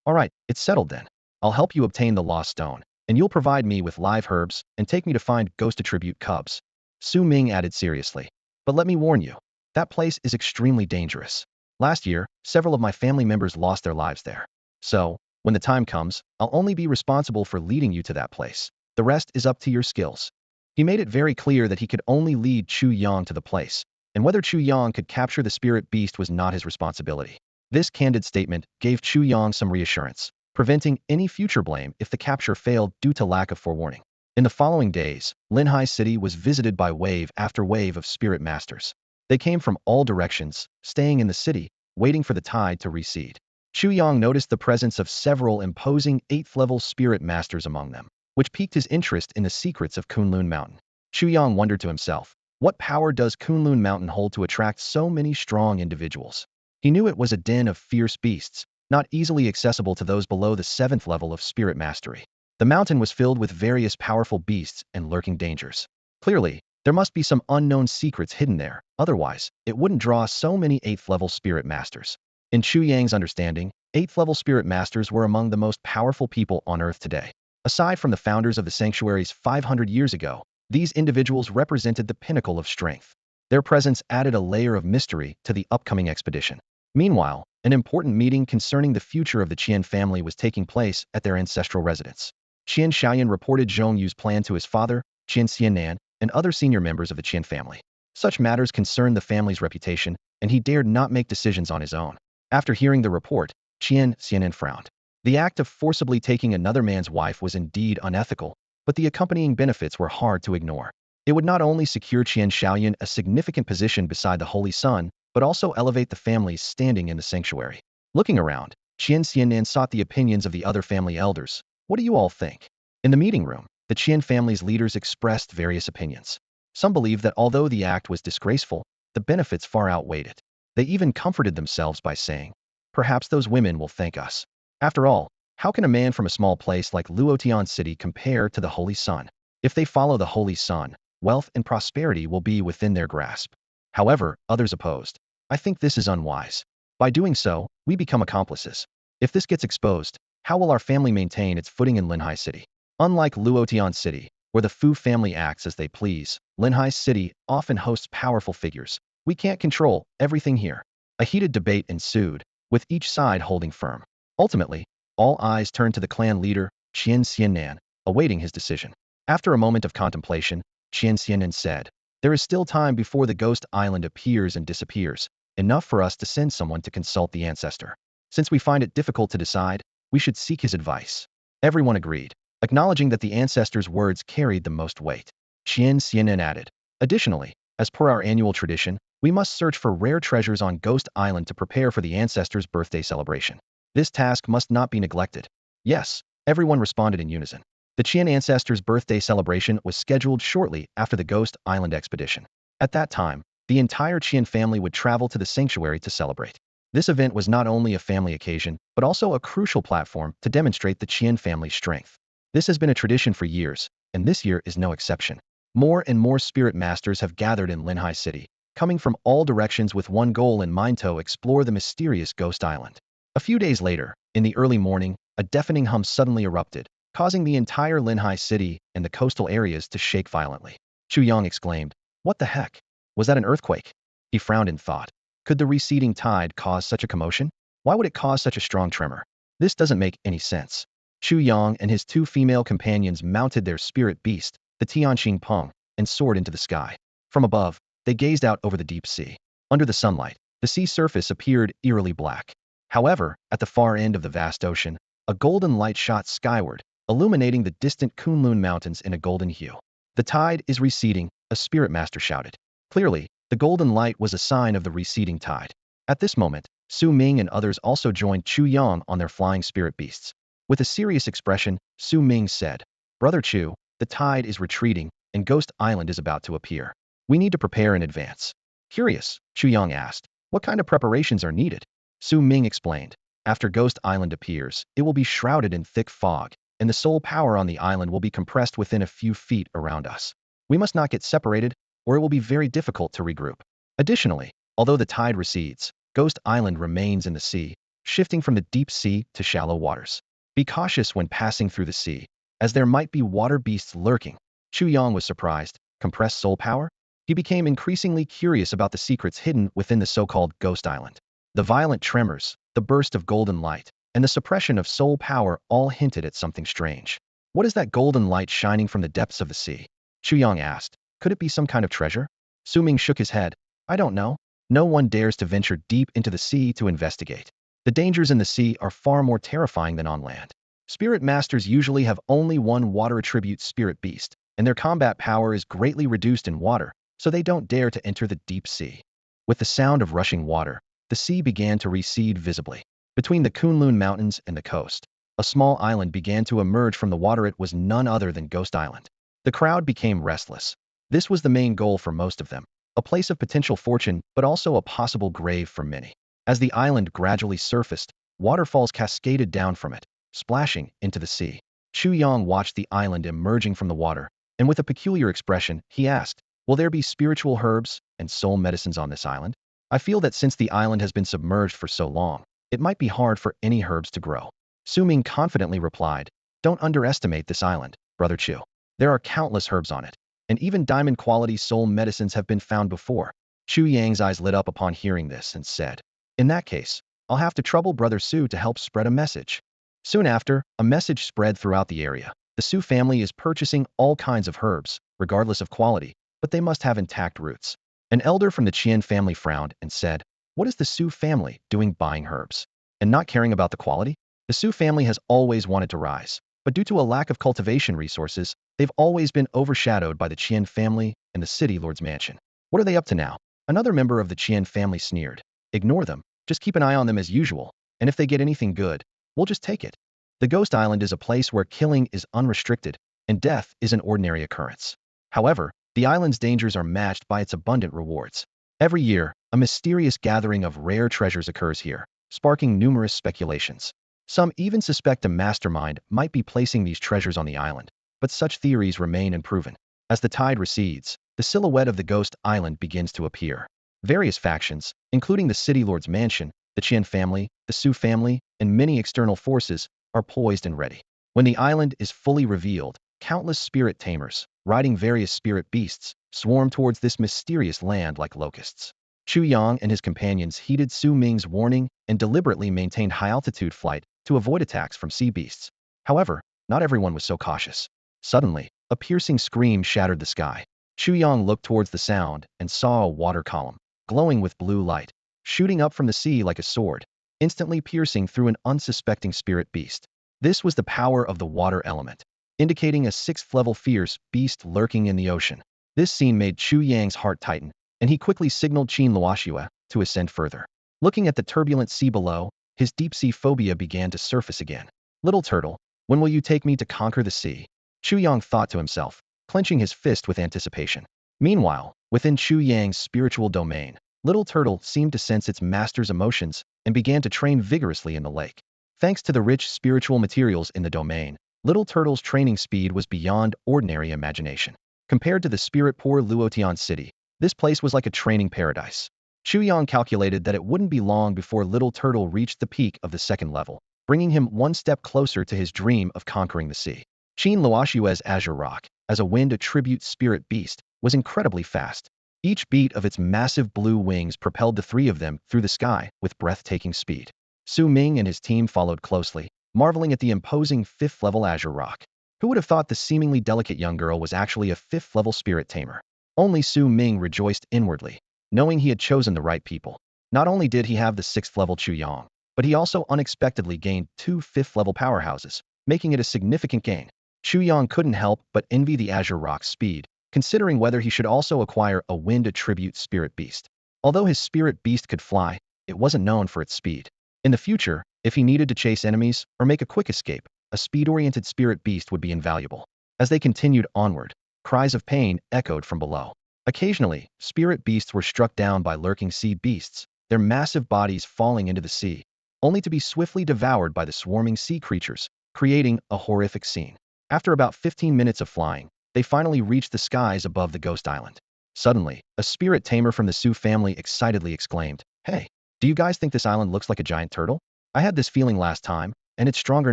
S1: All right, it's settled then. I'll help you obtain the lost stone, and you'll provide me with live herbs and take me to find ghost attribute cubs. Su Ming added seriously. But let me warn you, that place is extremely dangerous. Last year, several of my family members lost their lives there. So, when the time comes, I'll only be responsible for leading you to that place. The rest is up to your skills. He made it very clear that he could only lead Chu Yang to the place, and whether Chu Yang could capture the spirit beast was not his responsibility. This candid statement gave Chu Yang some reassurance, preventing any future blame if the capture failed due to lack of forewarning. In the following days, Linhai City was visited by wave after wave of spirit masters. They came from all directions, staying in the city, waiting for the tide to recede. Chu Yang noticed the presence of several imposing 8th-level spirit masters among them, which piqued his interest in the secrets of Kunlun Mountain. Chu Yang wondered to himself, what power does Kunlun Mountain hold to attract so many strong individuals? He knew it was a den of fierce beasts, not easily accessible to those below the 7th level of spirit mastery. The mountain was filled with various powerful beasts and lurking dangers. Clearly, there must be some unknown secrets hidden there, otherwise, it wouldn't draw so many 8th-level spirit masters. In Chu Yang's understanding, 8th-level spirit masters were among the most powerful people on Earth today. Aside from the founders of the sanctuaries 500 years ago, these individuals represented the pinnacle of strength. Their presence added a layer of mystery to the upcoming expedition. Meanwhile, an important meeting concerning the future of the Qian family was taking place at their ancestral residence. Qian Xiaoyan reported Zhong Yu's plan to his father, Qian Xiannan, and other senior members of the Qian family. Such matters concerned the family's reputation, and he dared not make decisions on his own. After hearing the report, Qian Xiannan frowned. The act of forcibly taking another man's wife was indeed unethical, but the accompanying benefits were hard to ignore. It would not only secure Qian Xiaoyan a significant position beside the Holy Sun, but also elevate the family's standing in the sanctuary. Looking around, Qian Xiannan sought the opinions of the other family elders. What do you all think? In the meeting room, the Qian family's leaders expressed various opinions. Some believed that although the act was disgraceful, the benefits far outweighed it. They even comforted themselves by saying, "Perhaps those women will thank us." After all, how can a man from a small place like Luotian City compare to the Holy Sun? If they follow the Holy Sun, wealth and prosperity will be within their grasp. However, others opposed. "I think this is unwise. By doing so, we become accomplices. If this gets exposed, how will our family maintain its footing in Linhai City?" Unlike Luotian City, where the Fu family acts as they please, Linhai City often hosts powerful figures. "We can't control everything here." A heated debate ensued, with each side holding firm. Ultimately, all eyes turned to the clan leader, Qian Xiannan, awaiting his decision. After a moment of contemplation, Qian Xiannan said, "There is still time before the ghost island appears and disappears, enough for us to send someone to consult the ancestor. Since we find it difficult to decide, we should seek his advice." Everyone agreed, acknowledging that the ancestor's words carried the most weight. Qian Xiannan added, "Additionally, as per our annual tradition, we must search for rare treasures on Ghost Island to prepare for the ancestor's birthday celebration. This task must not be neglected." "Yes," everyone responded in unison. The Qian ancestor's birthday celebration was scheduled shortly after the Ghost Island expedition. At that time, the entire Qian family would travel to the sanctuary to celebrate. This event was not only a family occasion, but also a crucial platform to demonstrate the Qian family's strength. This has been a tradition for years, and this year is no exception. More and more spirit masters have gathered in Linhai City, coming from all directions with one goal in mind: to explore the mysterious Ghost Island. A few days later, in the early morning, a deafening hum suddenly erupted, causing the entire Linhai City and the coastal areas to shake violently. Chu Yang exclaimed, "What the heck? Was that an earthquake?" He frowned in thought. Could the receding tide cause such a commotion? Why would it cause such a strong tremor? This doesn't make any sense. Chu Yang and his two female companions mounted their spirit beast, the Tianqing Peng, and soared into the sky. From above, they gazed out over the deep sea. Under the sunlight, the sea surface appeared eerily black. However, at the far end of the vast ocean, a golden light shot skyward, illuminating the distant Kunlun Mountains in a golden hue. "The tide is receding," a spirit master shouted. Clearly, the golden light was a sign of the receding tide. At this moment, Su Ming and others also joined Chu Yang on their flying spirit beasts. With a serious expression, Su Ming said, "Brother Chu, the tide is retreating, and Ghost Island is about to appear. We need to prepare in advance." Curious, Chu Yang asked, "What kind of preparations are needed?" Su Ming explained, "After Ghost Island appears, it will be shrouded in thick fog, and the soul power on the island will be compressed within a few feet around us. We must not get separated, or it will be very difficult to regroup. Additionally, although the tide recedes, Ghost Island remains in the sea, shifting from the deep sea to shallow waters. Be cautious when passing through the sea, as there might be water beasts lurking." Chu Yang was surprised. Compressed soul power? He became increasingly curious about the secrets hidden within the so-called Ghost Island. The violent tremors, the burst of golden light, and the suppression of soul power all hinted at something strange. "What is that golden light shining from the depths of the sea?" Chu Yang asked. "Could it be some kind of treasure?" Su Ming shook his head. "I don't know. No one dares to venture deep into the sea to investigate. The dangers in the sea are far more terrifying than on land. Spirit masters usually have only one water attribute spirit beast, and their combat power is greatly reduced in water, so they don't dare to enter the deep sea." With the sound of rushing water, the sea began to recede visibly. Between the Kunlun Mountains and the coast, a small island began to emerge from the water. It was none other than Ghost Island. The crowd became restless. This was the main goal for most of them, a place of potential fortune, but also a possible grave for many. As the island gradually surfaced, waterfalls cascaded down from it, splashing into the sea. Chu Yang watched the island emerging from the water, and with a peculiar expression, he asked, "Will there be spiritual herbs and soul medicines on this island? I feel that since the island has been submerged for so long, it might be hard for any herbs to grow. Su Ming confidently replied, "Don't underestimate this island, Brother Chu. There are countless herbs on it, and even diamond-quality soul medicines have been found before." Chu Yang's eyes lit up upon hearing this and said, "In that case, I'll have to trouble Brother Su to help spread a message." Soon after, a message spread throughout the area. The Su family is purchasing all kinds of herbs, regardless of quality, but they must have intact roots. An elder from the Qian family frowned and said, "What is the Su family doing buying herbs and not caring about the quality?" The Su family has always wanted to rise, but due to a lack of cultivation resources, they've always been overshadowed by the Qian family and the city lord's mansion. What are they up to now? Another member of the Qian family sneered. "Ignore them, just keep an eye on them as usual, and if they get anything good, we'll just take it." The Ghost Island is a place where killing is unrestricted, and death is an ordinary occurrence. However, the island's dangers are matched by its abundant rewards. Every year, a mysterious gathering of rare treasures occurs here, sparking numerous speculations. Some even suspect a mastermind might be placing these treasures on the island, but such theories remain unproven. As the tide recedes, the silhouette of the Ghost Island begins to appear. Various factions, including the City Lord's mansion, the Qian family, the Su family, and many external forces, are poised and ready. When the island is fully revealed, countless spirit tamers, riding various spirit beasts, swarm towards this mysterious land like locusts. Chu Yang and his companions heeded Su Ming's warning and deliberately maintained high-altitude flight to avoid attacks from sea beasts. However, not everyone was so cautious. Suddenly, a piercing scream shattered the sky. Chu Yang looked towards the sound and saw a water column, glowing with blue light, shooting up from the sea like a sword, instantly piercing through an unsuspecting spirit beast. This was the power of the water element, indicating a 6th-level fierce beast lurking in the ocean. This scene made Chu Yang's heart tighten, and he quickly signaled Qin Luoxue to ascend further. Looking at the turbulent sea below, his deep-sea phobia began to surface again. "Little turtle, when will you take me to conquer the sea?" Chu Yang thought to himself, clenching his fist with anticipation. Meanwhile, within Chu Yang's spiritual domain, Little Turtle seemed to sense its master's emotions and began to train vigorously in the lake. Thanks to the rich spiritual materials in the domain, Little Turtle's training speed was beyond ordinary imagination. Compared to the spirit-poor Luotian city, this place was like a training paradise. Chu Yang calculated that it wouldn't be long before Little Turtle reached the peak of the 2nd level, bringing him one step closer to his dream of conquering the sea. Qin Luoxue's Azure Rock, as a wind attribute spirit beast, was incredibly fast. Each beat of its massive blue wings propelled the three of them through the sky with breathtaking speed. Su Ming and his team followed closely, marveling at the imposing 5th-level Azure Rock. Who would have thought the seemingly delicate young girl was actually a 5th-level spirit tamer? Only Su Ming rejoiced inwardly, knowing he had chosen the right people. Not only did he have the 6th-level Chu Yang, but he also unexpectedly gained 2 5th-level powerhouses, making it a significant gain. Chu Yang couldn't help but envy the Azure Rock's speed, considering whether he should also acquire a wind attribute spirit beast. Although his spirit beast could fly, it wasn't known for its speed. In the future, if he needed to chase enemies or make a quick escape, a speed-oriented spirit beast would be invaluable. As they continued onward, cries of pain echoed from below. Occasionally, spirit beasts were struck down by lurking sea beasts, their massive bodies falling into the sea, only to be swiftly devoured by the swarming sea creatures, creating a horrific scene. After about 15 minutes of flying, they finally reached the skies above the Ghost Island. Suddenly, a spirit tamer from the Su family excitedly exclaimed, "Hey, do you guys think this island looks like a giant turtle? I had this feeling last time, and it's stronger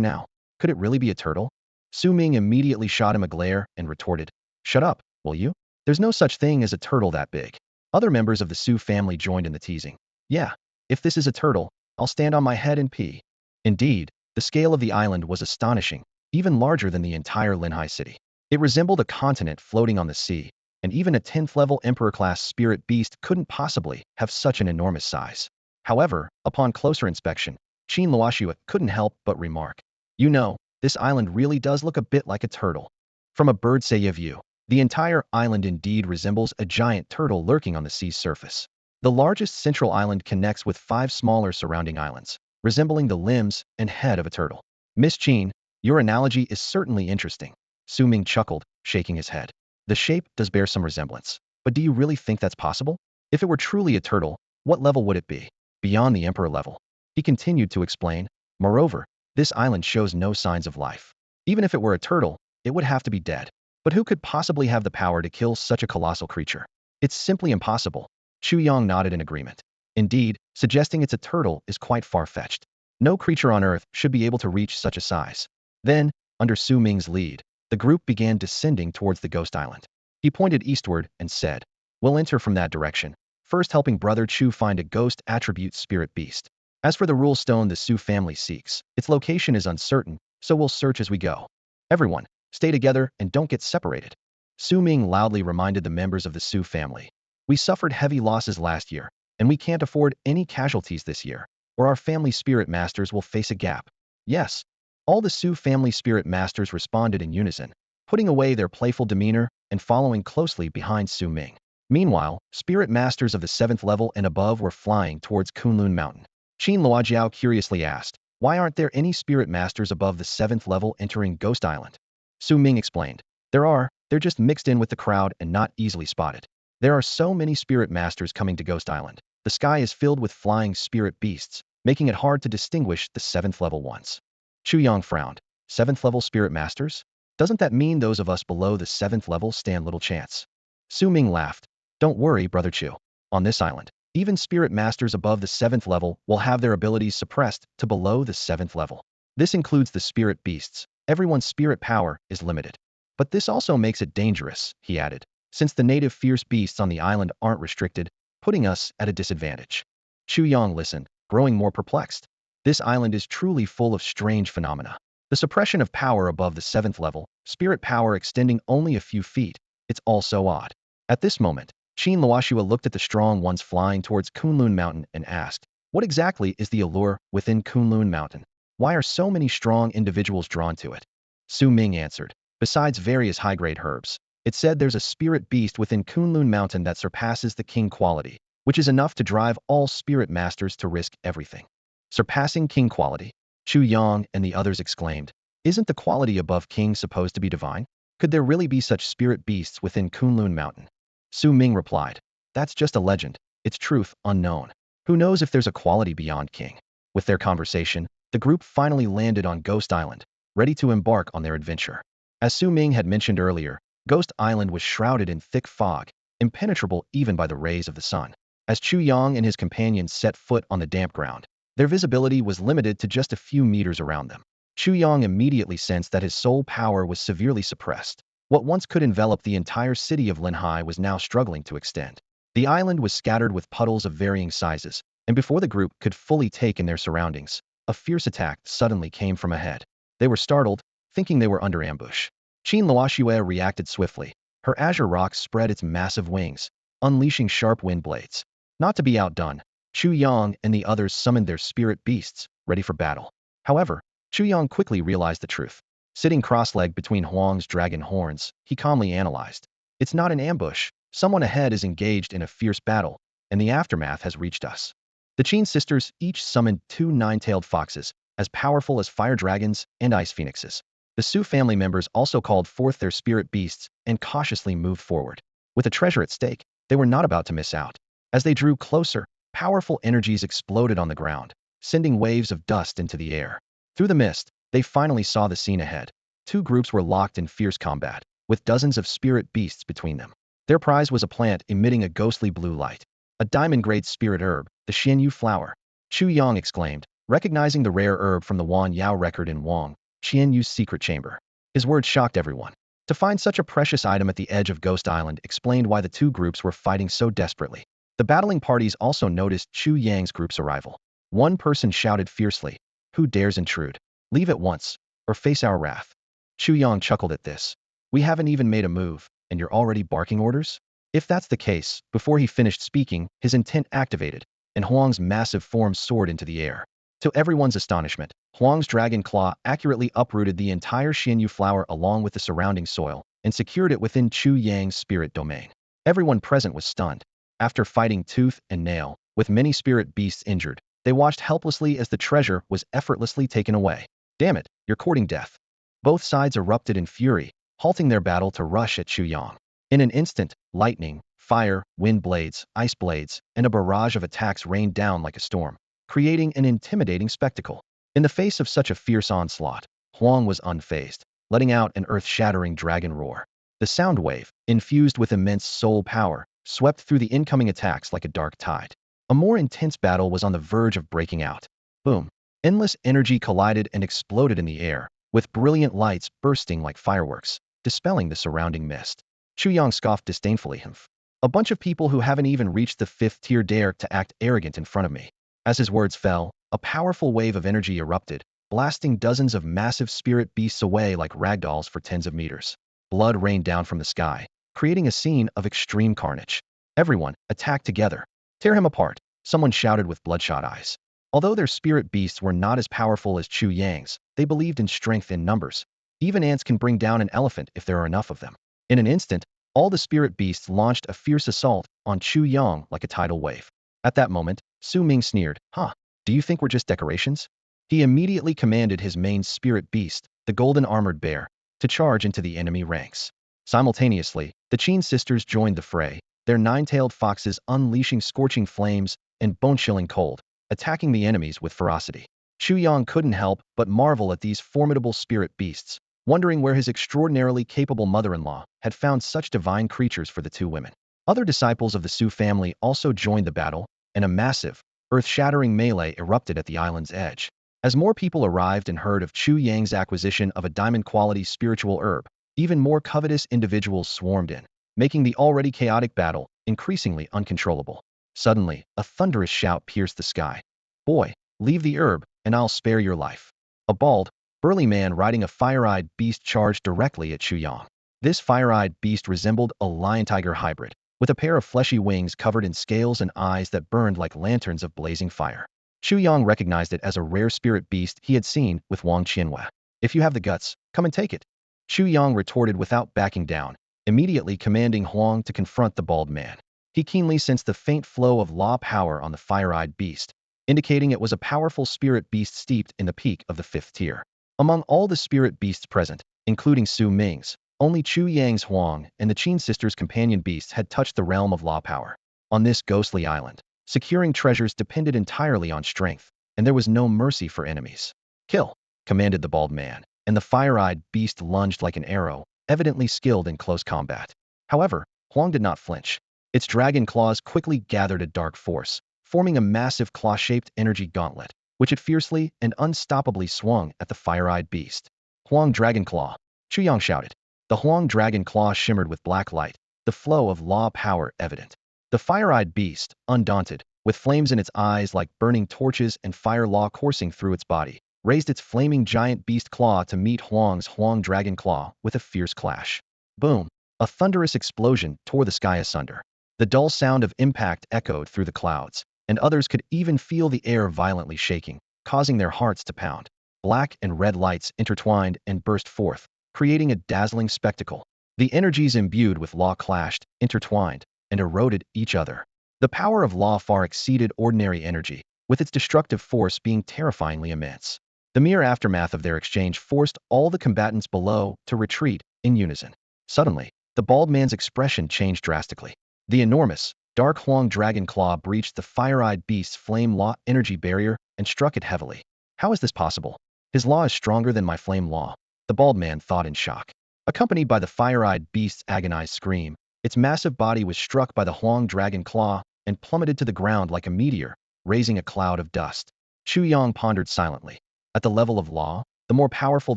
S1: now. Could it really be a turtle?" Su Ming immediately shot him a glare and retorted, "Shut up, will you? There's no such thing as a turtle that big." Other members of the Su family joined in the teasing. "Yeah, if this is a turtle, I'll stand on my head and pee." Indeed, the scale of the island was astonishing, even larger than the entire Linhai city. It resembled a continent floating on the sea, and even a 10th-level Emperor-class spirit beast couldn't possibly have such an enormous size. However, upon closer inspection, Qin Luoxue couldn't help but remark, "You know, this island really does look a bit like a turtle." From a bird's eye view, the entire island indeed resembles a giant turtle lurking on the sea's surface. The largest central island connects with 5 smaller surrounding islands, resembling the limbs and head of a turtle. "Miss Qin, your analogy is certainly interesting." Su Ming chuckled, shaking his head. "The shape does bear some resemblance, but do you really think that's possible? If it were truly a turtle, what level would it be? Beyond the Emperor level." He continued to explain, "Moreover, this island shows no signs of life. Even if it were a turtle, it would have to be dead. But who could possibly have the power to kill such a colossal creature? It's simply impossible." Chu Yang nodded in agreement. "Indeed, suggesting it's a turtle is quite far-fetched. No creature on Earth should be able to reach such a size. Then, under Su Ming's lead, the group began descending towards the ghost island. He pointed eastward and said, "We'll enter from that direction, first helping Brother Chu find a ghost attribute spirit beast. As for the rule stone the Su family seeks, its location is uncertain, so we'll search as we go. Everyone, stay together and don't get separated." Su Ming loudly reminded the members of the Su family. "We suffered heavy losses last year, and we can't afford any casualties this year, or our family spirit masters will face a gap." Yes, all the Su family spirit masters responded in unison, putting away their playful demeanor and following closely behind Su Ming. Meanwhile, spirit masters of the 7th level and above were flying towards Kunlun Mountain. Qin Luojiao curiously asked, "Why aren't there any spirit masters above the 7th level entering Ghost Island?" Su Ming explained, they're just mixed in with the crowd and not easily spotted. There are so many spirit masters coming to Ghost Island. The sky is filled with flying spirit beasts, making it hard to distinguish the 7th level ones." Chu Yang frowned. 7th level spirit masters? Doesn't that mean those of us below the 7th level stand little chance? Su Ming laughed. "Don't worry, Brother Chu. On this island, even spirit masters above the 7th level will have their abilities suppressed to below the 7th level. This includes the spirit beasts. Everyone's spirit power is limited. But this also makes it dangerous," he added, "since the native fierce beasts on the island aren't restricted, putting us at a disadvantage." Chu Yang listened, growing more perplexed. This island is truly full of strange phenomena. The suppression of power above the 7th level, spirit power extending only a few feet, it's all so odd. At this moment, Qin Luoshua looked at the strong ones flying towards Kunlun Mountain and asked, "What exactly is the allure within Kunlun Mountain? Why are so many strong individuals drawn to it?" Su Ming answered, "Besides various high-grade herbs, it said there's a spirit beast within Kunlun Mountain that surpasses the king quality, which is enough to drive all spirit masters to risk everything." Surpassing king quality? Chu Yang and the others exclaimed, "Isn't the quality above king supposed to be divine? Could there really be such spirit beasts within Kunlun Mountain?" Su Ming replied, "That's just a legend. Its truth unknown. Who knows if there's a quality beyond king?" With their conversation, the group finally landed on Ghost Island, ready to embark on their adventure. As Su Ming had mentioned earlier, Ghost Island was shrouded in thick fog, impenetrable even by the rays of the sun. As Chu Yang and his companions set foot on the damp ground, their visibility was limited to just a few meters around them. Chu Yang immediately sensed that his soul power was severely suppressed. What once could envelop the entire city of Linhai was now struggling to extend. The island was scattered with puddles of varying sizes, and before the group could fully take in their surroundings, a fierce attack suddenly came from ahead. They were startled, thinking they were under ambush. Qin Luoshua reacted swiftly. Her azure rock spread its massive wings, unleashing sharp wind blades. Not to be outdone, Chu Yang and the others summoned their spirit beasts, ready for battle. However, Chu Yang quickly realized the truth. Sitting cross-legged between Huang's dragon horns, he calmly analyzed. It's not an ambush. Someone ahead is engaged in a fierce battle, and the aftermath has reached us. The Qin sisters each summoned 2 nine-tailed foxes, as powerful as fire dragons and ice phoenixes. The Su family members also called forth their spirit beasts and cautiously moved forward. With a treasure at stake, they were not about to miss out. As they drew closer, powerful energies exploded on the ground, sending waves of dust into the air. Through the mist, they finally saw the scene ahead. 2 groups were locked in fierce combat, with dozens of spirit beasts between them. Their prize was a plant emitting a ghostly blue light. A diamond-grade spirit herb, the Xianyu flower. Chu Yang exclaimed, recognizing the rare herb from the Wan Yao record in Wang Xianyu's secret chamber. His words shocked everyone. To find such a precious item at the edge of Ghost Island explained why the 2 groups were fighting so desperately. The battling parties also noticed Chu Yang's group's arrival. One person shouted fiercely, "Who dares intrude? Leave at once, or face our wrath." Chu Yang chuckled at this. "We haven't even made a move, and you're already barking orders?" If that's the case, before he finished speaking, his intent activated, and Huang's massive form soared into the air. To everyone's astonishment, Huang's dragon claw accurately uprooted the entire Xianyu flower along with the surrounding soil, and secured it within Chu Yang's spirit domain. Everyone present was stunned. After fighting tooth and nail, with many spirit beasts injured, they watched helplessly as the treasure was effortlessly taken away. "Damn it, you're courting death." Both sides erupted in fury, halting their battle to rush at Chu Yang. In an instant, lightning, fire, wind blades, ice blades, and a barrage of attacks rained down like a storm, creating an intimidating spectacle. In the face of such a fierce onslaught, Huang was unfazed, letting out an earth-shattering dragon roar. The sound wave, infused with immense soul power, swept through the incoming attacks like a dark tide. A more intense battle was on the verge of breaking out. Boom. Endless energy collided and exploded in the air, with brilliant lights bursting like fireworks, dispelling the surrounding mist. Chu Yang scoffed disdainfully. Humph. A bunch of people who haven't even reached the 5th tier dare to act arrogant in front of me. As his words fell, a powerful wave of energy erupted, blasting dozens of massive spirit beasts away like ragdolls for tens of meters. Blood rained down from the sky, creating a scene of extreme carnage. Everyone, attack together. Tear him apart, someone shouted with bloodshot eyes. Although their spirit beasts were not as powerful as Chu Yang's, they believed in strength in numbers. Even ants can bring down an elephant if there are enough of them. In an instant, all the spirit beasts launched a fierce assault on Chu Yang like a tidal wave. At that moment, Su Ming sneered, "Huh, do you think we're just decorations?" He immediately commanded his main spirit beast, the golden armored bear, to charge into the enemy ranks. Simultaneously, the Qin sisters joined the fray, their nine-tailed foxes unleashing scorching flames and bone-chilling cold, attacking the enemies with ferocity. Chu Yang couldn't help but marvel at these formidable spirit beasts, wondering where his extraordinarily capable mother-in-law had found such divine creatures for the two women. Other disciples of the Su family also joined the battle, and a massive, earth-shattering melee erupted at the island's edge. As more people arrived and heard of Chu Yang's acquisition of a diamond-quality spiritual herb, even more covetous individuals swarmed in, making the already chaotic battle increasingly uncontrollable. Suddenly, a thunderous shout pierced the sky. "Boy, leave the herb, and I'll spare your life." A bald, burly man riding a fire-eyed beast charged directly at Chu Yang. This fire-eyed beast resembled a lion-tiger hybrid, with a pair of fleshy wings covered in scales and eyes that burned like lanterns of blazing fire. Chu Yang recognized it as a rare spirit beast he had seen with Wang Qianhua. "If you have the guts, come and take it." Chu Yang retorted without backing down, immediately commanding Huang to confront the bald man. He keenly sensed the faint flow of law power on the fire-eyed beast, indicating it was a powerful spirit beast steeped in the peak of the 5th tier. Among all the spirit beasts present, including Su Ming's, only Chu Yang's Huang and the Qin sisters' companion beasts had touched the realm of law power. On this ghostly island, securing treasures depended entirely on strength, and there was no mercy for enemies. "Kill," commanded the bald man, and the fire-eyed beast lunged like an arrow, evidently skilled in close combat. However, Huang did not flinch. Its dragon claws quickly gathered a dark force, forming a massive claw-shaped energy gauntlet, which it fiercely and unstoppably swung at the fire-eyed beast. "Huang Dragon Claw!" Chu Yang shouted. The Huang Dragon Claw shimmered with black light, the flow of law power evident. The fire-eyed beast, undaunted, with flames in its eyes like burning torches and fire law coursing through its body, raised its flaming giant beast claw to meet Huang's Huang Dragon Claw with a fierce clash. Boom! A thunderous explosion tore the sky asunder. The dull sound of impact echoed through the clouds, and others could even feel the air violently shaking, causing their hearts to pound. Black and red lights intertwined and burst forth, creating a dazzling spectacle. The energies imbued with law clashed, intertwined, and eroded each other. The power of law far exceeded ordinary energy, with its destructive force being terrifyingly immense. The mere aftermath of their exchange forced all the combatants below to retreat in unison. Suddenly, the bald man's expression changed drastically. The enormous, dark Huang Dragon Claw breached the fire-eyed beast's flame law energy barrier and struck it heavily. "How is this possible? His law is stronger than my flame law," the bald man thought in shock. Accompanied by the fire-eyed beast's agonized scream, its massive body was struck by the Huang Dragon Claw and plummeted to the ground like a meteor, raising a cloud of dust. Chu Yang pondered silently. At the level of law, the more powerful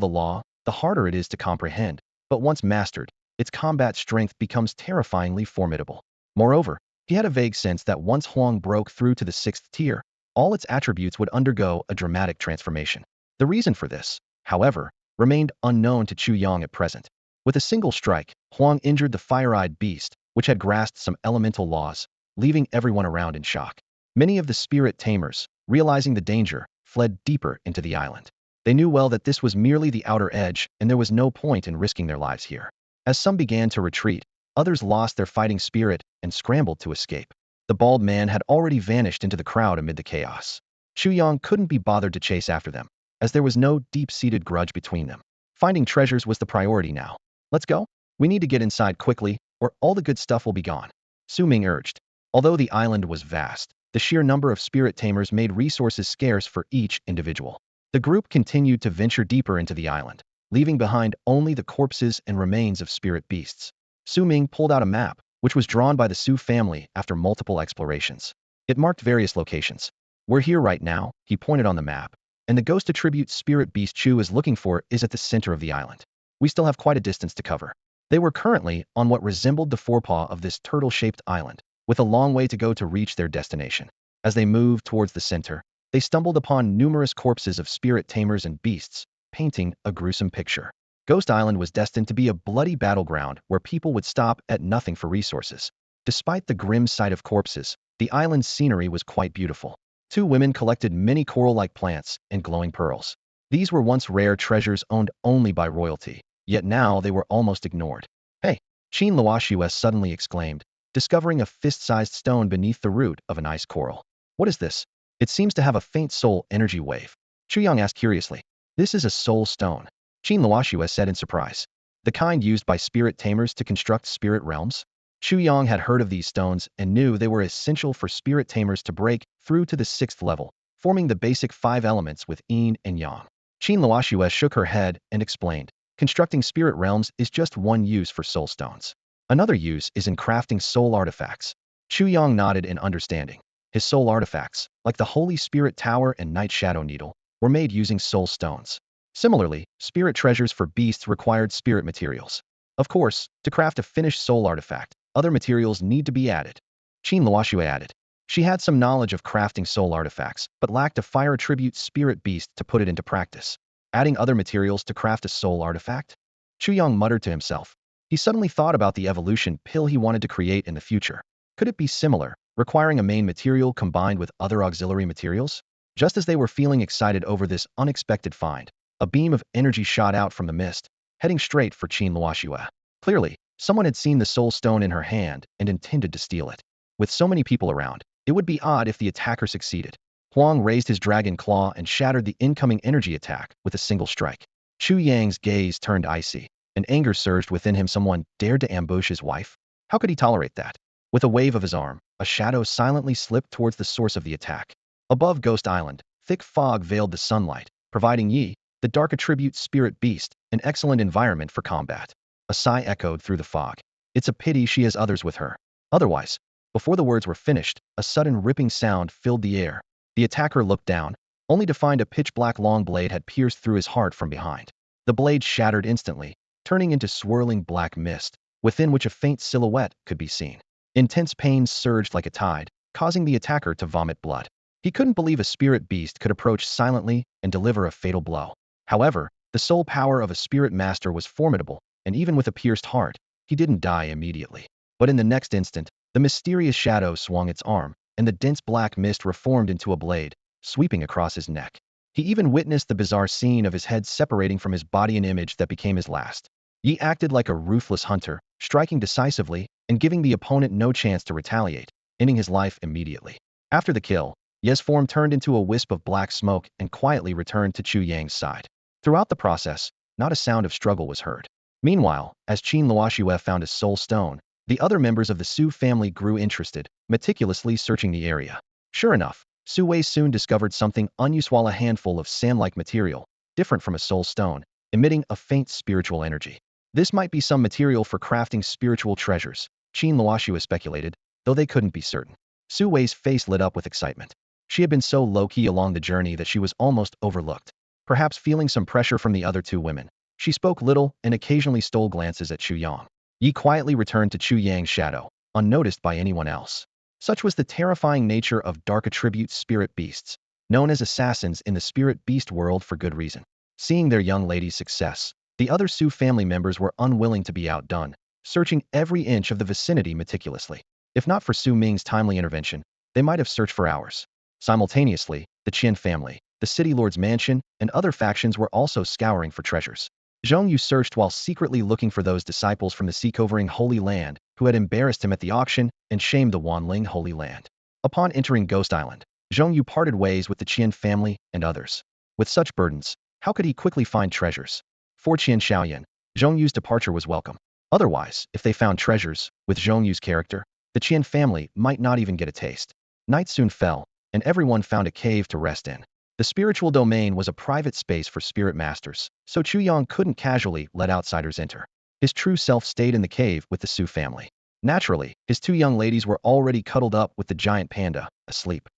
S1: the law, the harder it is to comprehend, but once mastered, its combat strength becomes terrifyingly formidable. Moreover, he had a vague sense that once Huang broke through to the 6th tier, all its attributes would undergo a dramatic transformation. The reason for this, however, remained unknown to Chu Yang at present. With a single strike, Huang injured the fire-eyed beast, which had grasped some elemental laws, leaving everyone around in shock. Many of the spirit tamers, realizing the danger, fled deeper into the island. They knew well that this was merely the outer edge, and there was no point in risking their lives here. As some began to retreat, others lost their fighting spirit and scrambled to escape. The bald man had already vanished into the crowd amid the chaos. Chu Yang couldn't be bothered to chase after them, as there was no deep-seated grudge between them. Finding treasures was the priority now. "Let's go. We need to get inside quickly, or all the good stuff will be gone," Su Ming urged. Although the island was vast, the sheer number of spirit tamers made resources scarce for each individual. The group continued to venture deeper into the island, leaving behind only the corpses and remains of spirit beasts. Su Ming pulled out a map, which was drawn by the Su family after multiple explorations. It marked various locations. "We're here right now," he pointed on the map, and the ghost attribute spirit beast Chu is looking for is at the center of the island. We still have quite a distance to cover. They were currently on what resembled the forepaw of this turtle-shaped island, with a long way to go to reach their destination. As they moved towards the center, they stumbled upon numerous corpses of spirit tamers and beasts, painting a gruesome picture. Ghost Island was destined to be a bloody battleground where people would stop at nothing for resources. Despite the grim sight of corpses, the island's scenery was quite beautiful. Two women collected many coral-like plants and glowing pearls. These were once rare treasures owned only by royalty, yet now they were almost ignored. Hey! Qin Luoxues suddenly exclaimed, discovering a fist-sized stone beneath the root of an ice coral. What is this? It seems to have a faint soul energy wave. Chu Yang asked curiously. This is a soul stone, Qin Luoxues said in surprise. The kind used by spirit tamers to construct spirit realms? Chu Yang had heard of these stones and knew they were essential for spirit tamers to break through to the 6th level, forming the basic 5 elements with yin and yang. Qin Luoxues shook her head and explained, constructing spirit realms is just one use for soul stones. Another use is in crafting soul artifacts. Chu Yang nodded in understanding. His soul artifacts, like the Holy Spirit Tower and Night Shadow Needle, were made using soul stones. Similarly, spirit treasures for beasts required spirit materials. Of course, to craft a finished soul artifact, other materials need to be added. Qin Luoxues added. She had some knowledge of crafting soul artifacts, but lacked a fire attribute spirit beast to put it into practice. Adding other materials to craft a soul artifact? Chu Yang muttered to himself. He suddenly thought about the evolution pill he wanted to create in the future. Could it be similar, requiring a main material combined with other auxiliary materials? Just as they were feeling excited over this unexpected find, a beam of energy shot out from the mist, heading straight for Qin Luoxues. Clearly, someone had seen the soul stone in her hand and intended to steal it. With so many people around, it would be odd if the attacker succeeded. Huang raised his dragon claw and shattered the incoming energy attack with a single strike. Chu Yang's gaze turned icy, and anger surged within him. Someone dared to ambush his wife? How could he tolerate that? With a wave of his arm, a shadow silently slipped towards the source of the attack. Above Ghost Island, thick fog veiled the sunlight, providing Yi, the dark attribute spirit beast, an excellent environment for combat. A sigh echoed through the fog. It's a pity she has others with her. Otherwise, before the words were finished, a sudden ripping sound filled the air. The attacker looked down, only to find a pitch-black long blade had pierced through his heart from behind. The blade shattered instantly, turning into swirling black mist, within which a faint silhouette could be seen. Intense pain surged like a tide, causing the attacker to vomit blood. He couldn't believe a spirit beast could approach silently and deliver a fatal blow. However, the soul power of a spirit master was formidable, and even with a pierced heart, he didn't die immediately. But in the next instant, the mysterious shadow swung its arm, and the dense black mist reformed into a blade, sweeping across his neck. He even witnessed the bizarre scene of his head separating from his body, an image that became his last. Yi acted like a ruthless hunter, striking decisively and giving the opponent no chance to retaliate, ending his life immediately. After the kill, Ye's form turned into a wisp of black smoke and quietly returned to Chu Yang's side. Throughout the process, not a sound of struggle was heard. Meanwhile, as Qin Luoxues found his soul stone, the other members of the Su family grew interested, meticulously searching the area. Sure enough, Su Wei soon discovered something unusual, a handful of sand-like material, different from a soul stone, emitting a faint spiritual energy. This might be some material for crafting spiritual treasures, Qin Luoxues speculated, though they couldn't be certain. Su Wei's face lit up with excitement. She had been so low-key along the journey that she was almost overlooked. Perhaps feeling some pressure from the other two women, she spoke little and occasionally stole glances at Chu Yang. Yi quietly returned to Chu Yang's shadow, unnoticed by anyone else. Such was the terrifying nature of dark attribute spirit beasts, known as assassins in the spirit beast world for good reason. Seeing their young lady's success, the other Su family members were unwilling to be outdone, searching every inch of the vicinity meticulously. If not for Su Ming's timely intervention, they might have searched for hours. Simultaneously, the Qian family, the city lord's mansion, and other factions were also scouring for treasures. Zhong Yu searched while secretly looking for those disciples from the sea-covering Holy Land who had embarrassed him at the auction and shamed the Wanling Holy Land. Upon entering Ghost Island, Zhong Yu parted ways with the Qian family and others. With such burdens, how could he quickly find treasures? For Qian Shaoyan, Zhong Yu's departure was welcome. Otherwise, if they found treasures, with Zhong Yu's character, the Qian family might not even get a taste. Night soon fell, and everyone found a cave to rest in. The spiritual domain was a private space for spirit masters, so Chu Yang couldn't casually let outsiders enter. His true self stayed in the cave with the Su family. Naturally, his two young ladies were already cuddled up with the giant panda, asleep.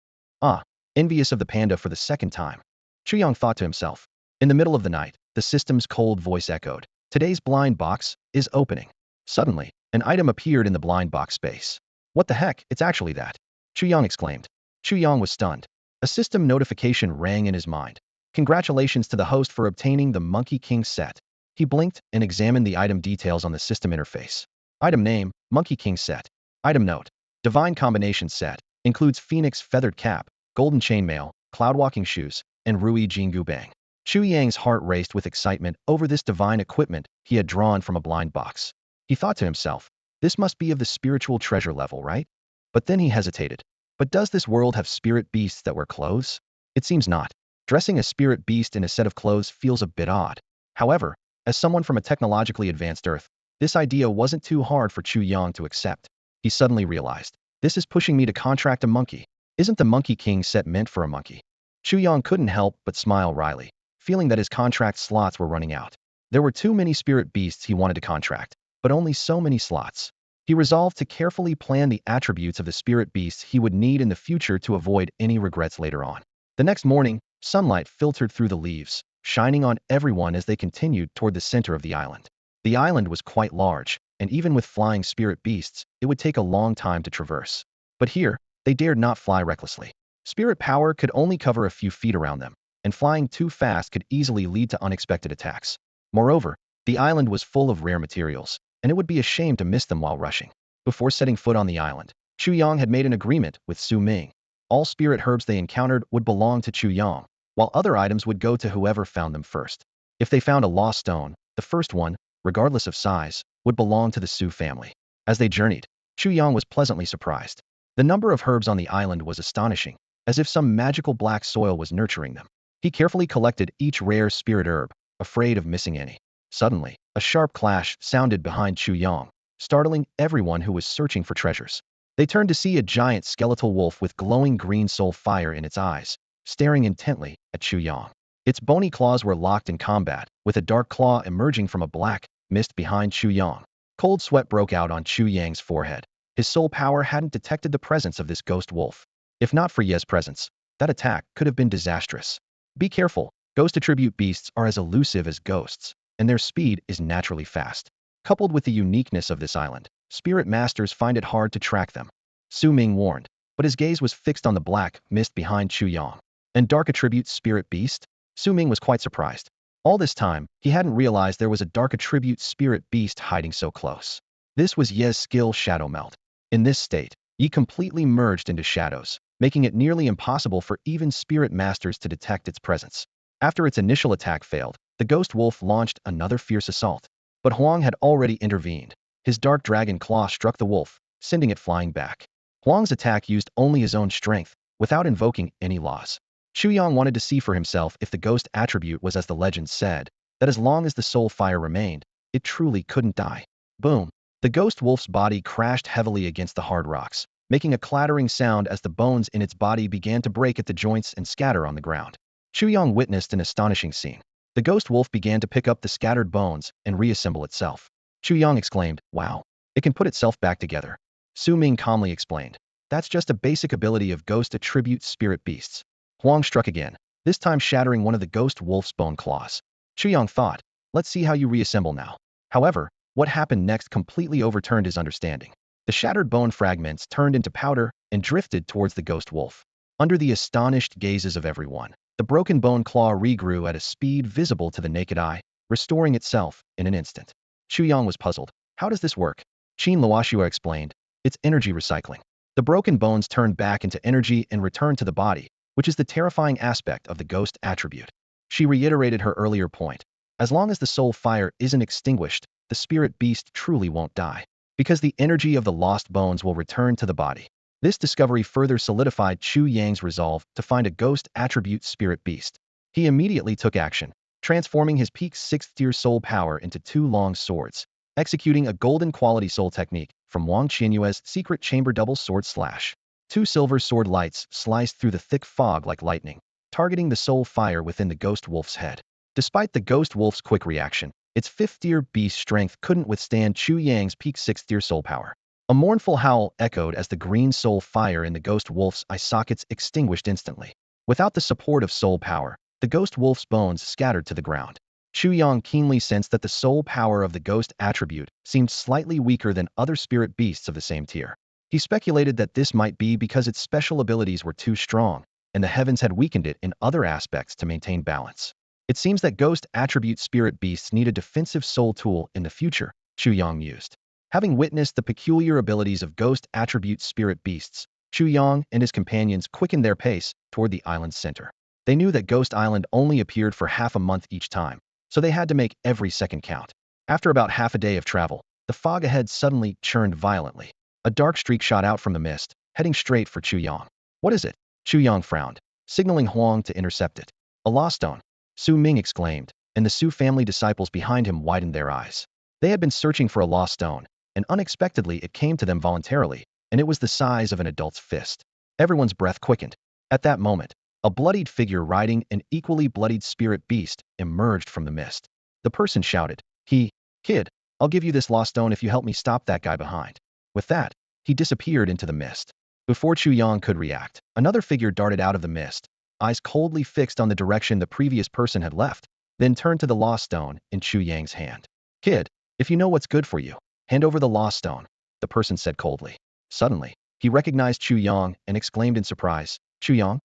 S1: Ah, envious of the panda for the second time. Chu Yang thought to himself. In the middle of the night, the system's cold voice echoed. Today's blind box is opening. Suddenly, an item appeared in the blind box space. What the heck, it's actually that! Chu Yang exclaimed. Chu Yang was stunned. A system notification rang in his mind. Congratulations to the host for obtaining the Monkey King set. He blinked and examined the item details on the system interface. Item name, Monkey King set. Item note, Divine Combination set. Includes Phoenix Feathered Cap, Golden Chainmail, Cloud-Walking Shoes, and Rui Jingu Bang. Chu Yang's heart raced with excitement over this divine equipment he had drawn from a blind box. He thought to himself, this must be of the spiritual treasure level, right? But then he hesitated. But does this world have spirit beasts that wear clothes? It seems not. Dressing a spirit beast in a set of clothes feels a bit odd. However, as someone from a technologically advanced Earth, this idea wasn't too hard for Chu Yang to accept. He suddenly realized, this is pushing me to contract a monkey. Isn't the Monkey King set meant for a monkey? Chu Yang couldn't help but smile wryly, feeling that his contract slots were running out. There were too many spirit beasts he wanted to contract, but only so many slots. He resolved to carefully plan the attributes of the spirit beasts he would need in the future to avoid any regrets later on. The next morning, sunlight filtered through the leaves, shining on everyone as they continued toward the center of the island. The island was quite large, and even with flying spirit beasts, it would take a long time to traverse. But here, they dared not fly recklessly. Spirit power could only cover a few feet around them, and flying too fast could easily lead to unexpected attacks. Moreover, the island was full of rare materials, and it would be a shame to miss them while rushing. Before setting foot on the island, Chu Yang had made an agreement with Su Ming. All spirit herbs they encountered would belong to Chu Yang, while other items would go to whoever found them first. If they found a lost stone, the first one, regardless of size, would belong to the Su family. As they journeyed, Chu Yang was pleasantly surprised. The number of herbs on the island was astonishing, as if some magical black soil was nurturing them. He carefully collected each rare spirit herb, afraid of missing any. Suddenly, a sharp clash sounded behind Chu Yang, startling everyone who was searching for treasures. They turned to see a giant skeletal wolf with glowing green soul fire in its eyes, staring intently at Chu Yang. Its bony claws were locked in combat, with a dark claw emerging from a black mist behind Chu Yang. Cold sweat broke out on Chu Yang's forehead. His soul power hadn't detected the presence of this ghost wolf. If not for Ye's presence, that attack could have been disastrous. Be careful, ghost attribute beasts are as elusive as ghosts, and their speed is naturally fast. Coupled with the uniqueness of this island, spirit masters find it hard to track them. Su Ming warned, but his gaze was fixed on the black mist behind Chu Yang. And dark attribute spirit beast? Su Ming was quite surprised. All this time, he hadn't realized there was a dark attribute spirit beast hiding so close. This was Ye's skill Shadow Melt. In this state, Ye completely merged into shadows, making it nearly impossible for even spirit masters to detect its presence. After its initial attack failed, the ghost wolf launched another fierce assault. But Huang had already intervened. His dark dragon claw struck the wolf, sending it flying back. Huang's attack used only his own strength, without invoking any laws. Chu Yang wanted to see for himself if the ghost attribute was as the legend said, that as long as the soul fire remained, it truly couldn't die. Boom! The ghost wolf's body crashed heavily against the hard rocks, making a clattering sound as the bones in its body began to break at the joints and scatter on the ground. Chu Yang witnessed an astonishing scene. The ghost wolf began to pick up the scattered bones and reassemble itself. Chu Yang exclaimed, "Wow, it can put itself back together." Su Ming calmly explained, "That's just a basic ability of ghost attribute spirit beasts." Huang struck again, this time shattering one of the ghost wolf's bone claws. Chu Yang thought, "Let's see how you reassemble now." However, what happened next completely overturned his understanding. The shattered bone fragments turned into powder and drifted towards the ghost wolf. Under the astonished gazes of everyone, the broken bone claw regrew at a speed visible to the naked eye, restoring itself in an instant. Chu Yang was puzzled. How does this work? Qin Luoxua explained, "It's energy recycling." The broken bones turned back into energy and returned to the body, which is the terrifying aspect of the ghost attribute. She reiterated her earlier point. As long as the soul fire isn't extinguished, the spirit beast truly won't die, because the energy of the lost bones will return to the body. This discovery further solidified Chu Yang's resolve to find a ghost attribute spirit beast. He immediately took action, transforming his peak 6th tier soul power into 2 long swords, executing a golden quality soul technique from Wang Qianyue's secret chamber double sword slash. 2 silver sword lights sliced through the thick fog like lightning, targeting the soul fire within the ghost wolf's head. Despite the ghost wolf's quick reaction, its 5th tier beast strength couldn't withstand Chu Yang's peak 6th tier soul power. A mournful howl echoed as the green soul fire in the ghost wolf's eye sockets extinguished instantly. Without the support of soul power, the ghost wolf's bones scattered to the ground. Chu Yang keenly sensed that the soul power of the ghost attribute seemed slightly weaker than other spirit beasts of the same tier. He speculated that this might be because its special abilities were too strong, and the heavens had weakened it in other aspects to maintain balance. It seems that ghost attribute spirit beasts need a defensive soul tool in the future, Chu Yang mused. Having witnessed the peculiar abilities of ghost attribute spirit beasts, Chu Yang and his companions quickened their pace toward the island's center. They knew that Ghost Island only appeared for half a month each time, so they had to make every second count. After about half a day of travel, the fog ahead suddenly churned violently. A dark streak shot out from the mist, heading straight for Chu Yang. What is it? Chu Yang frowned, signaling Huang to intercept it. A lost stone, Su Ming exclaimed, and the Su family disciples behind him widened their eyes. They had been searching for a lost stone, and unexpectedly it came to them voluntarily, and it was the size of an adult's fist. Everyone's breath quickened. At that moment, a bloodied figure riding an equally bloodied spirit beast emerged from the mist. The person shouted, Kid, I'll give you this lost stone if you help me stop that guy behind. With that, he disappeared into the mist. Before Chu Yang could react, another figure darted out of the mist, eyes coldly fixed on the direction the previous person had left, then turned to the lost stone in Chu Yang's hand. Kid, if you know what's good for you, hand over the lost stone, the person said coldly. Suddenly, he recognized Chu Yang and exclaimed in surprise, Chu Yang?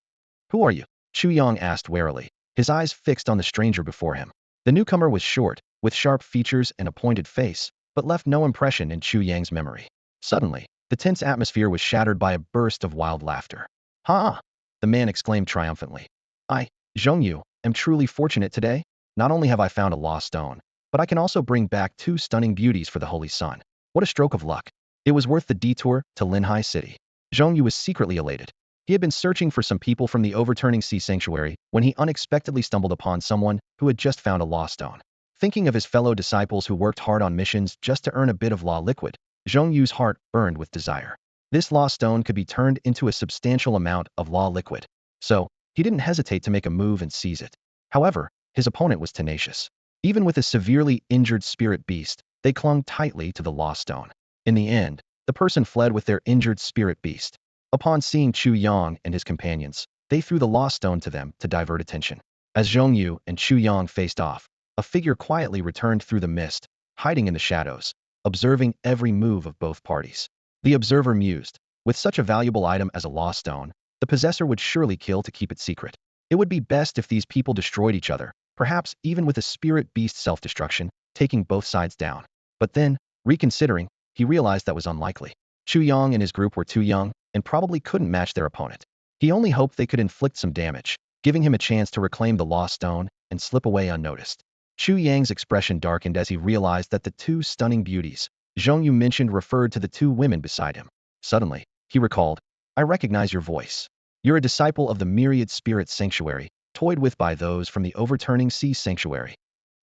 S1: Who are you? Chu Yang asked warily, his eyes fixed on the stranger before him. The newcomer was short, with sharp features and a pointed face, but left no impression in Chu Yang's memory. Suddenly, the tense atmosphere was shattered by a burst of wild laughter. Ha! The man exclaimed triumphantly. I, Zhongyu, am truly fortunate today. Not only have I found a lost stone, but I can also bring back 2 stunning beauties for the Holy Sun. What a stroke of luck. It was worth the detour to Linhai City. Zhongyu was secretly elated. He had been searching for some people from the overturning sea sanctuary when he unexpectedly stumbled upon someone who had just found a lost stone. Thinking of his fellow disciples who worked hard on missions just to earn a bit of law liquid, Zhongyu's heart burned with desire. This lost stone could be turned into a substantial amount of law liquid, so he didn't hesitate to make a move and seize it. However, his opponent was tenacious. Even with a severely injured spirit beast, they clung tightly to the lost stone. In the end, the person fled with their injured spirit beast. Upon seeing Chu Yang and his companions, they threw the lost stone to them to divert attention. As Zhongyu and Chu Yang faced off, a figure quietly returned through the mist, hiding in the shadows, observing every move of both parties. The observer mused, with such a valuable item as a lost stone, the possessor would surely kill to keep it secret. It would be best if these people destroyed each other, perhaps even with a spirit beast self-destruction, taking both sides down. But then, reconsidering, he realized that was unlikely. Chu Yang and his group were too young, and probably couldn't match their opponent. He only hoped they could inflict some damage, giving him a chance to reclaim the lost stone and slip away unnoticed. Chu Yang's expression darkened as he realized that the 2 stunning beauties Zhongyu mentioned referred to the 2 women beside him. Suddenly, he recalled, I recognize your voice. You're a disciple of the Myriad Spirit Sanctuary, toyed with by those from the Overturning Sea Sanctuary.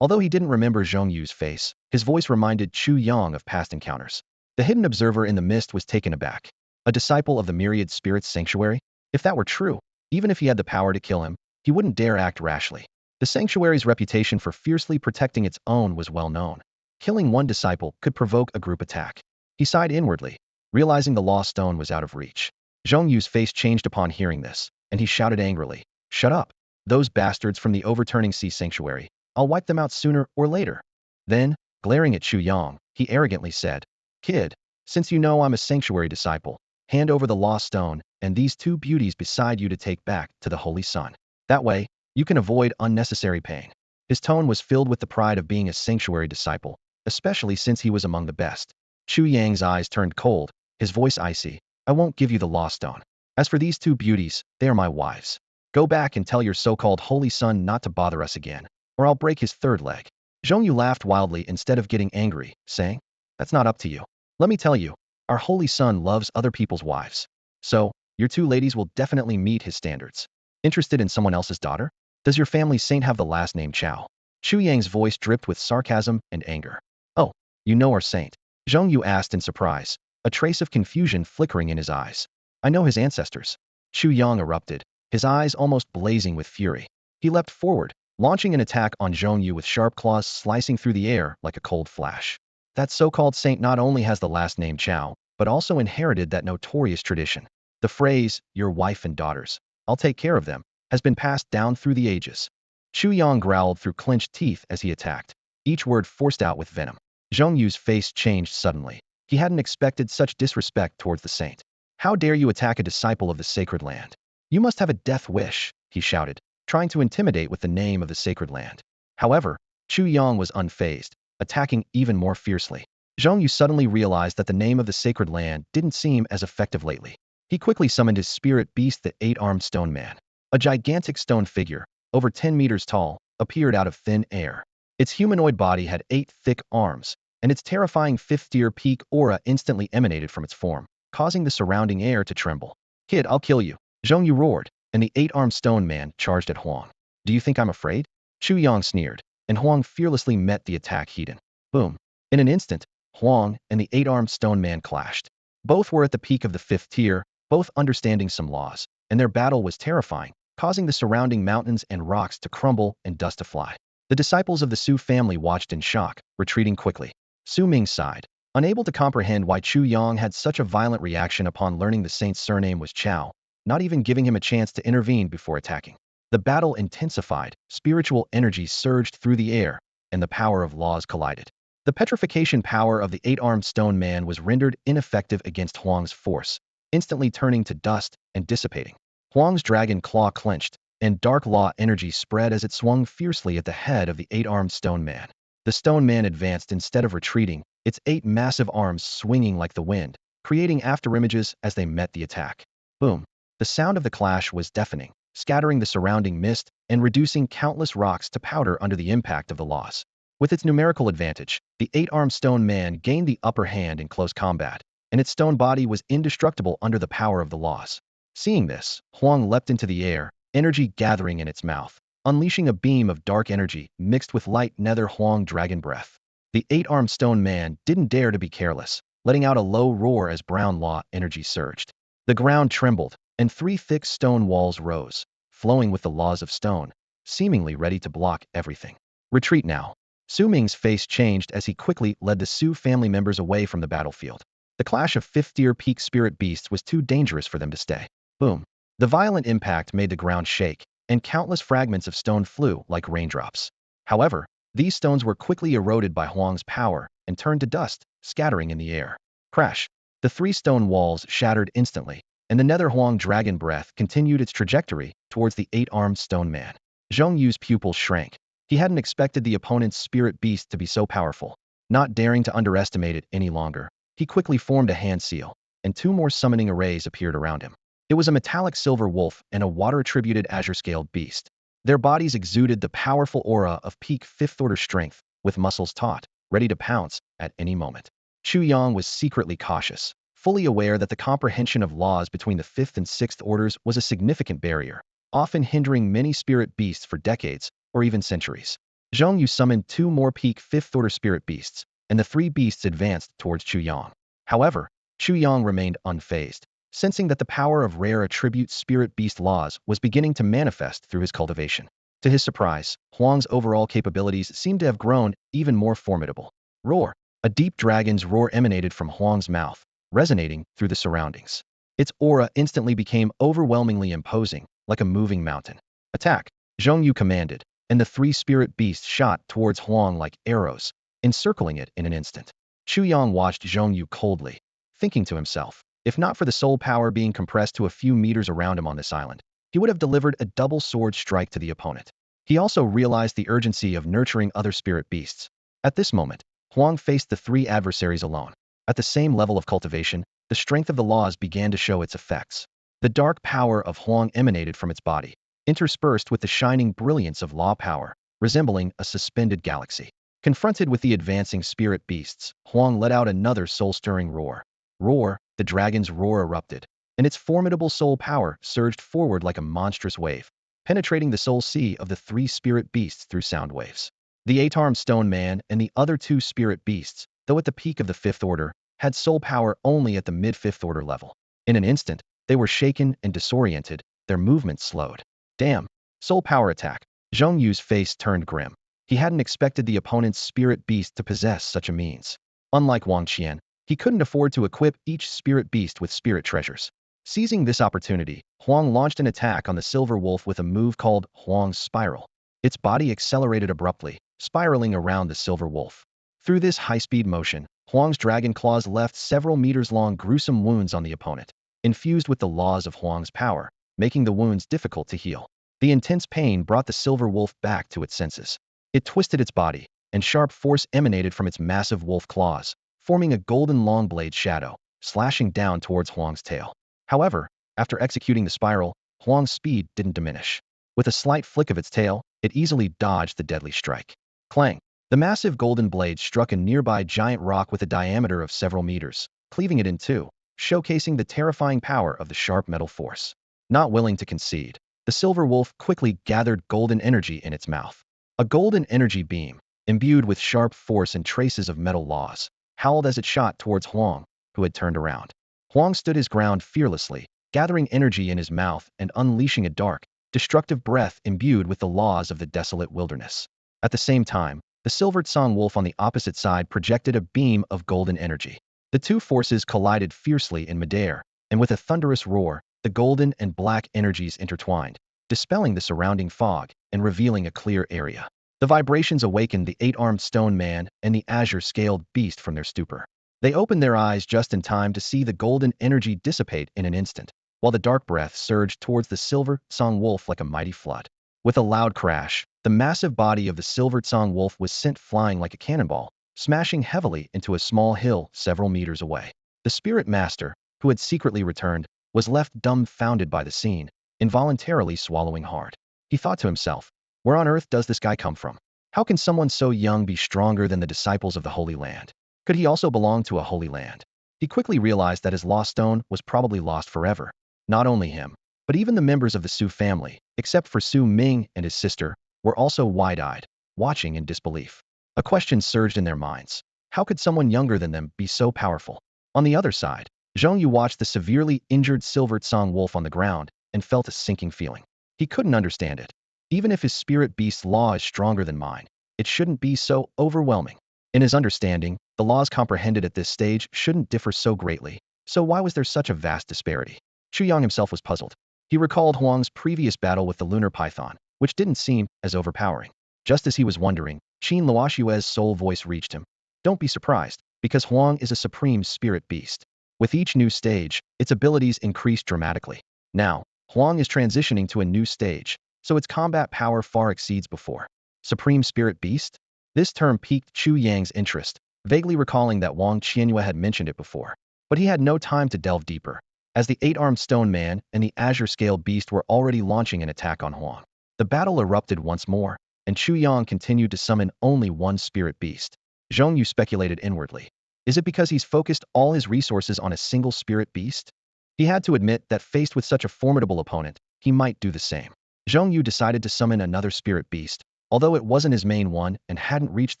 S1: Although he didn't remember Zhongyu's face, his voice reminded Chu Yang of past encounters. The hidden observer in the mist was taken aback. A disciple of the Myriad Spirits Sanctuary? If that were true, even if he had the power to kill him, he wouldn't dare act rashly. The sanctuary's reputation for fiercely protecting its own was well known. Killing one disciple could provoke a group attack. He sighed inwardly, realizing the lost stone was out of reach. Zhongyu's face changed upon hearing this, and he shouted angrily, Shut up! Those bastards from the Overturning Sea Sanctuary. I'll wipe them out sooner or later. Then, glaring at Chu Yang, he arrogantly said, Kid, since you know I'm a sanctuary disciple, hand over the lost stone and these 2 beauties beside you to take back to the Holy Sun. That way, you can avoid unnecessary pain. His tone was filled with the pride of being a sanctuary disciple, especially since he was among the best. Chu Yang's eyes turned cold, his voice icy. I won't give you the lost stone. As for these 2 beauties, they are my wives. Go back and tell your so-called Holy Son not to bother us again, or I'll break his 3rd leg. Zhongyu laughed wildly instead of getting angry, saying, That's not up to you. Let me tell you, our Holy Son loves other people's wives. So, your 2 ladies will definitely meet his standards. Interested in someone else's daughter? Does your family saint have the last name Chao? Chu Yang's voice dripped with sarcasm and anger. Oh, you know our saint? Zhongyu asked in surprise, a trace of confusion flickering in his eyes. I know his ancestors. Chu Yang erupted, his eyes almost blazing with fury. He leapt forward, launching an attack on Zhongyu with sharp claws slicing through the air like a cold flash. That so-called saint not only has the last name Chao, but also inherited that notorious tradition. The phrase, your wife and daughters. I'll take care of them, has been passed down through the ages. Chu Yang growled through clenched teeth as he attacked, each word forced out with venom. Zhong Yu's face changed suddenly. He hadn't expected such disrespect towards the saint. How dare you attack a disciple of the sacred land? You must have a death wish, he shouted, trying to intimidate with the name of the sacred land. However, Chu Yang was unfazed, attacking even more fiercely. Zhong Yu suddenly realized that the name of the sacred land didn't seem as effective lately. He quickly summoned his spirit beast, the eight-armed stone man. A gigantic stone figure, over 10 meters tall, appeared out of thin air. Its humanoid body had 8 thick arms, and its terrifying fifth-tier peak aura instantly emanated from its form, causing the surrounding air to tremble. Kid, I'll kill you, Zhong Yu roared, and the eight-armed stone man charged at Huang. Do you think I'm afraid? Chu Yang sneered, and Huang fearlessly met the attack head-on. Boom. In an instant, Huang and the eight-armed stone man clashed. Both were at the peak of the 5th tier, both understanding some laws, and their battle was terrifying, causing the surrounding mountains and rocks to crumble and dust to fly. The disciples of the Su family watched in shock, retreating quickly. Su Ming sighed, unable to comprehend why Chu Yang had such a violent reaction upon learning the saint's surname was Chao, not even giving him a chance to intervene before attacking. The battle intensified, spiritual energy surged through the air, and the power of laws collided. The petrification power of the eight-armed stone man was rendered ineffective against Huang's force, instantly turning to dust and dissipating. Huang's dragon claw clenched, and dark law energy spread as it swung fiercely at the head of the eight-armed stone man. The stone man advanced instead of retreating, its 8 massive arms swinging like the wind, creating afterimages as they met the attack. Boom. The sound of the clash was deafening, scattering the surrounding mist and reducing countless rocks to powder under the impact of the laws. With its numerical advantage, the eight-armed stone man gained the upper hand in close combat, and its stone body was indestructible under the power of the laws. Seeing this, Huang leapt into the air, energy gathering in its mouth, unleashing a beam of dark energy mixed with light nether Huang dragon breath. The eight-armed stone man didn't dare to be careless, letting out a low roar as brown law energy surged. The ground trembled, and 3 thick stone walls rose, flowing with the laws of stone, seemingly ready to block everything. Retreat now. Su Ming's face changed as he quickly led the Su family members away from the battlefield. The clash of 5th-tier peak spirit beasts was too dangerous for them to stay. Boom. The violent impact made the ground shake, and countless fragments of stone flew like raindrops. However, these stones were quickly eroded by Huang's power and turned to dust, scattering in the air. Crash. The 3 stone walls shattered instantly, and the nether Huang dragon breath continued its trajectory towards the 8-armed stone man. Zhong Yu's pupils shrank. He hadn't expected the opponent's spirit beast to be so powerful. Not daring to underestimate it any longer, he quickly formed a hand seal, and 2 more summoning arrays appeared around him. It was a metallic silver wolf and a water-attributed azure-scaled beast. Their bodies exuded the powerful aura of peak 5th-order strength, with muscles taut, ready to pounce at any moment. Chu Yang was secretly cautious, fully aware that the comprehension of laws between the 5th and 6th orders was a significant barrier, often hindering many spirit beasts for decades or even centuries. Zhong Yu summoned 2 more peak 5th-order spirit beasts, and the 3 beasts advanced towards Chu Yang. However, Chu Yang remained unfazed, sensing that the power of rare attribute spirit beast laws was beginning to manifest through his cultivation. To his surprise, Huang's overall capabilities seemed to have grown even more formidable. Roar! A deep dragon's roar emanated from Huang's mouth, resonating through the surroundings. Its aura instantly became overwhelmingly imposing, like a moving mountain. Attack! Zhong Yu commanded, and the 3 spirit beasts shot towards Huang like arrows, encircling it in an instant. Chu Yang watched Zhong Yu coldly, thinking to himself, if not for the soul power being compressed to a few meters around him on this island, he would have delivered a double sword strike to the opponent. He also realized the urgency of nurturing other spirit beasts. At this moment, Huang faced the 3 adversaries alone. At the same level of cultivation, the strength of the laws began to show its effects. The dark power of Huang emanated from its body, interspersed with the shining brilliance of law power, resembling a suspended galaxy. Confronted with the advancing spirit beasts, Huang let out another soul-stirring roar. Roar! The dragon's roar erupted, and its formidable soul power surged forward like a monstrous wave, penetrating the soul sea of the 3 spirit beasts through sound waves. The 8-armed stone man and the other 2 spirit beasts, though at the peak of the 5th order, had soul power only at the mid-5th order level. In an instant, they were shaken and disoriented, their movements slowed. Damn! Soul power attack. Zhong Yu's face turned grim. He hadn't expected the opponent's spirit beast to possess such a means. Unlike Wang Qian, he couldn't afford to equip each spirit beast with spirit treasures. Seizing this opportunity, Huang launched an attack on the silver wolf with a move called Huang's Spiral. Its body accelerated abruptly, spiraling around the silver wolf. Through this high-speed motion, Huang's dragon claws left several meters-long gruesome wounds on the opponent, infused with the laws of Huang's power, making the wounds difficult to heal. The intense pain brought the silver wolf back to its senses. It twisted its body, and sharp force emanated from its massive wolf claws, forming a golden long blade shadow, slashing down towards Huang's tail. However, after executing the spiral, Huang's speed didn't diminish. With a slight flick of its tail, it easily dodged the deadly strike. Clang! The massive golden blade struck a nearby giant rock with a diameter of several meters, cleaving it in two, showcasing the terrifying power of the sharp metal force. Not willing to concede, the silver wolf quickly gathered golden energy in its mouth. A golden energy beam, imbued with sharp force and traces of metal laws, howled as it shot towards Huang, who had turned around. Huang stood his ground fearlessly, gathering energy in his mouth and unleashing a dark, destructive breath imbued with the laws of the desolate wilderness. At the same time, the silver Tsang wolf on the opposite side projected a beam of golden energy. The two forces collided fiercely in midair, and with a thunderous roar, the golden and black energies intertwined, dispelling the surrounding fog and revealing a clear area. The vibrations awakened the eight-armed stone man and the azure-scaled beast from their stupor. They opened their eyes just in time to see the golden energy dissipate in an instant, while the dark breath surged towards the silver Tsang wolf like a mighty flood. With a loud crash, the massive body of the silver Tsang wolf was sent flying like a cannonball, smashing heavily into a small hill several meters away. The spirit master, who had secretly returned, was left dumbfounded by the scene, involuntarily swallowing hard. He thought to himself, where on earth does this guy come from? How can someone so young be stronger than the disciples of the Holy Land? Could he also belong to a Holy Land? He quickly realized that his lost stone was probably lost forever. Not only him, but even the members of the Su family, except for Su Ming and his sister, were also wide-eyed, watching in disbelief. A question surged in their minds. How could someone younger than them be so powerful? On the other side, Zhong Yu watched the severely injured silver Tsang wolf on the ground and felt a sinking feeling. He couldn't understand it. Even if his spirit beast's law is stronger than mine, it shouldn't be so overwhelming. In his understanding, the laws comprehended at this stage shouldn't differ so greatly, so why was there such a vast disparity? Chu Yang himself was puzzled. He recalled Huang's previous battle with the lunar python, which didn't seem as overpowering. Just as he was wondering, Qin Luoxue's soul voice reached him. Don't be surprised, because Huang is a supreme spirit beast. With each new stage, its abilities increase dramatically. Now, Huang is transitioning to a new stage, so its combat power far exceeds before. Supreme spirit beast? This term piqued Chu Yang's interest, vaguely recalling that Wang Qianyue had mentioned it before. But he had no time to delve deeper, as the eight-armed stone man and the azure-scaled beast were already launching an attack on Huang. The battle erupted once more, and Chu Yang continued to summon only one spirit beast. Zhong Yu speculated inwardly. Is it because he's focused all his resources on a single spirit beast? He had to admit that faced with such a formidable opponent, he might do the same. Zhong Yu decided to summon another spirit beast, although it wasn't his main one and hadn't reached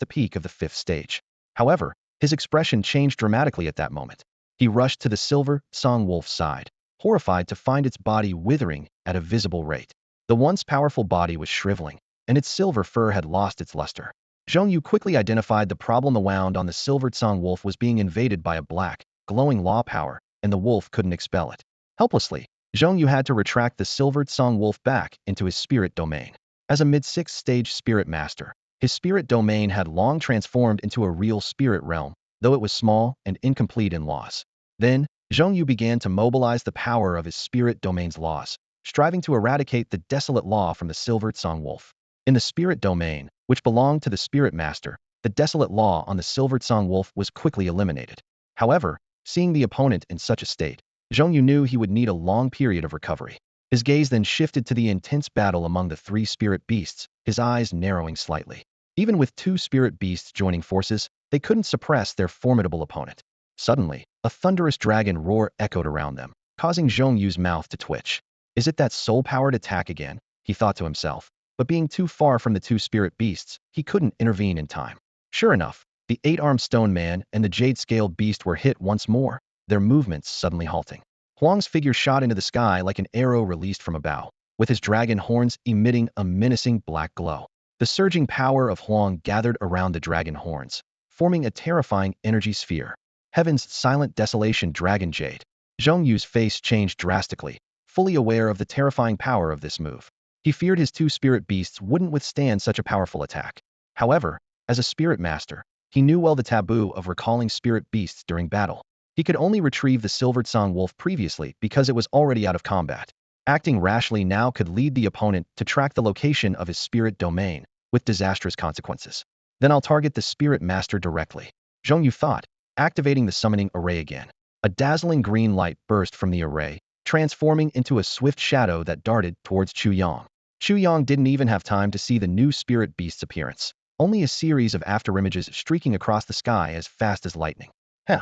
S1: the peak of the fifth stage. However, his expression changed dramatically at that moment. He rushed to the silver Tsang wolf's side, horrified to find its body withering at a visible rate. The once powerful body was shriveling, and its silver fur had lost its luster. Zhong Yu quickly identified the problem. The wound on the silver Tsang wolf was being invaded by a black, glowing law power, and the wolf couldn't expel it. Helplessly, Zhong Yu had to retract the silver Tsang wolf back into his spirit domain. As a mid-sixth stage spirit master, his spirit domain had long transformed into a real spirit realm, though it was small and incomplete in laws. Then, Zhong Yu began to mobilize the power of his spirit domain's laws, striving to eradicate the desolate law from the silver Tsang wolf. In the spirit domain, which belonged to the spirit master, the desolate law on the silver Tsang wolf was quickly eliminated. However, seeing the opponent in such a state, Zhong Yu knew he would need a long period of recovery. His gaze then shifted to the intense battle among the three spirit beasts, his eyes narrowing slightly. Even with two spirit beasts joining forces, they couldn't suppress their formidable opponent. Suddenly, a thunderous dragon roar echoed around them, causing Zhong Yu's mouth to twitch. Is it that soul-powered attack again? He thought to himself. But being too far from the two spirit beasts, he couldn't intervene in time. Sure enough, the eight-armed stone man and the jade-scaled beast were hit once more, their movements suddenly halting. Huang's figure shot into the sky like an arrow released from a bow, with his dragon horns emitting a menacing black glow. The surging power of Huang gathered around the dragon horns, forming a terrifying energy sphere. Heaven's silent desolation dragon jade. Zhong Yu's face changed drastically, fully aware of the terrifying power of this move. He feared his two spirit beasts wouldn't withstand such a powerful attack. However, as a spirit master, he knew well the taboo of recalling spirit beasts during battle. He could only retrieve the silvered song wolf previously because it was already out of combat. Acting rashly now could lead the opponent to track the location of his spirit domain, with disastrous consequences. Then I'll target the spirit master directly. Zhong Yu thought, activating the summoning array again. A dazzling green light burst from the array, transforming into a swift shadow that darted towards Chu Yang. Chu Yang didn't even have time to see the new spirit beast's appearance. Only a series of afterimages streaking across the sky as fast as lightning. Heh.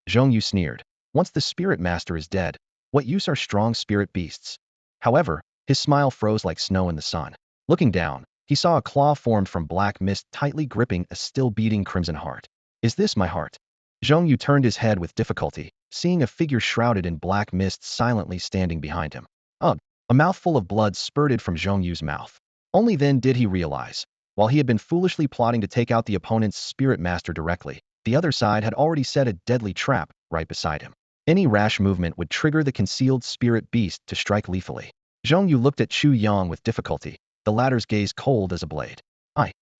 S1: Zhong Yu sneered. Once the spirit master is dead, what use are strong spirit beasts? However, his smile froze like snow in the sun. Looking down, he saw a claw formed from black mist tightly gripping a still beating crimson heart. Is this my heart? Zhong Yu turned his head with difficulty, seeing a figure shrouded in black mist silently standing behind him. Ugh! A mouthful of blood spurted from Zhong Yu's mouth. Only then did he realize, while he had been foolishly plotting to take out the opponent's spirit master directly, the other side had already set a deadly trap right beside him. Any rash movement would trigger the concealed spirit beast to strike lethally. Zhong Yu looked at Chu Yang with difficulty, the latter's gaze cold as a blade.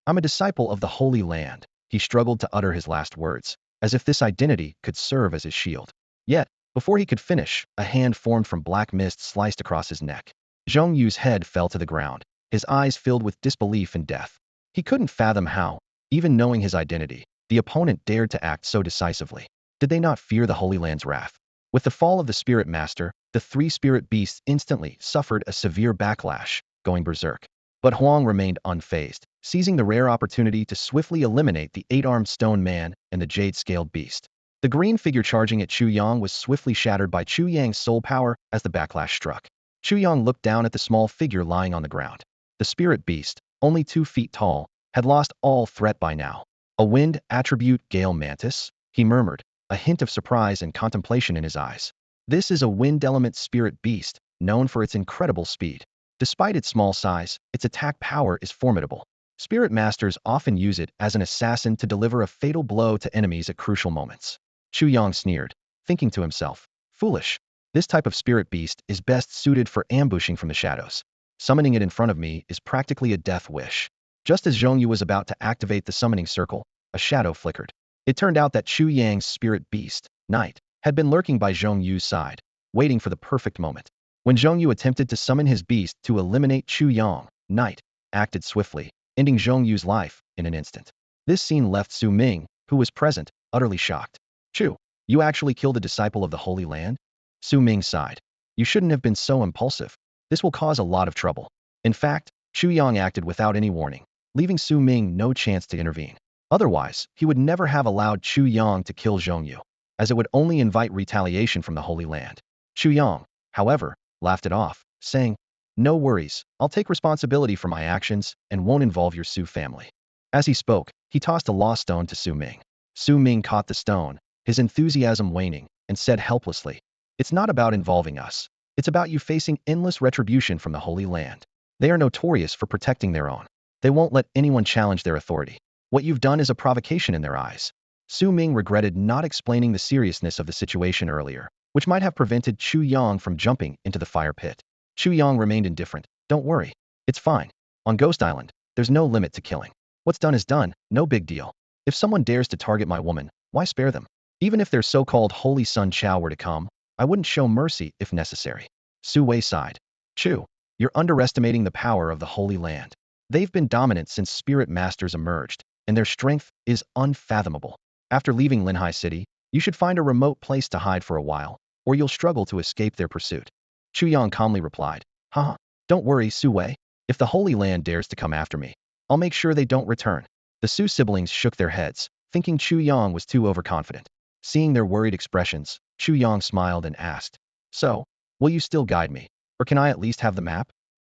S1: I'm a disciple of the Holy Land. He struggled to utter his last words, as if this identity could serve as his shield. Yet, before he could finish, a hand formed from black mist sliced across his neck. Zhong Yu's head fell to the ground, his eyes filled with disbelief and death. He couldn't fathom how, even knowing his identity, the opponent dared to act so decisively. Did they not fear the Holy Land's wrath? With the fall of the spirit master, the three spirit beasts instantly suffered a severe backlash, going berserk. But Huang remained unfazed, seizing the rare opportunity to swiftly eliminate the eight-armed stone man and the jade-scaled beast. The green figure charging at Chu Yang was swiftly shattered by Chu Yang's soul power as the backlash struck. Chu Yang looked down at the small figure lying on the ground. The spirit beast, only 2 feet tall, had lost all threat by now. A wind attribute gale mantis? He murmured, a hint of surprise and contemplation in his eyes. This is a wind element spirit beast, known for its incredible speed. Despite its small size, its attack power is formidable. Spirit masters often use it as an assassin to deliver a fatal blow to enemies at crucial moments. Chu Yang sneered, thinking to himself, foolish. This type of spirit beast is best suited for ambushing from the shadows. Summoning it in front of me is practically a death wish. Just as Zhong Yu was about to activate the summoning circle, a shadow flickered. It turned out that Chu Yang's spirit beast, Night, had been lurking by Zhong Yu's side, waiting for the perfect moment. When Zhong Yu attempted to summon his beast to eliminate Chu Yang, Night acted swiftly, ending Zhong Yu's life in an instant. This scene left Su Ming, who was present, utterly shocked. Chu, you actually killed a disciple of the Holy Land? Su Ming sighed. You shouldn't have been so impulsive. This will cause a lot of trouble. In fact, Chu Yang acted without any warning, leaving Su Ming no chance to intervene. Otherwise, he would never have allowed Chu Yang to kill Zhong Yu, as it would only invite retaliation from the Holy Land. Chu Yang, however, laughed it off, saying, no worries, I'll take responsibility for my actions and won't involve your Su family. As he spoke, he tossed a lost stone to Su Ming. Su Ming caught the stone, his enthusiasm waning, and said helplessly, it's not about involving us. It's about you facing endless retribution from the Holy Land. They are notorious for protecting their own. They won't let anyone challenge their authority. What you've done is a provocation in their eyes. Su Ming regretted not explaining the seriousness of the situation earlier, which might have prevented Chu Yang from jumping into the fire pit. Chu Yang remained indifferent. Don't worry. It's fine. On Ghost Island, there's no limit to killing. What's done is done, no big deal. If someone dares to target my woman, why spare them? Even if their so-called Holy Sun Chao were to come, I wouldn't show mercy if necessary. Su Wei sighed. Chu, you're underestimating the power of the Holy Land. They've been dominant since spirit masters emerged, and their strength is unfathomable. After leaving Linhai City, you should find a remote place to hide for a while, or you'll struggle to escape their pursuit. Chu Yang calmly replied, haha, don't worry, Su Wei. If the Holy Land dares to come after me, I'll make sure they don't return. The Su siblings shook their heads, thinking Chu Yang was too overconfident. Seeing their worried expressions, Chu Yang smiled and asked, so, will you still guide me, or can I at least have the map?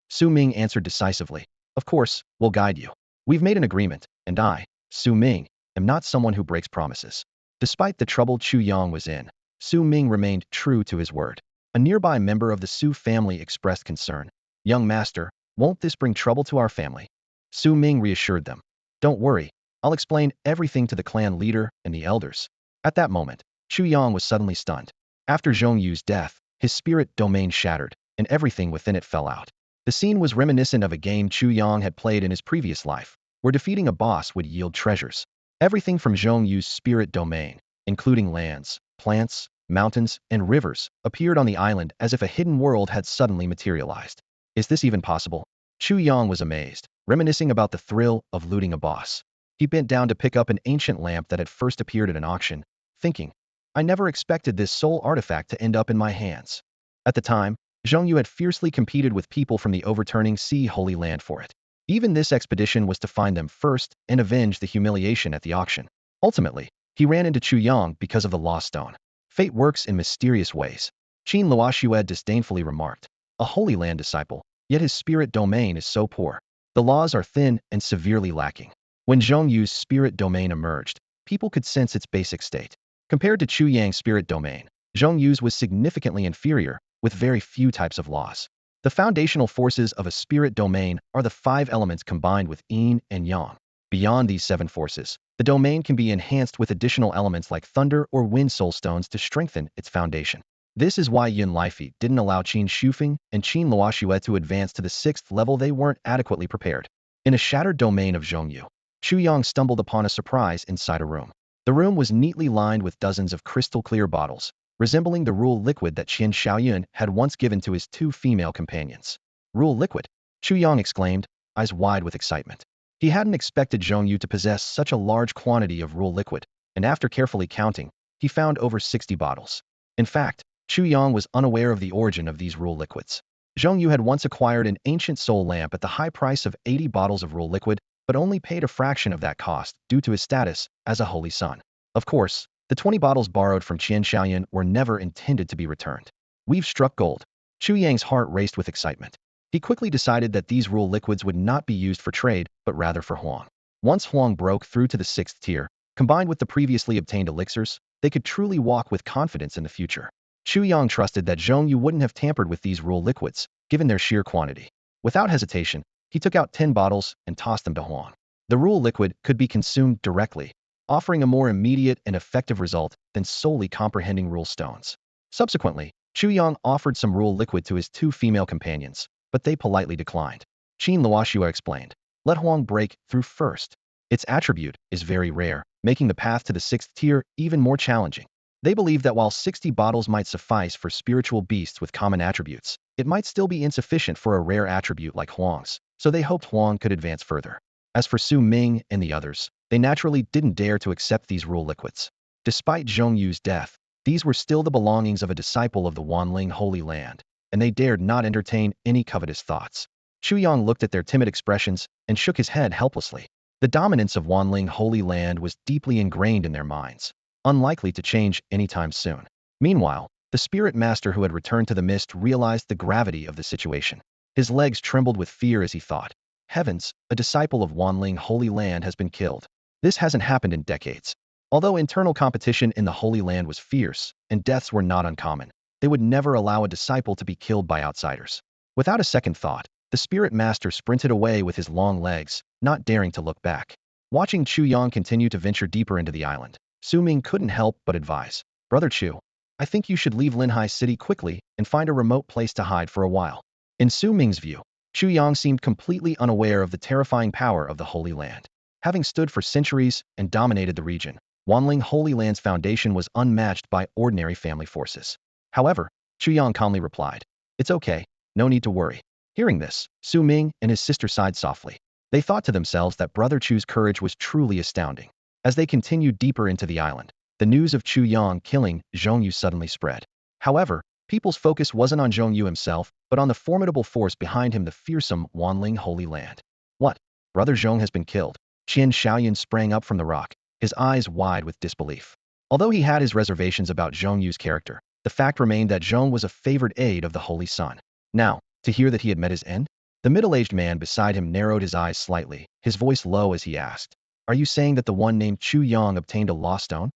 S1: Su Ming answered decisively, of course, we'll guide you. We've made an agreement, and I, Su Ming, am not someone who breaks promises. Despite the trouble Chu Yang was in, Su Ming remained true to his word. A nearby member of the Su family expressed concern. Young master, won't this bring trouble to our family? Su Ming reassured them. Don't worry, I'll explain everything to the clan leader and the elders. At that moment, Chu Yang was suddenly stunned. After Zhong Yu's death, his spirit domain shattered, and everything within it fell out. The scene was reminiscent of a game Chu Yang had played in his previous life, where defeating a boss would yield treasures. Everything from Zhong Yu's spirit domain, including lands, plants, mountains, and rivers, appeared on the island as if a hidden world had suddenly materialized. Is this even possible? Chu Yang was amazed, reminiscing about the thrill of looting a boss. He bent down to pick up an ancient lamp that had first appeared at an auction, thinking, I never expected this soul artifact to end up in my hands. At the time, Zhong Yu had fiercely competed with people from the overturning Sea Holy Land for it. Even this expedition was to find them first and avenge the humiliation at the auction. Ultimately, he ran into Chu Yang because of the lost stone. Fate works in mysterious ways. Qin Luoxue disdainfully remarked, a Holy Land disciple, yet his spirit domain is so poor. The laws are thin and severely lacking. When Zhong Yu's spirit domain emerged, people could sense its basic state. Compared to Chu Yang's spirit domain, Zhong Yu's was significantly inferior, with very few types of laws. The foundational forces of a spirit domain are the 5 elements combined with yin and yang. Beyond these 7 forces, the domain can be enhanced with additional elements like thunder or wind soul stones to strengthen its foundation. This is why Yun Lifei didn't allow Qin Shufeng and Qin Luoxue to advance to the 6th level. They weren't adequately prepared. In a shattered domain of Zhong Yu, Chu Yang stumbled upon a surprise inside a room. The room was neatly lined with dozens of crystal-clear bottles, resembling the rule liquid that Qin Shaoyun had once given to his 2 female companions. Rule liquid? Chu Yang exclaimed, eyes wide with excitement. He hadn't expected Zhong Yu to possess such a large quantity of rule liquid, and after carefully counting, he found over 60 bottles. In fact, Chu Yang was unaware of the origin of these rule liquids. Zhong Yu had once acquired an ancient soul lamp at the high price of 80 bottles of rule liquid, but only paid a fraction of that cost due to his status as a holy son. Of course, the 20 bottles borrowed from Qin Shaoyun were never intended to be returned. We've struck gold. Chu Yang's heart raced with excitement. He quickly decided that these rule liquids would not be used for trade, but rather for Huang. Once Huang broke through to the 6th tier, combined with the previously obtained elixirs, they could truly walk with confidence in the future. Chu Yang trusted that Zhong Yu wouldn't have tampered with these rule liquids, given their sheer quantity. Without hesitation, he took out 10 bottles and tossed them to Huang. The rule liquid could be consumed directly, offering a more immediate and effective result than solely comprehending rule stones. Subsequently, Chu Yang offered some rule liquid to his 2 female companions, but they politely declined. Qin Luoxue explained, let Huang break through first. Its attribute is very rare, making the path to the 6th tier even more challenging. They believed that while 60 bottles might suffice for spiritual beasts with common attributes, it might still be insufficient for a rare attribute like Huang's, so they hoped Huang could advance further. As for Su Ming and the others, they naturally didn't dare to accept these rule liquids. Despite Zhong Yu's death, these were still the belongings of a disciple of the Wanling Holy Land, and they dared not entertain any covetous thoughts. Chu Yang looked at their timid expressions and shook his head helplessly. The dominance of Wanling Holy Land was deeply ingrained in their minds, unlikely to change anytime soon. Meanwhile, the spirit master who had returned to the mist realized the gravity of the situation. His legs trembled with fear as he thought, heavens, a disciple of Wanling Holy Land has been killed. This hasn't happened in decades. Although internal competition in the Holy Land was fierce, and deaths were not uncommon, they would never allow a disciple to be killed by outsiders. Without a second thought, the spirit master sprinted away with his long legs, not daring to look back. Watching Chu Yang continue to venture deeper into the island, Su Ming couldn't help but advise, Brother Chu, I think you should leave Linhai City quickly and find a remote place to hide for a while. In Su Ming's view, Chu Yang seemed completely unaware of the terrifying power of the Holy Land. Having stood for centuries and dominated the region, Wanling Holy Land's foundation was unmatched by ordinary family forces. However, Chu Yang calmly replied, it's okay, no need to worry. Hearing this, Su Ming and his sister sighed softly. They thought to themselves that Brother Chu's courage was truly astounding. As they continued deeper into the island, the news of Chu Yang killing Zhong Yu suddenly spread. However, people's focus wasn't on Zhong Yu himself, but on the formidable force behind him, the fearsome Wanling Holy Land. What? Brother Zhong has been killed. Qin Shaoyun sprang up from the rock, his eyes wide with disbelief. Although he had his reservations about Zhong Yu's character, the fact remained that Zhong was a favored aide of the Holy Sun. Now, to hear that he had met his end? The middle-aged man beside him narrowed his eyes slightly, his voice low as he asked, are you saying that the one named Chu Yang obtained a lost stone?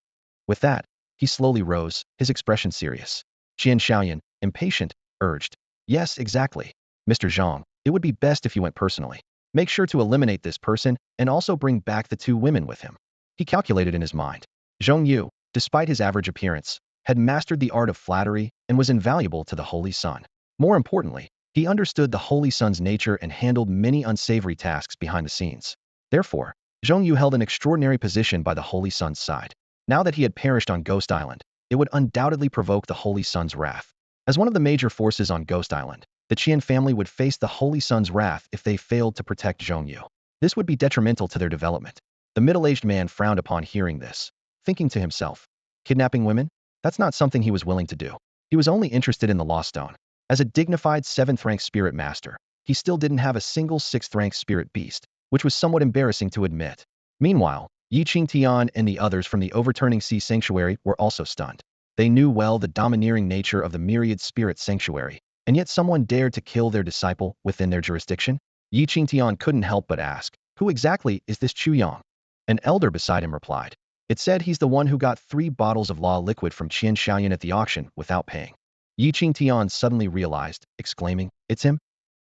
S1: With that, he slowly rose, his expression serious. Qin Shaoyun, impatient, urged, yes, exactly. Mr. Zhang, it would be best if you went personally. Make sure to eliminate this person and also bring back the 2 women with him. He calculated in his mind. Zhong Yu, despite his average appearance, had mastered the art of flattery and was invaluable to the Holy Sun. More importantly, he understood the Holy Sun's nature and handled many unsavory tasks behind the scenes. Therefore, Zhong Yu held an extraordinary position by the Holy Sun's side. Now that he had perished on Ghost Island, it would undoubtedly provoke the Holy Sun's wrath. As one of the major forces on Ghost Island, the Qian family would face the Holy Sun's wrath if they failed to protect Zhong Yu. This would be detrimental to their development. The middle-aged man frowned upon hearing this, thinking to himself, kidnapping women? That's not something he was willing to do. He was only interested in the Lost Stone. As a dignified 7th-rank spirit master, he still didn't have a single 6th-rank spirit beast, which was somewhat embarrassing to admit. Meanwhile, Yi Qingtian and the others from the overturning sea sanctuary were also stunned. They knew well the domineering nature of the myriad spirit sanctuary, and yet someone dared to kill their disciple within their jurisdiction? Yi Qingtian couldn't help but ask, who exactly is this Chu Yang? An elder beside him replied. It said he's the one who got 3 bottles of law liquid from Qian Xiaoyan at the auction without paying. Yi Qingtian suddenly realized, exclaiming, it's him?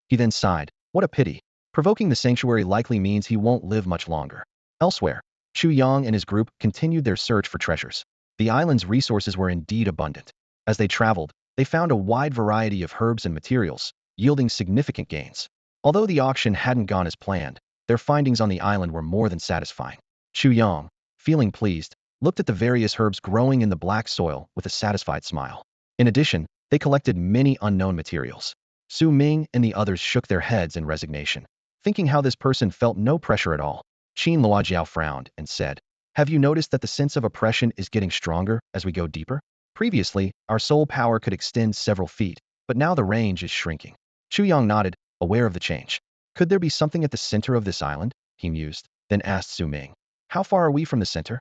S1: He then sighed, what a pity. Provoking the sanctuary likely means he won't live much longer. Elsewhere, Chu Yang and his group continued their search for treasures. The island's resources were indeed abundant. As they traveled, they found a wide variety of herbs and materials, yielding significant gains. Although the auction hadn't gone as planned, their findings on the island were more than satisfying. Chu Yang, feeling pleased, looked at the various herbs growing in the black soil with a satisfied smile. In addition, they collected many unknown materials. Su Ming and the others shook their heads in resignation, thinking how this person felt no pressure at all. Qin Luojiao frowned and said, have you noticed that the sense of oppression is getting stronger as we go deeper? Previously, our soul power could extend several feet, but now the range is shrinking. Chu Yang nodded, aware of the change. Could there be something at the center of this island? He mused, then asked Su Ming. How far are we from the center?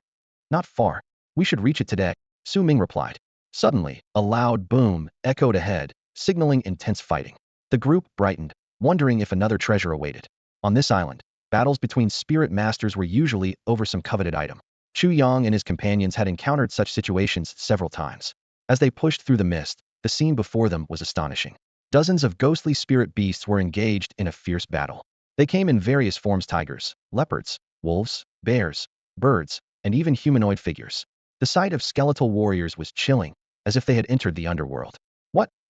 S1: Not far. We should reach it today, Su Ming replied. Suddenly, a loud boom echoed ahead, signaling intense fighting. The group brightened, wondering if another treasure awaited. On this island, battles between spirit masters were usually over some coveted item. Chu Yang and his companions had encountered such situations several times. As they pushed through the mist, the scene before them was astonishing. Dozens of ghostly spirit beasts were engaged in a fierce battle. They came in various forms: tigers, leopards, wolves, bears, birds, and even humanoid figures. The sight of skeletal warriors was chilling, as if they had entered the underworld.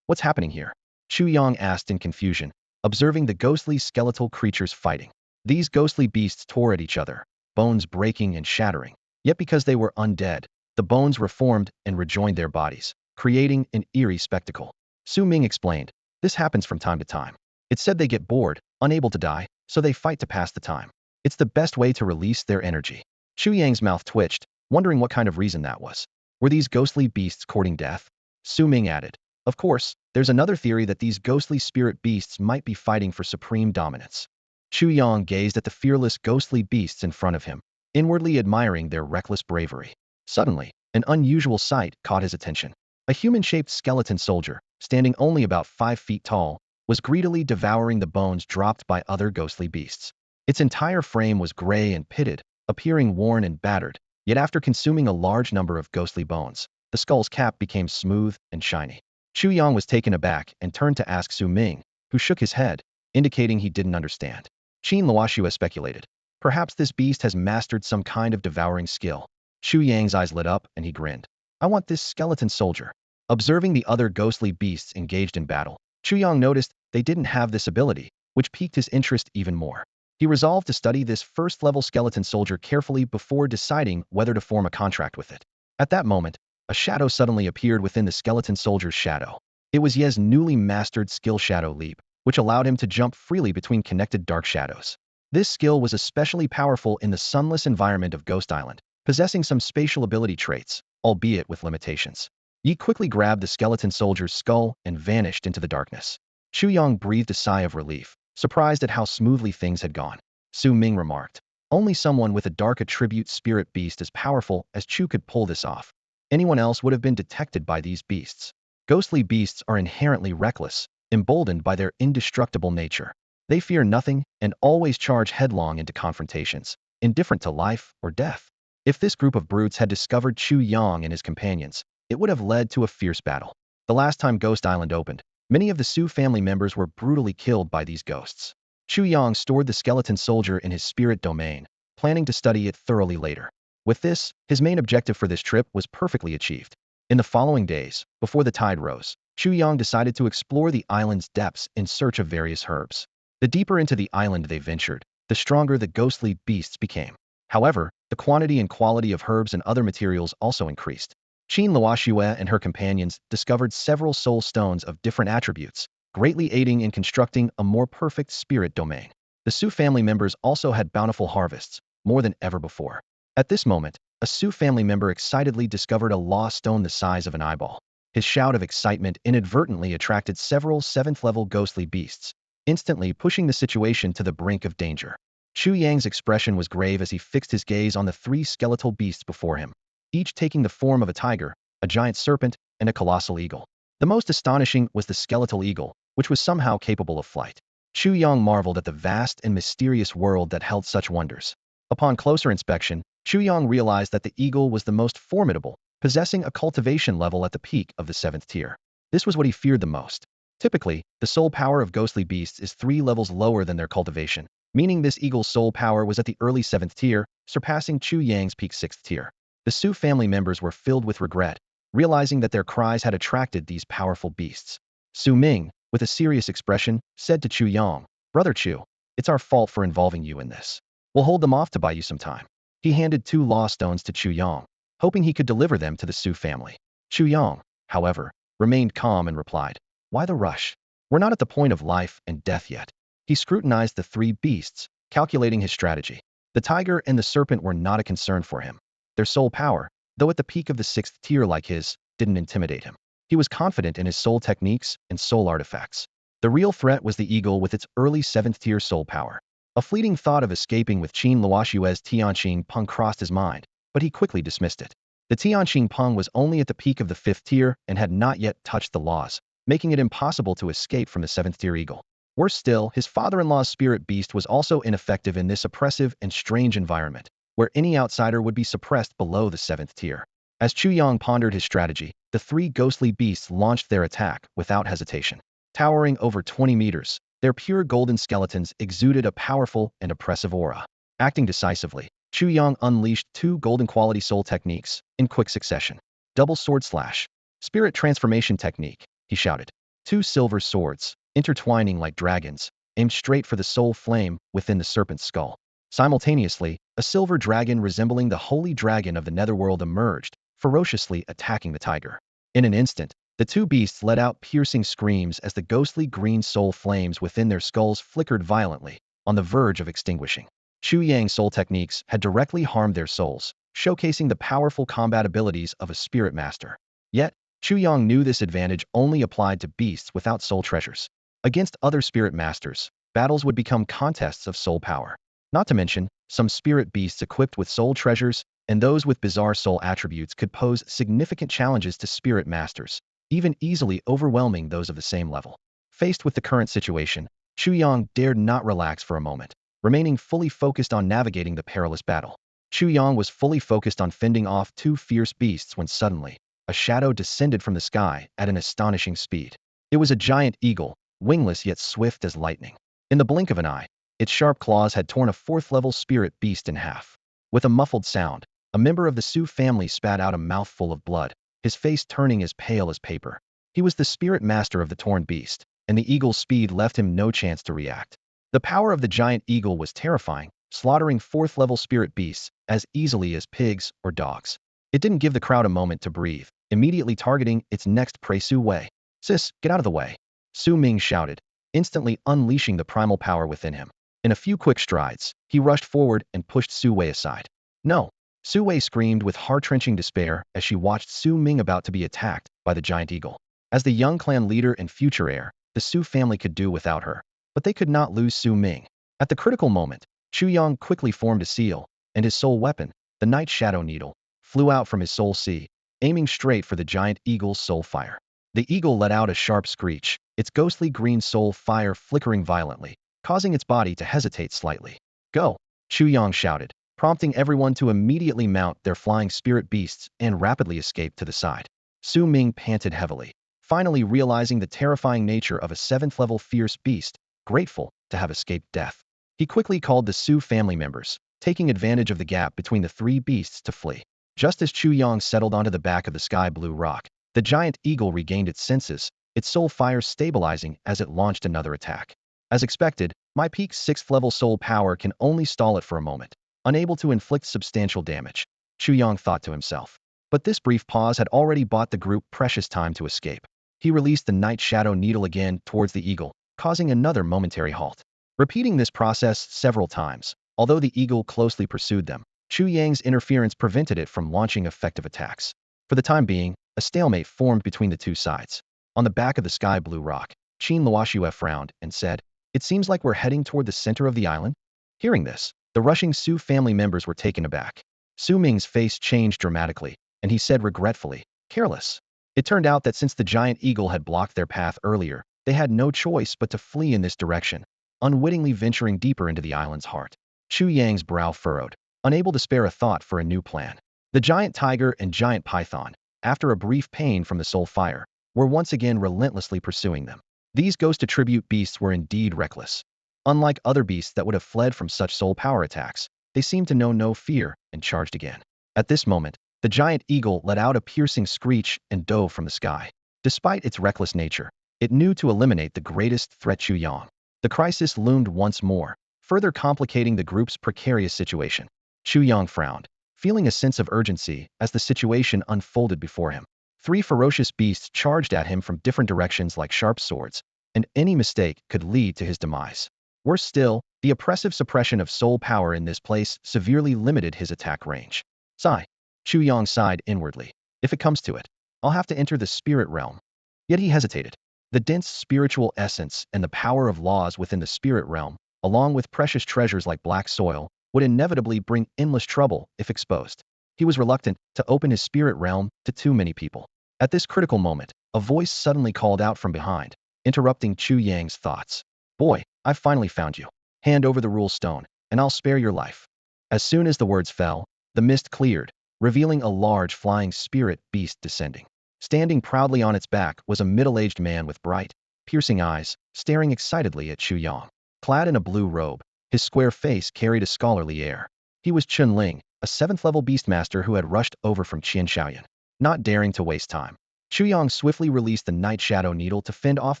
S1: What's happening here? Chu Yang asked in confusion, observing the ghostly skeletal creatures fighting. These ghostly beasts tore at each other, bones breaking and shattering. Yet because they were undead, the bones reformed and rejoined their bodies, creating an eerie spectacle. Su Ming explained, this happens from time to time. It's said they get bored, unable to die, so they fight to pass the time. It's the best way to release their energy. Chu Yang's mouth twitched, wondering what kind of reason that was. Were these ghostly beasts courting death? Su Ming added, of course, there's another theory that these ghostly spirit beasts might be fighting for supreme dominance. Chu Yang gazed at the fearless ghostly beasts in front of him, inwardly admiring their reckless bravery. Suddenly, an unusual sight caught his attention. A human-shaped skeleton soldier, standing only about 5 feet tall, was greedily devouring the bones dropped by other ghostly beasts. Its entire frame was gray and pitted, appearing worn and battered, yet after consuming a large number of ghostly bones, the skull's cap became smooth and shiny. Chu Yang was taken aback and turned to ask Su Ming, who shook his head, indicating he didn't understand. Qin Luoshua speculated, perhaps this beast has mastered some kind of devouring skill. Chu Yang's eyes lit up and he grinned. I want this skeleton soldier. Observing the other ghostly beasts engaged in battle, Chu Yang noticed they didn't have this ability, which piqued his interest even more. He resolved to study this first-level skeleton soldier carefully before deciding whether to form a contract with it. At that moment, a shadow suddenly appeared within the skeleton soldier's shadow. It was Ye's newly mastered skill Shadow Leap, which allowed him to jump freely between connected dark shadows. This skill was especially powerful in the sunless environment of Ghost Island, possessing some spatial ability traits, albeit with limitations. Yi quickly grabbed the skeleton soldier's skull and vanished into the darkness. Chu Yang breathed a sigh of relief, surprised at how smoothly things had gone. Su Ming remarked, only someone with a dark attribute spirit beast as powerful as Chu could pull this off. Anyone else would have been detected by these beasts. Ghostly beasts are inherently reckless, emboldened by their indestructible nature. They fear nothing and always charge headlong into confrontations, indifferent to life or death. If this group of brutes had discovered Chu Yang and his companions, it would have led to a fierce battle. The last time Ghost Island opened, many of the Su family members were brutally killed by these ghosts. Chu Yang stored the skeleton soldier in his spirit domain, planning to study it thoroughly later. With this, his main objective for this trip was perfectly achieved. In the following days, before the tide rose, Chu Yang decided to explore the island's depths in search of various herbs. The deeper into the island they ventured, the stronger the ghostly beasts became. However, the quantity and quality of herbs and other materials also increased. Qin Luoxue and her companions discovered several soul stones of different attributes, greatly aiding in constructing a more perfect spirit domain. The Su family members also had bountiful harvests, more than ever before. At this moment, a Su family member excitedly discovered a lost stone the size of an eyeball. His shout of excitement inadvertently attracted several 7th-level ghostly beasts, instantly pushing the situation to the brink of danger. Chu Yang's expression was grave as he fixed his gaze on the 3 skeletal beasts before him, each taking the form of a tiger, a giant serpent, and a colossal eagle. The most astonishing was the skeletal eagle, which was somehow capable of flight. Chu Yang marveled at the vast and mysterious world that held such wonders. Upon closer inspection, Chu Yang realized that the eagle was the most formidable, possessing a cultivation level at the peak of the 7th tier. This was what he feared the most. Typically, the soul power of ghostly beasts is 3 levels lower than their cultivation, meaning this eagle's soul power was at the early 7th tier, surpassing Chu Yang's peak 6th tier. The Su family members were filled with regret, realizing that their cries had attracted these powerful beasts. Su Ming, with a serious expression, said to Chu Yang, "Brother Chu, it's our fault for involving you in this. We'll hold them off to buy you some time." He handed 2 law stones to Chu Yang, hoping he could deliver them to the Su family. Chu Yang, however, remained calm and replied, "Why the rush? We're not at the point of life and death yet." He scrutinized the 3 beasts, calculating his strategy. The tiger and the serpent were not a concern for him. Their soul power, though at the peak of the 6th tier like his, didn't intimidate him. He was confident in his soul techniques and soul artifacts. The real threat was the eagle with its early 7th tier soul power. A fleeting thought of escaping with Qin Luoxue's Tianqing Peng crossed his mind, but he quickly dismissed it. The Tianqing Peng was only at the peak of the 5th tier and had not yet touched the laws, making it impossible to escape from the 7th tier eagle. Worse still, his father-in-law's spirit beast was also ineffective in this oppressive and strange environment, where any outsider would be suppressed below the 7th tier. As Chu Yang pondered his strategy, the 3 ghostly beasts launched their attack without hesitation. Towering over 20 meters, their pure golden skeletons exuded a powerful and oppressive aura. Acting decisively, Chu Yang unleashed 2 golden quality soul techniques in quick succession. Double sword slash. Spirit transformation technique, he shouted. 2 silver swords, intertwining like dragons, aimed straight for the soul flame within the serpent's skull. Simultaneously, a silver dragon resembling the holy dragon of the Netherworld emerged, ferociously attacking the tiger. In an instant, the 2 beasts let out piercing screams as the ghostly green soul flames within their skulls flickered violently, on the verge of extinguishing. Chu Yang's soul techniques had directly harmed their souls, showcasing the powerful combat abilities of a spirit master. Yet, Chu Yang knew this advantage only applied to beasts without soul treasures. Against other spirit masters, battles would become contests of soul power. Not to mention, some spirit beasts equipped with soul treasures and those with bizarre soul attributes could pose significant challenges to spirit masters, even easily overwhelming those of the same level. Faced with the current situation, Chu Yang dared not relax for a moment, remaining fully focused on navigating the perilous battle. Chu Yang was fully focused on fending off 2 fierce beasts when suddenly, a shadow descended from the sky at an astonishing speed. It was a giant eagle, wingless yet swift as lightning. In the blink of an eye, its sharp claws had torn a 4th-level spirit beast in half. With a muffled sound, a member of the Su family spat out a mouthful of blood, his face turning as pale as paper. He was the spirit master of the torn beast, and the eagle's speed left him no chance to react. The power of the giant eagle was terrifying, slaughtering 4th-level spirit beasts as easily as pigs or dogs. It didn't give the crowd a moment to breathe, immediately targeting its next prey. Su Wei. "Sis, get out of the way," Su Ming shouted, instantly unleashing the primal power within him. In a few quick strides, he rushed forward and pushed Su Wei aside. "No!" Su Wei screamed with heart-wrenching despair as she watched Su Ming about to be attacked by the giant eagle. As the young clan leader and future heir, the Su family could do without her, but they could not lose Su Ming. At the critical moment, Chu Yang quickly formed a seal, and his soul weapon, the Night Shadow Needle, flew out from his soul sea, aiming straight for the giant eagle's soul fire. The eagle let out a sharp screech, its ghostly green soul fire flickering violently, causing its body to hesitate slightly. "Go!" Chu Yang shouted, prompting everyone to immediately mount their flying spirit beasts and rapidly escape to the side. Su Ming panted heavily, finally realizing the terrifying nature of a 7th-level fierce beast, grateful to have escaped death. He quickly called the Su family members, taking advantage of the gap between the 3 beasts to flee. Just as Chu Yang settled onto the back of the sky blue rock, the giant eagle regained its senses, its soul fire stabilizing as it launched another attack. As expected, my peak 6th level soul power can only stall it for a moment, unable to inflict substantial damage, Chu Yang thought to himself. But this brief pause had already bought the group precious time to escape. He released the Night Shadow Needle again towards the eagle, causing another momentary halt. Repeating this process several times, although the eagle closely pursued them, Chu Yang's interference prevented it from launching effective attacks. For the time being, a stalemate formed between the two sides. On the back of the sky blue rock, Qin Luoxue frowned and said, "It seems like we're heading toward the center of the island." Hearing this, the rushing Su family members were taken aback. Su Ming's face changed dramatically, and he said regretfully, "Careless." It turned out that since the giant eagle had blocked their path earlier, they had no choice but to flee in this direction, unwittingly venturing deeper into the island's heart. Chu Yang's brow furrowed, unable to spare a thought for a new plan. The giant tiger and giant python, after a brief pain from the soul fire, were once again relentlessly pursuing them. These ghost attribute beasts were indeed reckless. Unlike other beasts that would have fled from such soul power attacks, they seemed to know no fear and charged again. At this moment, the giant eagle let out a piercing screech and dove from the sky. Despite its reckless nature, it knew to eliminate the greatest threat Chu Yang. The crisis loomed once more, further complicating the group's precarious situation. Chu Yang frowned, feeling a sense of urgency as the situation unfolded before him. 3 ferocious beasts charged at him from different directions like sharp swords, and any mistake could lead to his demise. Worse still, the oppressive suppression of soul power in this place severely limited his attack range. Sigh. Chu Yang sighed inwardly. If it comes to it, I'll have to enter the spirit realm. Yet he hesitated. The dense spiritual essence and the power of laws within the spirit realm, along with precious treasures like black soil, would inevitably bring endless trouble if exposed. He was reluctant to open his spirit realm to too many people. At this critical moment, a voice suddenly called out from behind, interrupting Chu Yang's thoughts. "Boy, I've finally found you. Hand over the rule stone, and I'll spare your life." As soon as the words fell, the mist cleared, revealing a large flying spirit beast descending. Standing proudly on its back was a middle-aged man with bright, piercing eyes, staring excitedly at Chu Yang. Clad in a blue robe, his square face carried a scholarly air. He was Chun Ling, a 7th-level beastmaster who had rushed over from Qianshaoyan. Not daring to waste time, Chu Yang swiftly released the Night Shadow Needle to fend off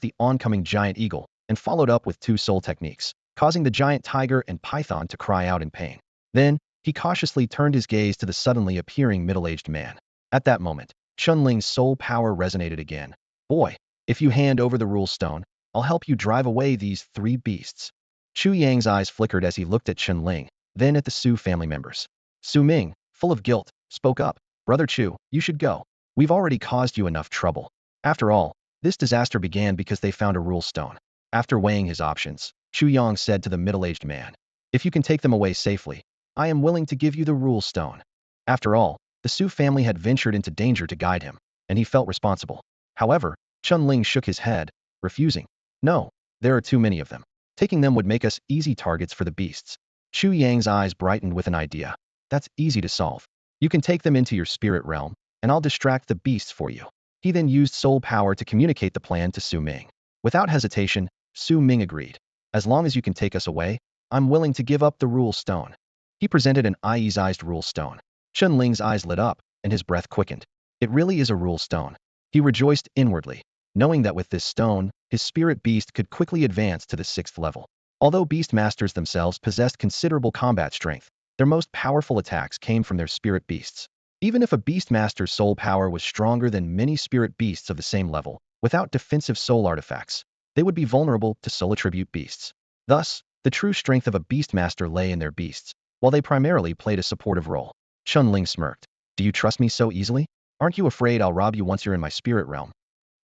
S1: the oncoming giant eagle, and followed up with 2 soul techniques, causing the giant tiger and python to cry out in pain. Then, he cautiously turned his gaze to the suddenly appearing middle-aged man. At that moment, Chun Ling's soul power resonated again. "Boy, if you hand over the rule stone, I'll help you drive away these 3 beasts." Chu Yang's eyes flickered as he looked at Chun Ling, then at the Su family members. Su Ming, full of guilt, spoke up. "Brother Chu, you should go. We've already caused you enough trouble." After all, this disaster began because they found a rule stone. After weighing his options, Chu Yang said to the middle-aged man, "If you can take them away safely, I am willing to give you the rule stone." After all, the Su family had ventured into danger to guide him, and he felt responsible. However, Chun Ling shook his head, refusing. "No, there are too many of them. Taking them would make us easy targets for the beasts." Chu Yang's eyes brightened with an idea. "That's easy to solve. You can take them into your spirit realm, and I'll distract the beasts for you." He then used soul power to communicate the plan to Su Ming. Without hesitation, Su Ming agreed. "As long as you can take us away, I'm willing to give up the rule stone." He presented an eye-sized rule stone. Chun Ling's eyes lit up, and his breath quickened. It really is a rule stone. He rejoiced inwardly, knowing that with this stone, his spirit beast could quickly advance to the 6th level. Although beastmasters themselves possessed considerable combat strength, their most powerful attacks came from their spirit beasts. Even if a beastmaster's soul power was stronger than many spirit beasts of the same level, without defensive soul artifacts, they would be vulnerable to soul attribute beasts. Thus, the true strength of a beastmaster lay in their beasts, while they primarily played a supportive role. Chun Ling smirked. "Do you trust me so easily? Aren't you afraid I'll rob you once you're in my spirit realm?"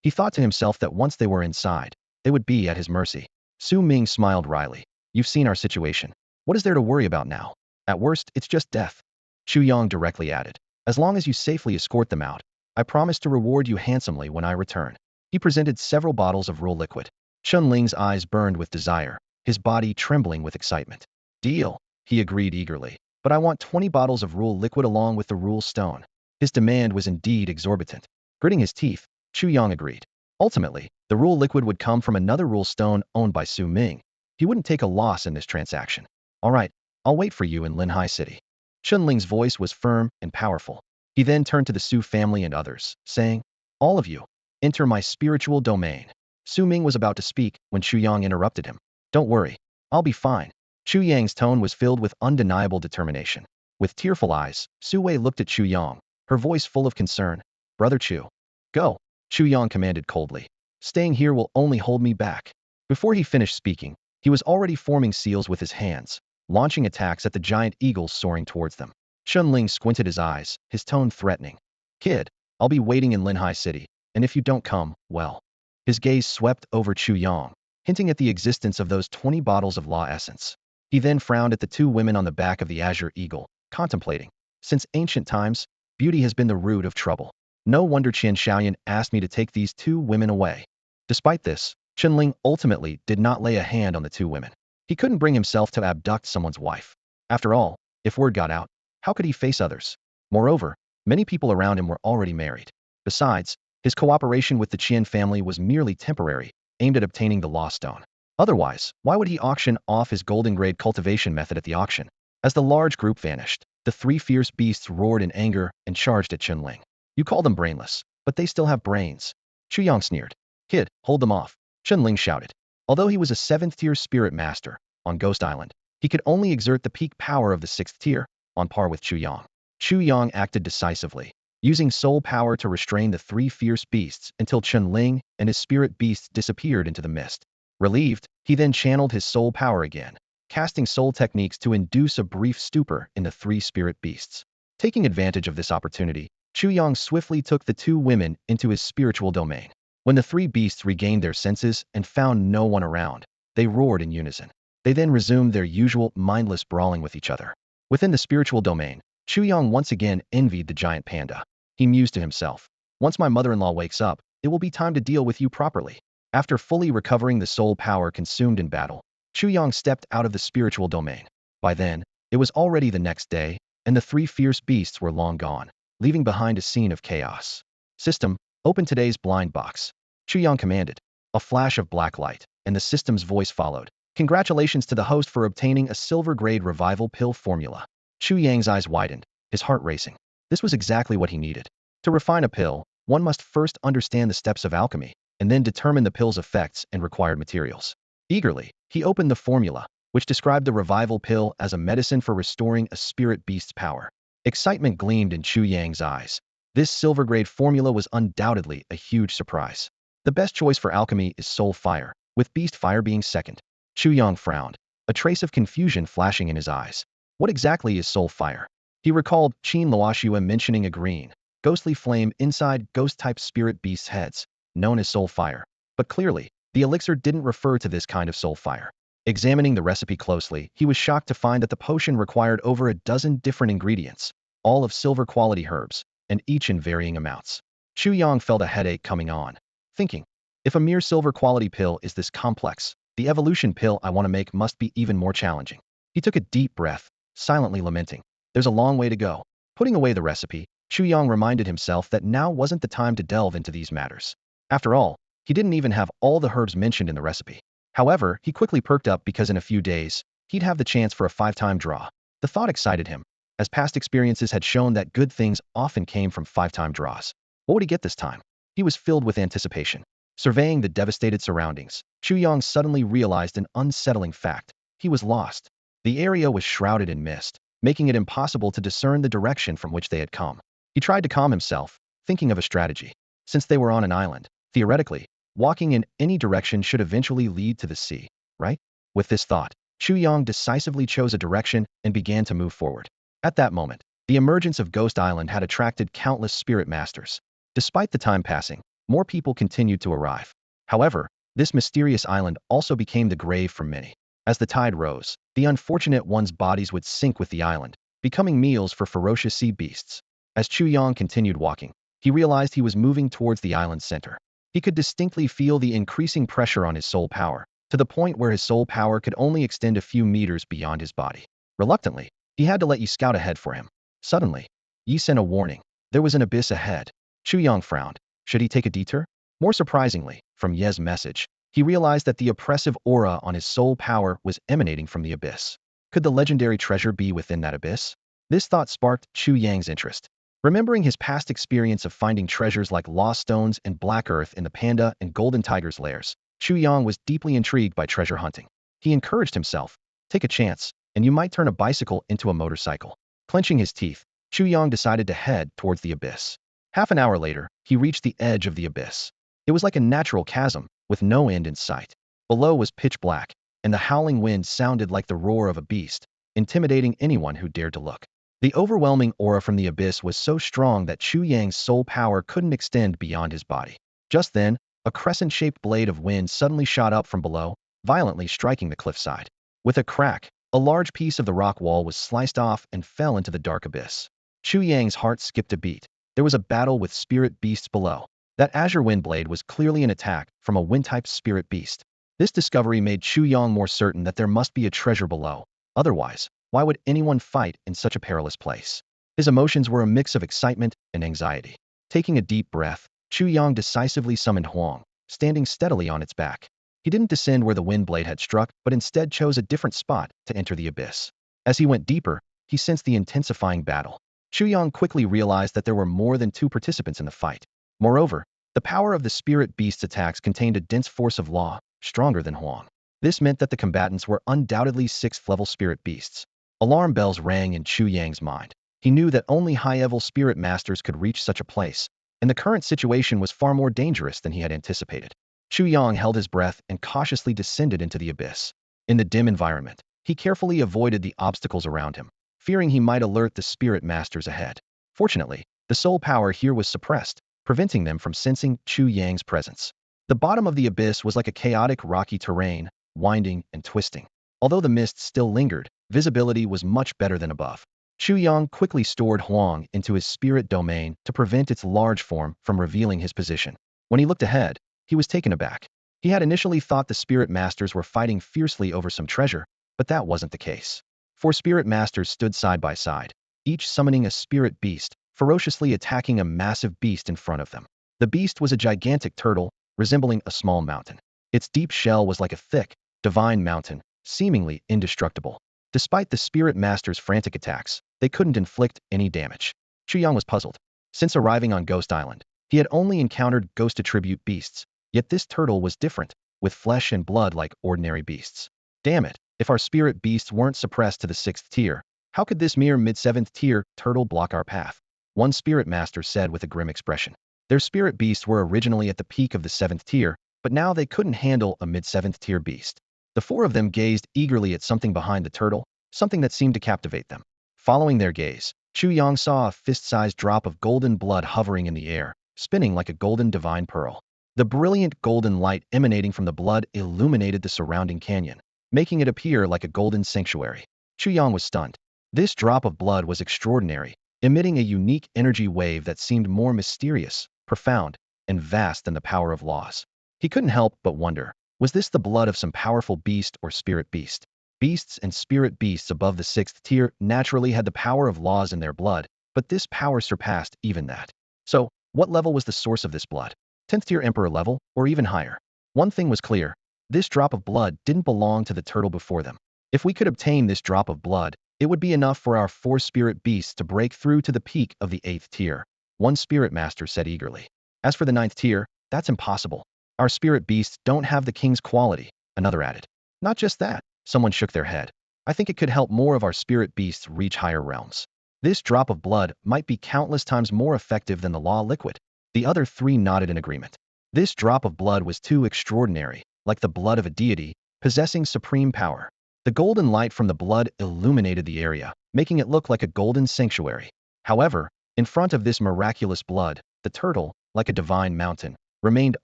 S1: He thought to himself that once they were inside, they would be at his mercy. Su Ming smiled wryly. "You've seen our situation. What is there to worry about now? At worst, it's just death." Chu Yang directly added, "As long as you safely escort them out, I promise to reward you handsomely when I return." He presented several bottles of rule liquid. Chun Ling's eyes burned with desire, his body trembling with excitement. "Deal," he agreed eagerly. "But I want 20 bottles of rule liquid along with the rule stone." His demand was indeed exorbitant. Gritting his teeth, Chu Yang agreed. Ultimately, the rule liquid would come from another rule stone owned by Su Ming. He wouldn't take a loss in this transaction. "All right, I'll wait for you in Linhai City." Chun Ling's voice was firm and powerful. He then turned to the Su family and others, saying, "All of you, enter my spiritual domain." Su Ming was about to speak when Chu Yang interrupted him. "Don't worry, I'll be fine." Chu Yang's tone was filled with undeniable determination. With tearful eyes, Su Wei looked at Chu Yang, her voice full of concern. "Brother Chu, go," Chu Yang commanded coldly. "Staying here will only hold me back." Before he finished speaking, he was already forming seals with his hands, launching attacks at the giant eagles soaring towards them. Chunling squinted his eyes, his tone threatening. "Kid, I'll be waiting in Linhai City, and if you don't come, well." His gaze swept over Chu Yang, hinting at the existence of those 20 bottles of law essence. He then frowned at the two women on the back of the azure eagle, contemplating. Since ancient times, beauty has been the root of trouble. No wonder Qian Shaoyan asked me to take these two women away. Despite this, Chunling ultimately did not lay a hand on the two women. He couldn't bring himself to abduct someone's wife. After all, if word got out, how could he face others? Moreover, many people around him were already married. Besides, his cooperation with the Qian family was merely temporary, aimed at obtaining the Law Stone. Otherwise, why would he auction off his golden grade cultivation method at the auction? As the large group vanished, the three fierce beasts roared in anger and charged at Chunling. "You call them brainless, but they still have brains." Chu Yang sneered. "Kid, hold them off," Chunling shouted. Although he was a 7th-tier spirit master on Ghost Island, he could only exert the peak power of the 6th tier, on par with Chu Yang. Chu Yang acted decisively, using soul power to restrain the three fierce beasts until Chunling and his spirit beasts disappeared into the mist. Relieved, he then channeled his soul power again, casting soul techniques to induce a brief stupor in the three spirit beasts. Taking advantage of this opportunity, Chu Yang swiftly took the two women into his spiritual domain. When the three beasts regained their senses and found no one around, they roared in unison. They then resumed their usual mindless brawling with each other. Within the spiritual domain, Chu Yang once again envied the giant panda. He mused to himself, "Once my mother-in-law wakes up, it will be time to deal with you properly." After fully recovering the soul power consumed in battle, Chu Yang stepped out of the spiritual domain. By then, it was already the next day, and the three fierce beasts were long gone, leaving behind a scene of chaos. "System, open today's blind box," Chu Yang commanded. A flash of black light, and the system's voice followed. "Congratulations to the host for obtaining a silver-grade revival pill formula." Chu Yang's eyes widened, his heart racing. This was exactly what he needed. To refine a pill, one must first understand the steps of alchemy, and then determine the pill's effects and required materials. Eagerly, he opened the formula, which described the revival pill as a medicine for restoring a spirit beast's power. Excitement gleamed in Chu Yang's eyes. This silver-grade formula was undoubtedly a huge surprise. The best choice for alchemy is soul fire, with beast fire being second. Chu Yang frowned, a trace of confusion flashing in his eyes. What exactly is soul fire? He recalled Qin Luoxua mentioning a green, ghostly flame inside ghost-type spirit beasts' heads, known as soul fire. But clearly, the elixir didn't refer to this kind of soul fire. Examining the recipe closely, he was shocked to find that the potion required over a dozen different ingredients, all of silver-quality herbs, and each in varying amounts. Chu Yang felt a headache coming on, thinking, if a mere silver-quality pill is this complex, the evolution pill I want to make must be even more challenging. He took a deep breath, silently lamenting. There's a long way to go. Putting away the recipe, Chu Yang reminded himself that now wasn't the time to delve into these matters. After all, he didn't even have all the herbs mentioned in the recipe. However, he quickly perked up because in a few days, he'd have the chance for a 5-time draw. The thought excited him, as past experiences had shown that good things often came from 5-time draws. What would he get this time? He was filled with anticipation. Surveying the devastated surroundings, Chu Yang suddenly realized an unsettling fact. He was lost. The area was shrouded in mist, making it impossible to discern the direction from which they had come. He tried to calm himself, thinking of a strategy. Since they were on an island, theoretically, walking in any direction should eventually lead to the sea, right? With this thought, Chu Yang decisively chose a direction and began to move forward. At that moment, the emergence of Ghost Island had attracted countless spirit masters. Despite the time passing, more people continued to arrive. However, this mysterious island also became the grave for many. As the tide rose, the unfortunate ones' bodies would sink with the island, becoming meals for ferocious sea beasts. As Chu Yang continued walking, he realized he was moving towards the island's center. He could distinctly feel the increasing pressure on his soul power, to the point where his soul power could only extend a few meters beyond his body. Reluctantly, he had to let Yi scout ahead for him. Suddenly, Yi sent a warning. There was an abyss ahead. Chu Yang frowned. Should he take a detour? More surprisingly, from Ye's message, he realized that the oppressive aura on his soul power was emanating from the abyss. Could the legendary treasure be within that abyss? This thought sparked Chu Yang's interest. Remembering his past experience of finding treasures like lost stones and black earth in the panda and golden tiger's lairs, Chu Yang was deeply intrigued by treasure hunting. He encouraged himself, take a chance, and you might turn a bicycle into a motorcycle. Clenching his teeth, Chu Yang decided to head towards the abyss. Half an hour later, he reached the edge of the abyss. It was like a natural chasm, with no end in sight. Below was pitch black, and the howling wind sounded like the roar of a beast, intimidating anyone who dared to look. The overwhelming aura from the abyss was so strong that Chu Yang's soul power couldn't extend beyond his body. Just then, a crescent-shaped blade of wind suddenly shot up from below, violently striking the cliffside. With a crack, a large piece of the rock wall was sliced off and fell into the dark abyss. Chu Yang's heart skipped a beat. There was a battle with spirit beasts below. That azure wind blade was clearly an attack from a wind-type spirit beast. This discovery made Chu Yang more certain that there must be a treasure below. Otherwise, why would anyone fight in such a perilous place? His emotions were a mix of excitement and anxiety. Taking a deep breath, Chu Yang decisively summoned Huang, standing steadily on its back. He didn't descend where the wind blade had struck, but instead chose a different spot to enter the abyss. As he went deeper, he sensed the intensifying battle. Chu Yang quickly realized that there were more than two participants in the fight. Moreover, the power of the spirit beast's attacks contained a dense force of law, stronger than Huang. This meant that the combatants were undoubtedly sixth-level spirit beasts. Alarm bells rang in Chu Yang's mind. He knew that only high-level spirit masters could reach such a place, and the current situation was far more dangerous than he had anticipated. Chu Yang held his breath and cautiously descended into the abyss. In the dim environment, he carefully avoided the obstacles around him, fearing he might alert the spirit masters ahead. Fortunately, the soul power here was suppressed, preventing them from sensing Chu Yang's presence. The bottom of the abyss was like a chaotic rocky terrain, winding and twisting. Although the mist still lingered, visibility was much better than above. Chu Yang quickly stored Huang into his spirit domain to prevent its large form from revealing his position. When he looked ahead, he was taken aback. He had initially thought the spirit masters were fighting fiercely over some treasure, but that wasn't the case. Four spirit masters stood side by side, each summoning a spirit beast, ferociously attacking a massive beast in front of them. The beast was a gigantic turtle, resembling a small mountain. Its deep shell was like a thick, divine mountain, seemingly indestructible. Despite the spirit master's frantic attacks, they couldn't inflict any damage. Chu Yang was puzzled. Since arriving on Ghost Island, he had only encountered ghost attribute beasts, yet this turtle was different, with flesh and blood like ordinary beasts. Damn it, if our spirit beasts weren't suppressed to the 6th tier, how could this mere mid-7th tier turtle block our path? One spirit master said with a grim expression. Their spirit beasts were originally at the peak of the 7th tier, but now they couldn't handle a mid-7th tier beast. The four of them gazed eagerly at something behind the turtle, something that seemed to captivate them. Following their gaze, Chu Yang saw a fist-sized drop of golden blood hovering in the air, spinning like a golden divine pearl. The brilliant golden light emanating from the blood illuminated the surrounding canyon, making it appear like a golden sanctuary. Chu Yang was stunned. This drop of blood was extraordinary, emitting a unique energy wave that seemed more mysterious, profound, and vast than the power of laws. He couldn't help but wonder, was this the blood of some powerful beast or spirit beast? Beasts and spirit beasts above the 6th tier naturally had the power of laws in their blood, but this power surpassed even that. So, what level was the source of this blood? 10th tier emperor level, or even higher? One thing was clear. This drop of blood didn't belong to the turtle before them. If we could obtain this drop of blood, it would be enough for our 4 spirit beasts to break through to the peak of the 8th tier, one spirit master said eagerly. As for the 9th tier, that's impossible. Our spirit beasts don't have the king's quality, another added. Not just that, someone shook their head. I think it could help more of our spirit beasts reach higher realms. This drop of blood might be countless times more effective than the law liquid. The other 3 nodded in agreement. This drop of blood was too extraordinary, like the blood of a deity, possessing supreme power. The golden light from the blood illuminated the area, making it look like a golden sanctuary. However, in front of this miraculous blood, the turtle, like a divine mountain, remained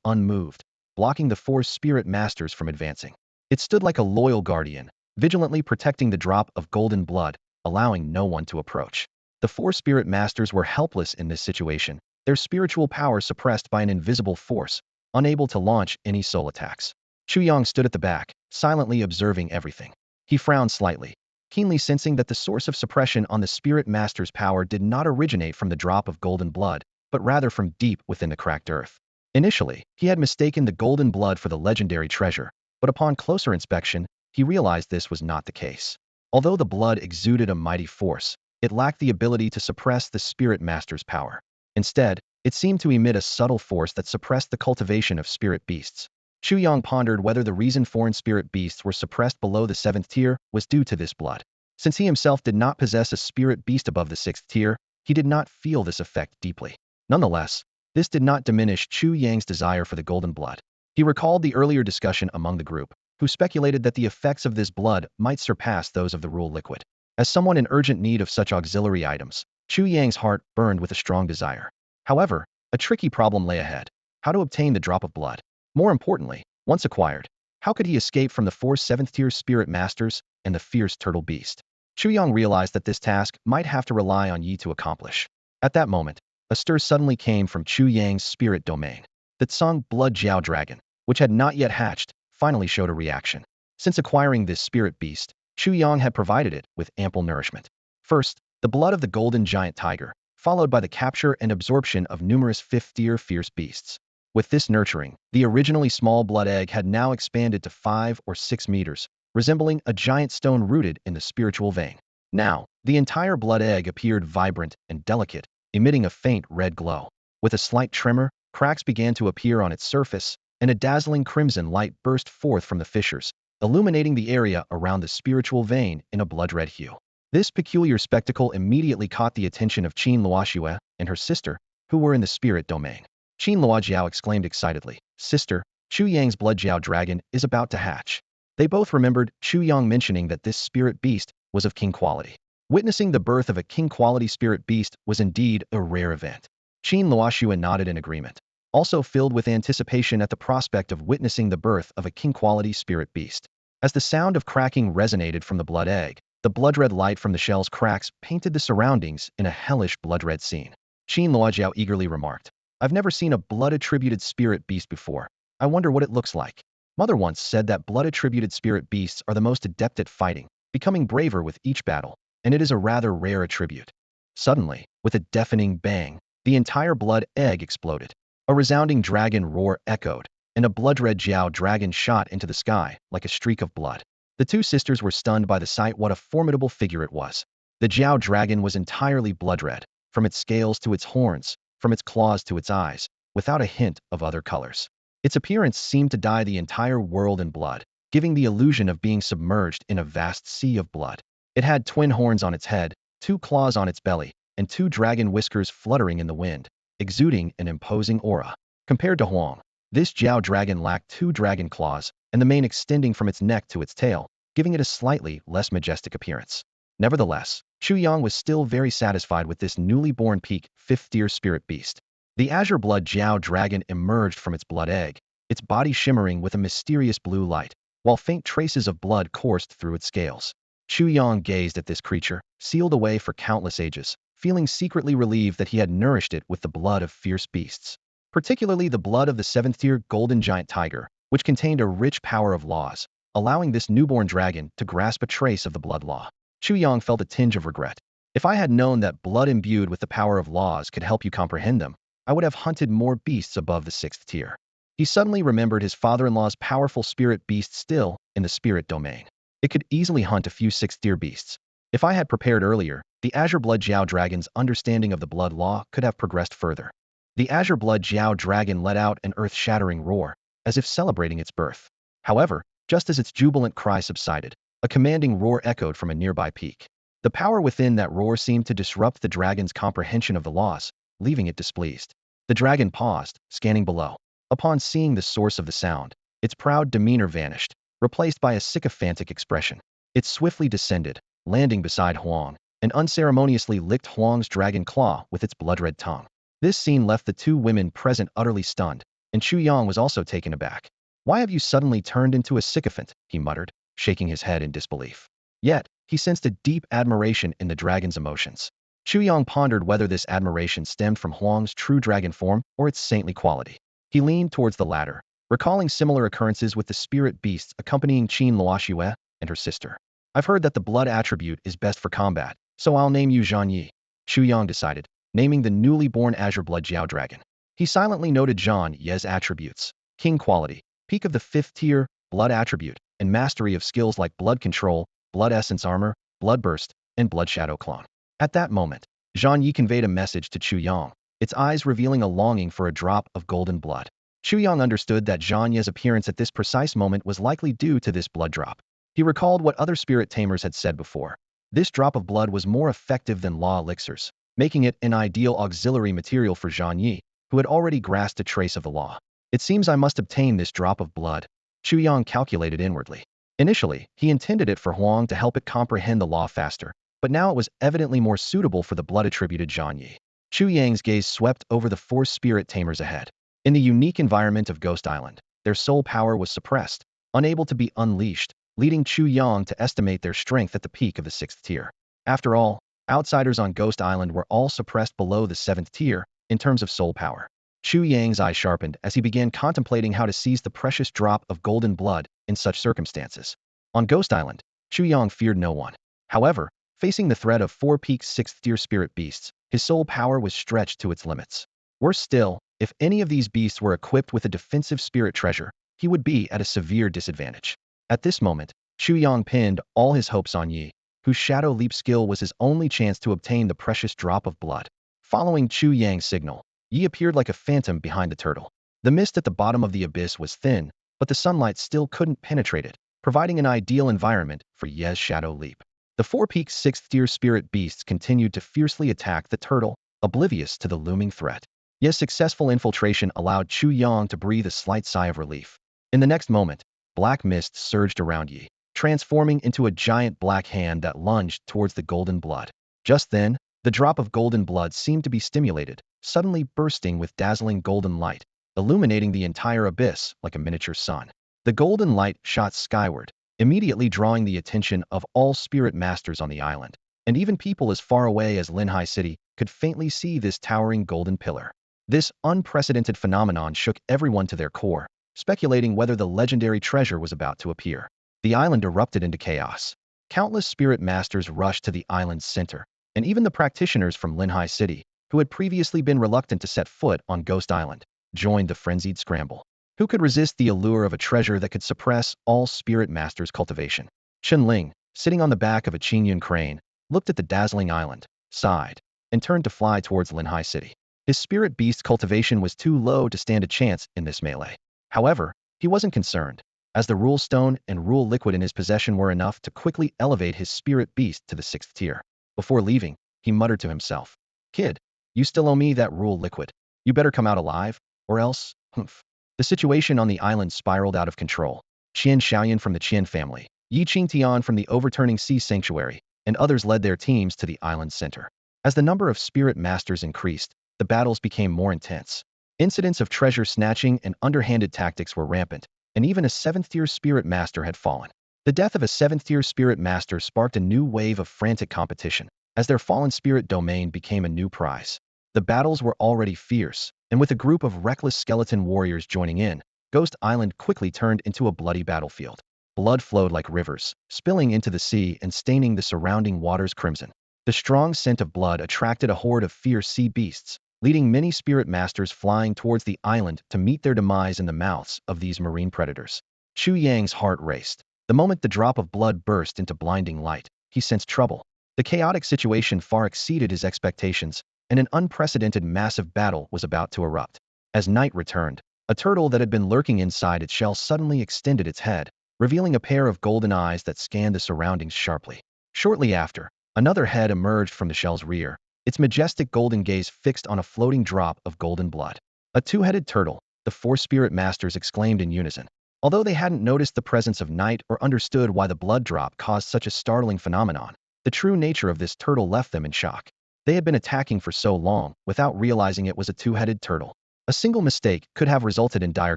S1: unmoved, blocking the 4 spirit masters from advancing. It stood like a loyal guardian, vigilantly protecting the drop of golden blood, allowing no one to approach. The 4 spirit masters were helpless in this situation, their spiritual power suppressed by an invisible force, unable to launch any soul attacks. Chu Yang stood at the back, silently observing everything. He frowned slightly, keenly sensing that the source of suppression on the spirit master's power did not originate from the drop of golden blood, but rather from deep within the cracked earth. Initially, he had mistaken the golden blood for the legendary treasure, but upon closer inspection, he realized this was not the case. Although the blood exuded a mighty force, it lacked the ability to suppress the spirit master's power. Instead, it seemed to emit a subtle force that suppressed the cultivation of spirit beasts. Chu Yang pondered whether the reason foreign spirit beasts were suppressed below the 7th tier was due to this blood. Since he himself did not possess a spirit beast above the 6th tier, he did not feel this effect deeply. Nonetheless, this did not diminish Chu Yang's desire for the golden blood. He recalled the earlier discussion among the group, who speculated that the effects of this blood might surpass those of the rule liquid. As someone in urgent need of such auxiliary items, Chu Yang's heart burned with a strong desire. However, a tricky problem lay ahead: how to obtain the drop of blood. More importantly, once acquired, how could he escape from the 4 7th-tier spirit masters and the fierce turtle beast? Chu Yang realized that this task might have to rely on Yi to accomplish. At that moment, a stir suddenly came from Chu Yang's spirit domain. The Tsung Blood Jiao Dragon, which had not yet hatched, finally showed a reaction. Since acquiring this spirit beast, Chu Yang had provided it with ample nourishment. First, the blood of the golden giant tiger, followed by the capture and absorption of numerous 5th-tier fierce beasts. With this nurturing, the originally small blood egg had now expanded to 5 or 6 meters, resembling a giant stone rooted in the spiritual vein. Now, the entire blood egg appeared vibrant and delicate, emitting a faint red glow. With a slight tremor, cracks began to appear on its surface, and a dazzling crimson light burst forth from the fissures, illuminating the area around the spiritual vein in a blood-red hue. This peculiar spectacle immediately caught the attention of Qin Luoxue and her sister, who were in the spirit domain. Qin Luojiao exclaimed excitedly, "Sister, Chu Yang's blood Jiao dragon is about to hatch." They both remembered Chu Yang mentioning that this spirit beast was of king quality. Witnessing the birth of a king-quality spirit beast was indeed a rare event. Qin Luoxue nodded in agreement, also filled with anticipation at the prospect of witnessing the birth of a king-quality spirit beast. As the sound of cracking resonated from the blood egg, the blood-red light from the shell's cracks painted the surroundings in a hellish blood-red scene. Qin Luojiao eagerly remarked, "I've never seen a blood-attributed spirit beast before. I wonder what it looks like." Mother once said that blood-attributed spirit beasts are the most adept at fighting, becoming braver with each battle, and it is a rather rare attribute. Suddenly, with a deafening bang, the entire blood egg exploded. A resounding dragon roar echoed, and a blood-red Jiao dragon shot into the sky like a streak of blood. The two sisters were stunned by the sight. What a formidable figure it was. The Jiao dragon was entirely blood-red, from its scales to its horns, from its claws to its eyes, without a hint of other colors. Its appearance seemed to dye the entire world in blood, giving the illusion of being submerged in a vast sea of blood. It had twin horns on its head, 2 claws on its belly, and 2 dragon whiskers fluttering in the wind, exuding an imposing aura. Compared to Huang, this Jiao dragon lacked 2 dragon claws, and the mane extending from its neck to its tail, giving it a slightly less majestic appearance. Nevertheless, Chu Yang was still very satisfied with this newly born peak 5th-tier spirit beast. The azure blood Jiao dragon emerged from its blood egg, its body shimmering with a mysterious blue light, while faint traces of blood coursed through its scales. Chu Yang gazed at this creature, sealed away for countless ages, feeling secretly relieved that he had nourished it with the blood of fierce beasts, particularly the blood of the 7th-tier golden giant tiger, which contained a rich power of laws, allowing this newborn dragon to grasp a trace of the blood law. Chu Yang felt a tinge of regret. If I had known that blood imbued with the power of laws could help you comprehend them, I would have hunted more beasts above the 6th tier. He suddenly remembered his father-in-law's powerful spirit beast still in the spirit domain. It could easily hunt a few 6th-tier beasts. If I had prepared earlier, the Azure Blood Jiao Dragon's understanding of the blood law could have progressed further. The Azure Blood Jiao Dragon let out an earth-shattering roar, as if celebrating its birth. However, just as its jubilant cry subsided, a commanding roar echoed from a nearby peak. The power within that roar seemed to disrupt the dragon's comprehension of the laws, leaving it displeased. The dragon paused, scanning below. Upon seeing the source of the sound, its proud demeanor vanished, replaced by a sycophantic expression. It swiftly descended, landing beside Huang, and unceremoniously licked Huang's dragon claw with its blood-red tongue. This scene left the two women present utterly stunned, and Chu Yang was also taken aback. "Why have you suddenly turned into a sycophant?" he muttered, shaking his head in disbelief. Yet, he sensed a deep admiration in the dragon's emotions. Chu Yang pondered whether this admiration stemmed from Huang's true dragon form or its saintly quality. He leaned towards the latter, recalling similar occurrences with the spirit beasts accompanying Qin Luoxue and her sister. "I've heard that the blood attribute is best for combat, so I'll name you Zhan Yi," Chu Yang decided, naming the newly born Azure Blood Jiao Dragon. He silently noted Zhan Ye's attributes: king quality, peak of the 5th tier, blood attribute, and mastery of skills like blood control, blood essence armor, blood burst, and blood shadow clone. At that moment, Zhang Yi conveyed a message to Chu Yang, its eyes revealing a longing for a drop of golden blood. Chu Yang understood that Zhang Yi's appearance at this precise moment was likely due to this blood drop. He recalled what other spirit tamers had said before. This drop of blood was more effective than law elixirs, making it an ideal auxiliary material for Zhang Yi, who had already grasped a trace of the law. It seems I must obtain this drop of blood, Chu Yang calculated inwardly. Initially, he intended it for Huang to help it comprehend the law faster, but now it was evidently more suitable for the blood-attributed Zhang Yi. Chu Yang's gaze swept over the four spirit tamers ahead. In the unique environment of Ghost Island, their soul power was suppressed, unable to be unleashed, leading Chu Yang to estimate their strength at the peak of the 6th tier. After all, outsiders on Ghost Island were all suppressed below the 7th tier in terms of soul power. Chu Yang's eye sharpened as he began contemplating how to seize the precious drop of golden blood in such circumstances. On Ghost Island, Chu Yang feared no one. However, facing the threat of 4 peak 6th tier spirit beasts, his soul power was stretched to its limits. Worse still, if any of these beasts were equipped with a defensive spirit treasure, he would be at a severe disadvantage. At this moment, Chu Yang pinned all his hopes on Yi, whose Shadow Leap skill was his only chance to obtain the precious drop of blood. Following Chu Yang's signal, Yi appeared like a phantom behind the turtle. The mist at the bottom of the abyss was thin, but the sunlight still couldn't penetrate it, providing an ideal environment for Yi's Shadow Leap. The 4 peak 6th tier spirit beasts continued to fiercely attack the turtle, oblivious to the looming threat. Yi's successful infiltration allowed Chu Yang to breathe a slight sigh of relief. In the next moment, black mist surged around Yi, transforming into a giant black hand that lunged towards the golden blood. Just then, the drop of golden blood seemed to be stimulated, suddenly bursting with dazzling golden light, illuminating the entire abyss like a miniature sun. The golden light shot skyward, immediately drawing the attention of all spirit masters on the island, and even people as far away as Linhai City could faintly see this towering golden pillar. This unprecedented phenomenon shook everyone to their core, speculating whether the legendary treasure was about to appear. The island erupted into chaos. Countless spirit masters rushed to the island's center, and even the practitioners from Linhai City, who had previously been reluctant to set foot on Ghost Island, joined the frenzied scramble. Who could resist the allure of a treasure that could suppress all spirit masters' cultivation? Chen Ling, sitting on the back of a Qingyun crane, looked at the dazzling island, sighed, and turned to fly towards Linhai City. His spirit beast's cultivation was too low to stand a chance in this melee. However, he wasn't concerned, as the rule stone and rule liquid in his possession were enough to quickly elevate his spirit beast to the 6th tier. Before leaving, he muttered to himself, "Kid, you still owe me that rule liquid. You better come out alive, or else, humph." The situation on the island spiraled out of control. Qian Xiaoyan from the Qian family, Yi Qingtian from the Overturning Sea Sanctuary, and others led their teams to the island's center. As the number of spirit masters increased, the battles became more intense. Incidents of treasure snatching and underhanded tactics were rampant, and even a 7th-tier spirit master had fallen. The death of a 7th-tier spirit master sparked a new wave of frantic competition, as their fallen spirit domain became a new prize. The battles were already fierce, and with a group of reckless skeleton warriors joining in, Ghost Island quickly turned into a bloody battlefield. Blood flowed like rivers, spilling into the sea and staining the surrounding waters crimson. The strong scent of blood attracted a horde of fierce sea beasts, leading many spirit masters flying towards the island to meet their demise in the mouths of these marine predators. Chu Yang's heart raced. The moment the drop of blood burst into blinding light, he sensed trouble. The chaotic situation far exceeded his expectations, and an unprecedented massive battle was about to erupt. As night returned, a turtle that had been lurking inside its shell suddenly extended its head, revealing a pair of golden eyes that scanned the surroundings sharply. Shortly after, another head emerged from the shell's rear, its majestic golden gaze fixed on a floating drop of golden blood. A two-headed turtle, the 4 spirit masters exclaimed in unison. Although they hadn't noticed the presence of night or understood why the blood drop caused such a startling phenomenon, the true nature of this turtle left them in shock. They had been attacking for so long without realizing it was a two-headed turtle. A single mistake could have resulted in dire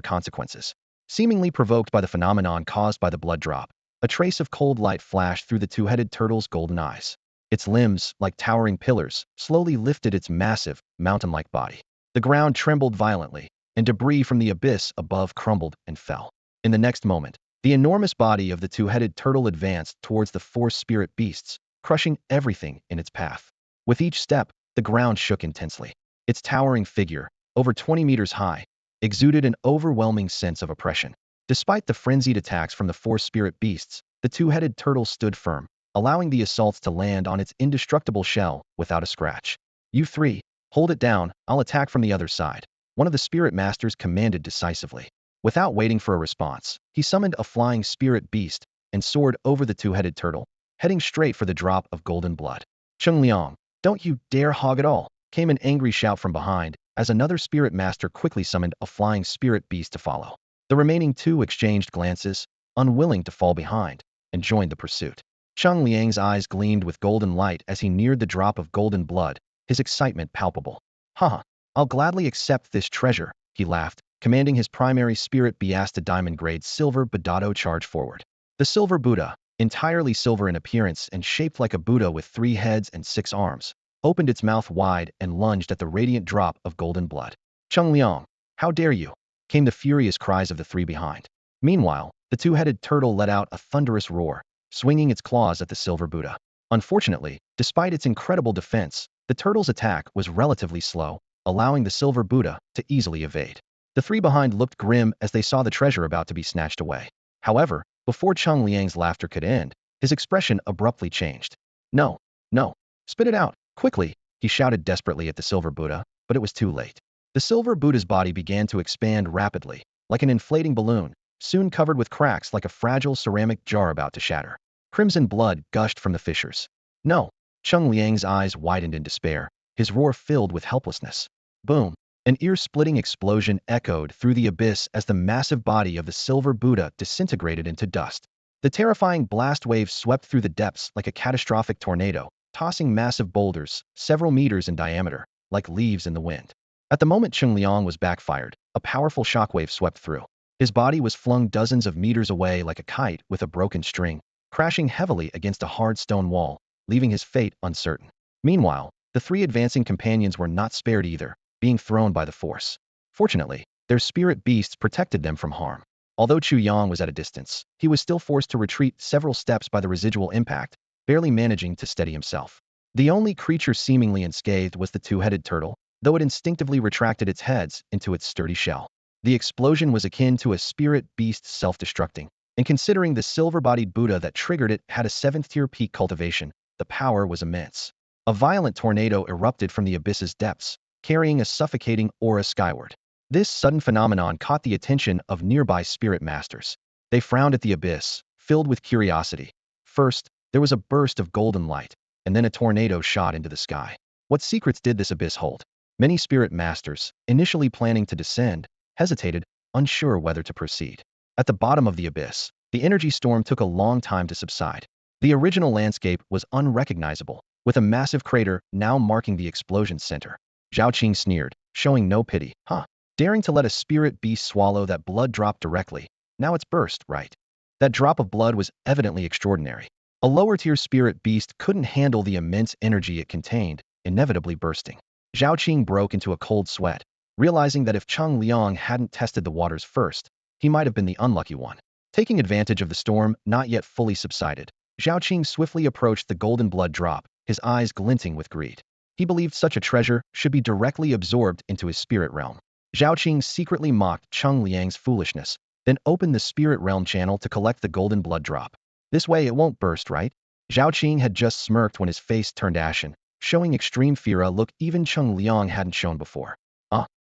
S1: consequences. Seemingly provoked by the phenomenon caused by the blood drop, a trace of cold light flashed through the two-headed turtle's golden eyes. Its limbs, like towering pillars, slowly lifted its massive, mountain-like body. The ground trembled violently, and debris from the abyss above crumbled and fell. In the next moment, the enormous body of the two-headed turtle advanced towards the 4 spirit beasts, crushing everything in its path. With each step, the ground shook intensely. Its towering figure, over 20 meters high, exuded an overwhelming sense of oppression. Despite the frenzied attacks from the 4 spirit beasts, the two-headed turtle stood firm, allowing the assaults to land on its indestructible shell without a scratch. You three, hold it down, I'll attack from the other side, one of the spirit masters commanded decisively. Without waiting for a response, he summoned a flying spirit beast and soared over the two-headed turtle, heading straight for the drop of golden blood. Chu Yang, don't you dare hog it all, came an angry shout from behind, as another spirit master quickly summoned a flying spirit beast to follow. The remaining two exchanged glances, unwilling to fall behind, and joined the pursuit. Chu Liang's eyes gleamed with golden light as he neared the drop of golden blood, his excitement palpable. Haha, I'll gladly accept this treasure, he laughed, commanding his primary spirit beast to diamond-grade silver Buddha charge forward. The silver Buddha, entirely silver in appearance and shaped like a Buddha with 3 heads and 6 arms, opened its mouth wide and lunged at the radiant drop of golden blood. Chu Liang, how dare you? Came the furious cries of the three behind. Meanwhile, the two-headed turtle let out a thunderous roar, swinging its claws at the silver Buddha. Unfortunately, despite its incredible defense, the turtle's attack was relatively slow, allowing the silver Buddha to easily evade. The three behind looked grim as they saw the treasure about to be snatched away. However, before Chu Liang's laughter could end, his expression abruptly changed. No, no, spit it out, quickly, he shouted desperately at the silver Buddha, but it was too late. The silver Buddha's body began to expand rapidly, like an inflating balloon, soon covered with cracks like a fragile ceramic jar about to shatter. Crimson blood gushed from the fissures. No, Chu Liang's eyes widened in despair, his roar filled with helplessness. Boom! An ear-splitting explosion echoed through the abyss as the massive body of the silver Buddha disintegrated into dust. The terrifying blast wave swept through the depths like a catastrophic tornado, tossing massive boulders, several meters in diameter, like leaves in the wind. At the moment Chu Liang was backfired, a powerful shockwave swept through. His body was flung dozens of meters away like a kite with a broken string, crashing heavily against a hard stone wall, leaving his fate uncertain. Meanwhile, the three advancing companions were not spared either, being thrown by the force. Fortunately, their spirit beasts protected them from harm. Although Chu Yang was at a distance, he was still forced to retreat several steps by the residual impact, barely managing to steady himself. The only creature seemingly unscathed was the two-headed turtle, though it instinctively retracted its heads into its sturdy shell. The explosion was akin to a spirit beast self-destructing, and considering the silver-bodied Buddha that triggered it had a 7th-tier peak cultivation, the power was immense. A violent tornado erupted from the abyss's depths, carrying a suffocating aura skyward. This sudden phenomenon caught the attention of nearby spirit masters. They frowned at the abyss, filled with curiosity. First, there was a burst of golden light, and then a tornado shot into the sky. What secrets did this abyss hold? Many spirit masters, initially planning to descend, hesitated, unsure whether to proceed. At the bottom of the abyss, the energy storm took a long time to subside. The original landscape was unrecognizable, with a massive crater now marking the explosion's center. Zhao Qing sneered, showing no pity. Huh. Daring to let a spirit beast swallow that blood drop directly. Now it's burst, right? That drop of blood was evidently extraordinary. A lower-tier spirit beast couldn't handle the immense energy it contained, inevitably bursting. Zhao Qing broke into a cold sweat, realizing that if Chu Liang hadn't tested the waters first, he might have been the unlucky one. Taking advantage of the storm not yet fully subsided, Zhao Qing swiftly approached the golden blood drop, his eyes glinting with greed. He believed such a treasure should be directly absorbed into his spirit realm. Zhao Qing secretly mocked Chu Liang's foolishness, then opened the spirit realm channel to collect the golden blood drop. This way it won't burst, right? Zhao Qing had just smirked when his face turned ashen, showing extreme fear, a look even Chu Liang hadn't shown before.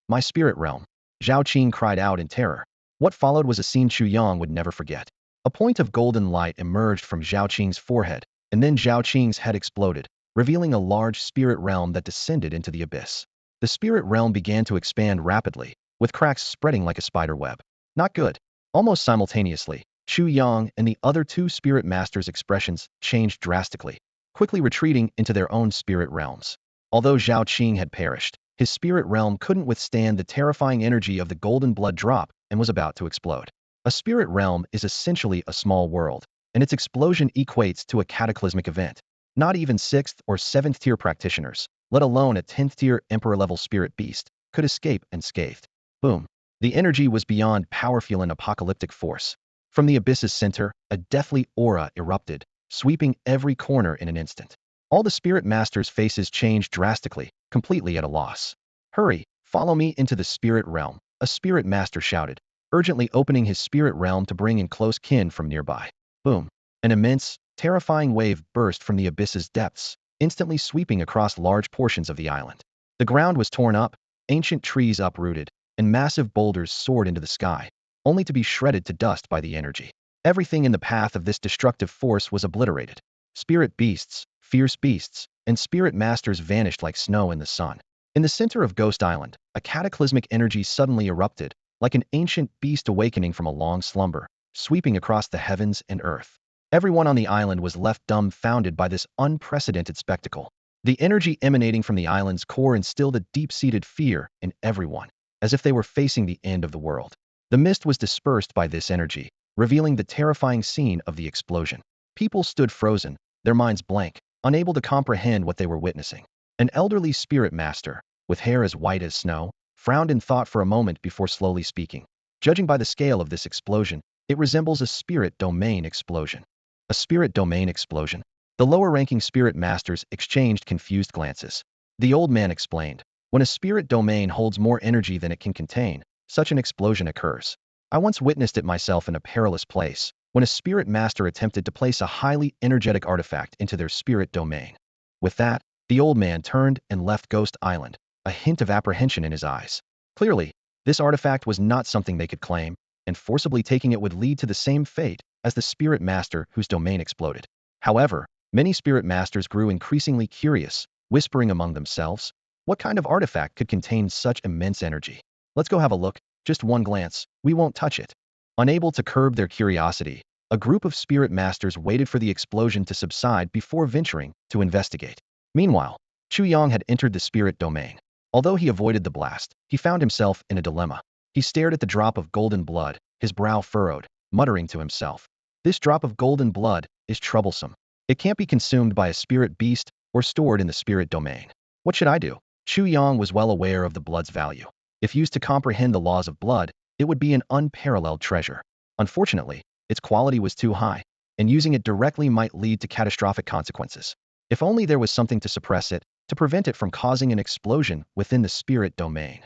S1: My spirit realm! Zhao Qing cried out in terror. What followed was a scene Chu Yang would never forget. A point of golden light emerged from Zhao Qing's forehead, and then Zhao Qing's head exploded, revealing a large spirit realm that descended into the abyss. The spirit realm began to expand rapidly, with cracks spreading like a spider web. Not good. Almost simultaneously, Chu Yang and the other two spirit masters' expressions changed drastically, quickly retreating into their own spirit realms. Although Zhao Qing had perished, his spirit realm couldn't withstand the terrifying energy of the golden blood drop and was about to explode. A spirit realm is essentially a small world, and its explosion equates to a cataclysmic event. Not even 6th or 7th tier practitioners, let alone a 10th tier emperor-level spirit beast, could escape unscathed. Boom. The energy was beyond powerful and apocalyptic force. From the abyss's center, a deathly aura erupted, sweeping every corner in an instant. All the spirit masters' faces changed drastically, completely at a loss. Hurry, follow me into the spirit realm, a spirit master shouted, urgently opening his spirit realm to bring in close kin from nearby. Boom. An immense, terrifying wave burst from the abyss's depths, instantly sweeping across large portions of the island. The ground was torn up, ancient trees uprooted, and massive boulders soared into the sky, only to be shredded to dust by the energy. Everything in the path of this destructive force was obliterated. Spirit beasts, fierce beasts, and spirit masters vanished like snow in the sun. In the center of Ghost Island, a cataclysmic energy suddenly erupted, like an ancient beast awakening from a long slumber, sweeping across the heavens and earth. Everyone on the island was left dumbfounded by this unprecedented spectacle. The energy emanating from the island's core instilled a deep-seated fear in everyone, as if they were facing the end of the world. The mist was dispersed by this energy, revealing the terrifying scene of the explosion. People stood frozen, their minds blank, unable to comprehend what they were witnessing. An elderly spirit master, with hair as white as snow, frowned in thought for a moment before slowly speaking. Judging by the scale of this explosion, it resembles a spirit domain explosion. A spirit domain explosion? The lower-ranking spirit masters exchanged confused glances. The old man explained, when a spirit domain holds more energy than it can contain, such an explosion occurs. I once witnessed it myself in a perilous place, when a spirit master attempted to place a highly energetic artifact into their spirit domain. With that, the old man turned and left Ghost Island, a hint of apprehension in his eyes. Clearly, this artifact was not something they could claim, and forcibly taking it would lead to the same fate as the spirit master whose domain exploded. However, many spirit masters grew increasingly curious, whispering among themselves, what kind of artifact could contain such immense energy? Let's go have a look, just one glance, we won't touch it. Unable to curb their curiosity, a group of spirit masters waited for the explosion to subside before venturing to investigate. Meanwhile, Chu Yang had entered the spirit domain. Although he avoided the blast, he found himself in a dilemma. He stared at the drop of golden blood, his brow furrowed, muttering to himself. This drop of golden blood is troublesome. It can't be consumed by a spirit beast or stored in the spirit domain. What should I do? Chu Yang was well aware of the blood's value. If used to comprehend the laws of blood, it would be an unparalleled treasure. Unfortunately, its quality was too high, and using it directly might lead to catastrophic consequences. If only there was something to suppress it, to prevent it from causing an explosion within the spirit domain.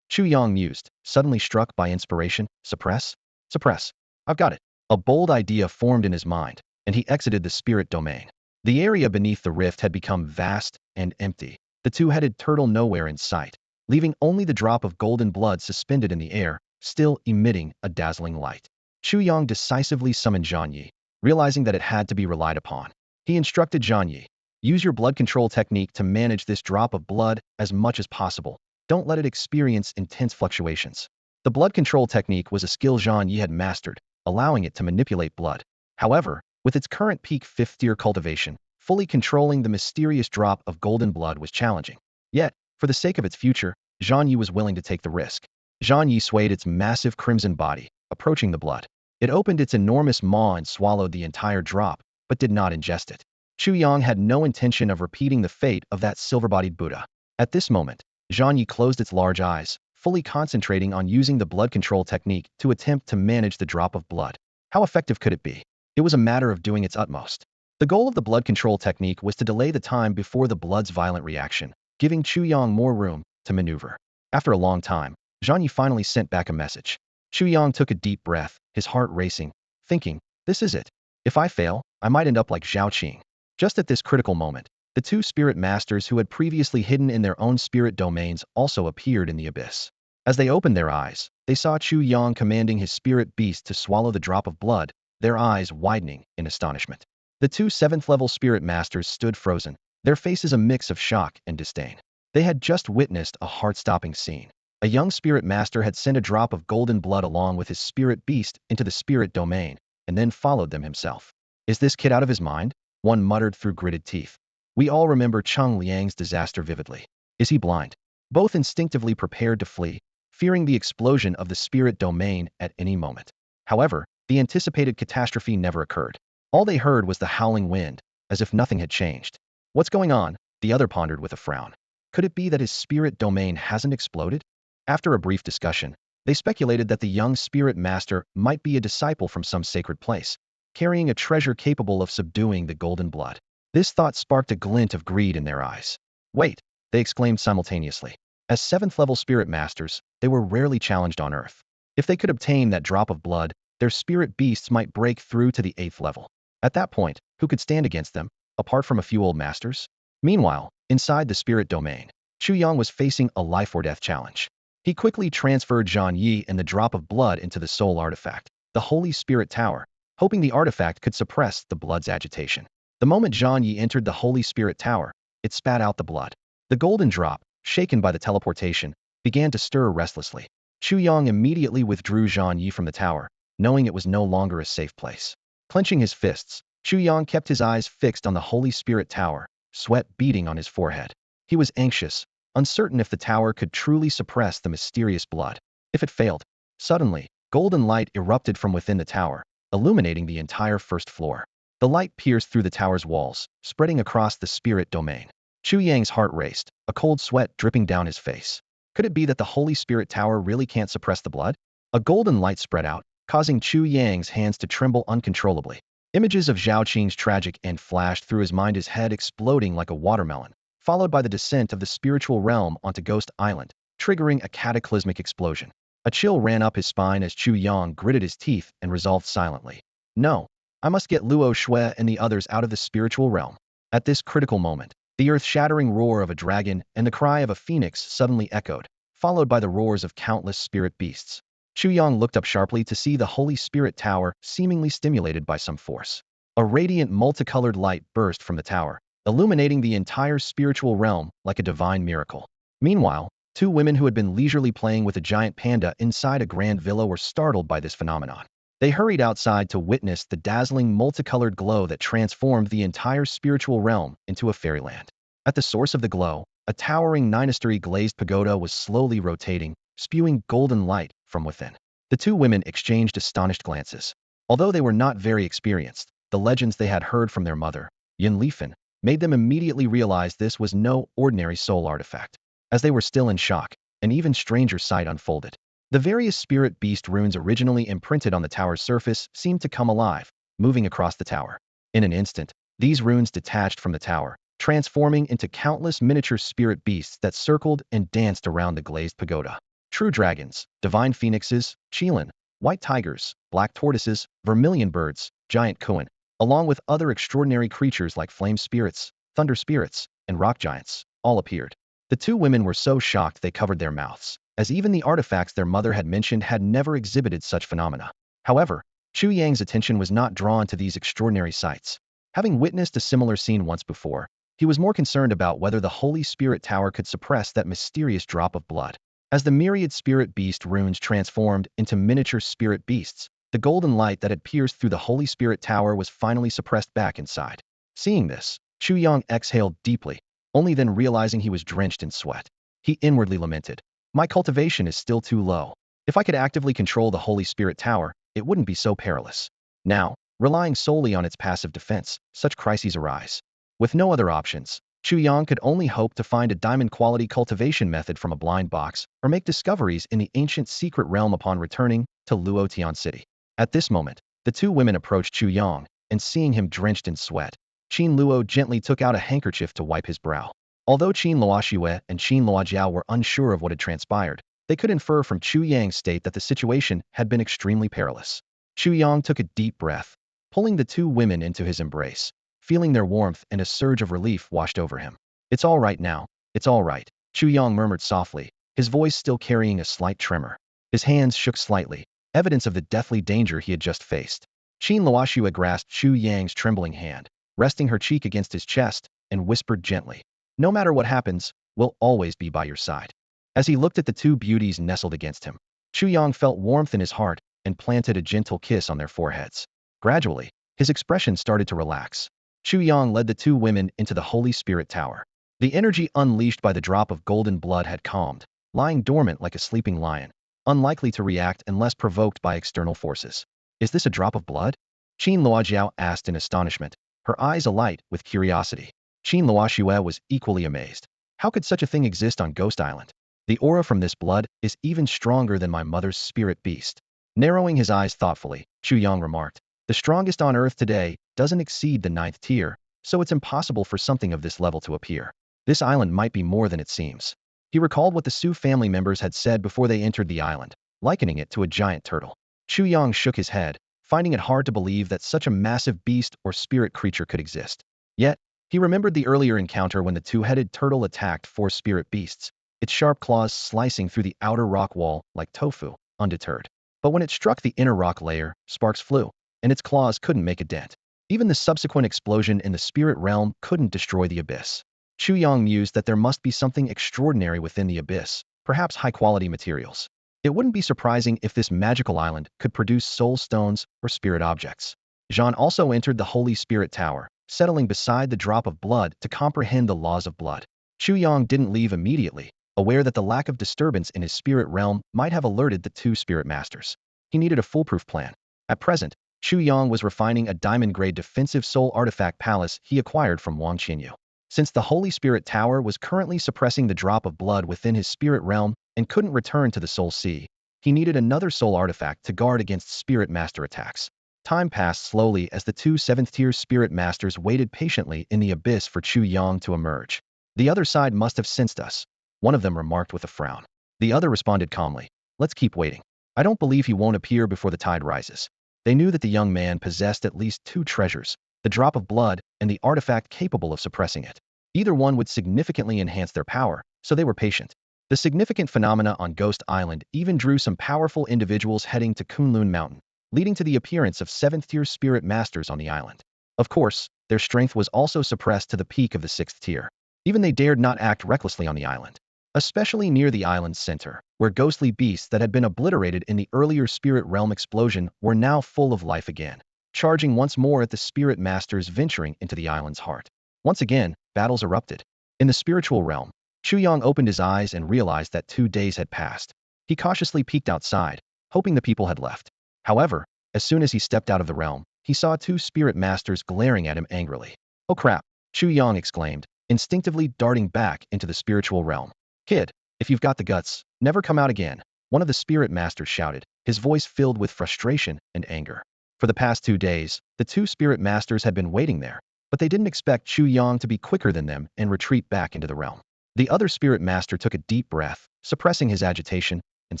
S1: Chu Yang mused, suddenly struck by inspiration. Suppress? Suppress. I've got it. A bold idea formed in his mind, and he exited the spirit domain. The area beneath the rift had become vast and empty, the two-headed turtle nowhere in sight, leaving only the drop of golden blood suspended in the air, still emitting a dazzling light. Chu Yang decisively summoned Zhang Yi, realizing that it had to be relied upon. He instructed Zhang Yi, use your blood control technique to manage this drop of blood as much as possible. Don't let it experience intense fluctuations. The blood control technique was a skill Zhang Yi had mastered, allowing it to manipulate blood. However, with its current peak 5th tier cultivation, fully controlling the mysterious drop of golden blood was challenging. Yet, for the sake of its future, Zhang Yi was willing to take the risk. Zhang Yi swayed its massive crimson body, approaching the blood. It opened its enormous maw and swallowed the entire drop, but did not ingest it. Chu Yang had no intention of repeating the fate of that silver-bodied Buddha. At this moment, Zhang Yi closed its large eyes, fully concentrating on using the blood control technique to attempt to manage the drop of blood. How effective could it be? It was a matter of doing its utmost. The goal of the blood control technique was to delay the time before the blood's violent reaction, giving Chu Yang more room to maneuver. After a long time, Zhang Yi finally sent back a message. Chu Yang took a deep breath, his heart racing, thinking, this is it. If I fail, I might end up like Zhao Qing. Just at this critical moment, the two spirit masters who had previously hidden in their own spirit domains also appeared in the abyss. As they opened their eyes, they saw Chu Yang commanding his spirit beast to swallow the drop of blood, their eyes widening in astonishment. The two 7th-level spirit masters stood frozen, their faces a mix of shock and disdain. They had just witnessed a heart-stopping scene. A young spirit master had sent a drop of golden blood along with his spirit beast into the spirit domain, and then followed them himself. Is this kid out of his mind? One muttered through gritted teeth. We all remember Cheng Liang's disaster vividly. Is he blind? Both instinctively prepared to flee, fearing the explosion of the spirit domain at any moment. However, the anticipated catastrophe never occurred. All they heard was the howling wind, as if nothing had changed. What's going on? The other pondered with a frown. Could it be that his spirit domain hasn't exploded? After a brief discussion, they speculated that the young spirit master might be a disciple from some sacred place, carrying a treasure capable of subduing the golden blood. This thought sparked a glint of greed in their eyes. Wait, they exclaimed simultaneously. As 7th-level spirit masters, they were rarely challenged on Earth. If they could obtain that drop of blood, their spirit beasts might break through to the 8th level. At that point, who could stand against them, apart from a few old masters? Meanwhile, inside the spirit domain, Chu Yang was facing a life-or-death challenge. He quickly transferred Zhang Yi and the drop of blood into the soul artifact, the Holy Spirit Tower, hoping the artifact could suppress the blood's agitation. The moment Zhang Yi entered the Holy Spirit Tower, it spat out the blood. The golden drop, shaken by the teleportation, began to stir restlessly. Chu Yang immediately withdrew Zhang Yi from the tower, knowing it was no longer a safe place. Clenching his fists, Chu Yang kept his eyes fixed on the Holy Spirit Tower, sweat beading on his forehead. He was anxious, uncertain if the tower could truly suppress the mysterious blood. If it failed, suddenly, golden light erupted from within the tower, illuminating the entire first floor. The light pierced through the tower's walls, spreading across the spirit domain. Chu Yang's heart raced, a cold sweat dripping down his face. Could it be that the Holy Spirit Tower really can't suppress the blood? A golden light spread out, causing Chu Yang's hands to tremble uncontrollably. Images of Zhao Qing's tragic end flashed through his mind, his head exploding like a watermelon, followed by the descent of the spiritual realm onto Ghost Island, triggering a cataclysmic explosion. A chill ran up his spine as Chu Yang gritted his teeth and resolved silently. No, I must get Luo Shui and the others out of the spiritual realm. At this critical moment, the earth-shattering roar of a dragon and the cry of a phoenix suddenly echoed, followed by the roars of countless spirit beasts. Chu Yang looked up sharply to see the Holy Spirit Tower seemingly stimulated by some force. A radiant multicolored light burst from the tower, illuminating the entire spiritual realm like a divine miracle. Meanwhile, two women who had been leisurely playing with a giant panda inside a grand villa were startled by this phenomenon. They hurried outside to witness the dazzling multicolored glow that transformed the entire spiritual realm into a fairyland. At the source of the glow, a towering nine-story glazed pagoda was slowly rotating, spewing golden light from within. The two women exchanged astonished glances. Although they were not very experienced, the legends they had heard from their mother, Yin Lifan, made them immediately realize this was no ordinary soul artifact. As they were still in shock, an even stranger sight unfolded. The various spirit beast runes originally imprinted on the tower's surface seemed to come alive, moving across the tower. In an instant, these runes detached from the tower, transforming into countless miniature spirit beasts that circled and danced around the glazed pagoda. True dragons, divine phoenixes, qilin, white tigers, black tortoises, vermilion birds, giant kuan, along with other extraordinary creatures like flame spirits, thunder spirits, and rock giants, all appeared. The two women were so shocked they covered their mouths, as even the artifacts their mother had mentioned had never exhibited such phenomena. However, Chu Yang's attention was not drawn to these extraordinary sights. Having witnessed a similar scene once before, he was more concerned about whether the Holy Spirit Tower could suppress that mysterious drop of blood. As the myriad spirit beast runes transformed into miniature spirit beasts, the golden light that had pierced through the Holy Spirit Tower was finally suppressed back inside. Seeing this, Chu Yang exhaled deeply, only then realizing he was drenched in sweat. He inwardly lamented, "My cultivation is still too low. If I could actively control the Holy Spirit Tower, it wouldn't be so perilous. Now, relying solely on its passive defense, such crises arise." With no other options, Chu Yang could only hope to find a diamond-quality cultivation method from a blind box or make discoveries in the ancient secret realm upon returning to Luotian City. At this moment, the two women approached Chu Yang, and seeing him drenched in sweat, Qin Luo gently took out a handkerchief to wipe his brow. Although Qin Luoxue and Qin Luojiao were unsure of what had transpired, they could infer from Chu Yang's state that the situation had been extremely perilous. Chu Yang took a deep breath, pulling the two women into his embrace. Feeling their warmth and a surge of relief washed over him. "It's all right now, it's all right," Chu Yang murmured softly, his voice still carrying a slight tremor. His hands shook slightly, evidence of the deathly danger he had just faced. Qin Luoxue grasped Chu Yang's trembling hand, resting her cheek against his chest, and whispered gently, "No matter what happens, we'll always be by your side." As he looked at the two beauties nestled against him, Chu Yang felt warmth in his heart and planted a gentle kiss on their foreheads. Gradually, his expression started to relax. Chu Yang led the two women into the Holy Spirit Tower. The energy unleashed by the drop of golden blood had calmed, lying dormant like a sleeping lion, unlikely to react unless provoked by external forces. "Is this a drop of blood?" Qin Luojiao asked in astonishment, her eyes alight with curiosity. Qin Luoxue was equally amazed. How could such a thing exist on Ghost Island? "The aura from this blood is even stronger than my mother's spirit beast." Narrowing his eyes thoughtfully, Chu Yang remarked, "The strongest on Earth today doesn't exceed the 9th tier, so it's impossible for something of this level to appear. This island might be more than it seems." He recalled what the Su family members had said before they entered the island, likening it to a giant turtle. Chu Yang shook his head, finding it hard to believe that such a massive beast or spirit creature could exist. Yet, he remembered the earlier encounter when the two-headed turtle attacked four spirit beasts, its sharp claws slicing through the outer rock wall like tofu, undeterred. But when it struck the inner rock layer, sparks flew, and its claws couldn't make a dent. Even the subsequent explosion in the spirit realm couldn't destroy the abyss. Chu Yang mused that there must be something extraordinary within the abyss, perhaps high-quality materials. It wouldn't be surprising if this magical island could produce soul stones or spirit objects. Jean also entered the Holy Spirit Tower, settling beside the drop of blood to comprehend the laws of blood. Chu Yang didn't leave immediately, aware that the lack of disturbance in his spirit realm might have alerted the two spirit masters. He needed a foolproof plan. At present, Chu Yang was refining a diamond-grade defensive soul artifact palace he acquired from Wang Qinyu. Since the Holy Spirit Tower was currently suppressing the drop of blood within his spirit realm and couldn't return to the Soul Sea, he needed another soul artifact to guard against spirit master attacks. Time passed slowly as the two 7th-tier spirit masters waited patiently in the abyss for Chu Yang to emerge. The other side must have sensed us, one of them remarked with a frown. The other responded calmly, let's keep waiting. I don't believe he won't appear before the tide rises. They knew that the young man possessed at least two treasures, the drop of blood and the artifact capable of suppressing it. Either one would significantly enhance their power, so they were patient. The significant phenomena on Ghost Island even drew some powerful individuals heading to Kunlun Mountain, leading to the appearance of 7th-tier spirit masters on the island. Of course, their strength was also suppressed to the peak of the 6th tier. Even they dared not act recklessly on the island, especially near the island's center, where ghostly beasts that had been obliterated in the earlier spirit realm explosion were now full of life again, charging once more at the spirit masters venturing into the island's heart. Once again, battles erupted. In the spiritual realm, Chu Yang opened his eyes and realized that 2 days had passed. He cautiously peeked outside, hoping the people had left. However, as soon as he stepped out of the realm, he saw two spirit masters glaring at him angrily. Oh crap, Chu Yang exclaimed, instinctively darting back into the spiritual realm. Kid, if you've got the guts, never come out again, one of the spirit masters shouted, his voice filled with frustration and anger. For the past 2 days, the two spirit masters had been waiting there, but they didn't expect Chu Yang to be quicker than them and retreat back into the realm. The other spirit master took a deep breath, suppressing his agitation, and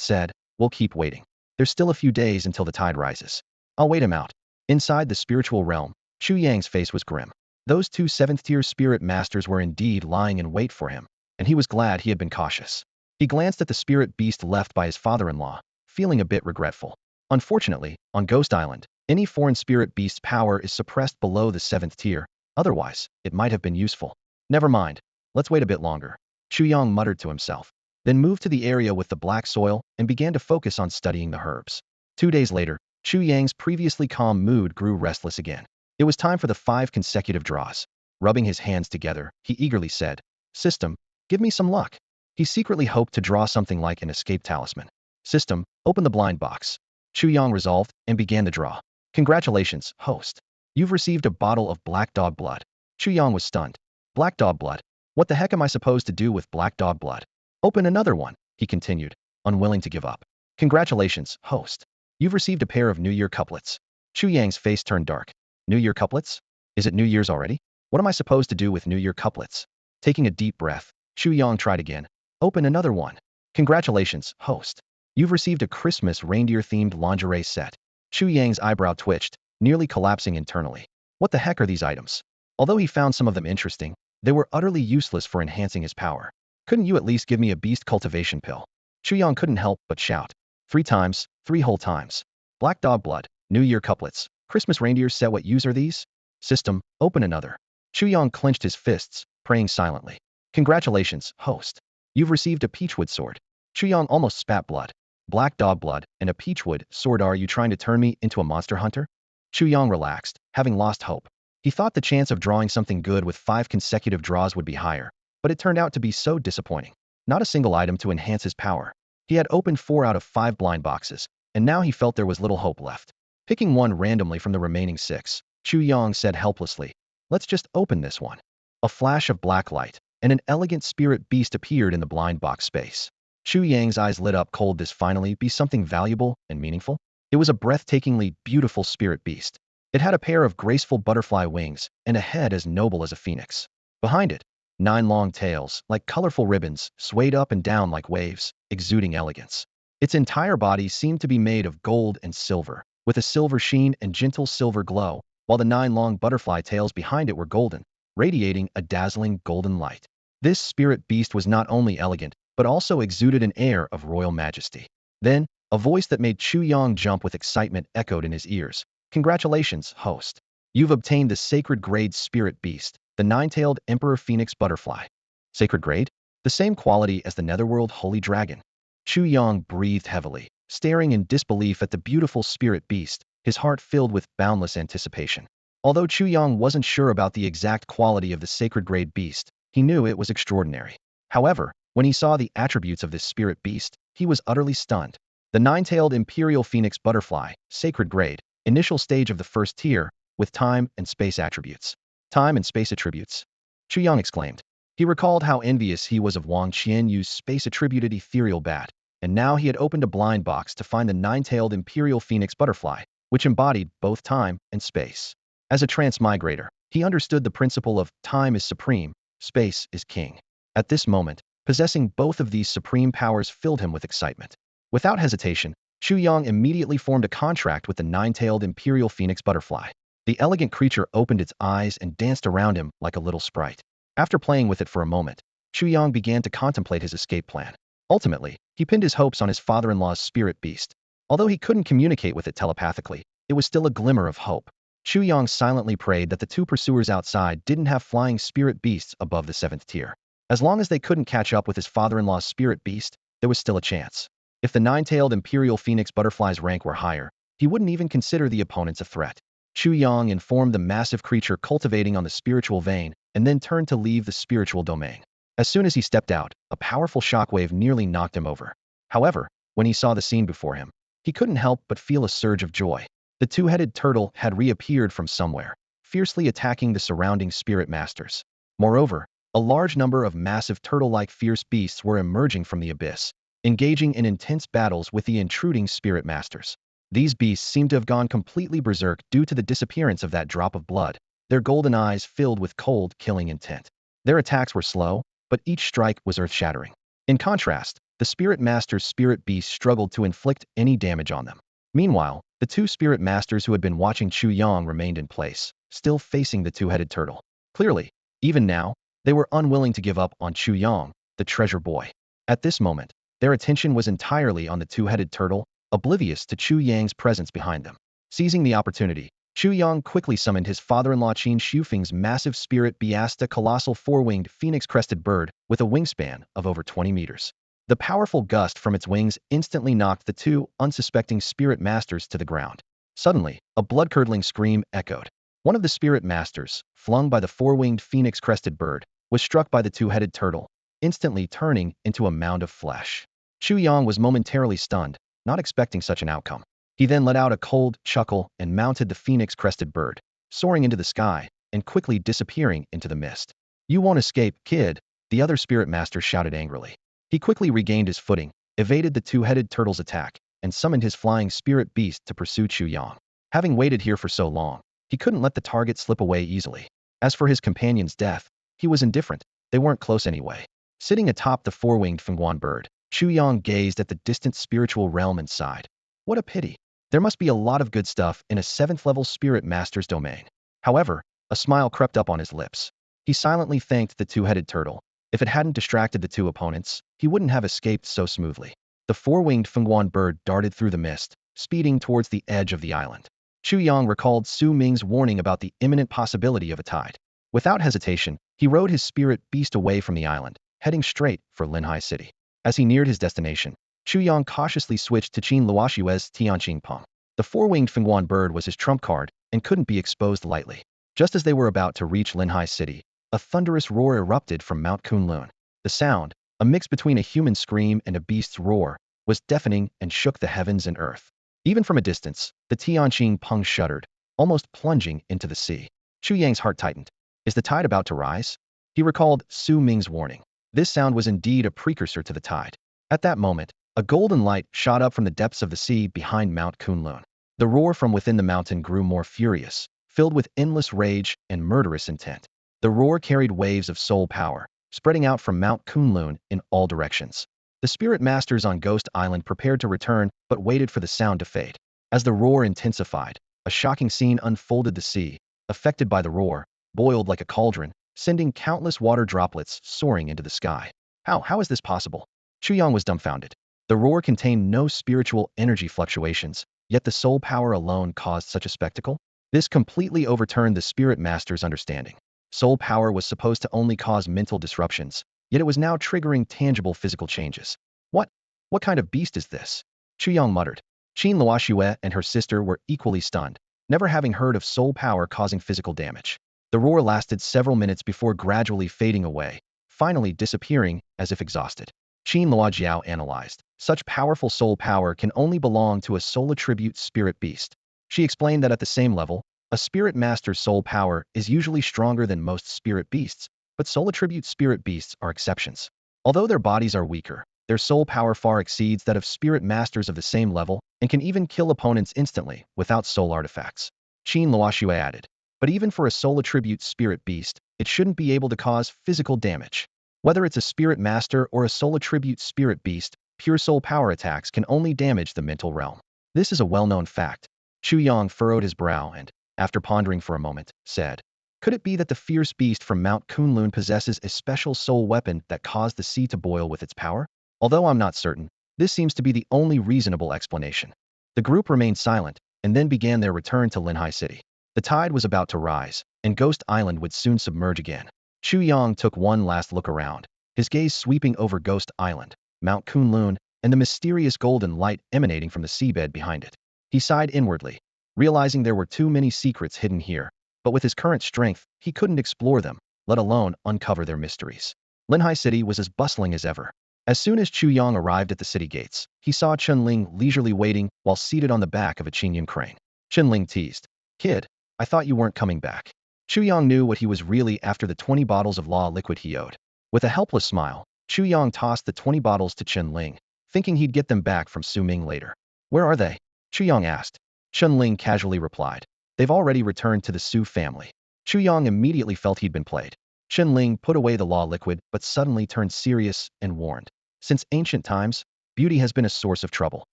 S1: said, we'll keep waiting. There's still a few days until the tide rises. I'll wait him out. Inside the spiritual realm, Chu Yang's face was grim. Those two 7th-tier spirit masters were indeed lying in wait for him, and he was glad he had been cautious. He glanced at the spirit beast left by his father-in-law, feeling a bit regretful. Unfortunately, on Ghost Island, any foreign spirit beast's power is suppressed below the 7th tier, otherwise, it might have been useful. Never mind, let's wait a bit longer, Chu Yang muttered to himself, then moved to the area with the black soil and began to focus on studying the herbs. 2 days later, Chu Yang's previously calm mood grew restless again. It was time for the 5 consecutive draws. Rubbing his hands together, he eagerly said, System, give me some luck. He secretly hoped to draw something like an escape talisman. System, open the blind box. Chu Yang resolved and began the draw. Congratulations, host. You've received a bottle of black dog blood. Chu Yang was stunned. Black dog blood? What the heck am I supposed to do with black dog blood? Open another one, he continued, unwilling to give up. Congratulations, host. You've received a pair of New Year couplets. Chu Yang's face turned dark. New Year couplets? Is it New Year's already? What am I supposed to do with New Year couplets? Taking a deep breath, Chu Yang tried again. Open another one. Congratulations, host. You've received a Christmas reindeer-themed lingerie set. Chu Yang's eyebrow twitched, nearly collapsing internally. What the heck are these items? Although he found some of them interesting, they were utterly useless for enhancing his power. Couldn't you at least give me a beast cultivation pill? Chu Yang couldn't help but shout. 3 times, 3 whole times. Black dog blood, New Year couplets, Christmas reindeer set. What use are these? System, open another. Chu Yang clenched his fists, praying silently. Congratulations, host. You've received a peachwood sword. Chu Yang almost spat blood. Black dog blood and a peachwood sword. Are you trying to turn me into a monster hunter? Chu Yang relaxed, having lost hope. He thought the chance of drawing something good with 5 consecutive draws would be higher, but it turned out to be so disappointing. Not a single item to enhance his power. He had opened 4 out of 5 blind boxes, and now he felt there was little hope left. Picking one randomly from the remaining 6, Chu Yang said helplessly, let's just open this one. A flash of black light, and an elegant spirit beast appeared in the blind box space. Chu Yang's eyes lit up. Could this finally be something valuable and meaningful? It was a breathtakingly beautiful spirit beast. It had a pair of graceful butterfly wings and a head as noble as a phoenix. Behind it, 9 long tails, like colorful ribbons, swayed up and down like waves, exuding elegance. Its entire body seemed to be made of gold and silver, with a silver sheen and gentle silver glow, while the 9 long butterfly tails behind it were golden, radiating a dazzling golden light. This spirit beast was not only elegant, but also exuded an air of royal majesty. Then, a voice that made Chu Yang jump with excitement echoed in his ears. "Congratulations, host. You've obtained the sacred grade spirit beast, the 9-tailed Emperor Phoenix butterfly." Sacred grade? The same quality as the Netherworld holy dragon. Chu Yang breathed heavily, staring in disbelief at the beautiful spirit beast, his heart filled with boundless anticipation. Although Chu Yang wasn't sure about the exact quality of the sacred grade beast, he knew it was extraordinary. However, when he saw the attributes of this spirit beast, he was utterly stunned. The 9-tailed Imperial Phoenix butterfly, sacred grade, initial stage of the first tier, with time and space attributes. Time and space attributes? Chu Yang exclaimed. He recalled how envious he was of Wang Qianyu's space-attributed ethereal bat, and now he had opened a blind box to find the 9-tailed Imperial Phoenix butterfly, which embodied both time and space. As a transmigrator, he understood the principle of time is supreme, space is king. At this moment, possessing both of these supreme powers filled him with excitement. Without hesitation, Chu Yang immediately formed a contract with the 9-tailed Imperial Phoenix butterfly. The elegant creature opened its eyes and danced around him like a little sprite. After playing with it for a moment, Chu Yang began to contemplate his escape plan. Ultimately, he pinned his hopes on his father-in-law's spirit beast. Although he couldn't communicate with it telepathically, it was still a glimmer of hope. Chu Yang silently prayed that the 2 pursuers outside didn't have flying spirit beasts above the 7th tier. As long as they couldn't catch up with his father-in-law's spirit beast, there was still a chance. If the 9-tailed Imperial Phoenix butterfly's rank were higher, he wouldn't even consider the opponents a threat. Chu Yang informed the massive creature cultivating on the spiritual vein, and then turned to leave the spiritual domain. As soon as he stepped out, a powerful shockwave nearly knocked him over. However, when he saw the scene before him, he couldn't help but feel a surge of joy. The 2-headed turtle had reappeared from somewhere, fiercely attacking the surrounding spirit masters. Moreover, a large number of massive turtle-like fierce beasts were emerging from the abyss, engaging in intense battles with the intruding spirit masters. These beasts seemed to have gone completely berserk due to the disappearance of that drop of blood, their golden eyes filled with cold, killing intent. Their attacks were slow, but each strike was earth-shattering. In contrast, the spirit master's spirit beasts struggled to inflict any damage on them. Meanwhile, the 2 spirit masters who had been watching Chu Yang remained in place, still facing the 2-headed turtle. Clearly, even now, they were unwilling to give up on Chu Yang, the treasure boy. At this moment, their attention was entirely on the 2-headed turtle, oblivious to Chu Yang's presence behind them. Seizing the opportunity, Chu Yang quickly summoned his father-in-law Qin Shufeng's massive spirit Beasta colossal 4-winged phoenix-crested bird with a wingspan of over 20 meters. The powerful gust from its wings instantly knocked the 2 unsuspecting spirit masters to the ground. Suddenly, a blood-curdling scream echoed. One of the spirit masters, flung by the 4-winged phoenix-crested bird, was struck by the 2-headed turtle, instantly turning into a mound of flesh. Chu Yang was momentarily stunned, not expecting such an outcome. He then let out a cold chuckle and mounted the phoenix-crested bird, soaring into the sky and quickly disappearing into the mist. "You won't escape, kid," the other spirit master shouted angrily. He quickly regained his footing, evaded the 2-headed turtle's attack, and summoned his flying spirit beast to pursue Chu Yang. Having waited here for so long, he couldn't let the target slip away easily. As for his companion's death, he was indifferent. They weren't close anyway. Sitting atop the 4-winged Fengguan bird, Chu Yang gazed at the distant spiritual realm and sighed. What a pity. There must be a lot of good stuff in a 7th-level spirit master's domain. However, a smile crept up on his lips. He silently thanked the 2-headed turtle. If it hadn't distracted the 2 opponents, he wouldn't have escaped so smoothly. The 4-winged Fengguan bird darted through the mist, speeding towards the edge of the island. Chu Yang recalled Su Ming's warning about the imminent possibility of a tide. Without hesitation, he rode his spirit beast away from the island, heading straight for Linhai City. As he neared his destination, Chu Yang cautiously switched to Qin Luoxue's Tianqing Peng. The 4-winged Fengguan bird was his trump card and couldn't be exposed lightly. Just as they were about to reach Linhai City, a thunderous roar erupted from Mount Kunlun. The sound, a mix between a human scream and a beast's roar, was deafening and shook the heavens and earth. Even from a distance, the Tianqing Peng shuddered, almost plunging into the sea. Chu Yang's heart tightened. Is the tide about to rise? He recalled Su Ming's warning. This sound was indeed a precursor to the tide. At that moment, a golden light shot up from the depths of the sea behind Mount Kunlun. The roar from within the mountain grew more furious, filled with endless rage and murderous intent. The roar carried waves of soul power, spreading out from Mount Kunlun in all directions. The spirit masters on Ghost Island prepared to return, but waited for the sound to fade. As the roar intensified, a shocking scene unfolded. The sea, affected by the roar, boiled like a cauldron, sending countless water droplets soaring into the sky. How is this possible? Chu Yang was dumbfounded. The roar contained no spiritual energy fluctuations, yet the soul power alone caused such a spectacle? This completely overturned the spirit master's understanding. Soul power was supposed to only cause mental disruptions, yet it was now triggering tangible physical changes. What? What kind of beast is this? Chu Yang muttered. Qin Luoxue and her sister were equally stunned, never having heard of soul power causing physical damage. The roar lasted several minutes before gradually fading away, finally disappearing as if exhausted. Qin Luojiao analyzed. Such powerful soul power can only belong to a soul attribute spirit beast. She explained that at the same level, a spirit master's soul power is usually stronger than most spirit beasts, but soul attribute spirit beasts are exceptions. Although their bodies are weaker, their soul power far exceeds that of spirit masters of the same level and can even kill opponents instantly without soul artifacts. Qin Luoxue added. But even for a soul attribute spirit beast, it shouldn't be able to cause physical damage. Whether it's a spirit master or a soul attribute spirit beast, pure soul power attacks can only damage the mental realm. This is a well-known fact. Chu Yang furrowed his brow and, after pondering for a moment, said, could it be that the fierce beast from Mount Kunlun possesses a special soul weapon that caused the sea to boil with its power? Although I'm not certain, this seems to be the only reasonable explanation. The group remained silent, and then began their return to Linhai City. The tide was about to rise, and Ghost Island would soon submerge again. Chu Yang took one last look around, his gaze sweeping over Ghost Island, Mount Kunlun, and the mysterious golden light emanating from the seabed behind it. He sighed inwardly, realizing there were too many secrets hidden here, but with his current strength, he couldn't explore them, let alone uncover their mysteries. Linhai City was as bustling as ever. As soon as Chu Yang arrived at the city gates, he saw Chunling leisurely waiting while seated on the back of a Qingyun crane. Chunling teased, kid, I thought you weren't coming back. Chu Yang knew what he was really after the 20 bottles of law liquid he owed. With a helpless smile, Chu Yang tossed the 20 bottles to Chunling, thinking he'd get them back from Su Ming later. Where are they? Chu Yang asked. Chunling casually replied. They've already returned to the Su family. Chu Yang immediately felt he'd been played. Chunling put away the law liquid but suddenly turned serious and warned. Since ancient times, beauty has been a source of trouble.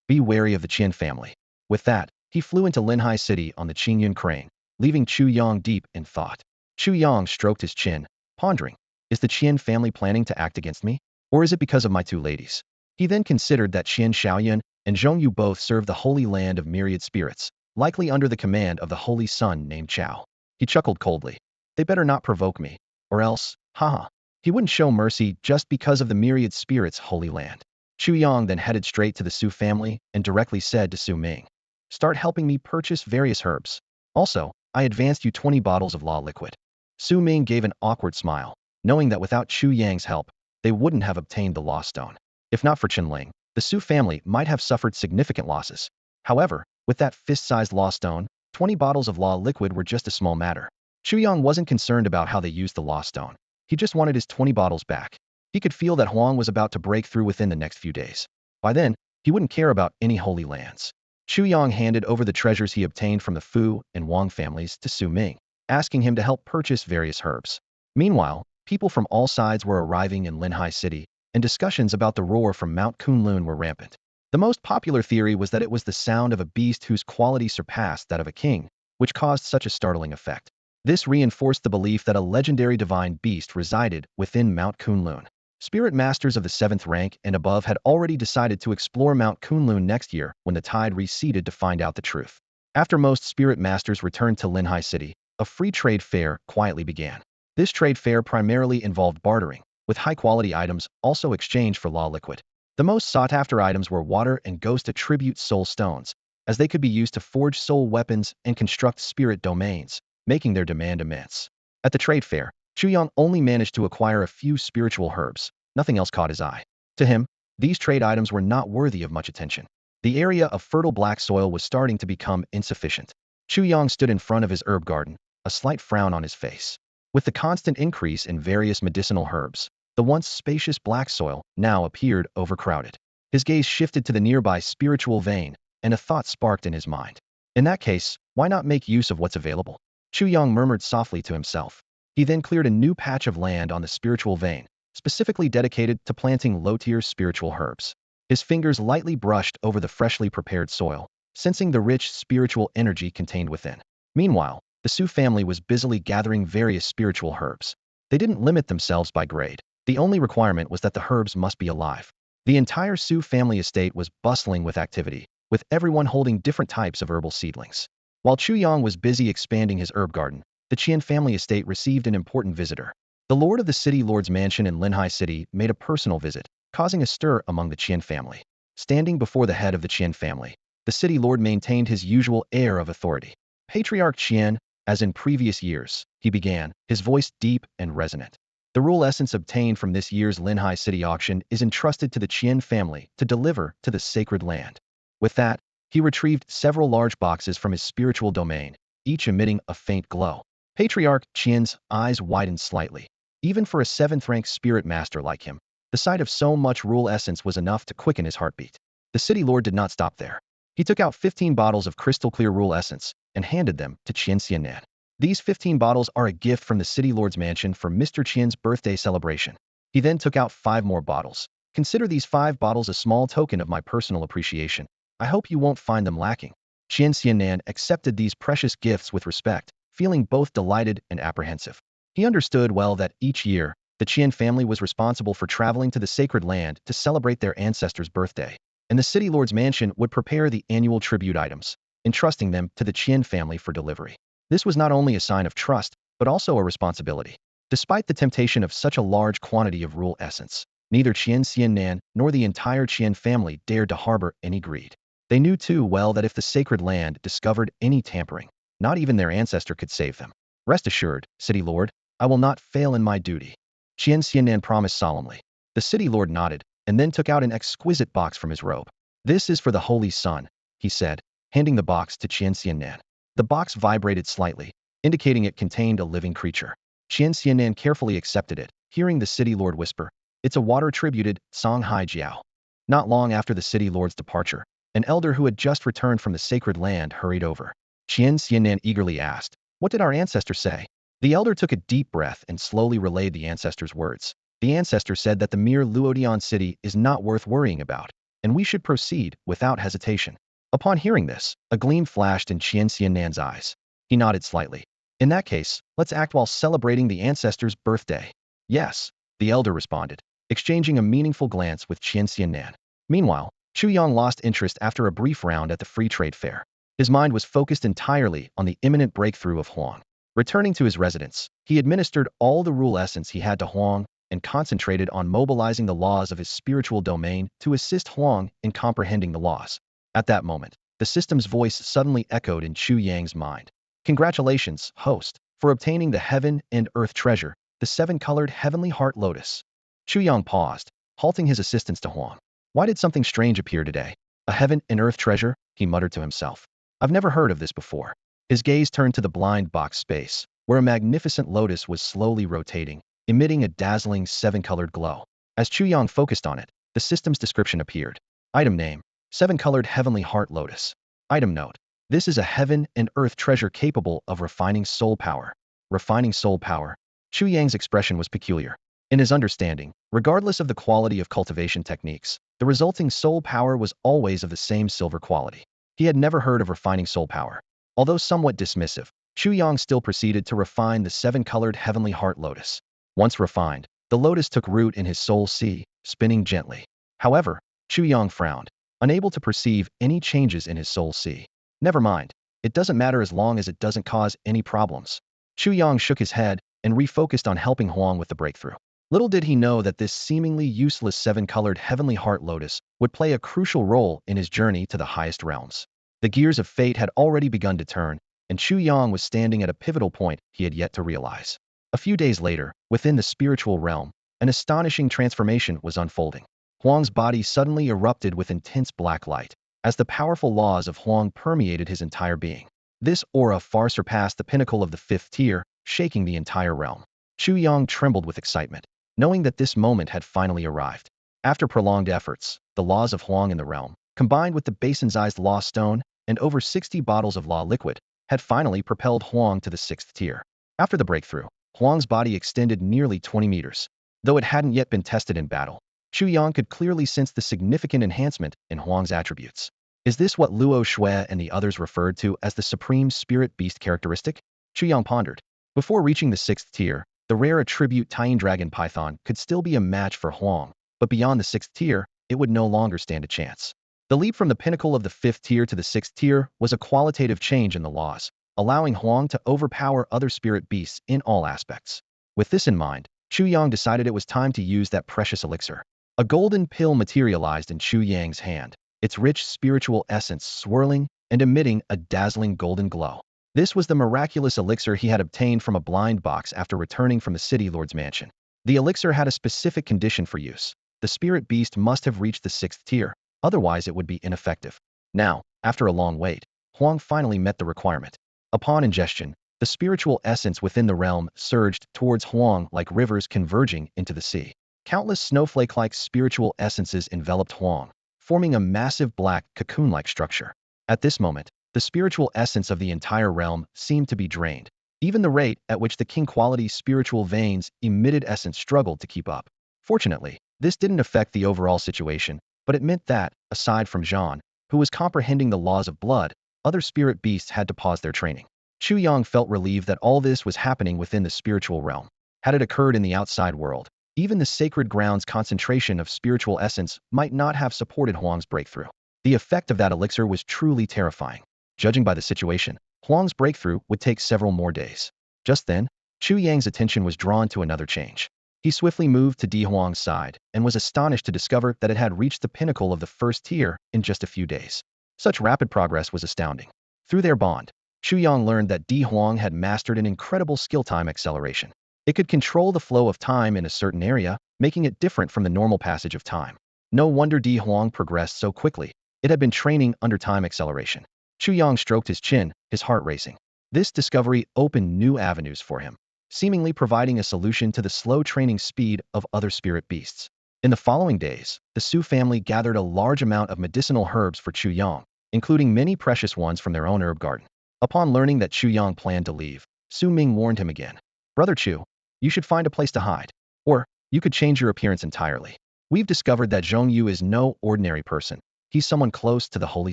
S1: Be wary of the Qin family. With that, he flew into Linhai City on the Qingyun crane, leaving Chu Yang deep in thought. Chu Yang stroked his chin, pondering, is the Qin family planning to act against me? Or is it because of my two ladies? He then considered that Qin Shaoyun and Zhongyu both serve the holy land of myriad spirits, likely under the command of the holy son named Chao. He chuckled coldly. They better not provoke me, or else, haha. He wouldn't show mercy just because of the myriad spirits' holy land. Chu Yang then headed straight to the Su family and directly said to Su Ming, start helping me purchase various herbs. Also, I advanced you 20 bottles of law liquid. Su Ming gave an awkward smile, knowing that without Chu Yang's help, they wouldn't have obtained the law stone. If not for Chen, the Su family might have suffered significant losses. However, with that fist-sized law stone, 20 bottles of law liquid were just a small matter. Chu Yang wasn't concerned about how they used the law stone. He just wanted his 20 bottles back. He could feel that Huang was about to break through within the next few days. By then, he wouldn't care about any holy lands. Chu Yang handed over the treasures he obtained from the Fu and Wang families to Su Ming, asking him to help purchase various herbs. Meanwhile, people from all sides were arriving in Linhai City, and discussions about the roar from Mount Kunlun were rampant. The most popular theory was that it was the sound of a beast whose quality surpassed that of a king, which caused such a startling effect. This reinforced the belief that a legendary divine beast resided within Mount Kunlun. Spirit masters of the 7th rank and above had already decided to explore Mount Kunlun next year when the tide receded to find out the truth. After most spirit masters returned to Linhai City, a free trade fair quietly began. This trade fair primarily involved bartering, with high-quality items also exchanged for law liquid. The most sought-after items were water and ghost attribute soul stones, as they could be used to forge soul weapons and construct spirit domains, making their demand immense. At the trade fair, Chu Yang only managed to acquire a few spiritual herbs. Nothing else caught his eye. To him, these trade items were not worthy of much attention. The area of fertile black soil was starting to become insufficient. Chu Yang stood in front of his herb garden, a slight frown on his face. With the constant increase in various medicinal herbs, the once spacious black soil now appeared overcrowded. His gaze shifted to the nearby spiritual vein, and a thought sparked in his mind. In that case, why not make use of what's available? Chu Yang murmured softly to himself. He then cleared a new patch of land on the spiritual vein, specifically dedicated to planting low-tier spiritual herbs. His fingers lightly brushed over the freshly prepared soil, sensing the rich spiritual energy contained within. Meanwhile, the Su family was busily gathering various spiritual herbs. They didn't limit themselves by grade. The only requirement was that the herbs must be alive. The entire Su family estate was bustling with activity, with everyone holding different types of herbal seedlings. While Chu Yang was busy expanding his herb garden, the Qian family estate received an important visitor. The lord of the city lord's mansion in Linhai City made a personal visit, causing a stir among the Qian family. Standing before the head of the Qian family, the city lord maintained his usual air of authority. Patriarch Qian, as in previous years, he began, his voice deep and resonant. The rule essence obtained from this year's Linhai City auction is entrusted to the Qian family to deliver to the sacred land. With that, he retrieved several large boxes from his spiritual domain, each emitting a faint glow. Patriarch Qian's eyes widened slightly. Even for a 7th-rank spirit master like him, the sight of so much rule essence was enough to quicken his heartbeat. The city lord did not stop there. He took out 15 bottles of crystal-clear rule essence and handed them to Qian Xiannan. These 15 bottles are a gift from the city lord's mansion for Mr. Qian's birthday celebration. He then took out 5 more bottles. Consider these 5 bottles a small token of my personal appreciation. I hope you won't find them lacking. Qian Xiannan accepted these precious gifts with respect, feeling both delighted and apprehensive. He understood well that each year, the Qian family was responsible for traveling to the sacred land to celebrate their ancestor's birthday, and the city lord's mansion would prepare the annual tribute items, entrusting them to the Qian family for delivery. This was not only a sign of trust, but also a responsibility. Despite the temptation of such a large quantity of rule essence, neither Qian Xiannan nor the entire Qian family dared to harbor any greed. They knew too well that if the sacred land discovered any tampering, not even their ancestor could save them. Rest assured, City Lord, I will not fail in my duty. Qian Xiannan promised solemnly. The City Lord nodded, and then took out an exquisite box from his robe. This is for the Holy Sun, he said, handing the box to Qian Xiannan. The box vibrated slightly, indicating it contained a living creature. Qian Xiannan carefully accepted it, hearing the City Lord whisper, "It's a water-tributed Songhai Jiao." Not long after the City Lord's departure, an elder who had just returned from the sacred land hurried over. Qian Xiannan eagerly asked, "What did our ancestor say?" The elder took a deep breath and slowly relayed the ancestor's words. The ancestor said that the mere Luodian city is not worth worrying about, and we should proceed without hesitation. Upon hearing this, a gleam flashed in Qian Xiannan's eyes. He nodded slightly. In that case, let's act while celebrating the ancestor's birthday. Yes, the elder responded, exchanging a meaningful glance with Qian Xiannan. Meanwhile, Chu Yang lost interest after a brief round at the free trade fair. His mind was focused entirely on the imminent breakthrough of Huang. Returning to his residence, he administered all the rule essence he had to Huang and concentrated on mobilizing the laws of his spiritual domain to assist Huang in comprehending the laws. At that moment, the system's voice suddenly echoed in Chu Yang's mind. Congratulations, host, for obtaining the heaven and earth treasure, the 7-colored heavenly heart lotus. Chu Yang paused, halting his assistance to Huang. Why did something strange appear today? A heaven and earth treasure? He muttered to himself. I've never heard of this before. His gaze turned to the blind box space, where a magnificent lotus was slowly rotating, emitting a dazzling 7-colored glow. As Chu Yang focused on it, the system's description appeared. Item name: 7-colored heavenly heart lotus. Item note: this is a heaven and earth treasure capable of refining soul power. Refining soul power. Chu Yang's expression was peculiar. In his understanding, regardless of the quality of cultivation techniques, the resulting soul power was always of the same silver quality. He had never heard of refining soul power. Although somewhat dismissive, Chu Yang still proceeded to refine the 7-colored heavenly heart lotus. Once refined, the lotus took root in his soul sea, spinning gently. However, Chu Yang frowned, unable to perceive any changes in his soul sea. Never mind, it doesn't matter as long as it doesn't cause any problems. Chu Yang shook his head and refocused on helping Huang with the breakthrough. Little did he know that this seemingly useless 7-colored heavenly heart lotus would play a crucial role in his journey to the highest realms. The gears of fate had already begun to turn, and Chu Yang was standing at a pivotal point he had yet to realize. A few days later, within the spiritual realm, an astonishing transformation was unfolding. Huang's body suddenly erupted with intense black light, as the powerful laws of Huang permeated his entire being. This aura far surpassed the pinnacle of the 5th tier, shaking the entire realm. Chu Yang trembled with excitement, knowing that this moment had finally arrived. After prolonged efforts, the laws of Huang in the realm, combined with the basin-sized law stone and over 60 bottles of law liquid, had finally propelled Huang to the 6th tier. After the breakthrough, Huang's body extended nearly 20 meters. Though it hadn't yet been tested in battle, Chu Yang could clearly sense the significant enhancement in Huang's attributes. Is this what Luo Shui and the others referred to as the supreme spirit beast characteristic? Chu Yang pondered. Before reaching the 6th tier, the rare attribute Tying Dragon Python could still be a match for Huang, but beyond the 6th tier, it would no longer stand a chance. The leap from the pinnacle of the 5th tier to the 6th tier was a qualitative change in the laws, allowing Huang to overpower other spirit beasts in all aspects. With this in mind, Chu Yang decided it was time to use that precious elixir. A golden pill materialized in Chu Yang's hand, its rich spiritual essence swirling and emitting a dazzling golden glow. This was the miraculous elixir he had obtained from a blind box after returning from the city lord's mansion. The elixir had a specific condition for use. The spirit beast must have reached the 6th tier, otherwise it would be ineffective. Now, after a long wait, Huang finally met the requirement. Upon ingestion, the spiritual essence within the realm surged towards Huang like rivers converging into the sea. Countless snowflake-like spiritual essences enveloped Huang, forming a massive black cocoon-like structure. At this moment, the spiritual essence of the entire realm seemed to be drained. Even the rate at which the king-quality spiritual veins emitted essence struggled to keep up. Fortunately, this didn't affect the overall situation, but it meant that, aside from Zhan, who was comprehending the laws of blood, other spirit beasts had to pause their training. Chu Yang felt relieved that all this was happening within the spiritual realm. Had it occurred in the outside world, even the sacred ground's concentration of spiritual essence might not have supported Huang's breakthrough. The effect of that elixir was truly terrifying. Judging by the situation, Huang's breakthrough would take several more days. Just then, Chu Yang's attention was drawn to another change. He swiftly moved to Di Huang's side and was astonished to discover that it had reached the pinnacle of the 1st tier in just a few days. Such rapid progress was astounding. Through their bond, Chu Yang learned that Di Huang had mastered an incredible skill time acceleration. It could control the flow of time in a certain area, making it different from the normal passage of time. No wonder Di Huang progressed so quickly. It had been training under time acceleration. Chu Yang stroked his chin, his heart racing. This discovery opened new avenues for him, seemingly providing a solution to the slow training speed of other spirit beasts. In the following days, the Su family gathered a large amount of medicinal herbs for Chu Yang, including many precious ones from their own herb garden. Upon learning that Chu Yang planned to leave, Su Ming warned him again. Brother Chu, you should find a place to hide. Or, you could change your appearance entirely. We've discovered that Zhong Yu is no ordinary person. He's someone close to the Holy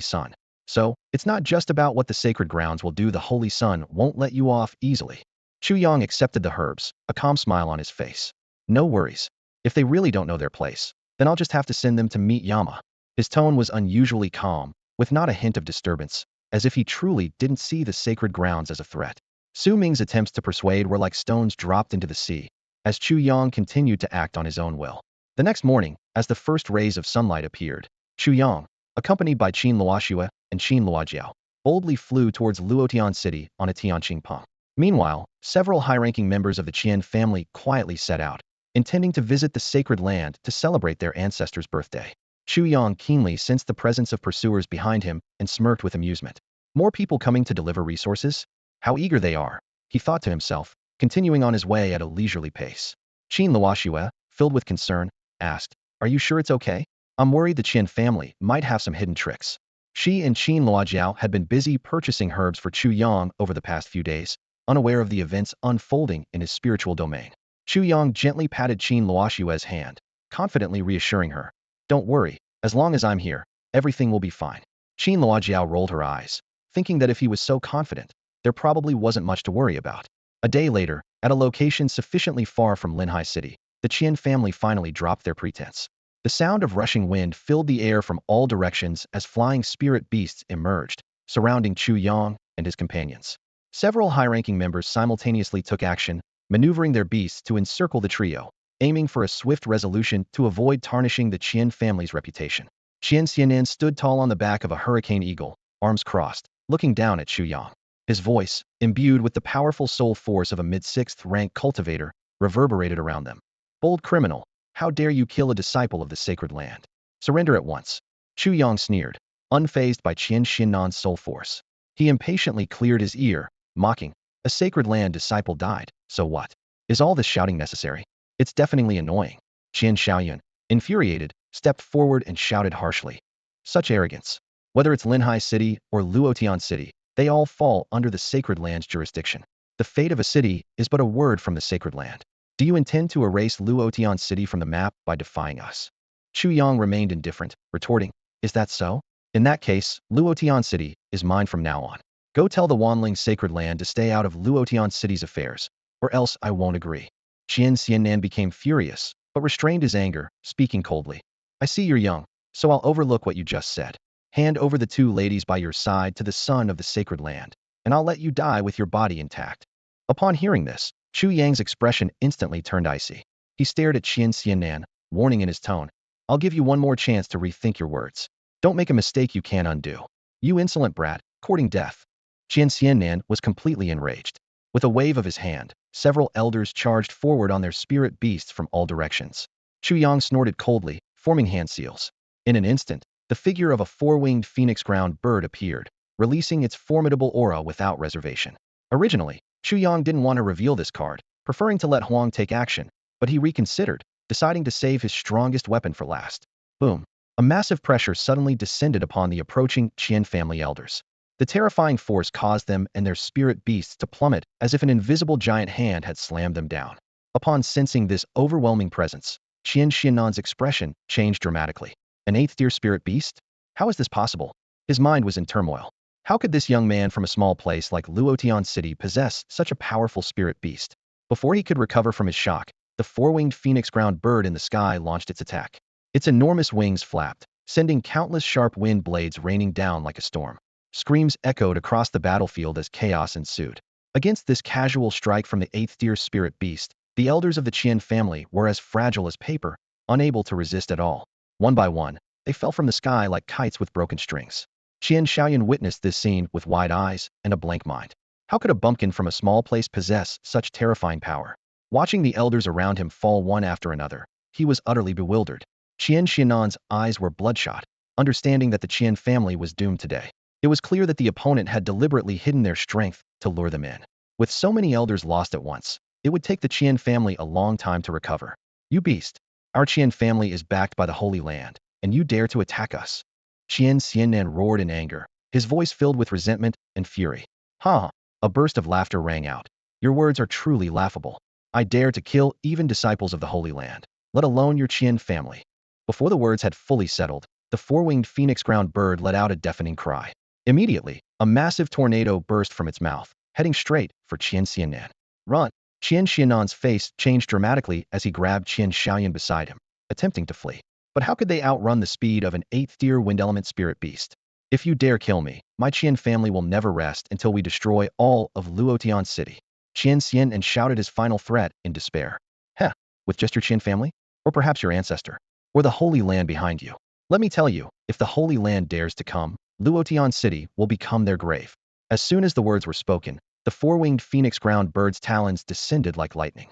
S1: Sun. So, it's not just about what the sacred grounds will do. The Holy Sun won't let you off easily. Chu Yang accepted the herbs, a calm smile on his face. No worries. If they really don't know their place, then I'll just have to send them to meet Yama. His tone was unusually calm, with not a hint of disturbance, as if he truly didn't see the sacred grounds as a threat. Su Ming's attempts to persuade were like stones dropped into the sea, as Chu Yang continued to act on his own will. The next morning, as the first rays of sunlight appeared, Chu Yang, accompanied by Qin Luoxue and Qin Luojiao, boldly flew towards Luotian City on a Tianqing Peng. Meanwhile, several high-ranking members of the Qian family quietly set out, intending to visit the sacred land to celebrate their ancestor's birthday. Chu Yang keenly sensed the presence of pursuers behind him and smirked with amusement. More people coming to deliver resources? How eager they are, he thought to himself, continuing on his way at a leisurely pace. Qin Luoxue, filled with concern, asked, "Are you sure it's okay? I'm worried the Qian family might have some hidden tricks." She and Qin Luojiao had been busy purchasing herbs for Chu Yang over the past few days, unaware of the events unfolding in his spiritual domain. Chu Yang gently patted Qin Luoxue's hand, confidently reassuring her, "Don't worry, as long as I'm here, everything will be fine." Qin Luojiao rolled her eyes, thinking that if he was so confident, there probably wasn't much to worry about. A day later, at a location sufficiently far from Linhai City, the Qian family finally dropped their pretense. The sound of rushing wind filled the air from all directions as flying spirit beasts emerged, surrounding Chu Yang and his companions. Several high-ranking members simultaneously took action, maneuvering their beasts to encircle the trio, aiming for a swift resolution to avoid tarnishing the Qian family's reputation. Qian Xianan stood tall on the back of a hurricane eagle, arms crossed, looking down at Chu Yang. His voice, imbued with the powerful soul force of a mid-6th rank cultivator, reverberated around them. "Bold criminal, how dare you kill a disciple of the sacred land? Surrender at once." Chu Yang sneered, unfazed by Qian Xinnan's soul force. He impatiently cleared his ear, mocking, "A sacred land disciple died, so what? Is all this shouting necessary? It's deafeningly annoying." Qian Xiaoyun, infuriated, stepped forward and shouted harshly. "Such arrogance. Whether it's Linhai City or Luotian City, they all fall under the sacred land's jurisdiction. The fate of a city is but a word from the sacred land. Do you intend to erase Luotian City from the map by defying us?" Chu Yang remained indifferent, retorting, "Is that so? In that case, Luotian City is mine from now on. Go tell the Wanling Sacred Land to stay out of Luotian City's affairs, or else I won't agree. Qian Xiannan became furious, but restrained his anger, speaking coldly. I see you're young, so I'll overlook what you just said. Hand over the two ladies by your side to the son of the Sacred Land, and I'll let you die with your body intact. Upon hearing this, Chu Yang's expression instantly turned icy. He stared at Qian Xiannan, warning in his tone. I'll give you one more chance to rethink your words. Don't make a mistake you can't undo. You insolent brat, courting death. Qian Xiannan was completely enraged. With a wave of his hand, several elders charged forward on their spirit beasts from all directions. Chu Yang snorted coldly, forming hand seals. In an instant, the figure of a four-winged phoenix-crowned bird appeared, releasing its formidable aura without reservation. Originally, Chu Yang didn't want to reveal this card, preferring to let Huang take action, but he reconsidered, deciding to save his strongest weapon for last. Boom. A massive pressure suddenly descended upon the approaching Qian family elders. The terrifying force caused them and their spirit beasts to plummet as if an invisible giant hand had slammed them down. Upon sensing this overwhelming presence, Qian Xiannan's expression changed dramatically. An eighth-tier spirit beast? How is this possible? His mind was in turmoil. How could this young man from a small place like Luotian City possess such a powerful spirit beast? Before he could recover from his shock, the four-winged phoenix-crowned bird in the sky launched its attack. Its enormous wings flapped, sending countless sharp wind blades raining down like a storm. Screams echoed across the battlefield as chaos ensued. Against this casual strike from the eighth-tier spirit beast, the elders of the Qian family were as fragile as paper, unable to resist at all. One by one, they fell from the sky like kites with broken strings. Qian Xiaoyan witnessed this scene with wide eyes and a blank mind. How could a bumpkin from a small place possess such terrifying power? Watching the elders around him fall one after another, he was utterly bewildered. Qian Xiannan's eyes were bloodshot, understanding that the Qian family was doomed today. It was clear that the opponent had deliberately hidden their strength to lure them in. With so many elders lost at once, it would take the Qian family a long time to recover. You beast! Our Qian family is backed by the Holy Land, and you dare to attack us. Qian Xiannan roared in anger, his voice filled with resentment and fury. Ha! A burst of laughter rang out. Your words are truly laughable. I dare to kill even disciples of the Holy Land, let alone your Qian family. Before the words had fully settled, the four-winged phoenix-crowned bird let out a deafening cry. Immediately, a massive tornado burst from its mouth, heading straight for Qian Xiannan. Run! Qian Xiannan's face changed dramatically as he grabbed Qian Xiaoyan beside him, attempting to flee. But how could they outrun the speed of an eighth-tier wind element spirit beast? If you dare kill me, my Qian family will never rest until we destroy all of Luotian City. Qian Xiannan shouted his final threat in despair. Heh, with just your Qian family? Or perhaps your ancestor? Or the Holy Land behind you? Let me tell you, if the Holy Land dares to come, Luotian City will become their grave. As soon as the words were spoken, the four-winged phoenix-crowned bird's talons descended like lightning.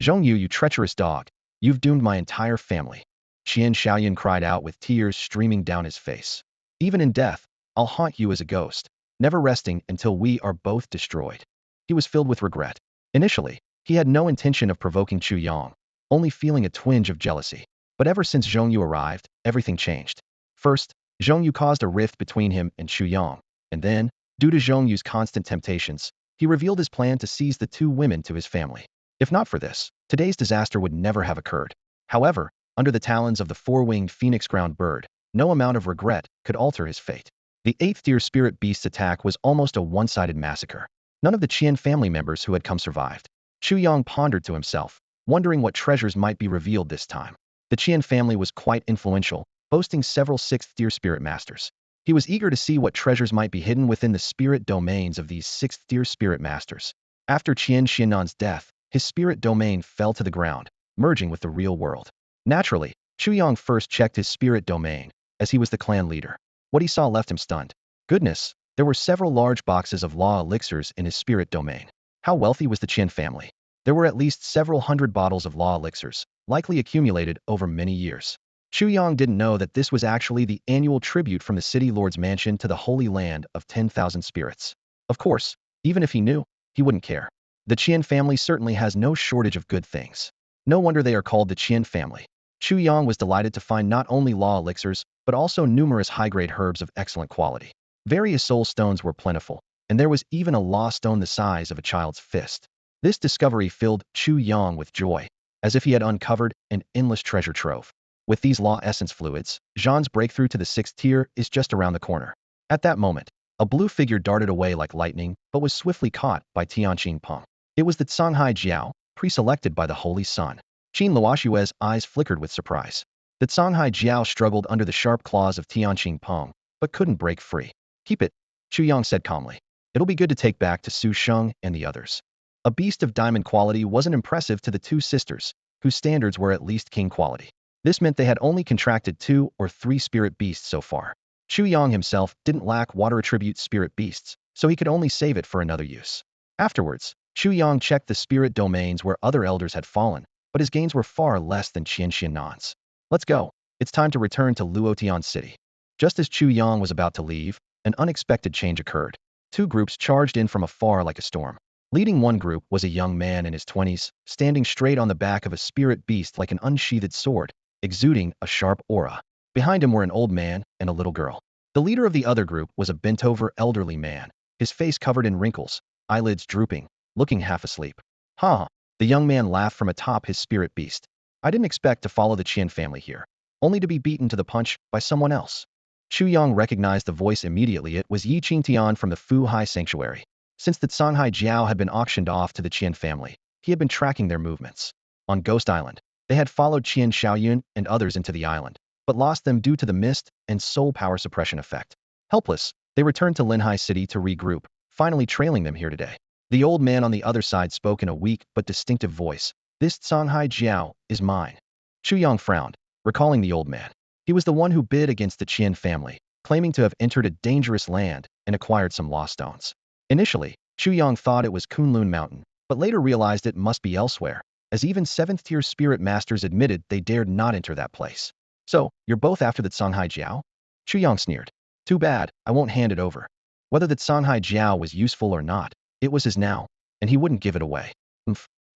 S1: Zhongyu, you treacherous dog! You've doomed my entire family. Qian Xiaoyan cried out with tears streaming down his face. Even in death, I'll haunt you as a ghost, never resting until we are both destroyed. He was filled with regret. Initially, he had no intention of provoking Chu Yang, only feeling a twinge of jealousy. But ever since Zhongyu arrived, everything changed. First, Zhongyu caused a rift between him and Chu Yang, and then, due to Zhongyu's constant temptations, he revealed his plan to seize the two women to his family. If not for this, today's disaster would never have occurred. However, under the talons of the four-winged phoenix-crowned bird, no amount of regret could alter his fate. The eighth-tier spirit beast's attack was almost a one-sided massacre. None of the Qian family members who had come survived. Chu Yang pondered to himself, wondering what treasures might be revealed this time. The Qian family was quite influential, boasting several sixth-tier spirit masters. He was eager to see what treasures might be hidden within the spirit domains of these sixth-tier spirit masters. After Qian Xiannan's death, his spirit domain fell to the ground, merging with the real world. Naturally, Chu Yang first checked his spirit domain, as he was the clan leader. What he saw left him stunned. Goodness, there were several large boxes of law elixirs in his spirit domain. How wealthy was the Qian family? There were at least several hundred bottles of law elixirs, likely accumulated over many years. Chu Yang didn't know that this was actually the annual tribute from the city lord's mansion to the Holy Land of 10,000 spirits. Of course, even if he knew, he wouldn't care. The Qian family certainly has no shortage of good things. No wonder they are called the Qian family. Chu Yang was delighted to find not only law elixirs, but also numerous high-grade herbs of excellent quality. Various soul stones were plentiful, and there was even a law stone the size of a child's fist. This discovery filled Chu Yang with joy, as if he had uncovered an endless treasure trove. With these law essence fluids, Zhan's breakthrough to the 6th tier is just around the corner. At that moment, a blue figure darted away like lightning, but was swiftly caught by Tianqing Peng. It was the Canghai Jiao, pre-selected by the Holy Sun. Qin Luoshue's eyes flickered with surprise. The Canghai Jiao struggled under the sharp claws of Tianqing Peng, but couldn't break free. Keep it, Chu Yang said calmly. It'll be good to take back to Su Sheng and the others. A beast of diamond quality wasn't impressive to the two sisters, whose standards were at least king quality. This meant they had only contracted 2 or 3 spirit beasts so far. Chu Yang himself didn't lack water attribute spirit beasts, so he could only save it for another use. Afterwards, Chu Yang checked the spirit domains where other elders had fallen, but his gains were far less than Qian Xiannan's. Let's go. It's time to return to Luotian City. Just as Chu Yang was about to leave, an unexpected change occurred. 2 groups charged in from afar like a storm. Leading one group was a young man in his 20s, standing straight on the back of a spirit beast like an unsheathed sword, exuding a sharp aura. Behind him were an old man and a little girl. The leader of the other group was a bent-over elderly man, his face covered in wrinkles, eyelids drooping, looking half asleep. Ha! The young man laughed from atop his spirit beast. I didn't expect to follow the Qian family here, only to be beaten to the punch by someone else. Chu Yang recognized the voice immediately. It was Yi Qingtian from the Fu Hai Sanctuary. Since the Canghai Jiao had been auctioned off to the Qian family, he had been tracking their movements. On Ghost Island, they had followed Qian Shaoyun and others into the island, but lost them due to the mist and soul power suppression effect. Helpless, they returned to Linhai City to regroup, finally trailing them here today. The old man on the other side spoke in a weak but distinctive voice. This Canghai Jiao is mine. Chu Yang frowned, recalling the old man. He was the one who bid against the Qian family, claiming to have entered a dangerous land and acquired some lost stones. Initially, Chu Yang thought it was Kunlun Mountain, but later realized it must be elsewhere, as even 7th-tier spirit masters admitted they dared not enter that place. So, you're both after the Canghai Jiao? Chu Yang sneered. Too bad, I won't hand it over. Whether the Canghai Jiao was useful or not, it was his now, and he wouldn't give it away.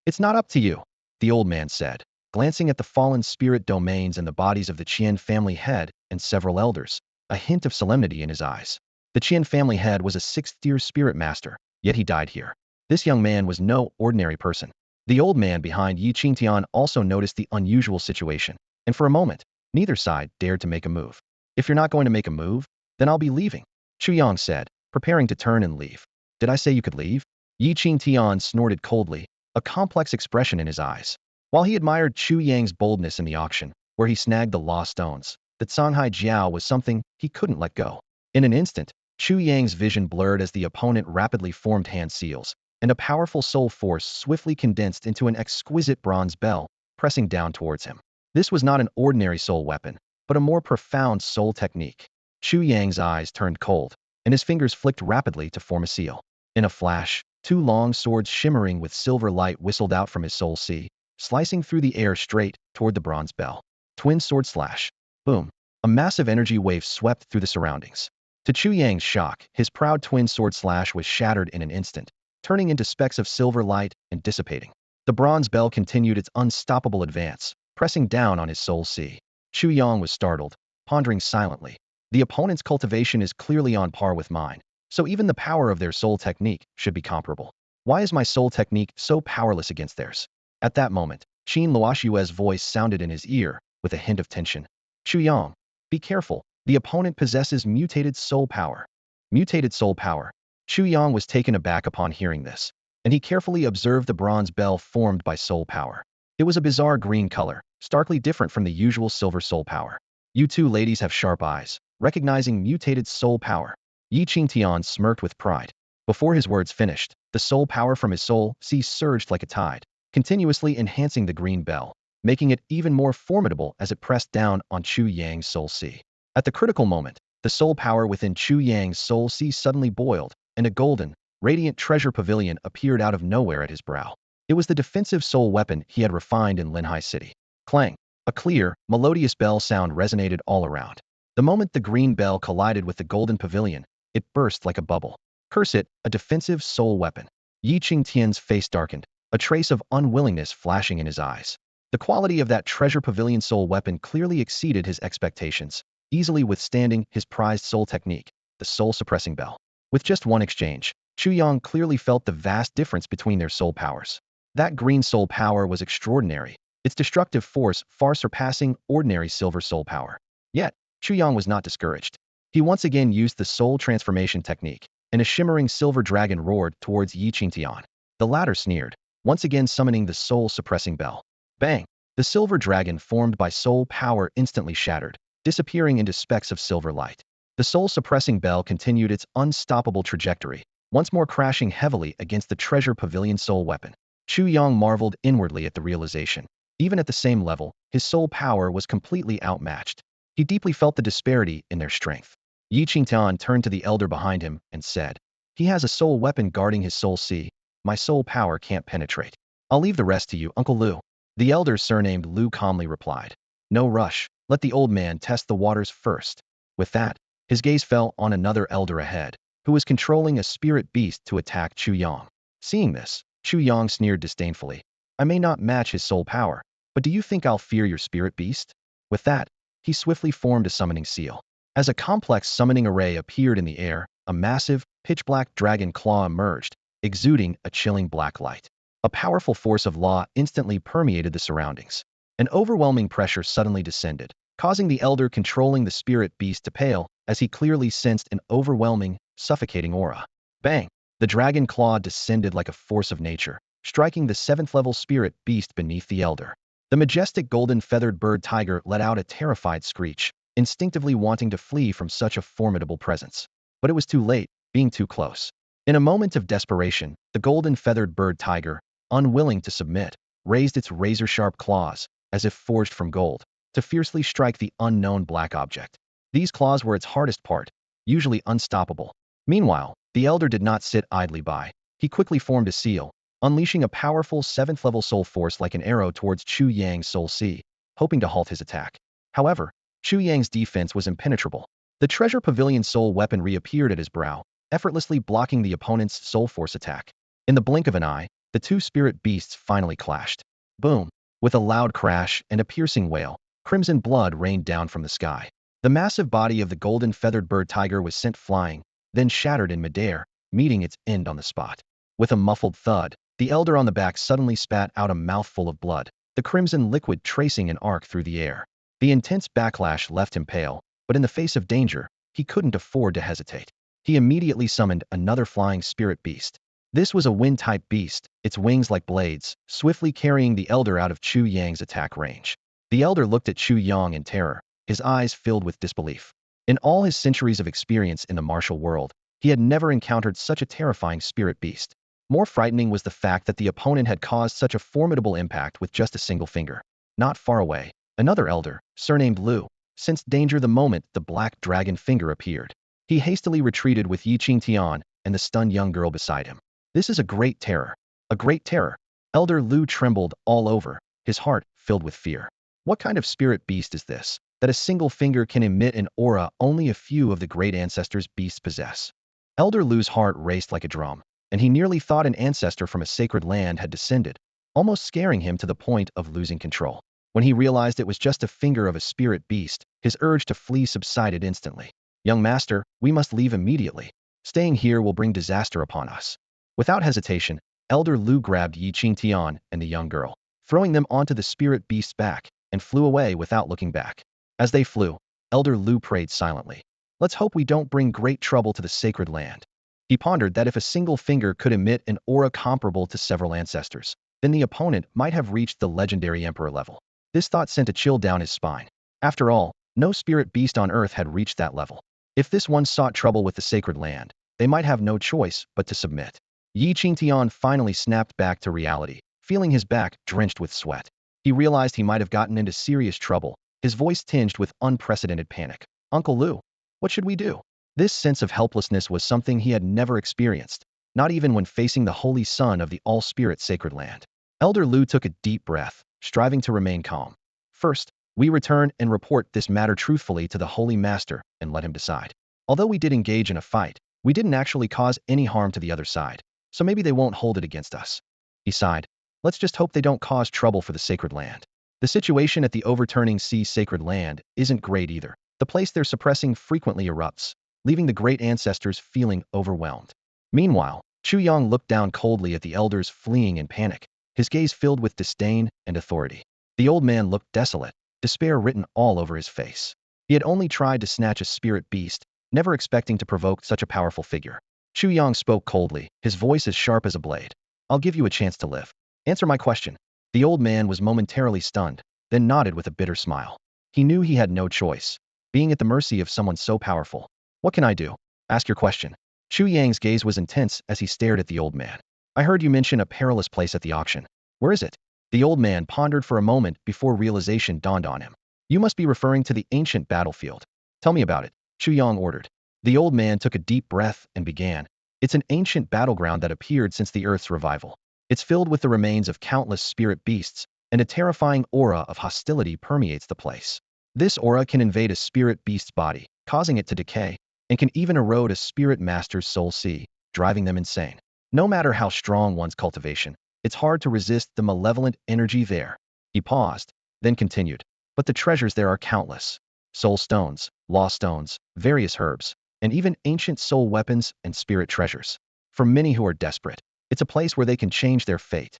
S1: It's not up to you, the old man said, glancing at the fallen spirit domains and the bodies of the Qian family head and several elders, a hint of solemnity in his eyes. The Qian family head was a 6th-tier spirit master, yet he died here. This young man was no ordinary person. The old man behind Yi Qingtian also noticed the unusual situation, and for a moment, neither side dared to make a move. If you're not going to make a move, then I'll be leaving, Chu Yang said, preparing to turn and leave. Did I say you could leave? Yi Qingtian snorted coldly, a complex expression in his eyes. While he admired Chu Yang's boldness in the auction, where he snagged the lost stones, the Canghai Jiao was something he couldn't let go. In an instant, Chu Yang's vision blurred as the opponent rapidly formed hand seals, and a powerful soul force swiftly condensed into an exquisite bronze bell, pressing down towards him. This was not an ordinary soul weapon, but a more profound soul technique. Chu Yang's eyes turned cold, and his fingers flicked rapidly to form a seal. In a flash, 2 long swords shimmering with silver light whistled out from his soul sea, slicing through the air straight toward the bronze bell. Twin sword slash. Boom. A massive energy wave swept through the surroundings. To Chu Yang's shock, his proud twin sword slash was shattered in an instant, turning into specks of silver light and dissipating. The bronze bell continued its unstoppable advance, pressing down on his soul sea. Chu Yang was startled, pondering silently. The opponent's cultivation is clearly on par with mine, so even the power of their soul technique should be comparable. Why is my soul technique so powerless against theirs? At that moment, Qin Luoshue's voice sounded in his ear, with a hint of tension. Chu Yang, be careful. The opponent possesses mutated soul power. Mutated soul power. Chu Yang was taken aback upon hearing this, and he carefully observed the bronze bell formed by soul power. It was a bizarre green color, starkly different from the usual silver soul power. You two ladies have sharp eyes, recognizing mutated soul power. Yi Qingtian smirked with pride. Before his words finished, the soul power from his soul sea surged like a tide, continuously enhancing the green bell, making it even more formidable as it pressed down on Chu Yang's soul sea. At the critical moment, the soul power within Chu Yang's soul sea suddenly boiled, and a golden, radiant treasure pavilion appeared out of nowhere at his brow. It was the defensive soul weapon he had refined in Linhai City. Clang! A clear, melodious bell sound resonated all around. The moment the green bell collided with the golden pavilion, it burst like a bubble. Curse it, a defensive soul weapon. Yi Qingtian's face darkened, a trace of unwillingness flashing in his eyes. The quality of that treasure pavilion soul weapon clearly exceeded his expectations, easily withstanding his prized soul technique, the soul-suppressing bell. With just one exchange, Chu Yang clearly felt the vast difference between their soul powers. That green soul power was extraordinary, its destructive force far surpassing ordinary silver soul power. Yet, Chu Yang was not discouraged. He once again used the soul transformation technique, and a shimmering silver dragon roared towards Yi Qingtian. The latter sneered, once again summoning the soul-suppressing bell. Bang! The silver dragon formed by soul power instantly shattered, disappearing into specks of silver light. The soul-suppressing bell continued its unstoppable trajectory, once more crashing heavily against the treasure pavilion soul weapon. Chu Yang marveled inwardly at the realization. Even at the same level, his soul power was completely outmatched. He deeply felt the disparity in their strength. Yi Qingtian turned to the elder behind him and said, "He has a soul weapon guarding his soul sea. My soul power can't penetrate. I'll leave the rest to you, Uncle Lu." The elder surnamed Lu calmly replied, "No rush, let the old man test the waters first." With that, his gaze fell on another elder ahead, who was controlling a spirit beast to attack Chu Yang. Seeing this, Chu Yang sneered disdainfully. "I may not match his soul power, but do you think I'll fear your spirit beast?" With that, he swiftly formed a summoning seal. As a complex summoning array appeared in the air, a massive, pitch-black dragon claw emerged, exuding a chilling black light. A powerful force of law instantly permeated the surroundings. An overwhelming pressure suddenly descended, causing the elder controlling the spirit beast to pale, as he clearly sensed an overwhelming, suffocating aura. Bang! The dragon claw descended like a force of nature, striking the 7th-level spirit beast beneath the elder. The majestic golden-feathered bird tiger let out a terrified screech, instinctively wanting to flee from such a formidable presence. But it was too late, being too close. In a moment of desperation, the golden-feathered bird tiger, unwilling to submit, raised its razor-sharp claws, as if forged from gold, to fiercely strike the unknown black object. These claws were its hardest part, usually unstoppable. Meanwhile, the elder did not sit idly by. He quickly formed a seal, unleashing a powerful 7th-level soul force like an arrow towards Chu Yang's soul sea, hoping to halt his attack. However, Chu Yang's defense was impenetrable. The treasure pavilion soul weapon reappeared at his brow, effortlessly blocking the opponent's soul force attack. In the blink of an eye, the two spirit beasts finally clashed. Boom! With a loud crash and a piercing wail, crimson blood rained down from the sky. The massive body of the golden-feathered bird tiger was sent flying, then shattered in midair, meeting its end on the spot. With a muffled thud, the elder on the back suddenly spat out a mouthful of blood, the crimson liquid tracing an arc through the air. The intense backlash left him pale, but in the face of danger, he couldn't afford to hesitate. He immediately summoned another flying spirit beast. This was a wind-type beast, its wings like blades, swiftly carrying the elder out of Chu Yang's attack range. The elder looked at Chu Yang in terror, his eyes filled with disbelief. In all his centuries of experience in the martial world, he had never encountered such a terrifying spirit beast. More frightening was the fact that the opponent had caused such a formidable impact with just a single finger. Not far away, another elder, surnamed Lu, sensed danger the moment the black dragon finger appeared. He hastily retreated with Yi Qingtian and the stunned young girl beside him. "This is a great terror. A great terror." Elder Lu trembled all over, his heart filled with fear. What kind of spirit beast is this, that a single finger can emit an aura only a few of the great ancestors' beasts possess? Elder Lu's heart raced like a drum, and he nearly thought an ancestor from a sacred land had descended, almost scaring him to the point of losing control. When he realized it was just a finger of a spirit beast, his urge to flee subsided instantly. "Young master, we must leave immediately. Staying here will bring disaster upon us." Without hesitation, Elder Lu grabbed Yi Qingtian and the young girl, throwing them onto the spirit beast's back, and flew away without looking back. As they flew, Elder Lu prayed silently. "Let's hope we don't bring great trouble to the sacred land." He pondered that if a single finger could emit an aura comparable to several ancestors, then the opponent might have reached the legendary emperor level. This thought sent a chill down his spine. After all, no spirit beast on Earth had reached that level. If this one sought trouble with the sacred land, they might have no choice but to submit. Yi Qingtian finally snapped back to reality, feeling his back drenched with sweat. He realized he might have gotten into serious trouble, his voice tinged with unprecedented panic. "Uncle Lu, what should we do?" This sense of helplessness was something he had never experienced, not even when facing the holy sun of the all-spirit sacred land. Elder Lu took a deep breath, striving to remain calm. "First, we return and report this matter truthfully to the Holy Master and let him decide. Although we did engage in a fight, we didn't actually cause any harm to the other side, so maybe they won't hold it against us." He sighed. "Let's just hope they don't cause trouble for the sacred land." The situation at the overturning sea sacred land isn't great either. The place they're suppressing frequently erupts, leaving the great ancestors feeling overwhelmed. Meanwhile, Chu Yang looked down coldly at the elders fleeing in panic, his gaze filled with disdain and authority. The old man looked desolate, despair written all over his face. He had only tried to snatch a spirit beast, never expecting to provoke such a powerful figure. Chu Yang spoke coldly, his voice as sharp as a blade. I'll give you a chance to live. Answer my question. The old man was momentarily stunned, then nodded with a bitter smile. He knew he had no choice, being at the mercy of someone so powerful. What can I do? Ask your question. Chu Yang's gaze was intense as he stared at the old man. I heard you mention a perilous place at the auction. Where is it? The old man pondered for a moment before realization dawned on him. You must be referring to the ancient battlefield. Tell me about it, Chu Yang ordered. The old man took a deep breath and began. It's an ancient battleground that appeared since the Earth's revival. It's filled with the remains of countless spirit beasts, and a terrifying aura of hostility permeates the place. This aura can invade a spirit beast's body, causing it to decay, and can even erode a spirit master's soul sea, driving them insane. No matter how strong one's cultivation, it's hard to resist the malevolent energy there. He paused, then continued. But the treasures there are countless. Soul stones, law stones, various herbs, and even ancient soul weapons and spirit treasures. For many who are desperate, it's a place where they can change their fate.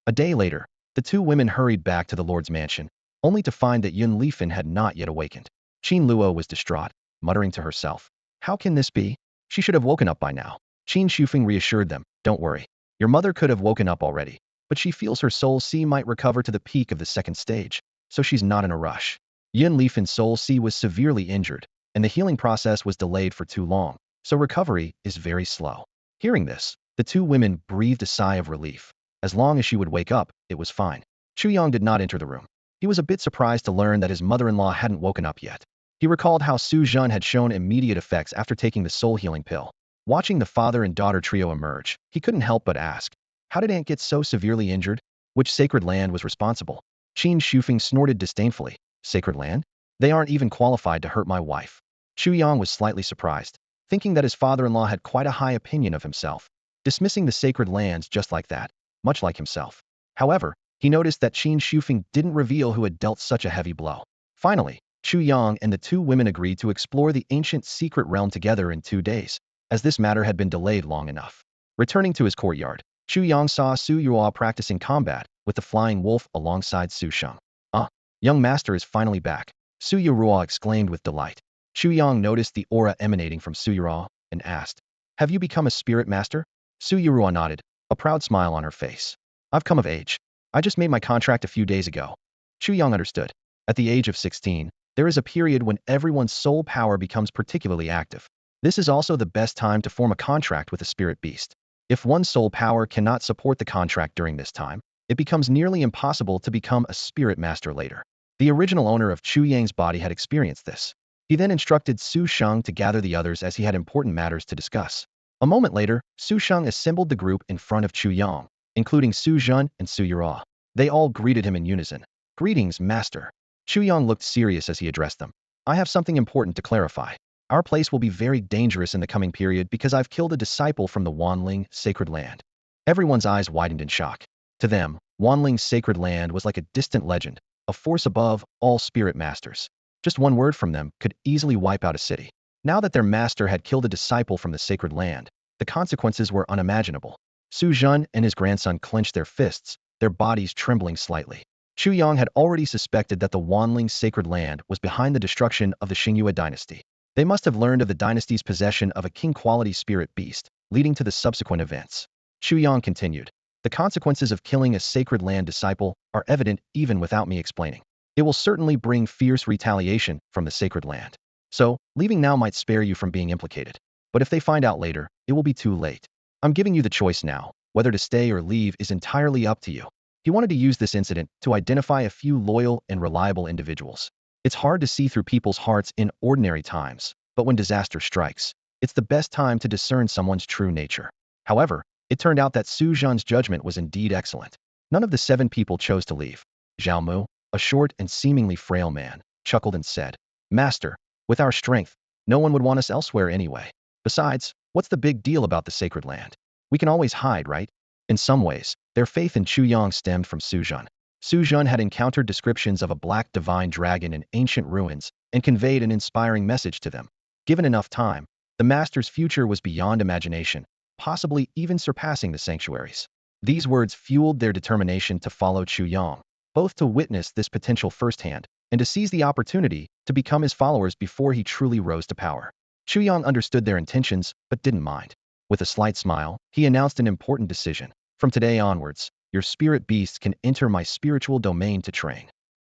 S1: A day later, the two women hurried back to the Lord's mansion, only to find that Yun Lifan had not yet awakened. Qin Luo was distraught, muttering to herself, how can this be? She should have woken up by now. Qin Shufeng reassured them, don't worry. Your mother could have woken up already, but she feels her soul sea might recover to the peak of the second stage, so she's not in a rush. Yun Lifan's soul sea was severely injured, and the healing process was delayed for too long, so recovery is very slow. Hearing this, the two women breathed a sigh of relief. As long as she would wake up, it was fine. Chu Yang did not enter the room. He was a bit surprised to learn that his mother-in-law hadn't woken up yet. He recalled how Su Zhen had shown immediate effects after taking the soul-healing pill. Watching the father and daughter trio emerge, he couldn't help but ask, how did Aunt get so severely injured? Which sacred land was responsible? Qin Shufeng snorted disdainfully. Sacred land? They aren't even qualified to hurt my wife. Chu Yang was slightly surprised, thinking that his father-in-law had quite a high opinion of himself, dismissing the sacred lands just like that, much like himself. However, he noticed that Qin Shufeng didn't reveal who had dealt such a heavy blow. Finally, Chu Yang and the two women agreed to explore the ancient secret realm together in 2 days, as this matter had been delayed long enough. Returning to his courtyard, Chu Yang saw Su Yuhua practicing combat with the flying wolf alongside Su Sheng. Young master is finally back, Su Yuhua exclaimed with delight. Chu Yang noticed the aura emanating from Su Yuhua and asked, have you become a spirit master? Su Yuhua nodded, a proud smile on her face. I've come of age. I just made my contract a few days ago. Chu Yang understood. At the age of 16, there is a period when everyone's soul power becomes particularly active. This is also the best time to form a contract with a spirit beast. If one's soul power cannot support the contract during this time, it becomes nearly impossible to become a spirit master later. The original owner of Chu Yang's body had experienced this. He then instructed Su Sheng to gather the others as he had important matters to discuss. A moment later, Su Sheng assembled the group in front of Chu Yang, including Su Zhen and Su Yuhua. They all greeted him in unison. Greetings, master. Chu Yang looked serious as he addressed them. I have something important to clarify. Our place will be very dangerous in the coming period because I've killed a disciple from the Wanling sacred land. Everyone's eyes widened in shock. To them, Wanling's sacred land was like a distant legend, a force above all spirit masters. Just one word from them could easily wipe out a city. Now that their master had killed a disciple from the sacred land, the consequences were unimaginable. Su Zhen and his grandson clenched their fists, their bodies trembling slightly. Chu Yang had already suspected that the Wanling sacred land was behind the destruction of the Xingyue dynasty. They must have learned of the dynasty's possession of a king-quality spirit beast, leading to the subsequent events. Chu Yang continued, the consequences of killing a sacred land disciple are evident even without me explaining. It will certainly bring fierce retaliation from the sacred land. So, leaving now might spare you from being implicated. But if they find out later, it will be too late. I'm giving you the choice now. Whether to stay or leave is entirely up to you. He wanted to use this incident to identify a few loyal and reliable individuals. It's hard to see through people's hearts in ordinary times, but when disaster strikes, it's the best time to discern someone's true nature. However, it turned out that Su Zhen's judgment was indeed excellent. None of the 7 people chose to leave. Zhao Mu, a short and seemingly frail man, chuckled and said, Master, with our strength, no one would want us elsewhere anyway. Besides, what's the big deal about the sacred land? We can always hide, right? In some ways, their faith in Chu Yang stemmed from Su Zhen. Su Zhen had encountered descriptions of a black divine dragon in ancient ruins and conveyed an inspiring message to them. Given enough time, the master's future was beyond imagination, possibly even surpassing the sanctuaries. These words fueled their determination to follow Chu Yang. both to witness this potential firsthand and to seize the opportunity to become his followers before he truly rose to power. Chu Yang understood their intentions, but didn't mind. With a slight smile, he announced an important decision. From today onwards, your spirit beasts can enter my spiritual domain to train.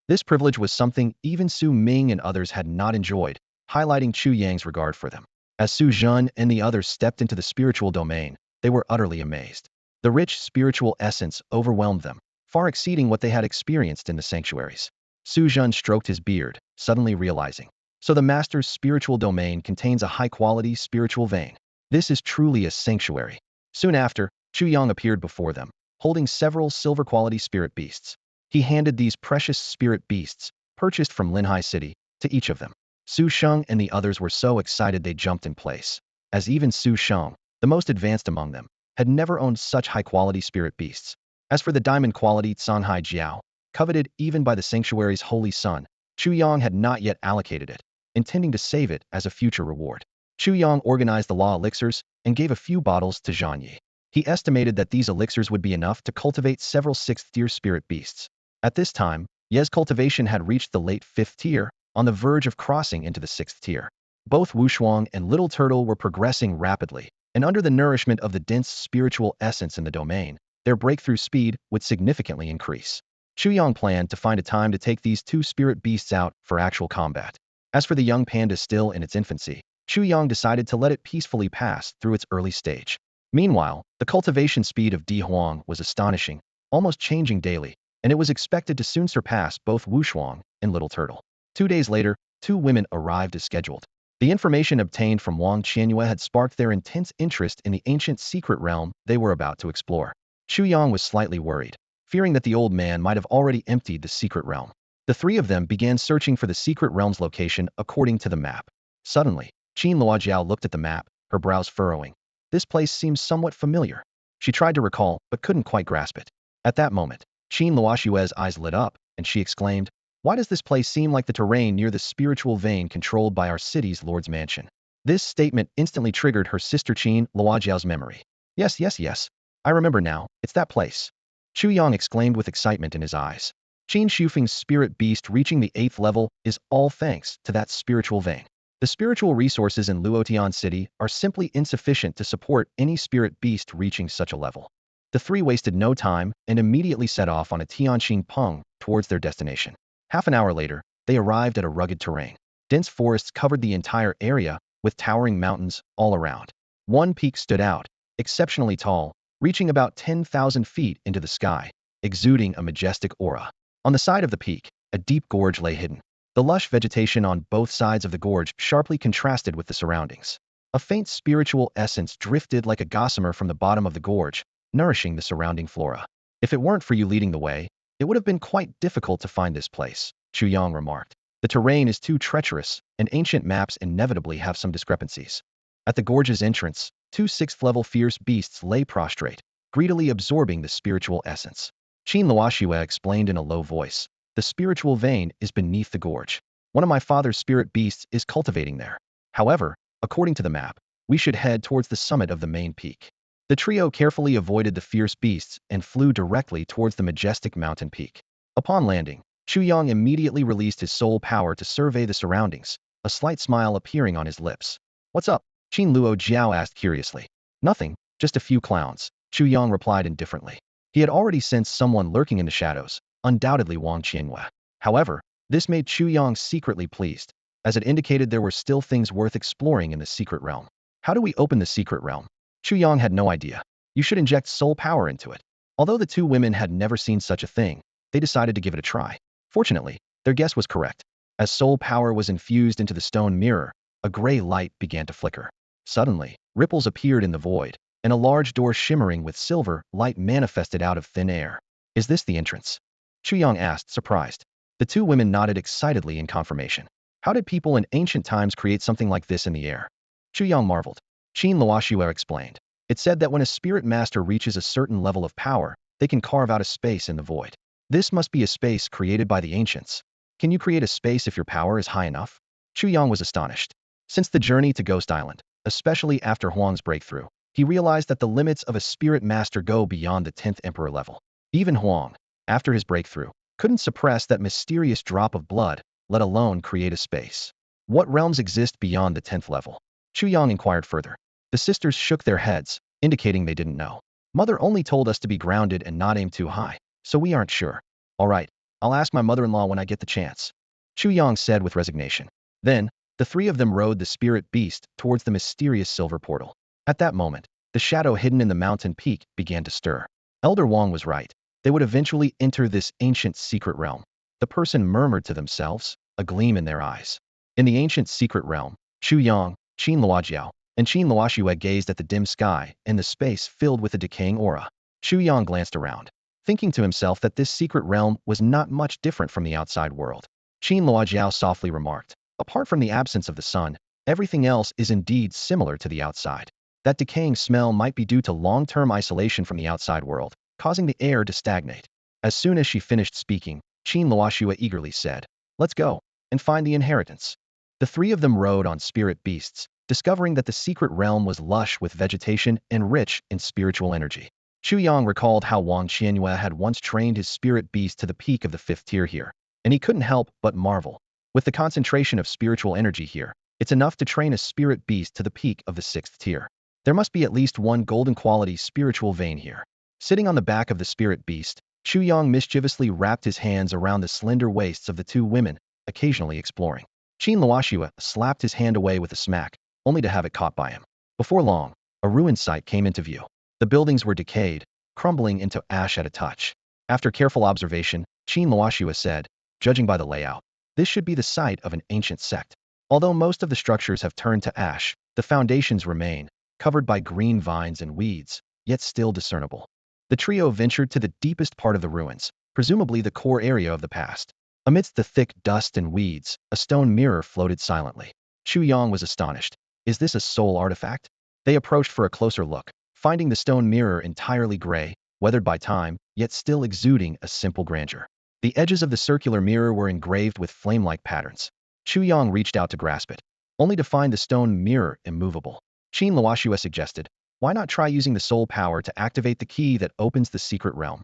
S1: This privilege was something even Su Ming and others had not enjoyed, highlighting Chu Yang's regard for them. As Su Zhen and the others stepped into the spiritual domain, they were utterly amazed. The rich spiritual essence overwhelmed them, far exceeding what they had experienced in the sanctuaries. Su Zhen stroked his beard, suddenly realizing. So the master's spiritual domain contains a high-quality spiritual vein. This is truly a sanctuary. Soon after, Chu Yang appeared before them, holding several silver-quality spirit beasts. He handed these precious spirit beasts, purchased from Linhai City, to each of them. Su Sheng and the others were so excited they jumped in place, as even Su Sheng, the most advanced among them, had never owned such high-quality spirit beasts. As for the diamond-quality Canhai Jiao, coveted even by the sanctuary's holy son, Chu Yang had not yet allocated it, intending to save it as a future reward. Chu Yang organized the law elixirs and gave a few bottles to Zhang Yi. He estimated that these elixirs would be enough to cultivate several 6th-tier spirit beasts. At this time, Ye's cultivation had reached the late 5th tier, on the verge of crossing into the 6th tier. Both Wu Shuang and Little Turtle were progressing rapidly, and under the nourishment of the dense spiritual essence in the domain, their breakthrough speed would significantly increase. Chu Yang planned to find a time to take these two spirit beasts out for actual combat. As for the young panda still in its infancy, Chu Yang decided to let it peacefully pass through its early stage. Meanwhile, the cultivation speed of Di Huang was astonishing, almost changing daily, and it was expected to soon surpass both Wu Shuang and Little Turtle. 2 days later, 2 women arrived as scheduled. The information obtained from Wang Qianyue had sparked their intense interest in the ancient secret realm they were about to explore. Chu Yang was slightly worried, fearing that the old man might have already emptied the secret realm. The 3 of them began searching for the secret realm's location according to the map. Suddenly, Qin Luojiao looked at the map, her brows furrowing. This place seems somewhat familiar. She tried to recall, but couldn't quite grasp it. At that moment, Qin Luoxue's eyes lit up, and she exclaimed, "Why does this place seem like the terrain near the spiritual vein controlled by our city's lord's mansion?" This statement instantly triggered her sister Qin Luojiao's memory. Yes. I remember now, it's that place." Chu Yang exclaimed with excitement in his eyes. Qin Shufeng's spirit beast reaching the 8th level is all thanks to that spiritual vein. The spiritual resources in Luotian City are simply insufficient to support any spirit beast reaching such a level. The 3 wasted no time and immediately set off on a Tianqing Peng towards their destination. Half an hour later, they arrived at a rugged terrain. Dense forests covered the entire area, with towering mountains all around. One peak stood out, exceptionally tall, reaching about 10,000 feet into the sky, exuding a majestic aura. On the side of the peak, a deep gorge lay hidden. The lush vegetation on both sides of the gorge sharply contrasted with the surroundings. A faint spiritual essence drifted like a gossamer from the bottom of the gorge, nourishing the surrounding flora. "If it weren't for you leading the way, it would have been quite difficult to find this place," Chu Yang remarked. "The terrain is too treacherous, and ancient maps inevitably have some discrepancies." At the gorge's entrance, 2 6th-level fierce beasts lay prostrate, greedily absorbing the spiritual essence. Qin Luoxue explained in a low voice, "The spiritual vein is beneath the gorge. One of my father's spirit beasts is cultivating there. However, according to the map, we should head towards the summit of the main peak." The trio carefully avoided the fierce beasts and flew directly towards the majestic mountain peak. Upon landing, Chu Yang immediately released his soul power to survey the surroundings, a slight smile appearing on his lips. "What's up?" Qin Luo Jiao asked curiously. "Nothing, just a few clowns," Chu Yang replied indifferently. He had already sensed someone lurking in the shadows, undoubtedly Wang Qianyue. However, this made Chu Yang secretly pleased, as it indicated there were still things worth exploring in the secret realm. "How do we open the secret realm?" Chu Yang had no idea. "You should inject soul power into it." Although the 2 women had never seen such a thing, they decided to give it a try. Fortunately, their guess was correct. As soul power was infused into the stone mirror, a gray light began to flicker. Suddenly, ripples appeared in the void, and a large door shimmering with silver light manifested out of thin air. "Is this the entrance?" Chu Yang asked, surprised. The 2 women nodded excitedly in confirmation. How did people in ancient times create something like this in the air? Chu Yang marveled. Qin Luoxue explained. "It said that when a spirit master reaches a certain level of power, they can carve out a space in the void. This must be a space created by the ancients. Can you create a space if your power is high enough?" Chu Yang was astonished. Since the journey to Ghost Island, especially after Huang's breakthrough, he realized that the limits of a spirit master go beyond the 10th emperor level. Even Huang, after his breakthrough, couldn't suppress that mysterious drop of blood, let alone create a space. What realms exist beyond the 10th level? Chu Yang inquired further. The sisters shook their heads, indicating they didn't know. Mother only told us to be grounded and not aim too high, so we aren't sure. All right, I'll ask my mother-in-law when I get the chance, Chu Yang said with resignation. Then, the three of them rode the spirit beast towards the mysterious silver portal. At that moment, the shadow hidden in the mountain peak began to stir. Elder Wang was right. They would eventually enter this ancient secret realm. The person murmured to themselves, a gleam in their eyes. In the ancient secret realm, Chu Yang, Qin Luojiao, and Qin Luoxue gazed at the dim sky and the space filled with a decaying aura. Chu Yang glanced around, thinking to himself that this secret realm was not much different from the outside world. Qin Luojiao softly remarked, apart from the absence of the sun, everything else is indeed similar to the outside. That decaying smell might be due to long-term isolation from the outside world, causing the air to stagnate. As soon as she finished speaking, Qin Luoxue eagerly said, "Let's go and find the inheritance." The three of them rode on spirit beasts, discovering that the secret realm was lush with vegetation and rich in spiritual energy. Chu Yang recalled how Wang Qianyue had once trained his spirit beast to the peak of the 5th tier here, and he couldn't help but marvel. With the concentration of spiritual energy here, it's enough to train a spirit beast to the peak of the 6th tier. There must be at least one golden quality spiritual vein here. Sitting on the back of the spirit beast, Chu Yang mischievously wrapped his hands around the slender waists of the two women, occasionally exploring. Qin Luoxue slapped his hand away with a smack, only to have it caught by him. Before long, a ruined site came into view. The buildings were decayed, crumbling into ash at a touch. After careful observation, Qin Luoxue said, judging by the layout, this should be the site of an ancient sect. Although most of the structures have turned to ash, the foundations remain, covered by green vines and weeds, yet still discernible. The trio ventured to the deepest part of the ruins, presumably the core area of the past. Amidst the thick dust and weeds, a stone mirror floated silently. Chu Yang was astonished. Is this a soul artifact? They approached for a closer look, finding the stone mirror entirely gray, weathered by time, yet still exuding a simple grandeur. The edges of the circular mirror were engraved with flame-like patterns. Chu Yang reached out to grasp it, only to find the stone mirror immovable. Qin Luoxue suggested, why not try using the soul power to activate the key that opens the secret realm?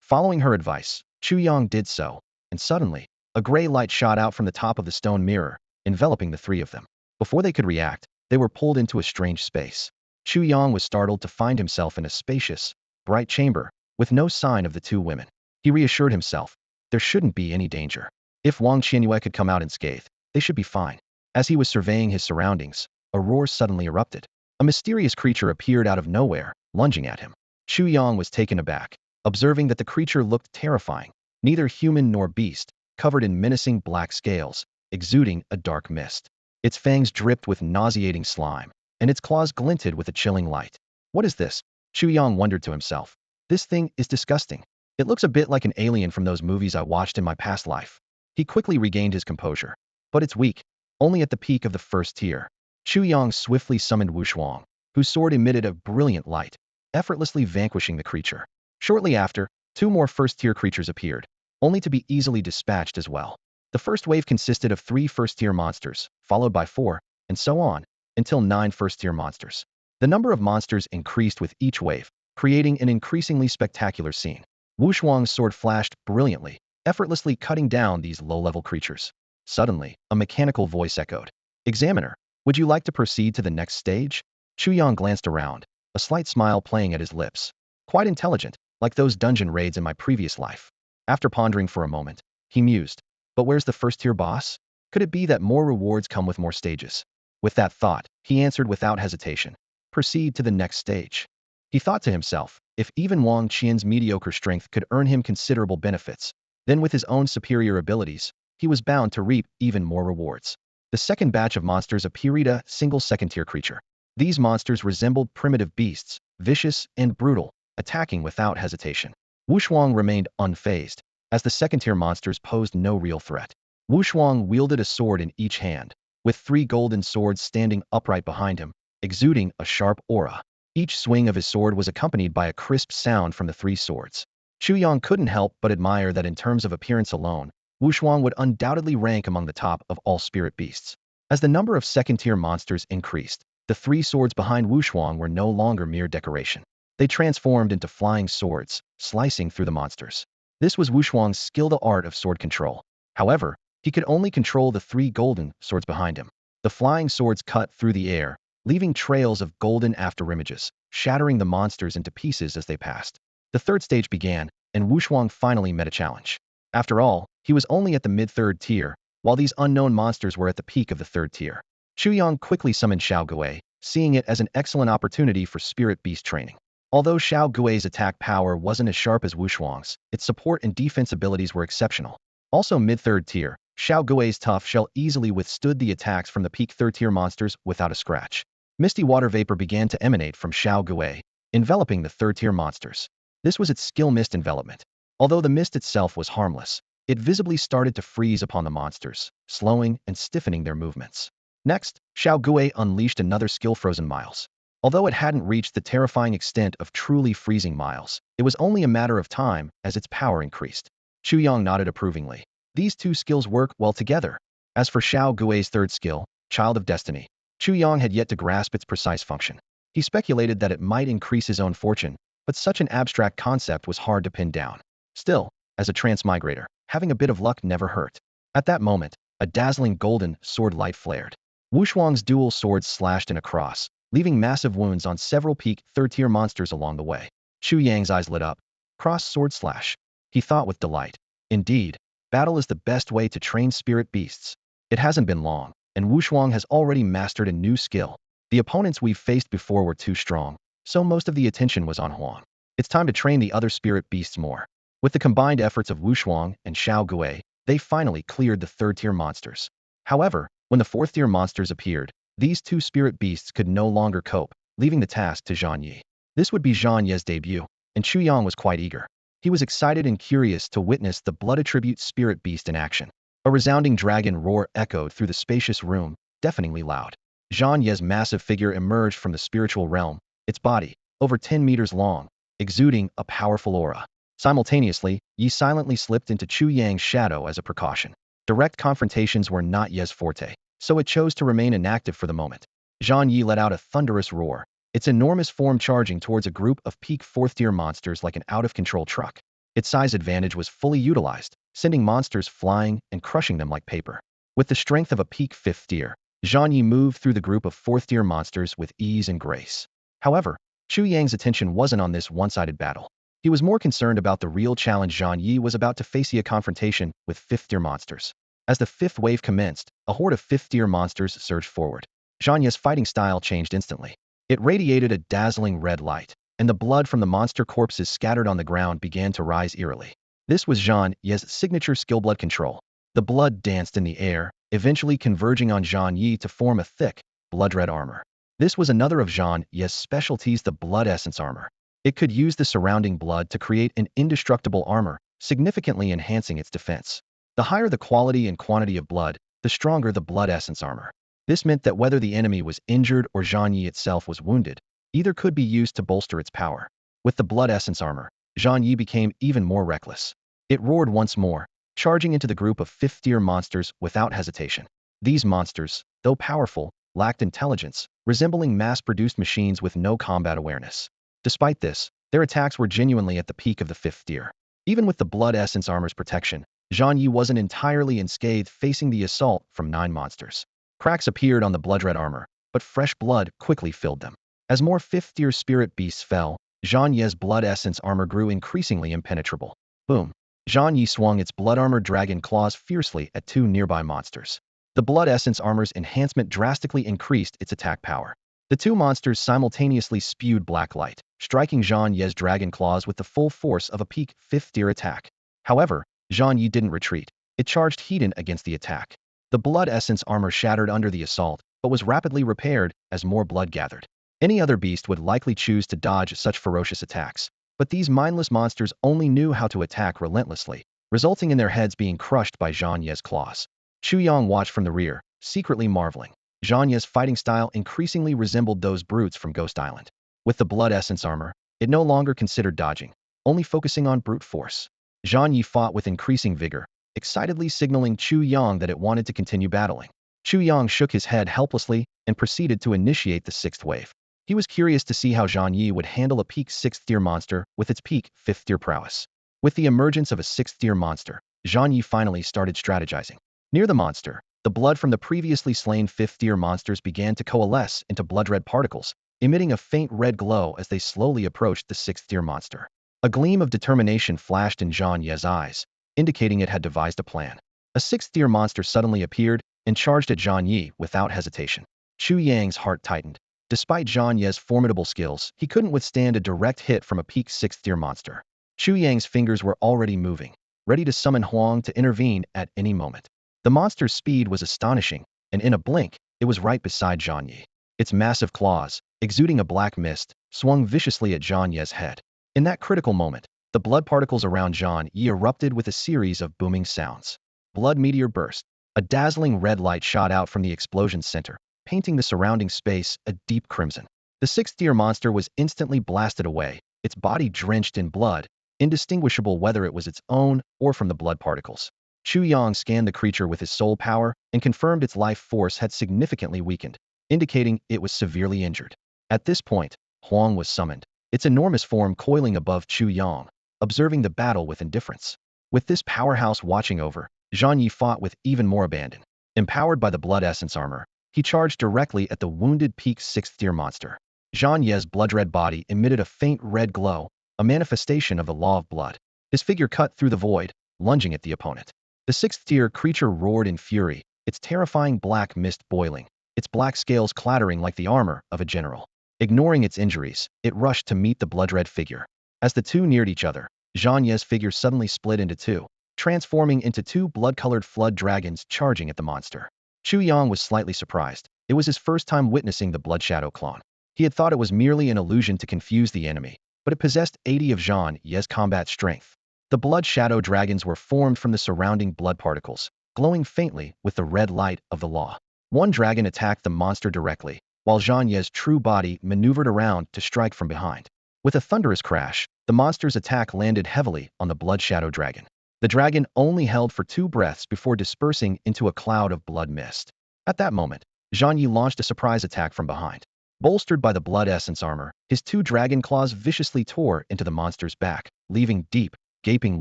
S1: Following her advice, Chu Yang did so, and suddenly, a gray light shot out from the top of the stone mirror, enveloping the three of them. Before they could react, they were pulled into a strange space. Chu Yang was startled to find himself in a spacious, bright chamber, with no sign of the two women. He reassured himself, there shouldn't be any danger. If Wang Qianyue could come out unscathed, they should be fine. As he was surveying his surroundings, a roar suddenly erupted. A mysterious creature appeared out of nowhere, lunging at him. Chu Yang was taken aback, observing that the creature looked terrifying, neither human nor beast, covered in menacing black scales, exuding a dark mist. Its fangs dripped with nauseating slime, and its claws glinted with a chilling light. What is this? Chu Yang wondered to himself. This thing is disgusting. It looks a bit like an alien from those movies I watched in my past life. He quickly regained his composure. But it's weak, only at the peak of the 1st tier. Chu Yang swiftly summoned Wushuang, whose sword emitted a brilliant light, effortlessly vanquishing the creature. Shortly after, 2 more 1st-tier creatures appeared, only to be easily dispatched as well. The first wave consisted of 3 1st-tier monsters, followed by 4, and so on, until 9 1st-tier monsters. The number of monsters increased with each wave, creating an increasingly spectacular scene. Wushuang's sword flashed brilliantly, effortlessly cutting down these low-level creatures. Suddenly, a mechanical voice echoed. Examiner, would you like to proceed to the next stage? Chu Yang glanced around, a slight smile playing at his lips. Quite intelligent, like those dungeon raids in my previous life. After pondering for a moment, he mused. But where's the 1st-tier boss? Could it be that more rewards come with more stages? With that thought, he answered without hesitation. Proceed to the next stage. He thought to himself, if even Wang Qian's mediocre strength could earn him considerable benefits, then with his own superior abilities, he was bound to reap even more rewards. The second batch of monsters appeared a single 2nd-tier creature. These monsters resembled primitive beasts, vicious and brutal, attacking without hesitation. Wushuang remained unfazed, as the 2nd-tier monsters posed no real threat. Wushuang wielded a sword in each hand, with 3 golden swords standing upright behind him, exuding a sharp aura. Each swing of his sword was accompanied by a crisp sound from the 3 swords. Chu Yang couldn't help but admire that in terms of appearance alone, Wushuang would undoubtedly rank among the top of all spirit beasts. As the number of 2nd-tier monsters increased, the 3 swords behind Wushuang were no longer mere decoration. They transformed into flying swords, slicing through the monsters. This was Wushuang's skill, the art of sword control. However, he could only control the 3 golden swords behind him. The flying swords cut through the air, leaving trails of golden afterimages, shattering the monsters into pieces as they passed. The third stage began, and Wushuang finally met a challenge. After all, he was only at the mid-third tier, while these unknown monsters were at the peak of the third tier. Chu Yang quickly summoned Xiao Gui, seeing it as an excellent opportunity for spirit beast training. Although Xiao Gui's attack power wasn't as sharp as Wushuang's, its support and defense abilities were exceptional. Also mid-third tier, Xiao Gui's tough shell easily withstood the attacks from the peak third-tier monsters without a scratch. Misty water vapor began to emanate from Xiao Gui, enveloping the third-tier monsters. This was its skill mist envelopment. Although the mist itself was harmless, it visibly started to freeze upon the monsters, slowing and stiffening their movements. Next, Xiao Gui unleashed another skill, Frozen Miles. Although it hadn't reached the terrifying extent of truly freezing Miles, it was only a matter of time as its power increased. Chu Yang nodded approvingly. These two skills work well together. As for Xiao Gui's third skill, Child of Destiny, Chu Yang had yet to grasp its precise function. He speculated that it might increase his own fortune, but such an abstract concept was hard to pin down. Still, as a transmigrator, having a bit of luck never hurt. At that moment, a dazzling golden sword light flared. Wushuang's dual swords slashed in a cross, leaving massive wounds on several peak third-tier monsters along the way. Chu Yang's eyes lit up. Cross sword slash. He thought with delight. Indeed, battle is the best way to train spirit beasts. It hasn't been long, and Wushuang has already mastered a new skill. The opponents we've faced before were too strong, so most of the attention was on Huang. It's time to train the other spirit beasts more. With the combined efforts of Wushuang and Xiao Gui, they finally cleared the third-tier monsters. However, when the fourth-tier monsters appeared, these two spirit beasts could no longer cope, leaving the task to Zhang Yi. This would be Zhang Yi's debut, and Chu Yang was quite eager. He was excited and curious to witness the blood attribute spirit beast in action. A resounding dragon roar echoed through the spacious room, deafeningly loud. Zhang Yi's massive figure emerged from the spiritual realm, its body, over 10 meters long, exuding a powerful aura. Simultaneously, Yi silently slipped into Chu Yang's shadow as a precaution. Direct confrontations were not Yi's forte, so it chose to remain inactive for the moment. Zhang Yi let out a thunderous roar, its enormous form charging towards a group of peak fourth-tier monsters like an out-of-control truck. Its size advantage was fully utilized, sending monsters flying and crushing them like paper. With the strength of a peak fifth tier, Zhang Yi moved through the group of fourth-tier monsters with ease and grace. However, Chu Yang's attention wasn't on this one-sided battle. He was more concerned about the real challenge Zhang Yi was about to face: a confrontation with fifth-tier monsters. As the fifth wave commenced, a horde of fifth-tier monsters surged forward. Zhang Yi's fighting style changed instantly. It radiated a dazzling red light, and the blood from the monster corpses scattered on the ground began to rise eerily. This was Zhang Yi's signature skill, blood control. The blood danced in the air, eventually converging on Zhang Yi to form a thick, blood-red armor. This was another of Zhang Yi's specialties, the blood essence armor. It could use the surrounding blood to create an indestructible armor, significantly enhancing its defense. The higher the quality and quantity of blood, the stronger the blood essence armor. This meant that whether the enemy was injured or Zhang Yi itself was wounded, either could be used to bolster its power. With the blood essence armor, Zhang Yi became even more reckless. It roared once more, charging into the group of fifth-tier monsters without hesitation. These monsters, though powerful, lacked intelligence, resembling mass-produced machines with no combat awareness. Despite this, their attacks were genuinely at the peak of the fifth tier. Even with the blood essence armor's protection, Zhang Yi wasn't entirely unscathed, facing the assault from 9 monsters. Cracks appeared on the blood-red armor, but fresh blood quickly filled them. As more fifth-tier spirit beasts fell, Zhang Yi's blood essence armor grew increasingly impenetrable. Boom! Zhang Yi swung its blood armor dragon claws fiercely at 2 nearby monsters. The blood essence armor's enhancement drastically increased its attack power. The 2 monsters simultaneously spewed black light, striking Zhang Yi's dragon claws with the full force of a peak fifth-tier attack. However, Zhang Yi didn't retreat. It charged heat-in against the attack. The blood essence armor shattered under the assault, but was rapidly repaired as more blood gathered. Any other beast would likely choose to dodge such ferocious attacks, but these mindless monsters only knew how to attack relentlessly, resulting in their heads being crushed by Zhang Yi's claws. Chu Yang watched from the rear, secretly marveling. Zhang Yi's fighting style increasingly resembled those brutes from Ghost Island. With the blood essence armor, it no longer considered dodging, only focusing on brute force. Zhang Yi fought with increasing vigor, excitedly signaling Chu Yang that it wanted to continue battling. Chu Yang shook his head helplessly and proceeded to initiate the 6th wave. He was curious to see how Zhang Yi would handle a peak 6th-tier monster with its peak 5th-tier prowess. With the emergence of a sixth-tier monster, Zhang Yi finally started strategizing. Near the monster, the blood from the previously slain fifth-tier monsters began to coalesce into blood-red particles, emitting a faint red glow as they slowly approached the sixth-tier monster. A gleam of determination flashed in Zhang Yi's eyes, indicating it had devised a plan. A sixth-tier monster suddenly appeared and charged at Zhang Yi without hesitation. Chu Yang's heart tightened. Despite Zhang Yi's formidable skills, he couldn't withstand a direct hit from a peak sixth-tier monster. Chu Yang's fingers were already moving, ready to summon Huang to intervene at any moment. The monster's speed was astonishing, and in a blink, it was right beside Zhang Yi. Its massive claws, exuding a black mist, swung viciously at Zhang Yi's head. In that critical moment, the blood particles around Zhang Yi erupted with a series of booming sounds. Blood meteor burst. A dazzling red light shot out from the explosion's center, painting the surrounding space a deep crimson. The sixth-tier monster was instantly blasted away, its body drenched in blood, indistinguishable whether it was its own or from the blood particles. Chu Yang scanned the creature with his soul power and confirmed its life force had significantly weakened, indicating it was severely injured. At this point, Huang was summoned, its enormous form coiling above Chu Yang, observing the battle with indifference. With this powerhouse watching over, Zhang Yi fought with even more abandon. Empowered by the blood essence armor, he charged directly at the wounded peak sixth-tier monster. Zhang Yi's blood-red body emitted a faint red glow, a manifestation of the law of blood. His figure cut through the void, lunging at the opponent. The sixth-tier creature roared in fury, its terrifying black mist boiling, its black scales clattering like the armor of a general. Ignoring its injuries, it rushed to meet the blood-red figure. As the two neared each other, Zhang Yi's figure suddenly split into two, transforming into two blood-colored flood dragons charging at the monster. Chu Yang was slightly surprised. It was his first time witnessing the Blood Shadow clone. He had thought it was merely an illusion to confuse the enemy, but it possessed 80 of Zhang Yi's combat strength. The Blood Shadow dragons were formed from the surrounding blood particles, glowing faintly with the red light of the law. One dragon attacked the monster directly, while Zhang Yi's true body maneuvered around to strike from behind. With a thunderous crash, the monster's attack landed heavily on the Blood Shadow dragon. The dragon only held for 2 breaths before dispersing into a cloud of blood mist. At that moment, Zhang Yi launched a surprise attack from behind. Bolstered by the blood essence armor, his 2 dragon claws viciously tore into the monster's back, leaving deep, gaping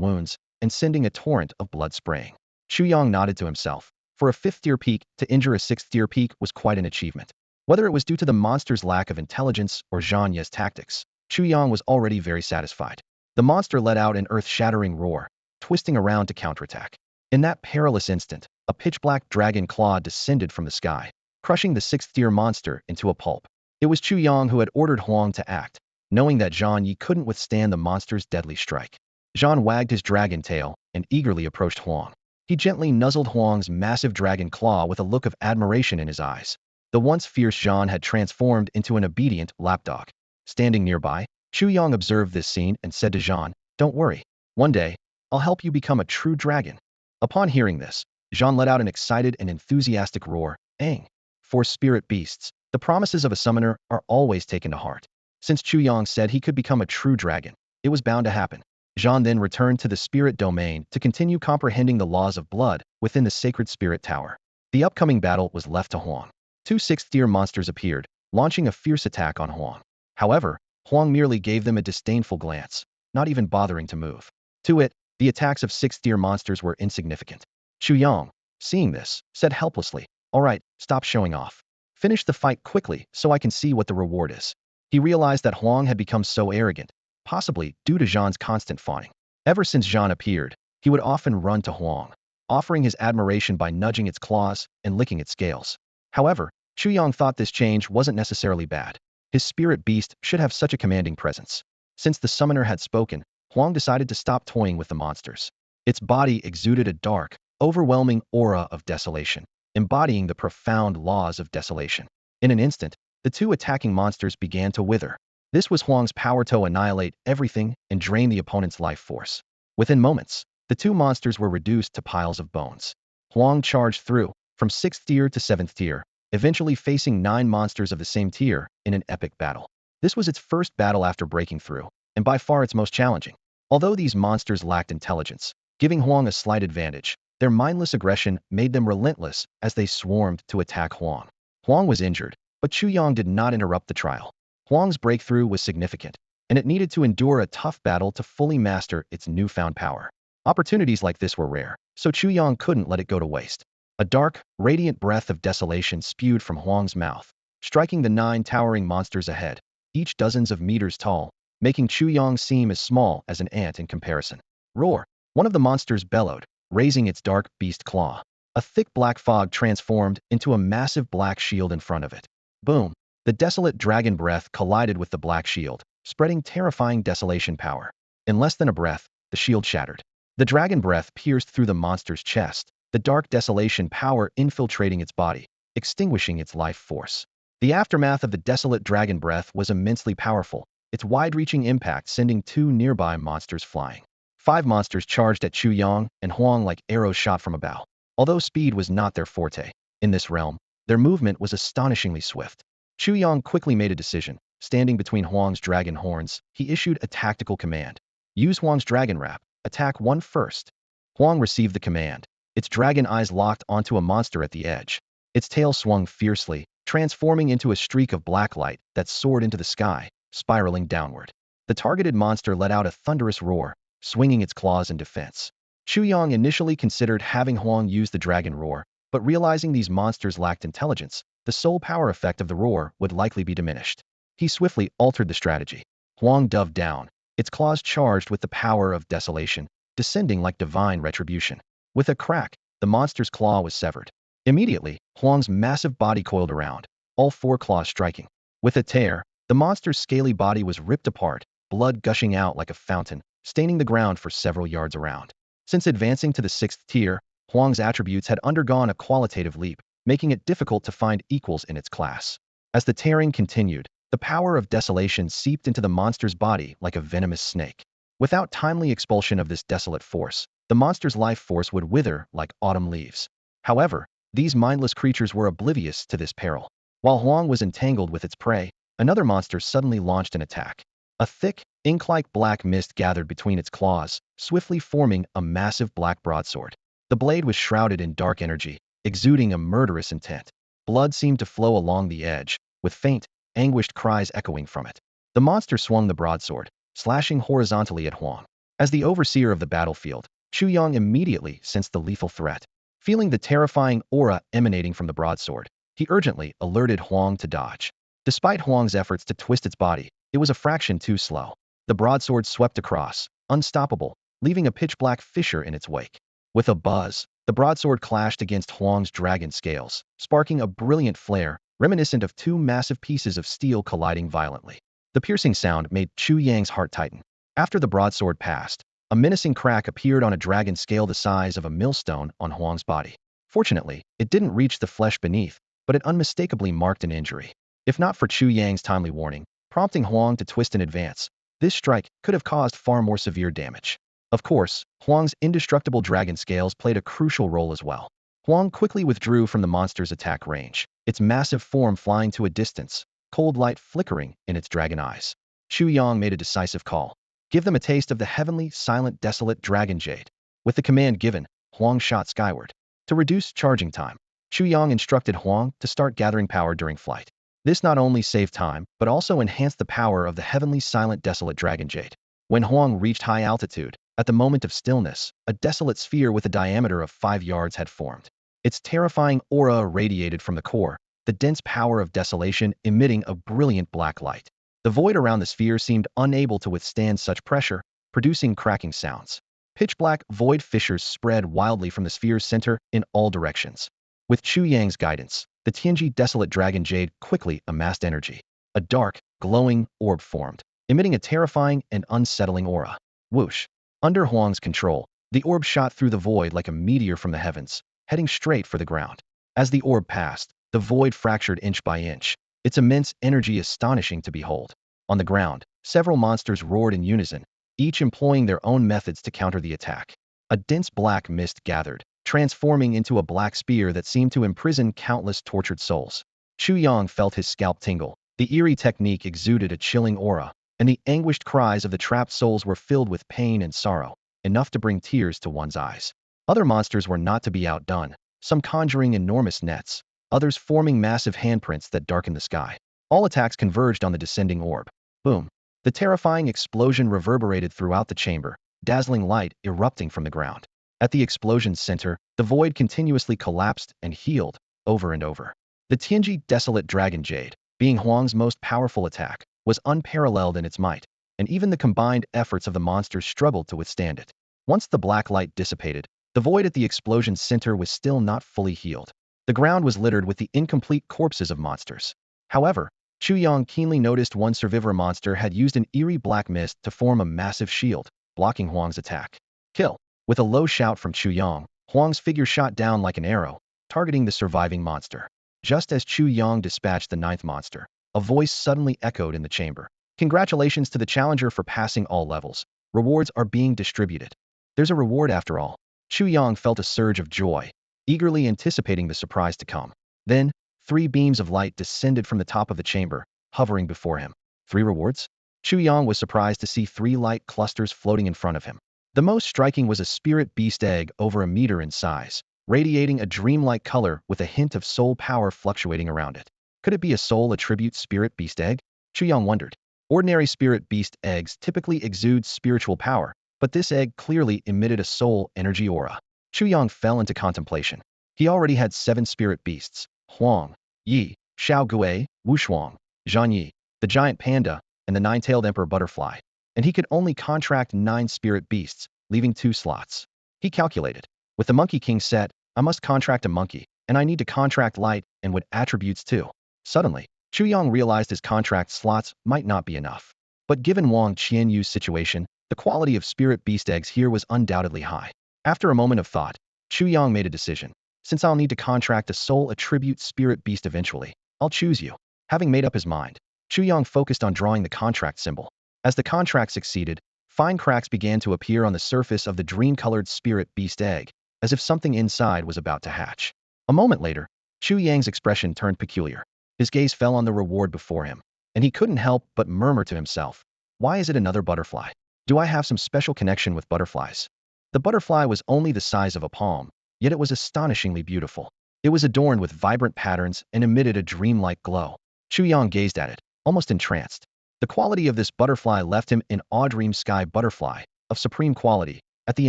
S1: wounds and sending a torrent of blood spraying. Chu Yang nodded to himself. For a 5th-tier peak, to injure a 6th-tier peak was quite an achievement. Whether it was due to the monster's lack of intelligence or Zhang Yi's tactics, Chu Yang was already very satisfied. The monster let out an earth-shattering roar, twisting around to counterattack. In that perilous instant, a pitch-black dragon claw descended from the sky, crushing the 6th-tier monster into a pulp. It was Chu Yang who had ordered Huang to act, knowing that Zhang Yi couldn't withstand the monster's deadly strike. Zhang wagged his dragon tail and eagerly approached Huang. He gently nuzzled Huang's massive dragon claw with a look of admiration in his eyes. The once fierce Zhang had transformed into an obedient lapdog. Standing nearby, Chu Yang observed this scene and said to Zhang, "Don't worry. One day, I'll help you become a true dragon." Upon hearing this, Zhang let out an excited and enthusiastic roar. "Ang." For spirit beasts, the promises of a summoner are always taken to heart. Since Chu Yang said he could become a true dragon, it was bound to happen. Zhang then returned to the spirit domain to continue comprehending the laws of blood within the sacred spirit tower. The upcoming battle was left to Huang. 2 6th-tier monsters appeared, launching a fierce attack on Huang. However, Huang merely gave them a disdainful glance, not even bothering to move. To it, the attacks of 6th-tier monsters were insignificant. Chu Yang, seeing this, said helplessly, "All right, stop showing off. Finish the fight quickly so I can see what the reward is." He realized that Huang had become so arrogant, possibly due to Zhang's constant fawning. Ever since Zhang appeared, he would often run to Huang, offering his admiration by nudging its claws and licking its scales. However, Chu Yang thought this change wasn't necessarily bad. His spirit beast should have such a commanding presence. Since the summoner had spoken, Huang decided to stop toying with the monsters. Its body exuded a dark, overwhelming aura of desolation, embodying the profound laws of desolation. In an instant, the 2 attacking monsters began to wither. This was Huang's power to annihilate everything and drain the opponent's life force. Within moments, the 2 monsters were reduced to piles of bones. Huang charged through, from 6th tier to 7th tier, eventually facing 9 monsters of the same tier in an epic battle. This was its first battle after breaking through, and by far its most challenging. Although these monsters lacked intelligence, giving Huang a slight advantage, their mindless aggression made them relentless as they swarmed to attack Huang. Huang was injured, but Chu Yang did not interrupt the trial. Huang's breakthrough was significant. and it needed to endure a tough battle to fully master its newfound power. Opportunities like this were rare, so Chu Yang couldn't let it go to waste. A dark, radiant breath of desolation spewed from Huang's mouth, striking the 9 towering monsters ahead, each dozens of meters tall, making Chu Yang seem as small as an ant in comparison. Roar! One of the monsters bellowed, raising its dark beast claw. A thick black fog transformed into a massive black shield in front of it. Boom! The desolate dragon breath collided with the black shield, spreading terrifying desolation power. In less than a breath, the shield shattered. The dragon breath pierced through the monster's chest, the dark desolation power infiltrating its body, extinguishing its life force. The aftermath of the desolate dragon breath was immensely powerful, its wide-reaching impact sending 2 nearby monsters flying. 5 monsters charged at Chu Yang and Huang like arrows shot from a bow. Although speed was not their forte, in this realm, their movement was astonishingly swift. Chu Yang quickly made a decision. Standing between Huang's dragon horns, he issued a tactical command. Use Huang's dragon wrap. Attack one first. Huang received the command. Its dragon eyes locked onto a monster at the edge. Its tail swung fiercely, transforming into a streak of black light that soared into the sky, spiraling downward. The targeted monster let out a thunderous roar, swinging its claws in defense. Chu Yang initially considered having Huang use the dragon roar, but realizing these monsters lacked intelligence, the sole power effect of the roar would likely be diminished. He swiftly altered the strategy. Huang dove down, its claws charged with the power of desolation, descending like divine retribution. With a crack, the monster's claw was severed. Immediately, Huang's massive body coiled around, all 4 claws striking. With a tear, the monster's scaly body was ripped apart, blood gushing out like a fountain, staining the ground for several yards around. Since advancing to the 6th tier, Huang's attributes had undergone a qualitative leap, making it difficult to find equals in its class. As the tearing continued, the power of desolation seeped into the monster's body like a venomous snake. Without timely expulsion of this desolate force, the monster's life force would wither like autumn leaves. However, these mindless creatures were oblivious to this peril. While Huang was entangled with its prey, another monster suddenly launched an attack. A thick, ink-like black mist gathered between its claws, swiftly forming a massive black broadsword. The blade was shrouded in dark energy, exuding a murderous intent. Blood seemed to flow along the edge, with faint, anguished cries echoing from it. The monster swung the broadsword, slashing horizontally at Huang. As the overseer of the battlefield, Chu Yang immediately sensed the lethal threat. Feeling the terrifying aura emanating from the broadsword, he urgently alerted Huang to dodge. Despite Huang's efforts to twist its body, it was a fraction too slow. The broadsword swept across, unstoppable, leaving a pitch-black fissure in its wake. With a buzz, the broadsword clashed against Huang's dragon scales, sparking a brilliant flare, reminiscent of 2 massive pieces of steel colliding violently. The piercing sound made Chu Yang's heart tighten. After the broadsword passed, a menacing crack appeared on a dragon scale the size of a millstone on Huang's body. Fortunately, it didn't reach the flesh beneath, but it unmistakably marked an injury. If not for Chu Yang's timely warning, prompting Huang to twist in advance, this strike could have caused far more severe damage. Of course, Huang's indestructible dragon scales played a crucial role as well. Huang quickly withdrew from the monster's attack range, its massive form flying to a distance, cold light flickering in its dragon eyes. Chu Yang made a decisive call. Give them a taste of the heavenly, silent, desolate dragon jade. With the command given, Huang shot skyward. To reduce charging time, Chu Yang instructed Huang to start gathering power during flight. This not only saved time, but also enhanced the power of the heavenly, silent, desolate dragon jade. When Huang reached high altitude, at the moment of stillness, a desolate sphere with a diameter of 5 yards had formed. Its terrifying aura radiated from the core, the dense power of desolation emitting a brilliant black light. The void around the sphere seemed unable to withstand such pressure, producing cracking sounds. Pitch-black void fissures spread wildly from the sphere's center in all directions. With Chu Yang's guidance, the Tianji desolate dragon jade quickly amassed energy. A dark, glowing orb formed, emitting a terrifying and unsettling aura. Whoosh! Under Huang's control, the orb shot through the void like a meteor from the heavens, heading straight for the ground. As the orb passed, the void fractured inch by inch, its immense energy astonishing to behold. On the ground, several monsters roared in unison, each employing their own methods to counter the attack. A dense black mist gathered, transforming into a black spear that seemed to imprison countless tortured souls. Chu Yang felt his scalp tingle. The eerie technique exuded a chilling aura, and the anguished cries of the trapped souls were filled with pain and sorrow, enough to bring tears to one's eyes. Other monsters were not to be outdone, some conjuring enormous nets, others forming massive handprints that darkened the sky. All attacks converged on the descending orb. Boom! The terrifying explosion reverberated throughout the chamber, dazzling light erupting from the ground. At the explosion's center, the void continuously collapsed and healed, over and over. The Tianji Desolate Dragon Jade, being Huang's most powerful attack, was unparalleled in its might, and even the combined efforts of the monsters struggled to withstand it. Once the black light dissipated, the void at the explosion's center was still not fully healed. The ground was littered with the incomplete corpses of monsters. However, Chu Yang keenly noticed one survivor monster had used an eerie black mist to form a massive shield, blocking Huang's attack. Kill! With a low shout from Chu Yang, Huang's figure shot down like an arrow, targeting the surviving monster. Just as Chu Yang dispatched the ninth monster, a voice suddenly echoed in the chamber. Congratulations to the challenger for passing all levels. Rewards are being distributed. There's a reward after all. Chu Yang felt a surge of joy, eagerly anticipating the surprise to come. Then, 3 beams of light descended from the top of the chamber, hovering before him. 3 rewards? Chu Yang was surprised to see 3 light clusters floating in front of him. The most striking was a spirit beast egg over a meter in size, radiating a dreamlike color with a hint of soul power fluctuating around it. Could it be a soul attribute spirit beast egg? Chu Yang wondered. Ordinary spirit beast eggs typically exude spiritual power, but this egg clearly emitted a soul energy aura. Chu Yang fell into contemplation. He already had 7 spirit beasts: Huang, Yi, Xiao Gui, Wu Shuang, Zhan Yi, the giant panda, and the 9-tailed emperor butterfly, and he could only contract 9 spirit beasts, leaving 2 slots. He calculated. With the Monkey King set, I must contract a monkey, and I need to contract light and with attributes too. Suddenly, Chu Yang realized his contract slots might not be enough. But given Wang Qianyu's situation, the quality of spirit beast eggs here was undoubtedly high. After a moment of thought, Chu Yang made a decision. Since I'll need to contract a soul attribute spirit beast eventually, I'll choose you. Having made up his mind, Chu Yang focused on drawing the contract symbol. As the contract succeeded, fine cracks began to appear on the surface of the dream-colored spirit beast egg, as if something inside was about to hatch. A moment later, Chu Yang's expression turned peculiar. His gaze fell on the reward before him, and he couldn't help but murmur to himself, "Why is it another butterfly? Do I have some special connection with butterflies?" The butterfly was only the size of a palm, yet it was astonishingly beautiful. It was adorned with vibrant patterns and emitted a dreamlike glow. Chu Yang gazed at it, almost entranced. The quality of this butterfly left him in awe. Dream sky butterfly, of supreme quality, at the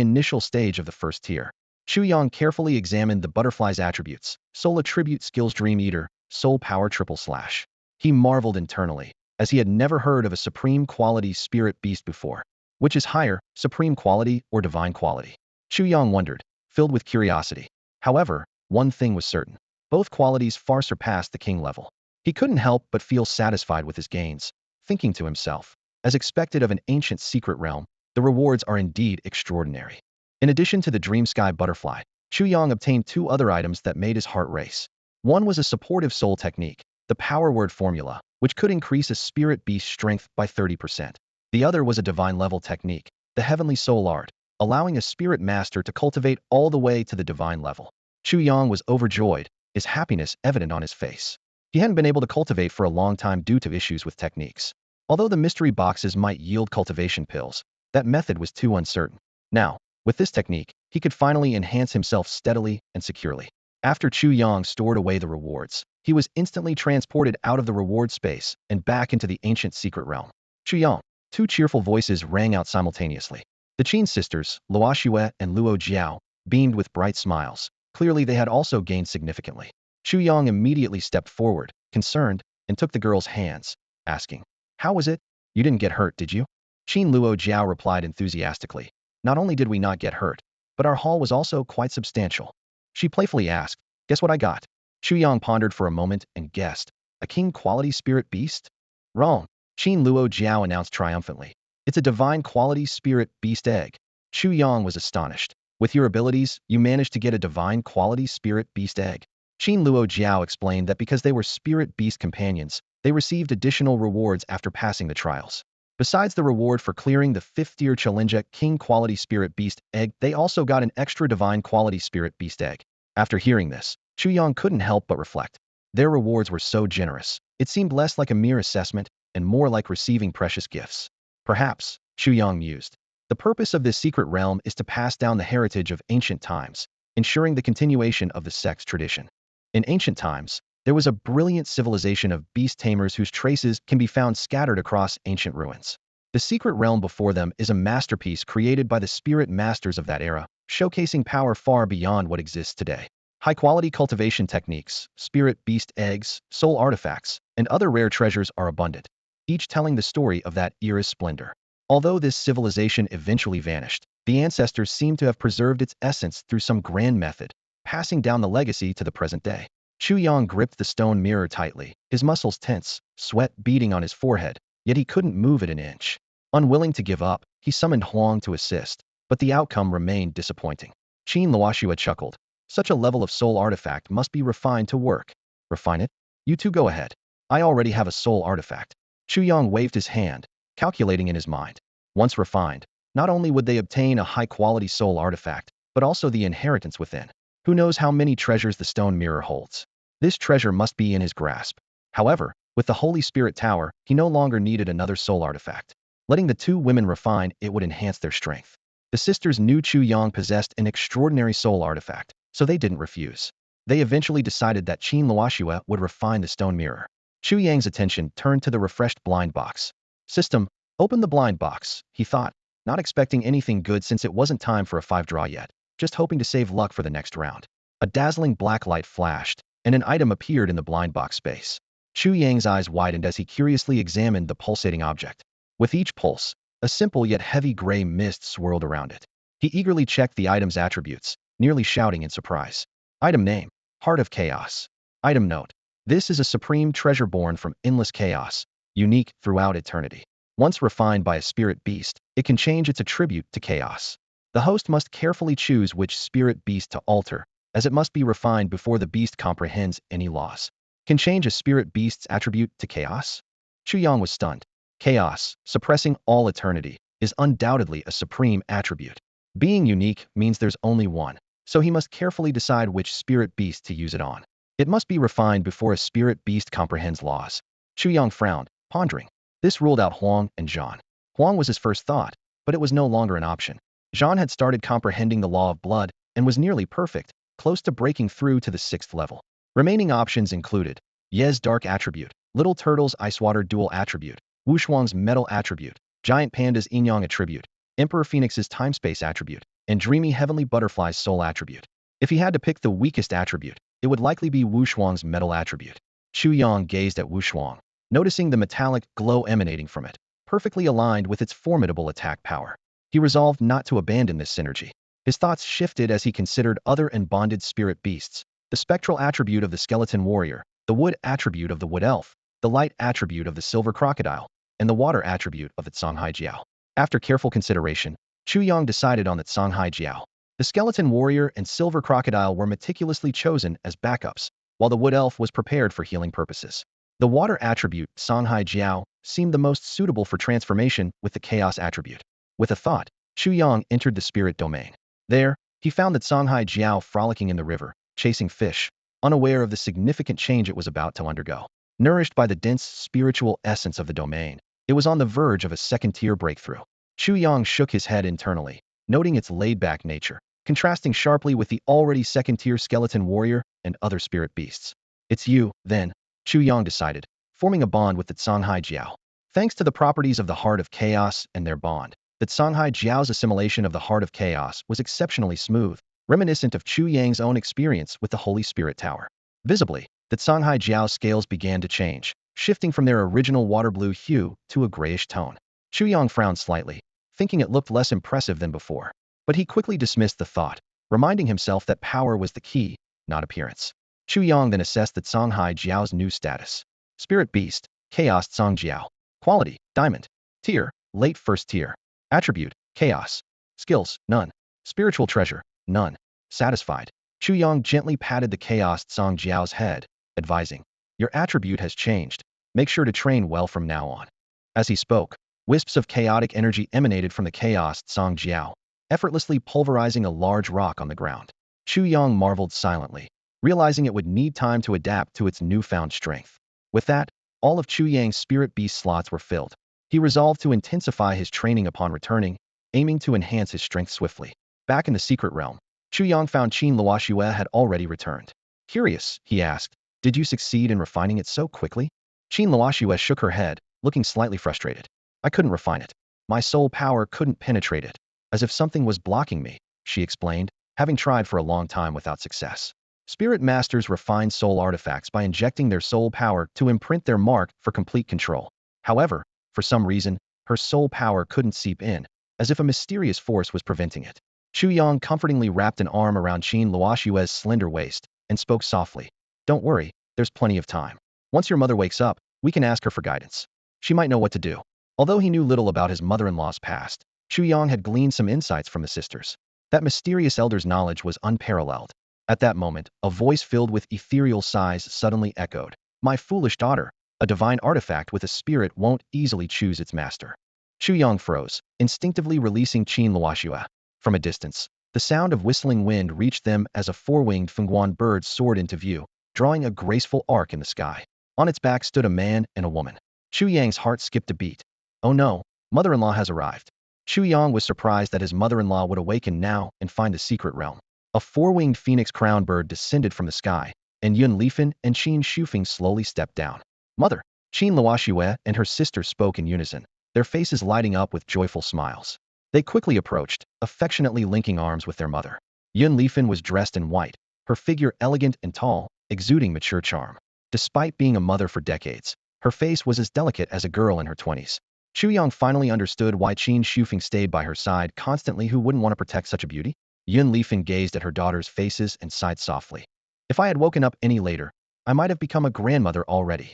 S1: initial stage of the first tier. Chu Yang carefully examined the butterfly's attributes: soul attribute skills dream eater, soul power //. He marveled internally, as he had never heard of a supreme quality spirit beast before. Which is higher, supreme quality or divine quality? Chu Yang wondered, filled with curiosity. However, one thing was certain. Both qualities far surpassed the king level. He couldn't help but feel satisfied with his gains, thinking to himself, as expected of an ancient secret realm, the rewards are indeed extraordinary. In addition to the dream sky butterfly, Chu Yang obtained 2 other items that made his heart race. One was a supportive soul technique, the power word formula, which could increase a spirit beast's strength by 30%. The other was a divine level technique, the heavenly soul art, allowing a spirit master to cultivate all the way to the divine level. Chu Yang was overjoyed, his happiness evident on his face. He hadn't been able to cultivate for a long time due to issues with techniques. Although the mystery boxes might yield cultivation pills, that method was too uncertain. Now, with this technique, he could finally enhance himself steadily and securely. After Chu Yang stored away the rewards, he was instantly transported out of the reward space and back into the ancient secret realm. Chu Yang. 2 cheerful voices rang out simultaneously. The Qin sisters, Luo Xue and Luo Jiao, beamed with bright smiles. Clearly they had also gained significantly. Chu Yang immediately stepped forward, concerned, and took the girl's hands, asking, "How was it? You didn't get hurt, did you?" Qin Luo Jiao replied enthusiastically, "Not only did we not get hurt, but our haul was also quite substantial." She playfully asked, "Guess what I got?" Chu Yang pondered for a moment and guessed, "A king quality spirit beast?" "Wrong," Qin Luo Jiao announced triumphantly. "It's a divine quality spirit beast egg." Chu Yang was astonished. "With your abilities, you managed to get a divine quality spirit beast egg?" Qin Luo Jiao explained that because they were spirit beast companions, they received additional rewards after passing the trials. Besides the reward for clearing the 5th-tier Chalinja King quality spirit beast egg, they also got an extra divine quality spirit beast egg. After hearing this, Chu Yang couldn't help but reflect. Their rewards were so generous. It seemed less like a mere assessment and more like receiving precious gifts. Perhaps, Chu Yang mused, the purpose of this secret realm is to pass down the heritage of ancient times, ensuring the continuation of the sect's tradition. In ancient times, there was a brilliant civilization of beast tamers whose traces can be found scattered across ancient ruins. The secret realm before them is a masterpiece created by the spirit masters of that era, showcasing power far beyond what exists today. High-quality cultivation techniques, spirit beast eggs, soul artifacts, and other rare treasures are abundant, each telling the story of that era's splendor. Although this civilization eventually vanished, the ancestors seem to have preserved its essence through some grand method, passing down the legacy to the present day. Chu Yang gripped the stone mirror tightly, his muscles tense, sweat beading on his forehead, yet he couldn't move it an inch. Unwilling to give up, he summoned Huang to assist, but the outcome remained disappointing. Qin Luoxua chuckled. Such a level of soul artifact must be refined to work. Refine it? You two go ahead. I already have a soul artifact. Chu Yang waved his hand, calculating in his mind. Once refined, not only would they obtain a high-quality soul artifact, but also the inheritance within. Who knows how many treasures the stone mirror holds? This treasure must be in his grasp. However, with the Holy Spirit Tower, he no longer needed another soul artifact. Letting the two women refine it would enhance their strength. The sisters knew Chu Yang possessed an extraordinary soul artifact, so they didn't refuse. They eventually decided that Qin Luoxua would refine the stone mirror. Chu Yang's attention turned to the refreshed blind box. System, open the blind box, he thought, not expecting anything good since it wasn't time for a 5-draw yet, just hoping to save luck for the next round. A dazzling black light flashed, and an item appeared in the blind box space. Chu Yang's eyes widened as he curiously examined the pulsating object. With each pulse, a simple yet heavy gray mist swirled around it. He eagerly checked the item's attributes, nearly shouting in surprise. Item name, Heart of Chaos. Item note, this is a supreme treasure born from endless chaos, unique throughout eternity. Once refined by a spirit beast, it can change its attribute to chaos. The host must carefully choose which spirit beast to alter, as it must be refined before the beast comprehends any laws. Can change a spirit beast's attribute to chaos? Chu Yang was stunned. Chaos, suppressing all eternity, is undoubtedly a supreme attribute. Being unique means there's only one, so he must carefully decide which spirit beast to use it on. It must be refined before a spirit beast comprehends laws. Chu Yang frowned, pondering. This ruled out Huang and Zhan. Huang was his first thought, but it was no longer an option. Zhan had started comprehending the law of blood and was nearly perfect, close to breaking through to the 6th level. Remaining options included Ye's dark attribute, Little Turtle's icewater dual attribute, Wushuang's metal attribute, Giant Panda's yin-yang attribute, Emperor Phoenix's time-space attribute, and Dreamy Heavenly Butterfly's soul attribute. If he had to pick the weakest attribute, it would likely be Wushuang's metal attribute. Chu Yang gazed at Wushuang, noticing the metallic glow emanating from it, perfectly aligned with its formidable attack power. He resolved not to abandon this synergy. His thoughts shifted as he considered other unbonded spirit beasts, the spectral attribute of the skeleton warrior, the wood attribute of the wood elf, the light attribute of the silver crocodile, and the water attribute of the Songhai Jiao. After careful consideration, Chu Yang decided on the Songhai Jiao. The skeleton warrior and silver crocodile were meticulously chosen as backups, while the wood elf was prepared for healing purposes. The water attribute, Songhai Jiao, seemed the most suitable for transformation with the chaos attribute. With a thought, Chu Yang entered the spirit domain. There, he found that Songhai Jiao frolicking in the river, chasing fish, unaware of the significant change it was about to undergo. Nourished by the dense spiritual essence of the domain, it was on the verge of a second-tier breakthrough. Chu Yang shook his head internally, noting its laid-back nature, contrasting sharply with the already second-tier skeleton warrior and other spirit beasts. It's you, then, Chu Yang decided, forming a bond with the Songhai Jiao. Thanks to the properties of the Heart of Chaos and their bond, the Songhai Jiao's assimilation of the Heart of Chaos was exceptionally smooth, reminiscent of Chu Yang's own experience with the Holy Spirit Tower. Visibly, the Songhai Jiao's scales began to change, shifting from their original water blue hue to a grayish tone. Chu Yang frowned slightly, thinking it looked less impressive than before. But he quickly dismissed the thought, reminding himself that power was the key, not appearance. Chu Yang then assessed the Songhai Jiao's new status. Spirit Beast, Chaos Song Jiao. Quality, Diamond. Tier, Late First Tier. Attribute, Chaos. Skills, none. Spiritual Treasure, none. Satisfied, Chu Yang gently patted the Chaos Song Jiao's head, advising, your attribute has changed. Make sure to train well from now on. As he spoke, wisps of chaotic energy emanated from the Chaos Song Jiao, effortlessly pulverizing a large rock on the ground. Chu Yang marveled silently, realizing it would need time to adapt to its newfound strength. With that, all of Chu Yang's spirit beast slots were filled. He resolved to intensify his training upon returning, aiming to enhance his strength swiftly. Back in the secret realm, Chu Yang found Qin Luoxua had already returned. Curious, he asked, did you succeed in refining it so quickly? Qin Luoxua shook her head, looking slightly frustrated. I couldn't refine it. My soul power couldn't penetrate it. As if something was blocking me, she explained, having tried for a long time without success. Spirit masters refine soul artifacts by injecting their soul power to imprint their mark for complete control. However, for some reason, her soul power couldn't seep in, as if a mysterious force was preventing it. Chu Yang comfortingly wrapped an arm around Qin Luoxue's slender waist and spoke softly. Don't worry, there's plenty of time. Once your mother wakes up, we can ask her for guidance. She might know what to do. Although he knew little about his mother-in-law's past, Chu Yang had gleaned some insights from the sisters. That mysterious elder's knowledge was unparalleled. At that moment, a voice filled with ethereal sighs suddenly echoed. My foolish daughter, a divine artifact with a spirit won't easily choose its master. Chu Yang froze, instinctively releasing Qin Luoxue. From a distance, the sound of whistling wind reached them as a four-winged Fengguan bird soared into view, drawing a graceful arc in the sky. On its back stood a man and a woman. Chu Yang's heart skipped a beat. Oh no, mother-in-law has arrived. Chu Yang was surprised that his mother-in-law would awaken now and find the secret realm. A four-winged phoenix crown bird descended from the sky, and Yun Lifan and Qin Shufeng slowly stepped down. Mother, Qin Luoxue and her sister spoke in unison, their faces lighting up with joyful smiles. They quickly approached, affectionately linking arms with their mother. Yun Lifan was dressed in white, her figure elegant and tall, exuding mature charm. Despite being a mother for decades, her face was as delicate as a girl in her 20s. Chu Yang finally understood why Qin Shufeng stayed by her side constantly. Who wouldn't want to protect such a beauty? Yun Lifan gazed at her daughters' faces and sighed softly. If I had woken up any later, I might have become a grandmother already.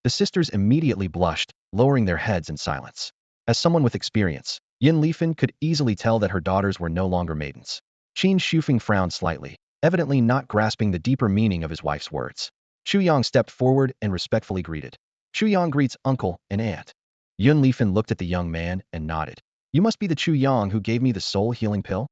S1: The sisters immediately blushed, lowering their heads in silence. As someone with experience, Yun Lifan could easily tell that her daughters were no longer maidens. Qin Shufeng frowned slightly, evidently not grasping the deeper meaning of his wife's words. Chu Yang stepped forward and respectfully greeted. Chu Yang greets uncle and aunt. Yun Lifan looked at the young man and nodded. You must be the Chu Yang who gave me the soul healing pill?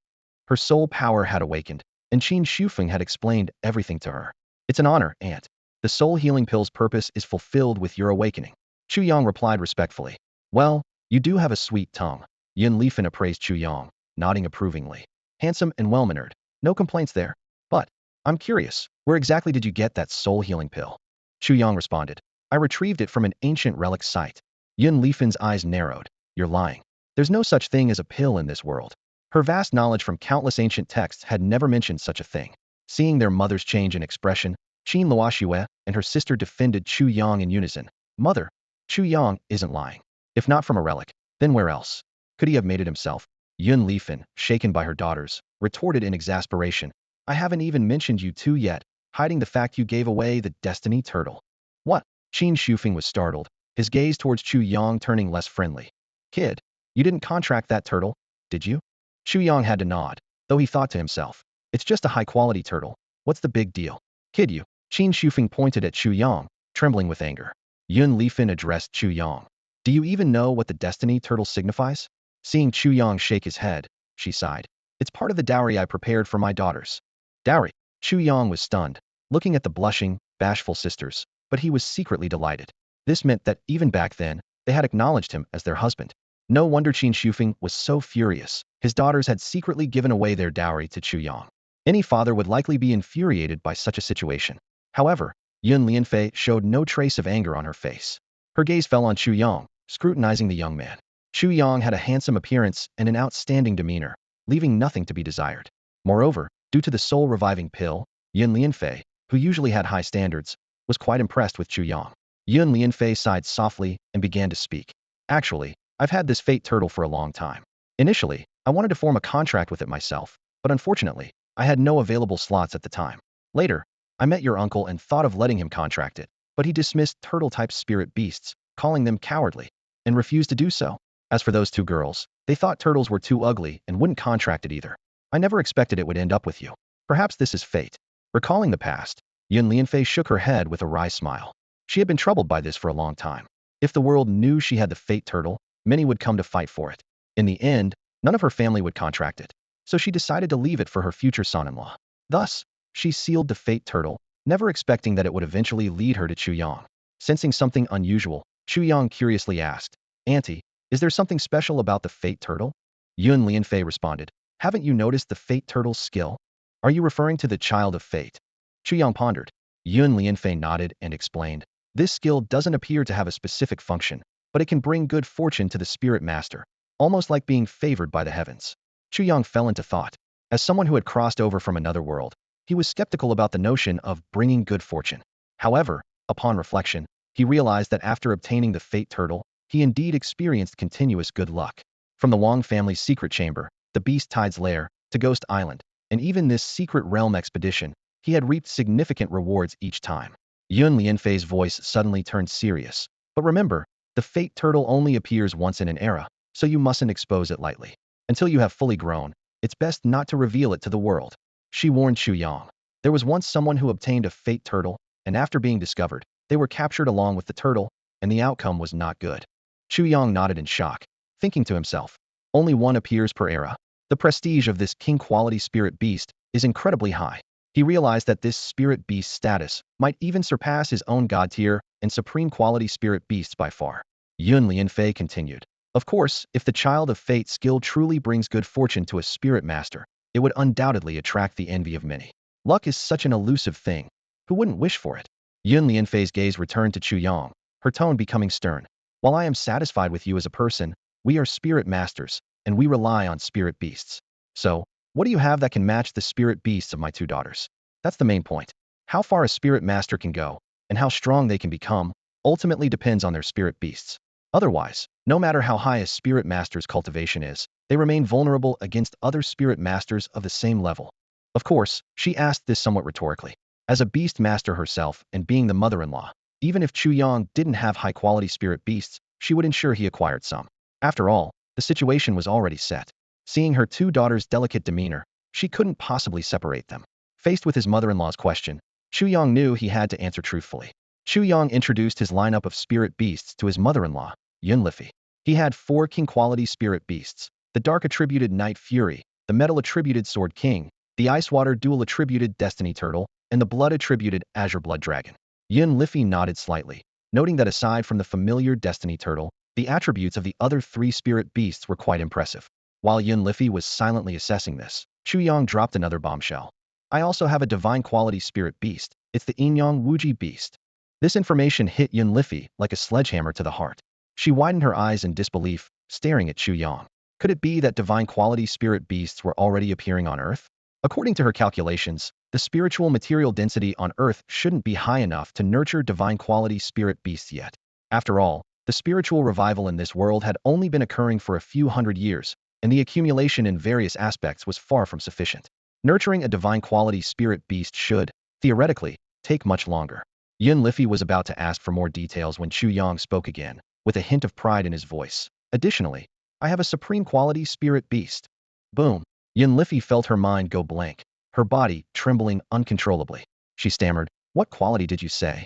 S1: Her soul power had awakened, and Qin Shufeng had explained everything to her. It's an honor, aunt. The soul healing pill's purpose is fulfilled with your awakening. Chu Yang replied respectfully. Well, you do have a sweet tongue. Yun Lifan appraised Chu Yang, nodding approvingly. Handsome and well-mannered. No complaints there. But, I'm curious, where exactly did you get that soul healing pill? Chu Yang responded. I retrieved it from an ancient relic site. Yun Lifan's eyes narrowed. You're lying. There's no such thing as a pill in this world. Her vast knowledge from countless ancient texts had never mentioned such a thing. Seeing their mother's change in expression, Qin Luoxue and her sister defended Chu Yang in unison. Mother, Chu Yang isn't lying. If not from a relic, then where else? Could he have made it himself? Yun Lifan, shaken by her daughters, retorted in exasperation. I haven't even mentioned you two yet, hiding the fact you gave away the Destiny Turtle. What? Qin Shufeng was startled, his gaze towards Chu Yang turning less friendly. Kid, you didn't contract that turtle, did you? Chu Yang had to nod, though he thought to himself. It's just a high-quality turtle. What's the big deal? Kid you. Qin Shufeng pointed at Chu Yang, trembling with anger. Yun Lifan addressed Chu Yang. Do you even know what the Destiny Turtle signifies? Seeing Chu Yang shake his head, she sighed. It's part of the dowry I prepared for my daughters. Dowry? Chu Yang was stunned, looking at the blushing, bashful sisters, but he was secretly delighted. This meant that even back then, they had acknowledged him as their husband. No wonder Qin Shufeng was so furious. His daughters had secretly given away their dowry to Chu Yang. Any father would likely be infuriated by such a situation. However, Yun Lianfei showed no trace of anger on her face. Her gaze fell on Chu Yang, scrutinizing the young man. Chu Yang had a handsome appearance and an outstanding demeanor, leaving nothing to be desired. Moreover, due to the soul-reviving pill, Yun Lianfei, who usually had high standards, was quite impressed with Chu Yang. Yun Lianfei sighed softly and began to speak. Actually, I've had this fate turtle for a long time. Initially, I wanted to form a contract with it myself, but unfortunately, I had no available slots at the time. Later, I met your uncle and thought of letting him contract it, but he dismissed turtle-type spirit beasts, calling them cowardly, and refused to do so. As for those two girls, they thought turtles were too ugly and wouldn't contract it either. I never expected it would end up with you. Perhaps this is fate. Recalling the past, Yun Lianfei shook her head with a wry smile. She had been troubled by this for a long time. If the world knew she had the fate turtle, many would come to fight for it. In the end, none of her family would contract it, so she decided to leave it for her future son-in-law. Thus, she sealed the fate turtle, never expecting that it would eventually lead her to Chu Yang. Sensing something unusual, Chu Yang curiously asked, Auntie, is there something special about the fate turtle? Yun Lianfei responded, haven't you noticed the fate turtle's skill? Are you referring to the child of fate? Chu Yang pondered. Yun Lianfei nodded and explained, this skill doesn't appear to have a specific function, but it can bring good fortune to the spirit master. almost like being favored by the heavens. Chu Yang fell into thought. As someone who had crossed over from another world, he was skeptical about the notion of bringing good fortune. However, upon reflection, he realized that after obtaining the Fate Turtle, he indeed experienced continuous good luck. From the Wang family's secret chamber, the Beast Tide's lair, to Ghost Island, and even this secret realm expedition, he had reaped significant rewards each time. Yun Lianfei's voice suddenly turned serious. But remember, the Fate Turtle only appears once in an era, so you mustn't expose it lightly. Until you have fully grown, it's best not to reveal it to the world. She warned Chu Yang. There was once someone who obtained a Fate Turtle, and after being discovered, they were captured along with the turtle, and the outcome was not good. Chu Yang nodded in shock, thinking to himself, only one appears per era. The prestige of this king-quality spirit beast is incredibly high. He realized that this spirit beast status might even surpass his own god tier and supreme quality spirit beasts by far. Yun Lianfei continued. Of course, if the Child of Fate skill truly brings good fortune to a spirit master, it would undoubtedly attract the envy of many. Luck is such an elusive thing. Who wouldn't wish for it? Yun Lianfei's gaze returned to Chu Yang, her tone becoming stern. While I am satisfied with you as a person, we are spirit masters, and we rely on spirit beasts. So, what do you have that can match the spirit beasts of my two daughters? That's the main point. How far a spirit master can go, and how strong they can become, ultimately depends on their spirit beasts. Otherwise, no matter how high a spirit master's cultivation is, they remain vulnerable against other spirit masters of the same level. Of course, she asked this somewhat rhetorically. As a beast master herself and being the mother-in-law, even if Chu Yang didn't have high-quality spirit beasts, she would ensure he acquired some. After all, the situation was already set. Seeing her two daughters' delicate demeanor, she couldn't possibly separate them. Faced with his mother-in-law's question, Chu Yang knew he had to answer truthfully. Chu Yang introduced his lineup of spirit beasts to his mother-in-law, Yun Lifi. He had 4 king-quality spirit beasts: the dark-attributed Night Fury, the metal-attributed Sword King, the ice-water dual-attributed Destiny Turtle, and the blood-attributed Azure Blood Dragon. Yun Lifi nodded slightly, noting that aside from the familiar Destiny Turtle, the attributes of the other 3 spirit beasts were quite impressive. While Yun Lifi was silently assessing this, Chu Yang dropped another bombshell. I also have a divine quality spirit beast. It's the Inyang Wuji beast. This information hit Yun Lifi like a sledgehammer to the heart. She widened her eyes in disbelief, staring at Chu Yang. Could it be that divine quality spirit beasts were already appearing on Earth? According to her calculations, the spiritual material density on Earth shouldn't be high enough to nurture divine quality spirit beasts yet. After all, the spiritual revival in this world had only been occurring for a few hundred years, and the accumulation in various aspects was far from sufficient. Nurturing a divine quality spirit beast should, theoretically, take much longer. Yun Lifi was about to ask for more details when Chu Yang spoke again, with a hint of pride in his voice. Additionally, I have a supreme quality spirit beast. Boom. Yun Lifi felt her mind go blank, her body trembling uncontrollably. She stammered, what quality did you say?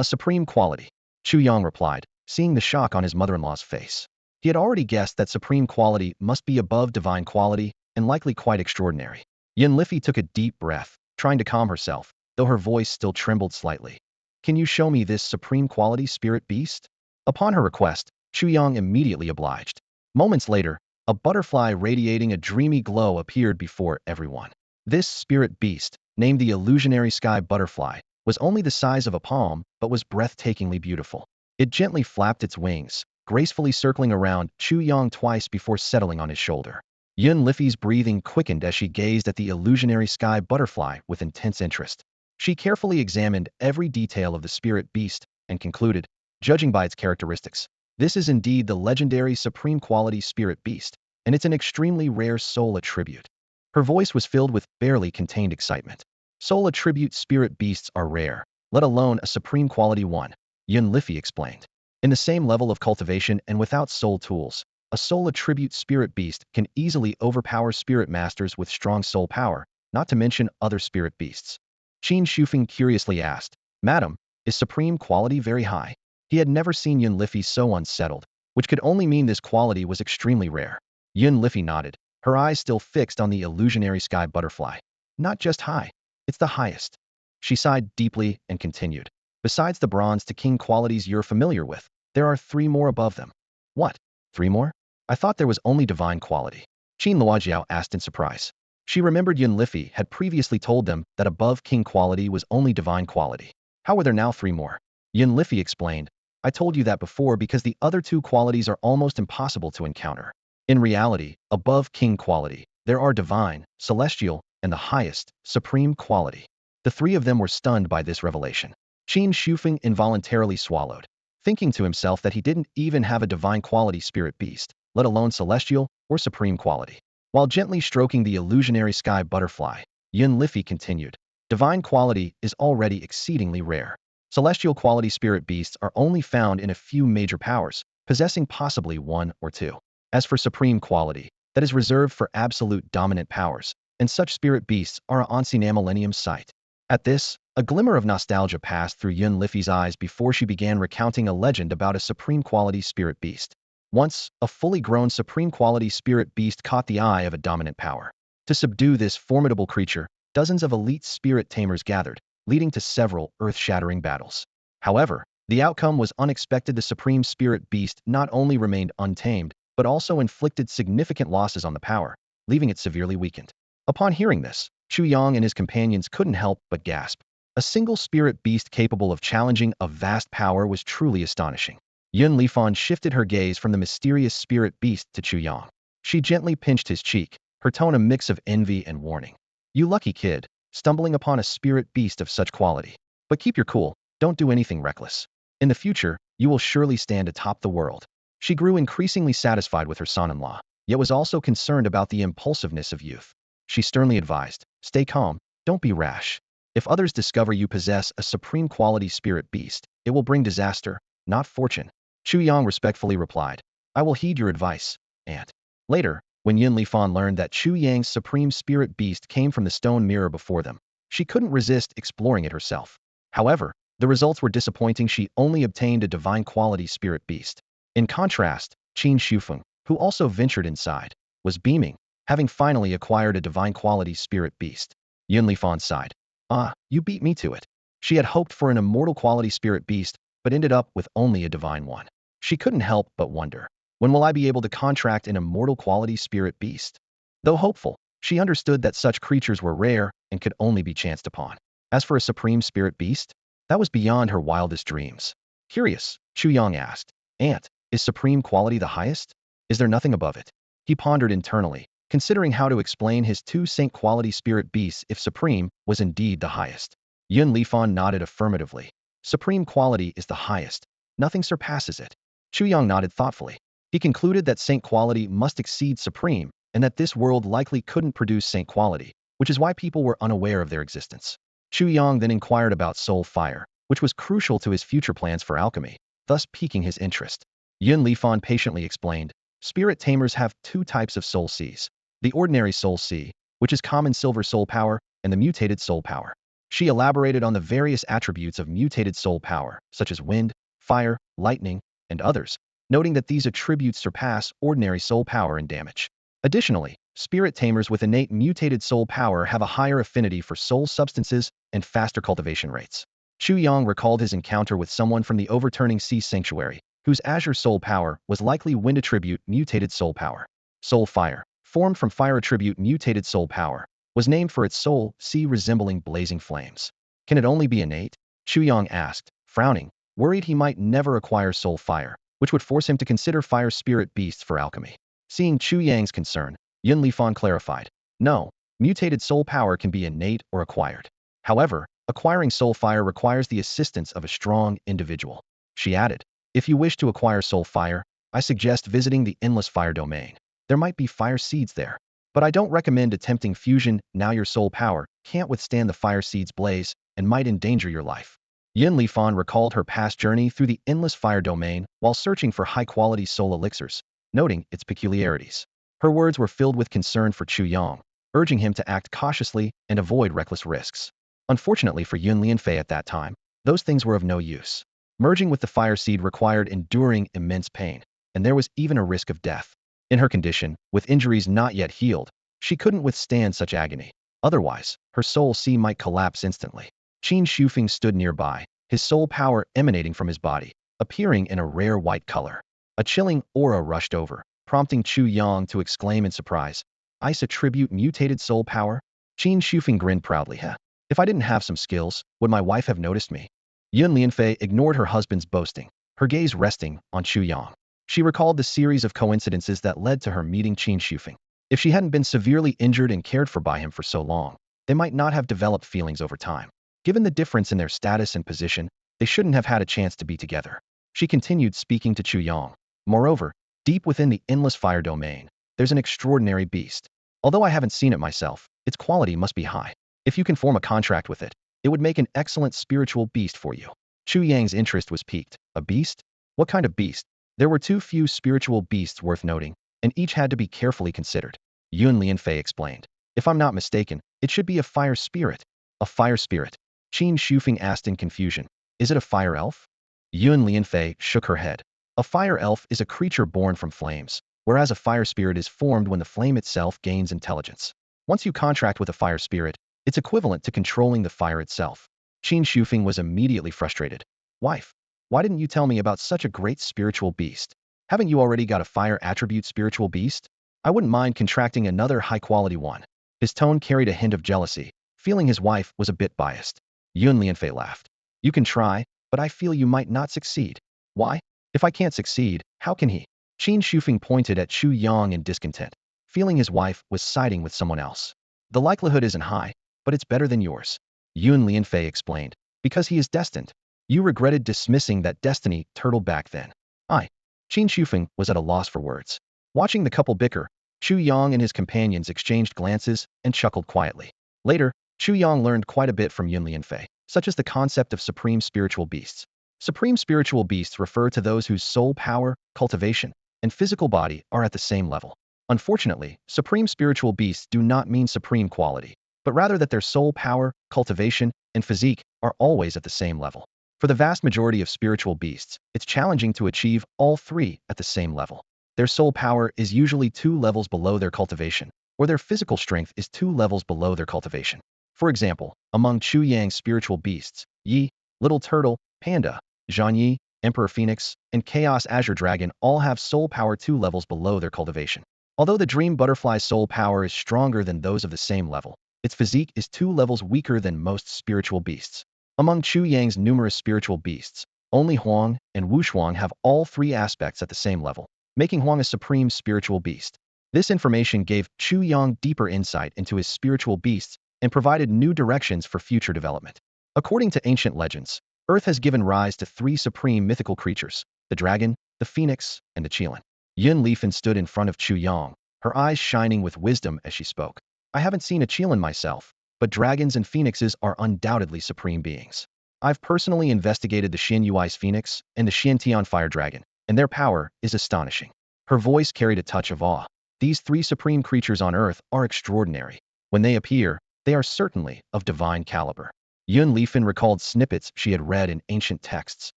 S1: Supreme quality. Chu Yang replied, seeing the shock on his mother-in-law's face. He had already guessed that supreme quality must be above divine quality and likely quite extraordinary. Yun Lifi took a deep breath, trying to calm herself, though her voice still trembled slightly. Can you show me this supreme quality spirit beast? Upon her request, Chu Yang immediately obliged. Moments later, a butterfly radiating a dreamy glow appeared before everyone. This spirit beast, named the illusionary sky butterfly, was only the size of a palm but was breathtakingly beautiful. It gently flapped its wings, gracefully circling around Chu Yang twice before settling on his shoulder. Yun Lifi's breathing quickened as she gazed at the illusionary sky butterfly with intense interest. She carefully examined every detail of the spirit beast and concluded, judging by its characteristics, this is indeed the legendary supreme quality spirit beast, and it's an extremely rare soul attribute. Her voice was filled with barely contained excitement. Soul attribute spirit beasts are rare, let alone a supreme quality one, Yun Lifi explained. In the same level of cultivation and without soul tools, a soul attribute spirit beast can easily overpower spirit masters with strong soul power, not to mention other spirit beasts. Qin Shufeng curiously asked, Madam, is supreme quality very high? He had never seen Yun Lifi so unsettled, which could only mean this quality was extremely rare. Yun Lifi nodded, her eyes still fixed on the illusionary sky butterfly. Not just high, it's the highest. She sighed deeply and continued. Besides the bronze to king qualities you're familiar with, there are 3 more above them. What? 3 more? I thought there was only divine quality. Qin Luojiao asked in surprise. She remembered Yun Lifi had previously told them that above king quality was only divine quality. How were there now 3 more? Yun Lifi explained, I told you that before because the other 2 qualities are almost impossible to encounter. In reality, above king quality, there are divine, celestial, and the highest, supreme quality. The three of them were stunned by this revelation. Qin Shufeng involuntarily swallowed, thinking to himself that he didn't even have a divine quality spirit beast, let alone celestial or supreme quality. While gently stroking the illusionary sky butterfly, Yun Liffey continued, divine quality is already exceedingly rare. Celestial quality spirit beasts are only found in a few major powers, possessing possibly one or two. As for supreme quality, that is reserved for absolute dominant powers, and such spirit beasts are a Ancient Millennium sight. At this, a glimmer of nostalgia passed through Yun Liffey's eyes before she began recounting a legend about a supreme quality spirit beast. Once, a fully grown supreme quality spirit beast caught the eye of a dominant power. To subdue this formidable creature, dozens of elite spirit tamers gathered, leading to several earth-shattering battles. However, the outcome was unexpected. The supreme spirit beast not only remained untamed, but also inflicted significant losses on the power, leaving it severely weakened. Upon hearing this, Chu Yang and his companions couldn't help but gasp. A single spirit beast capable of challenging a vast power was truly astonishing. Yun Lifan shifted her gaze from the mysterious spirit beast to Chu Yang. She gently pinched his cheek, her tone a mix of envy and warning. You lucky kid, stumbling upon a spirit beast of such quality. But keep your cool, don't do anything reckless. In the future, you will surely stand atop the world. She grew increasingly satisfied with her son-in-law, yet was also concerned about the impulsiveness of youth. She sternly advised, stay calm, don't be rash. If others discover you possess a supreme quality spirit beast, it will bring disaster, not fortune. Chu Yang respectfully replied, I will heed your advice, aunt. Later, when Yin Lifan learned that Chu Yang's supreme spirit beast came from the stone mirror before them, she couldn't resist exploring it herself. However, the results were disappointing. She only obtained a divine quality spirit beast. In contrast, Qin Shufeng, who also ventured inside, was beaming, having finally acquired a divine quality spirit beast. Yin Lifan sighed. Ah, you beat me to it. She had hoped for an immortal quality spirit beast, but ended up with only a divine one. She couldn't help but wonder, when will I be able to contract an immortal quality spirit beast? Though hopeful, she understood that such creatures were rare and could only be chanced upon. As for a supreme spirit beast, that was beyond her wildest dreams. Curious, Chu Yang asked, Aunt, is supreme quality the highest? Is there nothing above it? He pondered internally, considering how to explain his two saint quality spirit beasts if supreme was indeed the highest. Yun Lifan nodded affirmatively. Supreme quality is the highest. Nothing surpasses it. Chu Yang nodded thoughtfully. He concluded that saint quality must exceed supreme, and that this world likely couldn't produce saint quality, which is why people were unaware of their existence. Chu Yang then inquired about soul fire, which was crucial to his future plans for alchemy, thus piquing his interest. Yun Lifan patiently explained, spirit tamers have two types of soul seas. The ordinary soul sea, which is common silver soul power, and the mutated soul power. She elaborated on the various attributes of mutated soul power, such as wind, fire, lightning, and others, noting that these attributes surpass ordinary soul power in damage. Additionally, spirit tamers with innate mutated soul power have a higher affinity for soul substances and faster cultivation rates. Chu Yang recalled his encounter with someone from the Overturning Sea Sanctuary, whose azure soul power was likely wind attribute mutated soul power. Soul fire, formed from fire attribute mutated soul power, was named for its soul sea resembling blazing flames. Can it only be innate? Chu Yang asked, frowning, worried he might never acquire soul fire, which would force him to consider fire spirit beasts for alchemy. Seeing Chu Yang's concern, Yun Lifan clarified, no, mutated soul power can be innate or acquired. However, acquiring soul fire requires the assistance of a strong individual. She added, if you wish to acquire soul fire, I suggest visiting the endless fire domain. There might be fire seeds there. But I don't recommend attempting fusion. Now your soul power can't withstand the fire seed's blaze and might endanger your life. Yin Lifan recalled her past journey through the endless fire domain while searching for high-quality soul elixirs, noting its peculiarities. Her words were filled with concern for Chu Yang, urging him to act cautiously and avoid reckless risks. Unfortunately for Yun Lianfei at that time, those things were of no use. Merging with the fire seed required enduring immense pain, and there was even a risk of death. In her condition, with injuries not yet healed, she couldn't withstand such agony. Otherwise, her soul sea might collapse instantly. Qin Shufeng stood nearby, his soul power emanating from his body, appearing in a rare white color. A chilling aura rushed over, prompting Chu Yang to exclaim in surprise, Ice attribute mutated soul power? Qin Shufeng grinned proudly. If I didn't have some skills, would my wife have noticed me? Yun Lianfei ignored her husband's boasting, her gaze resting on Chu Yang. She recalled the series of coincidences that led to her meeting Qin Shufeng. If she hadn't been severely injured and cared for by him for so long, they might not have developed feelings over time. Given the difference in their status and position, they shouldn't have had a chance to be together. She continued speaking to Chu Yang. Moreover, deep within the endless fire domain, there's an extraordinary beast. Although I haven't seen it myself, its quality must be high. If you can form a contract with it, it would make an excellent spiritual beast for you. Chu Yang's interest was piqued. A beast? What kind of beast? There were too few spiritual beasts worth noting, and each had to be carefully considered. Yun Lianfei explained. If I'm not mistaken, it should be a fire spirit. A fire spirit? Qin Shufeng asked in confusion. Is it a fire elf? Yun Lianfei shook her head. A fire elf is a creature born from flames, whereas a fire spirit is formed when the flame itself gains intelligence. Once you contract with a fire spirit, it's equivalent to controlling the fire itself. Qin Shufeng was immediately frustrated. Wife, why didn't you tell me about such a great spiritual beast? Haven't you already got a fire attribute spiritual beast? I wouldn't mind contracting another high-quality one. His tone carried a hint of jealousy, feeling his wife was a bit biased. Yun Lianfei laughed. You can try, but I feel you might not succeed. Why? If I can't succeed, how can he? Qin Shufeng pointed at Chu Yang in discontent, feeling his wife was siding with someone else. The likelihood isn't high, but it's better than yours. Yun Lianfei explained, because he is destined. You regretted dismissing that destiny turtle back then. Qin Shufeng was at a loss for words. Watching the couple bicker, Chu Yang and his companions exchanged glances and chuckled quietly. Later, Chu Yang learned quite a bit from Yun Lianfei, such as the concept of supreme spiritual beasts. Supreme spiritual beasts refer to those whose soul power, cultivation, and physical body are at the same level. Unfortunately, supreme spiritual beasts do not mean supreme quality, but rather that their soul power, cultivation, and physique are always at the same level. For the vast majority of spiritual beasts, it's challenging to achieve all three at the same level. Their soul power is usually 2 levels below their cultivation, or their physical strength is 2 levels below their cultivation. For example, among Chu Yang's spiritual beasts, Yi, Little Turtle, Panda, Zhang Yi, Emperor Phoenix, and Chaos Azure Dragon all have soul power 2 levels below their cultivation. Although the Dream Butterfly's soul power is stronger than those of the same level, its physique is 2 levels weaker than most spiritual beasts. Among Chu Yang's numerous spiritual beasts, only Huang and Wushuang have all 3 aspects at the same level, making Huang a supreme spiritual beast. This information gave Chu Yang deeper insight into his spiritual beasts and provided new directions for future development. According to ancient legends, Earth has given rise to 3 supreme mythical creatures, the dragon, the phoenix, and the qilin. Yun Lifen stood in front of Chu Yang, her eyes shining with wisdom as she spoke. I haven't seen a qilin myself, but dragons and phoenixes are undoubtedly supreme beings. I've personally investigated the Xian Yui's phoenix and the Xian Tian fire dragon, and their power is astonishing. Her voice carried a touch of awe. These 3 supreme creatures on Earth are extraordinary. When they appear, they are certainly of divine caliber. Yun Lifen recalled snippets she had read in ancient texts.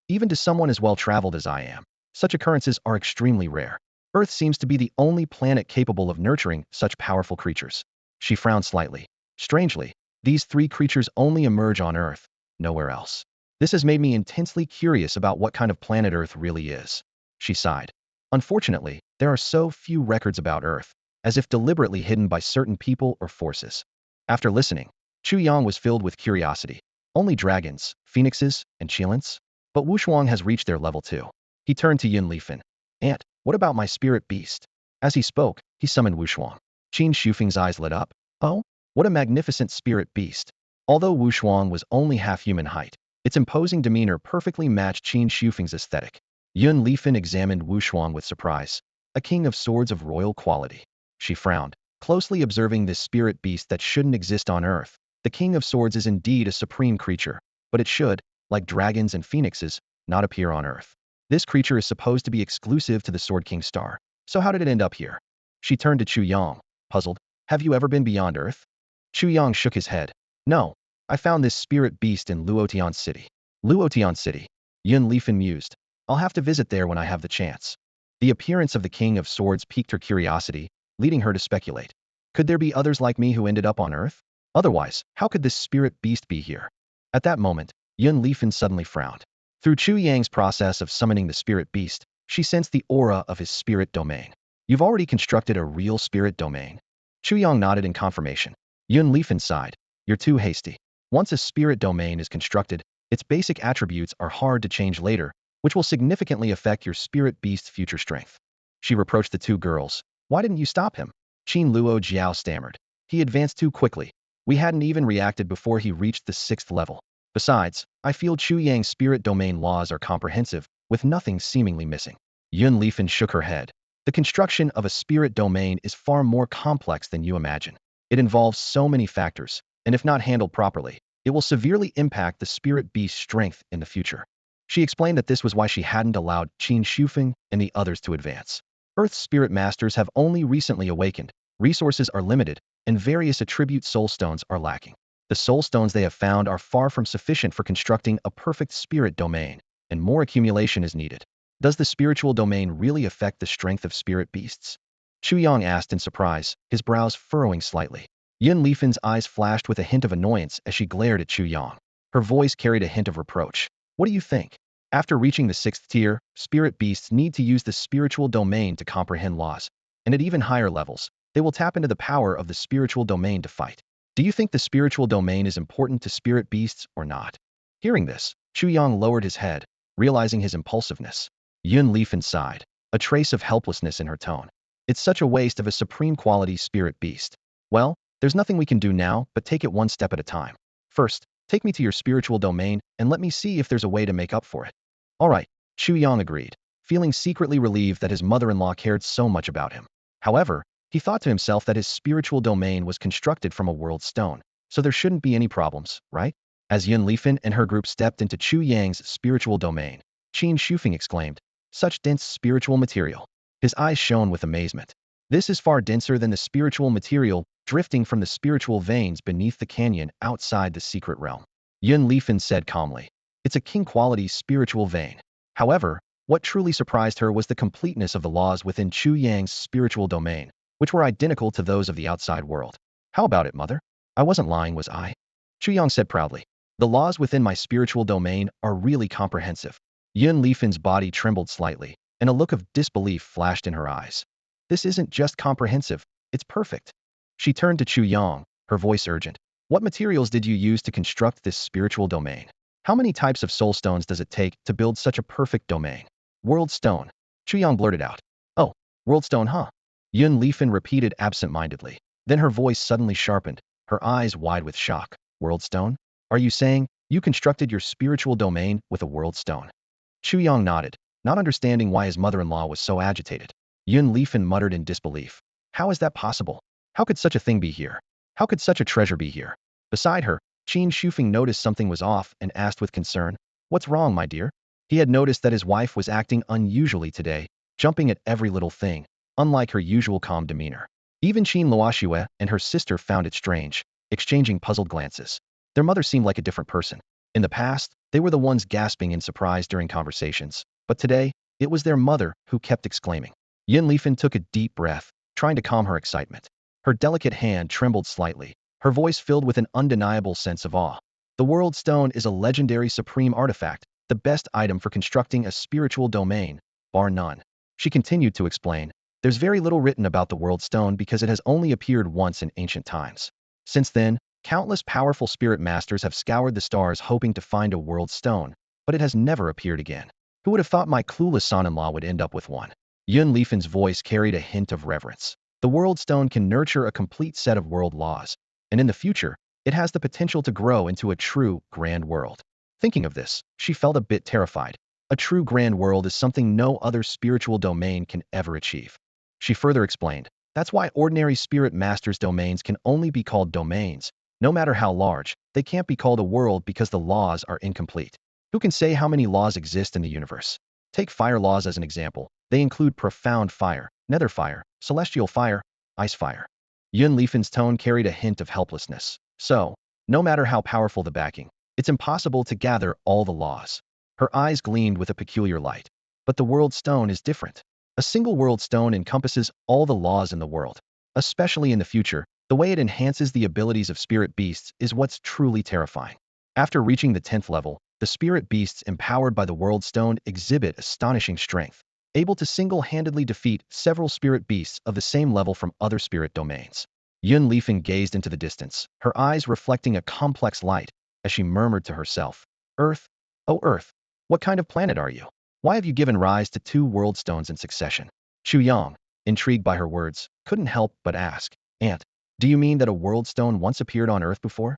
S1: Even to someone as well-traveled as I am, such occurrences are extremely rare. Earth seems to be the only planet capable of nurturing such powerful creatures. She frowned slightly. Strangely, these 3 creatures only emerge on Earth, nowhere else. This has made me intensely curious about what kind of planet Earth really is. She sighed. Unfortunately, there are so few records about Earth, as if deliberately hidden by certain people or forces. After listening, Chu Yang was filled with curiosity. Only dragons, phoenixes, and qilins? But Wushuang has reached their level too. He turned to Yun Lifen. Aunt, what about my spirit beast? As he spoke, he summoned Wushuang. Qin Shufeng's eyes lit up. Oh? What a magnificent spirit beast. Although Wushuang was only half-human height, its imposing demeanor perfectly matched Qin Shufeng's aesthetic. Yun Lifen examined Wushuang with surprise. A king of swords of royal quality. She frowned, closely observing this spirit beast that shouldn't exist on Earth. The king of swords is indeed a supreme creature, but it should, like dragons and phoenixes, not appear on Earth. This creature is supposed to be exclusive to the Sword King star. So how did it end up here? She turned to Chu Yang, puzzled. Have you ever been beyond Earth? Chu Yang shook his head. No, I found this spirit beast in Luotian City. Luotian City. Yun Lifen mused. I'll have to visit there when I have the chance. The appearance of the King of Swords piqued her curiosity, leading her to speculate. Could there be others like me who ended up on Earth? Otherwise, how could this spirit beast be here? At that moment, Yun Lifen suddenly frowned. Through Chu Yang's process of summoning the spirit beast, she sensed the aura of his spirit domain. You've already constructed a real spirit domain? Chu Yang nodded in confirmation. Yun Lifen sighed. You're too hasty. Once a spirit domain is constructed, its basic attributes are hard to change later, which will significantly affect your spirit beast's future strength. She reproached the two girls. Why didn't you stop him? Qin Luo Jiao stammered. He advanced too quickly. We hadn't even reacted before he reached the 6th level. Besides, I feel Chu Yang's spirit domain laws are comprehensive, with nothing seemingly missing. Yun Lifan shook her head. The construction of a spirit domain is far more complex than you imagine. It involves so many factors, and if not handled properly, it will severely impact the spirit beast's strength in the future. She explained that this was why she hadn't allowed Qin Shufeng and the others to advance. Earth's spirit masters have only recently awakened, resources are limited, and various attribute soul stones are lacking. The soul stones they have found are far from sufficient for constructing a perfect spirit domain, and more accumulation is needed. Does the spiritual domain really affect the strength of spirit beasts? Chu Yang asked in surprise, his brows furrowing slightly. Yun Lifan's eyes flashed with a hint of annoyance as she glared at Chu Yang. Her voice carried a hint of reproach. What do you think? After reaching the 6th tier, spirit beasts need to use the spiritual domain to comprehend laws. And at even higher levels, they will tap into the power of the spiritual domain to fight. Do you think the spiritual domain is important to spirit beasts or not? Hearing this, Chu Yang lowered his head, realizing his impulsiveness. Yun Lifan sighed, a trace of helplessness in her tone. It's such a waste of a supreme quality spirit beast. Well, there's nothing we can do now but take it one step at a time. First, take me to your spiritual domain and let me see if there's a way to make up for it. All right, Chu Yang agreed, feeling secretly relieved that his mother-in-law cared so much about him. However, he thought to himself that his spiritual domain was constructed from a world stone, so there shouldn't be any problems, right? As Yun Lifan and her group stepped into Chu Yang's spiritual domain, Qin Shufeng exclaimed, "Such dense spiritual material." His eyes shone with amazement. This is far denser than the spiritual material drifting from the spiritual veins beneath the canyon outside the secret realm. Yun Lifan said calmly, "It's a king-quality spiritual vein." However, what truly surprised her was the completeness of the laws within Chu Yang's spiritual domain, which were identical to those of the outside world. How about it, mother? I wasn't lying, was I? Chu Yang said proudly. The laws within my spiritual domain are really comprehensive. Yun Lifan's body trembled slightly, and a look of disbelief flashed in her eyes. This isn't just comprehensive, it's perfect. She turned to Chu Yang, her voice urgent. What materials did you use to construct this spiritual domain? How many types of soul stones does it take to build such a perfect domain? World stone. Chu Yang blurted out. Oh, world stone, huh? Yun Lifan repeated absent-mindedly. Then her voice suddenly sharpened, her eyes wide with shock. World stone? Are you saying you constructed your spiritual domain with a world stone? Chu Yang nodded, not understanding why his mother-in-law was so agitated. Yun Lifan muttered in disbelief. How is that possible? How could such a thing be here? How could such a treasure be here? Beside her, Qin Shufeng noticed something was off and asked with concern, "What's wrong, my dear?" He had noticed that his wife was acting unusually today, jumping at every little thing, unlike her usual calm demeanor. Even Qin Luoxue and her sister found it strange, exchanging puzzled glances. Their mother seemed like a different person. In the past, they were the ones gasping in surprise during conversations, but today, it was their mother who kept exclaiming. Yun Lifan took a deep breath, trying to calm her excitement. Her delicate hand trembled slightly, her voice filled with an undeniable sense of awe. The World Stone is a legendary supreme artifact, the best item for constructing a spiritual domain, bar none. She continued to explain, there's very little written about the World Stone because it has only appeared once in ancient times. Since then, countless powerful spirit masters have scoured the stars hoping to find a World Stone, but it has never appeared again. Who would have thought my clueless son-in-law would end up with one? Yun Lifan's voice carried a hint of reverence. The World Stone can nurture a complete set of world laws, and in the future, it has the potential to grow into a true grand world. Thinking of this, she felt a bit terrified. A true grand world is something no other spiritual domain can ever achieve. She further explained, that's why ordinary spirit masters' domains can only be called domains. No matter how large, they can't be called a world because the laws are incomplete. Who can say how many laws exist in the universe? Take fire laws as an example. They include profound fire, nether fire, celestial fire, ice fire. Yun Lifan's tone carried a hint of helplessness. So, no matter how powerful the backing, it's impossible to gather all the laws. Her eyes gleamed with a peculiar light. But the World Stone is different. A single World Stone encompasses all the laws in the world. Especially in the future, the way it enhances the abilities of spirit beasts is what's truly terrifying. After reaching the 10th level, the spirit beasts empowered by the World Stone exhibit astonishing strength, able to single-handedly defeat several spirit beasts of the same level from other spirit domains. Yun Lifan gazed into the distance, her eyes reflecting a complex light, as she murmured to herself, Earth, oh Earth, what kind of planet are you? Why have you given rise to 2 world stones in succession? Chu Yang, intrigued by her words, couldn't help but ask, Aunt, do you mean that a world stone once appeared on Earth before?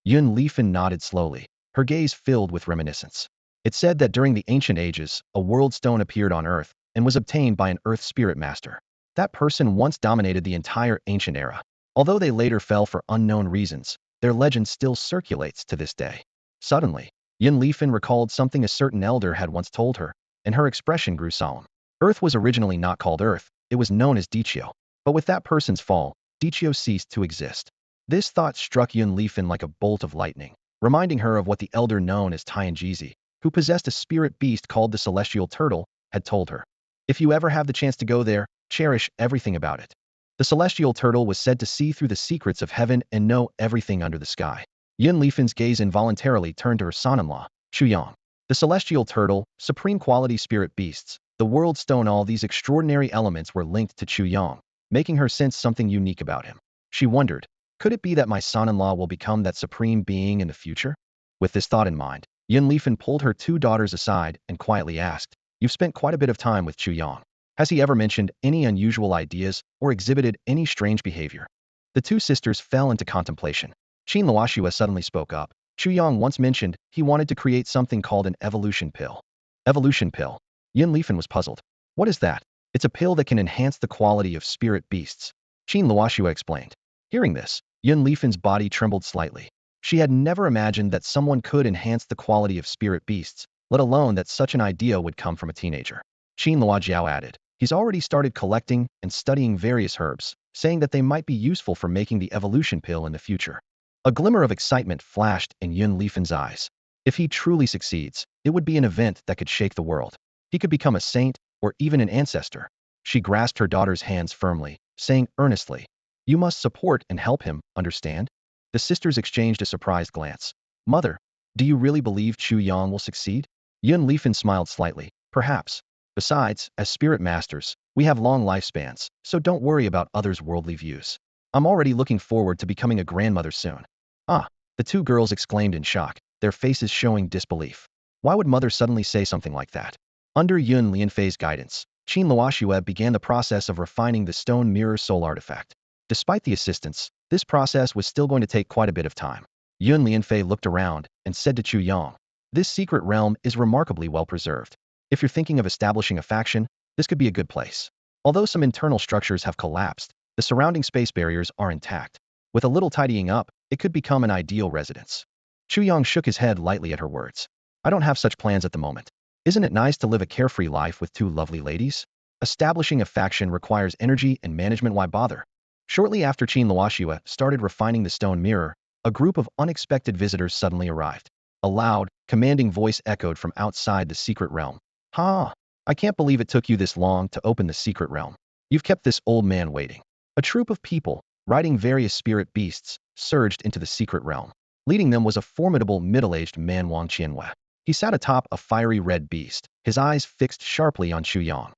S1: Yun Lifan nodded slowly, her gaze filled with reminiscence. It said that during the ancient ages, a world stone appeared on Earth and was obtained by an Earth spirit master. That person once dominated the entire ancient era. Although they later fell for unknown reasons, their legend still circulates to this day. Suddenly, Yun Lifan recalled something a certain elder had once told her, and her expression grew solemn. Earth was originally not called Earth, it was known as Dichio. But with that person's fall, Dichio ceased to exist. This thought struck Yun Lifan like a bolt of lightning, reminding her of what the elder known as Tianjizi, who possessed a spirit beast called the Celestial Turtle, had told her. If you ever have the chance to go there, cherish everything about it. The Celestial Turtle was said to see through the secrets of heaven and know everything under the sky. Yun Lifan's gaze involuntarily turned to her son-in-law, Chu Yang. The Celestial Turtle, supreme quality spirit beasts, the World Stone, all these extraordinary elements were linked to Chu Yang, making her sense something unique about him. She wondered, could it be that my son-in-law will become that supreme being in the future? With this thought in mind, Yun Lifan pulled her 2 daughters aside and quietly asked, You've spent quite a bit of time with Chu Yang. Has he ever mentioned any unusual ideas or exhibited any strange behavior? The 2 sisters fell into contemplation. Qin Luoxue suddenly spoke up. Chu Yang once mentioned he wanted to create something called an evolution pill. Evolution pill? Yun Lifan was puzzled. What is that? It's a pill that can enhance the quality of spirit beasts. Qin Luoxue explained. Hearing this, Yun Lifan's body trembled slightly. She had never imagined that someone could enhance the quality of spirit beasts, let alone that such an idea would come from a teenager. Qin Luojiao added, he's already started collecting and studying various herbs, saying that they might be useful for making the evolution pill in the future. A glimmer of excitement flashed in Yun Lifan's eyes. If he truly succeeds, it would be an event that could shake the world. He could become a saint or even an ancestor. She grasped her daughter's hands firmly, saying earnestly, You must support and help him, understand? The sisters exchanged a surprised glance. Mother, do you really believe Chu Yang will succeed? Yun Lifan smiled slightly. Perhaps. Besides, as spirit masters, we have long lifespans, so don't worry about others' worldly views. I'm already looking forward to becoming a grandmother soon. Ah, the 2 girls exclaimed in shock, their faces showing disbelief. Why would mother suddenly say something like that? Under Yun Lianfei's guidance, Qin Luoxue began the process of refining the stone mirror soul artifact. Despite the assistance, this process was still going to take quite a bit of time. Yun Lianfei looked around and said to Chu Yang, This secret realm is remarkably well preserved. If you're thinking of establishing a faction, this could be a good place. Although some internal structures have collapsed, the surrounding space barriers are intact. With a little tidying up, it could become an ideal residence. Chu Yang shook his head lightly at her words. I don't have such plans at the moment. Isn't it nice to live a carefree life with 2 lovely ladies? Establishing a faction requires energy and management, why bother? Shortly after Qin Luoxue started refining the stone mirror, a group of unexpected visitors suddenly arrived. A loud, commanding voice echoed from outside the secret realm. Ha! I can't believe it took you this long to open the secret realm. You've kept this old man waiting. A troop of people, riding various spirit beasts, surged into the secret realm. Leading them was a formidable middle-aged man, Wang Qianhua. He sat atop a fiery red beast, his eyes fixed sharply on Chu Yang.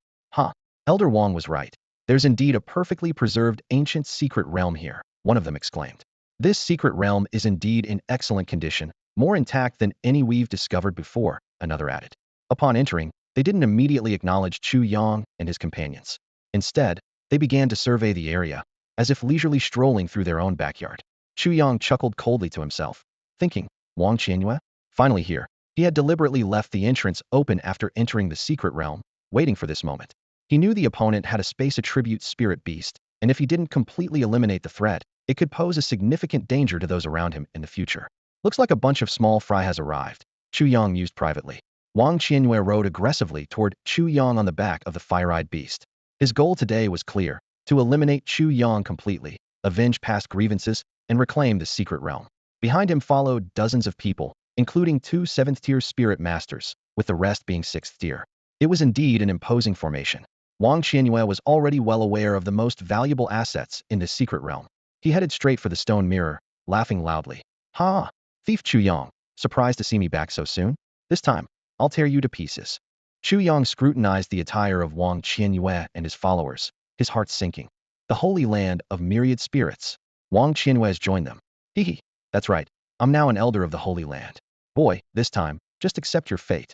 S1: Elder Wang was right. There's indeed a perfectly preserved ancient secret realm here, one of them exclaimed. This secret realm is indeed in excellent condition, more intact than any we've discovered before, another added. Upon entering, they didn't immediately acknowledge Chu Yang and his companions. Instead, they began to survey the area, as if leisurely strolling through their own backyard. Chu Yang chuckled coldly to himself, thinking, Wang Qianhua? Finally here. He had deliberately left the entrance open after entering the secret realm, waiting for this moment. He knew the opponent had a space attribute spirit beast, and if he didn't completely eliminate the threat, it could pose a significant danger to those around him in the future. Looks like a bunch of small fry has arrived, Chu Yang mused privately. Wang Qianhua rode aggressively toward Chu Yang on the back of the fire-eyed beast. His goal today was clear, to eliminate Chu Yang completely, avenge past grievances, and reclaim the secret realm. Behind him followed dozens of people, including 2 7th-tier spirit masters, with the rest being 6th tier. It was indeed an imposing formation. Wang Qianhua was already well aware of the most valuable assets in the secret realm. He headed straight for the stone mirror, laughing loudly. Ha! Thief Chu Yang, surprised to see me back so soon? This time, I'll tear you to pieces. Chu Yang scrutinized the attire of Wang Qianhua and his followers, his heart sinking. The holy land of myriad spirits. Wang Qianhua has joined them. Hee, that's right. I'm now an elder of the Holy Land. Boy, this time, just accept your fate.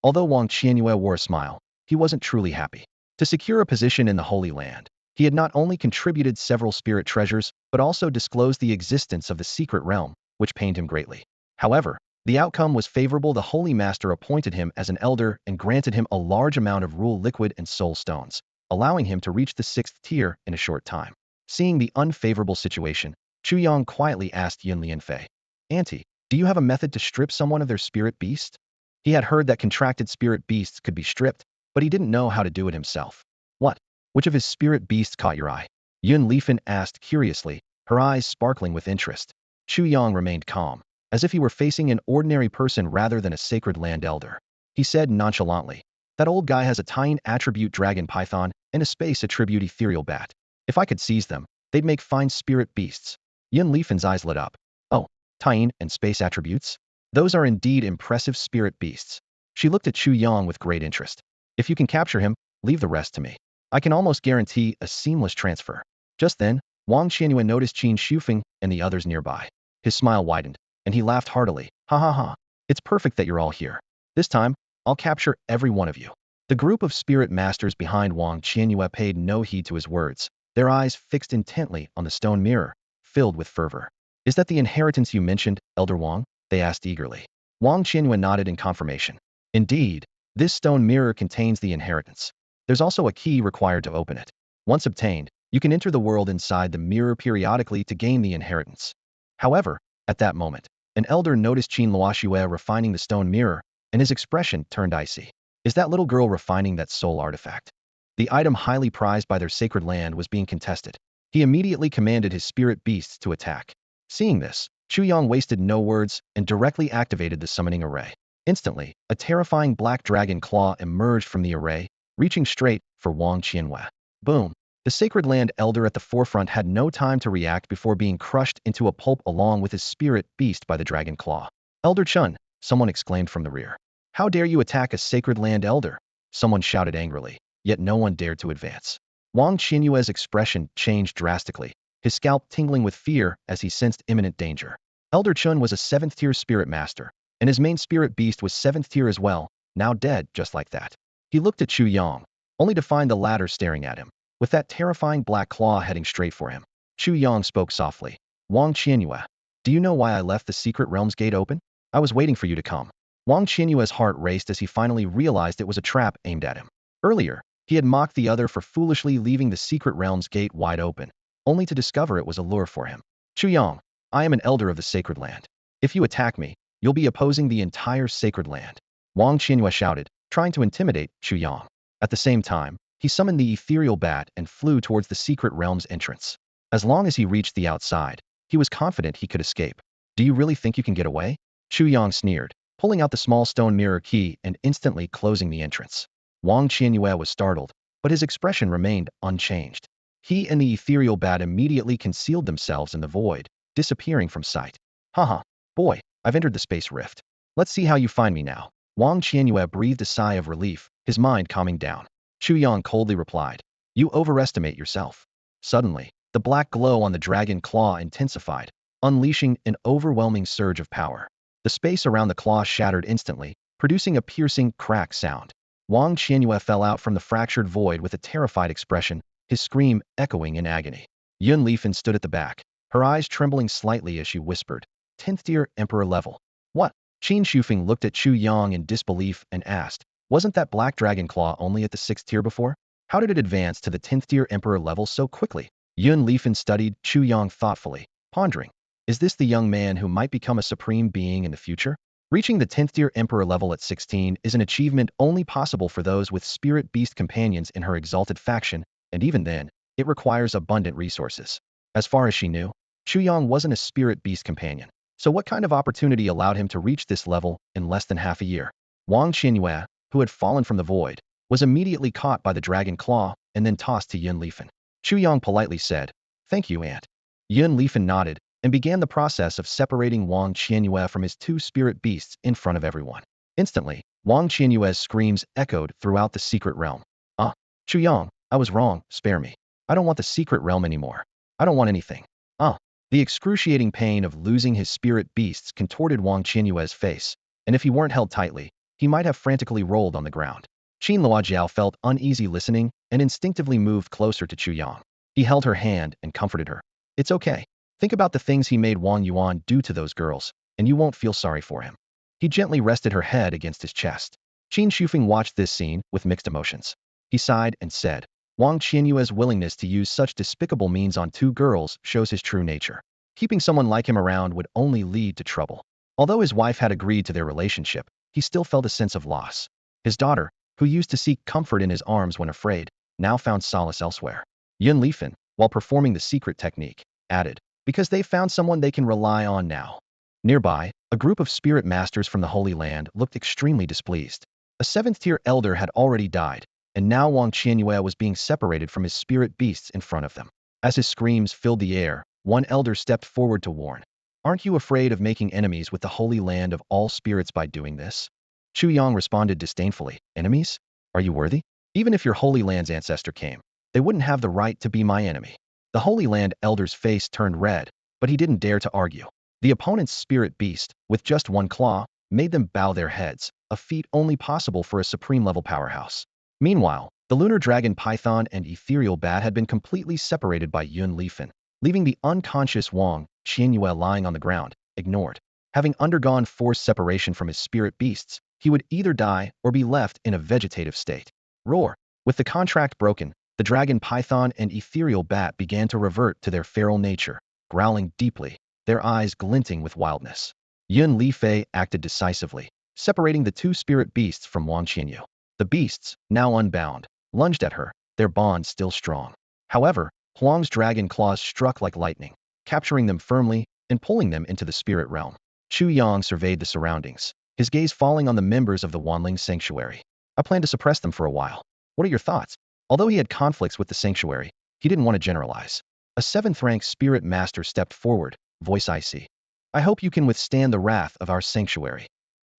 S1: Although Wang Qianyue wore a smile, he wasn't truly happy. To secure a position in the Holy Land, he had not only contributed several spirit treasures, but also disclosed the existence of the secret realm, which pained him greatly. However, the outcome was favorable. The Holy Master appointed him as an elder and granted him a large amount of rule liquid and soul stones, allowing him to reach the 6th tier in a short time. Seeing the unfavorable situation, Chu Yang quietly asked Yun Lianfei, "Auntie, do you have a method to strip someone of their spirit beast?" He had heard that contracted spirit beasts could be stripped, but he didn't know how to do it himself. "What? Which of his spirit beasts caught your eye?" Yun Lifen asked curiously, her eyes sparkling with interest. Chu Yang remained calm, as if he were facing an ordinary person rather than a sacred land elder. He said nonchalantly, "That old guy has a Tine attribute dragon python and a space attribute ethereal bat. If I could seize them, they'd make fine spirit beasts." Yun Lifen's eyes lit up. "Oh, Tine and space attributes? Those are indeed impressive spirit beasts." She looked at Chu Yang with great interest. "If you can capture him, leave the rest to me. I can almost guarantee a seamless transfer." Just then, Wang Qianyuan noticed Qin Shufeng and the others nearby. His smile widened, and he laughed heartily. "Ha ha ha. It's perfect that you're all here. This time, I'll capture every one of you." The group of spirit masters behind Wang Qianyue paid no heed to his words, their eyes fixed intently on the stone mirror, filled with fervor. "Is that the inheritance you mentioned, Elder Wang?" they asked eagerly. Wang Qianyue nodded in confirmation. "Indeed, this stone mirror contains the inheritance. There's also a key required to open it. Once obtained, you can enter the world inside the mirror periodically to gain the inheritance." However, at that moment, an elder noticed Qin Luoxue refining the stone mirror, and his expression turned icy. "Is that little girl refining that soul artifact?" The item highly prized by their sacred land was being contested. He immediately commanded his spirit beasts to attack. Seeing this, Chu Yang wasted no words and directly activated the summoning array. Instantly, a terrifying black dragon claw emerged from the array, reaching straight for Wang Qianyue. Boom! The sacred land elder at the forefront had no time to react before being crushed into a pulp along with his spirit beast by the dragon claw. "Elder Chun!" someone exclaimed from the rear. "How dare you attack a sacred land elder?" Someone shouted angrily, yet no one dared to advance. Wang Qianyue's expression changed drastically, his scalp tingling with fear as he sensed imminent danger. Elder Chun was a 7th tier spirit master, and his main spirit beast was 7th tier as well, now dead just like that. He looked at Chu Yang, only to find the latter staring at him, with that terrifying black claw heading straight for him. Chu Yang spoke softly. "Wang Qianyue, do you know why I left the secret realm's gate open? I was waiting for you to come." Wang Qianyue's heart raced as he finally realized it was a trap aimed at him. Earlier, he had mocked the other for foolishly leaving the secret realm's gate wide open, only to discover it was a lure for him. "Chu Yang, I am an elder of the sacred land. If you attack me, you'll be opposing the entire sacred land." Wang Qianyue shouted, trying to intimidate Chu Yang. At the same time, he summoned the ethereal bat and flew towards the secret realm's entrance. As long as he reached the outside, he was confident he could escape. "Do you really think you can get away?" Chu Yang sneered, pulling out the small stone mirror key and instantly closing the entrance. Wang Qianyue was startled, but his expression remained unchanged. He and the ethereal bat immediately concealed themselves in the void, disappearing from sight. "Haha, boy, I've entered the space rift. Let's see how you find me now." Wang Qianyue breathed a sigh of relief, his mind calming down. Chu Yang coldly replied, "You overestimate yourself." Suddenly, the black glow on the dragon claw intensified, unleashing an overwhelming surge of power. The space around the claw shattered instantly, producing a piercing crack sound. Wang Qianyue fell out from the fractured void with a terrified expression, his scream echoing in agony. Yun Lifen stood at the back, her eyes trembling slightly as she whispered, "10th tier Emperor level." "What?" Qin Shufeng looked at Chu Yang in disbelief and asked, "Wasn't that black dragon claw only at the 6th tier before? How did it advance to the 10th tier Emperor level so quickly?" Yun Lifen studied Chu Yang thoughtfully, pondering, is this the young man who might become a supreme being in the future? Reaching the 10th tier Emperor level at 16 is an achievement only possible for those with spirit beast companions in her exalted faction, and even then, it requires abundant resources. As far as she knew, Chu Yang wasn't a spirit beast companion, so what kind of opportunity allowed him to reach this level in less than half a year? Wang Qianyue, who had fallen from the void, was immediately caught by the dragon claw and then tossed to Yun Lifen. Chu Yang politely said, "Thank you, Aunt." Yun Lifen nodded and began the process of separating Wang Qianyue from his 2 spirit beasts in front of everyone. Instantly, Wang Qianyue's screams echoed throughout the secret realm. "Ah, Chu Yang, I was wrong, spare me. I don't want the secret realm anymore. I don't want anything. Ah." The excruciating pain of losing his spirit beasts contorted Wang Qianyue's face, and if he weren't held tightly, he might have frantically rolled on the ground. Qin Luojiao felt uneasy listening and instinctively moved closer to Chu Yang. He held her hand and comforted her. It's okay. Think about the things he made Wang Yuan do to those girls, and you won't feel sorry for him. He gently rested her head against his chest. Qin Shufeng watched this scene with mixed emotions. He sighed and said, Wang Qianyue's willingness to use such despicable means on two girls shows his true nature. Keeping someone like him around would only lead to trouble. Although his wife had agreed to their relationship, he still felt a sense of loss. His daughter, who used to seek comfort in his arms when afraid, now found solace elsewhere. Yun Lifen, while performing the secret technique, added, because they found someone they can rely on now. Nearby, a group of spirit masters from the Holy Land looked extremely displeased. A seventh-tier elder had already died, and now Wang Qianyue was being separated from his spirit beasts in front of them. As his screams filled the air, one elder stepped forward to warn. Aren't you afraid of making enemies with the Holy Land of all spirits by doing this? Chu Yang responded disdainfully, enemies? Are you worthy? Even if your Holy Land's ancestor came, they wouldn't have the right to be my enemy. The Holy Land elder's face turned red, but he didn't dare to argue. The opponent's spirit beast, with just one claw, made them bow their heads, a feat only possible for a supreme-level powerhouse. Meanwhile, the lunar dragon python and ethereal bat had been completely separated by Yun Lifen, leaving the unconscious Wang Qianyue lying on the ground, ignored. Having undergone forced separation from his spirit beasts, he would either die or be left in a vegetative state. Roar! With the contract broken, the dragon python and ethereal bat began to revert to their feral nature, growling deeply, their eyes glinting with wildness. Yun Lifei acted decisively, separating the two spirit beasts from Wang Qianyu. The beasts, now unbound, lunged at her, their bond still strong. However, Huang's dragon claws struck like lightning, capturing them firmly and pulling them into the spirit realm. Chu Yang surveyed the surroundings, his gaze falling on the members of the Wanling Sanctuary. I plan to suppress them for a while. What are your thoughts? Although he had conflicts with the sanctuary, he didn't want to generalize. A seventh-rank spirit master stepped forward, voice icy. I hope you can withstand the wrath of our sanctuary.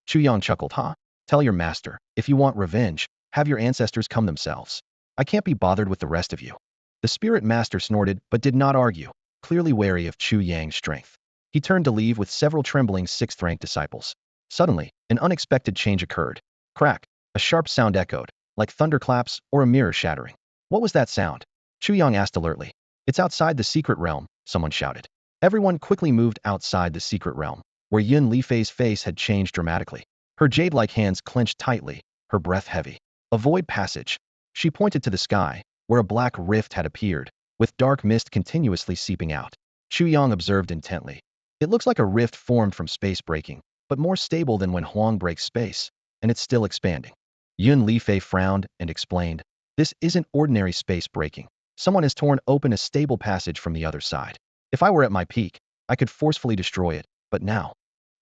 S1: Chu Yang chuckled, huh? Tell your master, if you want revenge, have your ancestors come themselves. I can't be bothered with the rest of you. The spirit master snorted but did not argue, clearly wary of Chu Yang's strength. He turned to leave with several trembling sixth-rank disciples. Suddenly, an unexpected change occurred. Crack! A sharp sound echoed, like thunderclaps or a mirror shattering. What was that sound? Chu Yang asked alertly. It's outside the secret realm, someone shouted. Everyone quickly moved outside the secret realm, where Yun Lifei's face had changed dramatically. Her jade-like hands clenched tightly, her breath heavy. A void passage. She pointed to the sky, where a black rift had appeared, with dark mist continuously seeping out. Chu Yang observed intently. It looks like a rift formed from space breaking, but more stable than when Huang breaks space, and it's still expanding. Yun Lifei frowned and explained, this isn't ordinary space breaking. Someone has torn open a stable passage from the other side. If I were at my peak, I could forcefully destroy it, but now.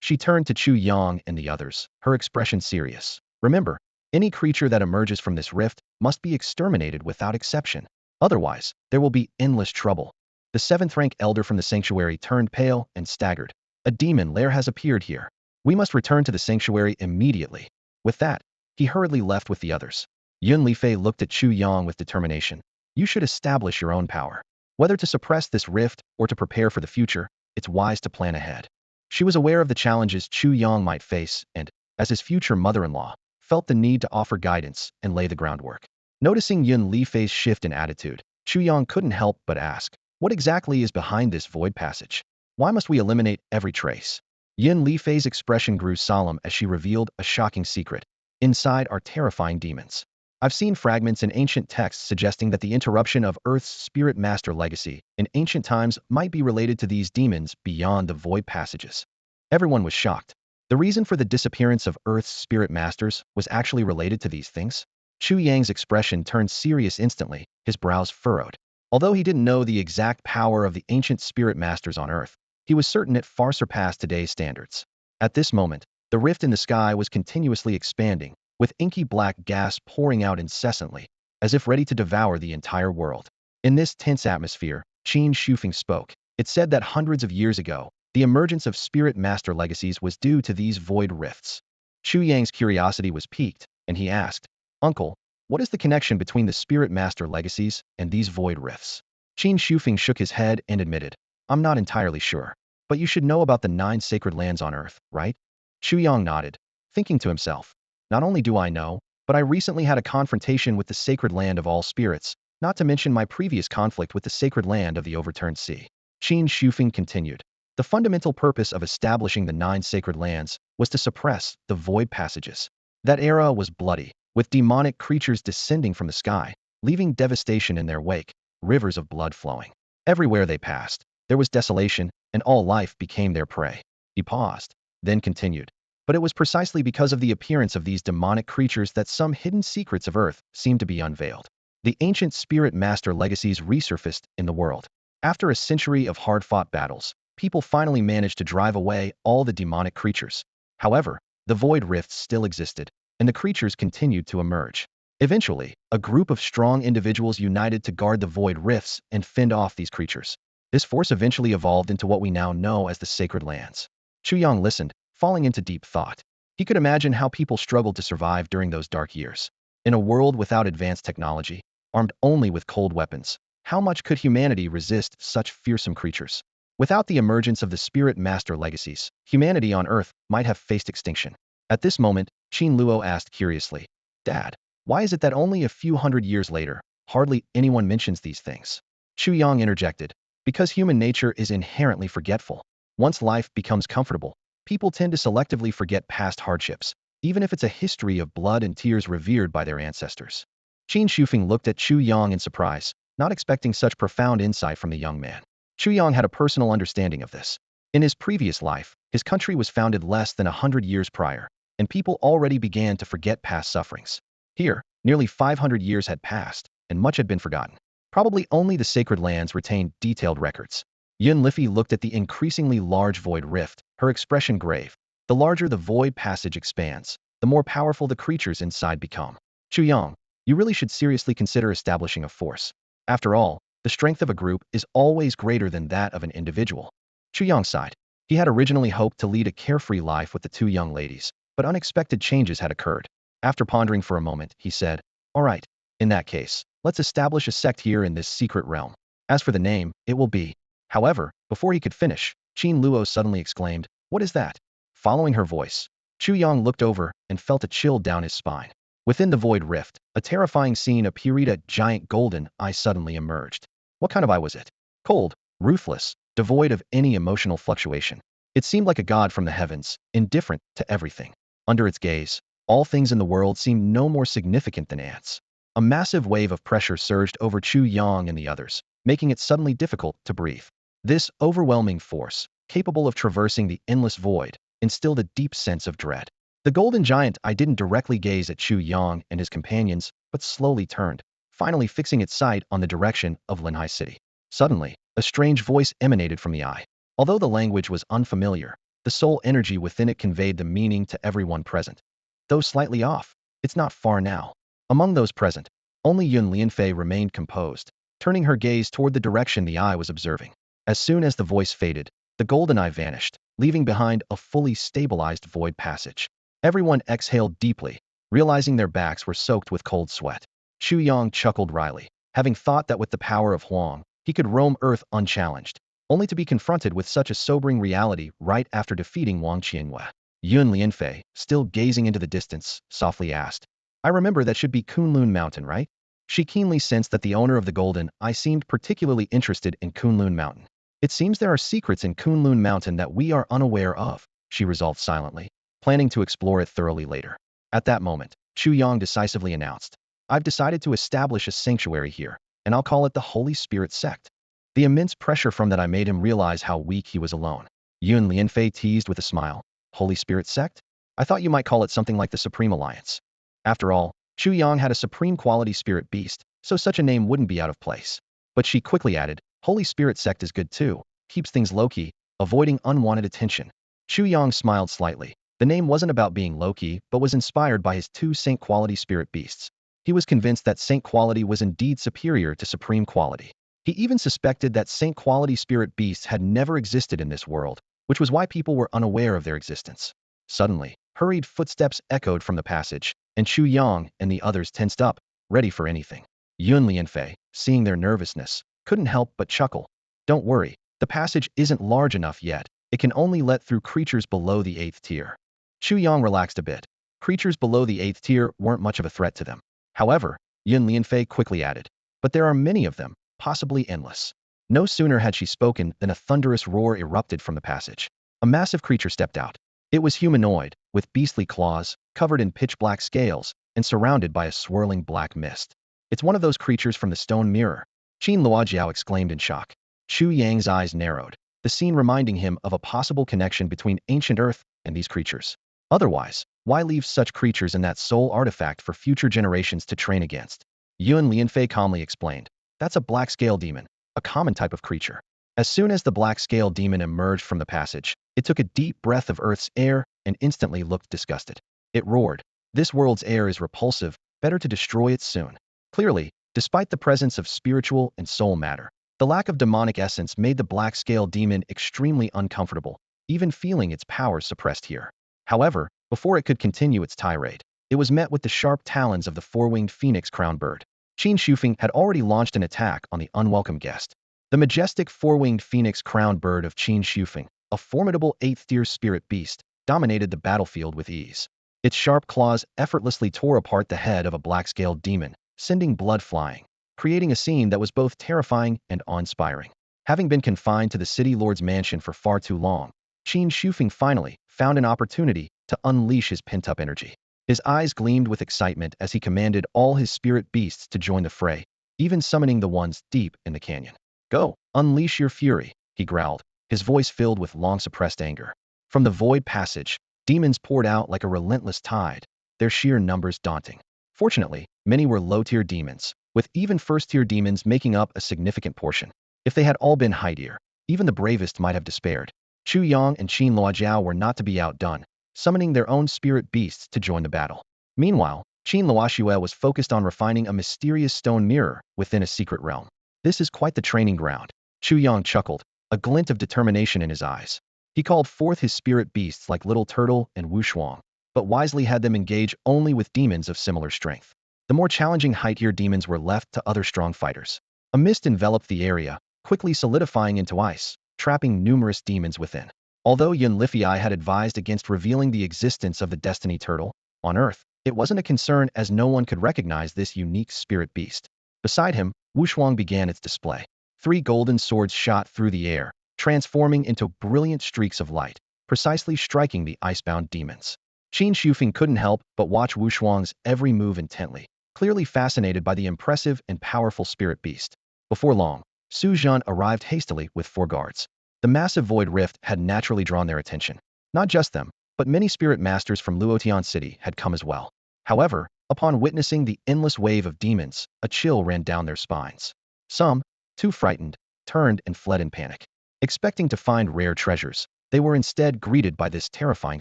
S1: She turned to Chu Yang and the others, her expression serious. Remember, any creature that emerges from this rift must be exterminated without exception. Otherwise, there will be endless trouble. The seventh-rank elder from the sanctuary turned pale and staggered. A demon lair has appeared here. We must return to the sanctuary immediately. With that, he hurriedly left with the others. Yun Lifei looked at Chu Yang with determination. You should establish your own power. Whether to suppress this rift or to prepare for the future, it's wise to plan ahead. She was aware of the challenges Chu Yang might face and, as his future mother-in-law, felt the need to offer guidance and lay the groundwork. Noticing Yun Lifei's shift in attitude, Chu Yang couldn't help but ask, what exactly is behind this void passage? Why must we eliminate every trace? Yun Lifei's expression grew solemn as she revealed a shocking secret. Inside are terrifying demons. I've seen fragments in ancient texts suggesting that the interruption of Earth's spirit master legacy in ancient times might be related to these demons beyond the void passages. Everyone was shocked. The reason for the disappearance of Earth's spirit masters was actually related to these things? Chu Yang's expression turned serious instantly, his brows furrowed. Although he didn't know the exact power of the ancient spirit masters on Earth, he was certain it far surpassed today's standards. At this moment, the rift in the sky was continuously expanding, with inky black gas pouring out incessantly, as if ready to devour the entire world. In this tense atmosphere, Qin Shufeng spoke. It said that hundreds of years ago, the emergence of spirit master legacies was due to these void rifts. Chu Yang's curiosity was piqued, and he asked, Uncle, what is the connection between the spirit master legacies and these void rifts? Qin Shufeng shook his head and admitted, I'm not entirely sure, but you should know about the 9 sacred lands on Earth, right? Chu Yang nodded, thinking to himself, Not only do I know, but I recently had a confrontation with the sacred land of all spirits, not to mention my previous conflict with the sacred land of the overturned sea. Qin Shufeng continued. The fundamental purpose of establishing the 9 sacred lands was to suppress the void passages. That era was bloody, with demonic creatures descending from the sky, leaving devastation in their wake, rivers of blood flowing. Everywhere they passed, there was desolation, and all life became their prey. He paused, then continued. But it was precisely because of the appearance of these demonic creatures that some hidden secrets of Earth seemed to be unveiled. The ancient spirit master legacies resurfaced in the world. After a century of hard-fought battles, people finally managed to drive away all the demonic creatures. However, the void rifts still existed, and the creatures continued to emerge. Eventually, a group of strong individuals united to guard the void rifts and fend off these creatures. This force eventually evolved into what we now know as the Sacred Lands. Chu Yang listened, falling into deep thought. He could imagine how people struggled to survive during those dark years. In a world without advanced technology, armed only with cold weapons, how much could humanity resist such fearsome creatures? Without the emergence of the spirit master legacies, humanity on Earth might have faced extinction. At this moment, Qin Luo asked curiously, Dad, why is it that only a few hundred years later, hardly anyone mentions these things? Chu Yang interjected, because human nature is inherently forgetful. Once life becomes comfortable, people tend to selectively forget past hardships, even if it's a history of blood and tears revered by their ancestors. Qin Shufeng looked at Chu Yang in surprise, not expecting such profound insight from the young man. Chu Yang had a personal understanding of this. In his previous life, his country was founded less than 100 years prior, and people already began to forget past sufferings. Here, nearly 500 years had passed, and much had been forgotten. Probably only the sacred lands retained detailed records. Yun Liffey looked at the increasingly large void rift, her expression grave. The larger the void passage expands, the more powerful the creatures inside become. Chu Yang, you really should seriously consider establishing a force. After all, the strength of a group is always greater than that of an individual. Chu Yang sighed. He had originally hoped to lead a carefree life with the 2 young ladies, but unexpected changes had occurred. After pondering for a moment, he said, All right, in that case, let's establish a sect here in this secret realm. As for the name, it will be. However, before he could finish, Qin Luo suddenly exclaimed, What is that? Following her voice, Chu Yang looked over and felt a chill down his spine. Within the void rift, a terrifying scene appeared. A giant golden eye suddenly emerged. What kind of eye was it? Cold, ruthless, devoid of any emotional fluctuation. It seemed like a god from the heavens, indifferent to everything. Under its gaze, all things in the world seemed no more significant than ants. A massive wave of pressure surged over Chu Yang and the others, making it suddenly difficult to breathe. This overwhelming force, capable of traversing the endless void, instilled a deep sense of dread. The golden giant eye didn't directly gaze at Chu Yang and his companions, but slowly turned, finally fixing its sight on the direction of Linhai City. Suddenly, a strange voice emanated from the eye. Although the language was unfamiliar, the soul energy within it conveyed the meaning to everyone present. Though slightly off, it's not far now. Among those present, only Yun Lianfei remained composed, turning her gaze toward the direction the eye was observing. As soon as the voice faded, the golden eye vanished, leaving behind a fully stabilized void passage. Everyone exhaled deeply, realizing their backs were soaked with cold sweat. Chu Yang chuckled wryly, having thought that with the power of Huang, he could roam Earth unchallenged, only to be confronted with such a sobering reality right after defeating Wang Qianhua. Yun Lianfei, still gazing into the distance, softly asked, I remember that should be Kunlun Mountain, right? She keenly sensed that the owner of the golden eye seemed particularly interested in Kunlun Mountain. It seems there are secrets in Kunlun Mountain that we are unaware of, she resolved silently, planning to explore it thoroughly later. At that moment, Chu Yang decisively announced, I've decided to establish a sanctuary here, and I'll call it the Holy Spirit Sect. The immense pressure from that I made him realize how weak he was alone. Yun Lianfei teased with a smile, Holy Spirit Sect? I thought you might call it something like the Supreme Alliance. After all, Chu Yang had a supreme quality spirit beast, so such a name wouldn't be out of place. But she quickly added, Holy Spirit Sect is good too, keeps things low-key, avoiding unwanted attention. Chu Yang smiled slightly. The name wasn't about being low-key, but was inspired by his 2 saint quality spirit beasts. He was convinced that saint quality was indeed superior to supreme quality. He even suspected that saint quality spirit beasts had never existed in this world, which was why people were unaware of their existence. Suddenly, hurried footsteps echoed from the passage, and Chu Yang and the others tensed up, ready for anything. Yun Lianfei, seeing their nervousness, couldn't help but chuckle. Don't worry, the passage isn't large enough yet. It can only let through creatures below the 8th tier. Chu Yang relaxed a bit. Creatures below the 8th tier weren't much of a threat to them. However, Yun Lianfei quickly added, but there are many of them, possibly endless. No sooner had she spoken than a thunderous roar erupted from the passage. A massive creature stepped out. It was humanoid, with beastly claws, covered in pitch-black scales, and surrounded by a swirling black mist. It's one of those creatures from the stone mirror. Qin Luojiao exclaimed in shock. Chu Yang's eyes narrowed, the scene reminding him of a possible connection between ancient Earth and these creatures. Otherwise, why leave such creatures in that sole artifact for future generations to train against? Yun Lianfei calmly explained. That's a black scale demon, a common type of creature. As soon as the black scale demon emerged from the passage, it took a deep breath of Earth's air and instantly looked disgusted. It roared. This world's air is repulsive, better to destroy it soon. Clearly, despite the presence of spiritual and soul matter, the lack of demonic essence made the black scale demon extremely uncomfortable, even feeling its power suppressed here. However, before it could continue its tirade, it was met with the sharp talons of the four-winged phoenix crown bird. Qin Shufeng had already launched an attack on the unwelcome guest. The majestic four-winged phoenix crown bird of Qin Shufeng, a formidable 8th-tier spirit beast, dominated the battlefield with ease. Its sharp claws effortlessly tore apart the head of a black-scaled demon, sending blood flying, creating a scene that was both terrifying and awe-inspiring. Having been confined to the city lord's mansion for far too long, Qin Shufeng finally found an opportunity to unleash his pent-up energy. His eyes gleamed with excitement as he commanded all his spirit beasts to join the fray, even summoning the ones deep in the canyon. Go, unleash your fury, he growled, his voice filled with long-suppressed anger. From the void passage, demons poured out like a relentless tide, their sheer numbers daunting. Fortunately, many were low-tier demons, with even first-tier demons making up a significant portion. If they had all been high-tier, even the bravest might have despaired. Chu Yang and Qin Luojiao were not to be outdone, summoning their own spirit beasts to join the battle. Meanwhile, Qin Luoxiue was focused on refining a mysterious stone mirror within a secret realm. This is quite the training ground. Chu Yang chuckled, a glint of determination in his eyes. He called forth his spirit beasts like Little Turtle and Wu Shuang, but wisely had them engage only with demons of similar strength. The more challenging high-tier demons were left to other strong fighters. A mist enveloped the area, quickly solidifying into ice, trapping numerous demons within. Although Yun Lifei had advised against revealing the existence of the Destiny Turtle, on Earth, it wasn't a concern as no one could recognize this unique spirit beast. Beside him, Wu Shuang began its display. 3 golden swords shot through the air, transforming into brilliant streaks of light, precisely striking the icebound demons. Qin Shufeng couldn't help but watch Wu Shuang's every move intently, clearly fascinated by the impressive and powerful spirit beast. Before long, Su Zhan arrived hastily with 4 guards. The massive void rift had naturally drawn their attention. Not just them, but many spirit masters from Luotian City had come as well. However, upon witnessing the endless wave of demons, a chill ran down their spines. Some, too frightened, turned and fled in panic. Expecting to find rare treasures, they were instead greeted by this terrifying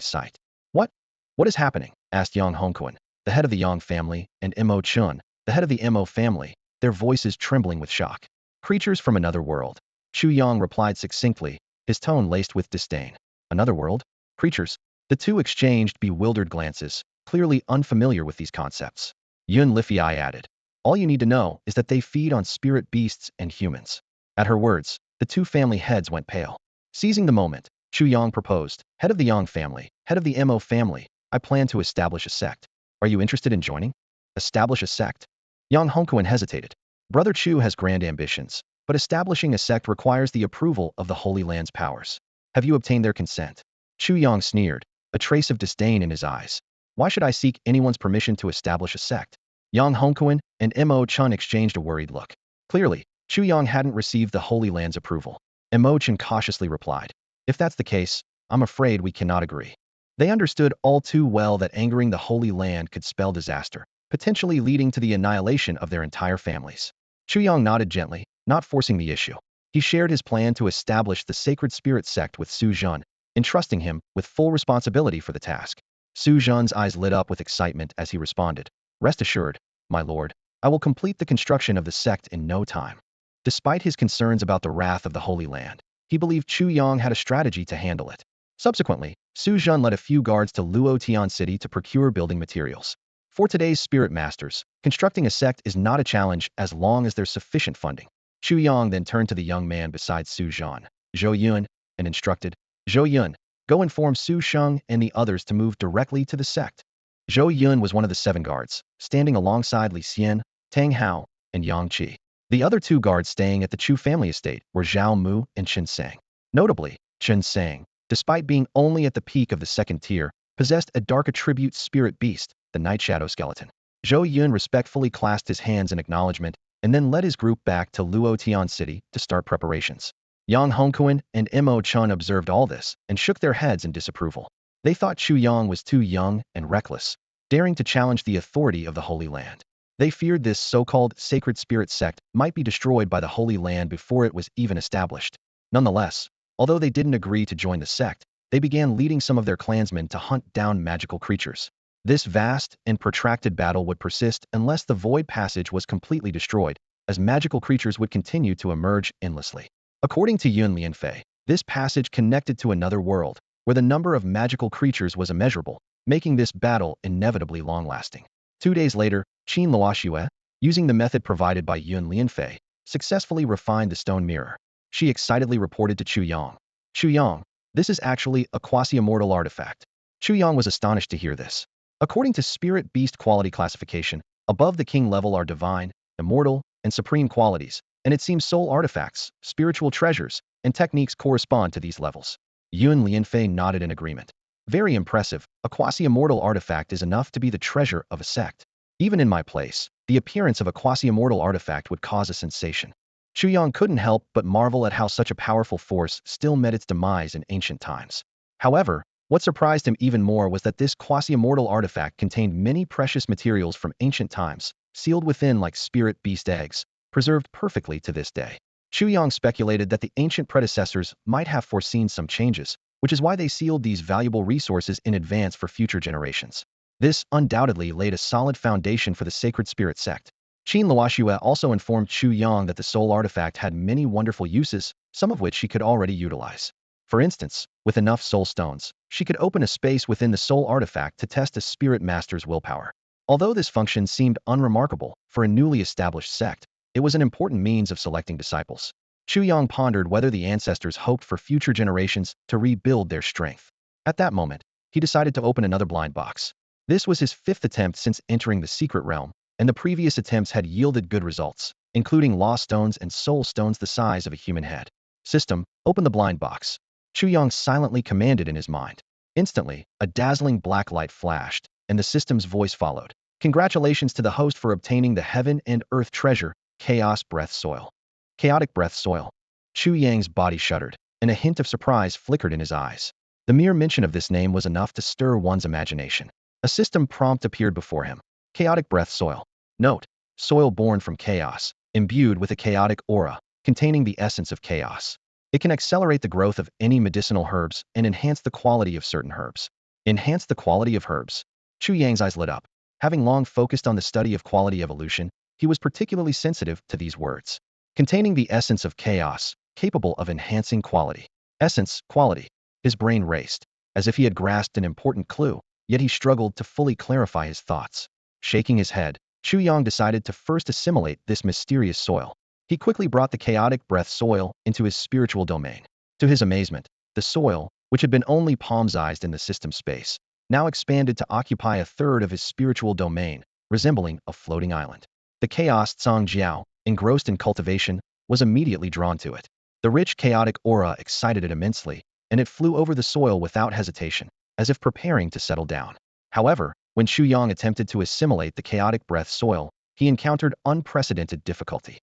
S1: sight. What is happening? Asked Yang Hongquan, the head of the Yang family, and Mo Chun, the head of the Mo family, their voices trembling with shock. Creatures from another world. Chu Yang replied succinctly, his tone laced with disdain. Another world? Creatures? The two exchanged bewildered glances, clearly unfamiliar with these concepts. Yun Lifei added, all you need to know is that they feed on spirit beasts and humans. At her words, the 2 family heads went pale. Seizing the moment, Chu Yang proposed, head of the Yang family, head of the Mo family, I plan to establish a sect. Are you interested in joining? Establish a sect? Yang Hongquan hesitated. Brother Chu has grand ambitions, but establishing a sect requires the approval of the Holy Land's powers. Have you obtained their consent? Chu Yang sneered, a trace of disdain in his eyes. Why should I seek anyone's permission to establish a sect? Yang Hongquan and Mo Chun exchanged a worried look. Clearly, Chu Yang hadn't received the Holy Land's approval. Mo Chun cautiously replied, if that's the case, I'm afraid we cannot agree. They understood all too well that angering the Holy Land could spell disaster, potentially leading to the annihilation of their entire families. Chu Yang nodded gently, not forcing the issue. He shared his plan to establish the Sacred Spirit sect with Su Zhan, entrusting him with full responsibility for the task. Su Zhan's eyes lit up with excitement as he responded, rest assured, my lord, I will complete the construction of the sect in no time. Despite his concerns about the wrath of the Holy Land, he believed Chu Yang had a strategy to handle it. Subsequently, Su Zhan led a few guards to Luotian City to procure building materials. For today's spirit masters, constructing a sect is not a challenge as long as there's sufficient funding. Chu Yang then turned to the young man beside Su Zhan, Zhou Yun, and instructed, Zhou Yun, go inform Su Sheng and the others to move directly to the sect. Zhou Yun was one of the 7 guards, standing alongside Li Xian, Tang Hao, and Yang Qi. The other 2 guards staying at the Chu family estate were Zhao Mu and Chen Sang. Notably, Chen Sang, despite being only at the peak of the 2nd tier, possessed a dark attribute spirit beast, the Night Shadow skeleton. Zhou Yun respectfully clasped his hands in acknowledgement and then led his group back to Luotian City to start preparations. Yang Hongquan and Mo Chun observed all this and shook their heads in disapproval. They thought Chu Yang was too young and reckless, daring to challenge the authority of the Holy Land. They feared this so-called sacred spirit sect might be destroyed by the Holy Land before it was even established. Nonetheless, although they didn't agree to join the sect, they began leading some of their clansmen to hunt down magical creatures. This vast and protracted battle would persist unless the void passage was completely destroyed, as magical creatures would continue to emerge endlessly. According to Yun Lianfei, this passage connected to another world, where the number of magical creatures was immeasurable, making this battle inevitably long-lasting. 2 days later, Qin Luoxue, using the method provided by Yun Lianfei, successfully refined the stone mirror. She excitedly reported to Chu Yang. Chu Yang, this is actually a quasi-immortal artifact. Chu Yang was astonished to hear this. According to spirit beast quality classification, above the king level are divine, immortal, and supreme qualities, and it seems soul artifacts, spiritual treasures, and techniques correspond to these levels. Yun Lianfei nodded in agreement. Very impressive, a quasi-immortal artifact is enough to be the treasure of a sect. Even in my place, the appearance of a quasi-immortal artifact would cause a sensation. Chu Yang couldn't help but marvel at how such a powerful force still met its demise in ancient times. However, what surprised him even more was that this quasi-immortal artifact contained many precious materials from ancient times, sealed within like spirit beast eggs, preserved perfectly to this day. Chu Yang speculated that the ancient predecessors might have foreseen some changes, which is why they sealed these valuable resources in advance for future generations. This undoubtedly laid a solid foundation for the sacred spirit sect. Qin Luoxue also informed Chu Yang that the soul artifact had many wonderful uses, some of which she could already utilize. For instance, with enough soul stones, she could open a space within the soul artifact to test a spirit master's willpower. Although this function seemed unremarkable for a newly established sect, it was an important means of selecting disciples. Chu Yang pondered whether the ancestors hoped for future generations to rebuild their strength. At that moment, he decided to open another blind box. This was his 5th attempt since entering the secret realm, and the previous attempts had yielded good results, including law stones and soul stones the size of a human head. System, open the blind box. Chu Yang silently commanded in his mind. Instantly, a dazzling black light flashed, and the system's voice followed. Congratulations to the host for obtaining the heaven and earth treasure, Chaos Breath Soil. Chaotic Breath Soil. Chu Yang's body shuddered, and a hint of surprise flickered in his eyes. The mere mention of this name was enough to stir one's imagination. A system prompt appeared before him. Chaotic Breath Soil. Note: soil born from chaos, imbued with a chaotic aura, containing the essence of chaos. It can accelerate the growth of any medicinal herbs and enhance the quality of certain herbs. Enhance the quality of herbs. Chu Yang's eyes lit up. Having long focused on the study of quality evolution, he was particularly sensitive to these words. Containing the essence of chaos, capable of enhancing quality. Essence, quality. His brain raced, as if he had grasped an important clue, yet he struggled to fully clarify his thoughts. Shaking his head, Chu Yang decided to first assimilate this mysterious soil. He quickly brought the chaotic breath soil into his spiritual domain. To his amazement, the soil, which had been only palm-sized in the system space, now expanded to occupy 1/3 of his spiritual domain, resembling a floating island. The chaos Tsang Jiao, engrossed in cultivation, was immediately drawn to it. The rich chaotic aura excited it immensely, and it flew over the soil without hesitation, as if preparing to settle down. However, when Chu Yang attempted to assimilate the chaotic breath soil, he encountered unprecedented difficulty.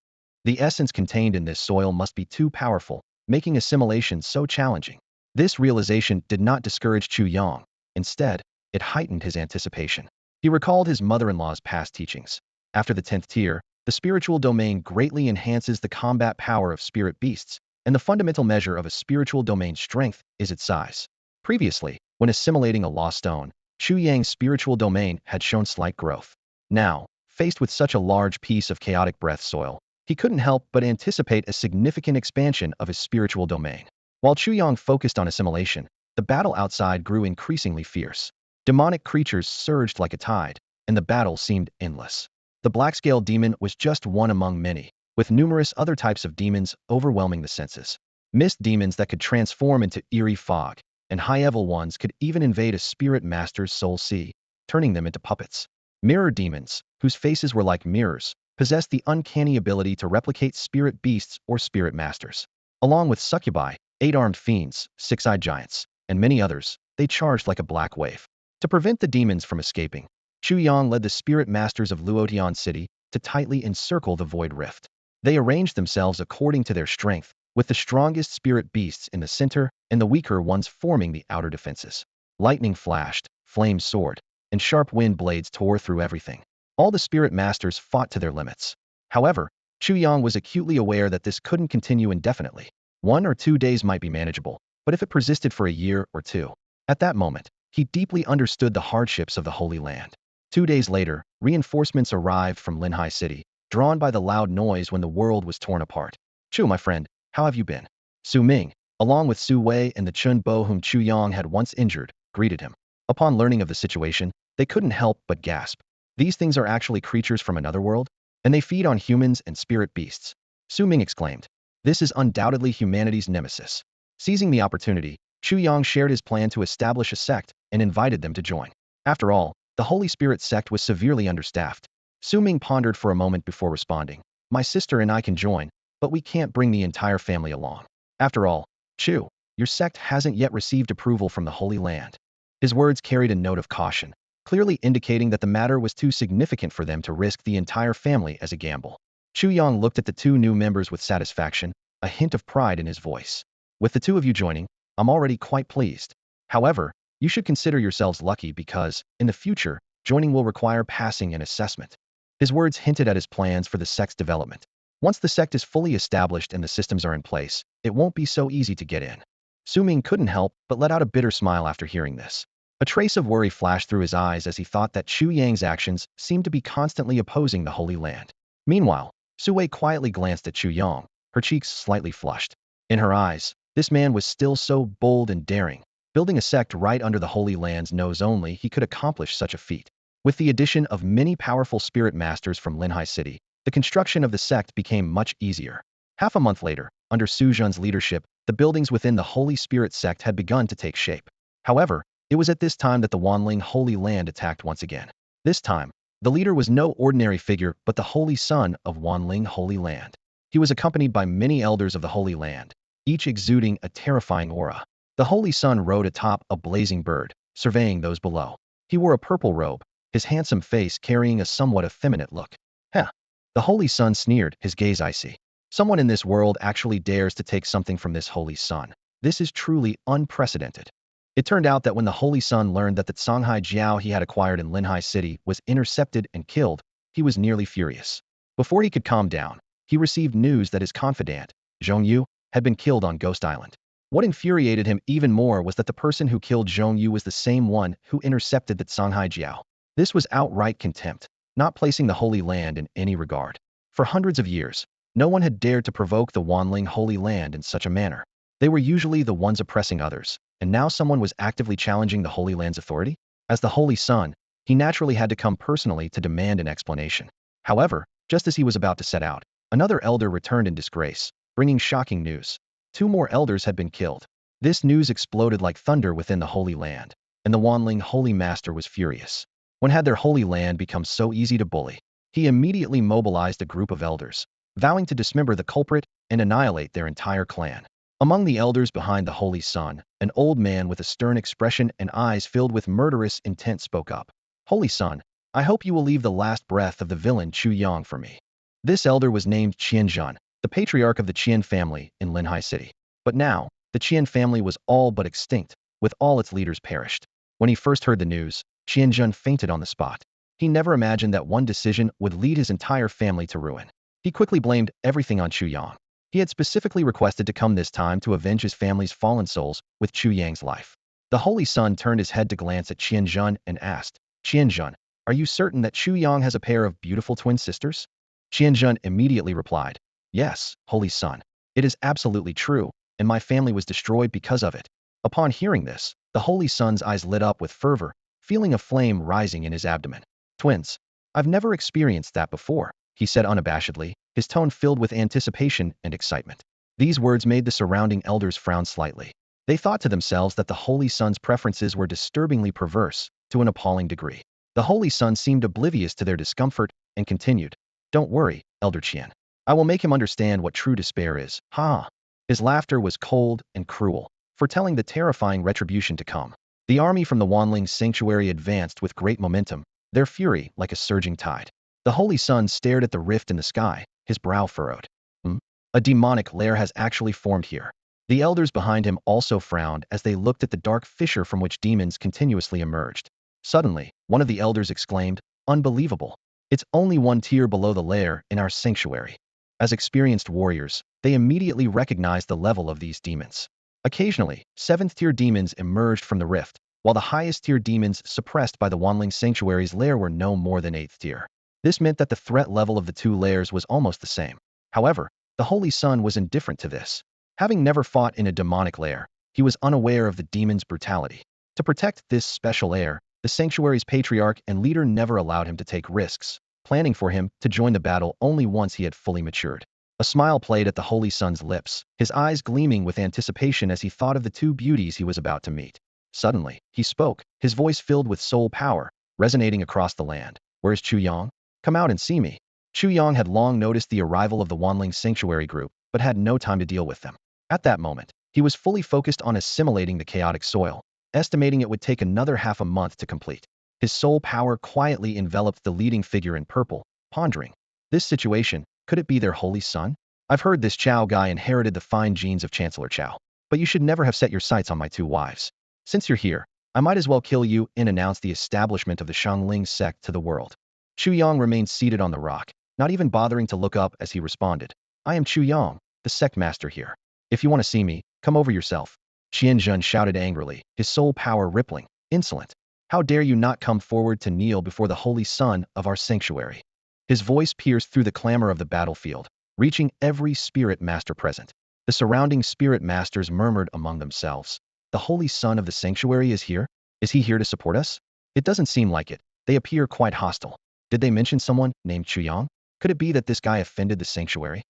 S1: The essence contained in this soil must be too powerful, making assimilation so challenging. This realization did not discourage Chu Yang. Instead, it heightened his anticipation. He recalled his mother-in-law's past teachings. After the 10th tier, the spiritual domain greatly enhances the combat power of spirit beasts, and the fundamental measure of a spiritual domain's strength is its size. Previously, when assimilating a law stone, Chu Yang's spiritual domain had shown slight growth. Now, faced with such a large piece of chaotic breath soil, he couldn't help but anticipate a significant expansion of his spiritual domain. While Chu Yang focused on assimilation, the battle outside grew increasingly fierce. Demonic creatures surged like a tide, and the battle seemed endless. The black-scale demon was just one among many, with numerous other types of demons overwhelming the senses. Mist demons that could transform into eerie fog, and high-level ones could even invade a spirit master's soul sea. turning them into puppets. Mirror demons, whose faces were like mirrors, possessed the uncanny ability to replicate spirit beasts or spirit masters. Along with succubi, eight-armed fiends, six-eyed giants, and many others, they charged like a black wave. To prevent the demons from escaping, Chu Yang led the spirit masters of Luotian City to tightly encircle the Void Rift. They arranged themselves according to their strength, with the strongest spirit beasts in the center and the weaker ones forming the outer defenses. Lightning flashed, flames soared, and sharp wind blades tore through everything. All the spirit masters fought to their limits. However, Chu Yang was acutely aware that this couldn't continue indefinitely. 1 or 2 days might be manageable, but if it persisted for a year or two, at that moment, he deeply understood the hardships of the Holy Land. 2 days later, reinforcements arrived from Linhai City, drawn by the loud noise when the world was torn apart. Chu, my friend, how have you been? Su Ming, along with Su Wei and the Chun Bo whom Chu Yang had once injured, greeted him. Upon learning of the situation, they couldn't help but gasp. These things are actually creatures from another world? And they feed on humans and spirit beasts. Su Ming exclaimed. This is undoubtedly humanity's nemesis. Seizing the opportunity, Chu Yang shared his plan to establish a sect and invited them to join. After all, the Holy Spirit sect was severely understaffed. Su Ming pondered for a moment before responding. My sister and I can join, but we can't bring the entire family along. After all, Chu, your sect hasn't yet received approval from the Holy Land. His words carried a note of caution, clearly indicating that the matter was too significant for them to risk the entire family as a gamble. Chu Yang looked at the two new members with satisfaction, a hint of pride in his voice. With the two of you joining, I'm already quite pleased. However, you should consider yourselves lucky because, in the future, joining will require passing an assessment. His words hinted at his plans for the sect's development. Once the sect is fully established and the systems are in place, it won't be so easy to get in. Su Ming couldn't help but let out a bitter smile after hearing this. A trace of worry flashed through his eyes as he thought that Chu Yang's actions seemed to be constantly opposing the Holy Land. Meanwhile, Su Wei quietly glanced at Chu Yang, her cheeks slightly flushed. In her eyes, this man was still so bold and daring. Building a sect right under the Holy Land's nose only he could accomplish such a feat. With the addition of many powerful spirit masters from Linhai City, the construction of the sect became much easier. Half a month later, under Su Zhen's leadership, the buildings within the Holy Spirit sect had begun to take shape. However, it was at this time that the Wanling Holy Land attacked once again. This time, the leader was no ordinary figure but the Holy Son of Wanling Holy Land. He was accompanied by many elders of the Holy Land, each exuding a terrifying aura. The Holy Son rode atop a blazing bird, surveying those below. He wore a purple robe, his handsome face carrying a somewhat effeminate look. Heh. The Holy Son sneered, his gaze icy. Someone in this world actually dares to take something from this Holy Son. This is truly unprecedented. It turned out that when the Holy Son learned that the Songhai Jiao he had acquired in Linhai City was intercepted and killed, he was nearly furious. Before he could calm down, he received news that his confidant, Zhong Yu, had been killed on Ghost Island. What infuriated him even more was that the person who killed Zhong Yu was the same one who intercepted the Songhai Jiao. This was outright contempt, not placing the Holy Land in any regard. For hundreds of years, no one had dared to provoke the Wanling Holy Land in such a manner. They were usually the ones oppressing others, and now someone was actively challenging the Holy Land's authority? As the Holy Son, he naturally had to come personally to demand an explanation. However, just as he was about to set out, another elder returned in disgrace, bringing shocking news. 2 more elders had been killed. This news exploded like thunder within the Holy Land, and the Wanling Holy Master was furious. When had their Holy Land become so easy to bully? He immediately mobilized a group of elders, vowing to dismember the culprit and annihilate their entire clan. Among the elders behind the Holy Son, an old man with a stern expression and eyes filled with murderous intent spoke up. Holy Son, I hope you will leave the last breath of the villain Chu Yang for me. This elder was named Qian Zhen, the patriarch of the Qian family in Linhai City. But now, the Qian family was all but extinct, with all its leaders perished. When he first heard the news, Qian Zhen fainted on the spot. He never imagined that one decision would lead his entire family to ruin. He quickly blamed everything on Chu Yang. He had specifically requested to come this time to avenge his family's fallen souls with Chu Yang's life. The Holy Son turned his head to glance at Qian Zhen and asked, Qian Zhen, are you certain that Chu Yang has a pair of beautiful twin sisters? Qian Zhen immediately replied, Yes, Holy Son. It is absolutely true, and my family was destroyed because of it. Upon hearing this, the Holy Son's eyes lit up with fervor, feeling a flame rising in his abdomen. Twins. I've never experienced that before, he said unabashedly, his tone filled with anticipation and excitement. These words made the surrounding elders frown slightly. They thought to themselves that the Holy Son's preferences were disturbingly perverse, to an appalling degree. The Holy Sun seemed oblivious to their discomfort and continued, "Don't worry, Elder Qian. I will make him understand what true despair is." Ha! His laughter was cold and cruel, foretelling the terrifying retribution to come. The army from the Wanling sanctuary advanced with great momentum, their fury like a surging tide. The Holy Sun stared at the rift in the sky, his brow furrowed. Hmm? A demonic lair has actually formed here. The elders behind him also frowned as they looked at the dark fissure from which demons continuously emerged. Suddenly, one of the elders exclaimed, "Unbelievable! It's only one tier below the lair in our sanctuary." As experienced warriors, they immediately recognized the level of these demons. Occasionally, 7th-tier demons emerged from the rift, while the highest-tier demons suppressed by the Wanling Sanctuary's lair were no more than 8th tier. This meant that the threat level of the two lairs was almost the same. However, the Holy Sun was indifferent to this. Having never fought in a demonic lair, he was unaware of the demon's brutality. To protect this special lair, the sanctuary's patriarch and leader never allowed him to take risks, planning for him to join the battle only once he had fully matured. A smile played at the Holy Sun's lips, his eyes gleaming with anticipation as he thought of the two beauties he was about to meet. Suddenly, he spoke, his voice filled with soul power, resonating across the land. "Where's Chu Yang? Come out and see me." Chu Yang had long noticed the arrival of the Wanling Sanctuary group, but had no time to deal with them. At that moment, he was fully focused on assimilating the chaotic soil, estimating it would take another half a month to complete. His soul power quietly enveloped the leading figure in purple, pondering, "This situation, could it be their holy son? I've heard this Chao guy inherited the fine genes of Chancellor Chao, but you should never have set your sights on my two wives. Since you're here, I might as well kill you," and announce the establishment of the Shangling sect to the world. Chu Yang remained seated on the rock, not even bothering to look up as he responded, "I am Chu Yang, the sect master here. If you want to see me, come over yourself." Qianzhen shouted angrily, his soul power rippling. "Insolent! How dare you not come forward to kneel before the holy son of our sanctuary?" His voice pierced through the clamor of the battlefield, reaching every spirit master present. The surrounding spirit masters murmured among themselves, "The holy son of the sanctuary is here? Is he here to support us? It doesn't seem like it. They appear quite hostile. Did they mention someone named Chu Yang? Could it be that this guy offended the sanctuary?"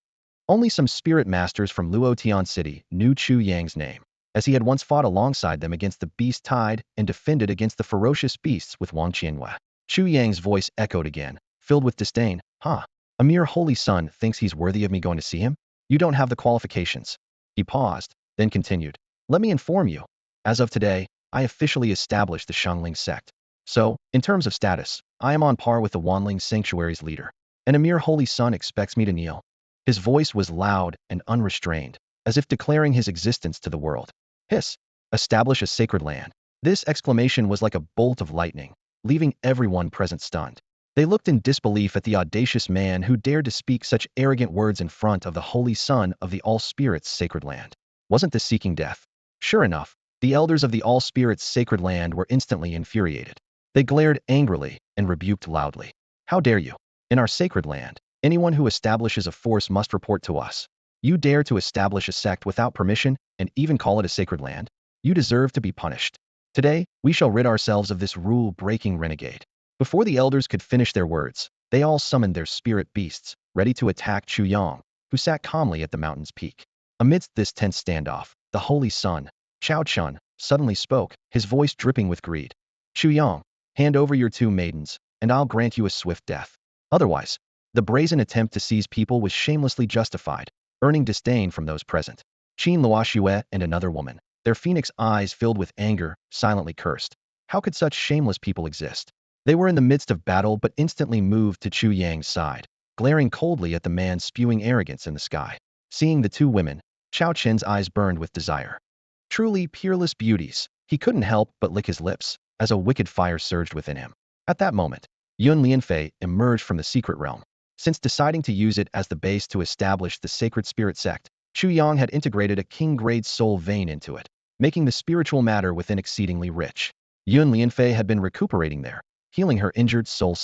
S1: Only some spirit masters from Luotian City knew Chu Yang's name, as he had once fought alongside them against the beast tide and defended against the ferocious beasts with Wang Qianhua. Chu Yang's voice echoed again, filled with disdain. "Huh? A mere holy son thinks he's worthy of me going to see him? You don't have the qualifications." He paused, then continued, "Let me inform you. As of today, I officially established the Shangling sect. So, in terms of status, I am on par with the Wanling Sanctuary's leader. And a mere holy son expects me to kneel." His voice was loud and unrestrained, as if declaring his existence to the world. "Hiss! Establish a sacred land." This exclamation was like a bolt of lightning, leaving everyone present stunned. They looked in disbelief at the audacious man who dared to speak such arrogant words in front of the holy son of the All Spirits' sacred land. Wasn't this seeking death? Sure enough, the elders of the All Spirits' sacred land were instantly infuriated. They glared angrily and rebuked loudly. "How dare you? In our sacred land, anyone who establishes a force must report to us. You dare to establish a sect without permission and even call it a sacred land? You deserve to be punished. Today, we shall rid ourselves of this rule-breaking renegade." Before the elders could finish their words, they all summoned their spirit beasts, ready to attack Chu Yang, who sat calmly at the mountain's peak. Amidst this tense standoff, the holy son, Chao Chun, suddenly spoke, his voice dripping with greed. "Chu Yang, hand over your two maidens, and I'll grant you a swift death. Otherwise," the brazen attempt to seize people was shamelessly justified, earning disdain from those present. Qin Luoxue and another woman, their phoenix eyes filled with anger, silently cursed. How could such shameless people exist? They were in the midst of battle but instantly moved to Chu Yang's side, glaring coldly at the man spewing arrogance in the sky. Seeing the two women, Chao Chen's eyes burned with desire. Truly peerless beauties, he couldn't help but lick his lips, as a wicked fire surged within him. At that moment, Yun Lianfei emerged from the secret realm. Since deciding to use it as the base to establish the sacred spirit sect, Chu Yang had integrated a king-grade soul vein into it, making the spiritual matter within exceedingly rich. Yun Lianfei had been recuperating there, healing her injured soul.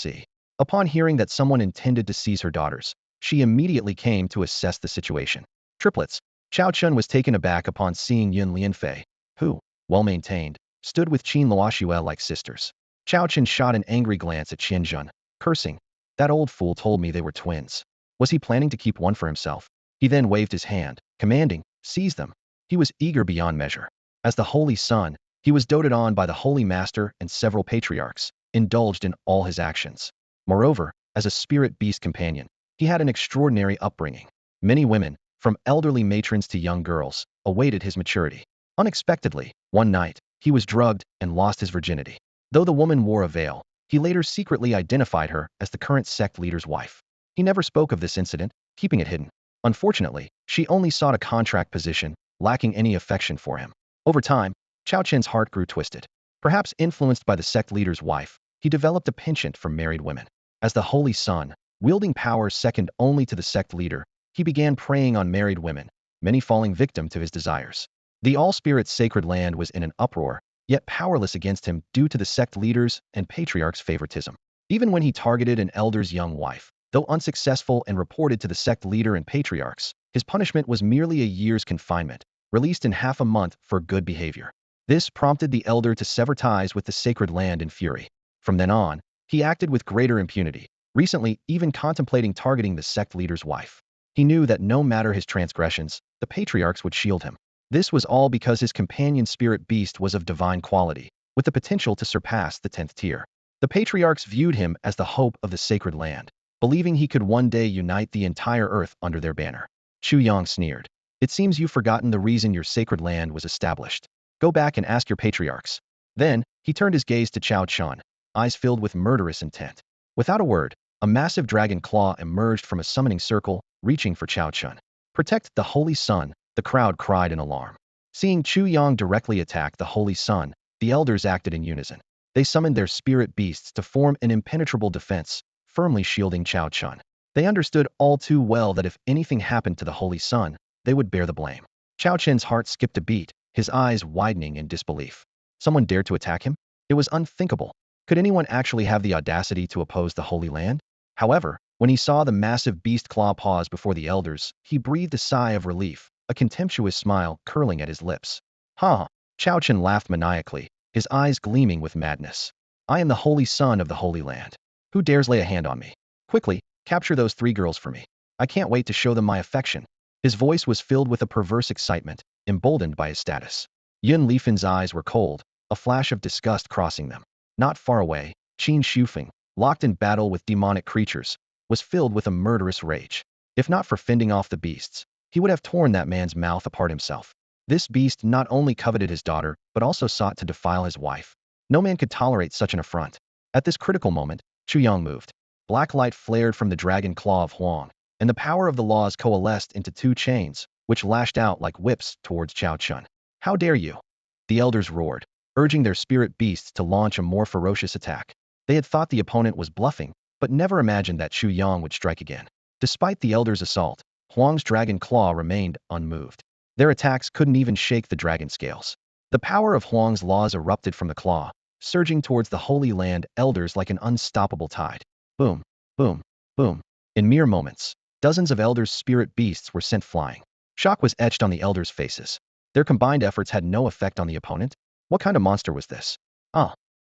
S1: Upon hearing that someone intended to seize her daughters, she immediately came to assess the situation. Triplets. Chao Chun was taken aback upon seeing Yun Lianfei, who, well maintained, stood with Qin Luoxue like sisters. Chao Chun shot an angry glance at Qianzhen, cursing, "That old fool told me they were twins. Was he planning to keep one for himself?" He then waved his hand, commanding, "Seize them." He was eager beyond measure. As the Holy Son, he was doted on by the Holy Master and several patriarchs, indulged in all his actions. Moreover, as a spirit beast companion, he had an extraordinary upbringing. Many women, from elderly matrons to young girls, awaited his maturity. Unexpectedly, one night, he was drugged and lost his virginity. Though the woman wore a veil, he later secretly identified her as the current sect leader's wife. He never spoke of this incident, keeping it hidden. Unfortunately, she only sought a contract position, lacking any affection for him. Over time, Chao Chen's heart grew twisted. Perhaps influenced by the sect leader's wife, he developed a penchant for married women. As the Holy Son, wielding power second only to the sect leader, he began preying on married women, many falling victim to his desires. The all-spirit sacred land was in an uproar, yet powerless against him due to the sect leaders and patriarch's favoritism. Even when he targeted an elder's young wife, though unsuccessful and reported to the sect leader and patriarchs, his punishment was merely a year's confinement, released in half a month for good behavior. This prompted the elder to sever ties with the sacred land in fury. From then on, he acted with greater impunity, recently even contemplating targeting the sect leader's wife. He knew that no matter his transgressions, the patriarchs would shield him. This was all because his companion spirit beast was of divine quality, with the potential to surpass the 10th tier. The patriarchs viewed him as the hope of the sacred land, believing he could one day unite the entire earth under their banner. Chu Yang sneered. It seems you've forgotten the reason your sacred land was established. Go back and ask your patriarchs. Then, he turned his gaze to Chao Chun, eyes filled with murderous intent. Without a word, a massive dragon claw emerged from a summoning circle, reaching for Chao Chun. Protect the Holy Sun, the crowd cried in alarm. Seeing Chu Yang directly attack the Holy Sun, the elders acted in unison. They summoned their spirit beasts to form an impenetrable defense, firmly shielding Chao Chun. They understood all too well that if anything happened to the Holy Sun, they would bear the blame. Chao Chen's heart skipped a beat, his eyes widening in disbelief. Someone dared to attack him? It was unthinkable. Could anyone actually have the audacity to oppose the Holy Land? However, when he saw the massive beast claw pause before the elders, he breathed a sigh of relief, a contemptuous smile curling at his lips. Ha! Chao Chen laughed maniacally, his eyes gleaming with madness. I am the Holy Son of the Holy Land. Who dares lay a hand on me? Quickly, capture those 3 girls for me. I can't wait to show them my affection. His voice was filled with a perverse excitement, emboldened by his status. Yun Lifan's eyes were cold, a flash of disgust crossing them. Not far away, Qin Shufeng, locked in battle with demonic creatures, was filled with a murderous rage. If not for fending off the beasts, he would have torn that man's mouth apart himself. This beast not only coveted his daughter, but also sought to defile his wife. No man could tolerate such an affront. At this critical moment, Chu Yang moved. Black light flared from the dragon claw of Huang, and the power of the laws coalesced into 2 chains, which lashed out like whips towards Chao Chun. How dare you? The elders roared, urging their spirit beasts to launch a more ferocious attack. They had thought the opponent was bluffing, but never imagined that Chu Yang would strike again. Despite the elders' assault, Huang's dragon claw remained unmoved. Their attacks couldn't even shake the dragon scales. The power of Huang's laws erupted from the claw, surging towards the Holy Land elders like an unstoppable tide. Boom, boom, boom. In mere moments, dozens of elders' spirit beasts were sent flying. Shock was etched on the elders' faces. Their combined efforts had no effect on the opponent. What kind of monster was this?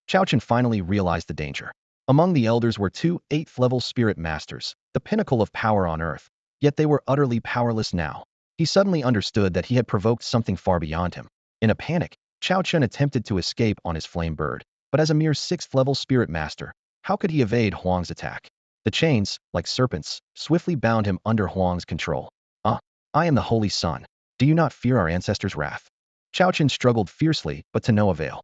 S1: Chao Chen finally realized the danger. Among the elders were 2 8th-level spirit masters, the pinnacle of power on Earth. Yet they were utterly powerless now. He suddenly understood that he had provoked something far beyond him. In a panic, Chao Chen attempted to escape on his flame bird, but as a mere 6th-level spirit master, how could he evade Huang's attack? The chains, like serpents, swiftly bound him under Huang's control. I am the Holy Sun. Do you not fear our ancestors' wrath? Chao Chen struggled fiercely, but to no avail.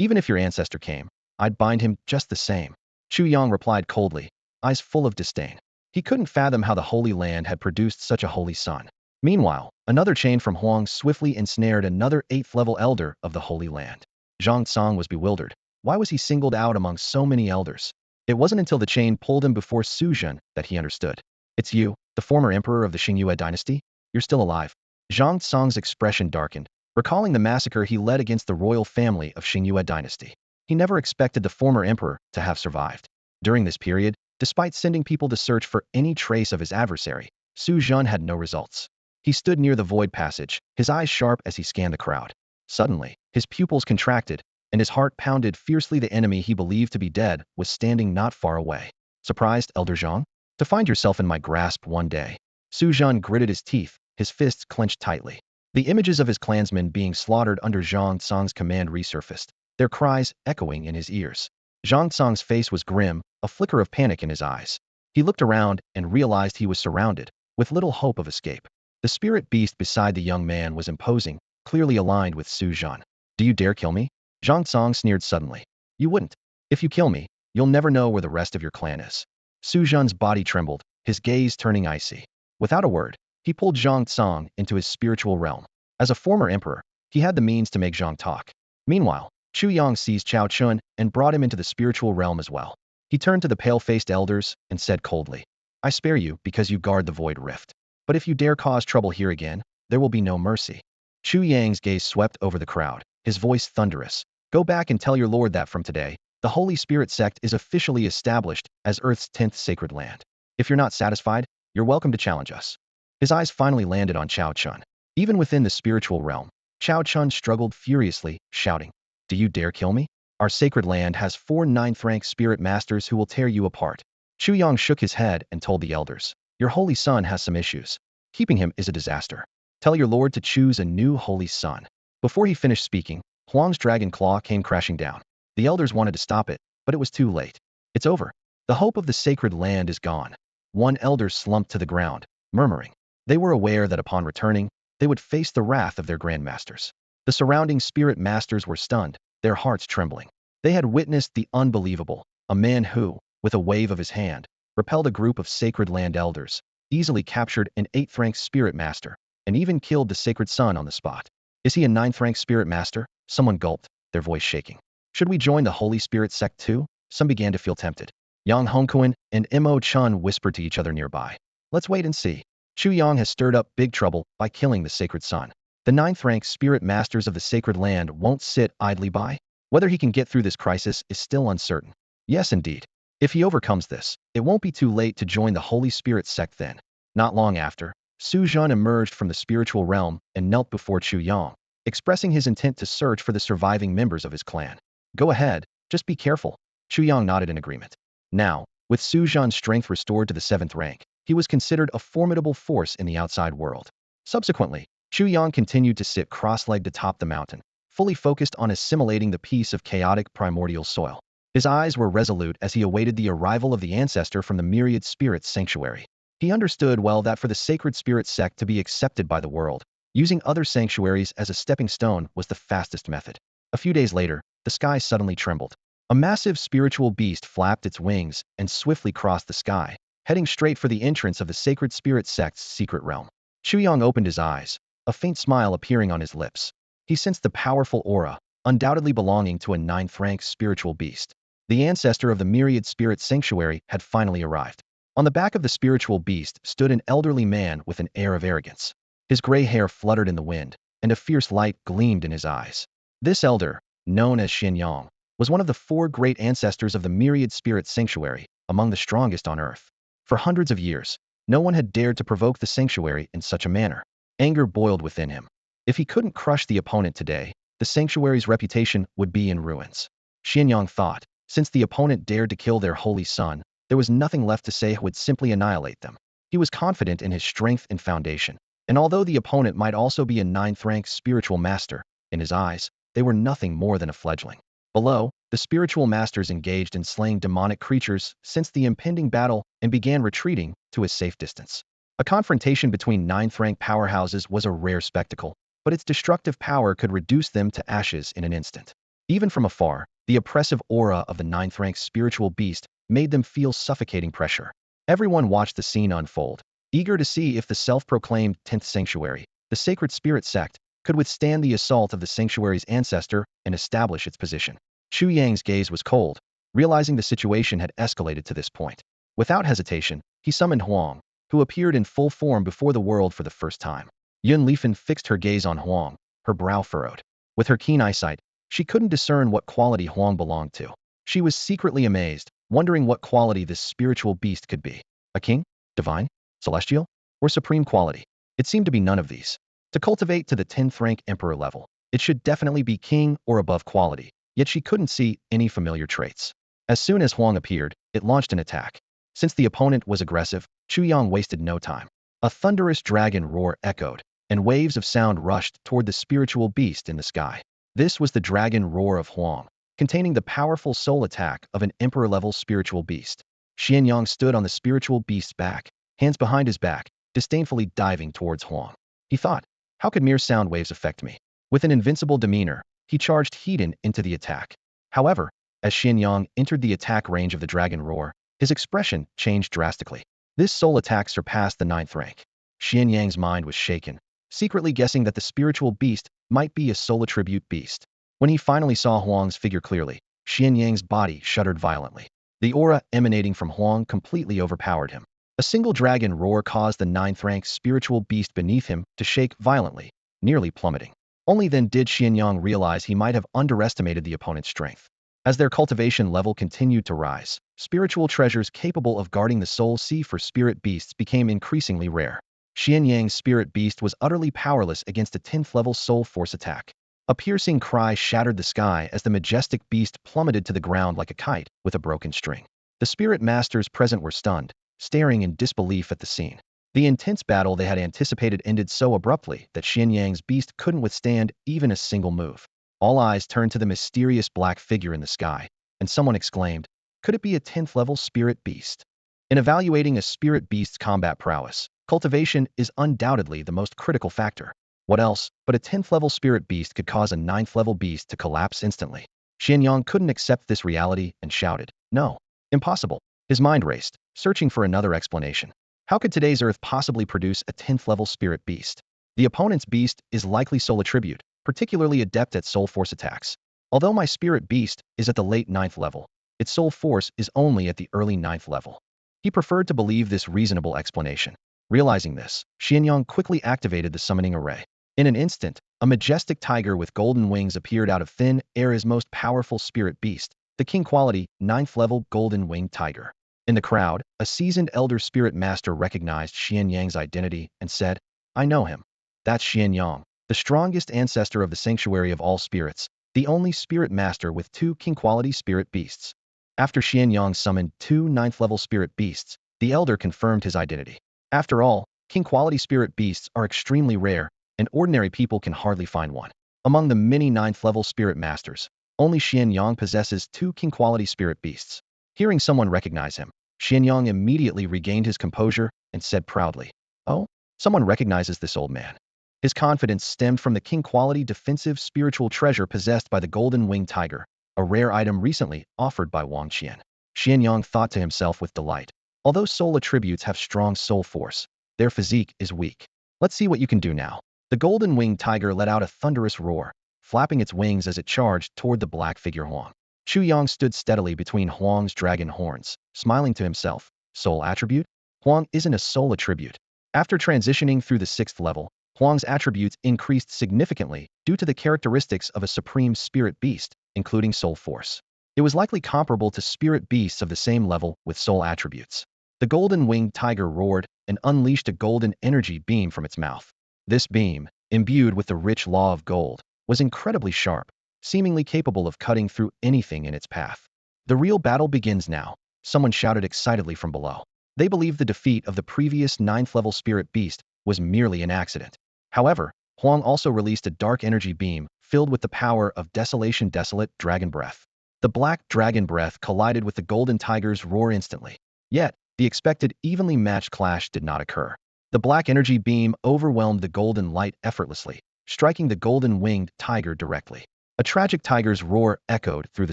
S1: Even if your ancestor came, I'd bind him just the same. Chu Yang replied coldly, eyes full of disdain. He couldn't fathom how the Holy Land had produced such a holy son. Meanwhile, another chain from Huang swiftly ensnared another 8th-level elder of the Holy Land. Zhang Tsang was bewildered. Why was he singled out among so many elders? It wasn't until the chain pulled him before Su Zhen that he understood. It's you, the former emperor of the Xingyue dynasty? You're still alive. Zhang Tsang's expression darkened, recalling the massacre he led against the royal family of Xingyue dynasty. He never expected the former emperor to have survived. During this period, despite sending people to search for any trace of his adversary, Su Zhen had no results. He stood near the void passage, his eyes sharp as he scanned the crowd. Suddenly, his pupils contracted, and his heart pounded fiercely. The enemy he believed to be dead was standing not far away. Surprised, Elder Zhang? To find yourself in my grasp one day. Su Zhen gritted his teeth, his fists clenched tightly. The images of his clansmen being slaughtered under Zhang Tsang's command resurfaced, their cries echoing in his ears. Zhang Tsang's face was grim, a flicker of panic in his eyes. He looked around and realized he was surrounded, with little hope of escape. The spirit beast beside the young man was imposing, clearly aligned with Su Zhan. Do you dare kill me? Zhang Tsang sneered suddenly. You wouldn't. If you kill me, you'll never know where the rest of your clan is. Su Zhan's body trembled, his gaze turning icy. Without a word, he pulled Zhang Tsang into his spiritual realm. As a former emperor, he had the means to make Zhang talk. Meanwhile, Chu Yang seized Cao Chun and brought him into the spiritual realm as well. He turned to the pale-faced elders and said coldly, I spare you because you guard the void rift. But if you dare cause trouble here again, there will be no mercy. Chu Yang's gaze swept over the crowd, his voice thunderous. Go back and tell your lord that from today, the Holy Spirit sect is officially established as Earth's 10th sacred land. If you're not satisfied, you're welcome to challenge us. His eyes finally landed on Cao Chun. Even within the spiritual realm, Cao Chun struggled furiously, shouting, Do you dare kill me? Our sacred land has 4 ninth-rank spirit masters who will tear you apart. Chu Yang shook his head and told the elders, Your holy son has some issues. Keeping him is a disaster. Tell your lord to choose a new holy son. Before he finished speaking, Huang's dragon claw came crashing down. The elders wanted to stop it, but it was too late. It's over. The hope of the sacred land is gone. One elder slumped to the ground, murmuring. They were aware that upon returning, they would face the wrath of their grandmasters. The surrounding spirit masters were stunned, their hearts trembling. They had witnessed the unbelievable, a man who, with a wave of his hand, repelled a group of sacred land elders, easily captured an 8th-rank spirit master, and even killed the sacred son on the spot. Is he a 9th-rank spirit master? Someone gulped, their voice shaking. Should we join the Holy Spirit sect too? Some began to feel tempted. Yang Hongkuan and Mo Chun whispered to each other nearby. Let's wait and see. Chu Yang has stirred up big trouble by killing the sacred son. The 9th-rank spirit masters of the sacred land won't sit idly by. Whether he can get through this crisis is still uncertain. Yes, indeed. If he overcomes this, it won't be too late to join the Holy Spirit sect then. Not long after, Su Zhan emerged from the spiritual realm and knelt before Chu Yang, expressing his intent to search for the surviving members of his clan. Go ahead, just be careful. Chu Yang nodded in agreement. Now, with Su Zhan's strength restored to the 7th rank, he was considered a formidable force in the outside world. Subsequently, Chu Yang continued to sit cross-legged atop the mountain, fully focused on assimilating the piece of chaotic primordial soil. His eyes were resolute as he awaited the arrival of the ancestor from the myriad spirits sanctuary. He understood well that for the sacred spirit sect to be accepted by the world, using other sanctuaries as a stepping stone was the fastest method. A few days later, the sky suddenly trembled. A massive spiritual beast flapped its wings and swiftly crossed the sky, heading straight for the entrance of the sacred spirit sect's secret realm. Chu Yang opened his eyes, a faint smile appearing on his lips. He sensed the powerful aura, undoubtedly belonging to a 9th-rank spiritual beast. The ancestor of the myriad spirit sanctuary had finally arrived. On the back of the spiritual beast stood an elderly man with an air of arrogance. His gray hair fluttered in the wind, and a fierce light gleamed in his eyes. This elder, known as Chu Yang, was one of the 4 great ancestors of the myriad spirit sanctuary, among the strongest on earth. For hundreds of years, no one had dared to provoke the sanctuary in such a manner. Anger boiled within him. If he couldn't crush the opponent today, the sanctuary's reputation would be in ruins. Chu Yang thought, since the opponent dared to kill their holy son, there was nothing left to say would simply annihilate them. He was confident in his strength and foundation, and although the opponent might also be a 9th-rank spiritual master, in his eyes, they were nothing more than a fledgling. Below, the spiritual masters engaged in slaying demonic creatures since the impending battle and began retreating to a safe distance. A confrontation between 9th-rank powerhouses was a rare spectacle, but its destructive power could reduce them to ashes in an instant. Even from afar, the oppressive aura of the 9th-rank spiritual beast made them feel suffocating pressure. Everyone watched the scene unfold, eager to see if the self-proclaimed 10th sanctuary, the sacred spirit sect, could withstand the assault of the sanctuary's ancestor and establish its position. Chu Yang's gaze was cold, realizing the situation had escalated to this point. Without hesitation, he summoned Huang, who appeared in full form before the world for the first time. Yun Lifen fixed her gaze on Huang, her brow furrowed. With her keen eyesight, she couldn't discern what quality Huang belonged to. She was secretly amazed, wondering what quality this spiritual beast could be. A king? Divine? Celestial? Or supreme quality? It seemed to be none of these. To cultivate to the 10th rank emperor level, it should definitely be king or above quality, yet she couldn't see any familiar traits. As soon as Huang appeared, it launched an attack. Since the opponent was aggressive, Chu Yang wasted no time. A thunderous dragon roar echoed, and waves of sound rushed toward the spiritual beast in the sky. This was the dragon roar of Huang, containing the powerful soul attack of an emperor-level spiritual beast. Xian Yang stood on the spiritual beast's back, hands behind his back, disdainfully diving towards Huang. He thought, how could mere sound waves affect me? With an invincible demeanor, he charged heat into the attack. However, as Xian Yang entered the attack range of the dragon roar, his expression changed drastically. This soul attack surpassed the 9th rank. Xian Yang's mind was shaken, secretly guessing that the spiritual beast might be a soul attribute beast. When he finally saw Huang's figure clearly, Xian Yang's body shuddered violently. The aura emanating from Huang completely overpowered him. A single dragon roar caused the 9th rank spiritual beast beneath him to shake violently, nearly plummeting. Only then did Xian Yang realize he might have underestimated the opponent's strength. As their cultivation level continued to rise, spiritual treasures capable of guarding the soul sea for spirit beasts became increasingly rare. Xian Yang's spirit beast was utterly powerless against a 10th level soul force attack. A piercing cry shattered the sky as the majestic beast plummeted to the ground like a kite with a broken string. The spirit masters present were stunned, staring in disbelief at the scene. The intense battle they had anticipated ended so abruptly that Xian Yang's beast couldn't withstand even a single move. All eyes turned to the mysterious black figure in the sky, and someone exclaimed, could it be a 10th level spirit beast? In evaluating a spirit beast's combat prowess, cultivation is undoubtedly the most critical factor. What else but a 10th level spirit beast could cause a 9th level beast to collapse instantly? Xian Yang couldn't accept this reality and shouted, no, impossible. His mind raced, searching for another explanation. How could today's Earth possibly produce a 10th level spirit beast? The opponent's beast is likely soul attribute, particularly adept at soul force attacks. Although my spirit beast is at the late 9th level, its soul force is only at the early 9th level. He preferred to believe this reasonable explanation. Realizing this, Xian Yang quickly activated the summoning array. In an instant, a majestic tiger with golden wings appeared out of thin air, his most powerful spirit beast, the king quality 9th level golden winged tiger. In the crowd, a seasoned elder spirit master recognized Xian Yang's identity and said, I know him. That's Xian Yang, the strongest ancestor of the sanctuary of all spirits, the only spirit master with 2 king-quality spirit beasts. After Xian Yang summoned 2 9th-level spirit beasts, the elder confirmed his identity. After all, king-quality spirit beasts are extremely rare, and ordinary people can hardly find one. Among the many 9th-level spirit masters, only Xian Yang possesses 2 king-quality spirit beasts. Hearing someone recognize him, Xian Yang immediately regained his composure and said proudly, oh, someone recognizes this old man. His confidence stemmed from the king-quality defensive spiritual treasure possessed by the golden winged tiger, a rare item recently offered by Wang Qian. Xian Yang thought to himself with delight, although soul attributes have strong soul force, their physique is weak. Let's see what you can do now. The golden winged tiger let out a thunderous roar, flapping its wings as it charged toward the black figure Huang. Chu Yang stood steadily between Huang's dragon horns, smiling to himself. Soul attribute? Huang isn't a soul attribute. After transitioning through the 6th level, Huang's attributes increased significantly due to the characteristics of a supreme spirit beast, including soul force. It was likely comparable to spirit beasts of the same level with soul attributes. The golden winged tiger roared and unleashed a golden energy beam from its mouth. This beam, imbued with the rich law of gold, was incredibly sharp, seemingly capable of cutting through anything in its path. The real battle begins now, someone shouted excitedly from below. They believed the defeat of the previous 9th level spirit beast was merely an accident. However, Huang also released a dark energy beam filled with the power of desolate dragon breath. The black dragon breath collided with the golden tiger's roar instantly. Yet, the expected evenly matched clash did not occur. The black energy beam overwhelmed the golden light effortlessly, striking the golden winged tiger directly. A tragic tiger's roar echoed through the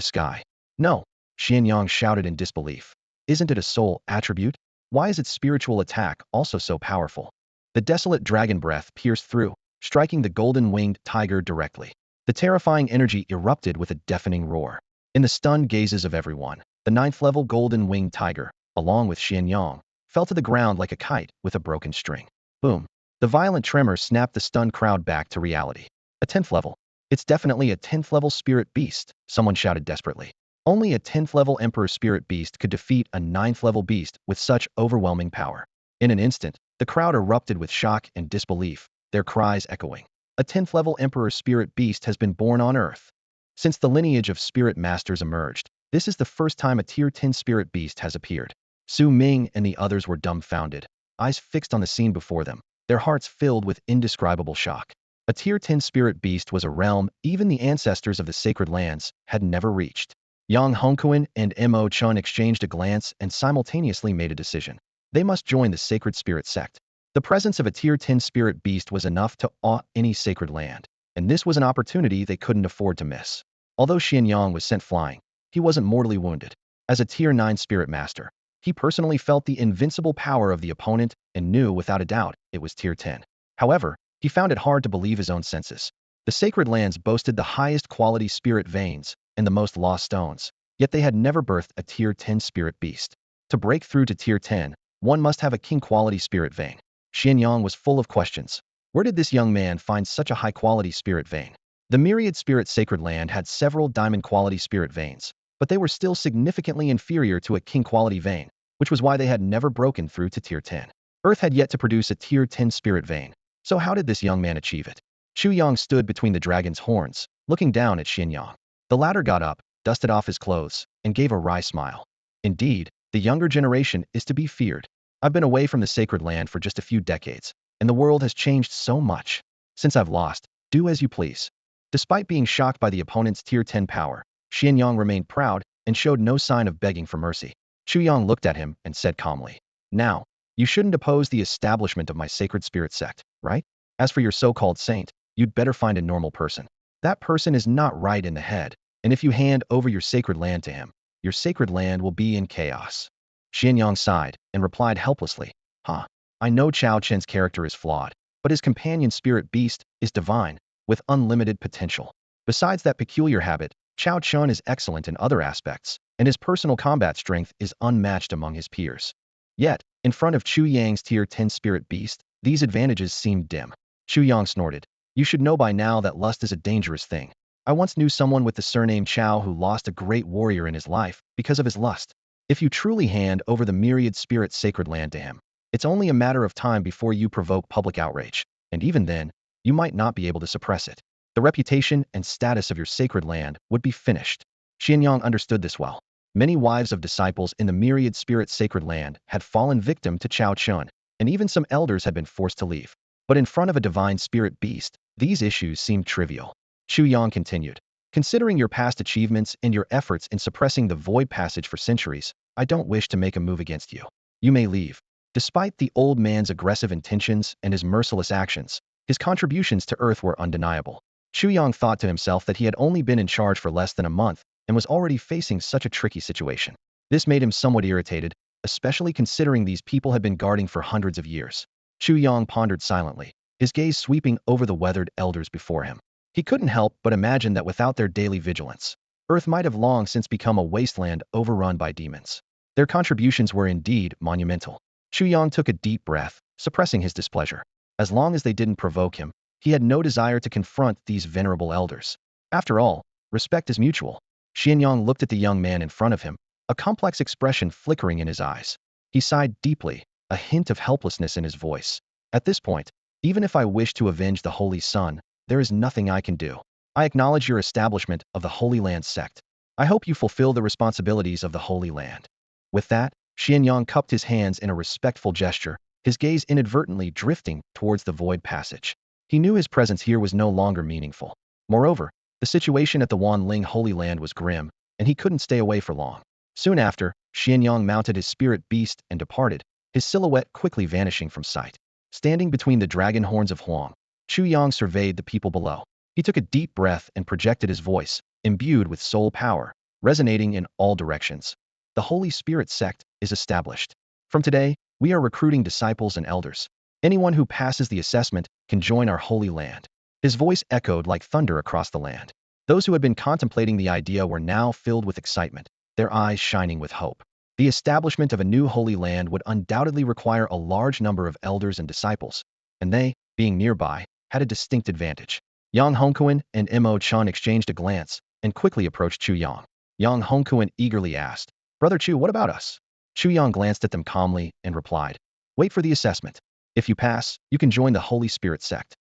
S1: sky. No, Xian Yang shouted in disbelief. Isn't it a soul attribute? Why is its spiritual attack also so powerful? The desolate dragon breath pierced through, striking the golden winged tiger directly. The terrifying energy erupted with a deafening roar. In the stunned gazes of everyone, the 9th level golden winged tiger, along with Xian Yang, fell to the ground like a kite with a broken string. Boom. The violent tremor snapped the stunned crowd back to reality. A 10th level. It's definitely a 10th level spirit beast, someone shouted desperately. Only a 10th level emperor spirit beast could defeat a 9th level beast with such overwhelming power. In an instant, the crowd erupted with shock and disbelief, their cries echoing. A 10th level emperor spirit beast has been born on Earth. Since the lineage of spirit masters emerged, this is the first time a tier 10 spirit beast has appeared. Su Ming and the others were dumbfounded, eyes fixed on the scene before them, their hearts filled with indescribable shock. A Tier 10 spirit beast was a realm even the ancestors of the sacred lands had never reached. Yang Hongkuan and Mo Chun exchanged a glance and simultaneously made a decision. They must join the sacred spirit sect. The presence of a Tier 10 spirit beast was enough to awe any sacred land, and this was an opportunity they couldn't afford to miss. Although Xian Yang was sent flying, he wasn't mortally wounded. As a Tier 9 spirit master, he personally felt the invincible power of the opponent and knew without a doubt it was Tier 10. However, he found it hard to believe his own senses. The sacred lands boasted the highest quality spirit veins and the most lost stones, yet they had never birthed a Tier 10 spirit beast. To break through to Tier 10, one must have a king-quality spirit vein. Xian Yang was full of questions. Where did this young man find such a high-quality spirit vein? The myriad spirit sacred land had several diamond-quality spirit veins, but they were still significantly inferior to a king-quality vein, which was why they had never broken through to Tier 10. Earth had yet to produce a Tier 10 spirit vein, so how did this young man achieve it? Chu Yang stood between the dragon's horns, looking down at Xian Yang. The latter got up, dusted off his clothes, and gave a wry smile. Indeed, the younger generation is to be feared. I've been away from the sacred land for just a few decades, and the world has changed so much. Since I've lost, do as you please. Despite being shocked by the opponent's Tier 10 power, Xian Yang remained proud and showed no sign of begging for mercy. Chu Yang looked at him and said calmly, "Now, you shouldn't oppose the establishment of my sacred spirit sect, right? As for your so-called saint, you'd better find a normal person. That person is not right in the head, and if you hand over your sacred land to him, your sacred land will be in chaos." Xian Yang sighed and replied helplessly, I know Chao Chen's character is flawed, but his companion spirit beast is divine, with unlimited potential. Besides that peculiar habit, Chao Chen is excellent in other aspects, and his personal combat strength is unmatched among his peers. Yet, in front of Chu Yang's Tier 10 spirit beast, these advantages seemed dim. Chu Yang snorted. You should know by now that lust is a dangerous thing. I once knew someone with the surname Chao who lost a great warrior in his life because of his lust. If you truly hand over the myriad spirit sacred land to him, it's only a matter of time before you provoke public outrage, and even then, you might not be able to suppress it. The reputation and status of your sacred land would be finished. Xian Yang understood this well. Many wives of disciples in the myriad spirit sacred land had fallen victim to Chao Chun, and even some elders had been forced to leave. But in front of a divine spirit beast, these issues seemed trivial. Chu Yang continued, considering your past achievements and your efforts in suppressing the void passage for centuries, I don't wish to make a move against you. You may leave. Despite the old man's aggressive intentions and his merciless actions, his contributions to Earth were undeniable. Chu Yang thought to himself that he had only been in charge for less than a month and was already facing such a tricky situation. This made him somewhat irritated, especially considering these people had been guarding for hundreds of years. Chu Yang pondered silently, his gaze sweeping over the weathered elders before him. He couldn't help but imagine that without their daily vigilance, Earth might have long since become a wasteland overrun by demons. Their contributions were indeed monumental. Chu Yang took a deep breath, suppressing his displeasure. As long as they didn't provoke him, he had no desire to confront these venerable elders. After all, respect is mutual. Xian Yang looked at the young man in front of him, a complex expression flickering in his eyes. He sighed deeply, a hint of helplessness in his voice. At this point, even if I wish to avenge the Holy Sun, there is nothing I can do. I acknowledge your establishment of the Holy Land sect. I hope you fulfill the responsibilities of the Holy Land. With that, Xian Yang cupped his hands in a respectful gesture, his gaze inadvertently drifting towards the void passage. He knew his presence here was no longer meaningful. Moreover, the situation at the Wanling Holy Land was grim, and he couldn't stay away for long. Soon after, Xian Yang mounted his spirit beast and departed, his silhouette quickly vanishing from sight. Standing between the dragon horns of Huang, Chu Yang surveyed the people below. He took a deep breath and projected his voice, imbued with soul power, resonating in all directions. The Holy Spirit sect is established. From today, we are recruiting disciples and elders. Anyone who passes the assessment can join our holy land. His voice echoed like thunder across the land. Those who had been contemplating the idea were now filled with excitement, their eyes shining with hope. The establishment of a new holy land would undoubtedly require a large number of elders and disciples, and they, being nearby, had a distinct advantage. Yang Hongkuan and Mo Chun exchanged a glance and quickly approached Chu Yang. Yang Hongkuan eagerly asked, Brother Chu, what about us? Chu Yang glanced at them calmly and replied, Wait for the assessment. If you pass, you can join the Holy Spirit sect.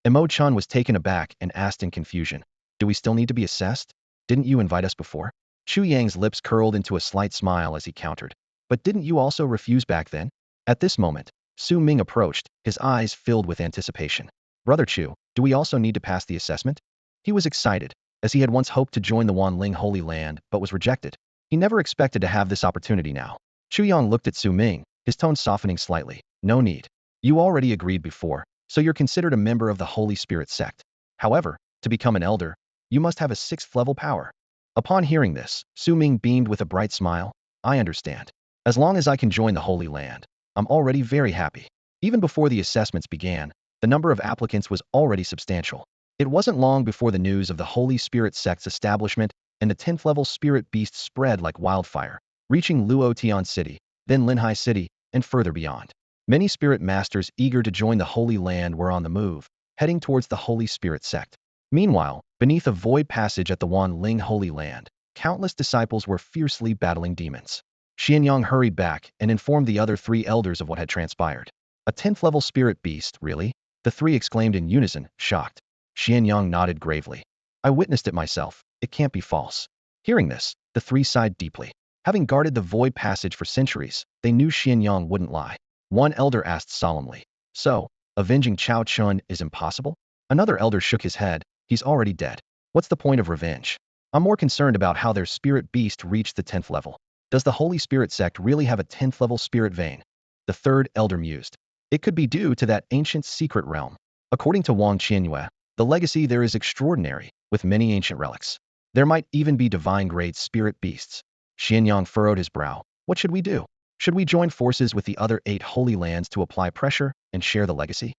S1: Mo Chun was taken aback and asked in confusion, Do we still need to be assessed? Didn't you invite us before? Chu Yang's lips curled into a slight smile as he countered, But didn't you also refuse back then? At this moment, Su Ming approached, his eyes filled with anticipation. Brother Chu, do we also need to pass the assessment? He was excited, as he had once hoped to join the Wanling Holy Land but was rejected. He never expected to have this opportunity now. Chu Yang looked at Su Ming, his tone softening slightly. No need. You already agreed before, so you're considered a member of the Holy Spirit sect. However, to become an elder, you must have a 6th level power. Upon hearing this, Su Ming beamed with a bright smile. I understand. As long as I can join the Holy Land, I'm already very happy. Even before the assessments began, the number of applicants was already substantial. It wasn't long before the news of the Holy Spirit sect's establishment and the 10th level spirit beast spread like wildfire, reaching Luotian City, then Linhai City, and further beyond. Many spirit masters eager to join the Holy Land were on the move, heading towards the Holy Spirit sect. Meanwhile, beneath a void passage at the Wanling Holy Land, countless disciples were fiercely battling demons. Xianyang hurried back and informed the other 3 elders of what had transpired. A 10th level spirit beast, really? The 3 exclaimed in unison, shocked. Xianyang nodded gravely. I witnessed it myself. It can't be false. Hearing this, the 3 sighed deeply. Having guarded the void passage for centuries, they knew Xianyang wouldn't lie. One elder asked solemnly, so, avenging Chao Chun is impossible? Another elder shook his head. He's already dead. What's the point of revenge? I'm more concerned about how their spirit beast reached the 10th level. Does the Holy Spirit sect really have a 10th level spirit vein? The 3rd elder mused. It could be due to that ancient secret realm. According to Wang Qianyue, the legacy there is extraordinary, with many ancient relics. There might even be divine-grade spirit beasts. Xianyang furrowed his brow. What should we do? Should we join forces with the other 8 holy lands to apply pressure and share the legacy?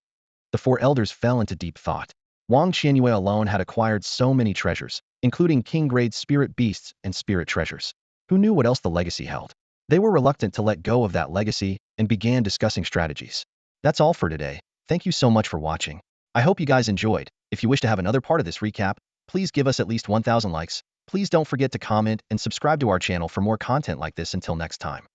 S1: The 4 elders fell into deep thought. Wang Qianyue alone had acquired so many treasures, including king-grade spirit beasts and spirit treasures. Who knew what else the legacy held? They were reluctant to let go of that legacy and began discussing strategies. That's all for today. Thank you so much for watching. I hope you guys enjoyed. If you wish to have another part of this recap, please give us at least 1,000 likes. Please don't forget to comment and subscribe to our channel for more content like this. Until next time.